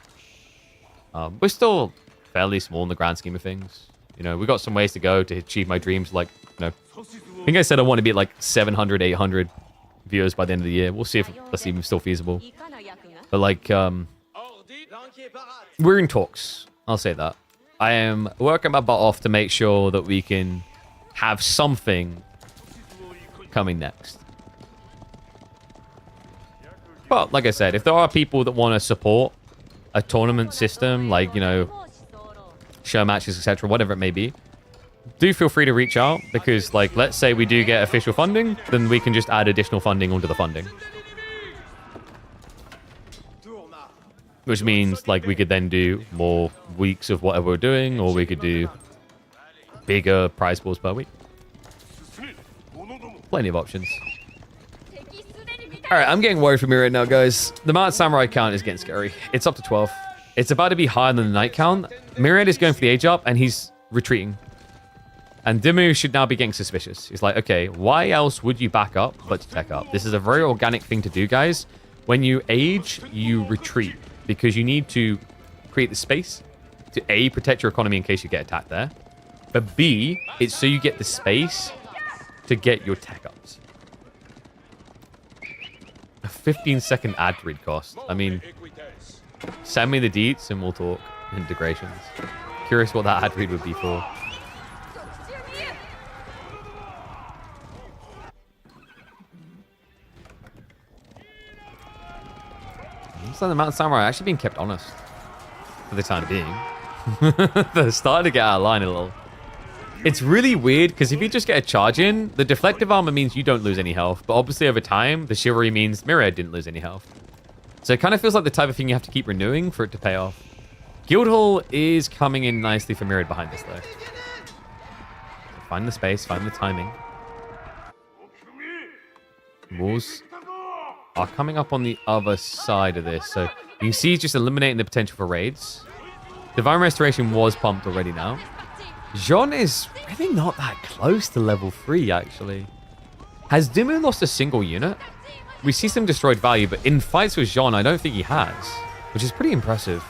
We're still fairly small in the grand scheme of things. You know, we got some ways to go to achieve my dreams. Like, you know, I think I said I want to be at like 700, 800 viewers by the end of the year. We'll see if that's even still feasible. But like, we're in talks. I'll say that. I am working my butt off to make sure that we can have something coming next. But like I said, if there are people that want to support a tournament system, like, you know, show matches, etc., whatever it may be, do feel free to reach out, because like, let's say we do get official funding, then we can just add additional funding onto the funding. Which means like we could then do more weeks of whatever we're doing, or we could do bigger prize pools per week. Plenty of options. Alright, I'm getting worried for me right now, guys. The Mount Samurai count is getting scary. It's up to 12. It's about to be higher than the Knight count. Myriad is going for the age up, and he's retreating. And Dumu should now be getting suspicious. He's like, okay, why else would you back up but to tech up? This is a very organic thing to do, guys. When you age, you retreat, because you need to create the space to A, protect your economy in case you get attacked there, but B, it's so you get the space to get your tech ups. A 15-second ad read cost. I mean, send me the deets and we'll talk integrations. Curious what that ad read would be for. Looks like the Mountain Samurai actually being kept honest for the time being. They're starting to get out of line a little. It's really weird, because if you just get a charge in, the deflective armor means you don't lose any health, but obviously over time, the chivalry means Myriad didn't lose any health. So it kind of feels like the type of thing you have to keep renewing for it to pay off. Guildhall is coming in nicely for Myriad behind this, though. Find the space, find the timing. Walls are coming up on the other side of this, so you can see he's just eliminating the potential for raids. Divine Restoration was pumped already now. Jean is really not that close to level 3, actually. Has Dumu lost a single unit? We see some destroyed value, but in fights with Jean, I don't think he has, which is pretty impressive.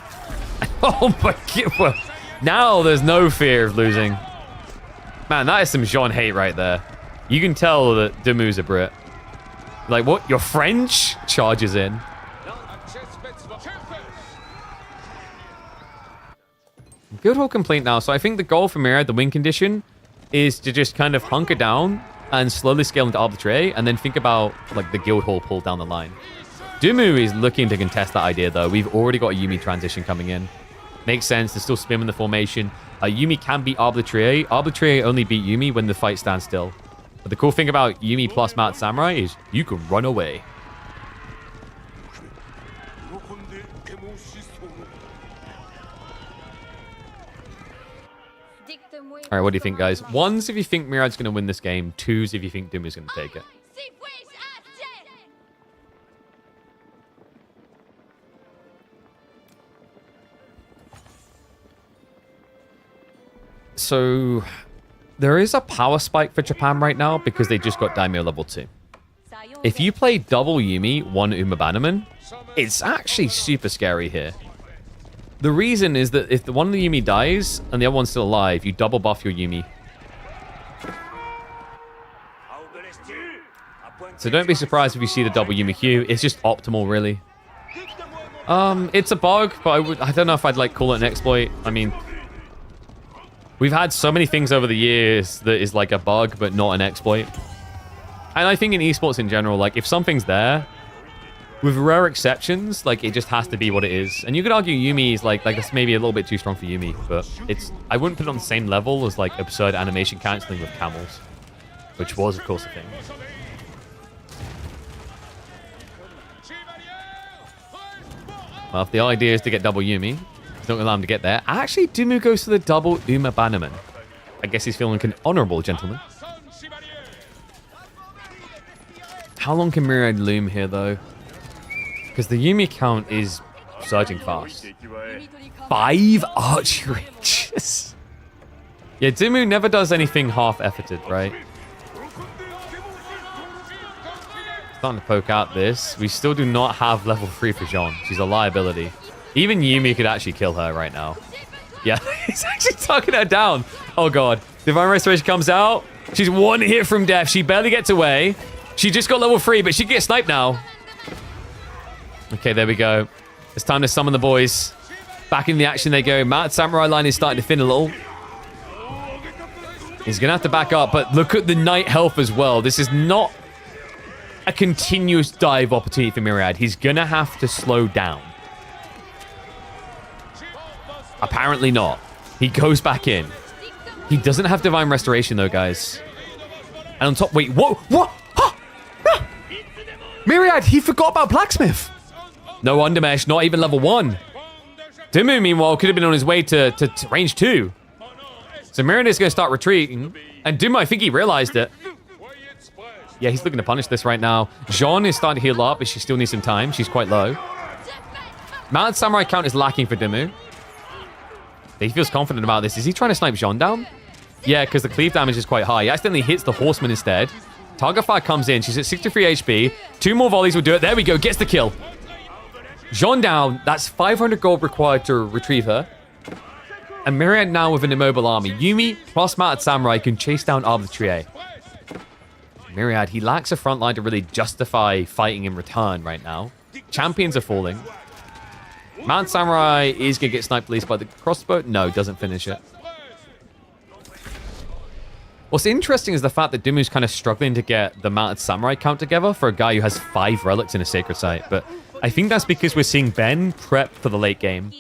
Oh my god. Well, now there's no fear of losing. Man, that is some Jean hate right there. You can tell that Dumu's a Brit. Like, what? You're French? Charges in. Guildhall complete now, so I think the goal for Myriad, the win condition, is to just kind of hunker down and slowly scale into arbitrary, and then think about like the Guildhall pull down the line. Dumu is looking to contest that idea, though. We've already got a Yuumi transition coming in. Makes sense. There's still spin in the formation. Yuumi can beat arbitrary. Arbitrary only beat Yuumi when the fight stands still. But the cool thing about Yuumi plus Mount Samurai is you can run away. All right, what do you think, guys? Ones if you think Myriad's going to win this game. Twos if you think Dumu's going to take it. So, there is a power spike for Japan right now because they just got Daimyo level 2. If you play double Yumi, one Uma Bannerman, it's actually super scary here. The reason is that if the one of the Yumi dies and the other one's still alive, you double buff your Yumi. So don't be surprised if you see the double Yumi Q. It's just optimal, really. It's a bug, but I don't know if I'd like call it an exploit. I mean, we've had so many things over the years that is like a bug, but not an exploit. And I think in esports in general, like if something's there, with rare exceptions, like it just has to be what it is. And you could argue Yumi is like that's maybe a little bit too strong for Yumi, but I wouldn't put it on the same level as like absurd animation cancelling with camels, which was of course a thing. Well, if the idea is to get double Yumi, it's not going to allow him to get there. Actually, Dumu goes for the double Uma Bannerman. I guess he's feeling like an honorable gentleman. How long can Myriad loom here, though? Because the Yumi count is surging fast. 5 archery ranges. Yeah, Dumu never does anything half-efforted, right? Starting to poke out this. We still do not have level 3 for Jean. She's a liability. Even Yumi could actually kill her right now. Yeah, he's actually tucking her down. Oh, God. Divine Restoration comes out. She's one hit from death. She barely gets away. She just got level 3, but she can get sniped now. Okay, there we go. It's time to summon the boys. Back in the action they go. Mad Samurai line is starting to thin a little. He's going to have to back up, but look at the Knight health as well. This is not a continuous dive opportunity for Myriad. He's going to have to slow down. Apparently not. He goes back in. He doesn't have Divine Restoration, though, guys. And on top... Wait, what? What? Huh? Ah! Myriad, he forgot about Blacksmith. No Undermesh, not even level 1. Dumu, meanwhile, could have been on his way to range 2. So Myriad is going to start retreating. And Dumu, I think he realized it. Yeah, he's looking to punish this right now. Jean is starting to heal up, but she still needs some time. She's quite low. Mad Samurai count is lacking for Dumu. He feels confident about this. Is he trying to snipe Jean down? Yeah, because the cleave damage is quite high. He accidentally hits the Horseman instead. Target Fire comes in. She's at 63 HP. 2 more volleys will do it. There we go. Gets the kill. Jean down. That's 500 gold required to retrieve her. And Myriad now with an immobile army. Yumi plus Mad Samurai can chase down Arbitrary. Myriad, he lacks a front line to really justify fighting in return right now. Champions are falling. Mad Samurai is going to get sniped at least by the crossbow. No, doesn't finish it. What's interesting is the fact that Dumu's kind of struggling to get the Mad Samurai count together for a guy who has 5 relics in a sacred site. But I think that's because we're seeing Ben prep for the late game.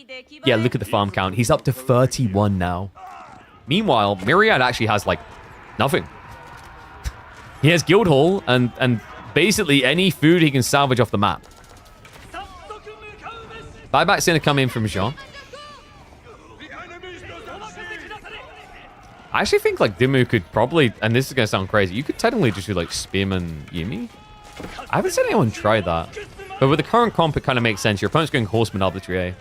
Yeah, look at the farm count. He's up to 31 now. Meanwhile, Myriad actually has, like, nothing. He has Guildhall and basically any food he can salvage off the map. Buyback's going to come in from Jean. I actually think like Dumu could probably, and this is going to sound crazy, you could technically just do like Spearman Yumi. I haven't seen anyone try that. But with the current comp, it kind of makes sense. Your opponent's going Horseman Arbitrary.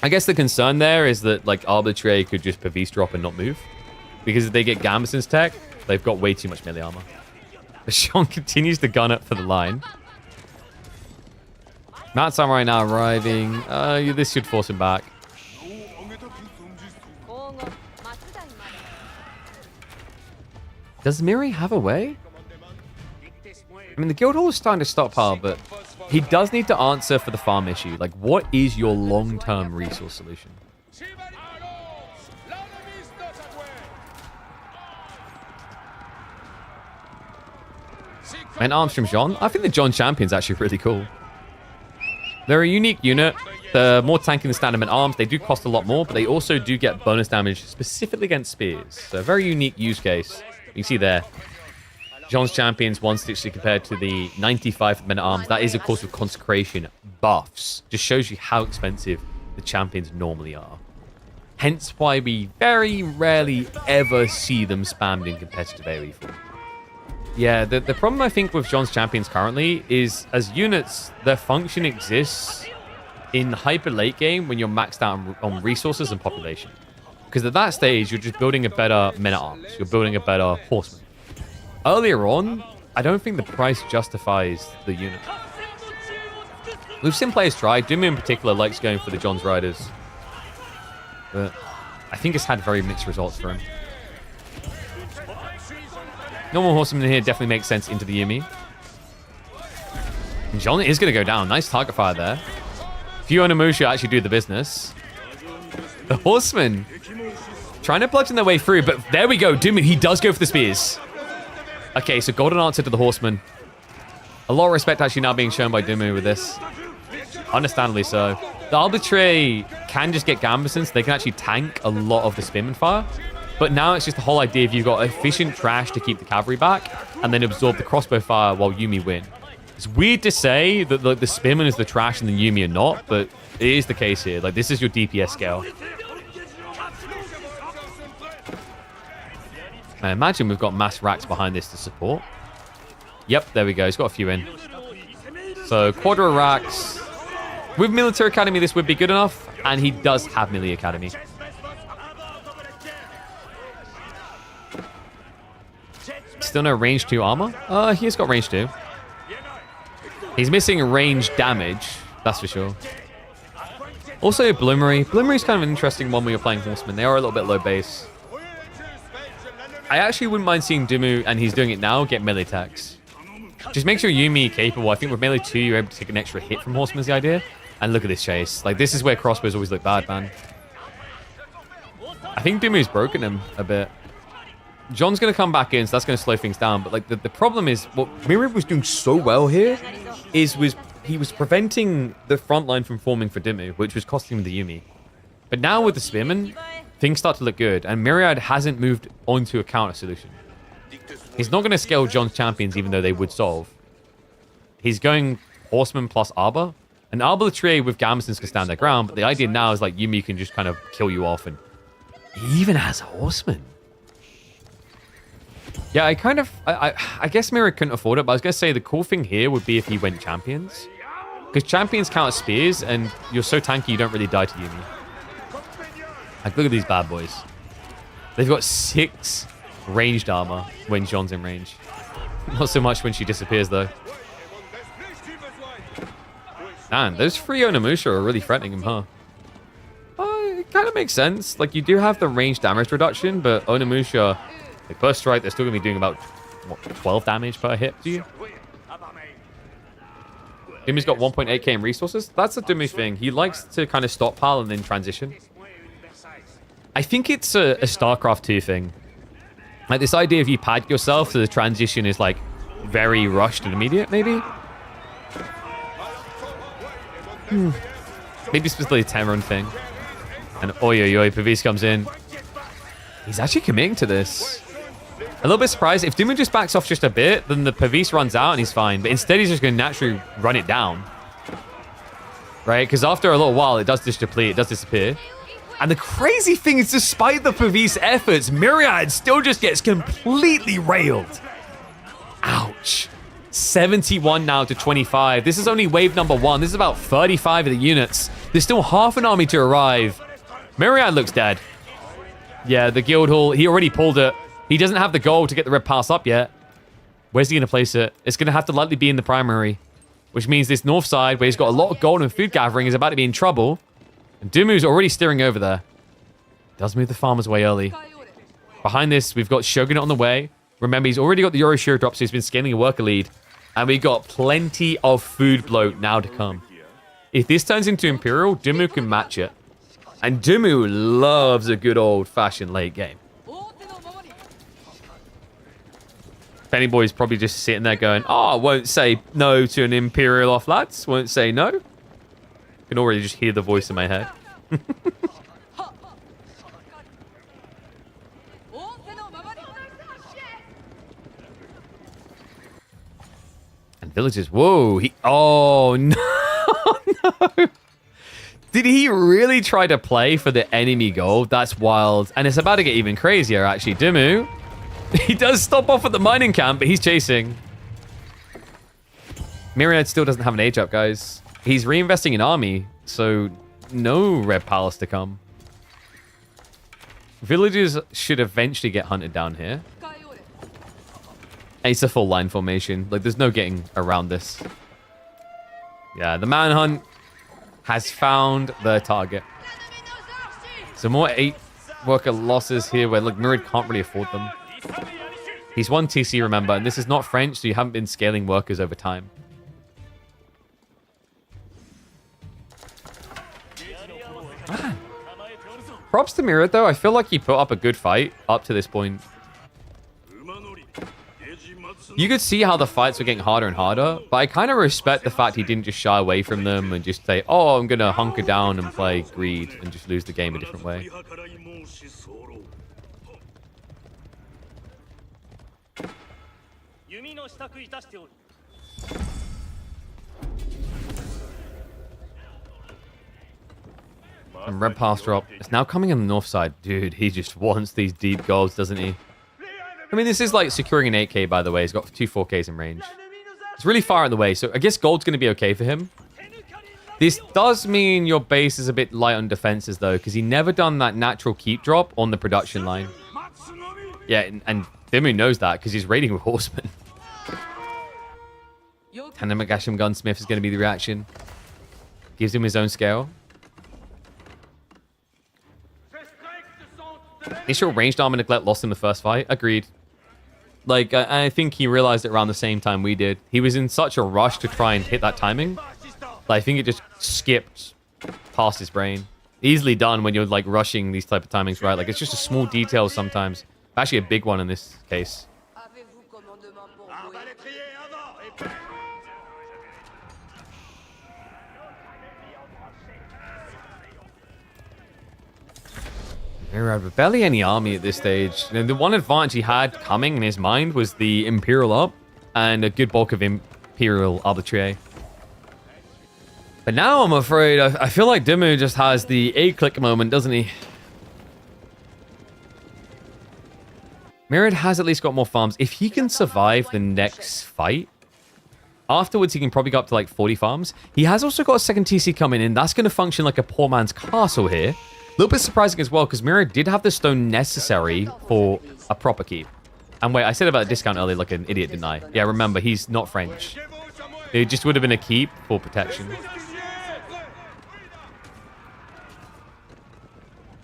I guess the concern there is that like Arbitrary could just Pavis drop and not move. Because if they get Gambeson's tech, they've got way too much melee armor. But Sean continues to gun up for the line. Mad Samurai now arriving. This should force him back. Does Miri have a way? I mean, the Guildhall is starting to stockpile, but he does need to answer for the farm issue. Like, what is your long-term resource solution? And arms from Jean. I think the John Champion's actually really cool. They're a unique unit. They're more tanky than standard arms. They do cost a lot more, but they also do get bonus damage specifically against spears. So a very unique use case. You can see there. Jean's Champion's 160 compared to the 95 men at arms. That is, of course, with consecration buffs. Just shows you how expensive the champions normally are. Hence why we very rarely ever see them spammed in competitive AoE form. Yeah, the problem I think with John's champions currently is as units, their function exists in hyper late game when you're maxed out on resources and population. Because at that stage, you're just building a better men-at-arms. You're building a better horseman. Earlier on, I don't think the price justifies the unit. We've seen players try. Dumu in particular likes going for the John's Riders. But I think it's had very mixed results for him. Normal horseman in here definitely makes sense into the Yumi. And John is going to go down. Nice target fire there. Few Onimusha actually do the business. The horseman trying to bludgeon their way through, but there we go. Dumu, he does go for the spears. Okay, so golden answer to the horseman. A lot of respect actually now being shown by Dumu with this. Understandably so. The arbitrary can just get Gambison, so they can actually tank a lot of the spearman fire. But now it's just the whole idea of you've got efficient trash to keep the cavalry back and then absorb the crossbow fire while Yumi win. It's weird to say that the spearman is the trash and the Yumi are not, but it is the case here. Like, this is your DPS scale. I imagine we've got mass racks behind this to support. Yep, there we go. He's got a few in. So, quarter racks. With Military Academy, this would be good enough, and he does have Melee Academy. Still no range 2 armor? He has got range 2. He's missing range damage, that's for sure. Also, Bloomery. Bloomery's kind of an interesting one when you're playing Horsemen. They are a little bit low base. I actually wouldn't mind seeing Dumu, and he's doing it now, get melee attacks. Just makes your Yumi capable. I think with melee 2, you're able to take an extra hit from Horseman is the idea. And look at this chase. Like, this is where crossbows always look bad, man. I think Dumu's broken him a bit. John's going to come back in, so that's going to slow things down. But, like, the problem is, what Miri was doing so well here was he was preventing the front line from forming for Dumu, which was costing him the Yumi. But now with the Spearman, things start to look good. And Myriad hasn't moved onto a counter solution. He's not going to scale John's champions, even though they would solve. He's going Horseman plus Arbor. And Arbor Trie with Gambesons can stand their ground, but the idea now is like Yumi can just kind of kill you off. And he even has Horseman. Yeah, I guess Myriad couldn't afford it, but I was going to say the cool thing here would be if he went Champions. Because Champions counter spears, and you're so tanky you don't really die to Yumi. Like, look at these bad boys. They've got 6 ranged armor when John's in range. Not so much when she disappears, though. Man, those 3 Onimusha are really threatening him, huh? It kind of makes sense. Like, you do have the range damage reduction, but Onimusha, like, per strike, they're still going to be doing about, what, 12 damage per hit to you? Dumu's got 1.8k in resources. That's the Dumu thing. He likes to kind of stockpile and then transition. I think it's a StarCraft 2 thing. Like, this idea of you pad yourself so the transition is, like, very rushed and immediate, maybe? Maybe specifically a 10-run thing. And oi, Pavis comes in. He's actually committing to this. A little bit surprised. If Dumu just backs off just a bit, then the Pavis runs out and he's fine. But instead, he's just going to naturally run it down. Right? Because after a little while, it does deplete, it does disappear. And the crazy thing is, despite the Pavis efforts, Myriad still just gets completely railed. Ouch. 71 now to 25. This is only wave number 1. This is about 35 of the units. There's still half an army to arrive. Myriad looks dead. Yeah, the guild hall, he already pulled it. He doesn't have the gold to get the red pass up yet. Where's he going to place it? It's going to have to likely be in the primary, which means this north side, where he's got a lot of gold and food gathering, is about to be in trouble. And Dumu's already steering over there. Does move the farmers way early. Behind this, we've got Shogunate on the way. Remember, he's already got the Yorishiro drop, so he's been scaling a worker lead. And we got plenty of food bloat now to come. If this turns into Imperial, Dumu can match it. And Dumu loves a good old-fashioned late game. Penny Boy's probably just sitting there going, oh, I won't say no to an Imperial off, lads. Won't say no. I can already just hear the voice in my head. And villagers, whoa. Oh, no. No. Did he really try to play for the enemy gold? That's wild. And it's about to get even crazier, actually. Dumu, he does stop off at the mining camp, but he's chasing. Myriad still doesn't have an age up, guys. He's reinvesting in army, so no red palace to come. Villagers should eventually get hunted down here. It's a full line formation. Like, there's no getting around this. Yeah, the manhunt has found the target. Some more 8 worker losses here where, look, Myriad can't really afford them. He's 1 TC, remember, and this is not French, so you haven't been scaling workers over time. Man. Props to Myriad, though. I feel like he put up a good fight up to this point. You could see how the fights were getting harder and harder, but I kind of respect the fact he didn't just shy away from them and just say, oh, I'm going to hunker down and play greed and just lose the game a different way. And red pass drop. It's now coming on the north side. Dude, he just wants these deep golds, doesn't he? I mean, this is like securing an 8k, by the way. He's got 2 4ks in range. It's really far out of the way, so I guess gold's going to be okay for him. This does mean your base is a bit light on defenses, though, because he never done that natural keep drop on the production line. Yeah, and Dumu knows that because he's raiding with horsemen. Tanamagashim Gunsmith is going to be the reaction. Gives him his own scale. Initial ranged armor neglect lost in the first fight. Agreed. Like, I think he realized it around the same time we did. He was in such a rush to try and hit that timing. Like, I think it just skipped past his brain. Easily done when you're, like, rushing these type of timings, right? Like, it's just a small detail sometimes. Actually, a big one in this case. Myriad with barely any army at this stage. You know, the one advantage he had coming in his mind was the Imperial up and a good bulk of Imperial arbitrary. But now I'm afraid I feel like Dumu just has the A-click moment, doesn't he? Myriad has at least got more farms. If he can survive the next fight, afterwards he can probably go up to like 40 farms. He has also got a second TC coming in. That's going to function like a poor man's castle here. A little bit surprising as well, because Myriad did have the stone necessary for a proper keep. And wait, I said about a discount earlier like an idiot, didn't I? Yeah, remember, he's not French. It just would have been a keep for protection.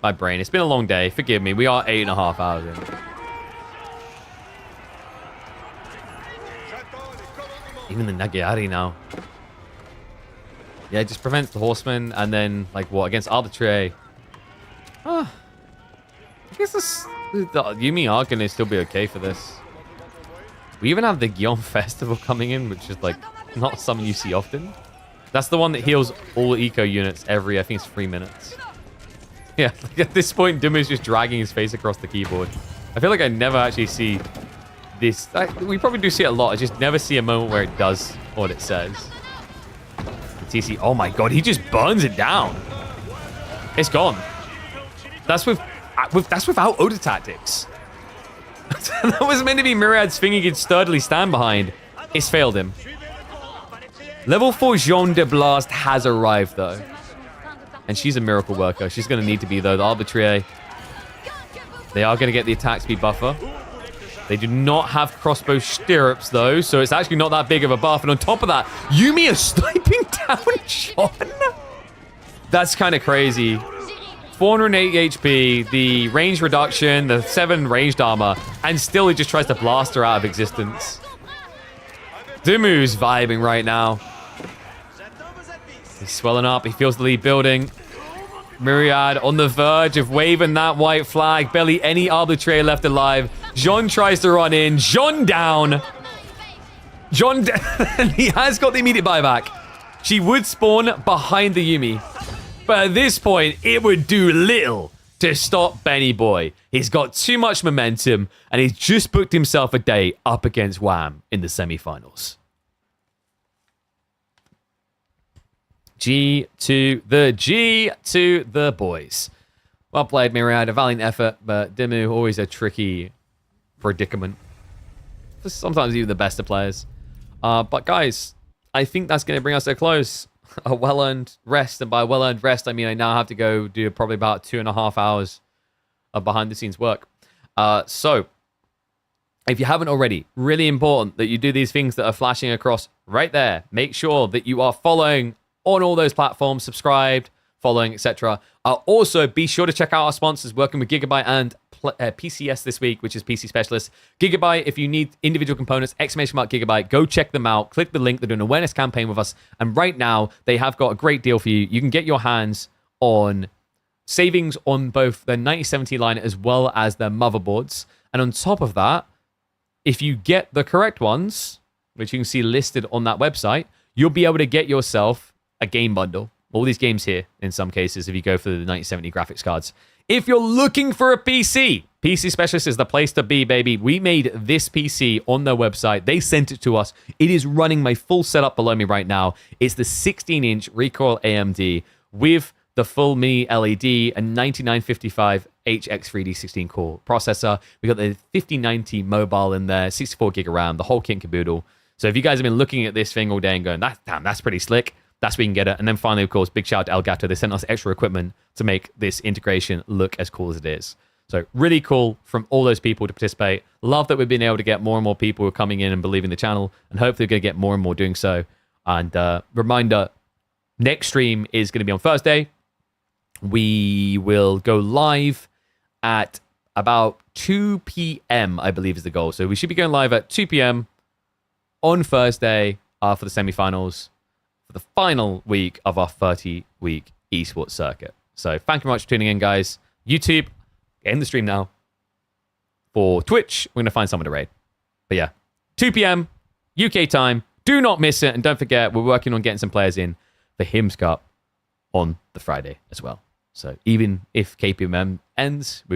My brain, it's been a long day. Forgive me, we are 8.5 hours in. Even the Nagyari now. Yeah, it just prevents the horsemen, and then, like, what, against arbitrary. I guess the Yumi are going to still be okay for this. We even have the Guillaume Festival coming in, which is like not something you see often. That's the one that heals all eco units every, I think it's 3 minutes. Yeah, like at this point, Dumu's just dragging his face across the keyboard. I feel like I never actually see this. We probably do see it a lot. I just never see a moment where it does what it says. The TC, oh my god, he just burns it down. It's gone. That's without Oda tactics. That was meant to be Myriad's thing he could sturdily stand behind. It's failed him. Level 4 Jean de Blast has arrived, though. And she's a miracle worker. She's going to need to be, though. The arbitrary. They are going to get the attack speed buffer. They do not have crossbow stirrups, though, so it's actually not that big of a buff. And on top of that, Yumi is sniping down John. That's kind of crazy. 480 HP, the range reduction, the 7 ranged armor, and still he just tries to blast her out of existence. Dumu's vibing right now. He's swelling up. He feels the lead building. Myriad on the verge of waving that white flag. Barely any arbitrary left alive. Jean tries to run in. Jean down. Jean he has got the immediate buyback. She would spawn behind the Yumi. But at this point, it would do little to stop Benny Boy. He's got too much momentum, and he's just booked himself a day up against Wham in the semifinals. G to the boys. Well played, Myriad. A valiant effort, but Dumu, always a tricky predicament. For sometimes even the best of players. But guys, I think that's going to bring us to a close. A well-earned rest. And by well-earned rest, I mean I now have to go do probably about 2.5 hours of behind-the-scenes work. So, if you haven't already, really important that you do these things that are flashing across right there. Make sure that you are following on all those platforms, subscribed, following, etc. Also, be sure to check out our sponsors working with Gigabyte and PCS this week, which is PC Specialist. Gigabyte, if you need individual components, ! Gigabyte, go check them out. Click the link. They're doing an awareness campaign with us. And right now, they have got a great deal for you. You can get your hands on savings on both their 9070 line as well as their motherboards. And on top of that, if you get the correct ones, which you can see listed on that website, you'll be able to get yourself a game bundle. All these games here, in some cases, if you go for the 9070 graphics cards. If you're looking for a PC, PC Specialist is the place to be, baby. We made this PC on their website. They sent it to us. It is running my full setup below me right now. It's the 16-inch Recoil AMD with the full mini LED and 9955 HX3D 16-core processor. We got the 5090 mobile in there, 64 gig of RAM, the whole kit and caboodle. So if you guys have been looking at this thing all day and going, damn, that's pretty slick, that's where you can get it. And then finally, of course, big shout out to Elgato. They sent us extra equipment to make this integration look as cool as it is. So really cool from all those people to participate. Love that we've been able to get more and more people who are coming in and believing the channel. And hopefully we're going to get more and more doing so. And reminder, next stream is going to be on Thursday. We will go live at about 2 p.m., I believe is the goal. So we should be going live at 2 p.m. on Thursday for the semifinals, for the final week of our 30-week esports circuit. So thank you very much for tuning in, guys. YouTube, get in the stream now. For Twitch, we're going to find someone to raid. But yeah, 2 p.m. UK time. Do not miss it. And don't forget, we're working on getting some players in for Hims Cup on the Friday as well. So even if KPMM ends, we've